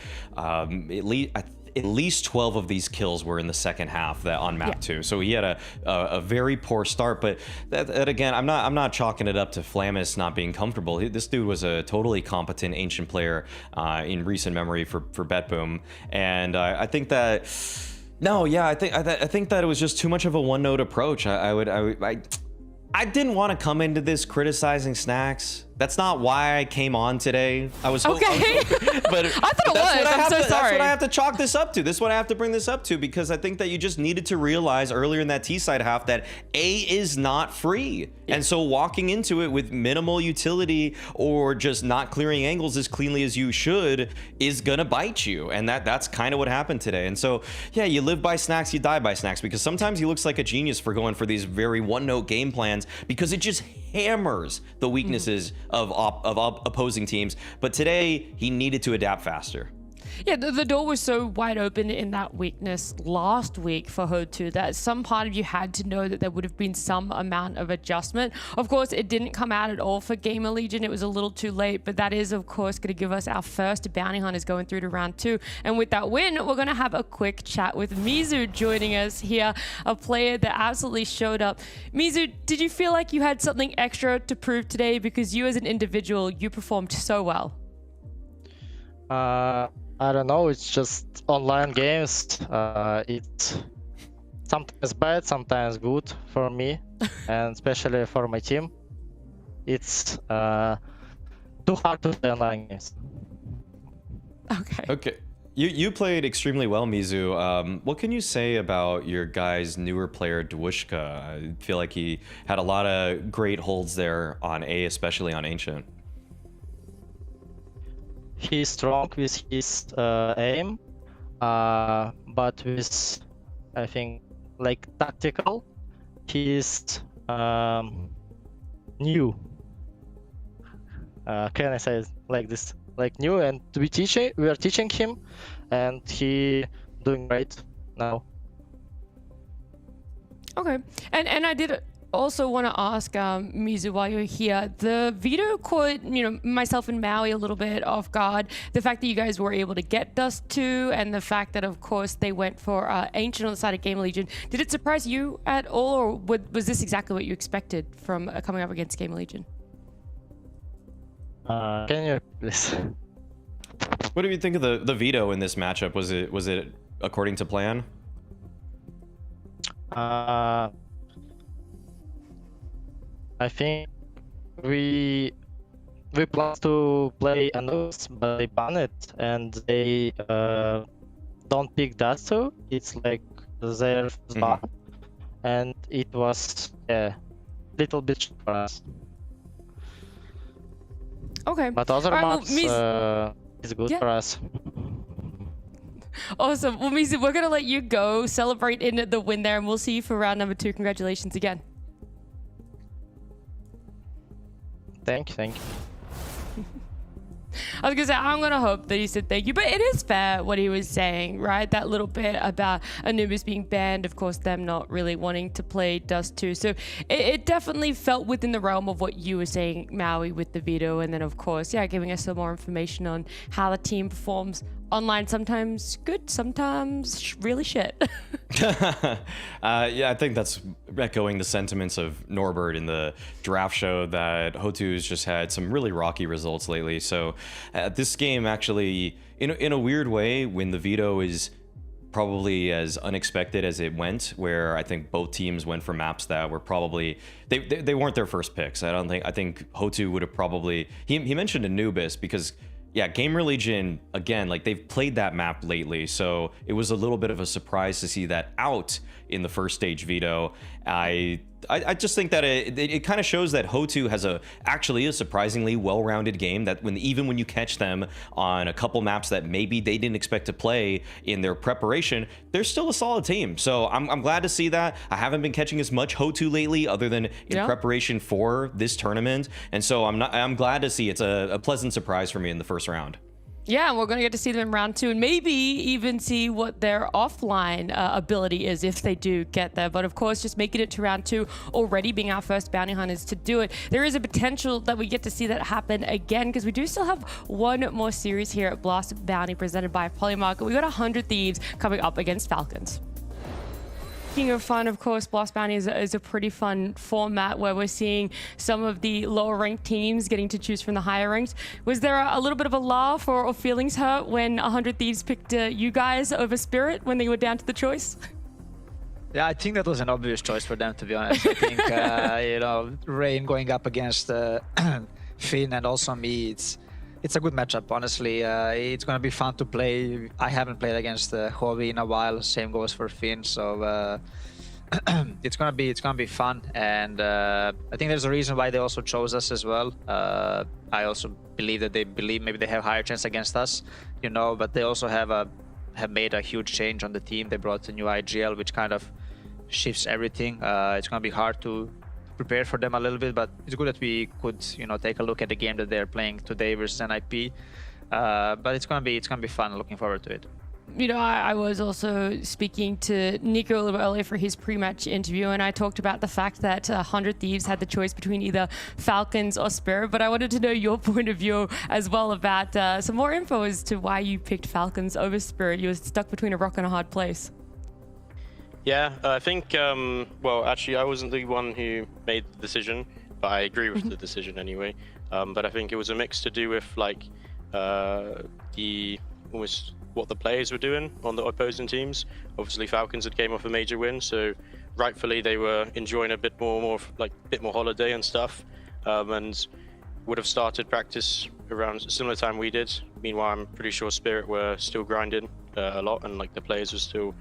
at least 12 of these kills were in the second half on map 2. So he had a very poor start, but that again, I'm not chalking it up to Flamus not being comfortable. This dude was a totally competent Ancient player in recent memory for BetBoom, and I think that I think that it was just too much of a one-note approach. I didn't want to come into this criticizing Snacks, That's not why I came on today. I was Okay. I thought it was. I'm so sorry. That's what I have to chalk this up to. This is what I have to bring this up to, because I think that you just needed to realize earlier in that T-side half that A is not free. And so walking into it with minimal utility or just not clearing angles as cleanly as you should is gonna bite you. And that's kind of what happened today. And so, yeah, you live by snacks, you die by snacks, because sometimes he looks like a genius for going for these very one-note game plans because it just hammers the weaknesses of opposing teams. But today, he needed to adapt faster. Yeah, the door was so wide open in that weakness last week for HOTU that some part of you had to know that there would have been some amount of adjustment. Of course, it didn't come out at all for GamerLegion. It was a little too late, but that is, of course, going to give us our first bounty hunters going through to round 2. And with that win, we're going to have a quick chat with Mizu joining us here, a player that absolutely showed up. Mizu, did you feel like you had something extra to prove today? Because you as an individual, you performed so well. I don't know, it's just online games. It's sometimes bad, sometimes good for me, and especially for my team. It's too hard to play online games. Okay. You played extremely well, Mizu. What can you say about your guy's newer player, Dwushka? I feel like he had a lot of great holds there on A, especially on Ancient. He's strong with his aim, but with, I think, like tactical, he's new. Can I say it like this? Like new, and we are teaching him, and he doing great now. Okay, and I did also want to ask Mizu, while you're here, the veto caught myself and Maui a little bit off guard. The fact that you guys were able to get Dust 2, and the fact that, of course, they went for Ancient on the side of GamerLegion. Did it surprise you at all, or was this exactly what you expected from coming up against GamerLegion? Can you please? What do you think of the veto in this matchup? Was it according to plan? I think we plan to play Anubis, but they ban it, and they don't pick that, so it's like their ban, and it was a little bit for us. Okay. But other maps is good for us. Awesome. Well, Mizu, we're going to let you go celebrate in the win there, and we'll see you for round number 2. Congratulations again. Thank you. I was gonna say, I'm gonna hope that he said thank you, but it is fair what he was saying, right? That little bit about Anubis being banned, of course, them not really wanting to play Dust 2. So it definitely felt within the realm of what you were saying, Maui, with the veto, and then of course, yeah, giving us some more information on how the team performs online. Sometimes good, sometimes really shit. Yeah, I think that's echoing the sentiments of Norbert in the draft show that HOTU's just had some really rocky results lately. So this game actually, in a weird way, when the veto is probably as unexpected as it went, where I think both teams went for maps that were probably they weren't their first picks. I think HOTU would have probably he mentioned Anubis because yeah, GamerLegion, again, like they've played that map lately, so it was a little bit of a surprise to see that out in the first stage veto. I just think that it kind of shows that HOTU has actually a surprisingly well-rounded game, that even when you catch them on a couple maps that maybe they didn't expect to play in their preparation, they're still a solid team. So I'm glad to see that. I haven't been catching as much HOTU lately other than in preparation for this tournament. And so I'm glad to see it's a pleasant surprise for me in the first round. Yeah, and we're going to get to see them in round 2 and maybe even see what their offline ability is if they do get there. But of course, just making it to round 2 already, being our first bounty hunters to do it, there is a potential that we get to see that happen again, because we do still have one more series here at Blast Bounty presented by Polymarket. We got 100 Thieves coming up against Falcons. Speaking of fun, of course, Blast Bounty is a pretty fun format where we're seeing some of the lower ranked teams getting to choose from the higher ranks. Was there a little bit of a laugh or feelings hurt when 100 Thieves picked you guys over Spirit when they were down to the choice? Yeah, I think that was an obvious choice for them, to be honest. I think, Rain going up against Finn and also me, it's a good matchup, honestly. It's gonna be fun to play. I haven't played against Hobby in a while. Same goes for Finn, so it's gonna be fun. And I think there's a reason why they also chose us as well. I also believe that maybe they have higher chance against us, you know. But they also have made a huge change on the team. They brought a new IGL, which kind of shifts everything. It's gonna be hard to prepare for them a little bit, but it's good that we could, you know, take a look at the game that they're playing today versus NIP. But it's gonna be fun. Looking forward to it. You know, I was also speaking to Nico a little bit earlier for his pre-match interview, and I talked about the fact that 100 Thieves had the choice between either Falcons or Spirit, but I wanted to know your point of view as well about some more info as to why you picked Falcons over Spirit. You were stuck between a rock and a hard place. Yeah, I think, well, actually, I wasn't the one who made the decision, but I agree with the decision anyway. But I think it was a mix to do with, like, almost what the players were doing on the opposing teams. Obviously, Falcons had came off a major win, so rightfully they were enjoying a bit more holiday and stuff, and would have started practice around a similar time we did. Meanwhile, I'm pretty sure Spirit were still grinding a lot, and like the players were still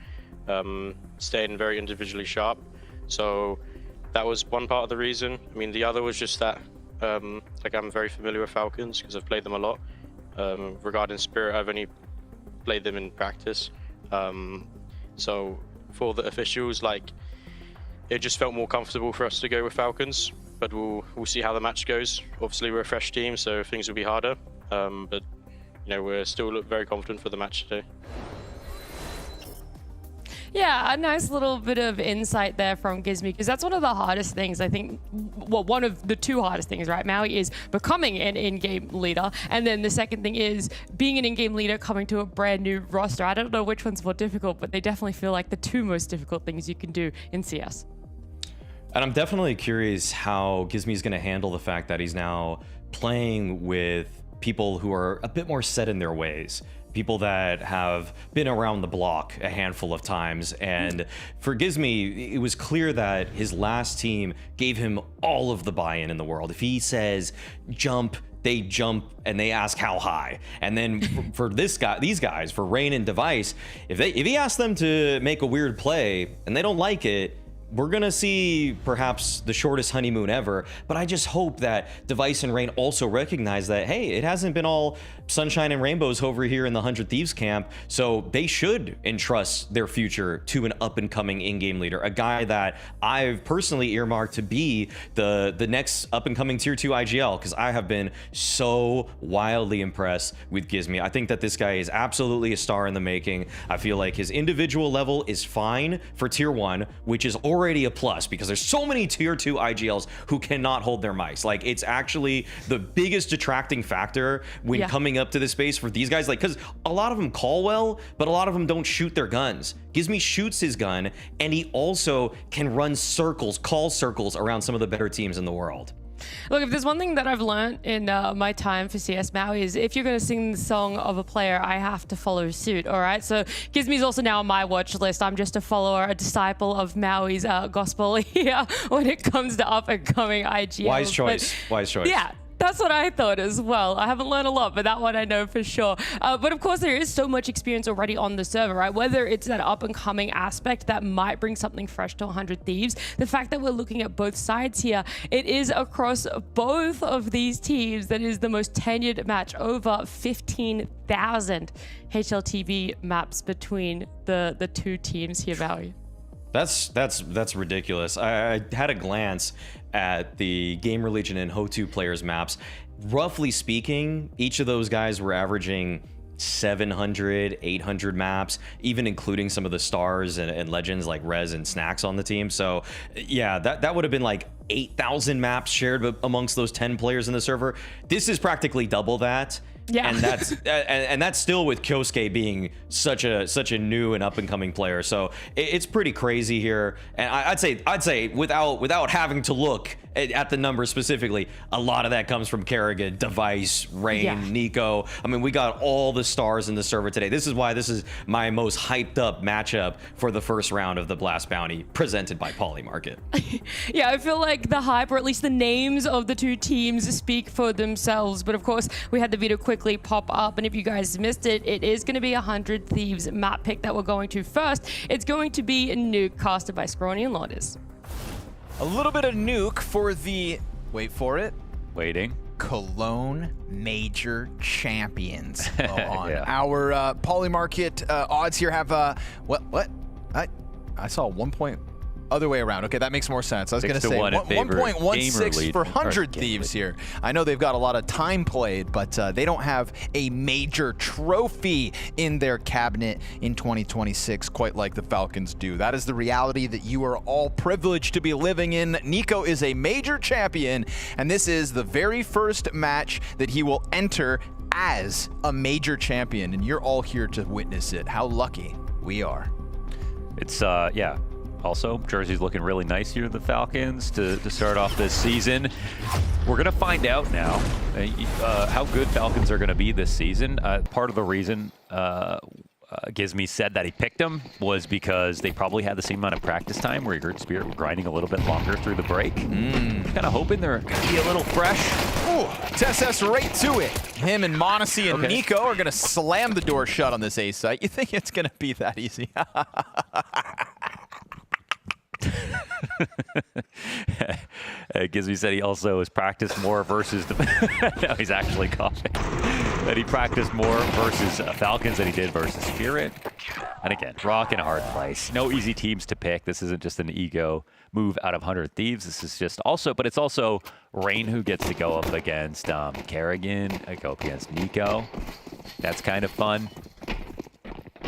staying very individually sharp. So that was one part of the reason. I mean, the other was just that like I'm very familiar with Falcons because I've played them a lot. Regarding Spirit, I've only played them in practice. So for the officials, like, it just felt more comfortable for us to go with Falcons, but we'll see how the match goes. Obviously we're a fresh team, so things will be harder, but you know, we're still very confident for the match today. Yeah, a nice little bit of insight there from Gizmy, because that's one of the hardest things, I think. Well, one of the two hardest things, right? Maui is becoming an in-game leader, and then the second thing is being an in-game leader coming to a brand new roster. I don't know which one's more difficult, but they definitely feel like the two most difficult things you can do in CS. And I'm definitely curious how Gizmy's going to handle the fact that he's now playing with people who are a bit more set in their ways. People that have been around the block a handful of times. And for Gizmy, it was clear that his last team gave him all of the buy-in in the world. If he says jump, they jump and they ask how high. And then for these guys, for Rain and Device, if he asks them to make a weird play and they don't like it, we're gonna see perhaps the shortest honeymoon ever. But I just hope that Device and Rain also recognize that, hey, it hasn't been all sunshine and rainbows over here in the 100 Thieves camp, so they should entrust their future to an up-and-coming in-game leader, a guy that I've personally earmarked to be the next up-and-coming tier 2 IGL, because I have been so wildly impressed with Gizmy. I think that this guy is absolutely a star in the making. I feel like his individual level is fine for tier 1, which is already a plus, because there's so many tier 2 IGLs who cannot hold their mics. Like, it's actually the biggest detracting factor when coming up to this space for these guys, like, because a lot of them call well, but a lot of them don't shoot their guns. Gizmy shoots his gun, and he also can run circles, call circles around some of the better teams in the world. Look, if there's one thing that I've learned in my time for CS Maui is if you're going to sing the song of a player, I have to follow suit, all right? So Gizmy's also now on my watch list. I'm just a follower, a disciple of Maui's gospel here when it comes to up-and-coming IGL. Wise choice. Wise choice. Yeah. That's what I thought as well. I haven't learned a lot, but that one I know for sure. But of course, there is so much experience already on the server, right? Whether it's that up-and-coming aspect that might bring something fresh to 100 Thieves, the fact that we're looking at both sides here, it is across both of these teams that is the most tenured match, over 15,000 HLTV maps between the two teams here, Maui. That's ridiculous. I had a glance at the GamerLegion and HOTU players maps. Roughly speaking, each of those guys were averaging 700, 800 maps, even including some of the stars and legends like Rez and Snacks on the team. So yeah, that would have been like 8,000 maps shared amongst those 10 players in the server. This is practically double that. Yeah, and that's still with Kyosuke being such a new and up and coming player. So it's pretty crazy here. And I'd say without having to look at the numbers specifically, a lot of that comes from Kerrigan, Device, Rain, Nico. I mean, we got all the stars in the server today. This is why this is my most hyped up matchup for the first round of the Blast Bounty presented by Polymarket. Yeah, I feel like the hype, or at least the names of the two teams, speak for themselves. But of course, we had the video quickly pop up, and if you guys missed it, it is going to be 100 Thieves map pick that we're going to first. It's going to be a Nuke casted by Scrawny and Lotus. A little bit of Nuke for the, wait for it, waiting, Cologne Major Champions. On our Polymarket odds here have, what? I saw 1 point, other way around. Okay, that makes more sense. I was going to say 1.16 for 100 Thieves here. I know they've got a lot of time played, but they don't have a major trophy in their cabinet in 2026, quite like the Falcons do. That is the reality that you are all privileged to be living in. Nico is a major champion, and this is the very first match that he will enter as a major champion, and you're all here to witness it. How lucky we are. It's, yeah. Also, jersey's looking really nice here, the Falcons, to start off this season. We're going to find out now how good Falcons are going to be this season. Part of the reason Gizmy said that he picked them was because they probably had the same amount of practice time, where you heard Spirit were grinding a little bit longer through the break. Kind of hoping they're going to be a little fresh. Ooh, TESS right to it. Him and Monacy and Nico are going to slam the door shut on this A site. You think it's going to be that easy? Gizmy said he also has practiced more versus the now he's actually coughing. That he practiced more versus Falcons than he did versus Spirit. And again, rock in a hard place. No easy teams to pick. This isn't just an ego move out of 100 Thieves. This is just also, but it's also Rain who gets to go up against Kerrigan, go up against Nico. That's kind of fun.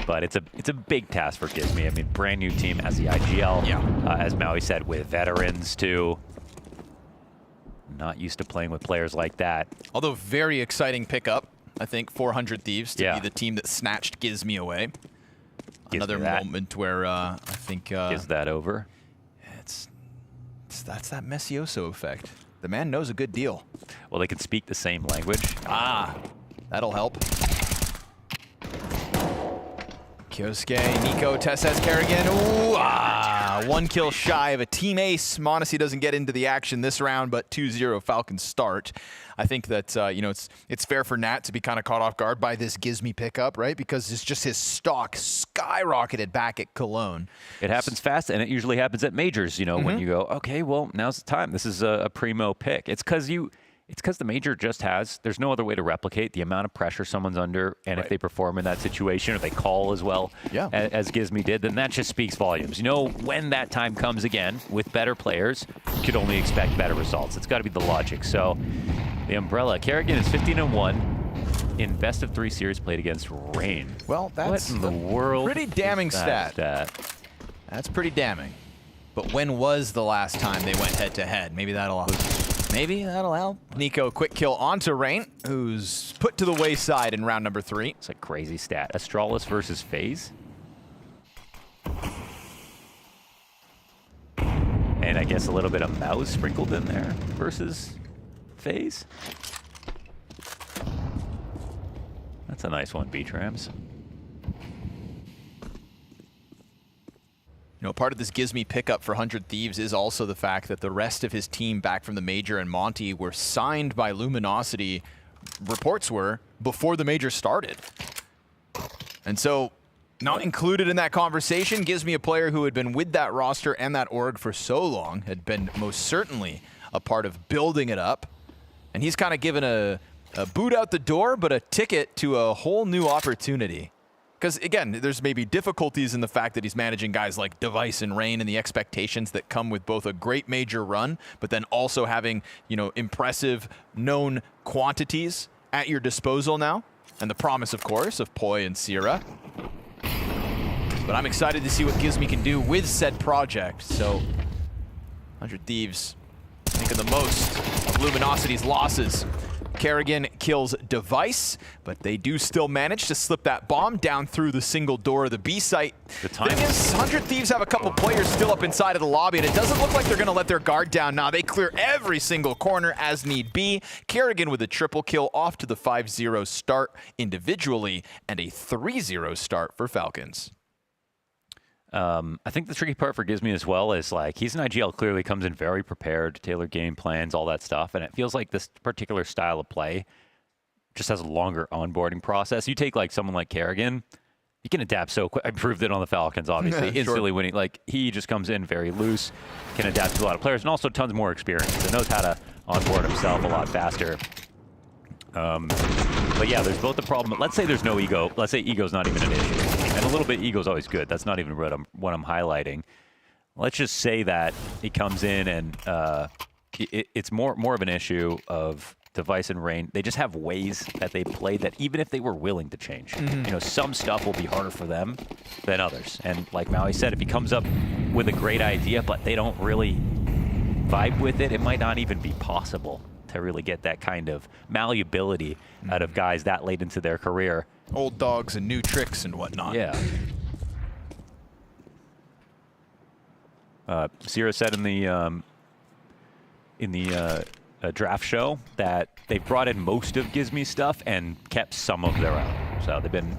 But it's a big task for Gizmy. I mean, brand new team as the IGL, as Maui said, with veterans too. Not used to playing with players like that. Although very exciting pickup, I think, 400 Thieves to be the team that snatched Gizmy away. Another moment where I think is that over? That's that Messioso effect. The man knows a good deal. Well, they can speak the same language. Ah, that'll help. Kyosuke, Nico, TESS, Kerrigan. Ooh, 1 kill shy of a team ace. Monacy doesn't get into the action this round, but 2-0 Falcons start. I think that, you know, it's fair for Nat to be kind of caught off guard by this Gizmy pickup, right? Because it's just his stock skyrocketed back at Cologne. It happens fast, and it usually happens at majors, you know, when you go, okay, well, now's the time. This is a primo pick. It's because the major just has, there's no other way to replicate the amount of pressure someone's under, and if they perform in that situation, or they call as well as Gizmy did, then that just speaks volumes. You know, when that time comes again with better players, you could only expect better results. It's got to be the logic. So the umbrella, Kerrigan is 15-1 in best of 3 series played against Rain. Well, that's what in the world pretty damning stat. That's pretty damning. But when was the last time they went head-to-head? Maybe that'll help. Nico, quick kill onto Rain, who's put to the wayside in round number 3. It's a crazy stat. Astralis versus FaZe. And I guess a little bit of Mouse sprinkled in there versus FaZe. That's a nice one, B-Trams. You know, part of this Gizmy pickup for 100 Thieves is also the fact that the rest of his team back from the Major and Monty were signed by Luminosity, reports were, before the Major started. And so, not included in that conversation, Gizmy, a player who had been with that roster and that org for so long, had been most certainly a part of building it up. And he's kind of given a boot out the door, but a ticket to a whole new opportunity. Because, again, there's maybe difficulties in the fact that he's managing guys like Device and Rain and the expectations that come with both a great major run, but then also having, you know, impressive known quantities at your disposal now. And the promise, of course, of Poi and Sierra. But I'm excited to see what Gizmy can do with said project. So, 100 Thieves making the most of Luminosity's losses. Kerrigan kills Device, but they do still manage to slip that bomb down through the single door of the B site. The thing is, 100 Thieves have a couple players still up inside of the lobby, and it doesn't look like they're going to let their guard down now. They clear every single corner as need be. Kerrigan with a triple kill off to the 5-0 start individually, and a 3-0 start for Falcons. I think the tricky part for Gizmi as well is, like, he's an IGL, clearly comes in very prepared, tailored game plans, all that stuff, and it feels like this particular style of play just has a longer onboarding process. You take, like, someone like Kerrigan, he can adapt so quick. I proved it on the Falcons, obviously, instantly winning. Like, he just comes in very loose, can adapt to a lot of players, and also tons more experience, and knows how to onboard himself a lot faster. But yeah, there's both the problem. Let's say there's no ego. Let's say ego's not even an issue. And a little bit ego's always good. That's not even what I'm highlighting. Let's just say that he comes in and it's more of an issue of Device and Rain. They just have ways that they play that even if they were willing to change, you know, some stuff will be harder for them than others. And like Maui said, if he comes up with a great idea, but they don't really vibe with it, it might not even be possible to really get that kind of malleability out of guys that late into their career. Old dogs and new tricks and whatnot. Yeah. Sierra said in the draft show that they've brought in most of Gizmi's stuff and kept some of their own. So they've been,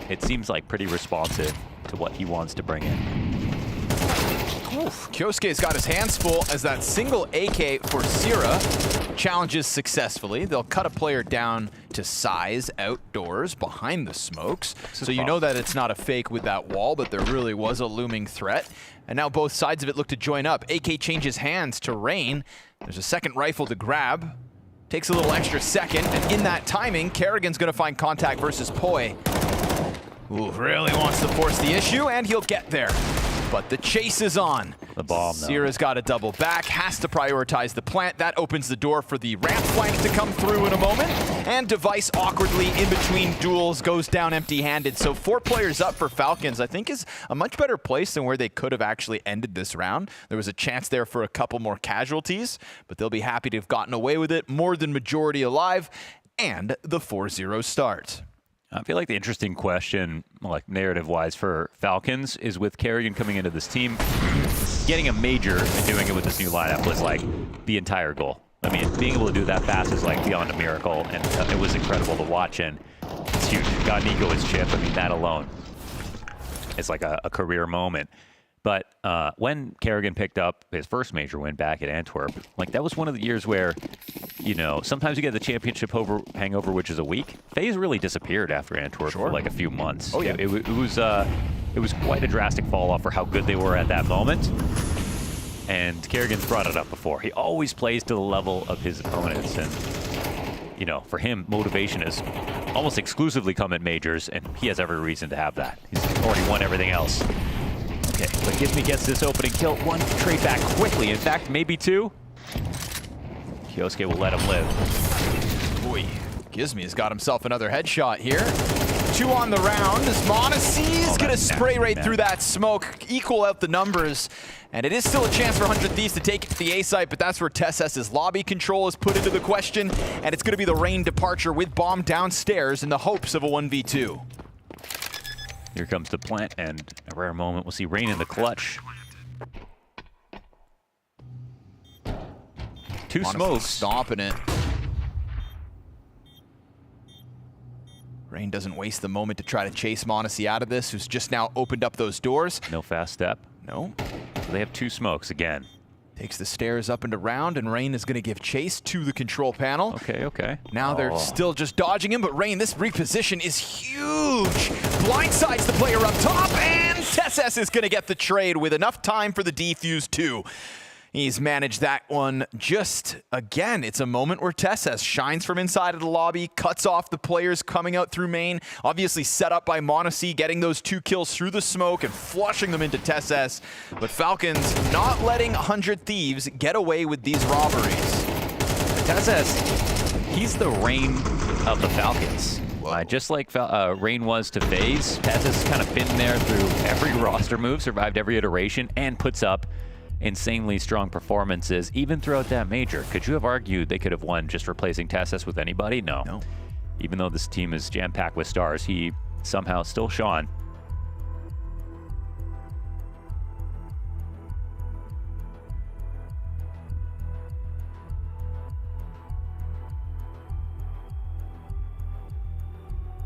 it seems like, pretty responsive to what he wants to bring in. Kyosuke's got his hands full as that single AK for Sierra challenges successfully. They'll cut a player down to size outdoors behind the smokes. So you know that it's not a fake with that wall, but there really was a looming threat. And now both sides of it look to join up. AK changes hands to Rain. There's a second rifle to grab. Takes a little extra second, and in that timing, Kerrigan's gonna find contact versus Poi. Ooh, really wants to force the issue, and he'll get there. But the chase is on. The bomb, though. Sierra's got a double back, has to prioritize the plant. That opens the door for the ramp flank to come through in a moment. And Device awkwardly in between duels goes down empty-handed. So 4 players up for Falcons, I think, is a much better place than where they could have actually ended this round. There was a chance there for a couple more casualties, but they'll be happy to have gotten away with it. More than majority alive, and the 4-0 start. I feel like the interesting question, like narrative-wise for Falcons, is with Kerrigan coming into this team, getting a major and doing it with this new lineup was like the entire goal. I mean, being able to do that fast is like beyond a miracle, and it was incredible to watch, and it's huge. Got Nico his chip. I mean, that alone is like a career moment. But when Kerrigan picked up his first major win back at Antwerp, like that was one of the years where, you know, sometimes you get the championship hangover, which is a week. FaZe really disappeared after Antwerp for like a few months. Oh, yeah. It was quite a drastic fall off for how good they were at that moment. And Kerrigan's brought it up before. He always plays to the level of his opponents, and you know, for him, motivation is almost exclusively come at majors, and he has every reason to have that. He's already won everything else. Okay, but Gizmi gets this opening kill. 1 trade back quickly. In fact, maybe 2. Kyosuke will let him live. Boy, Gizmi has got himself another headshot here. 2 on the round as m0NESY is going to spray right through that smoke, equal out the numbers. And it is still a chance for 100 Thieves to take it to the A site, but that's where TESS's lobby control is put into the question. And it's going to be the Rain departure with bomb downstairs in the hopes of a 1v2. Here comes the plant, and a rare moment. We'll see Rain in the clutch. 2 smokes. Stomping it. Rain doesn't waste the moment to try to chase m0NESY out of this, who's just now opened up those doors. No fast step. No. So they have 2 smokes again. Takes the stairs up and around, and Rain is going to give chase to the control panel. Okay. Now they're still just dodging him, but Rain, this reposition is huge. Blindsides the player up top, and TESS is going to get the trade with enough time for the defuse too. He's managed that one just, again, it's a moment where TESS shines from inside of the lobby, cuts off the players coming out through main, obviously set up by m0NESY, getting those 2 kills through the smoke and flushing them into TESS. But Falcons not letting 100 Thieves get away with these robberies. TESS, he's the Rain of the Falcons. Just like Rain was to FaZe, TESS has kind of been there through every roster move, survived every iteration, and puts up insanely strong performances, even throughout that major. Could you have argued they could have won just replacing TESS with anybody? No. Even though this team is jam-packed with stars, he somehow still shone.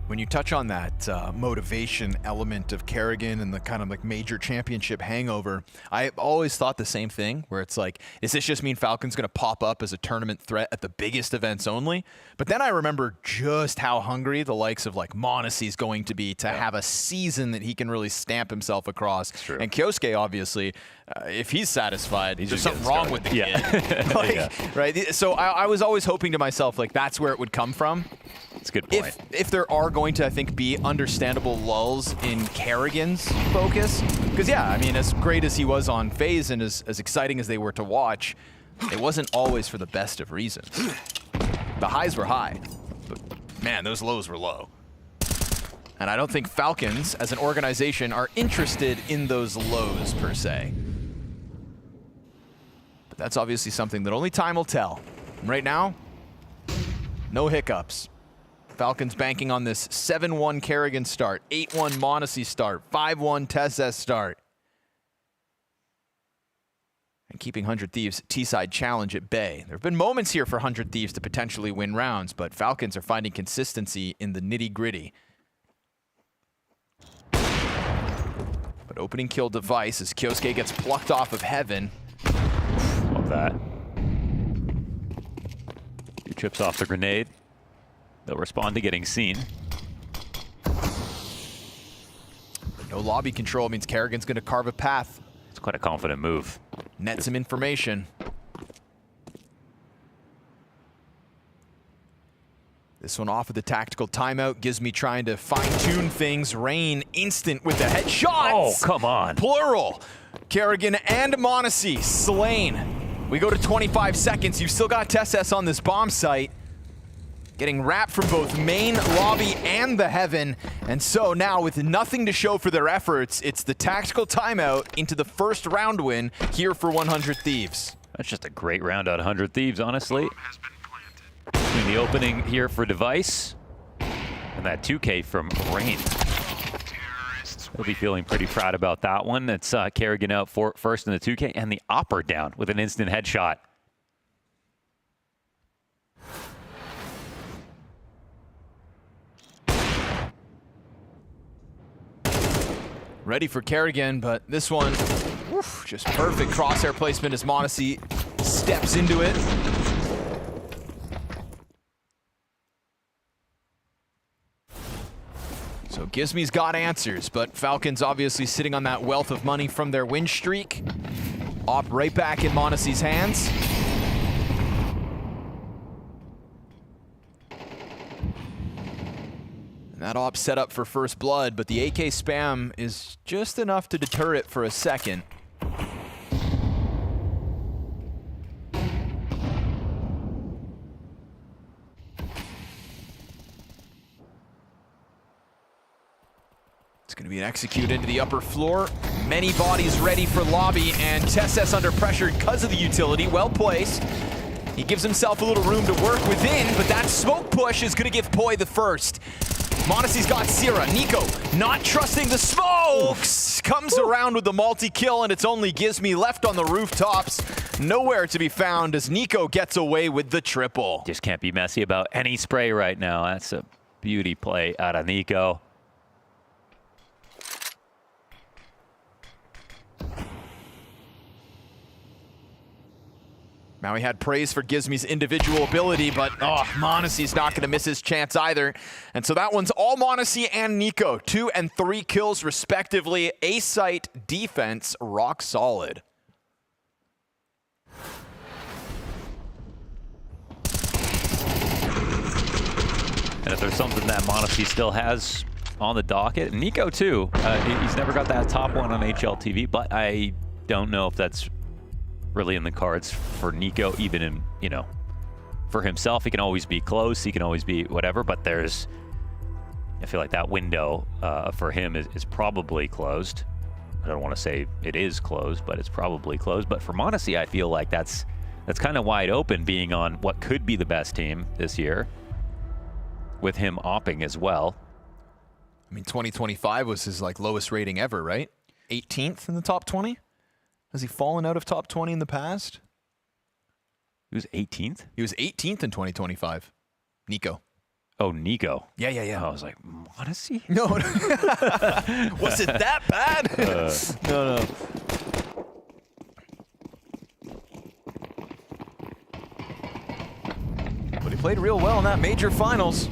When you touch on that motivation element of Kerrigan and the kind of like major championship hangover, I always thought the same thing, where it's like, does this just mean Falcons going to pop up as a tournament threat at the biggest events only? But then I remember just how hungry the likes of like m0NESY is going to be to have a season that he can really stamp himself across. And Kyosuke, obviously, if he's satisfied, there's something wrong with the kid. Like, right? So I was always hoping to myself, like, that's where it would come from. That's a good point. If there are going to, I think, be understandable lulls in Kerrigan's focus, because yeah, I mean, as great as he was on FaZe and as exciting as they were to watch, it wasn't always for the best of reasons. The highs were high, but man, those lows were low. And I don't think Falcons, as an organization, are interested in those lows, per se. But that's obviously something that only time will tell. And right now, no hiccups. Falcons banking on this 7-1 Kerrigan start, 8-1 m0NESY start, 5-1 TESS start. And keeping 100 Thieves' T-side challenge at bay. There have been moments here for 100 Thieves to potentially win rounds, but Falcons are finding consistency in the nitty-gritty. But opening kill device as Kyosuke gets plucked off of Heaven. Love that. He chips off the grenade. They'll respond to getting seen. No lobby control means Kerrigan's going to carve a path. It's quite a confident move. Net some information. This one off of the tactical timeout. Gives me trying to fine-tune things. Rain instant with the headshots. Oh, come on. Plural. Kerrigan and m0NESY slain. We go to 25 seconds. You've still got TESS on this bomb site. Getting wrapped from both main, lobby, and the Heaven. And so now, with nothing to show for their efforts, it's the tactical timeout into the first round win here for 100 Thieves. That's just a great round out of 100 Thieves, honestly. Between the opening here for Device and that 2K from Rain. We'll be feeling pretty proud about that one. That's Kerrigan out for first in the 2K, and the Opper down with an instant headshot. Ready for Kerrigan, but this one, oof, just perfect crosshair placement as m0NESY steps into it. So Gizme's got answers, but Falcons obviously sitting on that wealth of money from their win streak. Op right back in m0NESY's hands. That op set up for first blood, but the AK spam is just enough to deter it for a second. It's going to be an execute into the upper floor. Many bodies ready for lobby, and TESS under pressure because of the utility. Well placed. He gives himself a little room to work within, but that smoke push is going to give Poi the first. m0NESY's got Sierra. Nico not trusting the smokes. Comes around with the multi-kill, and it's only Gizme left on the rooftops. Nowhere to be found as Nico gets away with the triple. Just can't be messy about any spray right now. That's a beauty play out of Nico. Now he had praise for Gizme's individual ability, but m0NESY's not going to miss his chance either. And so that one's all m0NESY and Nico. 2 and 3 kills respectively. A-site defense, rock solid. And if there's something that m0NESY still has on the docket, Nico too, he's never got that top one on HLTV, but I don't know if that's really in the cards for Nico, even in, you know, for himself. He can always be close, he can always be whatever, but I feel like that window for him is probably closed. I don't want to say it is closed, but it's probably closed. But for m0NESY, I feel like that's kind of wide open, being on what could be the best team this year, with him opping as well. I mean, 2025 was his like lowest rating ever, right? 18th in the top 20. Has he fallen out of top 20 in the past? He was 18th? He was 18th in 2025. Nico. Oh, Nico. Yeah. I was like, m0NESY? No. Was it that bad? No. But he played real well in that major finals.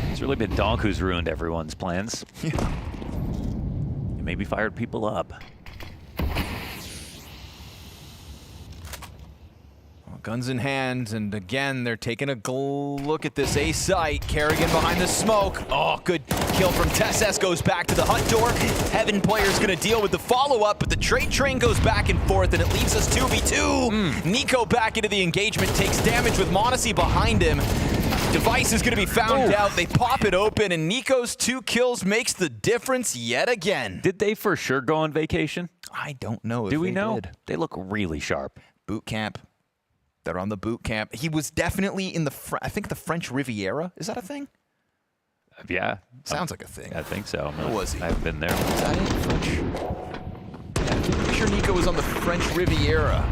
It's really been Donk who's ruined everyone's plans. Maybe fired people up. Guns in hand, and again, they're taking a look at this A site. Kerrigan behind the smoke. Oh, good kill from csgo. Goes back to the hut door. Heaven player's gonna deal with the follow-up, but the trade train goes back and forth, and it leaves us 2v2. Nico back into the engagement, takes damage with m0NESY behind him. Device is gonna be found out. They pop it open, and Nico's 2 kills makes the difference yet again. Did they for sure go on vacation? I don't know if Do we they know? did. They look really sharp. Boot camp. They're on the boot camp. He was definitely in the, I think the French Riviera. Is that a thing? Yeah. Sounds like a thing. I think so. Where was he? I haven't been there. Is that it? French? Yeah, I'm pretty sure Nico was on the French Riviera.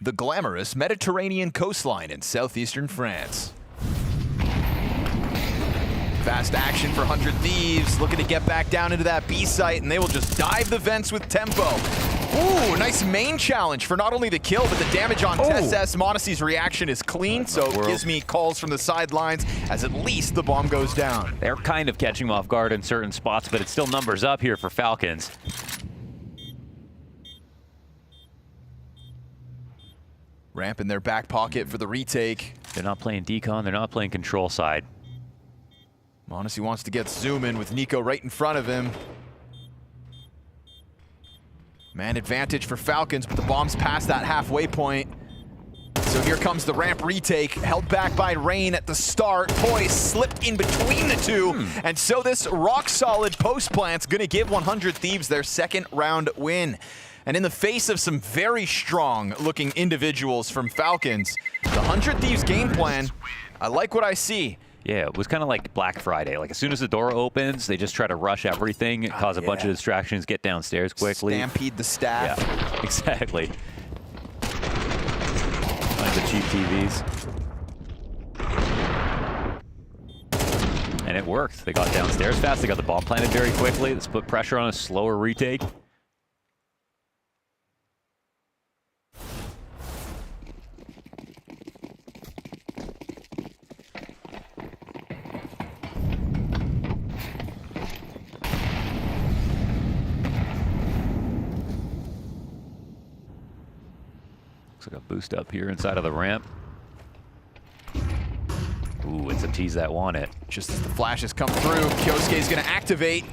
The glamorous Mediterranean coastline in southeastern France. Fast action for 100 Thieves, looking to get back down into that B site, and they will just dive the vents with tempo. Ooh, nice main challenge for not only the kill, but the damage on csgo. m0NESY's reaction is clean, so it gives me calls from the sidelines as at least the bomb goes down. They're kind of catching him off guard in certain spots, but it still numbers up here for Falcons. Ramp in their back pocket for the retake. They're not playing decon, they're not playing control side. m0NESY wants to get zoom in with Nico right in front of him. Man advantage for Falcons, but the bomb's past that halfway point. So here comes the ramp retake, held back by Rain at the start. Poise slipped in between the two, and so this rock-solid post plant's gonna give 100 Thieves their second round win. And in the face of some very strong-looking individuals from Falcons, the 100 Thieves game plan, I like what I see. Yeah, it was kind of like Black Friday. Like, as soon as the door opens, they just try to rush everything, cause a bunch of distractions, get downstairs quickly. Stampede the staff. Yeah, exactly. Find the cheap TVs. And it worked. They got downstairs fast. They got the bomb planted very quickly. Let's put pressure on a slower retake. Looks like a boost up here inside of the ramp. Ooh, it's a tease that want it. Just as the flashes come through, Kyosuke's gonna activate.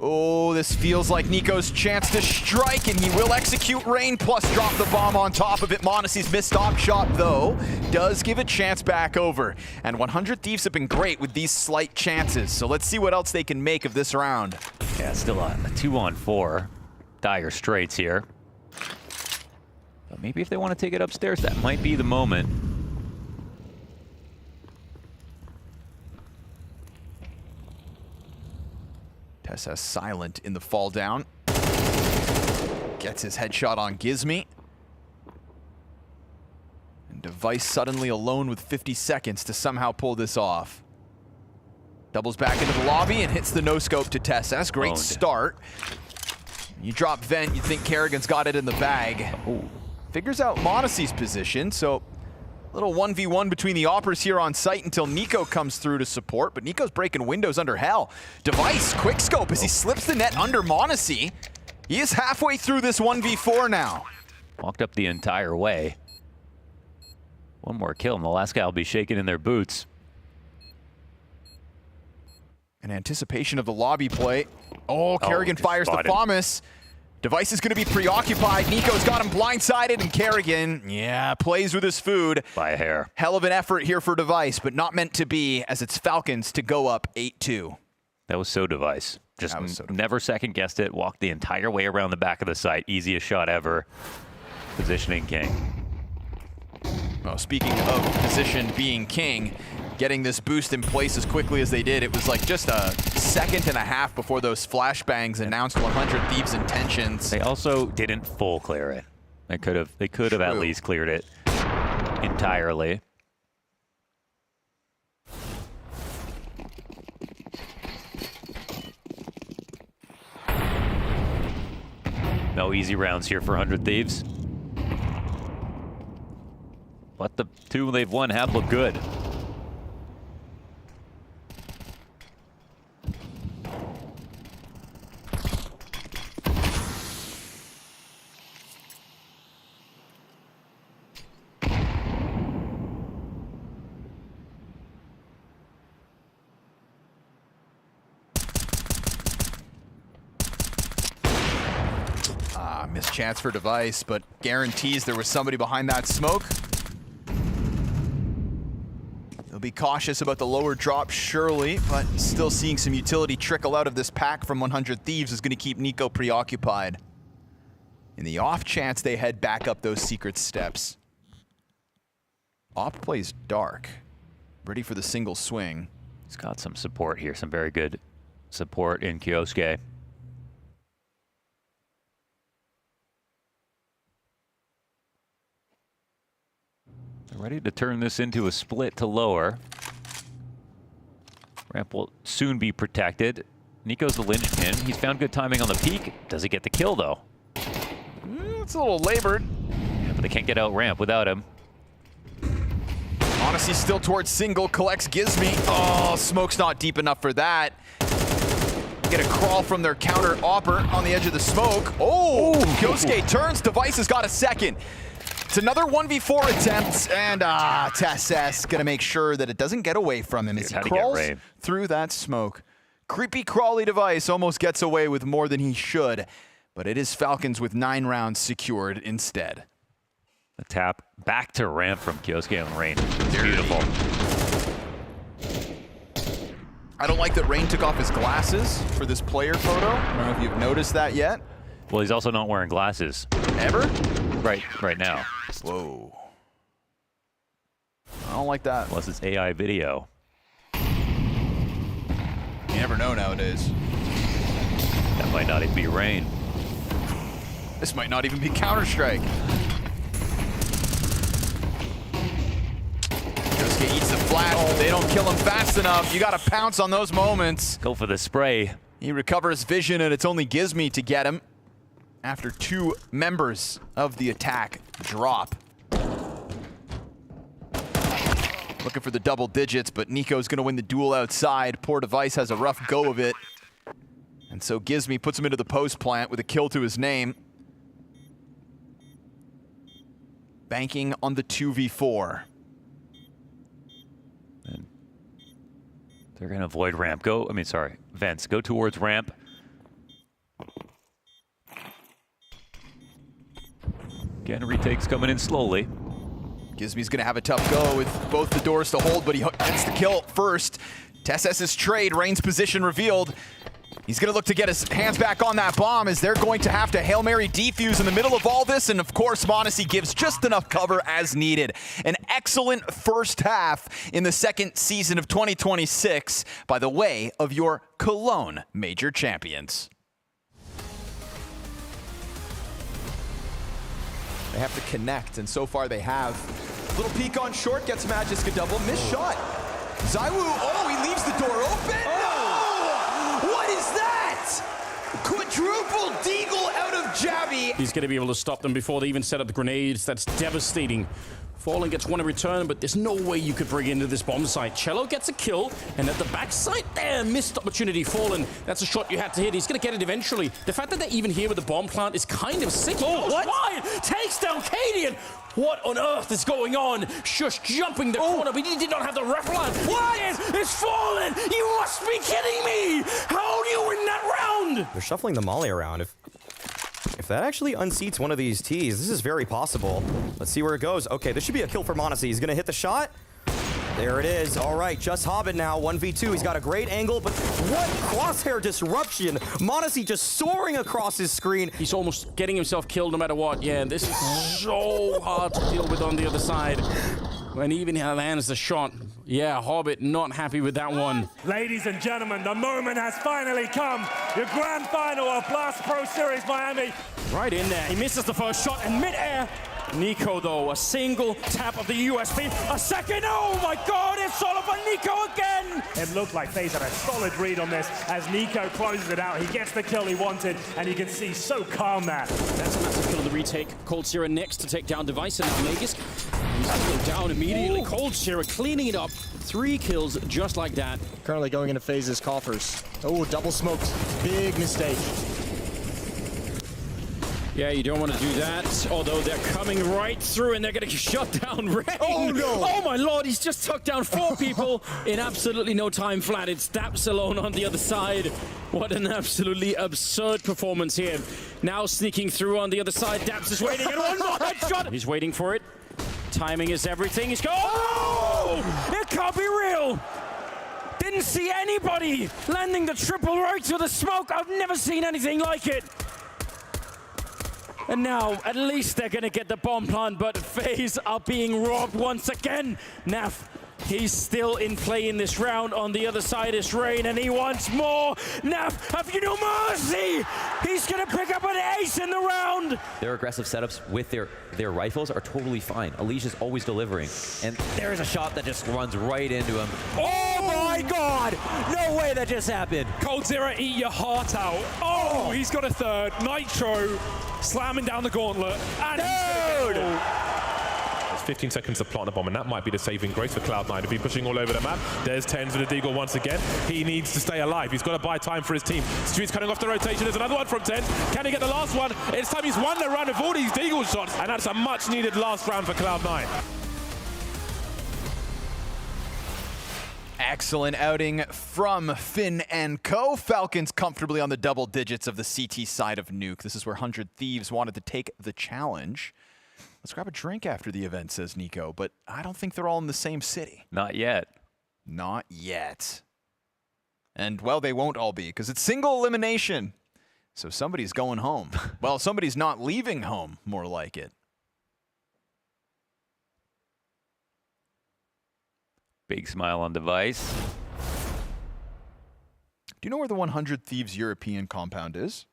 Oh, this feels like Nico's chance to strike, and he will execute Rain, plus drop the bomb on top of it. m0NESY's missed op shot, though, does give a chance back over. And 100 Thieves have been great with these slight chances, so let's see what else they can make of this round. Yeah, still a 2-on-4. Dire straits here. But maybe if they want to take it upstairs, that might be the moment. Tessa silent in the fall down. Gets his headshot on Gizmi. And Device suddenly alone with 50 seconds to somehow pull this off. Doubles back into the lobby and hits the no-scope to Tessa. Great start. You drop vent, you think Kerrigan's got it in the bag. Ooh. Figures out m0NESY's position, so little 1v1 between the Oppers here on site until Nico comes through to support, but Nico's breaking windows under hell. Device, quick scope as he slips the net under m0NESY. He is halfway through this 1v4 now. Walked up the entire way. One more kill and the last guy will be shaking in their boots. In anticipation of the lobby play. Oh, Kerrigan fires the FAMAS. Device is going to be preoccupied. Nico's got him blindsided, and Kerrigan, yeah, plays with his food. By a hair. Hell of an effort here for Device, but not meant to be, as it's Falcons to go up 8-2. That was so Device. Just never second-guessed it. Walked the entire way around the back of the site. Easiest shot ever. Positioning king. Well, speaking of position being king, getting this boost in place as quickly as they did, it was like just a second and a half before those flashbangs announced 100 Thieves' intentions. They also didn't full clear it. They could have at least cleared it entirely. No easy rounds here for 100 Thieves. But the two they've won have looked good. Missed chance for Device, but guarantees there was somebody behind that smoke. They'll be cautious about the lower drop, surely, but still seeing some utility trickle out of this pack from 100 Thieves is going to keep Nico preoccupied. In the off chance they head back up those secret steps. Op plays dark, ready for the single swing. He's got some support here, some very good support in Kioske. They're ready to turn this into a split to lower. Ramp will soon be protected. Nico's the linchpin. He's found good timing on the peak. Does he get the kill, though? It's a little labored. Yeah, but they can't get out ramp without him. Honesty still towards single, collects Gizmy. Oh, smoke's not deep enough for that. Get a crawl from their counter Opper on the edge of the smoke. Oh, Kyosuke turns, Device has got a second. It's another 1v4 attempt, and csgo gonna make sure that it doesn't get away from him as he crawls through that smoke. Creepy crawly Device almost gets away with more than he should, but it is Falcons with 9 rounds secured instead. The tap back to ramp from Kyosuke on Rain. It's beautiful. I don't like that Rain took off his glasses for this player photo. I don't know if you've noticed that yet. Well, he's also not wearing glasses. Ever? Right now. Whoa. I don't like that. Unless it's AI video. You never know nowadays. That might not even be Rain. This might not even be Counter-Strike. Kyosuke eats the flash, but they don't kill him fast enough. You gotta pounce on those moments. Go for the spray. He recovers vision, and it's only Gizmy to get him after 2 members of the attack drop. Looking for the double digits, but Nico's gonna win the duel outside. Poor Device has a rough go of it. And so Gizmy puts him into the post plant with a kill to his name. Banking on the 2v4. And they're gonna avoid ramp. Vents. Go towards ramp. Again, retakes coming in slowly. Gizmy's gonna have a tough go with both the doors to hold, but he gets the kill first. csgo's trade, Rain's position revealed. He's gonna look to get his hands back on that bomb as they're going to have to Hail Mary defuse in the middle of all this, and of course, Monacy gives just enough cover as needed. An excellent first half in the second season of 2026 by the way of your Cologne Major Champions. They have to connect, and so far they have. Little peek on short, gets Magisk a double, missed shot. ZywOo, he leaves the door open. No! What is that? Quadruple deagle out of Jabby. He's going to be able to stop them before they even set up the grenades. That's devastating. Fallen gets one in return, but there's no way you could bring into this bomb site. Cello gets a kill, and at the back site there, missed opportunity. Fallen, that's a shot you had to hit. He's going to get it eventually. The fact that they're even here with the bomb plant is kind of sick. Oh, what? Wide, takes down Cadian. What on earth is going on? Shush jumping the corner, but he did not have the ref line. What? It's Fallen. You must be kidding me. How do you win that round? They're shuffling the molly around. that actually unseats one of these Ts. This is very possible. Let's see where it goes. Okay, this should be a kill for m0NESY. He's gonna hit the shot. There it is. All right, just Hobbit now, 1v2. He's got a great angle, but what crosshair disruption. m0NESY just soaring across his screen. He's almost getting himself killed no matter what. Yeah, this is so hard to deal with on the other side. When even he lands the shot. Yeah, Hobbit not happy with that one. Ladies and gentlemen, the moment has finally come. Your grand final of Blast Pro Series Miami. Right in there. He misses the first shot in mid-air. Nico, though, a single tap of the USP. A second, oh my God, it's all up on Nico again! It looked like FaZe had a solid read on this as Nico closes it out. He gets the kill he wanted, and you can see so calm there. That's a massive kill on the retake. Cold Sierra next to take down Device, and now Magisk. He's going to go down immediately. Cold Sierra cleaning it up. 3 kills just like that. Currently going into FaZe's coffers. Oh, double smoked. Big mistake. Yeah, you don't want to do that, although they're coming right through and they're going to shut down Rain. Oh, no. Oh, my Lord, he's just took down 4 people in absolutely no time flat. It's Daps alone on the other side. What an absolutely absurd performance here. Now sneaking through on the other side. Daps is waiting, and one more headshot. He's waiting for it. Timing is everything. He's going, oh! It can't be real. Didn't see anybody landing the triple right through the smoke. I've never seen anything like it. And now, at least they're going to get the bomb plant, but FaZe are being robbed once again. Naf, he's still in play in this round. On the other side is Rain, and he wants more. Naf, have you no mercy? He's going to pick up an ace in the round. Their aggressive setups with their rifles are totally fine. Alicia's always delivering. And there's a shot that just runs right into him. Oh my God! No way that just happened. Cold Zero, eat your heart out. Oh, he's got a third. Nitro slamming down the gauntlet. And There's 15 seconds to plant the bomb, and that might be the saving grace for Cloud9 to be pushing all over the map. There's Tens with a deagle once again. He needs to stay alive. He's got to buy time for his team. Street's cutting off the rotation. There's another one from Tens. Can he get the last one? It's time he's won the round of all these deagle shots, and that's a much-needed last round for Cloud9. Excellent outing from Finn and Co. Falcons comfortably on the double digits of the CT side of Nuke. This is where 100 Thieves wanted to take the challenge. Let's grab a drink after the event, says Nico, but I don't think they're all in the same city. Not yet. Not yet. And, well, they won't all be, because it's single elimination. So somebody's going home. Well, somebody's not leaving home, more like it. Big smile on Device. Do you know where the 100 Thieves European compound is?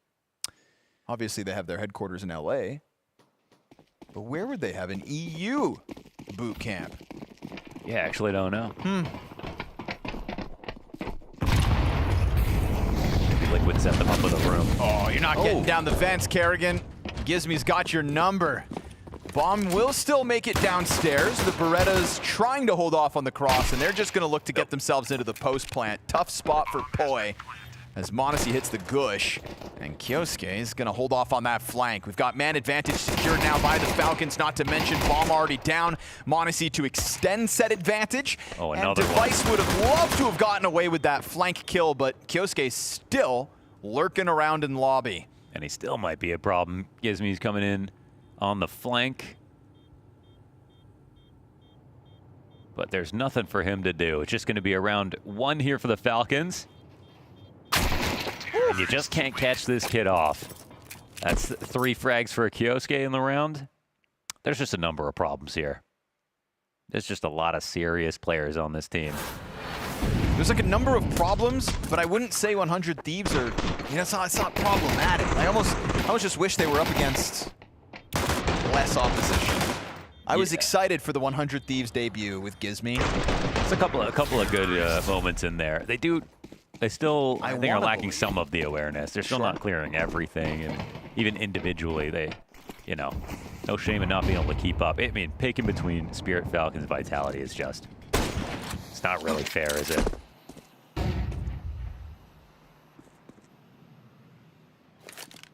Obviously, they have their headquarters in LA. But where would they have an EU boot camp? Yeah, actually don't know. Maybe Liquid set them up with a room. Oh, you're not getting down the vents, Kerrigan. Gizmy's got your number. Bomb will still make it downstairs. The Berettas trying to hold off on the cross, and they're just going to look to get themselves into the post plant. Tough spot for Poi as m0NESY hits the gush, and Kyosuke is going to hold off on that flank. We've got man advantage secured now by the Falcons, not to mention bomb already down. m0NESY to extend set advantage. Oh, and another Device would have loved to have gotten away with that flank kill, but Kyosuke still lurking around in lobby. And he still might be a problem. Gizmy's coming in on the flank. But there's nothing for him to do. It's just going to be a round 1 here for the Falcons. And you just can't catch this kid off. That's 3 frags for a Kyosuke in the round. There's just a number of problems here. There's just a lot of serious players on this team. There's like a number of problems, but I wouldn't say 100 Thieves are, you know, it's not problematic. I almost just wish they were up against less opposition. I was excited for the 100 Thieves debut with Gizmy. There's a couple of good moments in there. They still, I think, are lacking some of the awareness. They're still not clearing everything, and even individually, they, you know, no shame in not being able to keep up. I mean, picking between Spirit, Falcons, Vitality is just, it's not really fair, is it?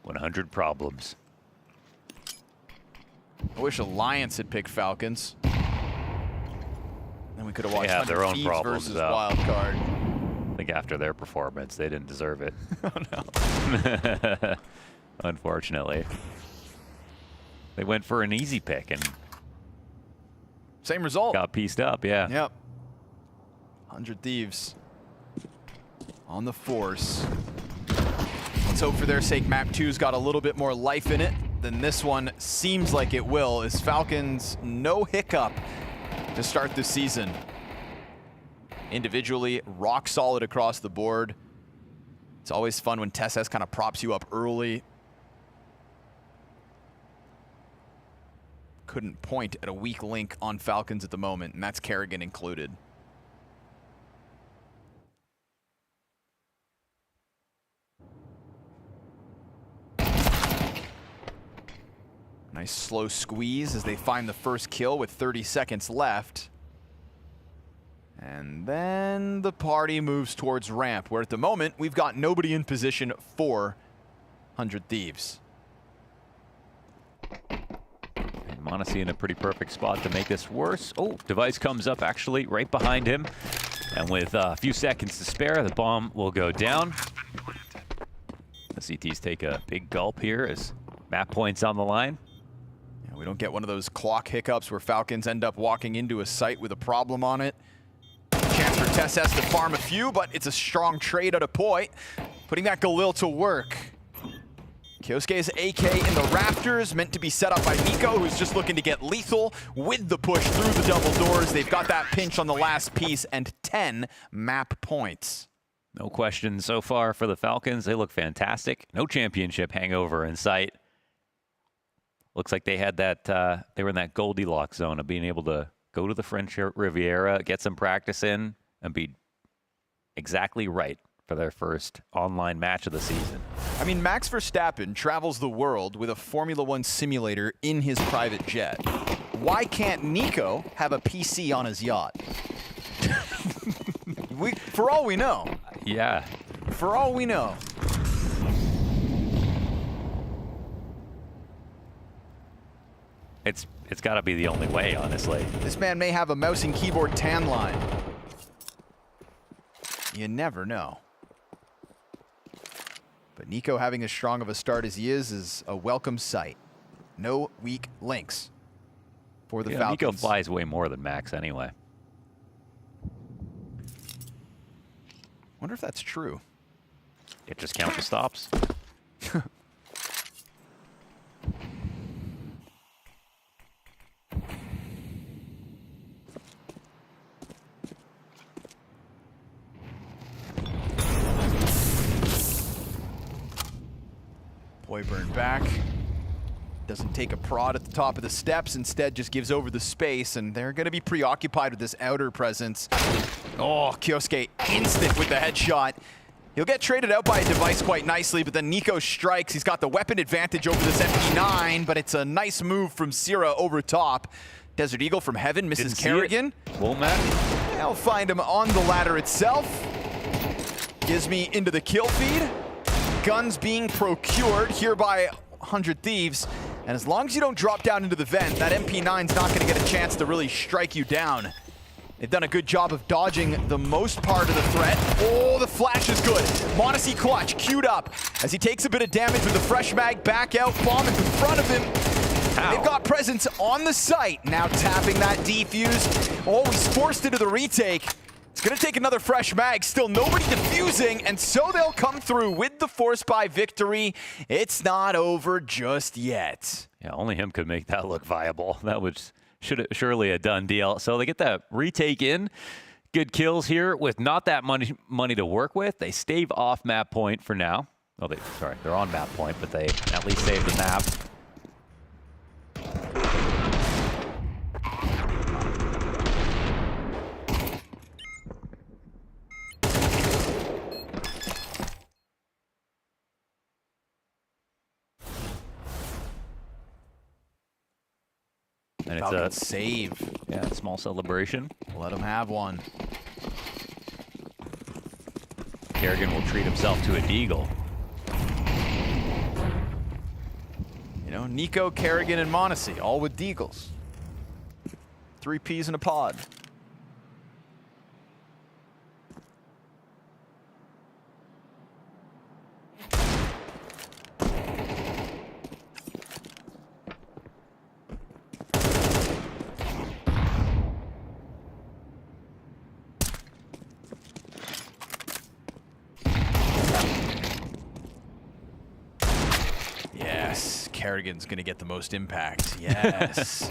$100 problems. I wish Alliance had picked Falcons. Then we could have watched They have their own Thieves problems, versus though. Wildcard. I think after their performance, they didn't deserve it. Oh, no. Unfortunately. They went for an easy pick and same result. Got pieced up, yeah. Yep. 100 Thieves on the force. Let's hope for their sake map 2's got a little bit more life in it than this one seems like it will, as Falcons no hiccup to start the season. Individually, rock solid across the board. It's always fun when TESS kind of props you up early. Couldn't point at a weak link on Falcons at the moment, and that's Kerrigan included. Nice slow squeeze as they find the first kill with 30 seconds left. And then the party moves towards ramp, where at the moment we've got nobody in position for 100 Thieves. And m0NESY in a pretty perfect spot to make this worse. Oh, Device comes up actually right behind him. And with a few seconds to spare, the bomb will go down. The CTs take a big gulp here as map points on the line. Yeah, we don't get one of those clock hiccups where Falcons end up walking into a site with a problem on it. Chance for TESS to farm a few, but it's a strong trade out of Poi, putting that Galil to work. Kyosuke's AK in the rafters, meant to be set up by Nico, who's just looking to get lethal with the push through the double doors. They've got that pinch on the last piece and 10 map points. No question so far for the Falcons. They look fantastic. No championship hangover in sight. Looks like they had that, they were in that Goldilocks zone of being able to go to the French Riviera, get some practice in, and be exactly right for their first online match of the season. I mean, Max Verstappen travels the world with a Formula One simulator in his private jet. Why can't Nico have a PC on his yacht? For all we know. Yeah. For all we know. It's got to be the only way, honestly. This man may have a mouse and keyboard tan line. You never know. But Nico having as strong of a start as he is a welcome sight. No weak links for the Falcons. Nico flies way more than Max anyway. Wonder if that's true. It just counts the stops. Burn back. Doesn't take a prod at the top of the steps, instead just gives over the space, and they're going to be preoccupied with this outer presence. Oh, Kyosuke instant with the headshot. He'll get traded out by a Device quite nicely, but then Nico strikes. He's got the weapon advantage over this MP9, but it's a nice move from Sierra over top. Desert Eagle from heaven misses Kerrigan. Won't matter. They'll find him on the ladder itself. Gives me into the kill feed. Guns being procured here by 100 Thieves. And as long as you don't drop down into the vent, that MP9's not going to get a chance to really strike you down. They've done a good job of dodging the most part of the threat. Oh, the flash is good. m0NESY clutch queued up as he takes a bit of damage with the fresh mag back out. Bomb in front of him. They've got presence on the site. Now tapping that defuse. Oh, he's forced into the retake. It's going to take another fresh mag. Still nobody defusing, and so they'll come through with the force buy victory. It's not over just yet. Yeah, only him could make that look viable. That was surely a done deal. So they get that retake in. Good kills here with not that money to work with. They stave off map point for now. Oh, they're on map point, but they at least save the map. And it's a save. Yeah, small celebration. Let him have one. Kerrigan will treat himself to a deagle. You know, Nico, Kerrigan, and m0NESY, all with deagles. 3 peas in a pod. Yes, Kerrigan's going to get the most impact. Yes.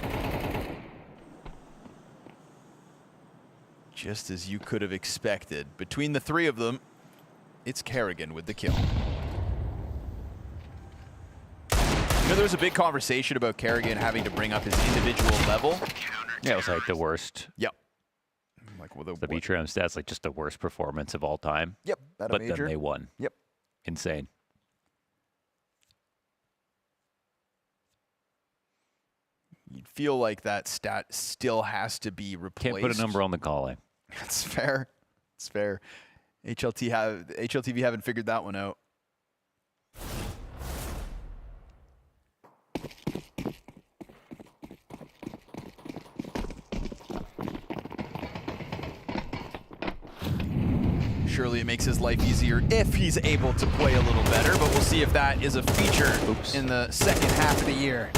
Just as you could have expected. Between the three of them, it's Kerrigan with the kill. You know, there was a big conversation about Kerrigan having to bring up his individual level. Yeah, it was like the worst. Yep. Like, well, the B-Tram stats, like just the worst performance of all time. Yep. But then they won. Yep. Insane. You'd feel like that stat still has to be replaced. Can't put a number on the calling. That's fair. It's fair. HLTV haven't figured that one out. Surely it makes his life easier if he's able to play a little better, but we'll see if that is a feature in the second half of the year.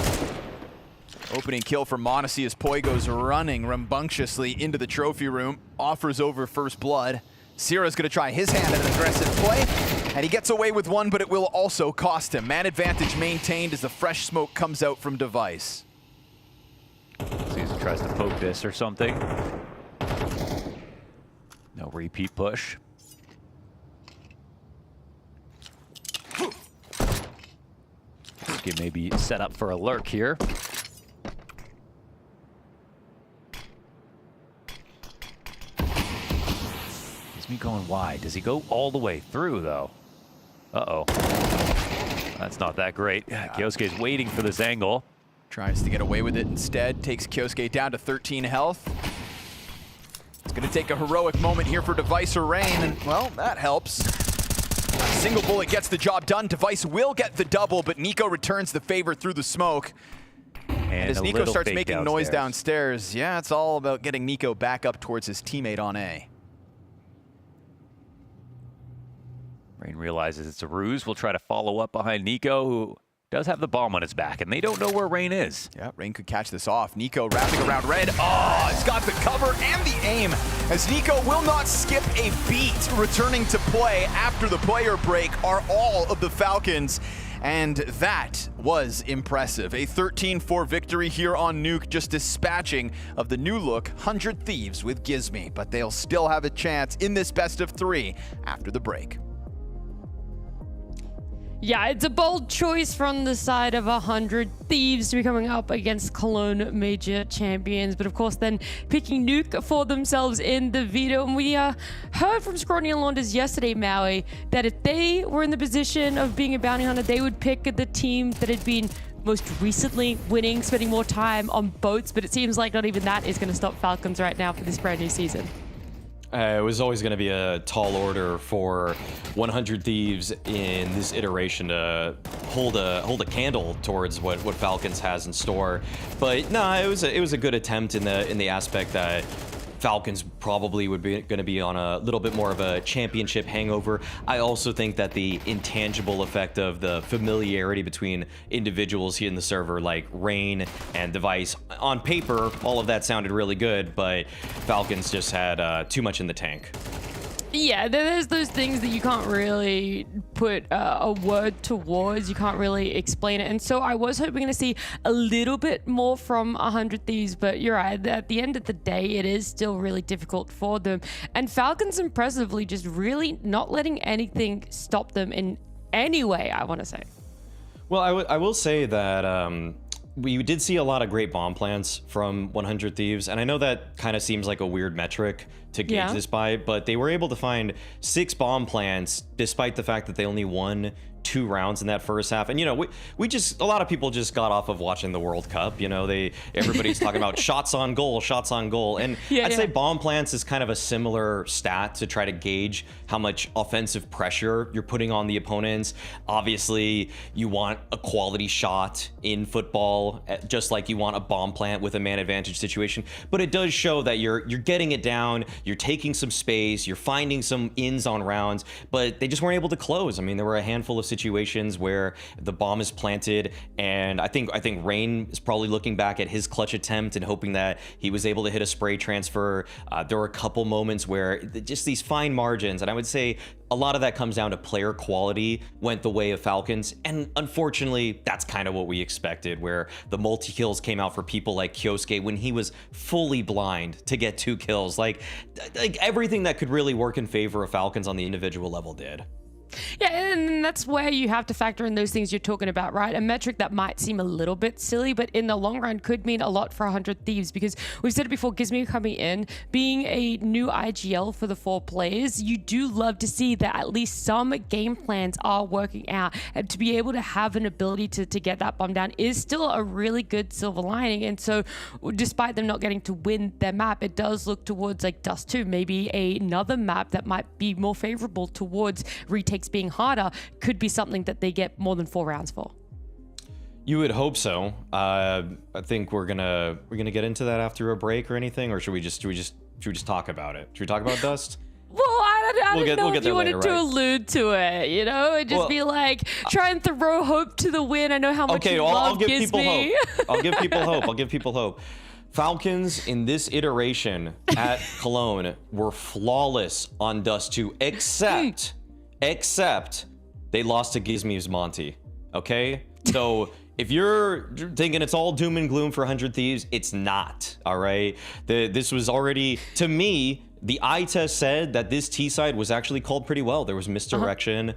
Opening kill for m0NESY as Poi goes running rambunctiously into the trophy room, offers over first blood. Sierra's gonna try his hand at an aggressive play, and he gets away with one, but it will also cost him. Man advantage maintained as the fresh smoke comes out from Device. See if he tries to poke this or something. No repeat push. Maybe set up for a lurk here. Is me going wide? Does he go all the way through though? Uh-oh. That's not that great. Kyosuke's waiting for this angle. Tries to get away with it instead. Takes Kyosuke down to 13 health. It's gonna take a heroic moment here for Device or Rain, and well, that helps. A single bullet gets the job done. Device will get the double, but Nico returns the favor through the smoke. And as Nico starts making noise downstairs, yeah, it's all about getting Nico back up towards his teammate on A. Rain realizes it's a ruse. We'll try to follow up behind Nico, who does have the bomb on his back, and they don't know where Rain is. Yeah, Rain could catch this off. Nico wrapping around Red. Oh, it's got the cover and the aim, as Nico will not skip a beat. Returning to play after the player break are all of the Falcons, and that was impressive. A 13-4 victory here on Nuke, just dispatching of the new look 100 Thieves with Gizme, but they'll still have a chance in this best of 3 after the break. Yeah, it's a bold choice from the side of 100 Thieves to be coming up against Cologne major champions, but of course then picking Nuke for themselves in the veto. And we heard from Scrawny and Launders yesterday, Maui, that if they were in the position of being a bounty hunter, they would pick the team that had been most recently winning, spending more time on boats, but it seems like not even that is going to stop Falcons right now for this brand new season. It was always going to be a tall order for 100 Thieves in this iteration to hold a candle towards what Falcons has in store. But no, it was a good attempt in the aspect that Falcons probably would be going to be on a little bit more of a championship hangover. I also think that the intangible effect of the familiarity between individuals here in the server, like Rain and Device, on paper, all of that sounded really good, but Falcons just had too much in the tank. Yeah, there's those things that you can't really put a word towards. You can't really explain it. And so I was hoping to see a little bit more from 100 Thieves, but you're right. At the end of the day, it is still really difficult for them. And Falcons impressively just really not letting anything stop them in any way, I want to say. Well, I will say that we did see a lot of great bomb plants from 100 Thieves, and I know that kind of seems like a weird metric to gauge this by, but they were able to find 6 bomb plants despite the fact that they only won 2 rounds in that first half. And you know, we just, a lot of people just got off of watching the World Cup. You know, everybody's talking about shots on goal, and I'd say bomb plants is kind of a similar stat to try to gauge how much offensive pressure you're putting on the opponents. Obviously, you want a quality shot in football, just like you want a bomb plant with a man advantage situation. But it does show that you're getting it down, you're taking some space, you're finding some ins on rounds, but they just weren't able to close. I mean, there were a handful of situations situations where the bomb is planted, and I think Rain is probably looking back at his clutch attempt and hoping that he was able to hit a spray transfer. There were a couple moments where just these fine margins, and I would say a lot of that comes down to player quality went the way of Falcons, and unfortunately that's kind of what we expected, where the multi-kills came out for people like Kyosuke when he was fully blind to get 2 kills. Like everything that could really work in favor of Falcons on the individual level did. Yeah, and that's where you have to factor in those things you're talking about, right? A metric that might seem a little bit silly, but in the long run could mean a lot for 100 Thieves, because we've said it before, Gizmo coming in, being a new IGL for the 4 players, you do love to see that at least some game plans are working out, and to be able to have an ability to get that bomb down is still a really good silver lining. And so despite them not getting to win their map, it does look towards like Dust 2, maybe another map that might be more favorable towards retakes being harder, could be something that they get more than 4 rounds for. You would hope so. I think we're gonna get into that after a break or anything, or should we just talk about it? Should we talk about Dust? Well, I don't know if you wanted to right? allude to it, you know, and just be like, try and throw hope to the win. I know how much you love I'll give people Gizmy. hope. I'll give people hope. I'll give people hope. Falcons in this iteration at Cologne were flawless on Dust 2, except they lost to Gizmy's Monty. Okay, so if you're thinking it's all doom and gloom for 100 Thieves, it's not. All right, this was already, to me, the eye test said that this T side was actually called pretty well. There was misdirection.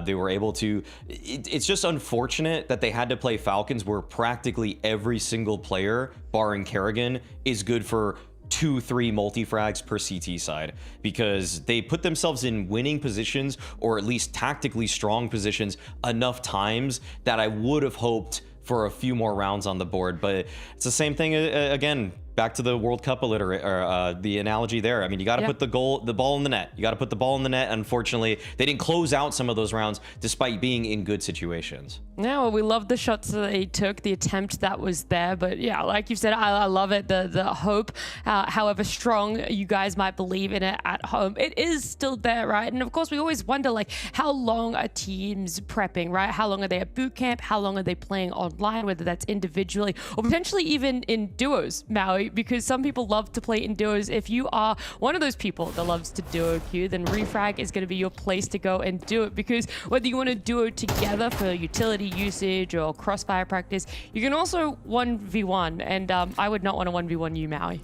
They were able to. It's just unfortunate that they had to play Falcons, where practically every single player, barring Kerrigan, is good for 2-3 multi-frags per CT side, because they put themselves in winning positions, or at least tactically strong positions, enough times that I would have hoped for a few more rounds on the board. But it's the same thing again. Back to the World Cup the analogy there. I mean, you got to put the ball in the net. You got to put the ball in the net. Unfortunately, they didn't close out some of those rounds despite being in good situations. Yeah, well, we love the shots that they took, the attempt that was there. But yeah, like you said, I love it. The hope, however strong you guys might believe in it at home, it is still there, right? And of course, we always wonder, like, how long are teams prepping, right? How long are they at boot camp? How long are they playing online, whether that's individually or potentially even in duos, Maui? Because some people love to play in duos. If you are one of those people that loves to duo queue, then Refrag is going to be your place to go and do it, because whether you want to duo together for utility usage or crossfire practice, you can also 1v1, and I would not want to 1v1 you, Maui.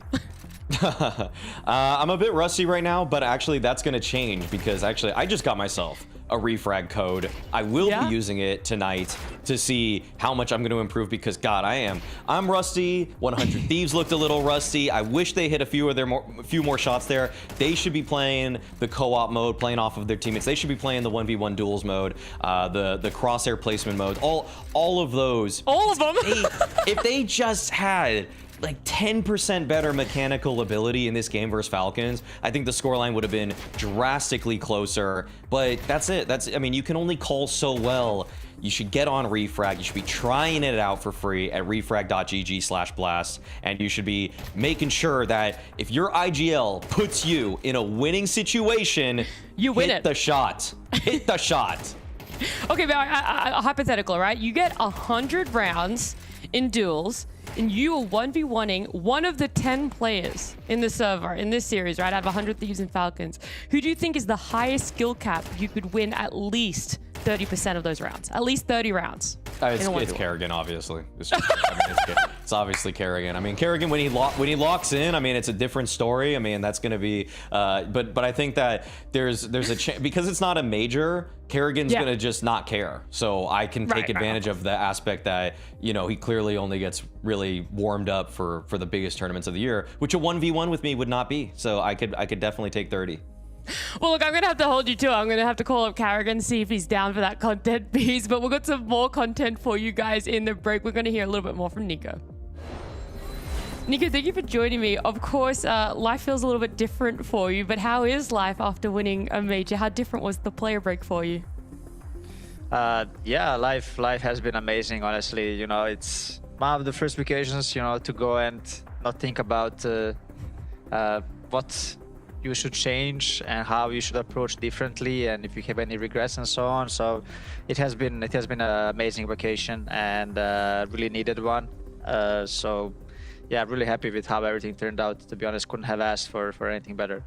I'm a bit rusty right now, but actually that's going to change, because actually I just got myself a refrag code. I will be using it tonight to see how much I'm going to improve, because God, I'm rusty. 100 Thieves looked a little rusty. I wish they hit a few more shots there. They should be playing the co-op mode, playing off of their teammates. They should be playing the 1v1 duels mode, the crosshair placement mode, all of those. All of them. If they just had like 10% better mechanical ability in this game versus Falcons, I think the scoreline would have been drastically closer. But that's it. I mean, you can only call so well. You should get on Refrag. You should be trying it out for free at refrag.gg/blast. And you should be making sure that if your IGL puts you in a winning situation, you win hit the shot. Hit the shot. Okay, but hypothetical, right? You get 100 rounds in duels, and you are 1v1ing one of the 10 players in the server in this series, right? Out of 100 Thieves and Falcons. Who do you think is the highest skill cap you could win at least 30% of those rounds? At least 30 rounds. It's Kerrigan, obviously. It's obviously Kerrigan. I mean, Kerrigan, when he locks in, I mean, it's a different story. I mean, that's going to be, but I think that there's a chance, because it's not a major, Kerrigan's going to just not care. So I can take advantage of the aspect that, you know, he clearly only gets really warmed up for the biggest tournaments of the year, which a 1v1 with me would not be. So I could definitely take 30. Well, look, I'm going to have to hold you to it. I'm going to have to call up Kerrigan, see if he's down for that content piece. But we've got some more content for you guys in the break. We're going to hear a little bit more from Nico. Nico, thank you for joining me. Of course, life feels a little bit different for you, but how is life after winning a major? How different was the player break for you? Yeah, life has been amazing, honestly. You know, it's one of the first occasions, you know, to go and not think about what you should change and how you should approach differently, and if you have any regrets and so on. So it has been an amazing vacation and really needed one. So yeah, really happy with how everything turned out. To be honest, couldn't have asked for anything better.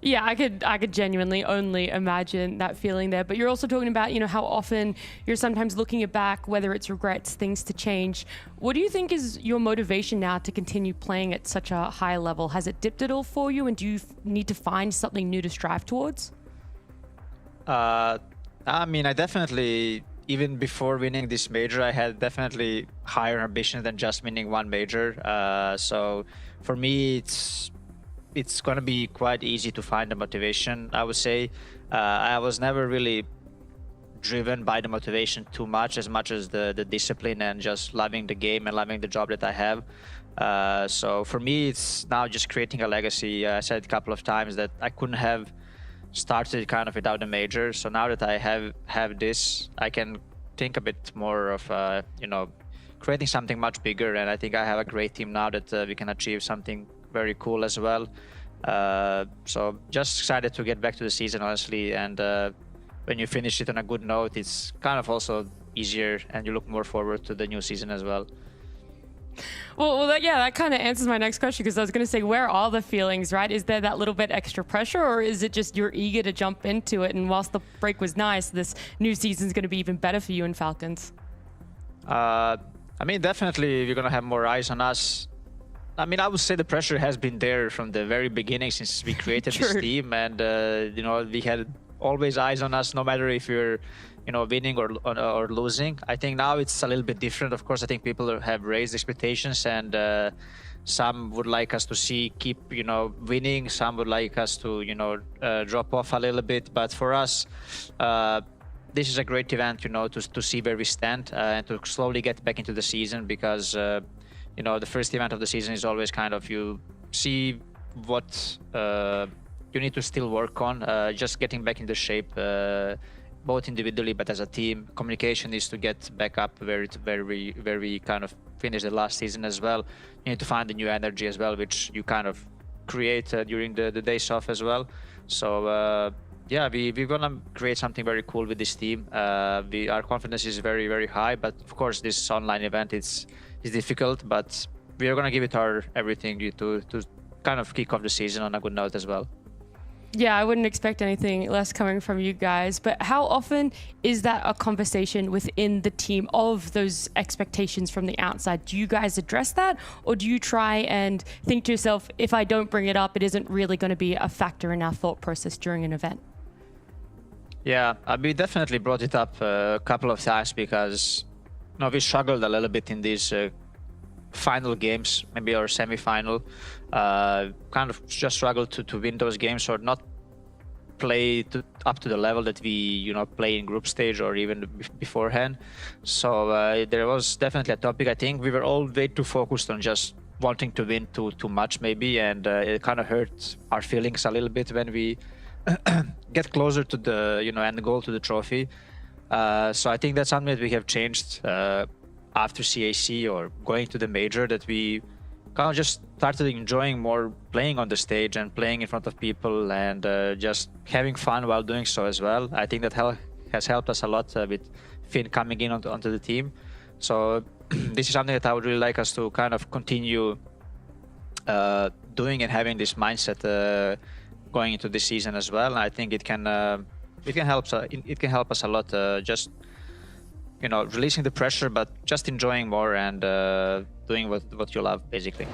Yeah, I could genuinely only imagine that feeling there. But you're also talking about, you know, how often you're sometimes looking back, whether it's regrets, things to change. What do you think is your motivation now to continue playing at such a high level? Has it dipped at all for you, and do you need to find something new to strive towards? I mean, I definitely, even before winning this major, I had definitely higher ambition than just winning one major. So for me, it's going to be quite easy to find the motivation, I would say. I was never really driven by the motivation too much as the discipline and just loving the game and loving the job that I have. So for me, it's now just creating a legacy. I said a couple of times that I couldn't have started kind of without a major. So now that I have this, I can think a bit more of, you know, creating something much bigger. And I think I have a great team now that we can achieve something very cool as well. So just excited to get back to the season, honestly. And when you finish it on a good note, it's kind of also easier, and you look more forward to the new season as well. Well, that kind of answers my next question, because I was going to say, where are the feelings, right? Is there that little bit extra pressure, or is it just you're eager to jump into it? And whilst the break was nice, this new season is going to be even better for you in Falcons. I mean, definitely we're going to have more eyes on us. I mean, I would say the pressure has been there from the very beginning since we created this team, and you know, we had always eyes on us, no matter if you're, you know, winning or losing. I think now it's a little bit different. Of course, I think people have raised expectations, and some would like us to keep, you know, winning. Some would like us to, you know, drop off a little bit. But for us, this is a great event, you know, to see where we stand and to slowly get back into the season, because you know, the first event of the season is always kind of, you see what you need to still work on, just getting back into shape, both individually but as a team. Communication is to get back up where we kind of finished the last season as well. You need to find the new energy as well, which you kind of create during the days off as well. So yeah, we're gonna create something very cool with this team. Our confidence is very, very high, but of course this online event is difficult, but we are going to give it our everything to kind of kick off the season on a good note as well. Yeah, I wouldn't expect anything less coming from you guys, but how often is that a conversation within the team of those expectations from the outside? Do you guys address that, or do you try and think to yourself, if I don't bring it up, it isn't really going to be a factor in our thought process during an event? Yeah, we definitely brought it up a couple of times, because no, we struggled a little bit in these final games, maybe our semi-final. Kind of just struggled to win those games, or not play up to the level that we, you know, play in group stage or even beforehand. So there was definitely a topic. I think we were all way too focused on just wanting to win too much, maybe, and it kind of hurt our feelings a little bit when we get closer to the, you know, end goal, to the trophy. So I think that's something that we have changed after CAC or going to the major, that we kind of just started enjoying more playing on the stage and playing in front of people, and just having fun while doing so as well. I think that has helped us a lot with Finn coming in onto the team. So this is something that I would really like us to kind of continue doing and having this mindset going into this season as well. And I think it can help us a lot, just, you know, releasing the pressure, but just enjoying more and doing what you love, basically.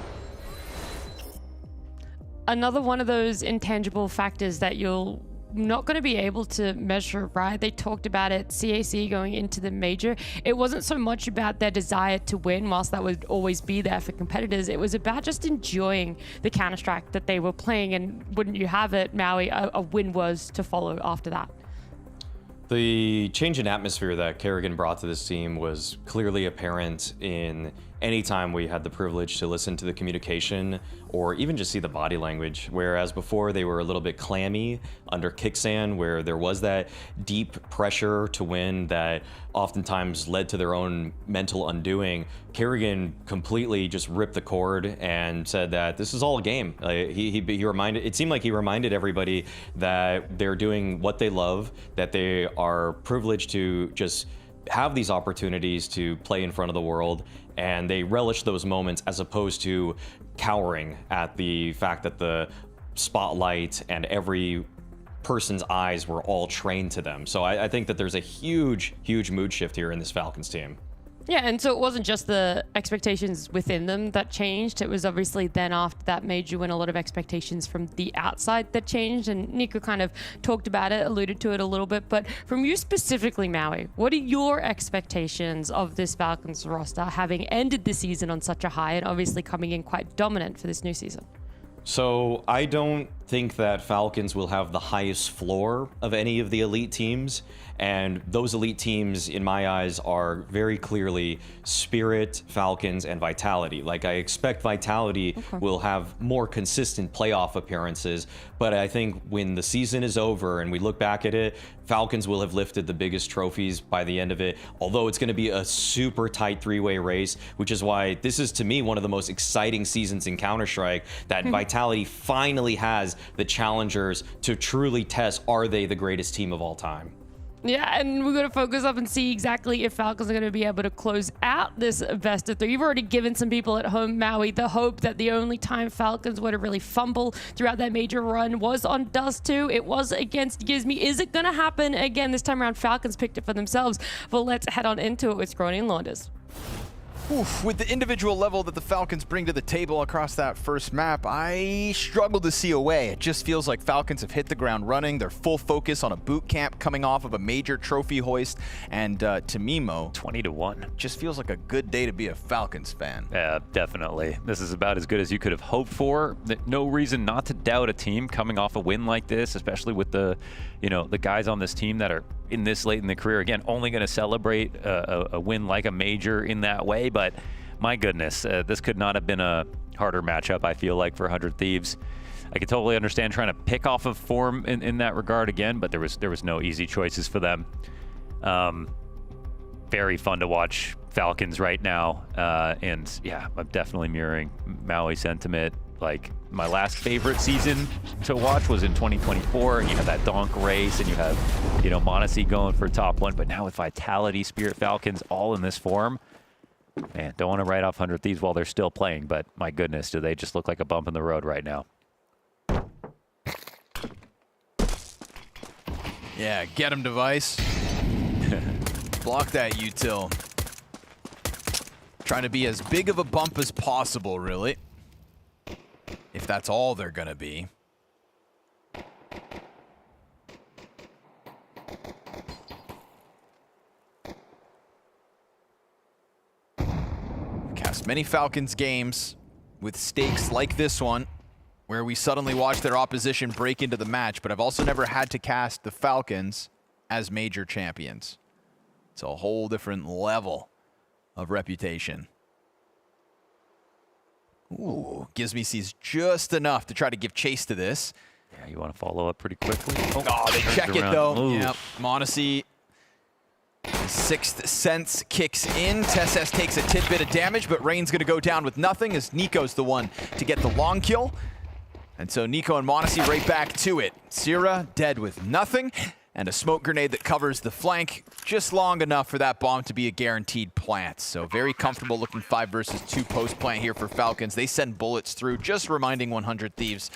Another one of those intangible factors that you're not going to be able to measure, right? They talked about it, CAC going into the major. It wasn't so much about their desire to win, whilst that would always be there for competitors. It was about just enjoying the Counter-Strike that they were playing, and wouldn't you have it, Maui, a win was to follow after that. The change in atmosphere that Kerrigan brought to this team was clearly apparent in anytime we had the privilege to listen to the communication or even just see the body language, whereas before they were a little bit clammy under Kicksan, where there was that deep pressure to win that oftentimes led to their own mental undoing. Kerrigan completely just ripped the cord and said that this is all a game. He reminded, it seemed like he reminded everybody that they're doing what they love, that they are privileged to just have these opportunities to play in front of the world, and they relish those moments as opposed to cowering at the fact that the spotlight and every person's eyes were all trained to them. So I think that there's a huge mood shift here in this Falcons team. Yeah, and so it wasn't just the expectations within them that changed. It was obviously then after that major win, a lot of expectations from the outside that changed. And Nico kind of talked about it, alluded to it a little bit. But from you specifically, Maui, what are your expectations of this Falcons roster, having ended the season on such a high and obviously coming in quite dominant for this new season? So I don't think that Falcons will have the highest floor of any of the elite teams. And those elite teams, in my eyes, are very clearly Spirit, Falcons, and Vitality. Like, I expect Vitality will have more consistent playoff appearances, but I think when the season is over and we look back at it, Falcons will have lifted the biggest trophies by the end of it, although it's going to be a super tight three-way race, which is why this is, to me, one of the most exciting seasons in Counter-Strike, that Vitality finally has the challengers to truly test, are they the greatest team of all time? Yeah, and we're going to focus up and see exactly if Falcons are going to be able to close out this best of three. You've already given some people at home, Maui, the hope that the only time Falcons would have really fumbled throughout that major run was on Dust 2. It was against Gizmi. Is it going to happen again this time around? Falcons picked it for themselves. But let's head on into it with Scrony and Launders. Oof, with the individual level that the Falcons bring to the table across that first map, I struggle to see a way. It just feels like Falcons have hit the ground running. They're full focus on a boot camp coming off of a major trophy hoist. And to me, Mo, 20-1. Just feels like a good day to be a Falcons fan. Yeah, definitely. This is about as good as you could have hoped for. No reason not to doubt a team coming off a win like this, especially with the, the guys on this team that are in this late in the career. Again, only going to celebrate a win like a major in that way. But my goodness, this could not have been a harder matchup, I feel like, for 100 Thieves. I could totally understand trying to pick off of form in that regard again, but there was no easy choices for them. Very fun to watch Falcons right now. And yeah, I'm definitely mirroring Maui sentiment. Like, my last favorite season to watch was in 2024, and you have that donk race, and you have, Monacy going for top one. But now with Vitality, Spirit, Falcons all in this form, man, don't want to write off 100 Thieves while they're still playing, but my goodness, do they just look like a bump in the road right now. Yeah, get him, device. Block that util. Trying to be as big of a bump as possible, really. If that's all they're gonna be. Cast many Falcons games with stakes like this one, where we suddenly watch their opposition break into the match, but I've also never had to cast the Falcons as major champions. It's a whole different level of reputation. Ooh, Gizmi sees just enough to try to give chase to this. Yeah, you want to follow up pretty quickly. Oh, they check it though. Yep, Monacy. Sixth Sense kicks in. csgo takes a tidbit of damage, but Rain's gonna go down with nothing as Nico's the one to get the long kill. And so Nico and Monacy right back to it. Sierra dead with nothing, and a smoke grenade that covers the flank just long enough for that bomb to be a guaranteed plant. So very comfortable looking 5 versus 2 post plant here for Falcons. They send bullets through, just reminding 100 Thieves,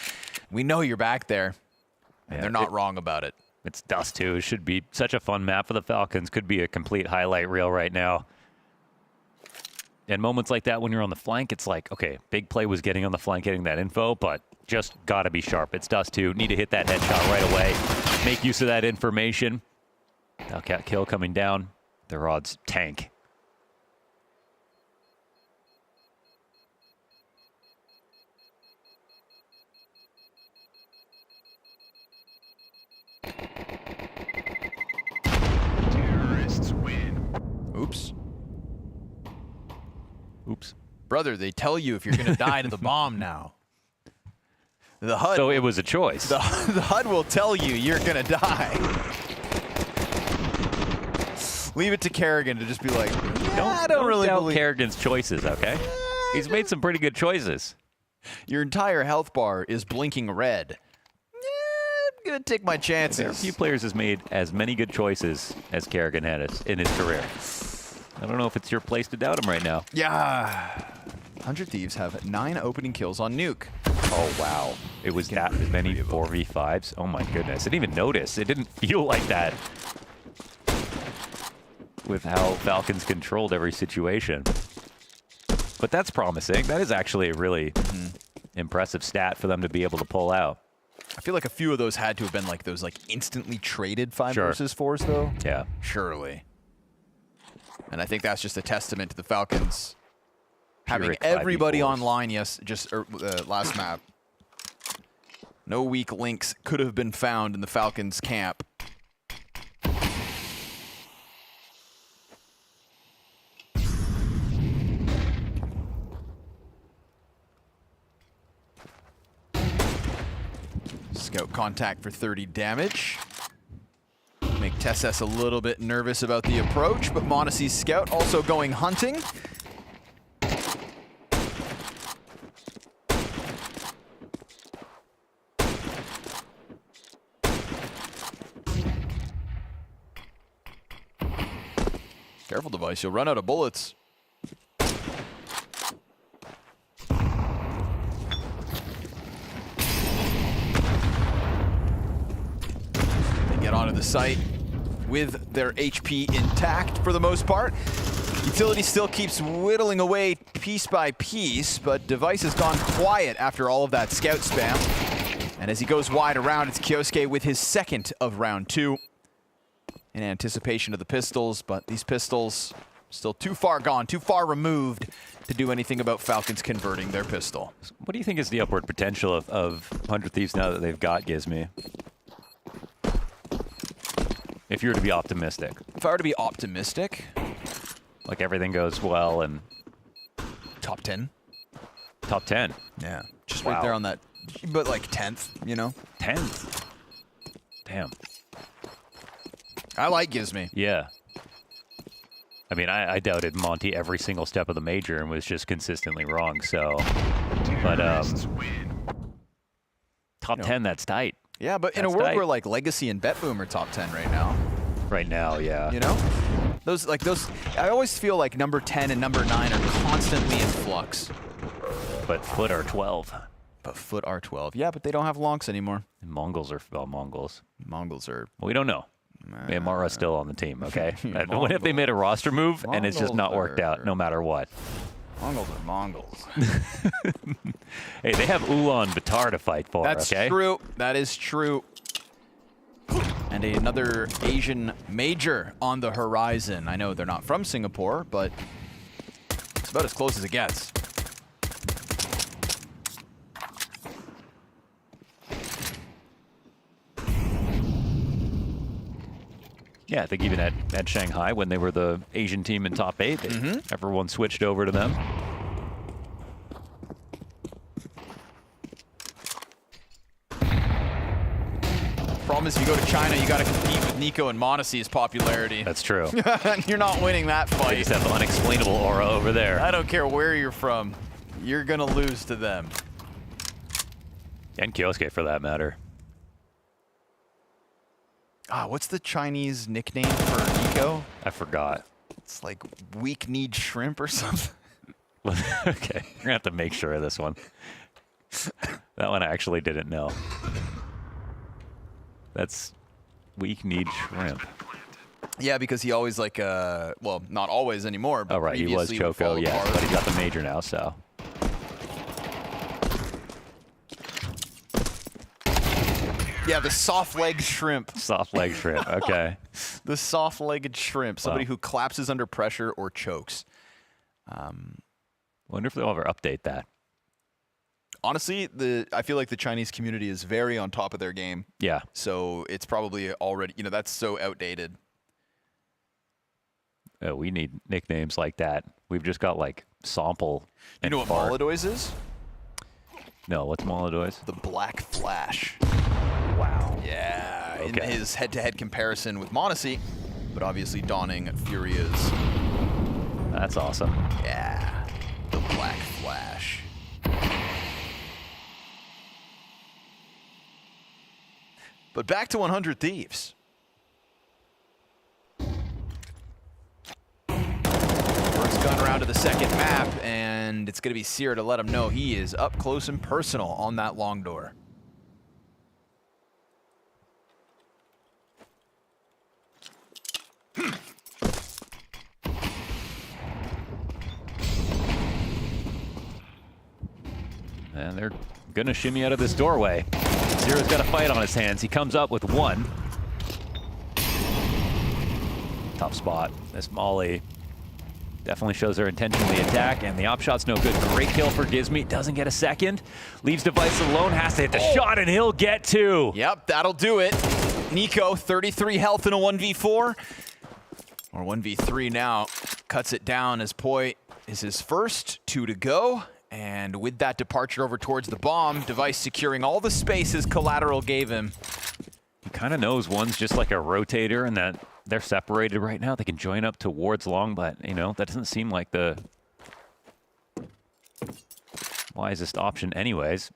we know you're back there, and they're not wrong about it. It's Dust 2. It should be such a fun map for the Falcons. Could be a complete highlight reel right now. And moments like that when you're on the flank, it's like, okay, big play was getting on the flank, getting that info, but just got to be sharp. It's Dust 2. Need to hit that headshot right away. Make use of that information. Hellcat kill coming down. Their odds tank. Terrorists win. Oops. Oops. Brother, they tell you if you're going to die to the bomb now. The HUD. So it was a choice. The HUD will tell you you're going to die. Leave it to Kerrigan to just be like, I don't really believe Kerrigan's choices, okay? He's made some pretty good choices. Your entire health bar is blinking red. I'm going to take my chances. There are a few players has made as many good choices as Kerrigan had in his career. I don't know if it's your place to doubt him right now. Yeah. 100 Thieves have 9 opening kills on Nuke. Oh, wow. It was that many 4v5s? Oh, my goodness. I didn't even notice. It didn't feel like that with how Falcons controlled every situation. But that's promising. That is actually a really impressive stat for them to be able to pull out. I feel like a few of those had to have been like those like instantly traded 5 versus 4s, though. Yeah. Surely. And I think that's just a testament to the Falcons having Pyrrhic everybody 5v4s. online, last map. No weak links could have been found in the Falcons camp. Scout contact for 30 damage. Make TESS a little bit nervous about the approach, but Monacy's Scout also going hunting. Careful, Device, you'll run out of bullets. Get onto the site with their HP intact for the most part. Utility still keeps whittling away piece by piece, but Device has gone quiet after all of that scout spam. And as he goes wide around, it's Kyosuke with his second of round 2 in anticipation of the pistols, but these pistols still too far gone, too far removed to do anything about Falcons converting their pistol. What do you think is the upward potential of 100 Thieves now that they've got Gizmy? If you were to be optimistic. If I were to be optimistic, like everything goes well and top 10. Top 10. Yeah. Just right there on that, but like 10th, you know? 10th. Damn. I like Gizmy. Yeah. I mean, I doubted Monty every single step of the major and was just consistently wrong, so. But, top 10, that's tight. Yeah, but in a world where like Legacy and BetBoom are top 10 right now. Right now, yeah. You know? Those, I always feel like number 10 and number 9 are constantly in flux. But Foot are 12. But Foot are 12. Yeah, but they don't have Lonks anymore. And Mongols are, well, Mongols. Mongols are... Well, we don't know. Mara's still on the team, okay? What if they made a roster move and it's just not worked out no matter what? Mongols are Mongols. Hey, they have Ulan Batar to fight for, That's okay? true. That is true. And another Asian major on the horizon. I know they're not from Singapore, but it's about as close as it gets. Yeah, I think even at Shanghai, when they were the Asian team in top 8, everyone switched over to them. Problem is, if you go to China, you got to compete with Nico and Monacy's popularity. That's true. You're not winning that fight. They just have unexplainable aura over there. I don't care where you're from. You're going to lose to them. And Kyosuke, for that matter. What's the Chinese nickname for Nico? I forgot. It's like weak-kneed shrimp or something. Okay, we're going to have to make sure of this one. That one I actually didn't know. That's weak-kneed shrimp. Yeah, because he always well, not always anymore, but right, he was Choco, yeah, but he got the major now, so. Yeah, the soft-legged shrimp. Soft-legged shrimp, okay. The soft-legged shrimp, somebody who collapses under pressure or chokes. Wonder if they'll ever update that. Honestly, I feel like the Chinese community is very on top of their game. Yeah. So it's probably already, that's so outdated. We need nicknames like that. We've just got like sample. You know what Molodoys is? No, what's Molodoys? The Black Flash. Wow. Yeah, in Okay. his head-to-head comparison with m0NESY, but obviously donning Furia's. That's awesome. Yeah, the Black Flash. But back to 100 Thieves. First gun around to the second map, and it's going to be Seer to let him know he is up close and personal on that long door. And they're going to shimmy out of this doorway. Zero's got a fight on his hands. He comes up with one. Tough spot. This Molly definitely shows their intention in the attack, and the op shot's no good. Great kill for Gizmy. Doesn't get a second. Leaves Device alone. Has to hit the shot, and he'll get two. Yep, that'll do it. Nico, 33 health in a 1v4. Or 1v3 now. Cuts it down as Poi is his first. 2 to go. And with that departure over towards the bomb, Device securing all the spaces Collateral gave him. He kind of knows one's just like a rotator and that they're separated right now. They can join up towards long, but, you know, that doesn't seem like the wisest option anyways.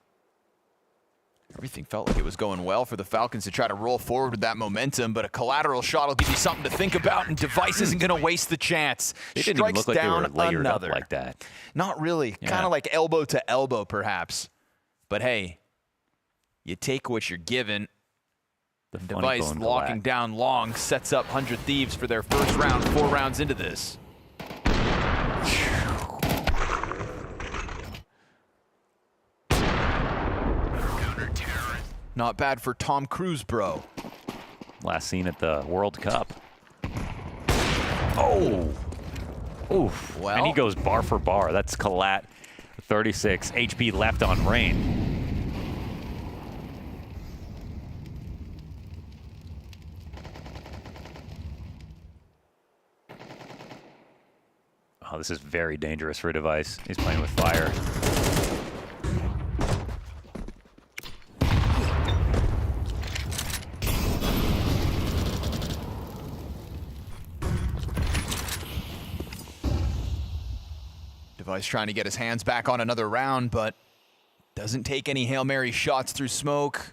Everything felt like it was going well for the Falcons to try to roll forward with that momentum, but a Collateral shot will give you something to think about, and Device isn't going to waste the chance. They didn't even look like they were layered up like that. Not really. Kind of like elbow to elbow, perhaps. But hey, you take what you're given. The Device locking down long sets up 100 Thieves for their first round, 4 rounds into this. Not bad for Tom Cruise, bro. Last seen at the World Cup. Oh! Oof. Well, and he goes bar for bar. That's Collat. 36 HP left on Rain. Oh, this is very dangerous for Device. He's playing with fire. Device trying to get his hands back on another round, but doesn't take any Hail Mary shots through smoke.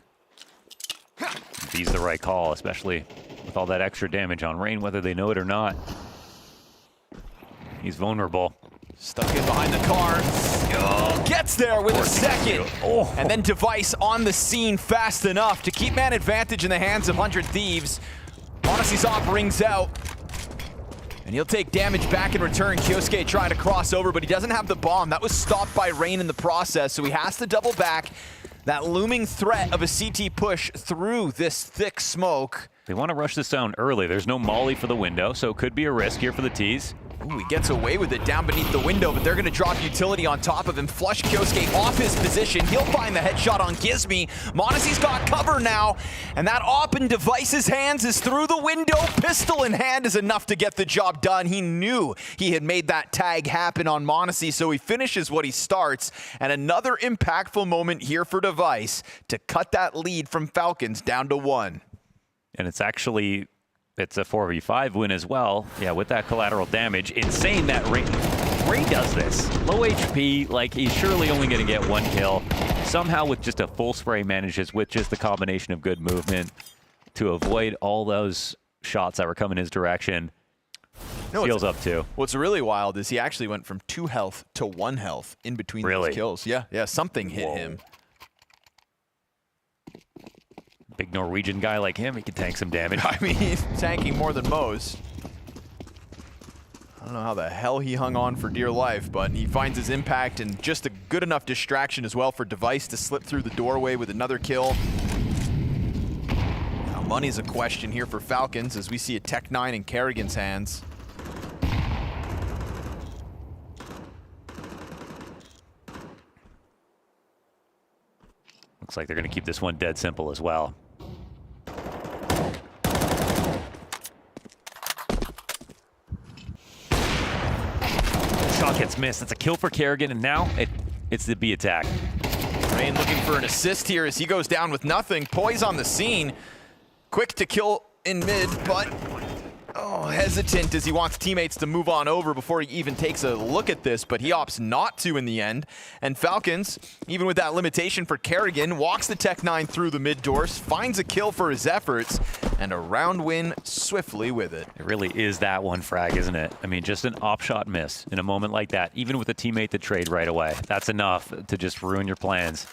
He's the right call, especially with all that extra damage on Rain, whether they know it or not. He's vulnerable. Stuck in behind the car. Oh, gets there with a second. Oh. And then Device on the scene fast enough to keep man advantage in the hands of 100 Thieves. m0NESY's op rings out. And he'll take damage back in return. Kyosuke trying to cross over, but he doesn't have the bomb. That was stopped by Rain in the process, so he has to double back. That looming threat of a CT push through this thick smoke. They want to rush this down early. There's no molly for the window, so it could be a risk here for the T's. Ooh, he gets away with it down beneath the window, but they're going to drop utility on top of him. Flush Kyosuke off his position. He'll find the headshot on Gizmy. m0NESY's got cover now, and that op in Device's hands is through the window. Pistol in hand is enough to get the job done. He knew he had made that tag happen on m0NESY, so he finishes what he starts. And another impactful moment here for Device to cut that lead from Falcons down to 1. And it's actually... it's a 4v5 win as well. Yeah, with that collateral damage. Insane that Ray does this. Low HP, like he's surely only going to get 1 kill. Somehow with just a full spray manages with just the combination of good movement to avoid all those shots that were coming his direction. Seals up 2. What's really wild is he actually went from 2 health to 1 health in between those kills. Yeah, something hit him. Big Norwegian guy like him, he can tank some damage. I mean, he's tanking more than most. I don't know how the hell he hung on for dear life, but he finds his impact and just a good enough distraction as well for Device to slip through the doorway with another kill. Now, money's a question here for Falcons as we see a Tech 9 in Kerrigan's hands. Looks like they're going to keep this one dead simple as well. shot gets missed. That's a kill for Kerrigan, and now it's the B attack. Rain looking for an assist here as he goes down with nothing. Poise on the scene. Quick to kill in mid, but hesitant as he wants teammates to move on over before he even takes a look at this, but he opts not to in the end. And Falcons, even with that limitation for Kerrigan, walks the Tech-9 through the mid doors, finds a kill for his efforts, and a round win swiftly with it. It really is that one frag, isn't it? I mean, just an op-shot miss in a moment like that, even with a teammate to trade right away. That's enough to just ruin your plans.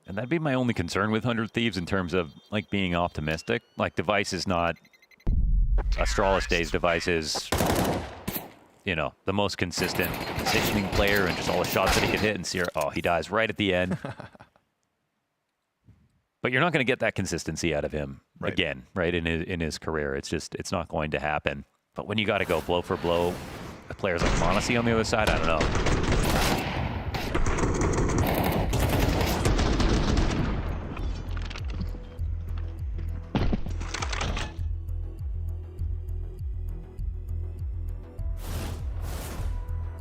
And that'd be my only concern with 100 Thieves in terms of like being optimistic. Like Device is not, Astralis Days Device is, you know, the most consistent positioning player and just all the shots that he could hit and see, oh, he dies right at the end. But you're not going to get that consistency out of him again, right, in his career. It's just, it's not going to happen. But when you got to go blow for blow, players like Monacy on the other side, I don't know.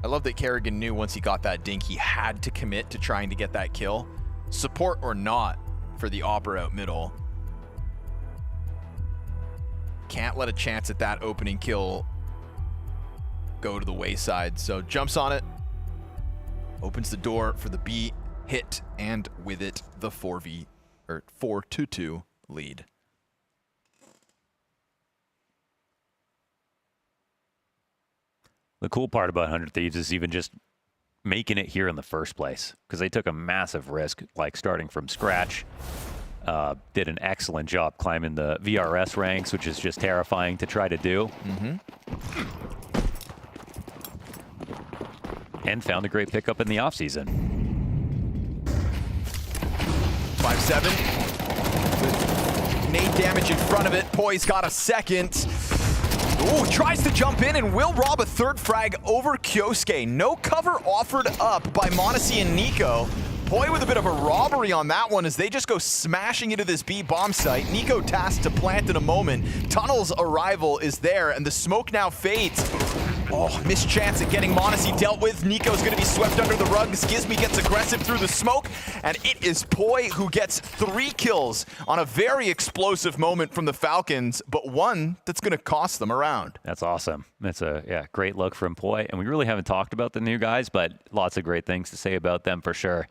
I love that Kerrigan knew once he got that dink, he had to commit to trying to get that kill. Support or not for the Opera out middle. Can't let a chance at that opening kill go to the wayside. So jumps on it, opens the door for the B hit, and with it, the 4-2 lead. The cool part about 100 Thieves is even just making it here in the first place, because they took a massive risk, like starting from scratch. Did an excellent job climbing the VRS ranks, which is just terrifying to try to do. And found a great pickup in the offseason. 5-7. Nade damage in front of it. Poise got a second. Ooh, tries to jump in and will rob a third frag over Kyosuke. No cover offered up by Monacy and Nico. Poi with a bit of a robbery on that one as they just go smashing into this B bomb site. Nico tasked to plant in a moment. Tunnel's arrival is there, and the smoke now fades. Oh, missed chance at getting Monacy dealt with. Nico's going to be swept under the rug. Skizmy gets aggressive through the smoke, and it is Poi who gets 3 kills on a very explosive moment from the Falcons, but one that's going to cost them a round. That's awesome. That's a great look from Poi, and we really haven't talked about the new guys, but lots of great things to say about them for sure.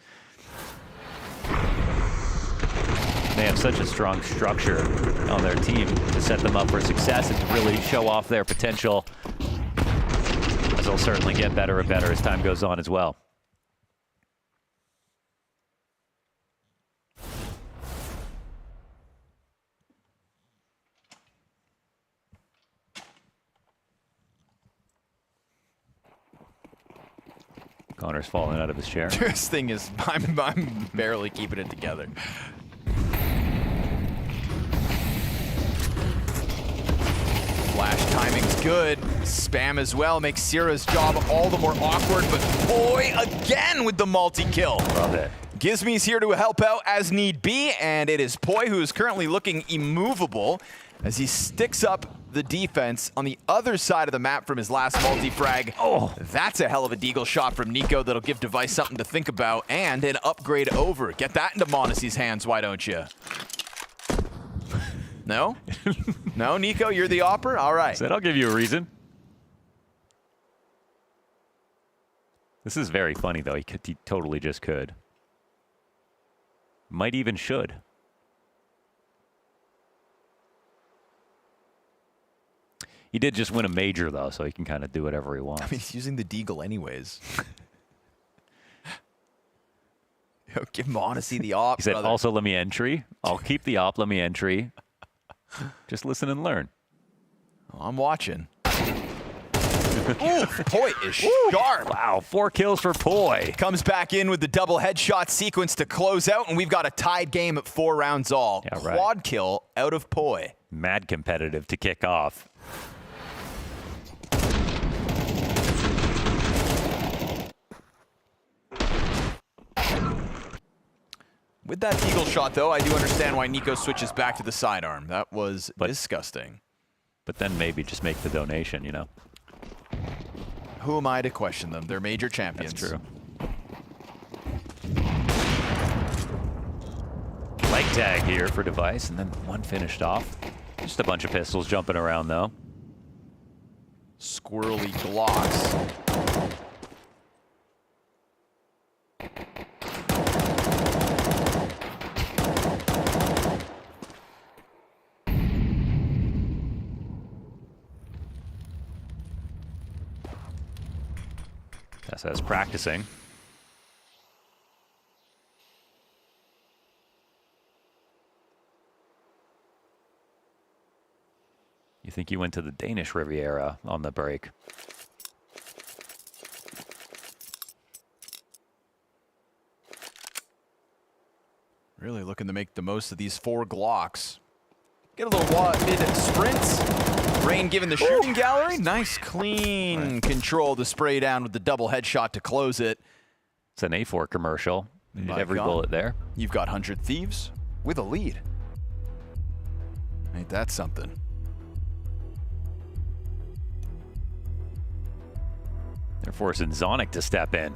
They have such a strong structure on their team to set them up for success and to really show off their potential. As they'll certainly get better and better as time goes on as well. Connor's falling out of his chair. This thing is, I'm barely keeping it together. Flash timing's good. Spam as well makes Sierra's job all the more awkward, but Poi again with the multi-kill. Love it. Gizmy's here to help out as need be, and it is Poi who is currently looking immovable as he sticks up the defense on the other side of the map from his last multi-frag. Oh, that's a hell of a deagle shot from Nico that'll give Device something to think about, and an upgrade over. Get that into Monacy's hands, why don't you? No? No, Nico, you're the opera? All right. Said I'll give you a reason. This is very funny, though. He totally just could. Might even should. He did just win a major, though, so he can kind of do whatever he wants. I mean, he's using the deagle anyways. Give Monacy the op, He said, brother. also let me entry. I'll keep the op, let me entry. Just listen and learn. Oh, I'm watching. Ooh, Poi is sharp. Wow, 4 kills for Poi. Comes back in with the double headshot sequence to close out, and we've got a tied game at 4 rounds all. Yeah, right. Quad kill out of Poi. Mad competitive to kick off. With that eagle shot, though, I do understand why Nico switches back to the sidearm. That was disgusting. But then maybe just make the donation, you know? Who am I to question them? They're major champions. That's true. Leg tag here for Device, and then one finished off. Just a bunch of pistols jumping around, though. Squirrely Glocks. That's practicing. You think you went to the Danish Riviera on the break? Really looking to make the most of these 4 Glocks. Get a little mid-sprints. Rain given the shooting gallery. Nice, clean control to spray down with the double headshot to close it. It's an A4 commercial. You need every bullet there. You've got 100 Thieves with a lead. Ain't that something? They're forcing Zonic to step in.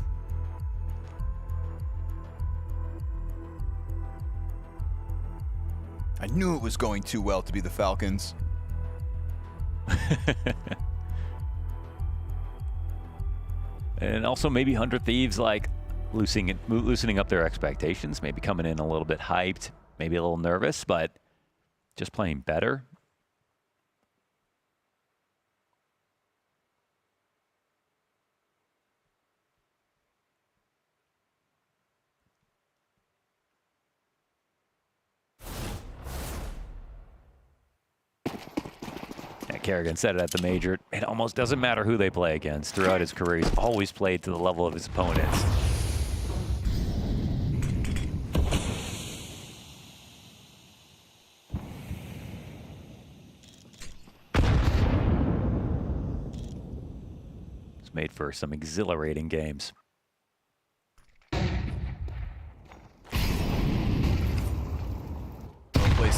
I knew it was going too well to be the Falcons. And also maybe 100 Thieves like loosening up their expectations, maybe coming in a little bit hyped, maybe a little nervous, but just playing better. Kerrigan said it at the major. It almost doesn't matter who they play against. Throughout his career, he's always played to the level of his opponents. It's made for some exhilarating games.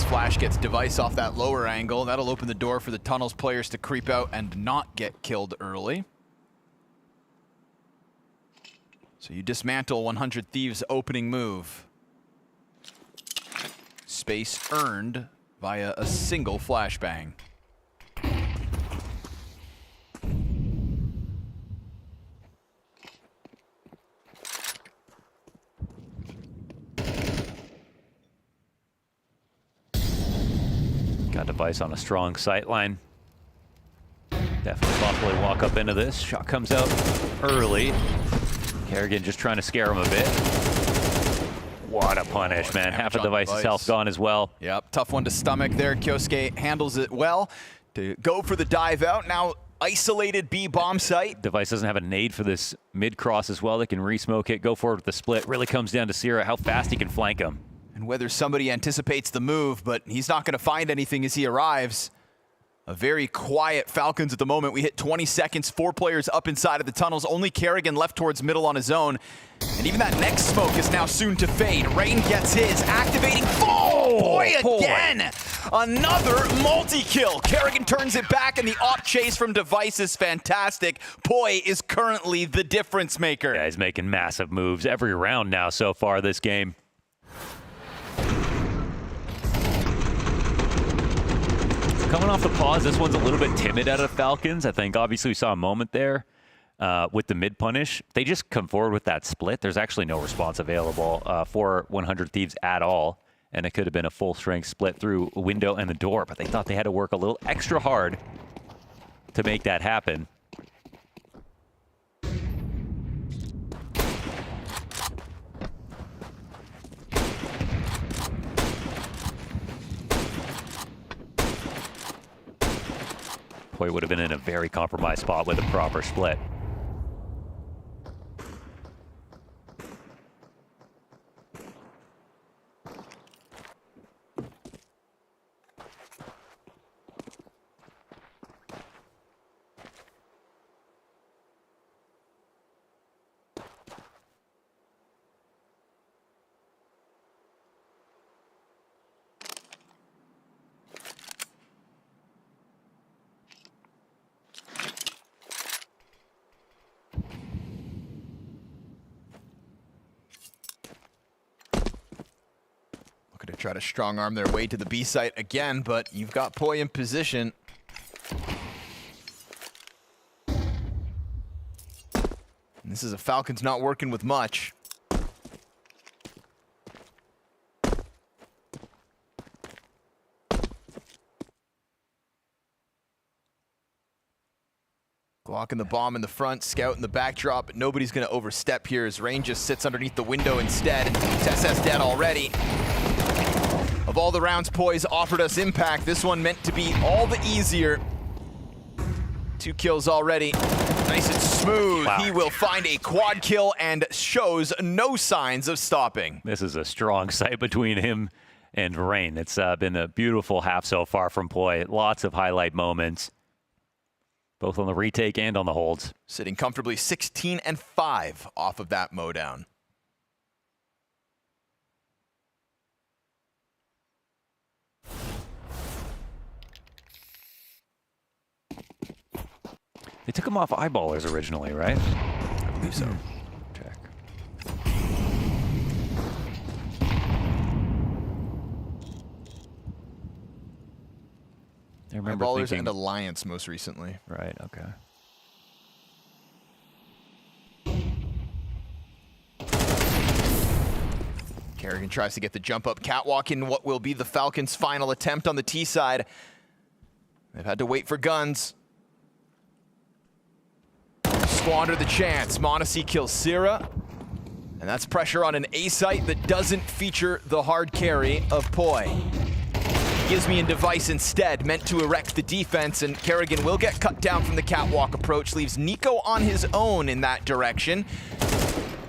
Flash gets Device off that lower angle. That'll open the door for the Tunnels players to creep out and not get killed early. So you dismantle 100 Thieves' opening move. Space earned via a single flashbang. Got Device on a strong sight line. Definitely possibly walk up into this. Shot comes out early. Kerrigan just trying to scare him a bit. What a punish, man. Half of Device's health gone as well. Yep, tough one to stomach there. Kyosuke handles it well to go for the dive out. Now isolated B bomb site. Device doesn't have a nade for this mid cross as well. They can re-smoke it, go forward with the split. Really comes down to Sierra, how fast he can flank him. And whether somebody anticipates the move, but he's not going to find anything as he arrives. A very quiet Falcons at the moment. We hit 20 seconds, 4 players up inside of the tunnels. Only Kerrigan left towards middle on his own. And even that next smoke is now soon to fade. Rain gets his, activating. Oh, boy, again! Another multi-kill. Kerrigan turns it back, and the op chase from Device is fantastic. Poi is currently the difference maker. Yeah, he's making massive moves every round now so far this game. Coming off the pause, this one's a little bit timid out of Falcons. I think obviously we saw a moment there with the mid punish. They just come forward with that split. There's actually no response available for 100 Thieves at all. And it could have been a full strength split through a window and the door, but they thought they had to work a little extra hard to make that happen. Poi would have been in a very compromised spot with a proper split. Gonna try to strong arm their way to the B site again, but you've got Poi in position. And this is a Falcons not working with much. Blocking the bomb in the front, scout in the backdrop, but nobody's gonna overstep here as Rain just sits underneath the window instead. Tessa's dead already. Of all the rounds Poise offered us Impact, this one meant to be all the easier. 2 kills already. Nice and smooth. Wow. He will find a quad kill and shows no signs of stopping. This is a strong sight between him and Rain. It's been a beautiful half so far from Poi. Lots of highlight moments, both on the retake and on the holds. Sitting comfortably 16-5 off of that mowdown. They took him off Eyeballers originally, right? I believe so. Check. I remember Eyeballers thinking... and Alliance most recently. Right, okay. Kerrigan tries to get the jump up catwalk in what will be the Falcons' final attempt on the T side. They've had to wait for guns. Squander the chance. m0NESY kills Syrah. And that's pressure on an A site that doesn't feature the hard carry of Poi. Gizmi and Device instead, meant to erect the defense, and Kerrigan will get cut down from the catwalk approach, leaves Nico on his own in that direction.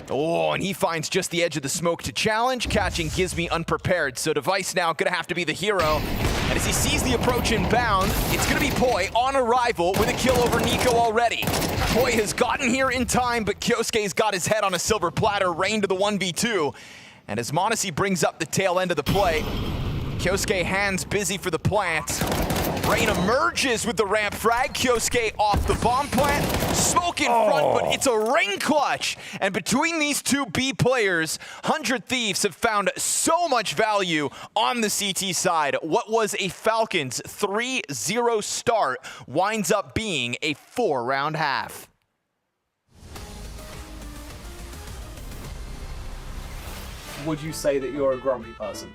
Oh, and he finds just the edge of the smoke to challenge, catching Gizmi unprepared. So Device now gonna have to be the hero. And as he sees the approach inbound, it's gonna be Poi on arrival with a kill over Nico already. Poi has gotten here in time, but Kyosuke's got his head on a silver platter, Rain to the 1v2. And as m0NESY brings up the tail end of the play, Kyosuke hands busy for the plant. Rain emerges with the ramp frag. Kyosuke off the bomb plant. Smoke in front, but it's a Rain clutch. And between these two B players, 100 Thieves have found so much value on the CT side. What was a Falcons 3-0 start winds up being a 4-round half. Would you say that you're a grumpy person?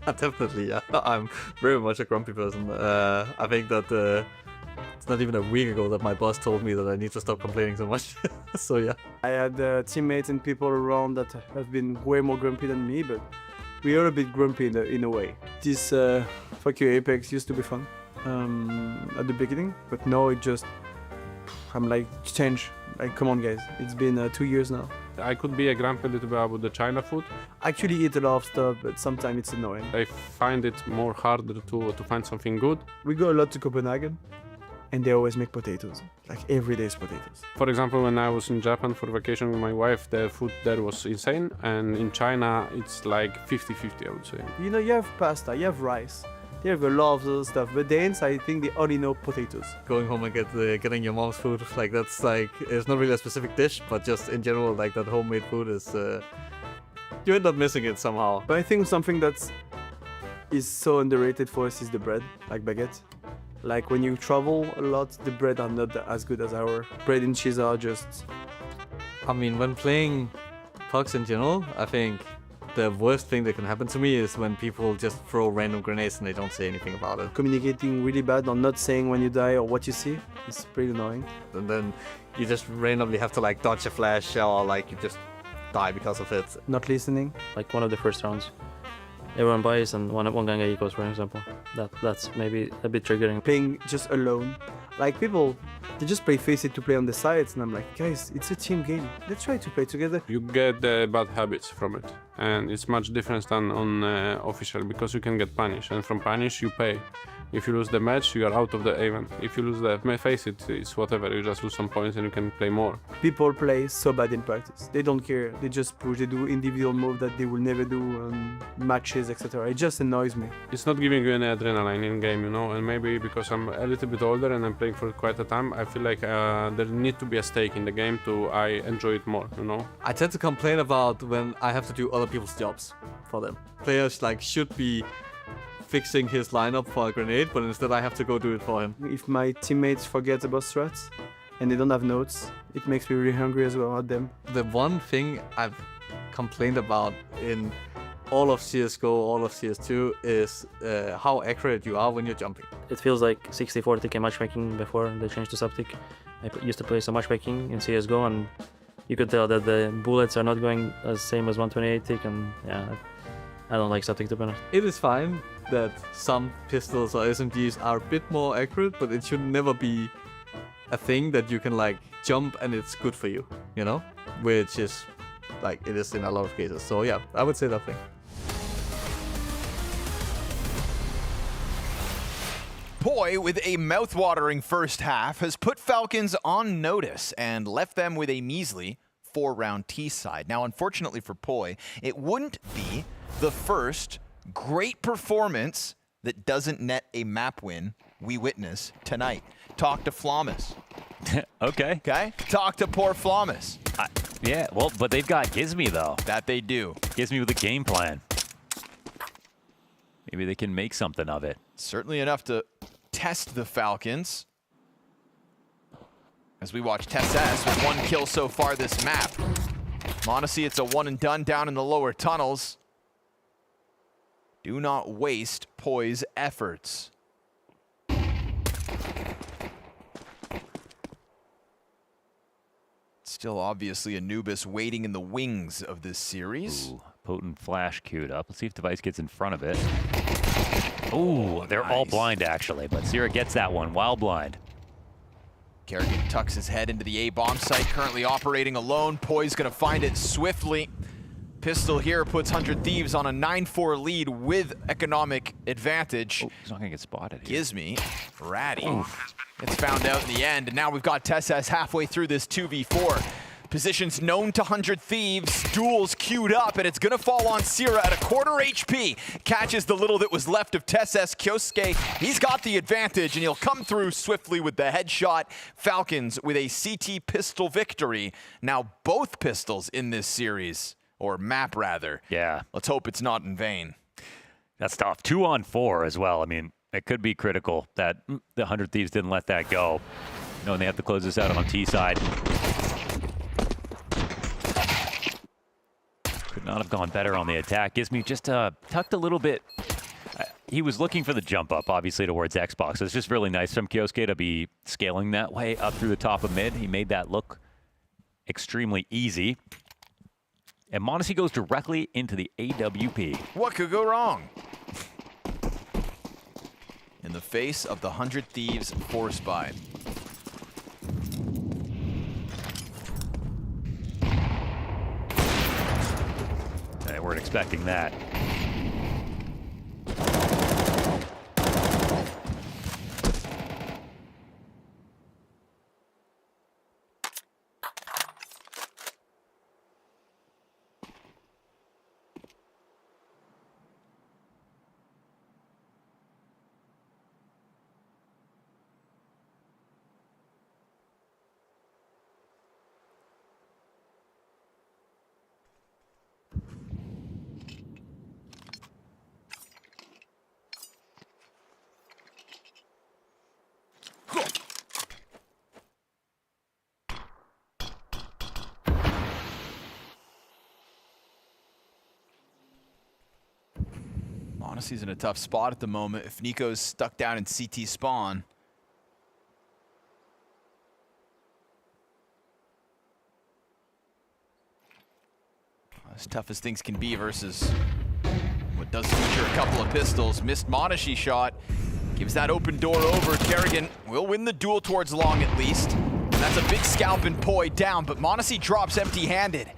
Definitely, yeah. I'm very much a grumpy person. I think that it's not even a week ago that my boss told me that I need to stop complaining so much. So yeah. I had teammates and people around that have been way more grumpy than me, but we are a bit grumpy in a way. This fuck you Apex used to be fun at the beginning, but now it just, I'm like, change. Like, come on guys, it's been 2 years now. I could be a grumpy little bit about the China food. I actually eat a lot of stuff, but sometimes it's annoying. I find it more harder to find something good. We go a lot to Copenhagen, and they always make potatoes. Like, every day is potatoes. For example, when I was in Japan for vacation with my wife, the food there was insane. And in China, it's like 50-50, I would say. You know, you have pasta, you have rice. They have a lot of those stuff, but Danes, I think they only know potatoes. Going home and getting your mom's food, like that's like, it's not really a specific dish, but just in general, like that homemade food is, you end up missing it somehow. But I think something that is so underrated for us is the bread, like baguette. Like when you travel a lot, the bread are not as good as our bread and cheese are just... I mean, when playing pucks in general, I think the worst thing that can happen to me is when people just throw random grenades and they don't say anything about it. Communicating really bad or not saying when you die or what you see is pretty annoying. And then you just randomly have to like dodge a flash or like you just die because of it. Not listening. Like one of the first rounds, everyone buys and one guy goes, for example. That's maybe a bit triggering. Playing just alone. Like people, they just play FaZe to play on the sides, and I'm like, guys, it's a team game. Let's try to play together. You get bad habits from it, and it's much different than on official because you can get punished, and from punish you pay. If you lose the match, you are out of the event. If you lose the phase, it's whatever. You just lose some points and you can play more. People play so bad in practice. They don't care. They just push. They do individual moves that they will never do on matches, etc. It just annoys me. It's not giving you any adrenaline in game, you know. And maybe because I'm a little bit older and I'm playing for quite a time, I feel like there need to be a stake in the game I enjoy it more, you know. I tend to complain about when I have to do other people's jobs for them. Players like should be fixing his lineup for a grenade, but instead I have to go do it for him. If my teammates forget about strats and they don't have notes, it makes me really hungry as well at them. The one thing I've complained about in all of CSGO, all of CS2 is how accurate you are when you're jumping. It feels like 60-40k matchmaking before they changed to Subtic. I used to play some matchmaking in CSGO and you could tell that the bullets are not going as same as 128 tick, and yeah, I don't like Subtic to be honest. It is fine that some pistols or SMGs are a bit more accurate, but it should never be a thing that you can like jump and it's good for you, you know? Which is like it is in a lot of cases. So yeah, I would say that thing. Poi, with a mouth-watering first half, has put Falcons on notice and left them with a measly 4-round T-side. Now, unfortunately for Poi, it wouldn't be the first great performance that doesn't net a map win we witness tonight. Talk to Flawless. Okay. Talk to poor Flawless. Yeah, well, but they've got Gizmy, though. That they do. Gizmy with a game plan. Maybe they can make something of it. Certainly enough to test the Falcons. As we watch csgo with 1 kill so far this map. m0NESY, it's a one and done down in the lower tunnels. Do not waste Poi's efforts. Still obviously Anubis waiting in the wings of this series. Ooh, potent flash queued up. Let's see if Device gets in front of it. Ooh, they're all blind actually, but Zira gets that one while blind. Kerrigan tucks his head into the A bomb site, currently operating alone. Poi's gonna find it swiftly. Pistol here puts 100 Thieves on a 9-4 lead with economic advantage. Oh, he's not gonna get spotted here. Gizmy, ratty. It's found out in the end, and now we've got csgo halfway through this 2v4. Positions known to 100 Thieves, duels queued up, and it's gonna fall on Zira at a quarter HP. Catches the little that was left of csgo. Kyosuke, he's got the advantage, and he'll come through swiftly with the headshot. Falcons with a CT pistol victory. Now both pistols in this series, or map rather. Yeah. Let's hope it's not in vain. That's tough. 2-on-4 as well. I mean, it could be critical that the 100 Thieves didn't let that go. Knowing they have to close this out on T side. Could not have gone better on the attack. Gizmy just tucked a little bit. He was looking for the jump up, obviously, towards Xbox. So it's just really nice from Kyosuke to be scaling that way up through the top of mid. He made that look extremely easy. And m0NESY goes directly into the AWP. What could go wrong? In the face of the 100 Thieves force buy. They weren't expecting that. m0NESY's in a tough spot at the moment. If Nico's stuck down in CT spawn. As tough as things can be versus what does feature a couple of pistols. Missed m0NESY shot. Gives that open door over. Kerrigan will win the duel towards long at least. And that's a big scalp and Poi down, but m0NESY drops empty-handed.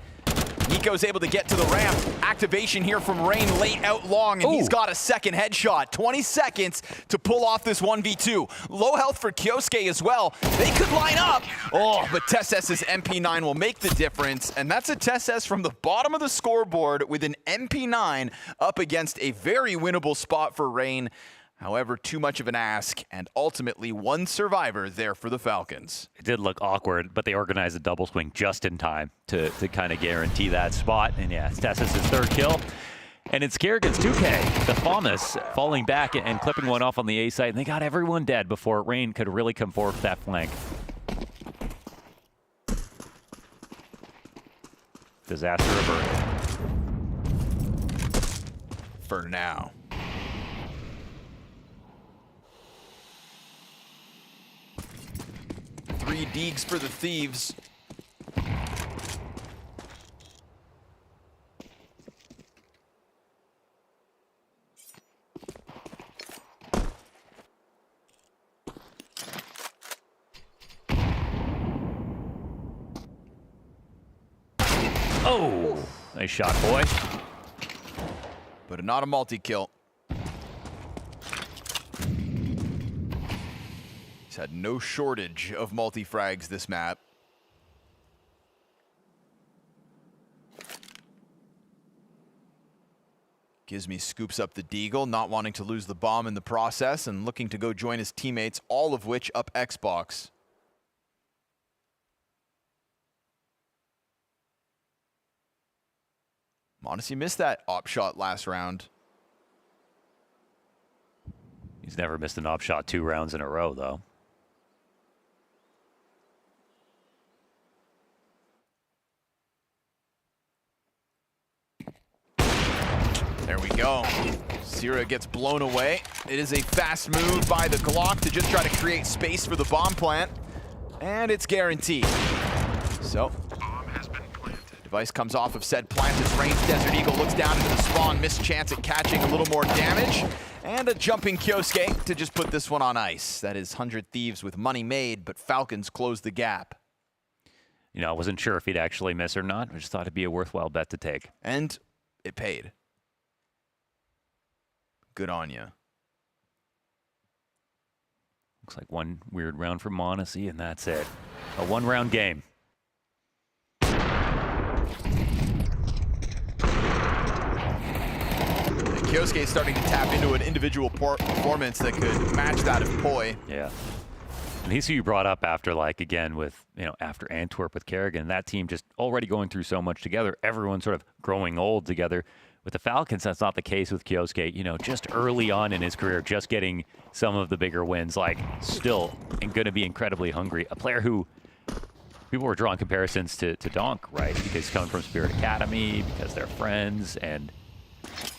Nico's able to get to the ramp. Activation here from Rain late out long, and he's got a second headshot. 20 seconds to pull off this 1v2. Low health for Kyosuke as well. They could line up. Oh, but TESS's MP9 will make the difference, and that's a TESS from the bottom of the scoreboard with an MP9 up against a very winnable spot for Rain. However, too much of an ask, and ultimately one survivor there for the Falcons. It did look awkward, but they organized a double swing just in time to kind of guarantee that spot. And yeah, TESS's third kill. And it's Kerrigan's 2K, the FAMAS, falling back and clipping one off on the A side. And they got everyone dead before Rain could really come forward with that flank. Disaster averted. For now. Three deegs for the Thieves. Oh, nice shot, boy. But not a multi-kill. He's had no shortage of multi-frags this map. Gizmy scoops up the deagle, not wanting to lose the bomb in the process and looking to go join his teammates, all of which up Xbox. Modesty missed that op shot last round. He's never missed an op shot 2 rounds in a row, though. There we go. Sierra gets blown away. It is a fast move by the Glock to just try to create space for the bomb plant. And it's guaranteed. So, device comes off of said plant as Rain's Desert Eagle looks down into the spawn, missed chance at catching a little more damage. And a jumping Kyosuke to just put this one on ice. That is 100 Thieves with money made, but Falcons close the gap. You know, I wasn't sure if he'd actually miss or not. I just thought it'd be a worthwhile bet to take. And it paid. Good on you. Looks like one weird round for Monacy, and that's it. A 1-round game. Kyosuke is starting to tap into an individual performance that could match that of Poi. Yeah. And he's who you brought up after, like, again, with, you know, after Antwerp with Kerrigan. That team just already going through so much together. Everyone sort of growing old together. With the Falcons, that's not the case with Kyosuke. You know, just early on in his career, just getting some of the bigger wins, like, still and going to be incredibly hungry. A player who people were drawing comparisons to Donk, right? Because he's coming from Spirit Academy, because they're friends, and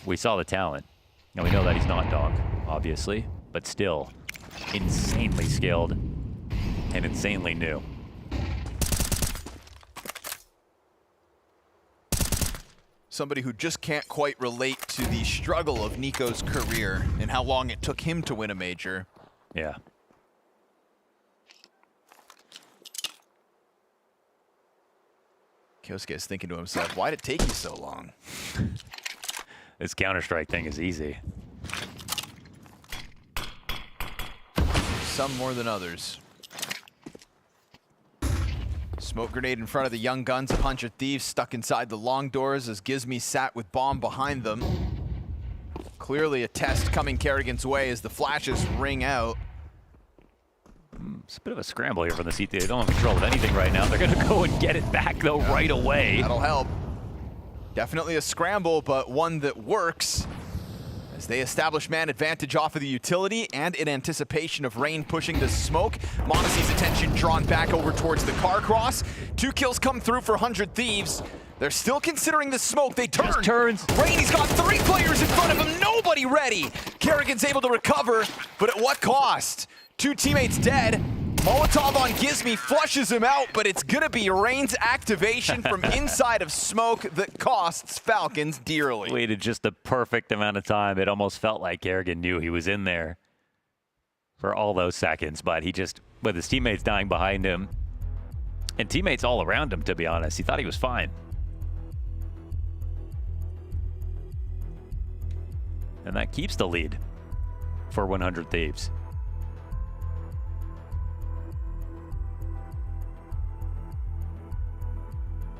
we saw the talent. Now, we know that he's not Donk, obviously, but still insanely skilled and insanely new. Somebody who just can't quite relate to the struggle of Nico's career and how long it took him to win a major. Yeah. Kyosuke is thinking to himself, why'd it take you so long? This Counter-Strike thing is easy. Some more than others. Smoke grenade in front of the Young Guns of 100 Thieves, stuck inside the long doors as Gizmy sat with bomb behind them. Clearly a test coming Kerrigan's way as the flashes ring out. It's a bit of a scramble here from the CT. They don't have control of anything right now. They're going to go and get it back, though, right away. That'll help. Definitely a scramble, but one that works. As they establish man advantage off of the utility and in anticipation of Rain pushing the smoke. Monacy's attention drawn back over towards the car cross. 2 kills come through for 100 Thieves. They're still considering the smoke. They turn. Just turns. Rain, he's got 3 players in front of him. Nobody ready. Kerrigan's able to recover, but at what cost? 2 teammates dead. Molotov on Gizmy flushes him out, but it's gonna be Rain's activation from inside of smoke that costs Falcons dearly. Waited just the perfect amount of time. It almost felt like Kerrigan knew he was in there for all those seconds, but he just, with his teammates dying behind him, and teammates all around him, to be honest, he thought he was fine. And that keeps the lead for 100 Thieves.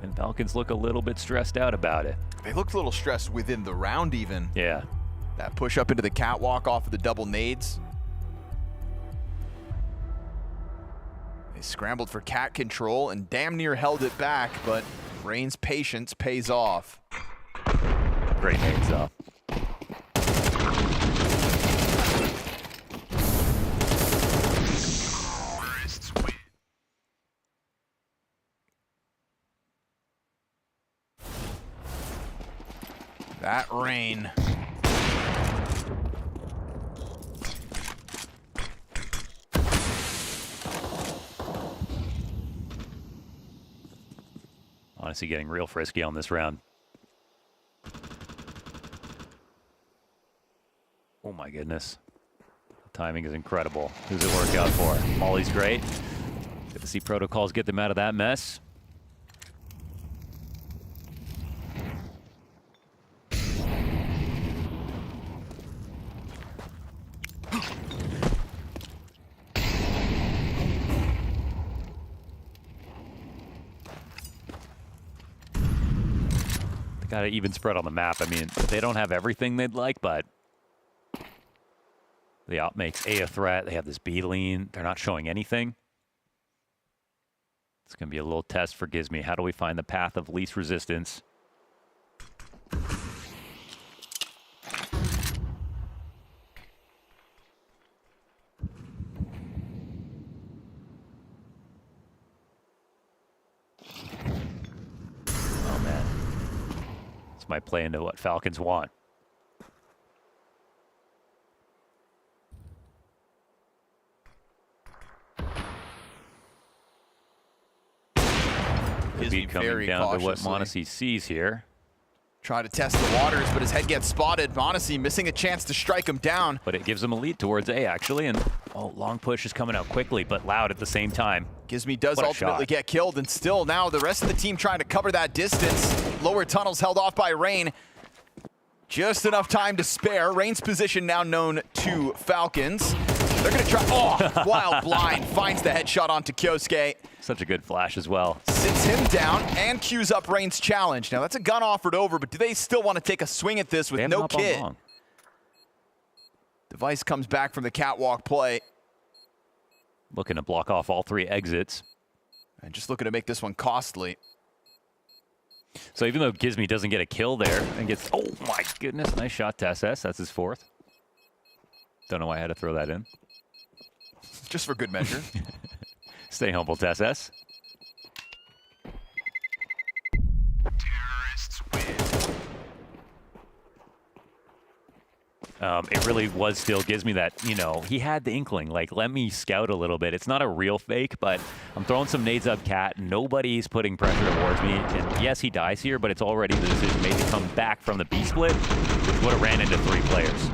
And Falcons look a little bit stressed out about it. They looked a little stressed within the round even. Yeah. That push up into the catwalk off of the double nades. They scrambled for cat control and damn near held it back, but Rain's patience pays off. Great nades though. That Rain. Honestly, getting real frisky on this round. Oh my goodness. The timing is incredible. Who's it work out for? Molly's great. Good to see Protocols get them out of that mess. Got an even spread on the map. I mean, they don't have everything they'd like, but the op makes A a threat. They have this B lean. They're not showing anything. It's going to be a little test for Gizmy. How do we find the path of least resistance? Might play into what Falcons want. Could be coming down to what m0NESY sees here. Try to test the waters, but his head gets spotted. m0NESY missing a chance to strike him down. But it gives him a lead towards A, actually, and long push is coming out quickly, but loud at the same time. Gizmy does ultimately get killed, and still now the rest of the team trying to cover that distance. Lower tunnels held off by Rain. Just enough time to spare. Rain's position now known to Falcons. They're gonna try, wild blind, finds the headshot onto kyoSke. Such a good flash as well. Sits him down and queues up Rain's challenge. Now that's a gun offered over, but do they still want to take a swing at this with no kit? Device comes back from the catwalk play. Looking to block off all 3 exits. And just looking to make this one costly. So even though Gizmy doesn't get a kill there and gets, oh my goodness, nice shot to SS. That's his 4th. Don't know why I had to throw that in. Just for good measure. Stay humble, SS. It really was still Gizmy that, you know, he had the inkling, like, let me scout a little bit. It's not a real fake, but I'm throwing some nades up cat. Nobody's putting pressure towards me. And yes, he dies here, but it's already the decision made to come back from the B split, which would have ran into 3 players.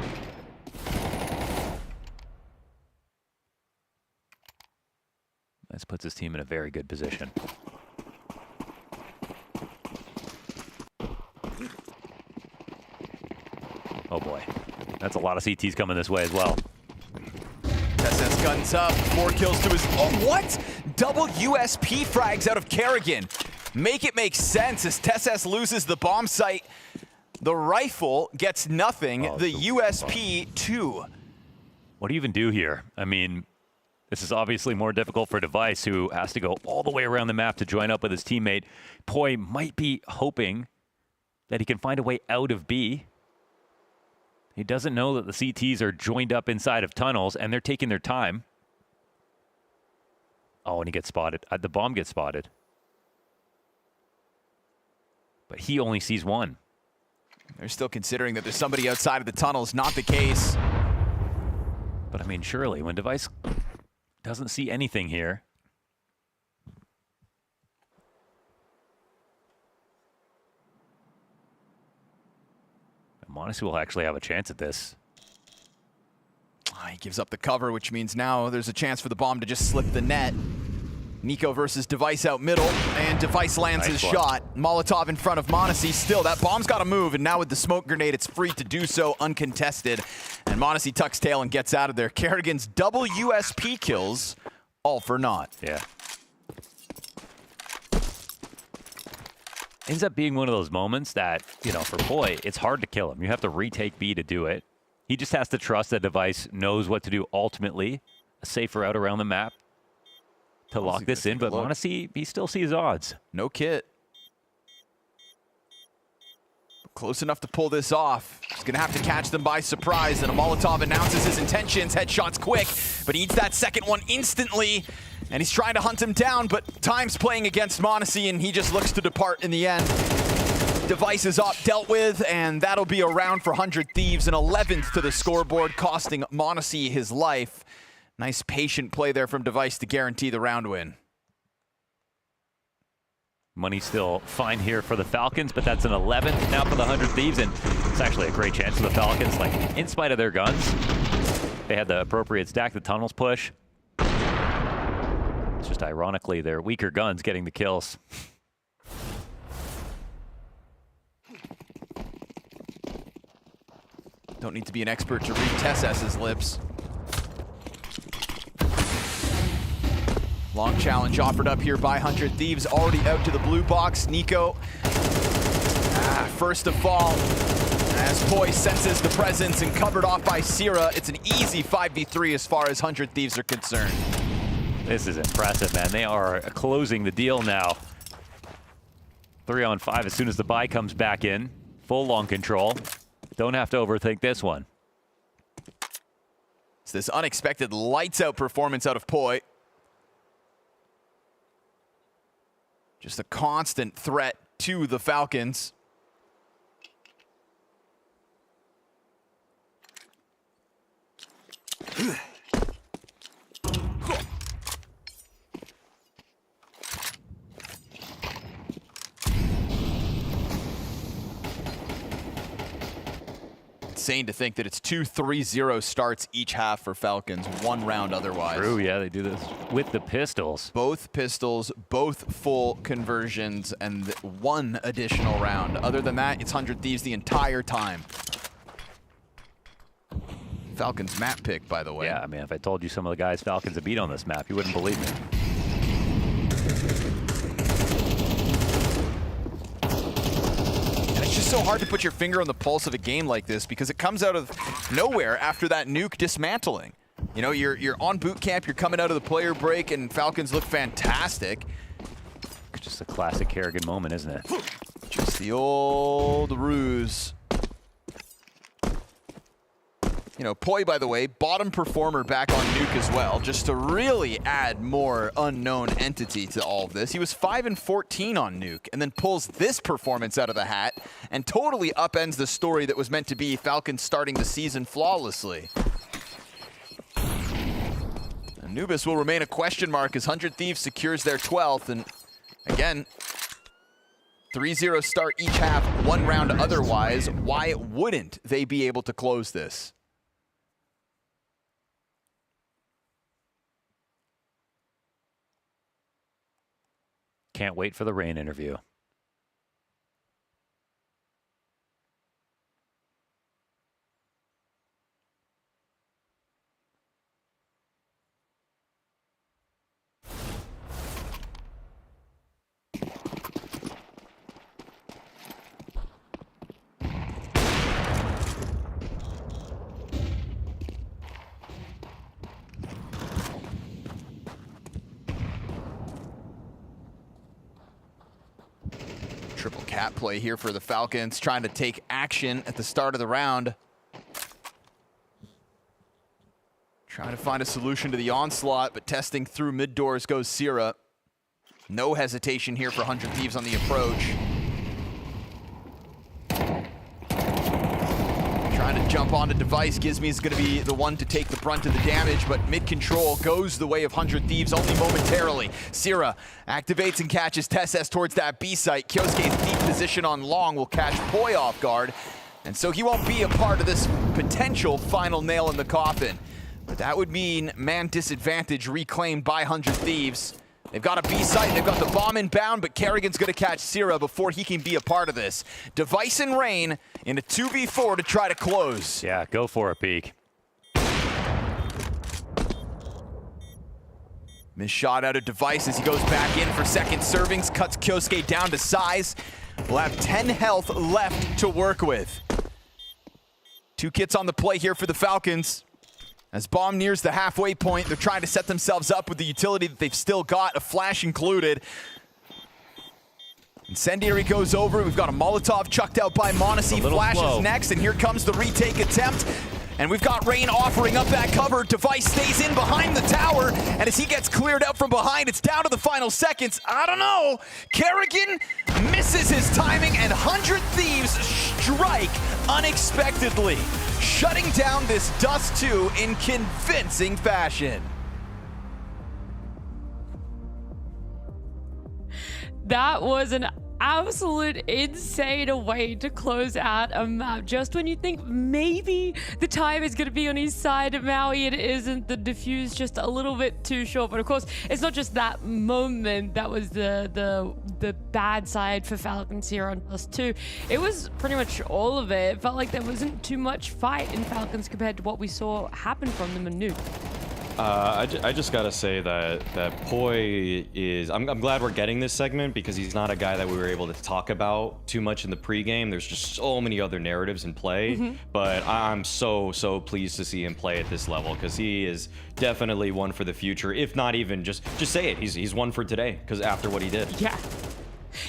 This puts his team in a very good position. Oh boy. That's a lot of CTs coming this way as well. SS guns up, 4 kills to his, what? Double USP frags out of Kerrigan. Make it make sense as TeSS loses the bomb site. The rifle gets nothing, the USP 2. What do you even do here? I mean, this is obviously more difficult for Device, who has to go all the way around the map to join up with his teammate. Poi might be hoping that he can find a way out of B. He doesn't know that the CTs are joined up inside of tunnels, and they're taking their time. Oh, and he gets spotted. The bomb gets spotted. But he only sees 1. They're still considering that there's somebody outside of the tunnels. Not the case. But I mean, surely, when Device doesn't see anything here, m0NESY will actually have a chance at this. He gives up the cover, which means now there's a chance for the bomb to just slip the net. Nico versus Device out middle, and Device lands his shot. Molotov in front of m0NESY. Still, that bomb's got to move, and now with the smoke grenade, it's free to do so uncontested. And m0NESY tucks tail and gets out of there. Kerrigan's double USP kills, all for naught. Yeah. Ends up being one of those moments that, you know, for Poi, it's hard to kill him. You have to retake B to do it. He just has to trust that Device knows what to do ultimately. A safer route around the map to lock this in, but m0NESY, he still sees odds. No kit. Close enough to pull this off. He's gonna have to catch them by surprise, and a Molotov announces his intentions. Headshots quick, but he needs that second one instantly, and he's trying to hunt him down, but time's playing against m0NESY, and he just looks to depart in the end. Device is up, dealt with, and that'll be a round for 100 Thieves, an 11th to the scoreboard, costing m0NESY his life. Nice patient play there from Device to guarantee the round win. Money still fine here for the Falcons, but that's an 11th now for the 100 Thieves, and it's actually a great chance for the Falcons. Like, in spite of their guns, they had the appropriate stack, the tunnels push. It's just ironically their weaker guns getting the kills. Don't need to be an expert to read TESS's lips. Long challenge offered up here by 100 Thieves, already out to the blue box. Nico, first to fall. As Poi senses the presence and covered off by Sierra, it's an easy 5v3 as far as 100 Thieves are concerned. This is impressive, man. They are closing the deal now. 3-on-5 as soon as the buy comes back in. Full long control. Don't have to overthink this one. It's this unexpected lights-out performance out of Poi. Just a constant threat to the Falcons. Insane to think that it's 2 3-0 starts each half for Falcons, one round otherwise. True, yeah, they do this with the pistols. Both pistols, both full conversions, and one additional round. Other than that, it's 100 Thieves the entire time. Falcons map pick, by the way. Yeah, I mean, if I told you some of the guys Falcons have beat on this map, you wouldn't believe me. It's just so hard to put your finger on the pulse of a game like this because it comes out of nowhere after that nuke dismantling. You know, you're on boot camp, you're coming out of the player break, and Falcons look fantastic. Just a classic Kerrigan moment, isn't it? Just the old ruse. You know, Poi, by the way, bottom performer back on nuke as well, just to really add more unknown entity to all of this. He was 5-14 on nuke, and then pulls this performance out of the hat, and totally upends the story that was meant to be Falcons starting the season flawlessly. Anubis will remain a question mark as 100 Thieves secures their 12th, and again, 3-0 start each half, one round otherwise. Why wouldn't they be able to close this? Can't wait for the rain interview. Triple cap play here for the Falcons, trying to take action at the start of the round. Trying to find a solution to the onslaught, but testing through mid doors goes Sierra. No hesitation here for 100 Thieves on the approach. Trying to jump onto Device. Gizmy is going to be the one to take the brunt of the damage, but mid-control goes the way of 100 Thieves only momentarily. Sierra activates and catches TESS's towards that B site. Kyosuke's deep position on long will catch Poi off guard, and so he won't be a part of this potential final nail in the coffin. But that would mean man disadvantage reclaimed by 100 Thieves. They've got a B site, they've got the bomb inbound, but Kerrigan's gonna catch Sierra before he can be a part of this. Device and Rain in a 2v4 to try to close. Yeah, go for a peek. Missed shot out of Device as he goes back in for second servings, cuts Kyosuke down to size. We'll have 10 health left to work with. 2 kits on the play here for the Falcons. As bomb nears the halfway point, they're trying to set themselves up with the utility that they've still got, a flash included. Incendiary goes over. We've got a Molotov chucked out by m0NESY. Flashes next, and here comes the retake attempt. And we've got Rain offering up that cover. Device stays in behind the tower, and as he gets cleared out from behind, it's down to the final seconds. I don't know. Kerrigan misses his timing, and 100 Thieves strike unexpectedly, shutting down this Dust 2 in convincing fashion. That was an absolute insane way to close out a map. Just when you think maybe the time is going to be on his side, Maui, it isn't. The diffuse just a little bit too short. But of course, it's not just that moment that was the bad side for Falcons here on Dust 2. It was pretty much all of it. It felt like there wasn't too much fight in Falcons compared to what we saw happen from them in Nuke. I just gotta say that Poi is. I'm glad we're getting this segment because he's not a guy that we were able to talk about too much in the pregame. There's just so many other narratives in play, but I'm so pleased to see him play at this level because he is definitely one for the future. If not even just say it. He's one for today because after what he did. Yeah.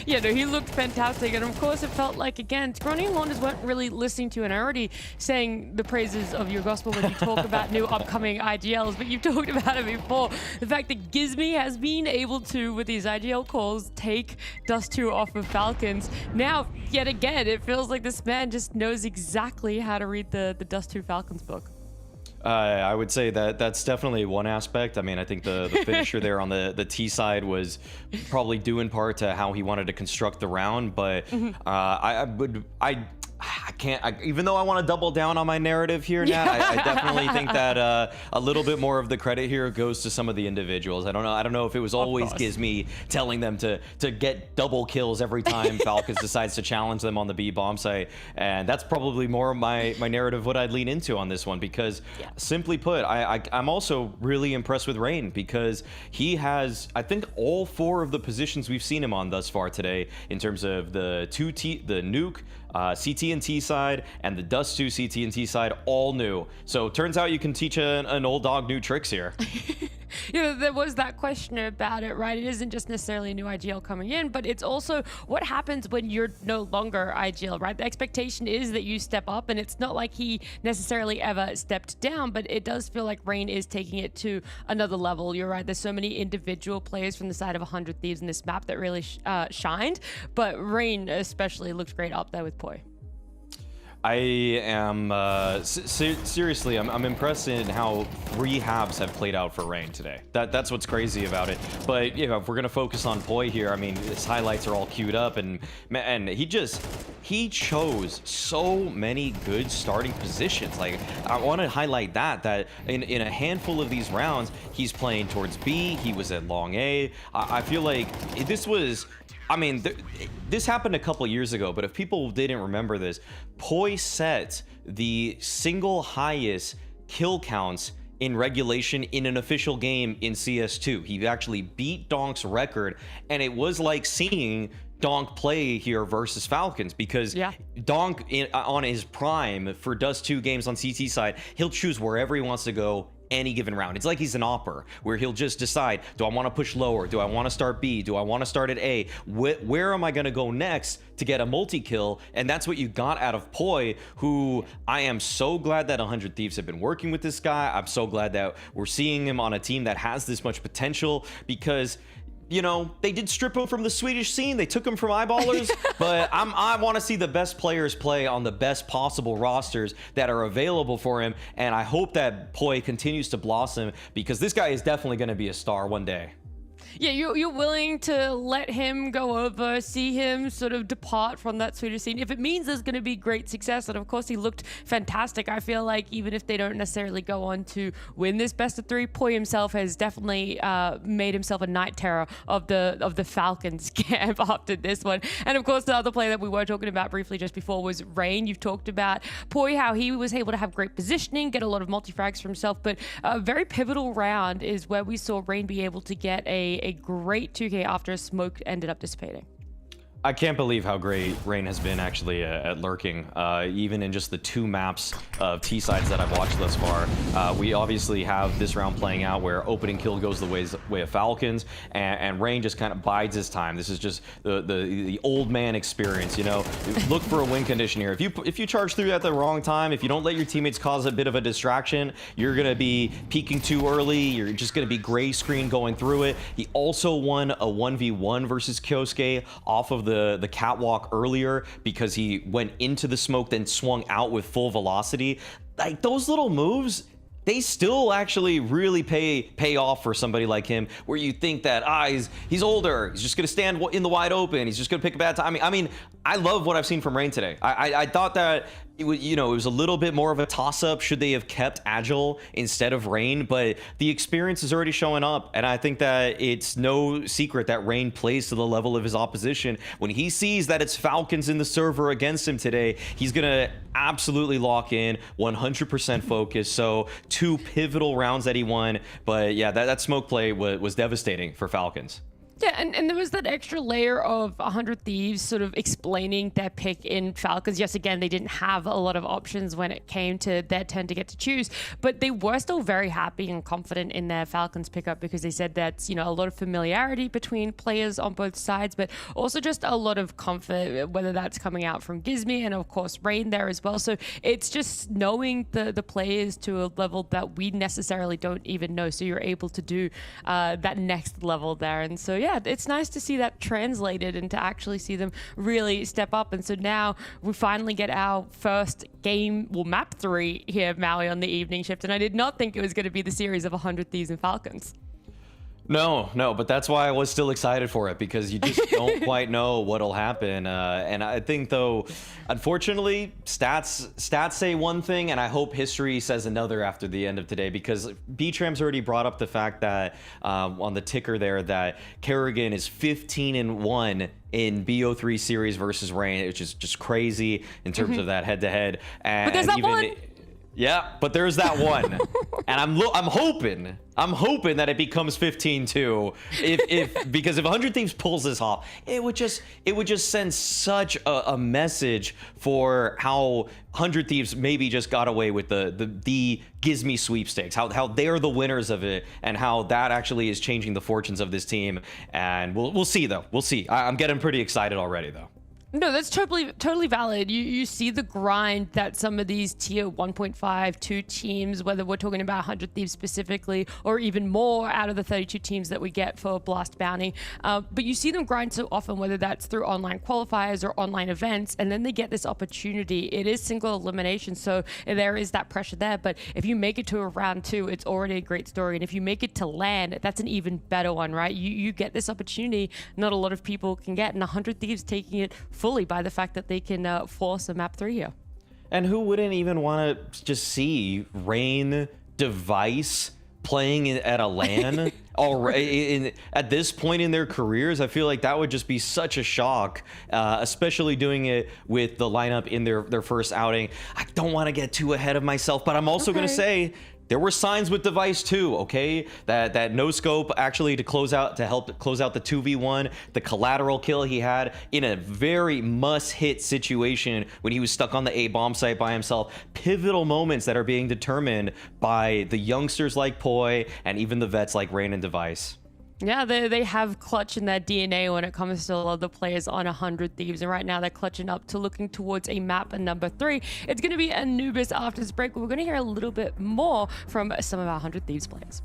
Yeah, no, he looked fantastic, and of course it felt like, again, Scrawny and Launders weren't really listening to and already saying the praises of your gospel when you talk about new upcoming IGLs, but you've talked about it before. The fact that Gizmy has been able to, with these IGL calls, take Dust 2 off of Falcons. Now, yet again, it feels like this man just knows exactly how to read the Dust 2 Falcons book. I would say that that's definitely one aspect. I mean, I think the finisher there on the T side was probably due in part to how he wanted to construct the round, but I can't, even though I want to double down on my narrative here, Nat, I definitely think that a little bit more of the credit here goes to some of the individuals. I don't know if it was always Gizmy telling them to get double kills every time Falcons decides to challenge them on the B bomb site, and that's probably more of my narrative, what I'd lean into on this one, because simply put, I'm also really impressed with Rain because he has, I think, all 4 of the positions we've seen him on thus far today in terms of the nuke, CT and T side, and the Dust 2 CT and T side, all new. So turns out you can teach an old dog new tricks here. You know, there was that question about it, right? It isn't just necessarily a new IGL coming in, but it's also what happens when you're no longer IGL, right? The expectation is that you step up, and it's not like he necessarily ever stepped down, but it does feel like Rain is taking it to another level. You're right, there's so many individual players from the side of 100 Thieves in this map that really shined, but Rain especially looked great up there with Poi. I am seriously, I'm impressed in how rehabs have played out for Rain today. That's what's crazy about it. But you know, if we're gonna focus on Poi here, I mean, his highlights are all queued up, and he chose so many good starting positions. Like, I want to highlight that in a handful of these rounds, he's playing towards B. He was at long A. I feel like this was. I mean, this happened a couple years ago, but if people didn't remember this, Poi set the single highest kill counts in regulation in an official game in CS2. He actually beat Donk's record, and it was like seeing Donk play here versus Falcons, because Donk on his prime for Dust 2 games on CT side, he'll choose wherever he wants to go any given round. It's like he's an opper where he'll just decide, do I want to push lower? Do I want to start B? Do I want to start at A? Where am I going to go next to get a multi-kill? And that's what you got out of Poi, who I am so glad that 100 Thieves have been working with this guy. I'm so glad that we're seeing him on a team that has this much potential, because you know, they did strip him from the Swedish scene. They took him from Eyeballers, but I want to see the best players play on the best possible rosters that are available for him, and I hope that Poi continues to blossom, because this guy is definitely going to be a star one day. Yeah, you're willing to let him go over, see him sort of depart from that Swedish scene. If it means there's going to be great success, and of course he looked fantastic. I feel like even if they don't necessarily go on to win this best of 3, Poi himself has definitely made himself a night terror of the Falcons camp after this one. And of course, the other player that we were talking about briefly just before was Rain. You've talked about Poi, how he was able to have great positioning, get a lot of multi-frags for himself, but a very pivotal round is where we saw Rain be able to get a great 2K after a smoke ended up dissipating. I can't believe how great Rain has been actually at lurking, even in just the 2 maps of T-sides that I've watched thus far. We obviously have this round playing out where opening kill goes the way of Falcons, and Rain just kind of bides his time. This is just the old man experience, you know? Look for a win condition here. If you charge through at the wrong time, if you don't let your teammates cause a bit of a distraction, you're going to be peeking too early. You're just going to be gray screen going through it. He also won a 1v1 versus Kyosuke off of the catwalk earlier because he went into the smoke, then swung out with full velocity. Like, those little moves, they still actually really pay off for somebody like him, where you think that he's older, he's just gonna stand in the wide open, he's just gonna pick a bad time. I mean, I love what I've seen from Rain today. I thought that it was a little bit more of a toss-up should they have kept Agile instead of Rain, but the experience is already showing up, and I think that it's no secret that Rain plays to the level of his opposition. When he sees that it's Falcons in the server against him today, he's gonna absolutely lock in, 100% focus. So 2 pivotal rounds that he won, but yeah, that smoke play was devastating for Falcons. Yeah, and there was that extra layer of 100 Thieves sort of explaining their pick in Falcons. Yes, again, they didn't have a lot of options when it came to their turn to get to choose, but they were still very happy and confident in their Falcons pickup because they said that's, a lot of familiarity between players on both sides, but also just a lot of comfort, whether that's coming out from Gizmi and of course Rain there as well. So it's just knowing the players to a level that we necessarily don't even know. So you're able to do that next level there. And so, yeah, it's nice to see that translated and to actually see them really step up. And so now we finally get our first game, map 3 here, Maui, on the evening shift. And I did not think it was going to be the series of 100 Thieves and Falcons. No, but that's why I was still excited for it, because you just don't quite know what'll happen. And I think, though, unfortunately, stats say one thing, and I hope history says another after the end of today, because B-Tram's already brought up the fact that on the ticker there that Kerrigan is 15-1 in BO3 series versus Rain, which is just crazy in terms of that head-to-head. But there's that one. Yeah, but there's that one, and I'm hoping that it becomes 15-2. Because if 100 Thieves pulls this off, it would just send such a message for how 100 Thieves maybe just got away with the Gizmi sweepstakes, how they're the winners of it, and how that actually is changing the fortunes of this team. And we'll see though. We'll see. I'm getting pretty excited already though. No, that's totally valid. You see the grind that some of these tier 1.5, 2 teams, whether we're talking about 100 Thieves specifically, or even more out of the 32 teams that we get for Blast Bounty. But you see them grind so often, whether that's through online qualifiers or online events, and then they get this opportunity. It is single elimination, so there is that pressure there. But if you make it to a round 2, it's already a great story. And if you make it to LAN, that's an even better one, right? You get this opportunity not a lot of people can get, and 100 Thieves taking it fully by the fact that they can force a map 3 here. And who wouldn't even want to just see Rain, Device playing at a LAN already at this point in their careers? I feel like that would just be such a shock, especially doing it with the lineup in their first outing. I don't want to get too ahead of myself, but I'm also going to say there were signs with Device too, okay? That no scope actually to help close out the 2v1, the collateral kill he had in a very must-hit situation when he was stuck on the A bomb site by himself. Pivotal moments that are being determined by the youngsters like Poi and even the vets like Rain and Device. Yeah, they have clutch in their DNA when it comes to a lot of the players on 100 Thieves, and right now they're clutching up to looking towards a map number 3. It's going to be Anubis after this break, but we're going to hear a little bit more from some of our 100 Thieves players.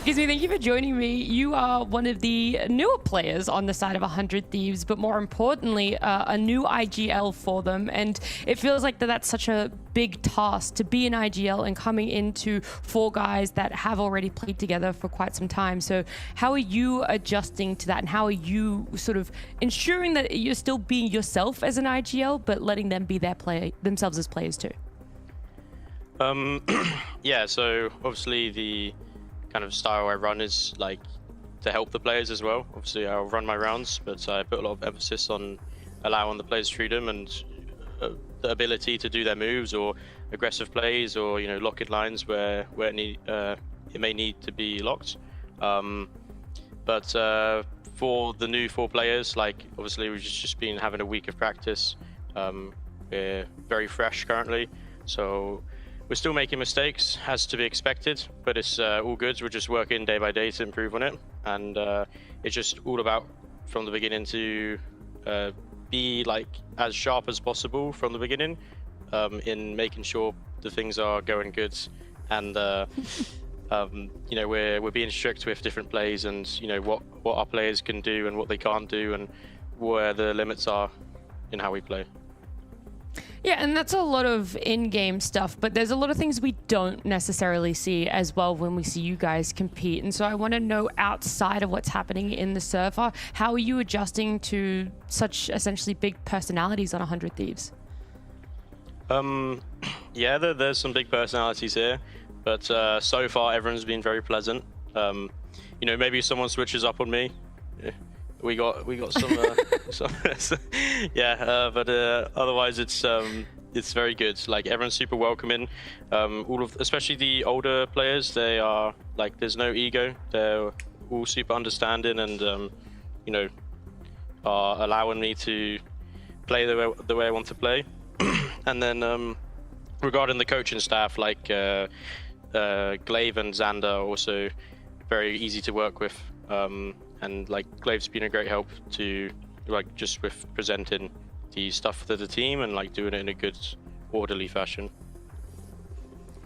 Gizmy, thank you for joining me. You are one of the newer players on the side of 100 Thieves, but more importantly, a new IGL for them. And it feels like that's such a big task to be an IGL and coming into 4 guys that have already played together for quite some time. So how are you adjusting to that, and how are you sort of ensuring that you're still being yourself as an IGL, but letting them be themselves as players too? Yeah, so obviously the kind of style I run is like to help the players as well. Obviously I'll run my rounds, but I put a lot of emphasis on allowing the players freedom and the ability to do their moves or aggressive plays, or lock-in lines where it may need to be locked. But for the new 4 players, like obviously we've just been having a week of practice. We're very fresh currently, so we're still making mistakes, as to be expected, but it's all good. We're just working day by day to improve on it, and it's just all about from the beginning to be like as sharp as possible from the beginning, in making sure the things are going good, and we're being strict with different plays, and what our players can do and what they can't do, and where the limits are in how we play. Yeah, and that's a lot of in-game stuff, but there's a lot of things we don't necessarily see as well when we see you guys compete. And so I want to know, outside of what's happening in the server, how are you adjusting to such essentially big personalities on 100 Thieves? Yeah, there's some big personalities here, but so far everyone's been very pleasant. Maybe someone switches up on me. We got some, yeah, but otherwise it's very good. Like, everyone's super welcoming. Especially the older players, they are like, there's no ego. They're all super understanding, and are allowing me to play the way I want to play. And then regarding the coaching staff, like Glaive and Xander, are also very easy to work with. And like, Glaive's been a great help to just with presenting the stuff to the team and like doing it in a good, orderly fashion.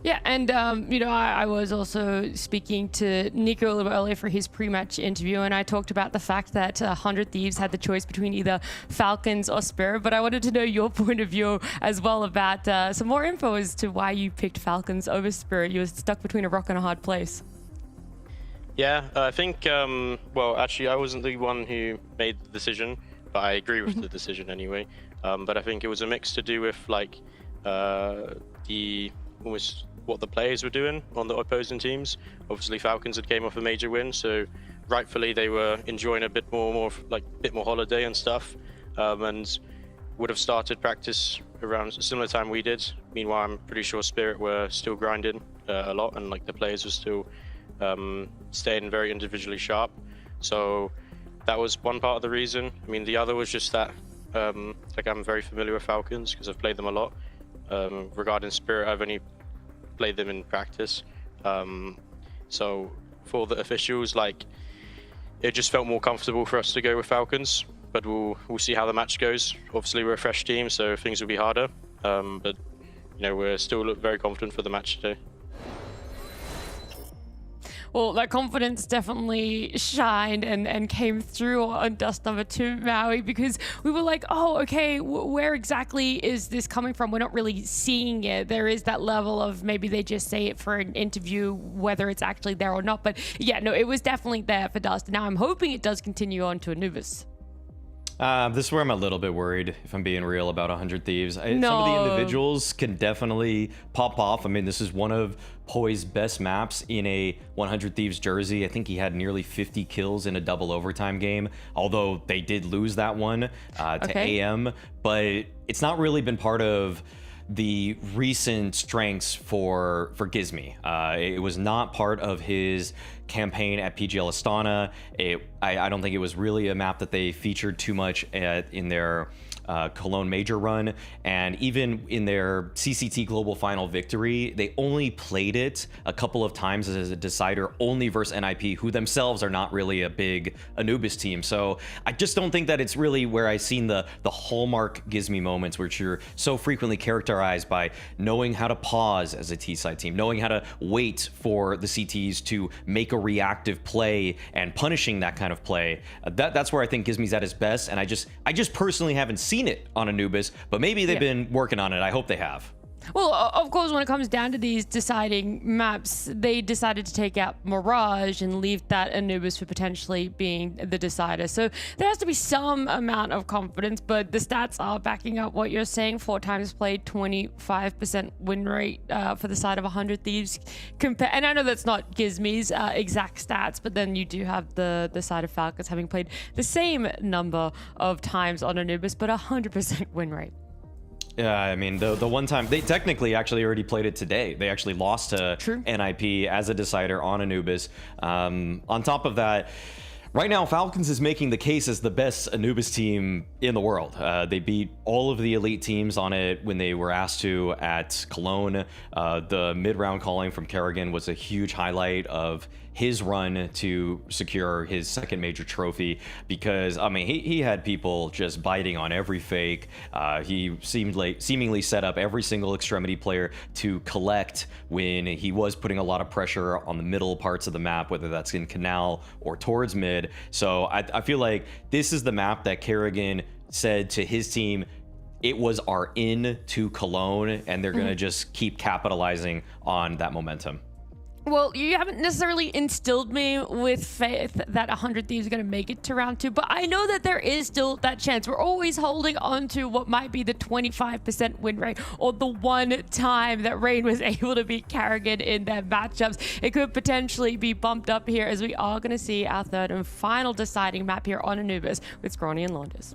Yeah, and I was also speaking to Nico a little bit earlier for his pre-match interview, and I talked about the fact that 100 Thieves had the choice between either Falcons or Spirit, but I wanted to know your point of view as well about some more info as to why you picked Falcons over Spirit. You were stuck between a rock and a hard place. Yeah, I think, well, actually, I wasn't the one who made the decision, but I agree with the decision anyway. But I think it was a mix to do with, like, almost what the players were doing on the opposing teams. Obviously, Falcons had came off a major win, so rightfully they were enjoying a bit more holiday and stuff, and would have started practice around a similar time we did. Meanwhile, I'm pretty sure Spirit were still grinding a lot, and like the players were still staying very individually sharp. So that was one part of the reason. I mean, the other was just that like, I'm very familiar with Falcons because I've played them a lot. Regarding Spirit, I've only played them in practice. So for the officials, like, it just felt more comfortable for us to go with Falcons, but we'll see how the match goes. Obviously, we're a fresh team, so things will be harder, but we're still very confident for the match today. Well, that confidence definitely shined and came through on Dust number 2, Maui, because we were like, oh, okay, where exactly is this coming from? We're not really seeing it. There is that level of maybe they just say it for an interview, whether it's actually there or not. But yeah, no, it was definitely there for Dust. Now I'm hoping it does continue on to Anubis. This is where I'm a little bit worried, if I'm being real, about 100 Thieves. Some of the individuals can definitely pop off. I mean, this is one of Poi's best maps in a 100 Thieves jersey. I think he had nearly 50 kills in a double overtime game, although they did lose that one to AM. But it's not really been part of the recent strengths for Gizmy. It was not part of his campaign at PGL Astana. I don't think it was really a map that they featured too much in their Cologne Major run, and even in their CCT Global Final victory, they only played it a couple of times as a decider, only versus NIP, who themselves are not really a big Anubis team. So I just don't think that it's really where I've seen the hallmark Gizmy moments, which you're so frequently characterized by knowing how to pause as a T-side team, knowing how to wait for the CTs to make a reactive play and punishing that kind of play. That's where I think Gizmy's at his best, and I just personally haven't seen it on Anubis, but maybe they've been working on it. I hope they have. Well, of course, when it comes down to these deciding maps, they decided to take out Mirage and leave that Anubis for potentially being the decider. So there has to be some amount of confidence, but the stats are backing up what you're saying. 4 times played, 25% win rate for the side of 100 Thieves. And I know that's not Gizmy's exact stats, but then you do have the side of Falcons having played the same number of times on Anubis, but 100% win rate. Yeah, I mean, the one time, they technically actually already played it today. They actually lost to NIP as a decider on Anubis. On top of that, right now, Falcons is making the case as the best Anubis team in the world. They beat all of the elite teams on it when they were asked to at Cologne. The mid-round calling from Kerrigan was a huge highlight of his run to secure his second major trophy, because I mean he had people just biting on every fake. He seemingly set up every single extremity player to collect when he was putting a lot of pressure on the middle parts of the map, whether that's in Canal or towards mid. So I feel like this is the map that Kerrigan said to his team, it was our in to Cologne, and they're gonna just keep capitalizing on that momentum. Well, you haven't necessarily instilled me with faith that 100 Thieves are going to make it to round 2, but I know that there is still that chance. We're always holding on to what might be the 25% win rate, or the one time that Rain was able to beat Kerrigan in their matchups. It could potentially be bumped up here, as we are going to see our third and final deciding map here on Anubis with Scrawny and Launders.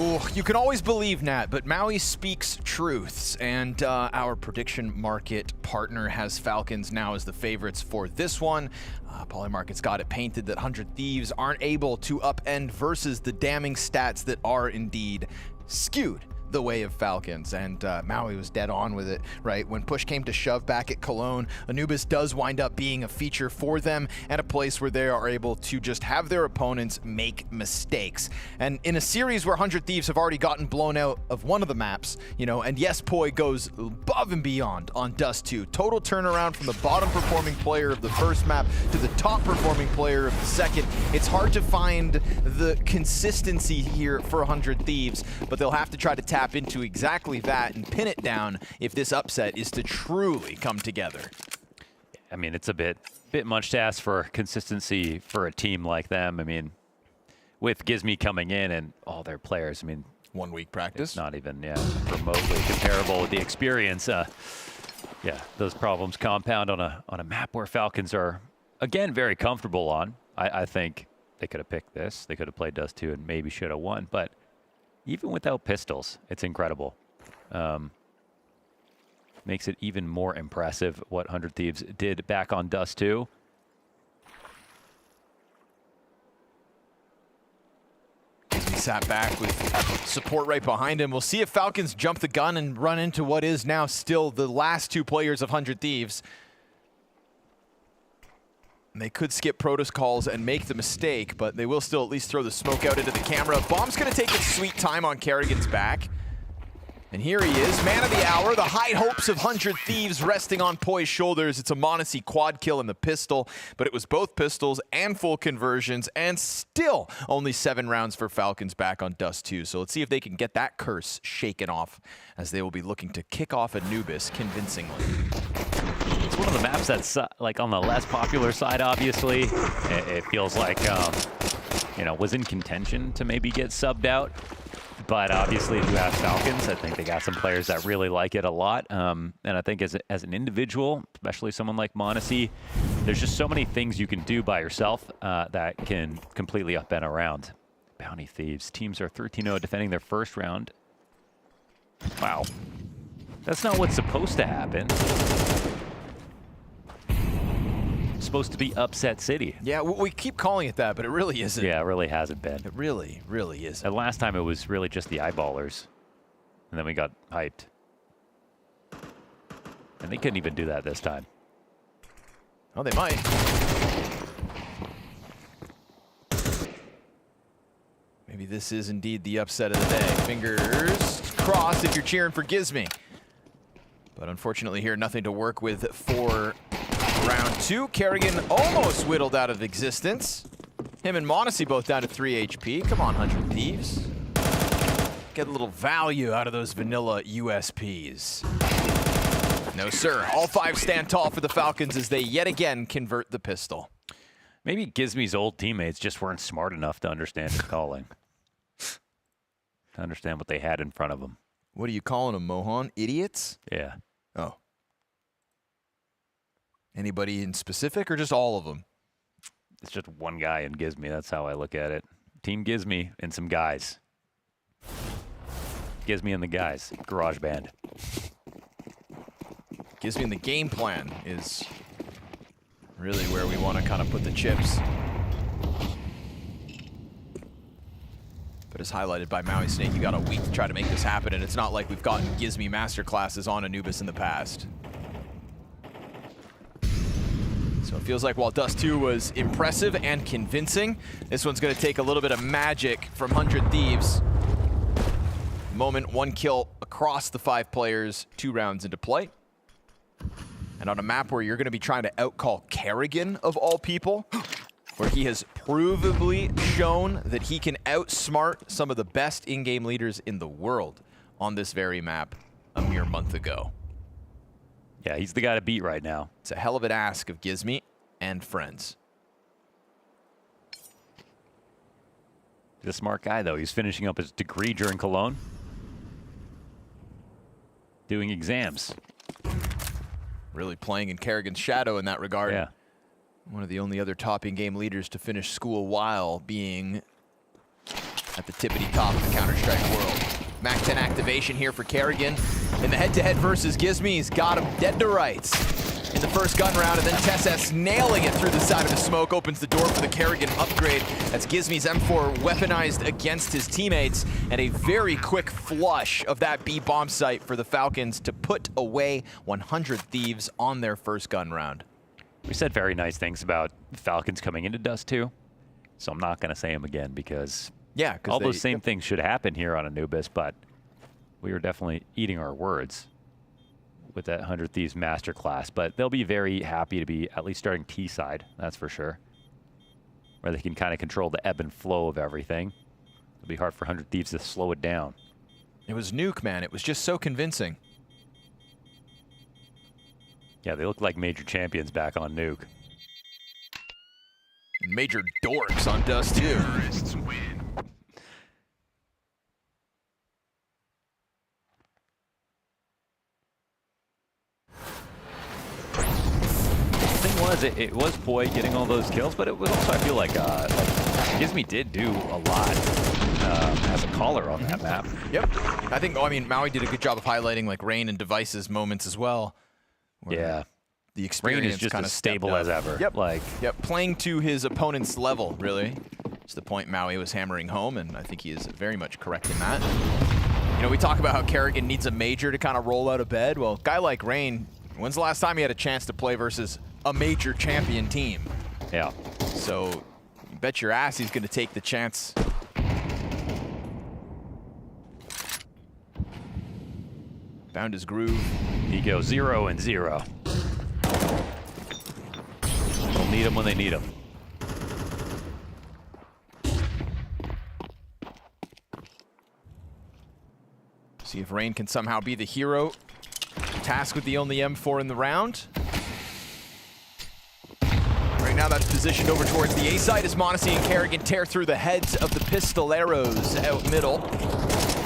Ooh, you can always believe, Nat, but Maui speaks truths, and our prediction market partner has Falcons now as the favorites for this one. Polymarket's got it painted that 100 Thieves aren't able to upend versus the damning stats that are indeed skewed the way of Falcons, and Maui was dead on with it, right? When push came to shove back at Cologne, Anubis does wind up being a feature for them and a place where they are able to just have their opponents make mistakes. And in a series where 100 Thieves have already gotten blown out of one of the maps, you know, and yes, Poi goes above and beyond on Dust 2. Total turnaround from the bottom performing player of the first map to the top performing player of the second. It's hard to find the consistency here for 100 Thieves, but they'll have to try to tap into exactly that and pin it down if this upset is to truly come together. I mean, it's a bit much to ask for consistency for a team like them. I mean, with Gizmy coming in and all their players, I mean, 1 week practice, it's not even remotely comparable with the experience. Yeah, those problems compound on a map where Falcons are again very comfortable on. I think they could have picked this. They could have played Dust 2 and maybe should have won, but even without pistols, it's incredible. Makes it even more impressive what 100 Thieves did back on Dust 2. He sat back with support right behind him. We'll see if Falcons jump the gun and run into what is now still the last 2 players of 100 Thieves. And they could skip protocols and make the mistake, but they will still at least throw the smoke out into the camera. Bomb's going to take its sweet time on Kerrigan's back. And here he is, man of the hour. The high hopes of 100 Thieves resting on Poi's shoulders. It's a Monacy quad kill in the pistol, but it was both pistols and full conversions, and still only 7 rounds for Falcons back on Dust 2. So let's see if they can get that curse shaken off, as they will be looking to kick off Anubis convincingly. It's one of the maps that's like on the less popular side, obviously. It feels like, you know, was in contention to maybe get subbed out. But obviously, if you ask Falcons, I think they got some players that really like it a lot. And I think as an individual, especially someone like Monacy, there's just so many things you can do by yourself that can completely upend a round. Bounty Thieves. Teams are 13-0 defending their first round. Wow. That's not what's supposed to happen. supposed to be Upset City. Yeah, we keep calling it that, but it really isn't. Yeah, it really hasn't been. It really isn't. And last time it was really just the eyeballers. And then we got hyped. And they couldn't even do that this time. Oh, they might. Maybe this is indeed the upset of the day. Fingers crossed if you're cheering for Gizmy. But unfortunately here, nothing to work with for round 2. Kerrigan almost whittled out of existence. Him and m0NESY both down to 3 HP. Come on, 100 Thieves. Get a little value out of those vanilla USPs. No, sir. All 5 stand tall for the Falcons as they yet again convert the pistol. Maybe Gizmy's old teammates just weren't smart enough to understand his calling. To understand what they had in front of them. What are you calling them, Mohan? Idiots? Yeah. Oh. Anybody in specific or just all of them? It's just one guy in Gizmy. That's how I look at it. Team Gizmy and some guys. Gizmy and the guys. Garage band. Gizmy and the game plan is really where we want to kind of put the chips. But as highlighted by Maui Snake, you got a week to try to make this happen, and it's not like we've gotten Gizmy masterclasses on Anubis in the past. So it feels like while Dust 2 was impressive and convincing, this one's going to take a little bit of magic from 100 Thieves. Moment, 1 kill across the 5 players, 2 rounds into play. And on a map where you're going to be trying to outcall Kerrigan, of all people, where he has provably shown that he can outsmart some of the best in-game leaders in the world on this very map a mere month ago. Yeah, he's the guy to beat right now. It's a hell of an ask of Gizmy and friends. He's a smart guy, though. He's finishing up his degree during Cologne. Doing exams. Really playing in Kerrigan's shadow in that regard. Yeah. One of the only other top in-game leaders to finish school while being at the tippity top of the Counter-Strike world. Mac 10 activation here for Kerrigan. In the head-to-head versus Gizmy, he's got him dead to rights in the first gun round, and then csgo nailing it through the side of the smoke opens the door for the Kerrigan upgrade. That's Gizmy's M4 weaponized against his teammates, and a very quick flush of that B bomb site for the Falcons to put away 100 Thieves on their first gun round. We said very nice things about Falcons coming into Dust 2, so I'm not going to say them again because all those same things should happen here on Anubis, but we were definitely eating our words with that 100 Thieves masterclass. But they'll be very happy to be at least starting T side, that's for sure, where they can kind of control the ebb and flow of everything. It'll be hard for 100 Thieves to slow it down. It was Nuke, man. It was just so convincing. Yeah, they look like major champions back on Nuke. Major dorks on Dust 2. The thing was, it was Poi getting all those kills, but it was also, I feel like Gizmy did do a lot as a caller on that map. Yep. I think, I mean, Maui did a good job of highlighting like Rain and Device's moments as well. Yeah. The experience Rain is just kind as of stable as ever. Yep. Like, playing to his opponent's level, really. It's the point Maui was hammering home, and I think he is very much correct in that. You know, we talk about how Kerrigan needs a major to kind of roll out of bed. Well, a guy like Rain, when's the last time he had a chance to play versus a major champion team? Yeah. So, you bet your ass he's going to take the chance. Found his groove. He goes 0 and 0. They'll need him when they need him. See if Rain can somehow be the hero. Tasked with the only M4 in the round. Right now that's positioned over towards the A side as m0NESY and Kerrigan tear through the heads of the pistoleros out middle.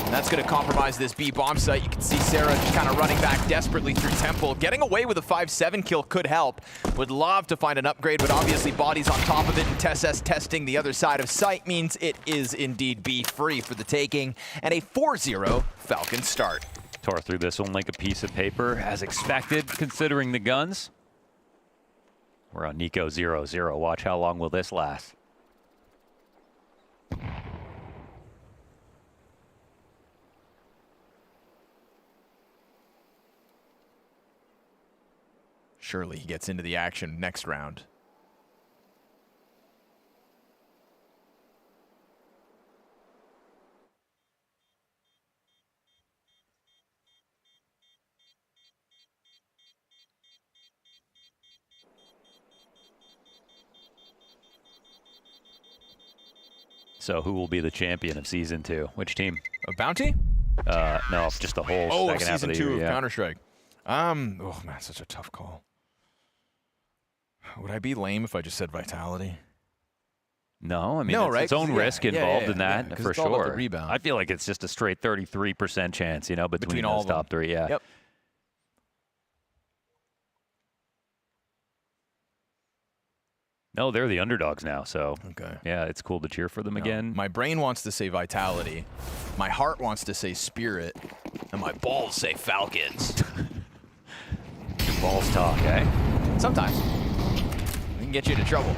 And that's going to compromise this B bomb site. You can see Sarah kind of running back desperately through Temple. Getting away with a 5-7 kill could help. Would love to find an upgrade, but obviously bodies on top of it, and csgo testing the other side of site means it is indeed B free for the taking. And a 4-0 Falcon start. Tore through this one like a piece of paper, as expected, considering the guns. We're on Nico 0-0. Watch how long will this last. Surely he gets into the action next round. So who will be the champion of Season 2? Which team? A Bounty? No, just the whole second half of the Season 2 year. of Yeah. Counter-Strike. Oh man, such a tough call. Would I be lame if I just said Vitality? No, I mean, No, it's right? its own 'Cause, yeah, risk yeah, involved yeah, in that, yeah, 'cause for it's all about the sure. rebound. I feel like it's just a straight 33% chance, you know, between all those of them. top three. Yeah. Yep. No, they're the underdogs now, so okay. Yeah, it's cool to cheer for them No, again. My brain wants to say Vitality, my heart wants to say Spirit, and my balls say Falcons. Your balls talk, eh? Sometimes. It can get you into trouble.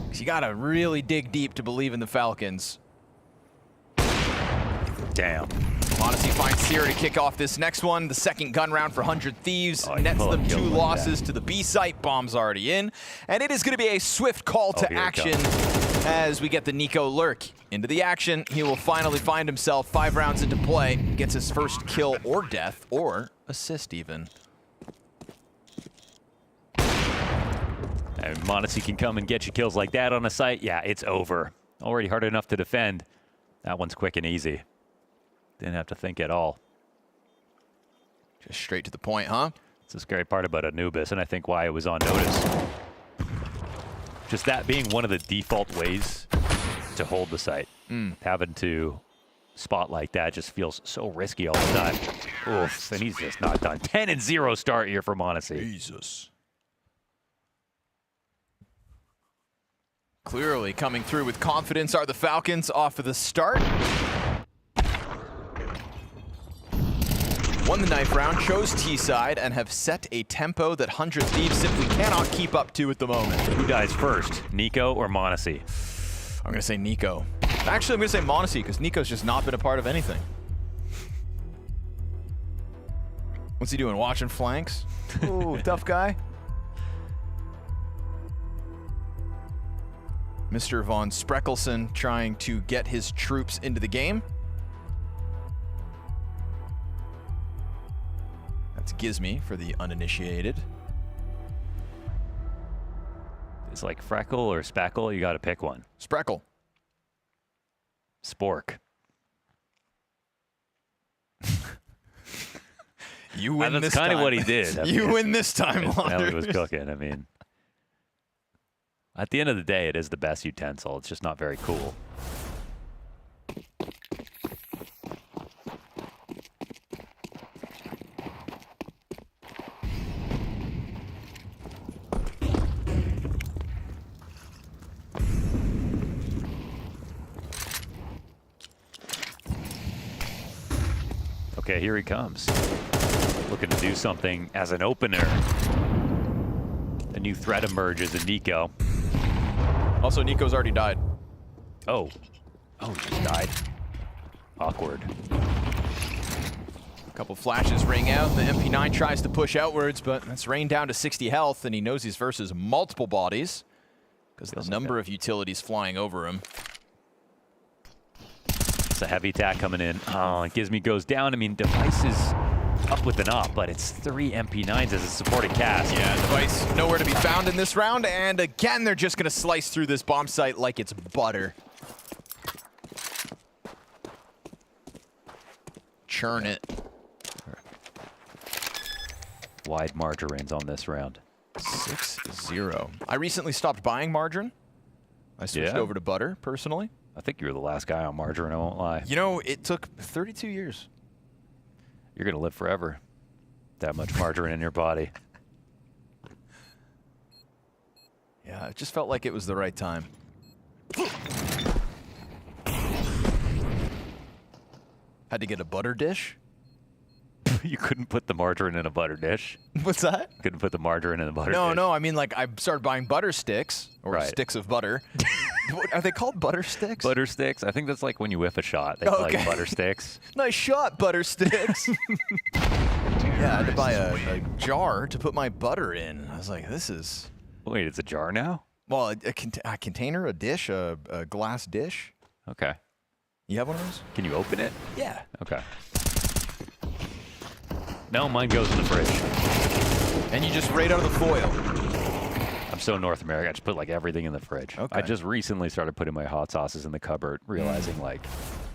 'Cause you gotta really dig deep to believe in the Falcons. Damn. Odyssey finds Sierra to kick off this next one. The second gun round for 100 Thieves nets pull them up 2 kill like losses to the B site. Bomb's already in. And it is going to be a swift call to here it action comes. as we get the Nico lurk into the action. He will finally find himself 5 rounds into play. Gets his first kill or death or assist even. And Monacy can come and get you kills like that on a site. Yeah, it's over. Already hard enough to defend. That one's quick and easy. Didn't have to think at all. Just straight to the point, huh? It's the scary part about Anubis, and I think why it was on notice. Just that being one of the default ways to hold the site. Having to spot like that just feels so risky all the time. Oof, and he's just not done. 10-0 start here for Monacy. Jesus. Clearly coming through with confidence are the Falcons off of the start. Won the knife round, chose T-side, and have set a tempo that 100 Thieves simply cannot keep up to at the moment. Who dies first, Nico or Monacy? I'm going to say Nico. Actually, I'm going to say Monacy, because Nico's just not been a part of anything. What's he doing, watching flanks? Ooh, tough guy. Mr. Von Spreckelson trying to get his troops into the game. That's Gizmy for the uninitiated. It's like Freckle or Spackle, you got to pick one. Spreckle. Spork. You win That's this kind time. of what he did. You win this time, Now he was Launders. cooking. I mean, at the end of the day, it is the best utensil. It's just not very cool. Okay, here he comes. Looking to do something as an opener. A new threat emerges in Nico. Also, Nico's already died. Oh. Oh, he just died. Awkward. A couple flashes ring out. The MP9 tries to push outwards, but that's rained down to 60 health, and he knows he's versus multiple bodies because the number of utilities flying over him. It's a heavy attack coming in. Oh, Gizmy goes down. I mean, Device is up with an op, but it's 3 MP9s as a supporting cast. Yeah, Device nowhere to be found in this round, and again, they're just going to slice through this bomb site like it's butter. Churn it. Wide margarines on this round. 6-0. I recently stopped buying margarine. I switched over to butter, personally. I think you were the last guy on margarine, I won't lie. You know, it took 32 years. You're going to live forever. That much margarine in your body. Yeah, it just felt like it was the right time. Had to get a butter dish. You couldn't put the margarine in a butter dish. What's that? Couldn't put the margarine in a butter dish. No, I mean, like, I started buying butter sticks, or Right. sticks of butter. Are they called butter sticks? Butter sticks? I think that's like when you whip a shot. They call like butter sticks. Nice shot, butter sticks. Yeah, I had to buy a jar to put my butter in. I was like, this is... Wait, it's a jar now? Well, a container, a dish, a glass dish. Okay. You have one of those? Can you open it? Yeah. Okay. No, mine goes in the fridge. And you just right out of the foil. I'm so North American. I just put like everything in the fridge. Okay. I just recently started putting my hot sauces in the cupboard, realizing like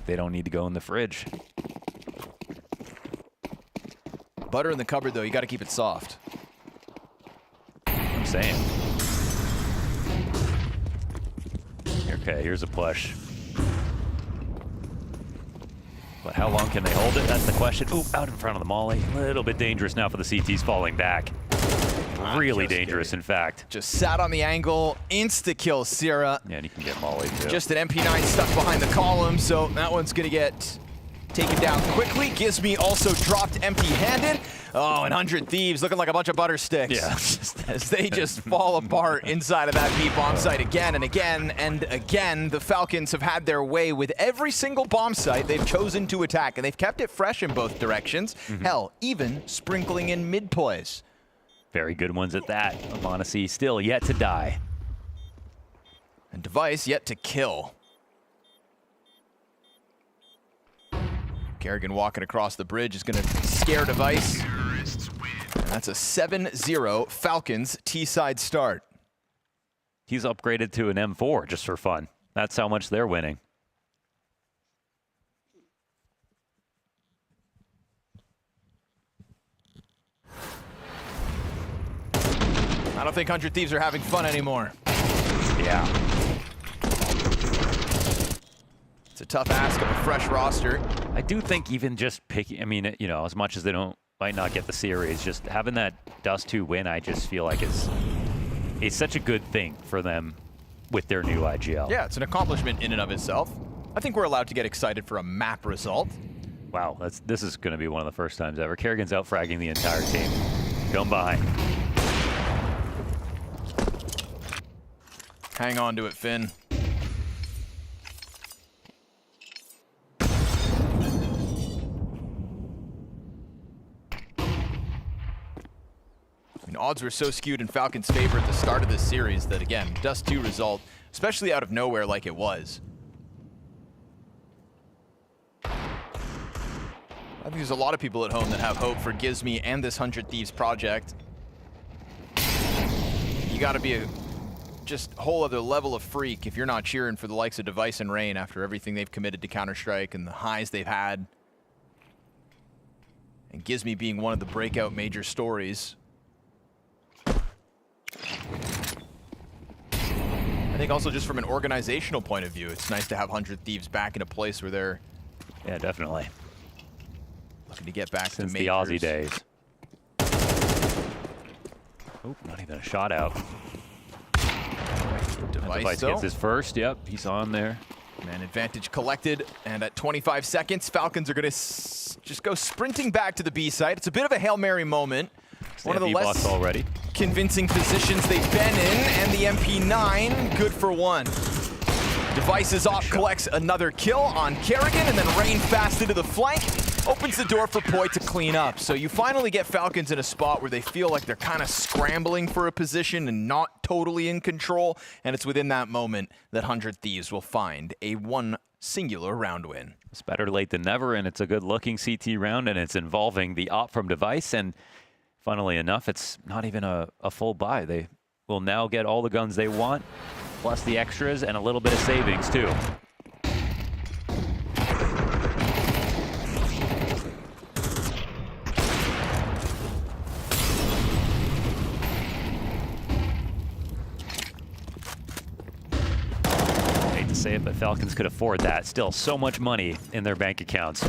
they don't need to go in the fridge. Butter in the cupboard, though, you got to keep it soft. I'm saying. Okay, here's a push. But how long can they hold it? That's the question. Ooh, out in front of the molly. A little bit dangerous now for the CTs falling back. Really dangerous, in fact. Just sat on the angle, insta-kill Sierra. Yeah, and he can get molly, too. Just an MP9 stuck behind the column, so that one's going to get taken down quickly. Gizmy also dropped empty-handed. Oh, and 100 Thieves looking like a bunch of butter sticks. Yeah. As they just fall apart inside of that B-bomb site again and again and again. The Falcons have had their way with every single bomb site they've chosen to attack, and they've kept it fresh in both directions. Hell, even sprinkling in mid-plays. Very good ones at that. Monacy still yet to die. And Device yet to kill. Kerrigan walking across the bridge is going to scare Device. And that's a 7-0 Falcons T-side start. He's upgraded to an M4 just for fun. That's how much they're winning. I don't think 100 Thieves are having fun anymore. Yeah. It's a tough ask of a fresh roster. I do think even just picking, I mean, you know, as much as they might not get the series, just having that Dust 2 win, I just feel like it's such a good thing for them with their new IGL. Yeah, it's an accomplishment in and of itself. I think we're allowed to get excited for a map result. Wow, this is going to be one of the first times ever. Kerrigan's out fragging the entire team. Going behind. Hang on to it, Finn. I mean, odds were so skewed in Falcons' favor at the start of this series that, again, Dust 2 result, especially out of nowhere like it was. I think there's a lot of people at home that have hope for Gizmy and this 100 Thieves project. You got to be a just whole other level of freak if you're not cheering for the likes of Device and Rain after everything they've committed to Counter-Strike and the highs they've had. And Gizmy being one of the breakout major stories. I think also just from an organizational point of view, it's nice to have 100 Thieves back in a place where they're... Yeah, definitely. Looking to get back Since to the majors. Aussie days. Oop, not even a shot out. Device gets his first. Yep, he's on there. Man advantage collected, and at 25 seconds, Falcons are going to just go sprinting back to the B site. It's a bit of a Hail Mary moment. One of the less already. convincing positions they've been in, and the MP9, good for one. Device is off, collects another kill on Kerrigan, and then Rain fast into the flank. Opens the door for Poi to clean up. So you finally get Falcons in a spot where they feel like they're kind of scrambling for a position and not totally in control. And it's within that moment that 100 Thieves will find a one singular round win. It's better late than never, and it's a good-looking CT round, and it's involving the op from Device. And funnily enough, it's not even a full buy. They will now get all the guns they want, plus the extras and a little bit of savings, too. To say it, but Falcons could afford that. Still so much money in their bank accounts.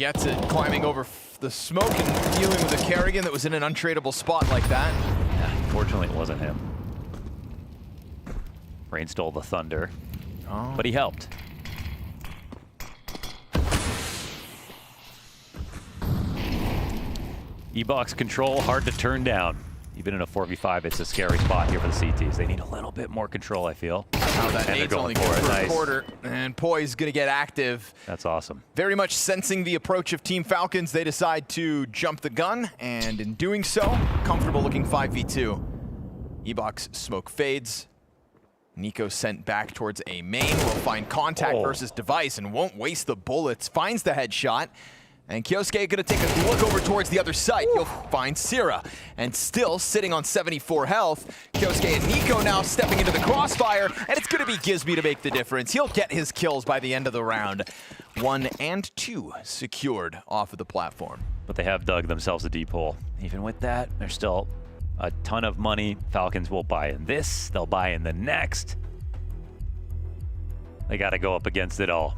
gets it, climbing over the smoke and dealing with a Kerrigan that was in an untradeable spot like that. Yeah, fortunately, it wasn't him. Rain stole the thunder, but he helped. E-Box control, hard to turn down. Even in a 4v5, it's a scary spot here for the CTs. They need a little bit more control, I feel. Now that and nade's only good for a quarter, and Poi's gonna get active. That's awesome. Very much sensing the approach of Team Falcons, they decide to jump the gun, and in doing so, comfortable looking 5v2. E-Box smoke fades. Nico sent back towards a main, will find contact versus Device and won't waste the bullets, finds the headshot. And Kyosuke gonna take a look over towards the other side. He'll find Sierra. And still sitting on 74 health. Kyosuke and Nico now stepping into the crossfire. And it's gonna be Gizmy to make the difference. He'll get his kills by the end of the round. 1 and 2 secured off of the platform. But they have dug themselves a deep hole. Even with that, there's still a ton of money. Falcons will buy in this, they'll buy in the next. They gotta go up against it all.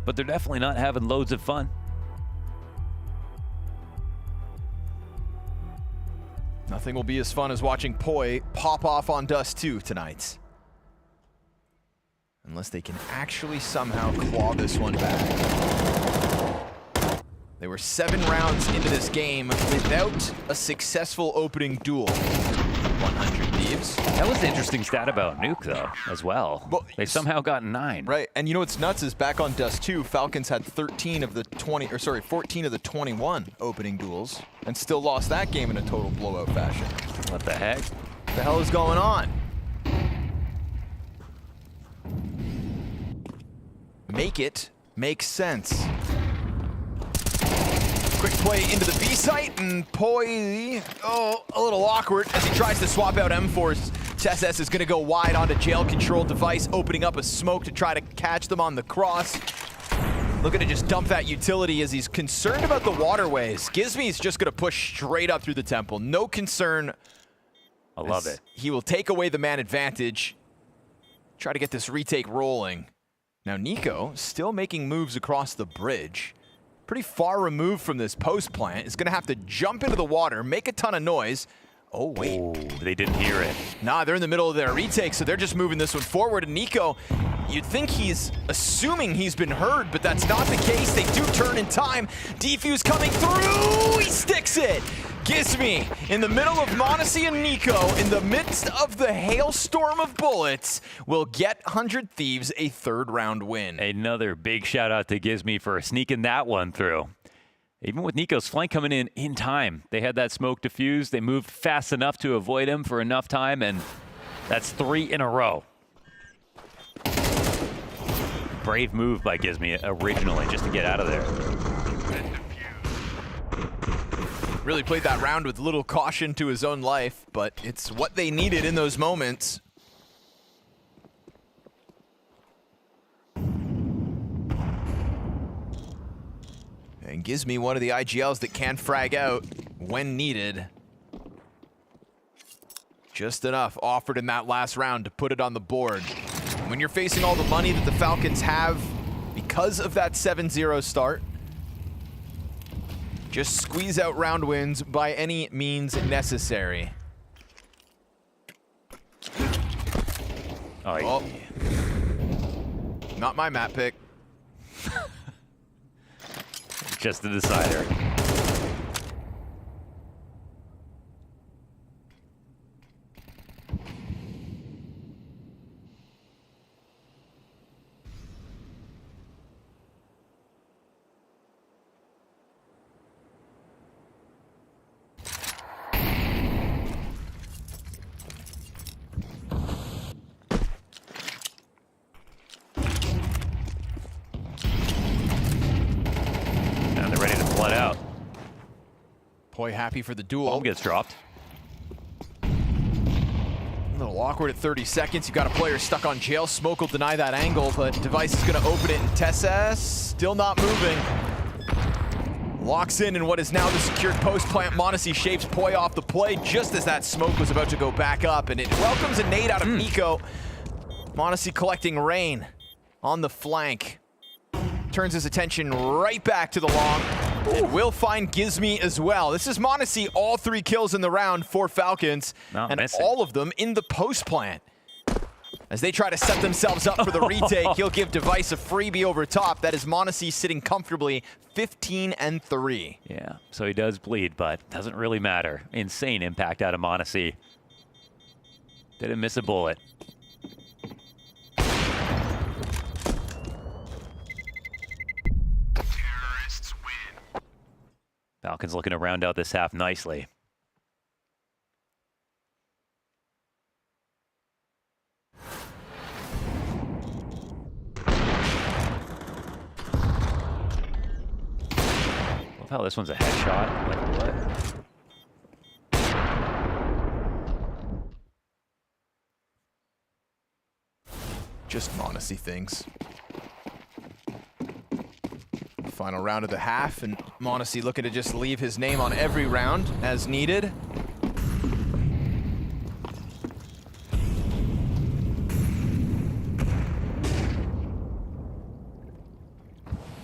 But they're definitely not having loads of fun. Nothing will be as fun as watching Poi pop off on Dust 2 tonight. Unless they can actually somehow claw this one back. They were 7 rounds into this game without a successful opening duel. 100 Thieves. That was the interesting stat about Nuke, though, as well. They somehow got 9. Right, and you know what's nuts is back on Dust 2, Falcons had 14 of the 21 opening duels, and still lost that game in a total blowout fashion. What the heck? What the hell is going on? Make it make sense. Quick play into the B site, and Poi, a little awkward as he tries to swap out M4's. csgo is going to go wide onto jail control Device, opening up a smoke to try to catch them on the cross. Looking to just dump that utility as he's concerned about the waterways. Gizmy's just going to push straight up through the temple. No concern. I love it. He will take away the man advantage. Try to get this retake rolling. Now Nico still making moves across the bridge. Pretty far removed from this post plant. Is going to have to jump into the water, make a ton of noise. Oh, wait. Oh, they didn't hear it. Nah, they're in the middle of their retake, so they're just moving this one forward. And Nico, you'd think he's assuming he's been heard, but that's not the case. They do turn in time. Defuse coming through. He sticks it. Gizmy in the middle of Monacy and Nico, in the midst of the hailstorm of bullets, will get 100 Thieves a 3rd round win. Another big shout out to Gizmy for sneaking that one through. Even with Nico's flank coming in time, they had that smoke diffused. They moved fast enough to avoid him for enough time, and that's 3 in a row. Brave move by Gizmy originally just to get out of there. Really played that round with little caution to his own life, but it's what they needed in those moments. And Gizmy one of the IGLs that can frag out when needed. Just enough offered in that last round to put it on the board. When you're facing all the money that the Falcons have because of that 7-0 start, just squeeze out round wins by any means necessary. Oh, not my map pick. Just the decider. Poi happy for the duel. Bomb gets dropped. A little awkward at 30 seconds. You got a player stuck on jail. Smoke will deny that angle, but Device is going to open it, and csgo still not moving. Locks in what is now the secured post plant. m0NESY shapes Poi off the play just as that smoke was about to go back up, and it welcomes a nade out of Nico. m0NESY collecting Rain on the flank. Turns his attention right back to the long, and will find Gizmi as well. This is m0NESY, all 3 kills in the round for Falcons, and all of them in the post plant. As they try to set themselves up for the retake, he'll give Device a freebie over top. That is m0NESY sitting comfortably 15-3. Yeah, so he does bleed, but doesn't really matter. Insane impact out of m0NESY. Didn't miss a bullet. Falcons looking to round out this half nicely. Love how this one's a headshot. Like what? Just m0NESY things. Final round of the half, and m0NESY looking to just leave his name on every round as needed.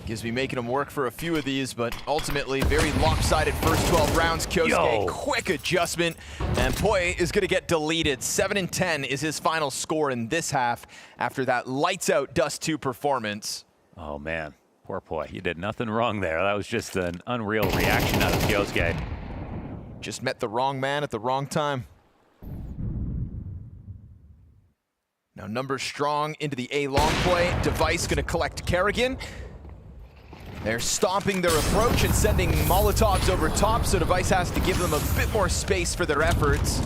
Gizmi making him work for a few of these, but ultimately very lopsided first 12 rounds. Kyosuke, quick adjustment, and Poi is going to get deleted. 7-10 is his final score in this half after that lights out Dust 2 performance. Oh man, poor Poi. He did nothing wrong there. That was just an unreal reaction out of Kyosuke. Just met the wrong man at the wrong time. Now numbers strong into the A long play. Device going to collect Kerrigan. They're stomping their approach and sending Molotovs over top, so Device has to give them a bit more space for their efforts.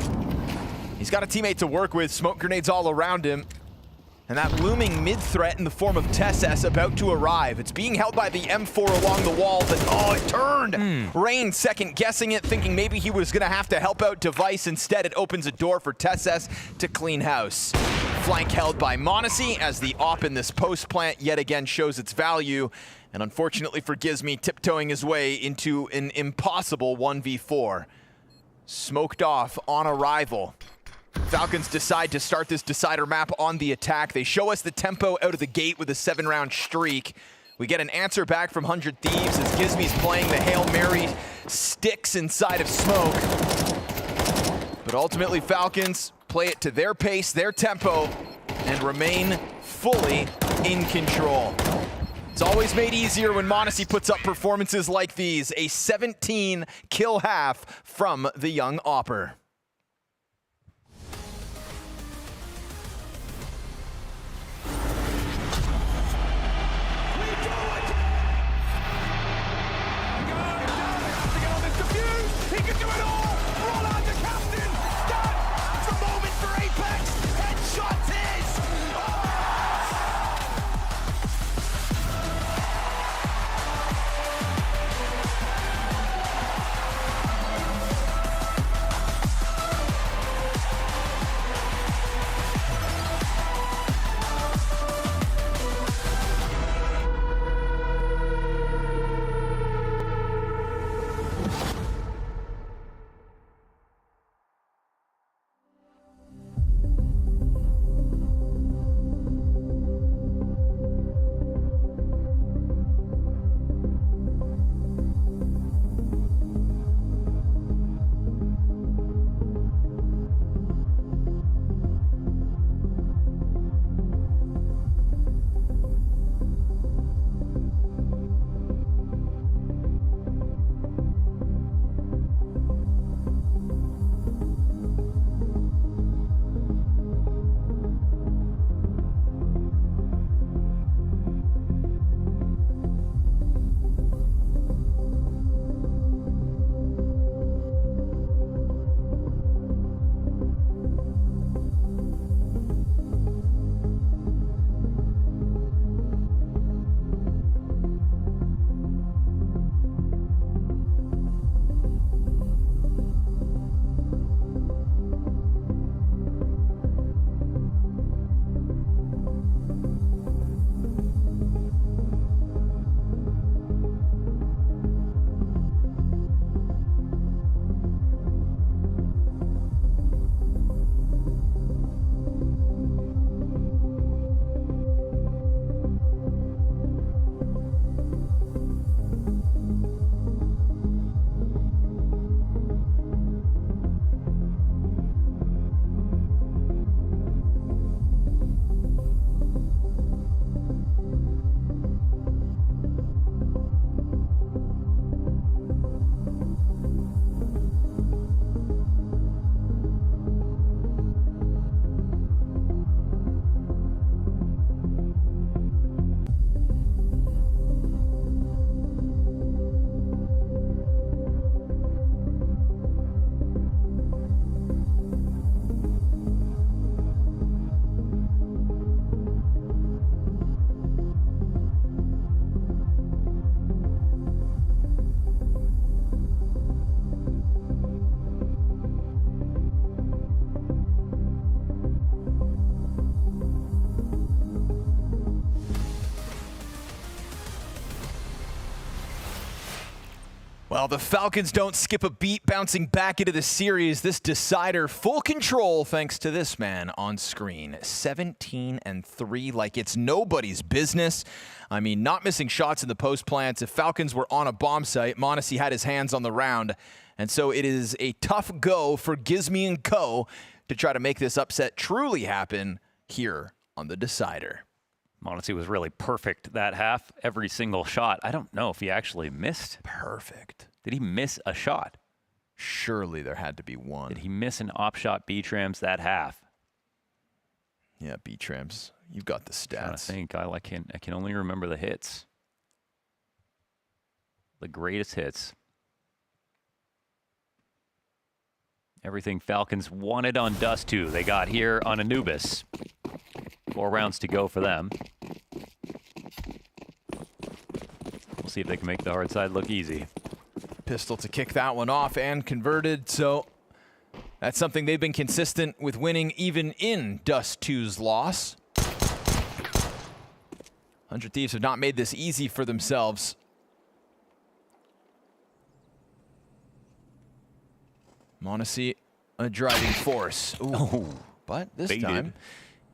He's got a teammate to work with, smoke grenades all around him. And that looming mid-threat in the form of TESS about to arrive. It's being held by the M4 along the wall, but oh, it turned! Rain second-guessing it, thinking maybe he was gonna have to help out Device. Instead, it opens a door for TESS to clean house. Flank held by m0NESY as the op in this post plant yet again shows its value. And unfortunately for Gizmi, tiptoeing his way into an impossible 1v4. Smoked off on arrival. Falcons decide to start this decider map on the attack. They show us the tempo out of the gate with a 7-round streak. We get an answer back from 100 Thieves as Gizmi's playing the Hail Mary sticks inside of smoke. But ultimately Falcons play it to their pace, their tempo, and remain fully in control. It's always made easier when m0NESY puts up performances like these. A 17 kill half from the young Opper. Well, the Falcons don't skip a beat bouncing back into the series. This decider full control thanks to this man on screen. 17-3 like it's nobody's business. I mean, not missing shots in the post plants. If Falcons were on a bomb site, m0NESY had his hands on the round. And so it is a tough go for Gizmy and co. to try to make this upset truly happen here on the decider. m0NESY was really perfect that half. Every single shot. I don't know if he actually missed. Perfect. Did he miss a shot? Surely there had to be one. Did he miss an op shot B-Trams that half? Yeah, B-Trams. You've got the stats. I think I can only remember the hits. The greatest hits. Everything Falcons wanted on Dust 2, they got here on Anubis. 4 rounds to go for them. We'll see if they can make the hard side look easy. Pistol to kick that one off and converted, so that's something they've been consistent with winning even in Dust 2's loss. 100 Thieves have not made this easy for themselves. m0NESY, a driving force. Ooh, but this time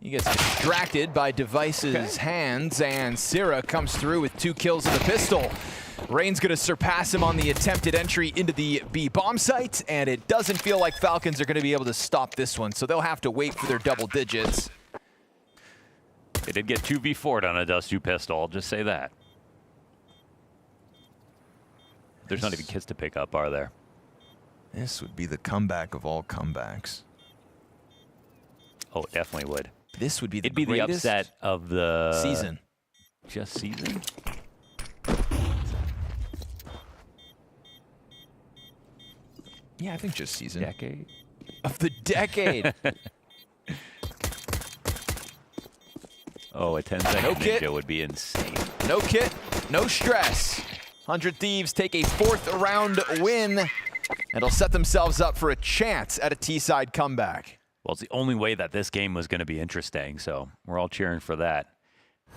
he gets distracted by Device's hands, and Syrah comes through with 2 kills in the pistol. Rain's going to surpass him on the attempted entry into the B bomb site, and it doesn't feel like Falcons are going to be able to stop this one, so they'll have to wait for their double digits. They did get 2v4'd on a Dust 2 pistol, I'll just say that. There's not even kits to pick up, are there? This would be the comeback of all comebacks. Oh, it definitely would. This would be the It'd be the upset of the season. Just season? Yeah, I think just season. Decade? Of the decade. Oh, a 10-second No kit. ninja would be insane. No kit, no stress. 100 Thieves take a 4th round win, and they'll set themselves up for a chance at a T-side comeback. Well, it's the only way that this game was going to be interesting, so we're all cheering for that.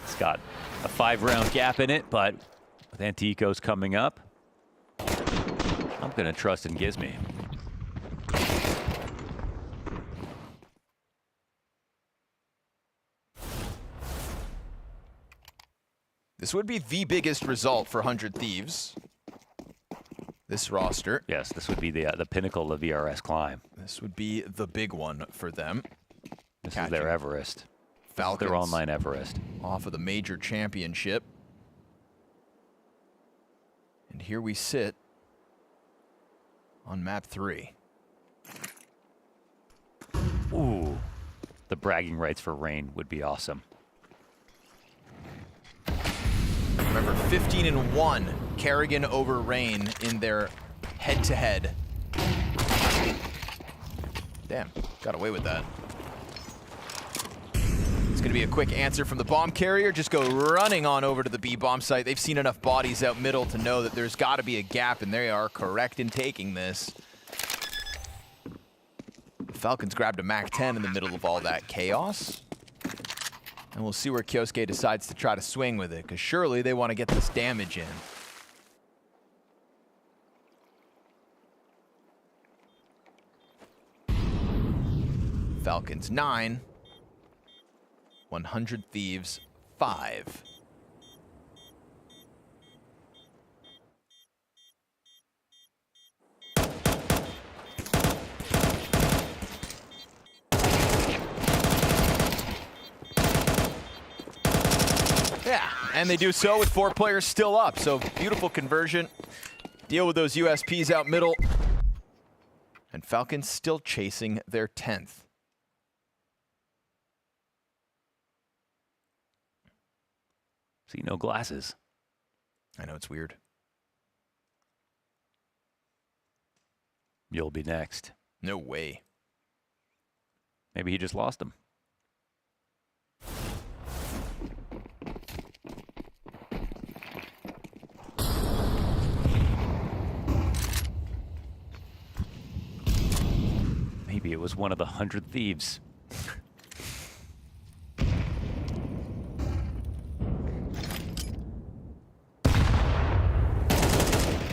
It's got a 5-round gap in it, but with Anticos coming up, I'm going to trust in Gizmy. This would be the biggest result for 100 Thieves. This roster. Yes, this would be the pinnacle of VRS climb. This would be the big one for them. This is their Everest. Falcons. Their online Everest. Off of the major championship. And here we sit on map 3. Ooh, the bragging rights for Rain would be awesome. Remember, 15-1, Kerrigan over Rain in their head-to-head. Damn, got away with that. It's gonna be a quick answer from the bomb carrier. Just go running on over to the B bomb site. They've seen enough bodies out middle to know that there's gotta be a gap, and they are correct in taking this. The Falcons grabbed a MAC-10 in the middle of all that chaos. And we'll see where Kyosuke decides to try to swing with it, because surely they want to get this damage in. Falcons 9, 100 Thieves 5. Yeah, and they do so with 4 players still up. So beautiful conversion. Deal with those USPs out middle. And Falcons still chasing their 10th. See, no glasses. I know, it's weird. You'll be next. No way. Maybe he just lost them. Maybe it was one of the 100 Thieves.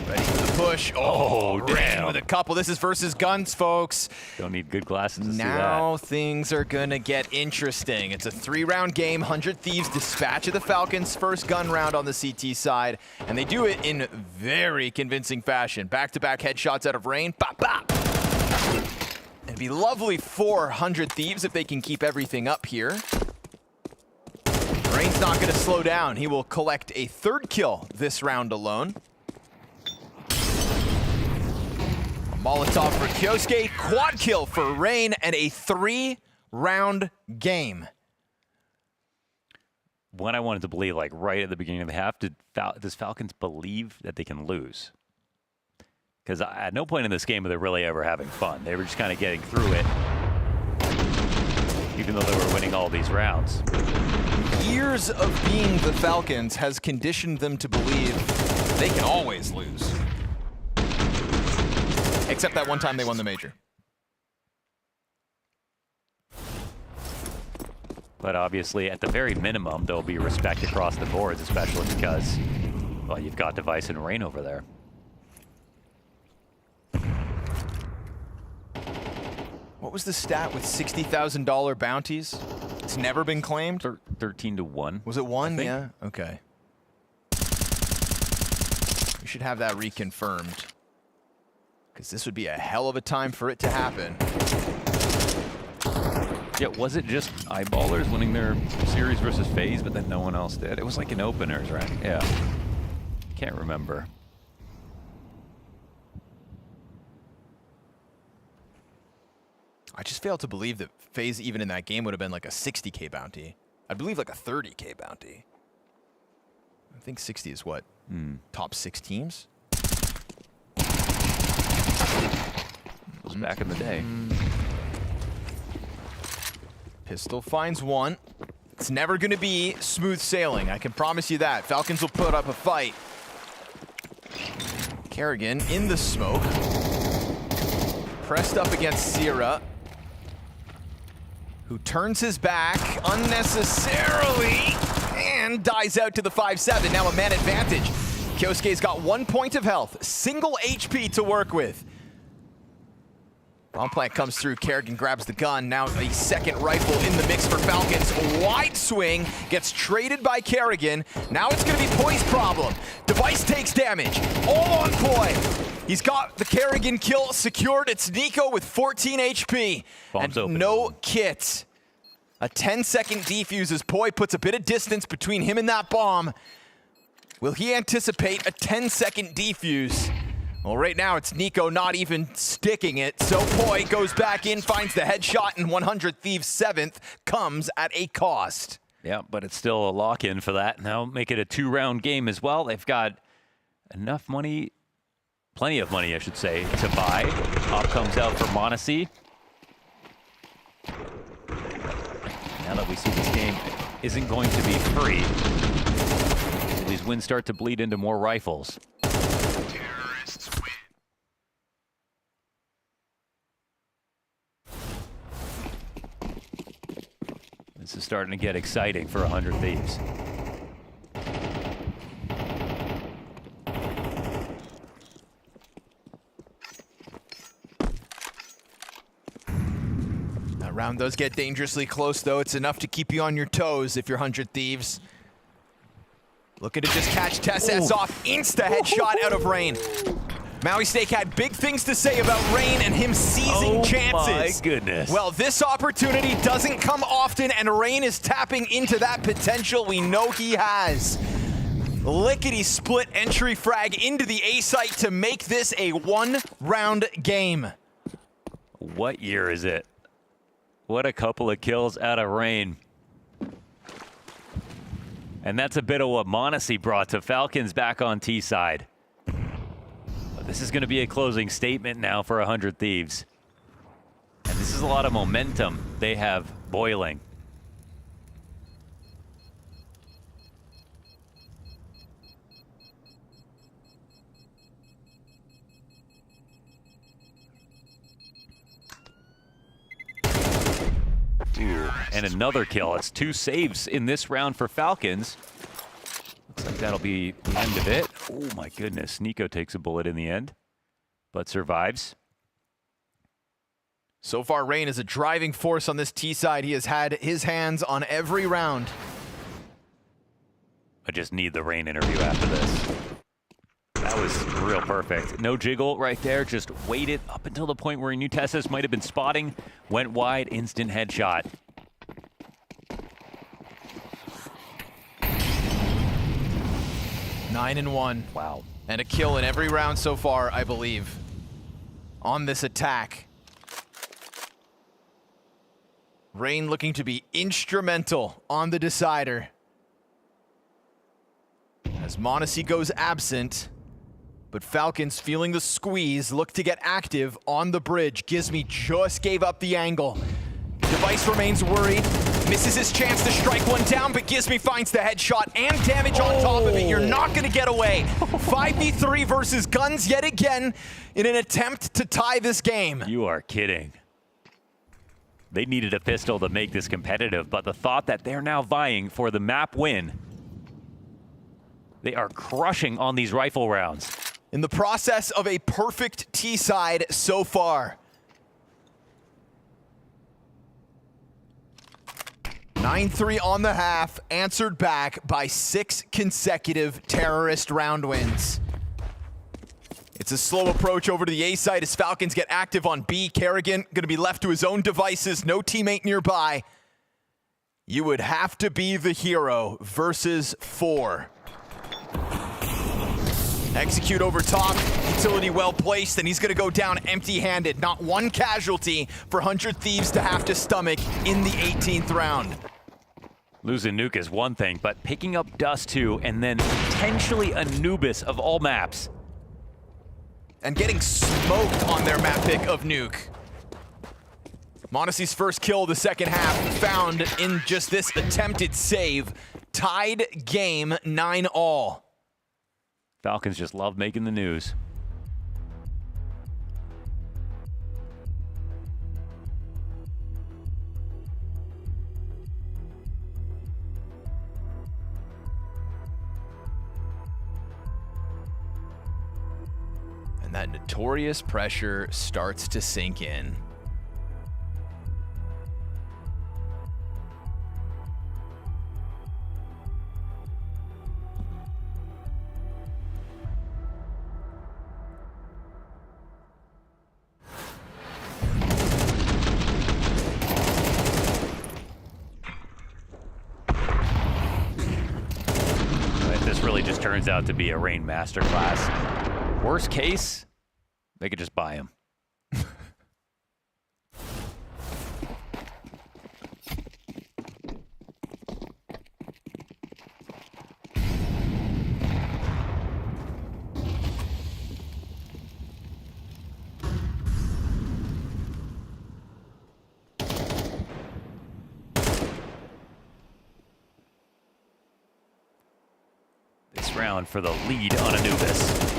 Ready for the push. push. Oh, Rain with a couple. This is versus guns, folks. Don't need good glasses to see that. Now things are gonna get interesting. It's a 3-round game. 100 Thieves dispatch of the Falcons' first gun round on the CT side, and they do it in very convincing fashion. Back-to-back headshots out of Rain. Bop, bop. It'd be lovely for 100 Thieves if they can keep everything up here. Rain's not going to slow down. He will collect a 3rd kill this round alone. A Molotov for Kyosuke, quad kill for Rain, and a 3-round game. What I wanted to believe, like right at the beginning of the half, does Falcons believe that they can lose? Because at no point in this game were they really ever having fun. They were just kind of getting through it, even though they were winning all these rounds. Years of being the Falcons has conditioned them to believe they can always lose. Except that one time they won the major. But obviously, at the very minimum, there'll be respect across the boards, especially because, well, you've got Device and Rain over there. What was the stat with $60,000 bounties? It's never been claimed? 13-1. Was it 1? Yeah? Okay. We should have that reconfirmed. Because this would be a hell of a time for it to happen. Yeah, was it just EYEBALLERS winning their series versus FaZe, but then no one else did? It was like an openers, right? Yeah. Can't remember. I just fail to believe that FaZe, even in that game, would have been like a 60K bounty. I believe like a 30K bounty. I think 60 is what? Top 6 teams? It was back in the day. Pistol finds one. It's never going to be smooth sailing. I can promise you that. Falcons will put up a fight. Kerrigan in the smoke. Pressed up against Sierra, who turns his back unnecessarily and dies out to the 5-7. Now a man advantage. Kyosuke's got 1 point of health, single HP to work with. Bomb plant comes through, Kerrigan grabs the gun. Now a second rifle in the mix for Falcons. Wide swing, gets traded by Kerrigan. Now it's gonna be Poi's problem. Device takes damage, all on Poi. He's got the Kerrigan kill secured. It's Nico with 14 HP and no kit. A 10-second defuse as Poi puts a bit of distance between him and that bomb. Will he anticipate a 10-second defuse? Well, right now it's Nico not even sticking it, so Poi goes back in, finds the headshot, and 100 Thieves 7th comes at a cost. Yeah, but it's still a lock-in for that. Now make it a 2-round game as well. They've got enough money, plenty of money, I should say, to buy. Pop comes out for m0NESY. Now that we see this game isn't going to be free, these wins start to bleed into more rifles. This is starting to get exciting for 100 Thieves. That round does get dangerously close, though. It's enough to keep you on your toes if you're 100 Thieves. Looking to just catch csgo off. Insta headshot out of Rain. Maui Steak had big things to say about Rain and him seizing chances. Oh my goodness. Well, this opportunity doesn't come often, and Rain is tapping into that potential we know he has. Lickety split entry frag into the A site to make this a 1-round game. What year is it? What a couple of kills out of Rain. And that's a bit of what m0NESY brought to Falcons back on T side. This is going to be a closing statement now for 100 Thieves. And this is a lot of momentum they have boiling. Ooh, and another kill. It's 2 saves in this round for Falcons. Looks like that'll be the end of it. Oh my goodness, Nico takes a bullet in the end. but survives. So far, Rain is a driving force on this T side. He has had his hands on every round. I just need the Rain interview after this. That was real perfect. No jiggle right there, just waited up until the point where he knew TeSys might have been spotting, went wide, instant headshot. Nine and 1. Wow. And a kill in every round so far, I believe, on this attack. Rain looking to be instrumental on the decider. As m0NESY goes absent, but Falcons feeling the squeeze, look to get active on the bridge. Gizmy just gave up the angle. Device remains worried, misses his chance to strike one down, but Gizmy finds the headshot and damage on top of it. You're not gonna get away. 5v3 versus guns yet again in an attempt to tie this game. You are kidding. They needed a pistol to make this competitive, but the thought that they're now vying for the map win, they are crushing on these rifle rounds. In the process of a perfect T-side so far. 9-3 on the half, answered back by 6 consecutive terrorist round wins. It's a slow approach over to the A side as Falcons get active on B. Kerrigan gonna be left to his own devices, no teammate nearby. You would have to be the hero versus 4. Execute over top, utility well placed, and he's gonna go down empty-handed. Not one casualty for 100 Thieves to have to stomach in the 18th round. Losing Nuke is one thing, but picking up Dust too, and then potentially Anubis of all maps. And getting smoked on their map pick of Nuke. m0NESY's first kill of the second half found in just this attempted save. Tied game 9-all. Falcons just love making the news. And that notorious pressure starts to sink in. This really just turns out to be a Rain masterclass. Worst case, they could just buy him. This round for the lead on Anubis.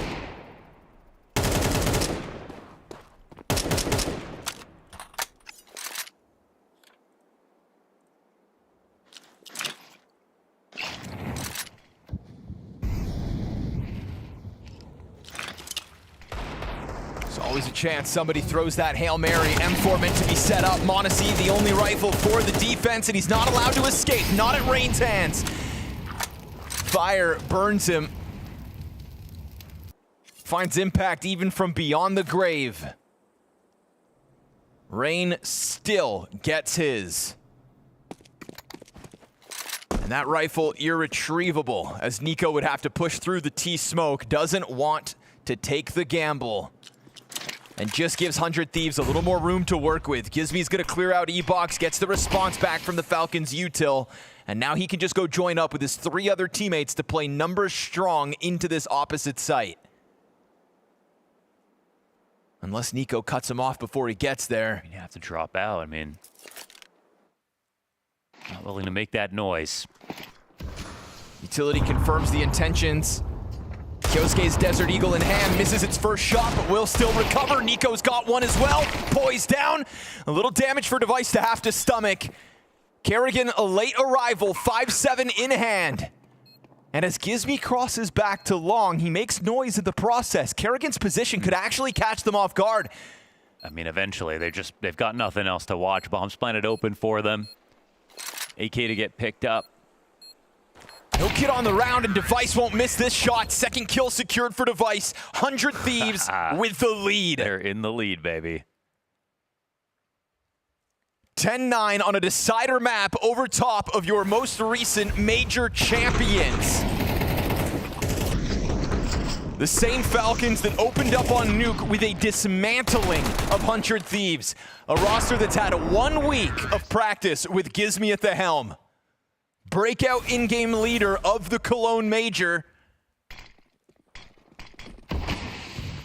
Always a chance somebody throws that Hail Mary. M4 meant to be set up. m0NESY, the only rifle for the defense, and he's not allowed to escape. Not at Rain's hands. Fire burns him. Finds impact even from beyond the grave. Rain still gets his. And that rifle irretrievable, as Nico would have to push through the T-smoke. Doesn't want to take the gamble. And just gives 100 Thieves a little more room to work with. Gizmy's gonna clear out E-Box, gets the response back from the Falcons util, and now he can just go join up with his 3 other teammates to play numbers strong into this opposite site. Unless Nico cuts him off before he gets there. You have to drop out, I mean. Not willing to make that noise. Utility confirms the intentions. Kyosuke's Desert Eagle in hand, misses its first shot, but will still recover. Nico's got one as well, poised down. A little damage for Device to have to stomach. Kerrigan, a late arrival, 5-7 in hand. And as Gizmi crosses back to long, he makes noise in the process. Kerrigan's position could actually catch them off guard. I mean, eventually, they've got nothing else to watch. Bombs planted open for them. AK to get picked up. No kid on the round, and Device won't miss this shot. Second kill secured for Device. 100 Thieves with the lead. They're in the lead, baby. 10-9 on a decider map over top of your most recent major champions. The same Falcons that opened up on Nuke with a dismantling of 100 Thieves. A roster that's had 1 week of practice with Gizmi at the helm. Breakout in-game leader of the Cologne Major.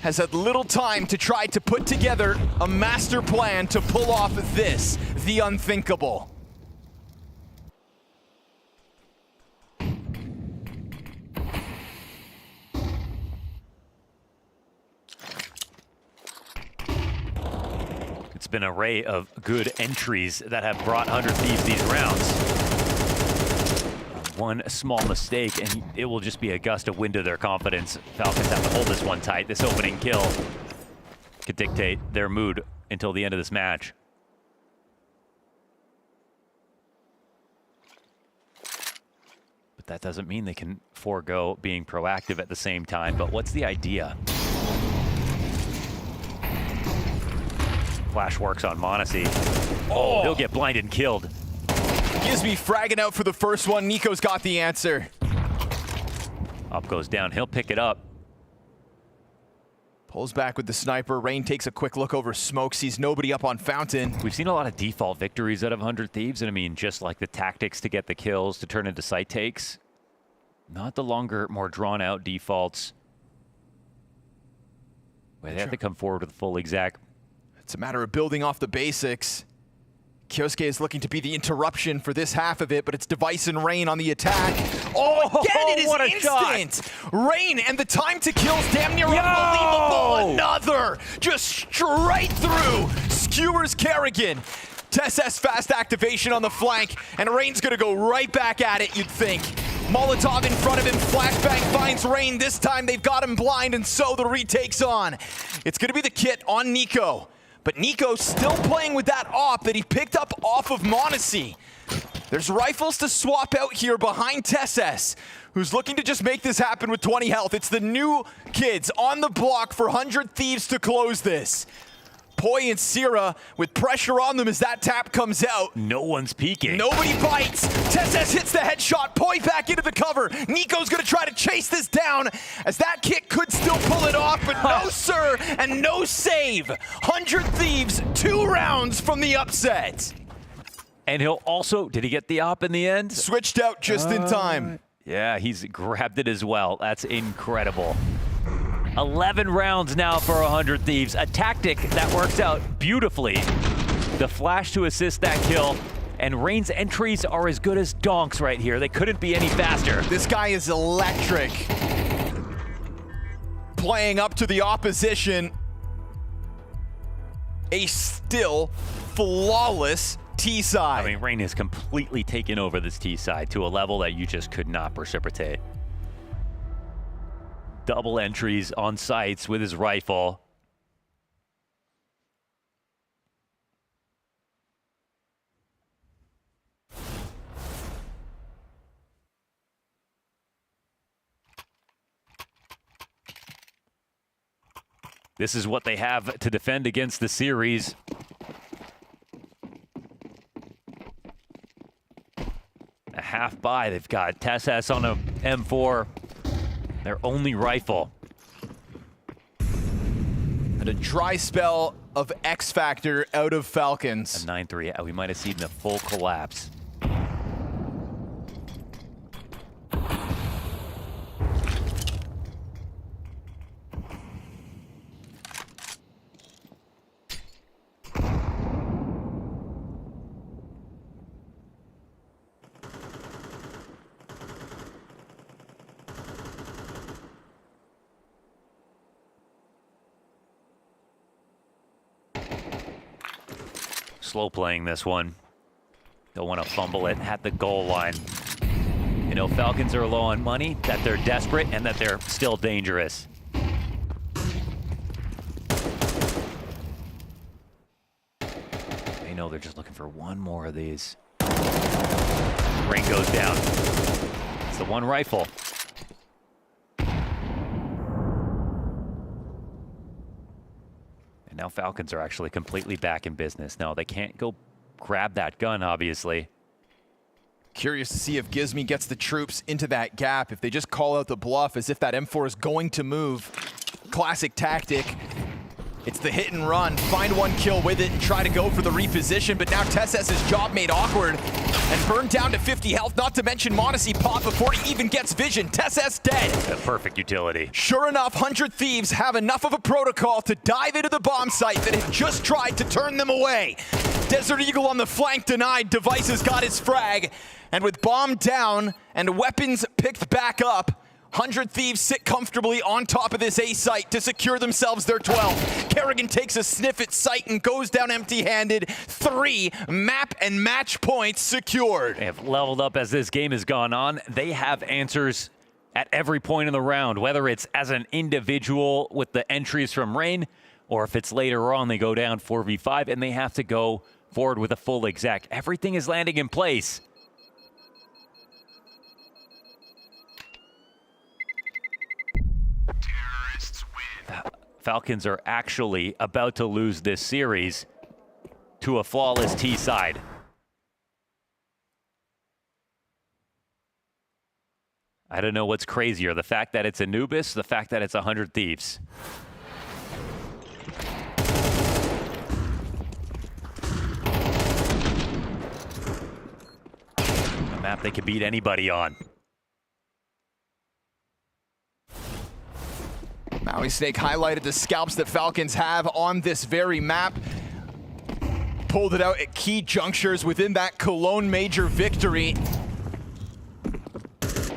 Has had little time to try to put together a master plan to pull off this, the unthinkable. It's been an array of good entries that have brought 100 Thieves these rounds. One small mistake, and it will just be a gust of wind to their confidence. Falcons have to hold this one tight. This opening kill could dictate their mood until the end of this match. But that doesn't mean they can forego being proactive at the same time. But what's the idea? Flash works on Monacy. Oh, he'll get blinded and killed. Gizmi fragging out for the first one. Nico's got the answer. Up goes down. He'll pick it up. Pulls back with the sniper. Rain takes a quick look over smoke. Sees nobody up on Fountain. We've seen a lot of default victories out of 100 Thieves. And I mean, just like the tactics to get the kills to turn into site takes. Not the longer, more drawn out defaults. Where they have to come forward with a full exec. It's a matter of building off the basics. Kyosuke is looking to be the interruption for this half of it, but it's Device and Rain on the attack. Oh, again, it is what a instant! Rain, and the time to kill is damn near unbelievable. Another, just straight through, skewers Kerrigan. TESS fast activation on the flank, and Rain's gonna go right back at it, you'd think. Molotov in front of him, flashbang finds Rain. This time they've got him blind, and so the retake's on. It's gonna be the kit on Nico. But Nico's still playing with that op that he picked up off of Monacy. There's rifles to swap out here behind TESS, who's looking to just make this happen with 20 health. It's the new kids on the block for 100 Thieves to close this. Poi and Sierra with pressure on them as that tap comes out. No one's peeking. Nobody bites. TESS hits the headshot. Poi back into the cover. Nico's gonna try to chase this down as that kick could still pull it off, but no sir, and no save. 100 Thieves, 2 rounds from the upset. And he'll also, did he get the op in the end? Switched out just in time. Yeah, he's grabbed it as well. That's incredible. 11 rounds now for 100 Thieves. A tactic that works out beautifully. The flash to assist that kill. And Rain's entries are as good as donks right here. They couldn't be any faster. This guy is electric. Playing up to the opposition. A still flawless T-side. I mean, Rain has completely taken over this T-side to a level that you just could not precipitate. Double entries on sights with his rifle. This is what they have to defend against the series. A half by. They've got TESS on a M4. Their only rifle. And a dry spell of X Factor out of Falcons. A 9-3. We might have seen the full collapse. Slow playing this one. Don't want to fumble it at the goal line. You know, Falcons are low on money, that they're desperate, and that they're still dangerous. They know they're just looking for one more of these. Ring goes down. It's the one rifle. And now Falcons are actually completely back in business. Now they can't go grab that gun, obviously. Curious to see if Gizmi gets the troops into that gap. If they just call out the bluff as if that M4 is going to move. Classic tactic. It's the hit and run, find one kill with it and try to go for the reposition, but now TeSS's job made awkward and burned down to 50 health, not to mention Monacy pop before he even gets vision. TeSS dead. The perfect utility. Sure enough, 100 Thieves have enough of a protocol to dive into the bomb site that had just tried to turn them away. Desert Eagle on the flank denied, Device has got his frag, and with bomb down and weapons picked back up, 100 Thieves sit comfortably on top of this A site to secure themselves their 12. Kerrigan takes a sniff at sight and goes down empty-handed. 3 map and match points secured. They have leveled up as this game has gone on. They have answers at every point in the round, whether it's as an individual with the entries from Rain, or if it's later on they go down 4v5 and they have to go forward with a full exec. Everything is landing in place. Falcons are actually about to lose this series to a flawless T side. I don't know what's crazier, the fact that it's Anubis, the fact that it's 100 Thieves. A map they could beat anybody on. Maui Snake highlighted the scalps that Falcons have on this very map. Pulled it out at key junctures within that Cologne major victory.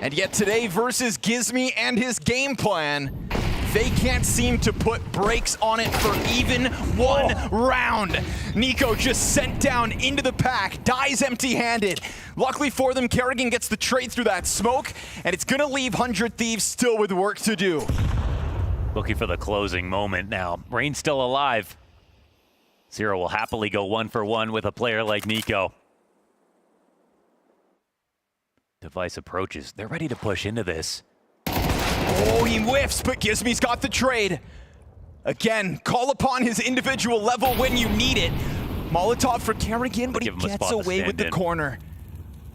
And yet today versus Gizmi and his game plan, they can't seem to put brakes on it for even one round. Nico just sent down into the pack, dies empty-handed. Luckily for them, Kerrigan gets the trade through that smoke, and it's gonna leave 100 Thieves still with work to do. Looking for the closing moment now. Rain's still alive. Zero will happily go 1-for-1 with a player like Nico. Device approaches. They're ready to push into this. Oh, he whiffs, but Gizmi's got the trade. Again, call upon his individual level when you need it. Molotov for Kerrigan, but he gets away with the corner.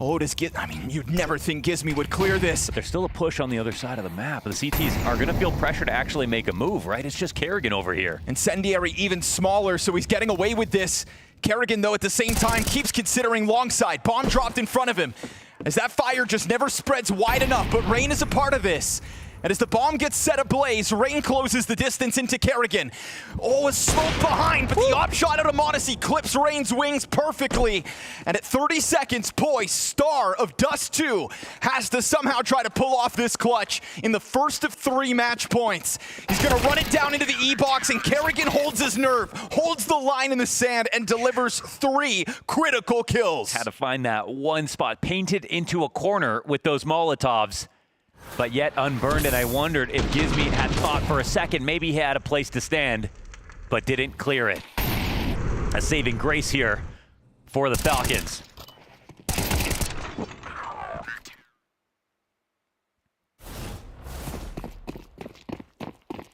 Oh, I mean, you'd never think Gizmi would clear this. But there's still a push on the other side of the map. The CTs are going to feel pressure to actually make a move, right? It's just Kerrigan over here. Incendiary even smaller, so he's getting away with this. Kerrigan, though, at the same time, keeps considering long side. Bomb dropped in front of him. As that fire just never spreads wide enough, but Rain is a part of this. And as the bomb gets set ablaze, Rain closes the distance into Kerrigan. Oh, a smoke behind, but the op shot out of Monacy clips Rain's wings perfectly. And at 30 seconds, Poi, star of Dust 2, has to somehow try to pull off this clutch in the first of 3 match points. He's gonna run it down into the E-box, and Kerrigan holds his nerve, holds the line in the sand, and delivers 3 critical kills. Had to find that one spot, painted into a corner with those Molotovs, but yet unburned, and I wondered if Gizmi had thought for a second maybe he had a place to stand, but didn't clear it. A saving grace here for the Falcons.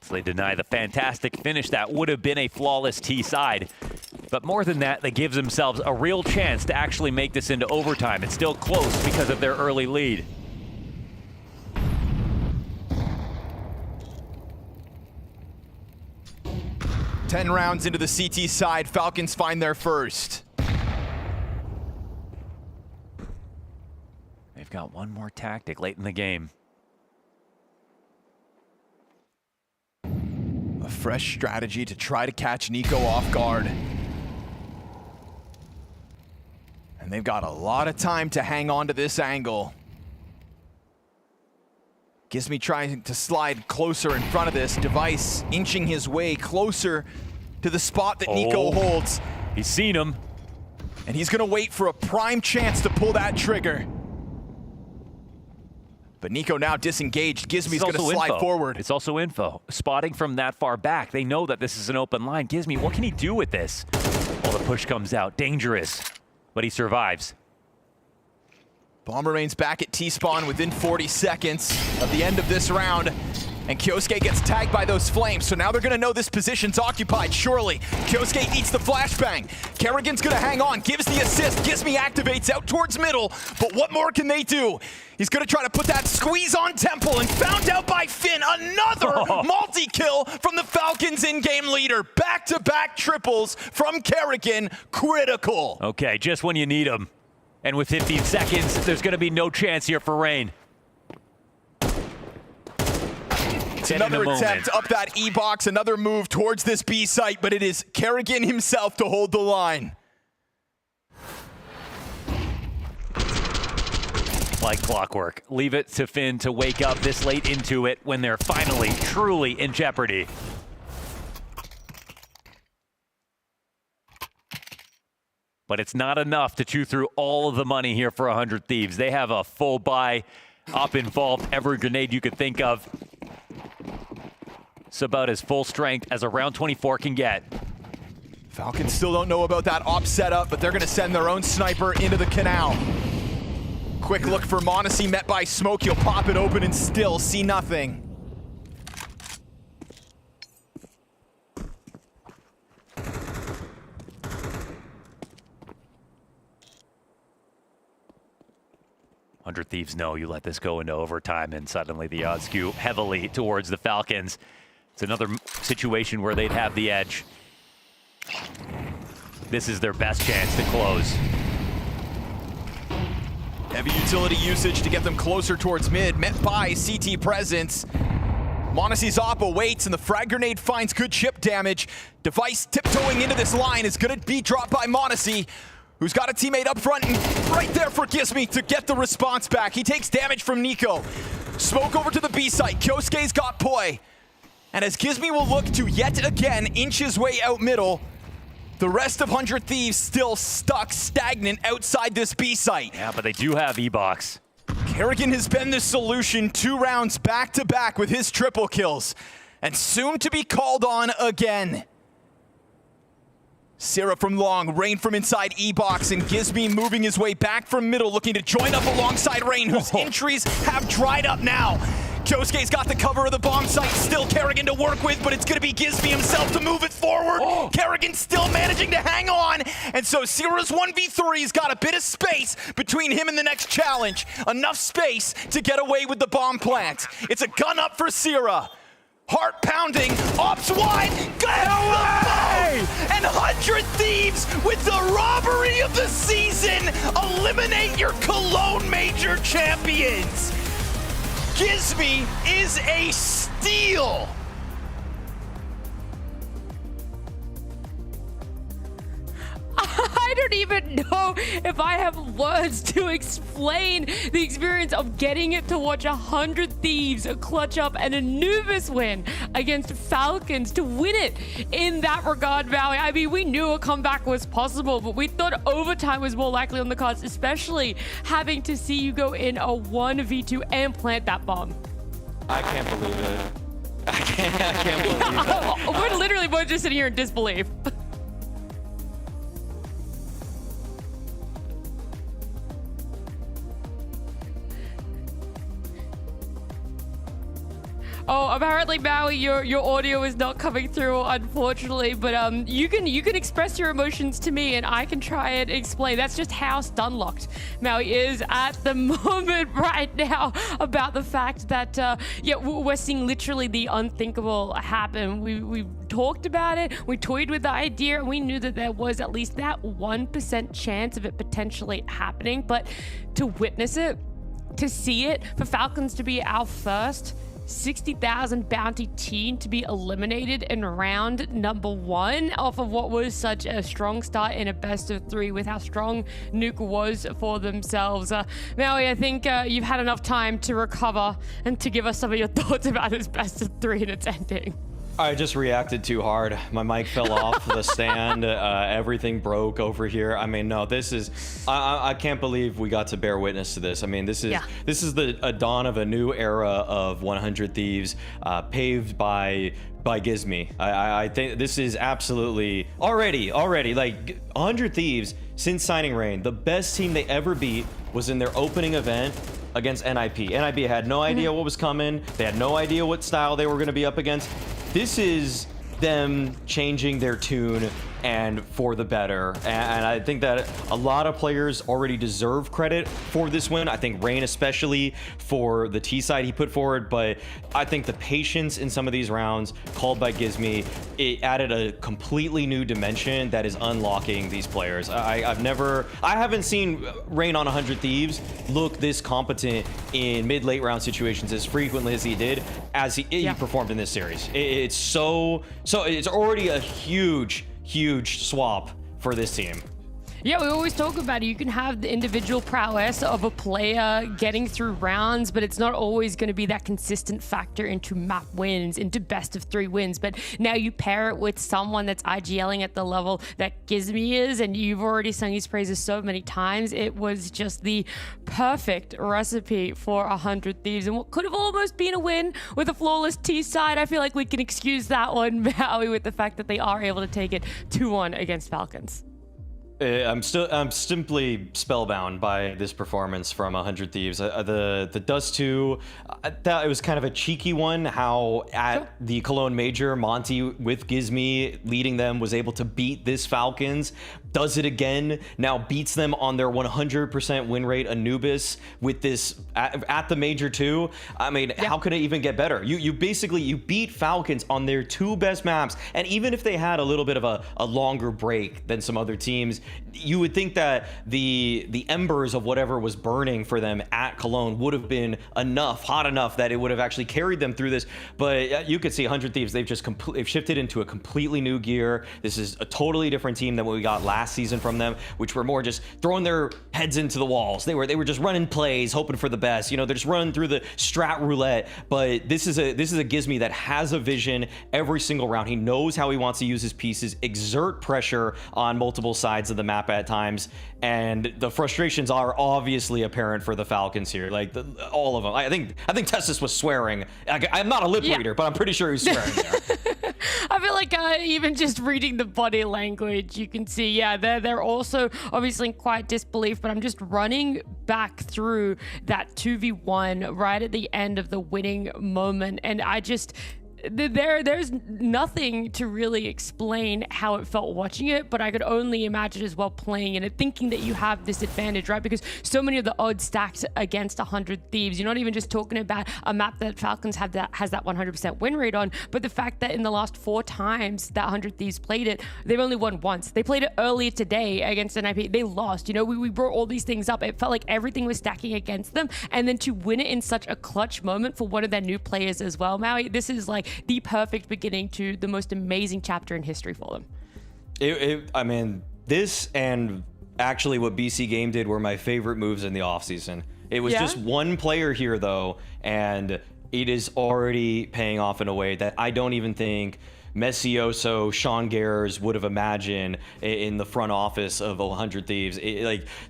So they deny the fantastic finish that would have been a flawless T side. But more than that, they give themselves a real chance to actually make this into overtime. It's still close because of their early lead. Ten rounds into the CT side, Falcons find their first. They've got one more tactic late in the game. A fresh strategy to try to catch Nico off guard. And they've got a lot of time to hang on to this angle. Gizmi trying to slide closer in front of this. Device inching his way closer to the spot that Nico holds. He's seen him. And he's gonna wait for a prime chance to pull that trigger. But Nico now disengaged. Gizmy's going to slide forward. It's also info. Spotting from that far back. They know that this is an open line. Gizmy, what can he do with this? Oh, the push comes out. Dangerous. But he survives. Bomb remains back at T-spawn within 40 seconds of the end of this round. And Kyosuke gets tagged by those flames, so now they're gonna know this position's occupied, surely. Kyosuke eats the flashbang. Kerrigan's gonna hang on, gives the assist. Gizmy activates out towards middle, but what more can they do? He's gonna try to put that squeeze on Temple, and found out by Finn. Another multi-kill from the Falcons in-game leader. Back-to-back triples from Kerrigan, critical. Okay, just when you need them. And with 15 seconds, there's gonna be no chance here for Rain. Another attempt up that E-box, another move towards this B site, but it is Kerrigan himself to hold the line. Like clockwork. Leave it to Finn to wake up this late into it when they're finally, truly in jeopardy. But it's not enough to chew through all of the money here for 100 Thieves. They have a full buy up involved, every grenade you could think of. It's about as full strength as a round 24 can get. Falcons still don't know about that op setup, but they're gonna send their own sniper into the canal. Quick look for m0NESY, met by smoke. He'll pop it open and still see nothing. Thieves know you let this go into overtime, and suddenly the odds skew heavily towards the Falcons. It's another situation where they'd have the edge. This is their best chance to close. Heavy utility usage to get them closer towards mid, met by CT presence. m0NESY's Oppo waits, and the frag grenade finds good chip damage. Device tiptoeing into this line is gonna be dropped by m0NESY, who's got a teammate up front and right there for Gizmy to get the response back. He takes damage from Nico. Smoke over to the B site. Kyosuke's got Poi. And as Gizmy will look to yet again inch his way out middle, the rest of 100 Thieves still stuck stagnant outside this B site. Yeah, but they do have E-box. Kerrigan has been the solution 2 rounds back to back with his triple kills, and soon to be called on again. Sierra from long, Rain from inside E-box, and Gizmy moving his way back from middle, looking to join up alongside Rain, whose entries have dried up now. Kyosuke's got the cover of the bomb site, still Kerrigan to work with, but it's gonna be Gizmy himself to move it forward. Kerrigan still managing to hang on, and so Sierra's 1v3's got a bit of space between him and the next challenge. Enough space to get away with the bomb plant. It's a gun up for Sierra. Heart pounding, ops wide, get away! And 100 Thieves with the robbery of the season eliminate your Cologne Major champions. Gizmy is a steal. I don't even know if I have words to explain the experience of getting it to watch 100 Thieves clutch up an Anubis win against Falcons to win it in that regard, Valley. I mean, we knew a comeback was possible, but we thought overtime was more likely on the cards, especially having to see you go in a 1v2 and plant that bomb. I can't believe it. I can't believe it. We're literally both just sitting here in disbelief. Oh, apparently, Maui, your audio is not coming through, unfortunately. But you can express your emotions to me, and I can try and explain. That's just how stun locked Maui is at the moment right now about the fact that yeah, we're seeing literally the unthinkable happen. We talked about it, we toyed with the idea, and we knew that there was at least that 1% chance of it potentially happening. But to witness it, to see it, for Falcons to be our first 60,000 bounty team to be eliminated in round number 1 off of what was such a strong start in a best of 3 with how strong Nuke was for themselves. Maui, I think you've had enough time to recover and to give us some of your thoughts about this best of 3 and its ending. I just reacted too hard. My mic fell off the stand. Everything broke over here. I mean, no, this is. I can't believe we got to bear witness to this. I mean, this is the dawn of a new era of 100 Thieves, paved by Gizmi. I think this is absolutely already like 100 Thieves since signing Rain. The best team they ever beat was in their opening event against NIP. NIP had no idea what was coming. They had no idea what style they were going to be up against. This is them changing their tune and for the better. And I think that a lot of players already deserve credit for this win. I think Rain especially for the T side he put forward, but I think the patience in some of these rounds called by Gizmi, it added a completely new dimension that is unlocking these players. I haven't seen Rain on 100 Thieves look this competent in mid-late round situations as frequently as he did, as he performed in this series. It's it's already a huge swap for this team. Yeah, we always talk about it. You can have the individual prowess of a player getting through rounds, but it's not always going to be that consistent factor into map wins, into best of 3 wins. But now you pair it with someone that's IGLing at the level that Gizmi is, and you've already sung his praises so many times. It was just the perfect recipe for 100 Thieves, and what could have almost been a win with a flawless T side. I feel like we can excuse that one, Maui, with the fact that they are able to take it 2-1 against Falcons. I'm simply spellbound by this performance from 100 Thieves. The Dust 2, I thought it was kind of a cheeky one, how at the Cologne Major, Monty with Gizmi leading them was able to beat this Falcons, does it again, now beats them on their 100% win rate Anubis with this at the Major 2. I mean, how could it even get better? You basically beat Falcons on their 2 best maps, and even if they had a little bit of a longer break than some other teams, you would think that the embers of whatever was burning for them at Cologne would have been hot enough that it would have actually carried them through this. But you could see 100 Thieves, they've shifted into a completely new gear. This is a totally different team than what we got last season from them, which were more just throwing their heads into the walls. They were just running plays, hoping for the best. You know, they're just running through the strat roulette. But this is a Gizmi that has a vision every single round. He knows how he wants to use his pieces, exert pressure on multiple sides of the map at times, and the frustrations are obviously apparent for the Falcons here. Like all of them. I think Tessus was swearing. I'm not a lip reader, but I'm pretty sure he's swearing there. I feel like even just reading the body language, you can see, they're also obviously in quiet disbelief, but I'm just running back through that 2v1 right at the end of the winning moment, and there's nothing to really explain how it felt watching it, but I could only imagine as well playing in it, thinking that you have this advantage, right? Because so many of the odds stacked against 100 Thieves. You're not even just talking about a map that Falcons has that 100% win rate on, but the fact that in the last 4 times that 100 Thieves played it, they've only won once. They played it earlier today against NIP. They lost. You know, we brought all these things up. It felt like everything was stacking against them, and then to win it in such a clutch moment for one of their new players as well, Maui, this is like the perfect beginning to the most amazing chapter in history for them. I mean, this and actually what BC Game did were my favorite moves in the offseason. It was just one player here, though, and it is already paying off in a way that I don't even think Messioso, Sean Gers would have imagined in the front office of 100 Thieves.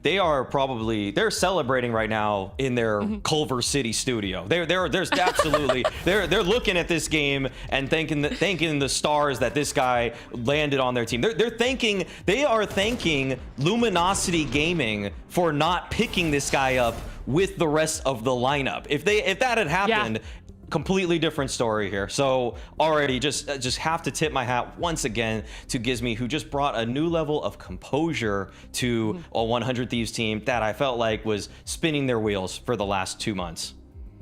They're celebrating right now in their Culver City studio. There's absolutely they're looking at this game and thanking the stars that this guy landed on their team. They are thanking Luminosity Gaming for not picking this guy up with the rest of the lineup. If that had happened, completely different story here. So already just have to tip my hat once again to Gizmi, who just brought a new level of composure to a 100 Thieves team that I felt like was spinning their wheels for the last 2 months.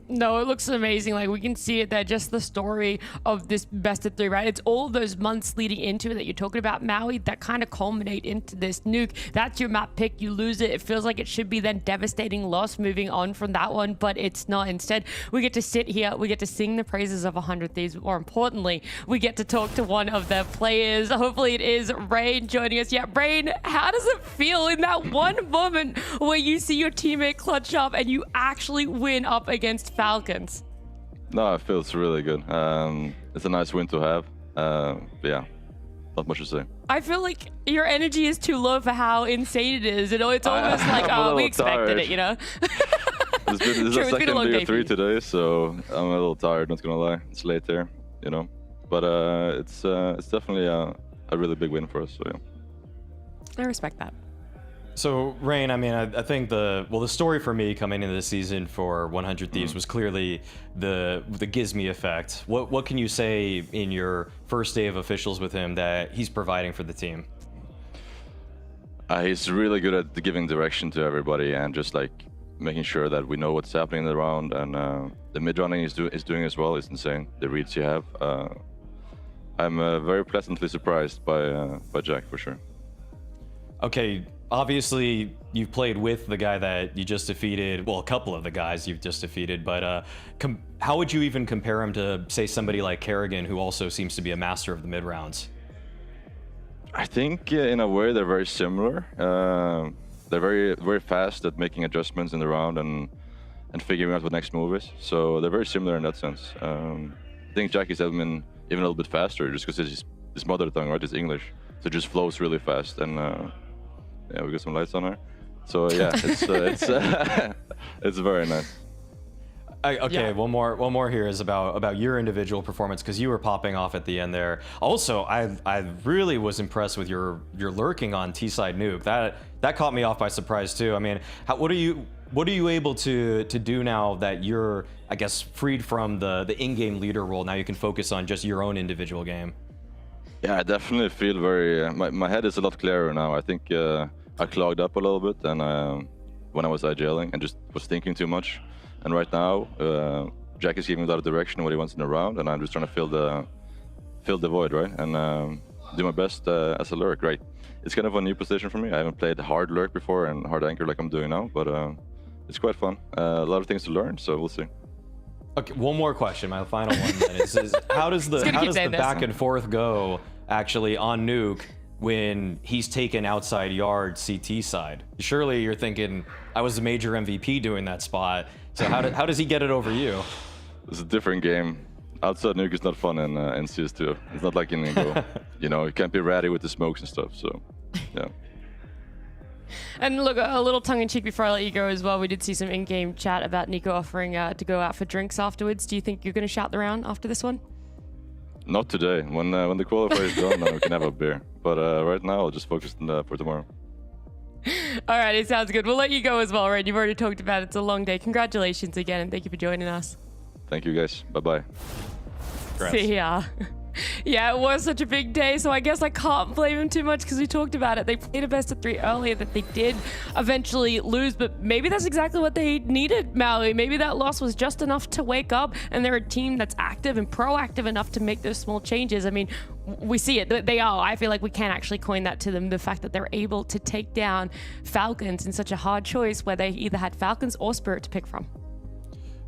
No, it looks amazing. Like, we can see it, that just the story of this best of 3, right? It's all those months leading into it that you're talking about, Maui, that kind of culminate into this nuke. That's your map pick. You lose it. It feels like it should be then devastating loss moving on from that one, but it's not. Instead, we get to sit here. We get to sing the praises of 100 Thieves. More importantly, we get to talk to one of their players. Hopefully it is Rain joining us. Yeah, Rain, how does it feel in that one moment where you see your teammate clutch up and you actually win up against Falcons? No, it feels really good. It's a nice win to have. But yeah, not much to say. I feel like your energy is too low for how insane it is. You know, it's almost like, oh, we expected tired. it, you know? This is True, the it's been a second long day day of for 3 you. today, so I'm a little tired, not gonna lie. It's late there, you know. But it's definitely a really big win for us, so yeah. I respect that. So, Rain, I mean, I think the story for me coming into the season for 100 Thieves was clearly the Gizmi effect. What can you say in your first day of officials with him that he's providing for the team? He's really good at giving direction to everybody and just like making sure that we know what's happening in the round. And the mid running is doing as well. It's insane. The reads you have. I'm very pleasantly surprised by Jack for sure. Okay, obviously you've played with the guy that you just defeated. Well, a couple of the guys you've just defeated, but how would you even compare him to, say, somebody like Kerrigan, who also seems to be a master of the mid rounds? I think in a way they're very similar. They're very fast at making adjustments in the round and figuring out what next move is. So they're very similar in that sense. I think Jack is even a little bit faster just because it's his mother tongue, right? It's English, so it just flows really fast. And yeah, we got some lights on her. So yeah, it's very nice. Okay, Yeah. one more here is about your individual performance, because you were popping off at the end there. Also, I really was impressed with your lurking on T-side nuke. That caught me off by surprise too. I mean, what are you able to do now that you're, I guess, freed from the in-game leader role? Now you can focus on just your own individual game. Yeah, I definitely feel very. My head is a lot clearer now. I think I clogged up a little bit, and when I was IGLing and just was thinking too much. And right now, Jack is giving me a lot of direction on what he wants in the round, and I'm just trying to fill the void, right? And do my best as a lurk, right? It's kind of a new position for me. I haven't played hard lurk before and hard anchor like I'm doing now, but it's quite fun. A lot of things to learn, so we'll see. Okay, one more question. My final one then is how does the back and forth go actually on nuke when he's taken outside yard CT side? Surely you're thinking, I was the major MVP doing that spot. So how does he get it over you? It's a different game. Outside nuke is not fun in CS2. It's not like in Go. You know, you can't be ratty with the smokes and stuff. So, yeah. And look, a little tongue-in-cheek before I let you go as well. We did see some in-game chat about Nico offering to go out for drinks afterwards. Do you think you're going to shout the round after this one? Not today. When the qualifier is done, then we can have a beer. But right now, I'll just focus on for tomorrow. All right, it sounds good. We'll let you go as well, right? You've already talked about it. It's a long day. Congratulations again, and thank you for joining us. Thank you, guys. Bye-bye. See ya. Yeah, it was such a big day, so I guess I can't blame him too much because we talked about it. They played a best of 3 earlier that they did eventually lose, but maybe that's exactly what they needed, Maui. Maybe that loss was just enough to wake up, and they're a team that's active and proactive enough to make those small changes. I mean, we see it. They are. I feel like we can actually coin that to them, the fact that they're able to take down Falcons in such a hard choice where they either had Falcons or Spirit to pick from.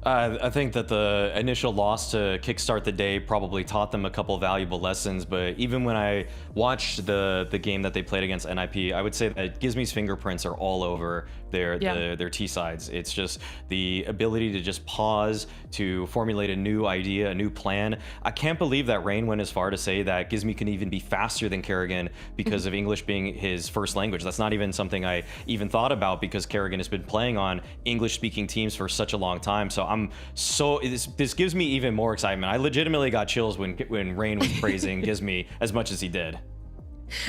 I think that the initial loss to kickstart the day probably taught them a couple valuable lessons, but even when I watched the game that they played against NIP, I would say that Gizmi's fingerprints are all over their T sides. It's just the ability to just pause, to formulate a new idea, a new plan. I can't believe that Rain went as far to say that Gizmi can even be faster than Kerrigan because of English being his first language. That's not even something I even thought about because Kerrigan has been playing on English-speaking teams for such a long time. So this gives me even more excitement. I legitimately got chills when Rain was praising Gizmi as much as he did.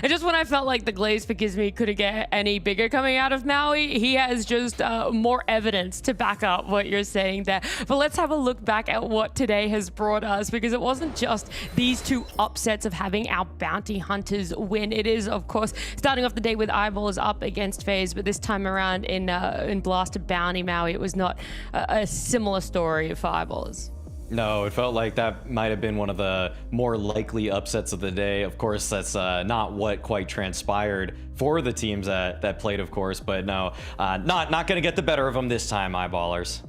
And just when I felt like the glaze for Gizmi couldn't get any bigger coming out of Maui, he has just more evidence to back up what you're saying there. But let's have a look back at what today has brought us, because it wasn't just these two upsets of having our bounty hunters win. It is, of course, starting off the day with Eyeballers up against FaZe, but this time around in Blasted Bounty Maui, it was not a similar story for Eyeballers. No, it felt like that might have been one of the more likely upsets of the day. Of course, that's not what quite transpired for the teams that played, of course. But no, not going to get the better of them this time, Eyeballers.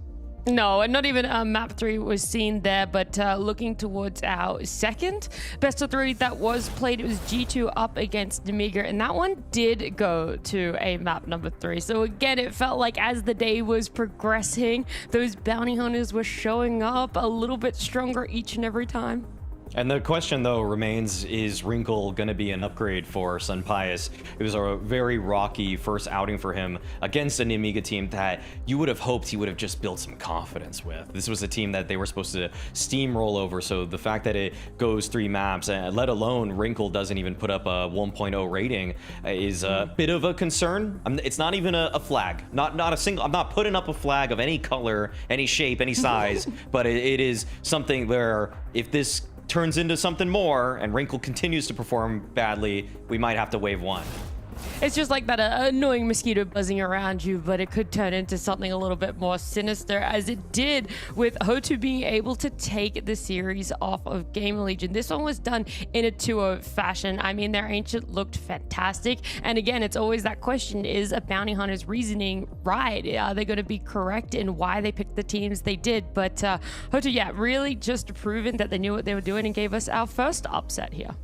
No, and not even map 3 was seen there, but looking towards our second best of 3 that was played, it was G2 up against Nemiga, and that one did go to a map number 3. So again, it felt like as the day was progressing, those bounty hunters were showing up a little bit stronger each and every time. And the question, though, remains, is Wrinkle going to be an upgrade for Sun Pius? It was a very rocky first outing for him against a Nemiga team that you would have hoped he would have just built some confidence with. This was a team that they were supposed to steamroll over, so the fact that it goes 3 maps, let alone Wrinkle doesn't even put up a 1.0 rating, is a bit of a concern. It's not even a flag. Not a single... I'm not putting up a flag of any color, any shape, any size, but it is something where if this turns into something more and Wrinkle continues to perform badly, we might have to wave 1. It's just like that annoying mosquito buzzing around you, but it could turn into something a little bit more sinister, as it did with HOTU being able to take the series off of GamerLegion. This one was done in a 2-0 fashion. I mean, their Ancient looked fantastic. And again, it's always that question, is a Bounty Hunter's reasoning right? Are they going to be correct in why they picked the teams they did? But HOTU, yeah, really just proven that they knew what they were doing and gave us our first upset here.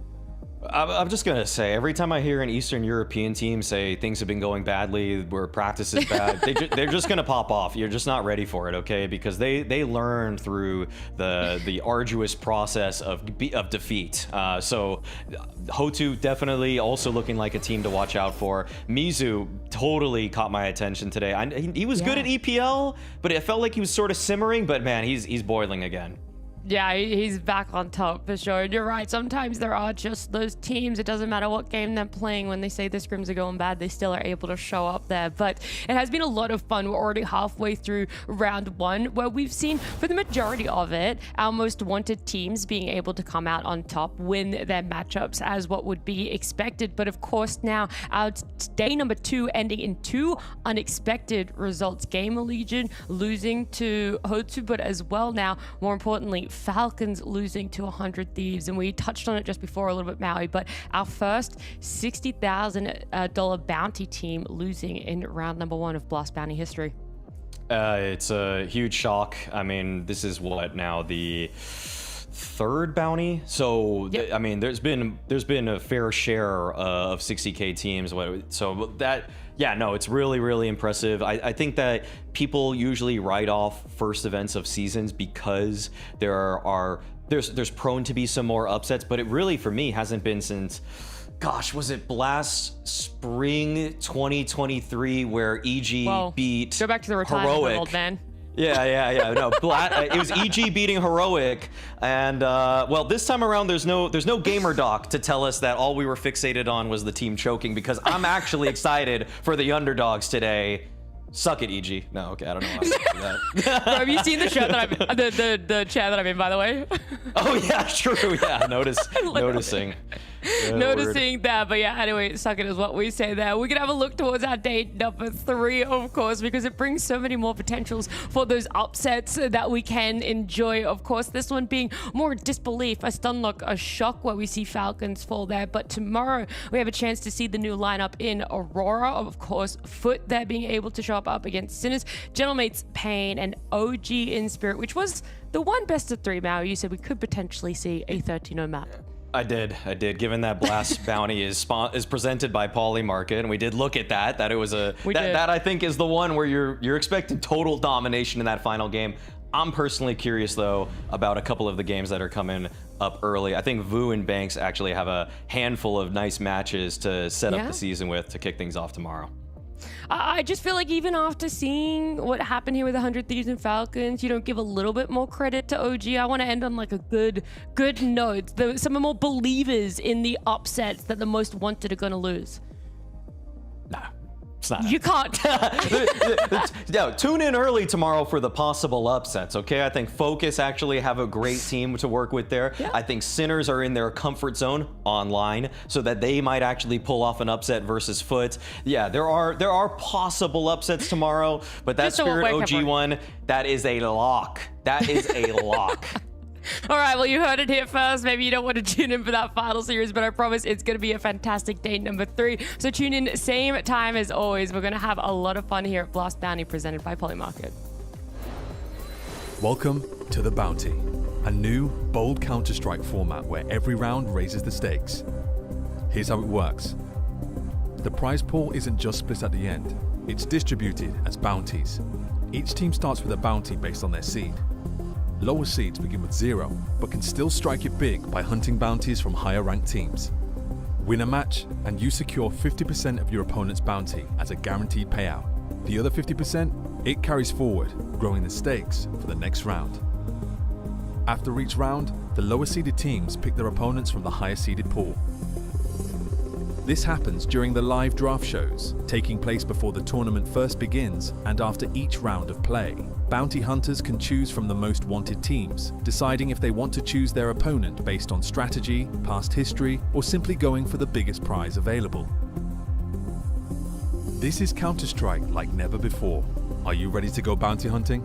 I'm just going to say, every time I hear an Eastern European team say things have been going badly, where practice is bad, they're just going to pop off. You're just not ready for it, okay? Because they learn through the arduous process of defeat. So HOTU definitely also looking like a team to watch out for. Mizu totally caught my attention today. He was good at EPL, but it felt like he was sort of simmering, but man, he's boiling again. Yeah, he's back on top for sure. And you're right, sometimes there are just those teams, it doesn't matter what game they're playing, when they say the scrims are going bad, they still are able to show up there. But it has been a lot of fun. We're already halfway through round 1, where we've seen, for the majority of it, our most wanted teams being able to come out on top, win their matchups as what would be expected. But of course, now our day number 2 ending in 2 unexpected results. GamerLegion losing to HOTU, but as well now, more importantly, Falcons losing to 100 Thieves. And we touched on it just before a little bit, Maui, but our first $60,000 bounty team losing in round number 1 of Blast Bounty history. It's a huge shock. I mean, this is what now, the 3rd bounty? So, yep. I mean, there's been a fair share of 60K teams. So that... Yeah, no, it's really, really impressive. I think that people usually write off first events of seasons because there's prone to be some more upsets, but it really, for me, hasn't been since, gosh, was it Blast Spring 2023 where EG beat Go back to the retirement, Heroic. Old man. Yeah. No, it was EG beating Heroic, and well, this time around there's no gamer doc to tell us that all we were fixated on was the team choking, because I'm actually excited for the underdogs today. Suck it, EG. No, okay, I don't know how to do that. Bro, have you seen the shirt that the chair that I'm in, by the way? Oh yeah, true. Yeah, noticing. Yeah, noticing that. But yeah, anyway, suck it is what we say there. We're gonna have a look towards our day number 3, of course, because it brings so many more potentials for those upsets that we can enjoy. Of course, this one being more disbelief, a stun lock, a shock where we see Falcons fall there. But tomorrow we have a chance to see the new lineup in Aurora. Of course, Foot there being able to show up against Sinners, Gentlemates, Pain, and OG in Spirit, which was the one best of 3, Mao. You said we could potentially see a 13-0 map. I did. Given that Blast Bounty is presented by Poly Market, and we did look at that. That it was that I think is the one where you're expecting total domination in that final game. I'm personally curious though about a couple of the games that are coming up early. I think Vu and Banks actually have a handful of nice matches to set up the season with to kick things off tomorrow. I just feel like even after seeing what happened here with 100 Thieves and Falcons, you don't give a little bit more credit to OG. I want to end on like a good note. Some more believers in the upsets that the most wanted are going to lose. Nah. It's not. You can't. No, tune in early tomorrow for the possible upsets, okay? I think Focus actually have a great team to work with there. Yeah. I think Sinners are in their comfort zone online, so that they might actually pull off an upset versus Foot. Yeah, there are possible upsets tomorrow, but that Spirit OG one, that is a lock. That is a lock. All right, well, you heard it here first. Maybe you don't want to tune in for that final series, but I promise it's going to be a fantastic day number 3. So tune in same time as always. We're going to have a lot of fun here at Blast Bounty, presented by Poly Market. Welcome to the Bounty, a new, bold Counter-Strike format where every round raises the stakes. Here's how it works. The prize pool isn't just split at the end. It's distributed as bounties. Each team starts with a bounty based on their seed. Lower seeds begin with 0, but can still strike it big by hunting bounties from higher ranked teams. Win a match and you secure 50% of your opponent's bounty as a guaranteed payout. The other 50%, it carries forward, growing the stakes for the next round. After each round, the lower seeded teams pick their opponents from the higher seeded pool. This happens during the live draft shows, taking place before the tournament first begins and after each round of play. Bounty hunters can choose from the most wanted teams, deciding if they want to choose their opponent based on strategy, past history, or simply going for the biggest prize available. This is Counter-Strike like never before. Are you ready to go bounty hunting?